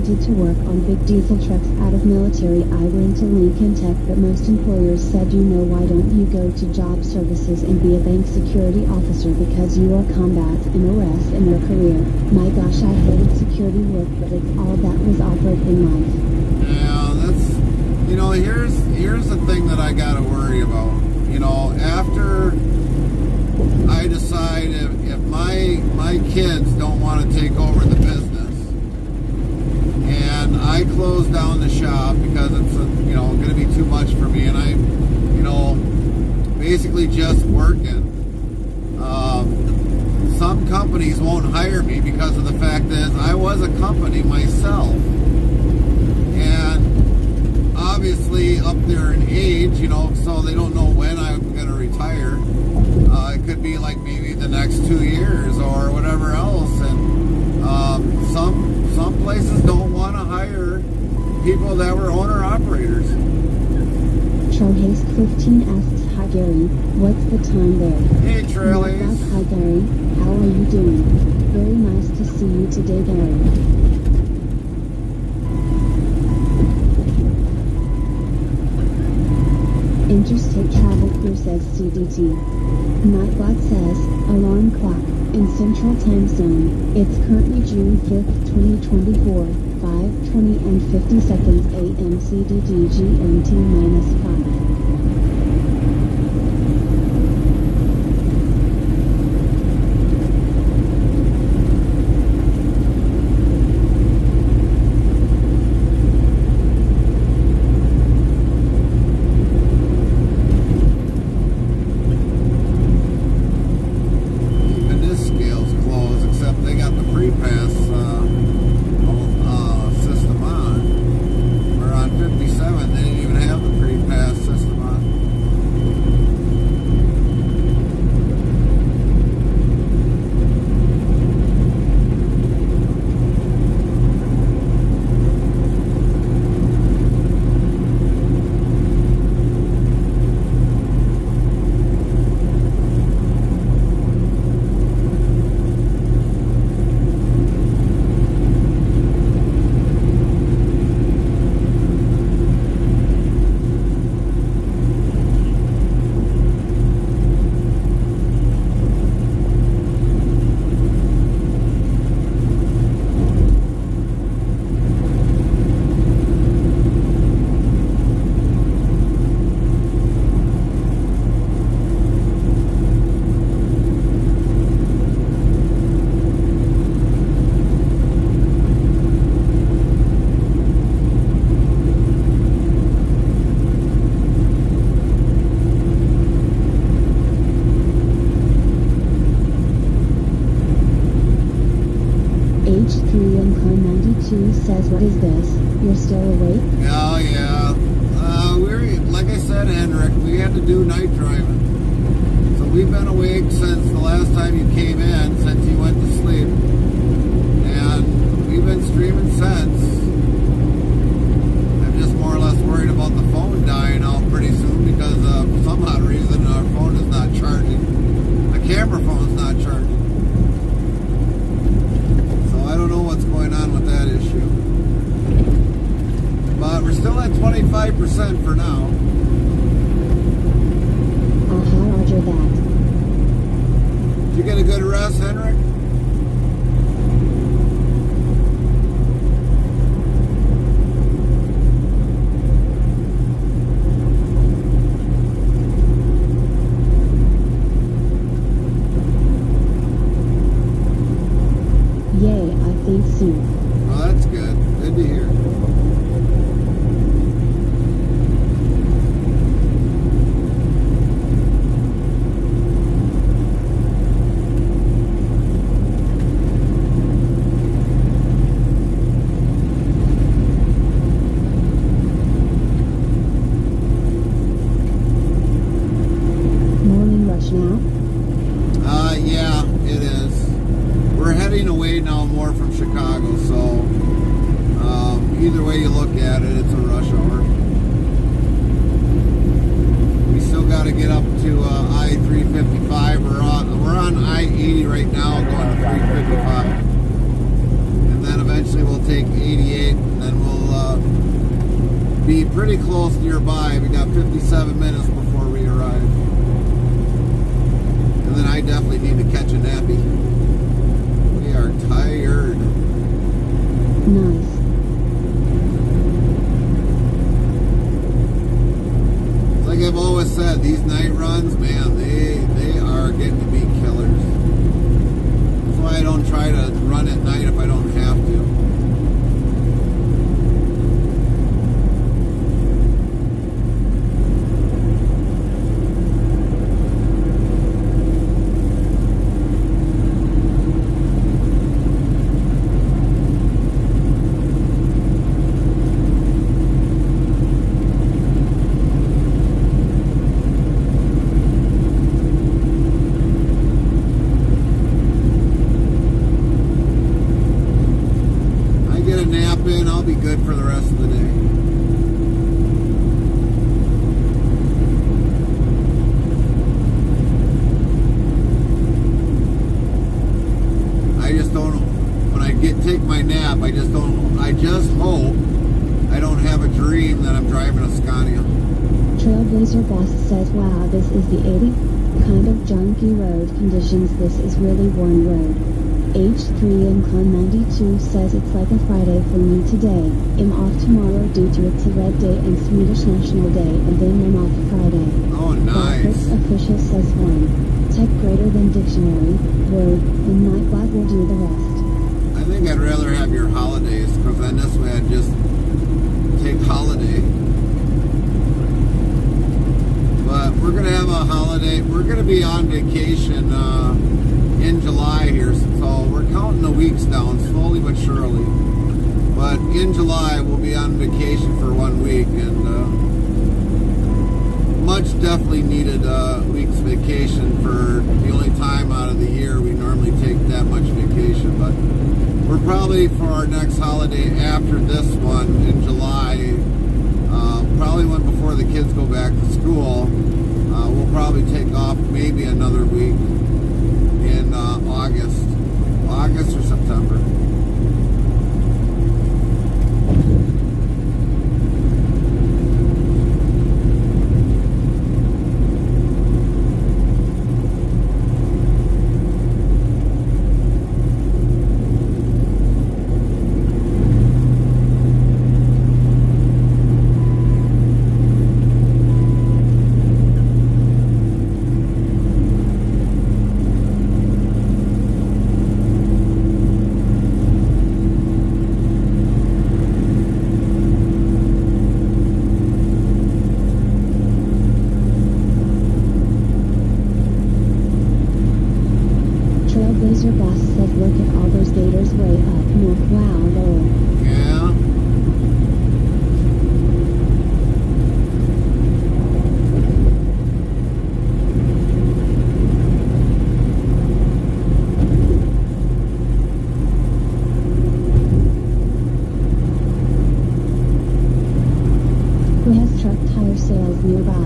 To work on big diesel trucks out of military. I went to Lincoln Tech, but most employers said, you know, why don't you go to job services and be a bank security officer, because you are combat and arrest in your career. My gosh, I hated security work, but it's all that was offered in life. Yeah, that's, you know, here's the thing that I gotta worry about. You know, after I decide if my kids don't want to take over the business, and I closed down the shop because it's going to be too much for me, and I'm basically just working. Some companies won't hire me because of the fact that I was a company myself, and obviously up there in age, so they don't know when I'm going to retire. It could be like maybe the next 2 years or whatever else, and some places don't want to hire people that were owner-operators. Trailhaste 15 asks, hi Gary, what's the time there? Hey Trailhaste. Hi Gary, how are you doing? Very nice to see you today, Gary. Interstate Travel Crew says CDT. Nightbot says, alarm clock, in Central Time Zone. It's currently June 5th, 2024, 5:20 and 50 seconds AM CDT GMT -5. System on. Where on 57, they didn't even have the pre-pass system. H3MCon92 says, what is this? You're still awake? Oh, yeah. Like I said, Hendrik, we had to do night driving. So we've been awake since the last time you came in, since you went to sleep. And we've been streaming since. I'm just more or less worried about the phone dying out pretty soon because for some odd reason our phone is not charging. The camera phone's not charging. So I don't know what's going on with that issue. But we're still at 25% for now. Roger that. Did you get a good rest, Henrik? Yay, I think soon. Well, that's good. Good to hear. Yeah, it is. We're heading away now more from Chicago, so either way you look at it, it's a rush hour. We still got to get up to I-355. We're on I-80 right now, going to 355, and then eventually we'll take 88, and then we'll be pretty close nearby. We got 57 minutes before we arrive. And then I definitely need to catch a nappy. We are tired. Nice. It's like I've always said, these night runs, man, they are getting to be killers. That's why I don't try to run at night if I don't have to. I'll be good for the rest of the day. I just don't, when I take my nap, I just hope I don't have a dream that I'm driving a Scania. Trailblazer Boss says, wow, this is the 80 kind of junky road conditions. This is really worn road. H3MCon92 says it's like a Friday for me today. I'm off tomorrow due to it's a red day and Swedish National Day, and then I'm off Friday. Oh, nice. Official says 1. Type greater than dictionary, word, and Nightbot will do the rest. I think I'd rather have your holidays, because then this way I'd just take holiday. But we're going to have a holiday. We're going to be on vacation in July here, so we're counting the weeks down slowly but surely. But in July we'll be on vacation for 1 week, and much definitely needed week's vacation for the only time out of the year we normally take that much vacation. But we're probably, for our next holiday after this one in July, probably one before the kids go back to school, we'll probably take off maybe another week in August or September. Razor Boss says look at all those gators way up north. Wow, lol. Yeah. Who has truck tire sales nearby?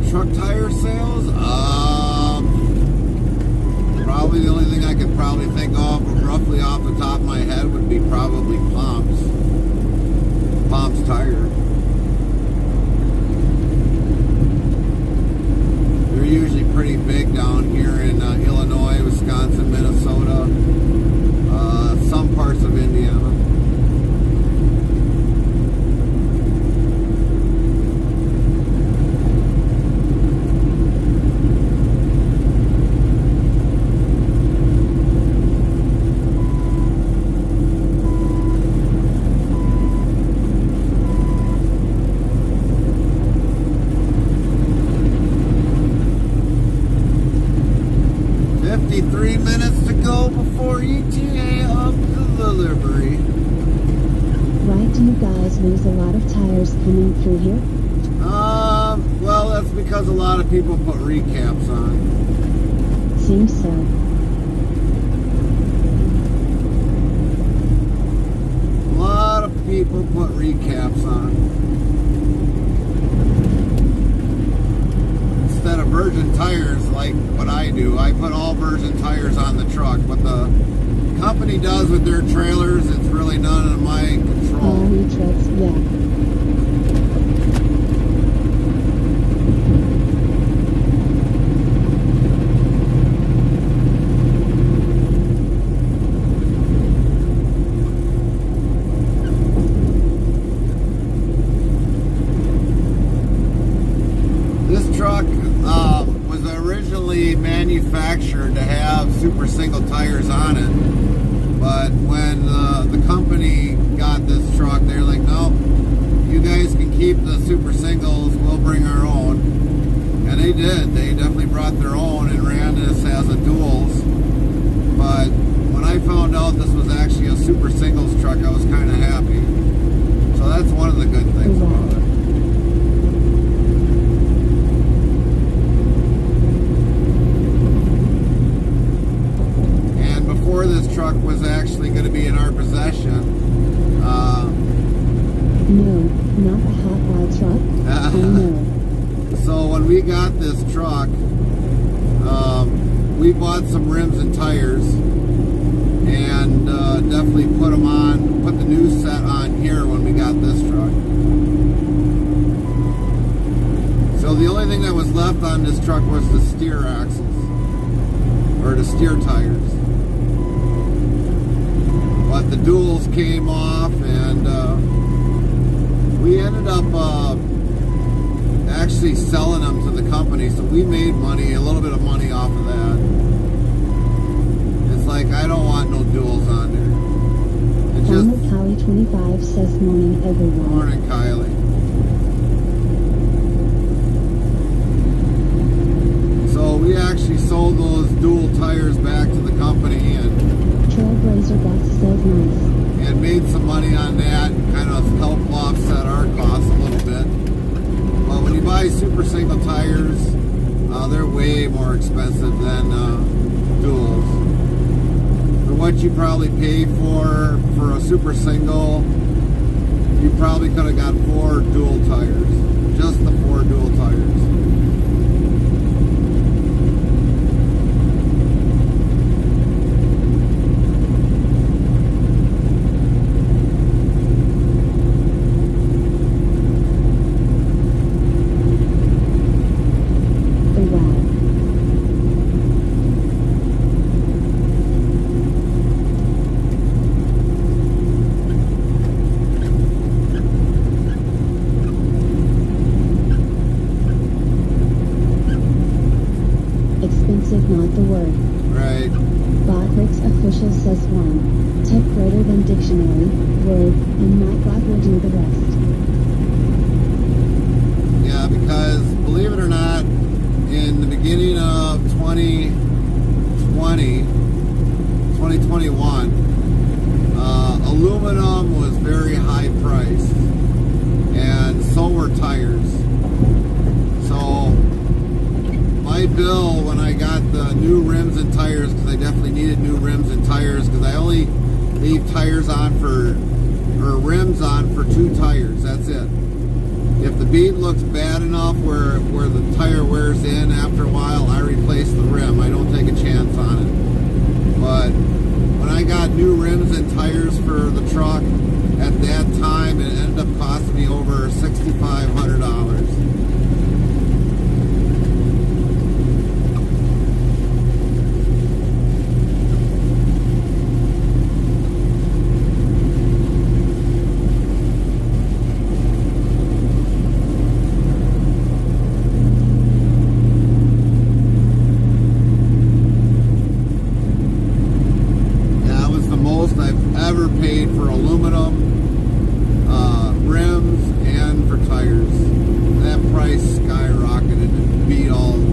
Truck tire sales? Probably the only thing I could probably think of roughly off the top of my head would be probably Pomps. Pomps Tire. They're usually pretty big down here in Illinois, Wisconsin, Minnesota, some parts of Indiana. Lose a lot of tires coming through here? Well, that's because a lot of people put recaps on. Seems so. A lot of people put recaps on. Instead of virgin tires, like what I do, I put all virgin tires on the truck. What the company does with their trailers, it's really none of my control. Retreads, yeah. This truck was originally manufactured to have super single tires on it. But when the company got this truck, they're like, no, you guys can keep the super singles, we'll bring our own. And they did. They definitely brought their own and ran this as a duals. But when I found out this was actually a super singles truck, I was kind of happy. So that's one of the good things about it. Before this truck was actually going to be in our possession. No, not a hot rod truck. Oh no. So when we got this truck, we bought some rims and tires and definitely put them on, put the new set on here when we got this truck. So the only thing that was left on this truck was the steer axles, or the steer tires. But the duals came off, and we ended up actually selling them to the company, so we made money, a little bit of money off of that. It's like, I don't want no duals on there. It's just... Kylie 25 says morning everyone. Morning, Kylie. So we actually sold those dual tires back to the company, and Trailblazer Box says nice. And made some money on that, kind of helped offset our costs a little bit. But when you buy super single tires, they're way more expensive than duals. For what you probably pay for a super single, you probably could have got 4 dual tires. Just the 4 dual tires. Not the word. Right. Botrix official says 1. Type greater than dictionary, word, and Nightbot will do the rest. Yeah, because believe it or not, 2021, aluminum was very high priced, and so were tires. So my bill when I got the new rims and tires, because I definitely needed new rims and tires, because I only leave tires on for, or rims on for 2 tires. That's it. If the bead looks bad enough where the tire wears in after a while, I replace the rim. I don't take a chance on it. But when I got new rims and tires for the truck, at that time it ended up costing me over $6,500. Paid for aluminum, rims, and for tires. That price skyrocketed and beat all of me.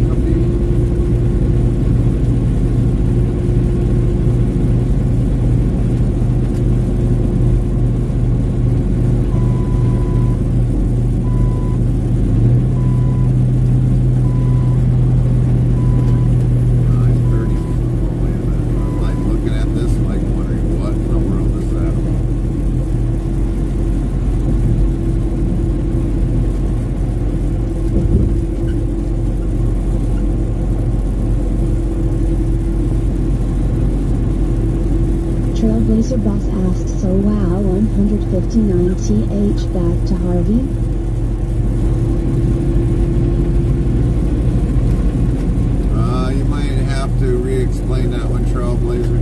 Trailblazer Boss asked, so wow, 159 TH back to Harvey? You might have to re-explain that one, Trailblazer.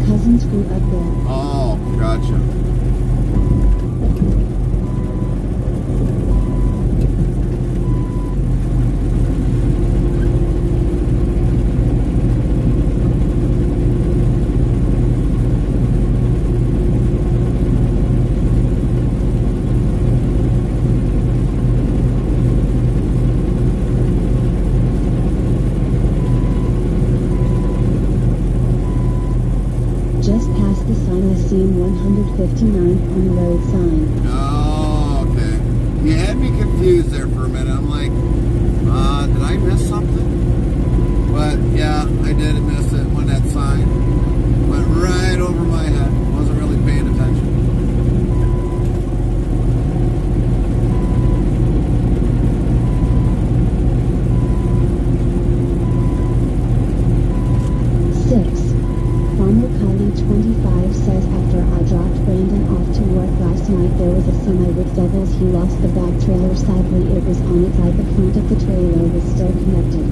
Cousins grew up there. Oh, gotcha. Just past the sign I seen 159 on the road sign. Oh, okay. You had me confused there for a minute. I'm like, did I miss something? But yeah, I did miss it when that sign went right over my head. Wasn't really paying attention. Farmer Kylie 25 says after I dropped Brandon off to work last night there was a semi with doubles. He lost the back trailer. Sadly it was on its side. The front of the trailer was still connected.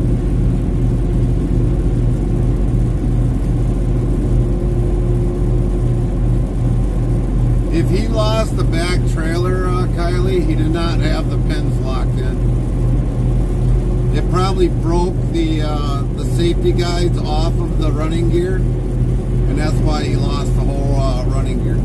If he lost the back trailer, Kylie, he did not have the pins locked in. It probably broke the safety guides off of the running gear, and that's why he lost the whole running gear.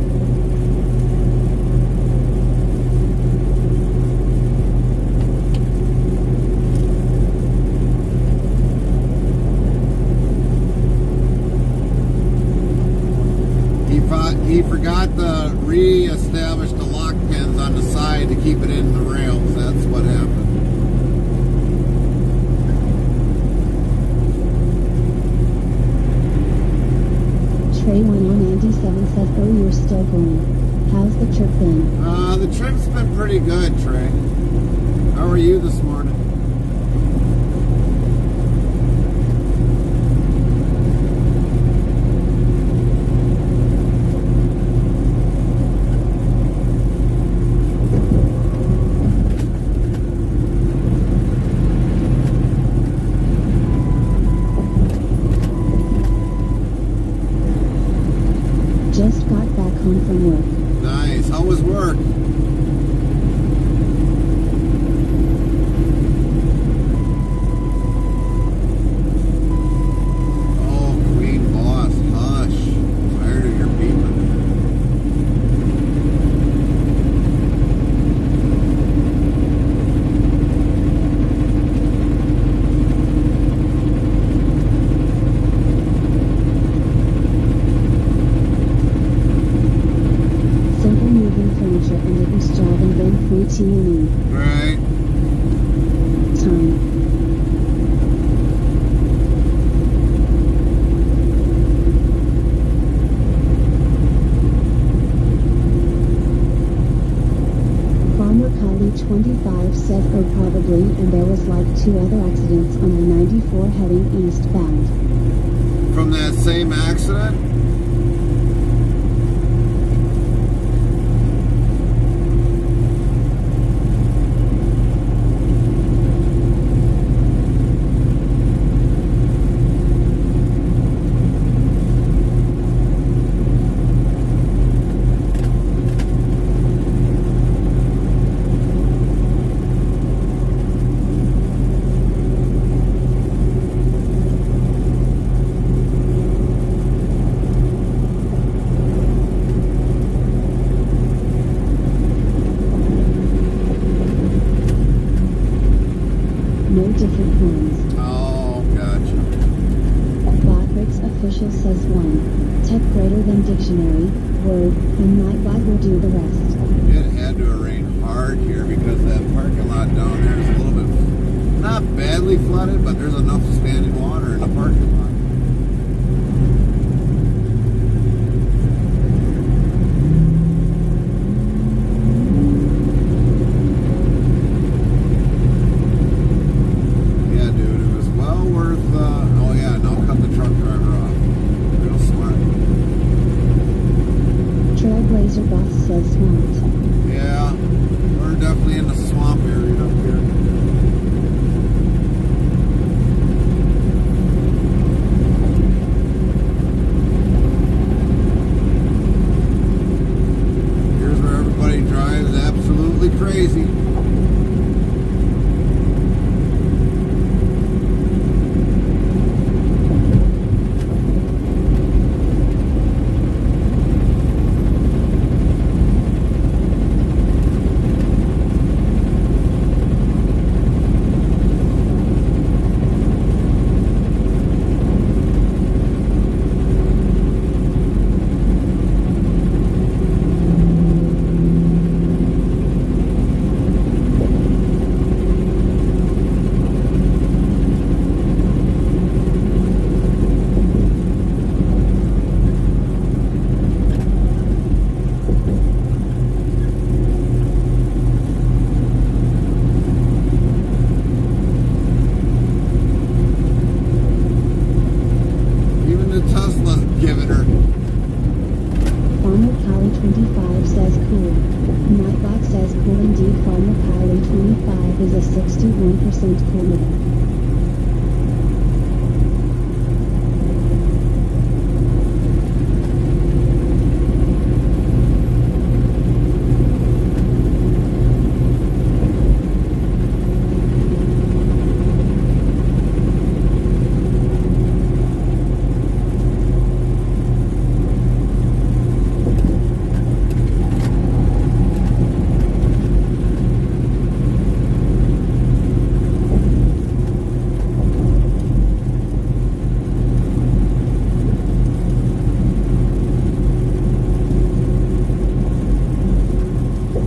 He forgot to re-establish the lock pins on the side to keep it in the rails. That's what happened. Trey197 says, oh, you're still going. How's the trip been? The trip's been pretty good, Trey. How are you this morning? Just got back home from work. Nice. How was work? job and then free T&E. Right. Time. Farmer Kylie 25 says oh probably, and there was like 2 other accidents on the 94 heading eastbound. From that same accident? No different ones. Oh, gotcha. Botbricks official says 1. Type greater than dictionary, word, and Nightbot will do the rest. It had to rain hard here because that parking lot down there is a little bit, not badly flooded, but there's enough standing water in the parking lot. Yeah, dude, it was well worth, oh yeah, now cut the truck driver off. Real smart. Trailblazer Boss says swamped. Yeah, we're definitely in the swamp area up here. Here's where everybody drives absolutely crazy. Even the Tesla's giving her. Farmer Kylie 25 says cool. Nightbot says cool indeed. Farmer Kylie 25 is a 61% cool nigga.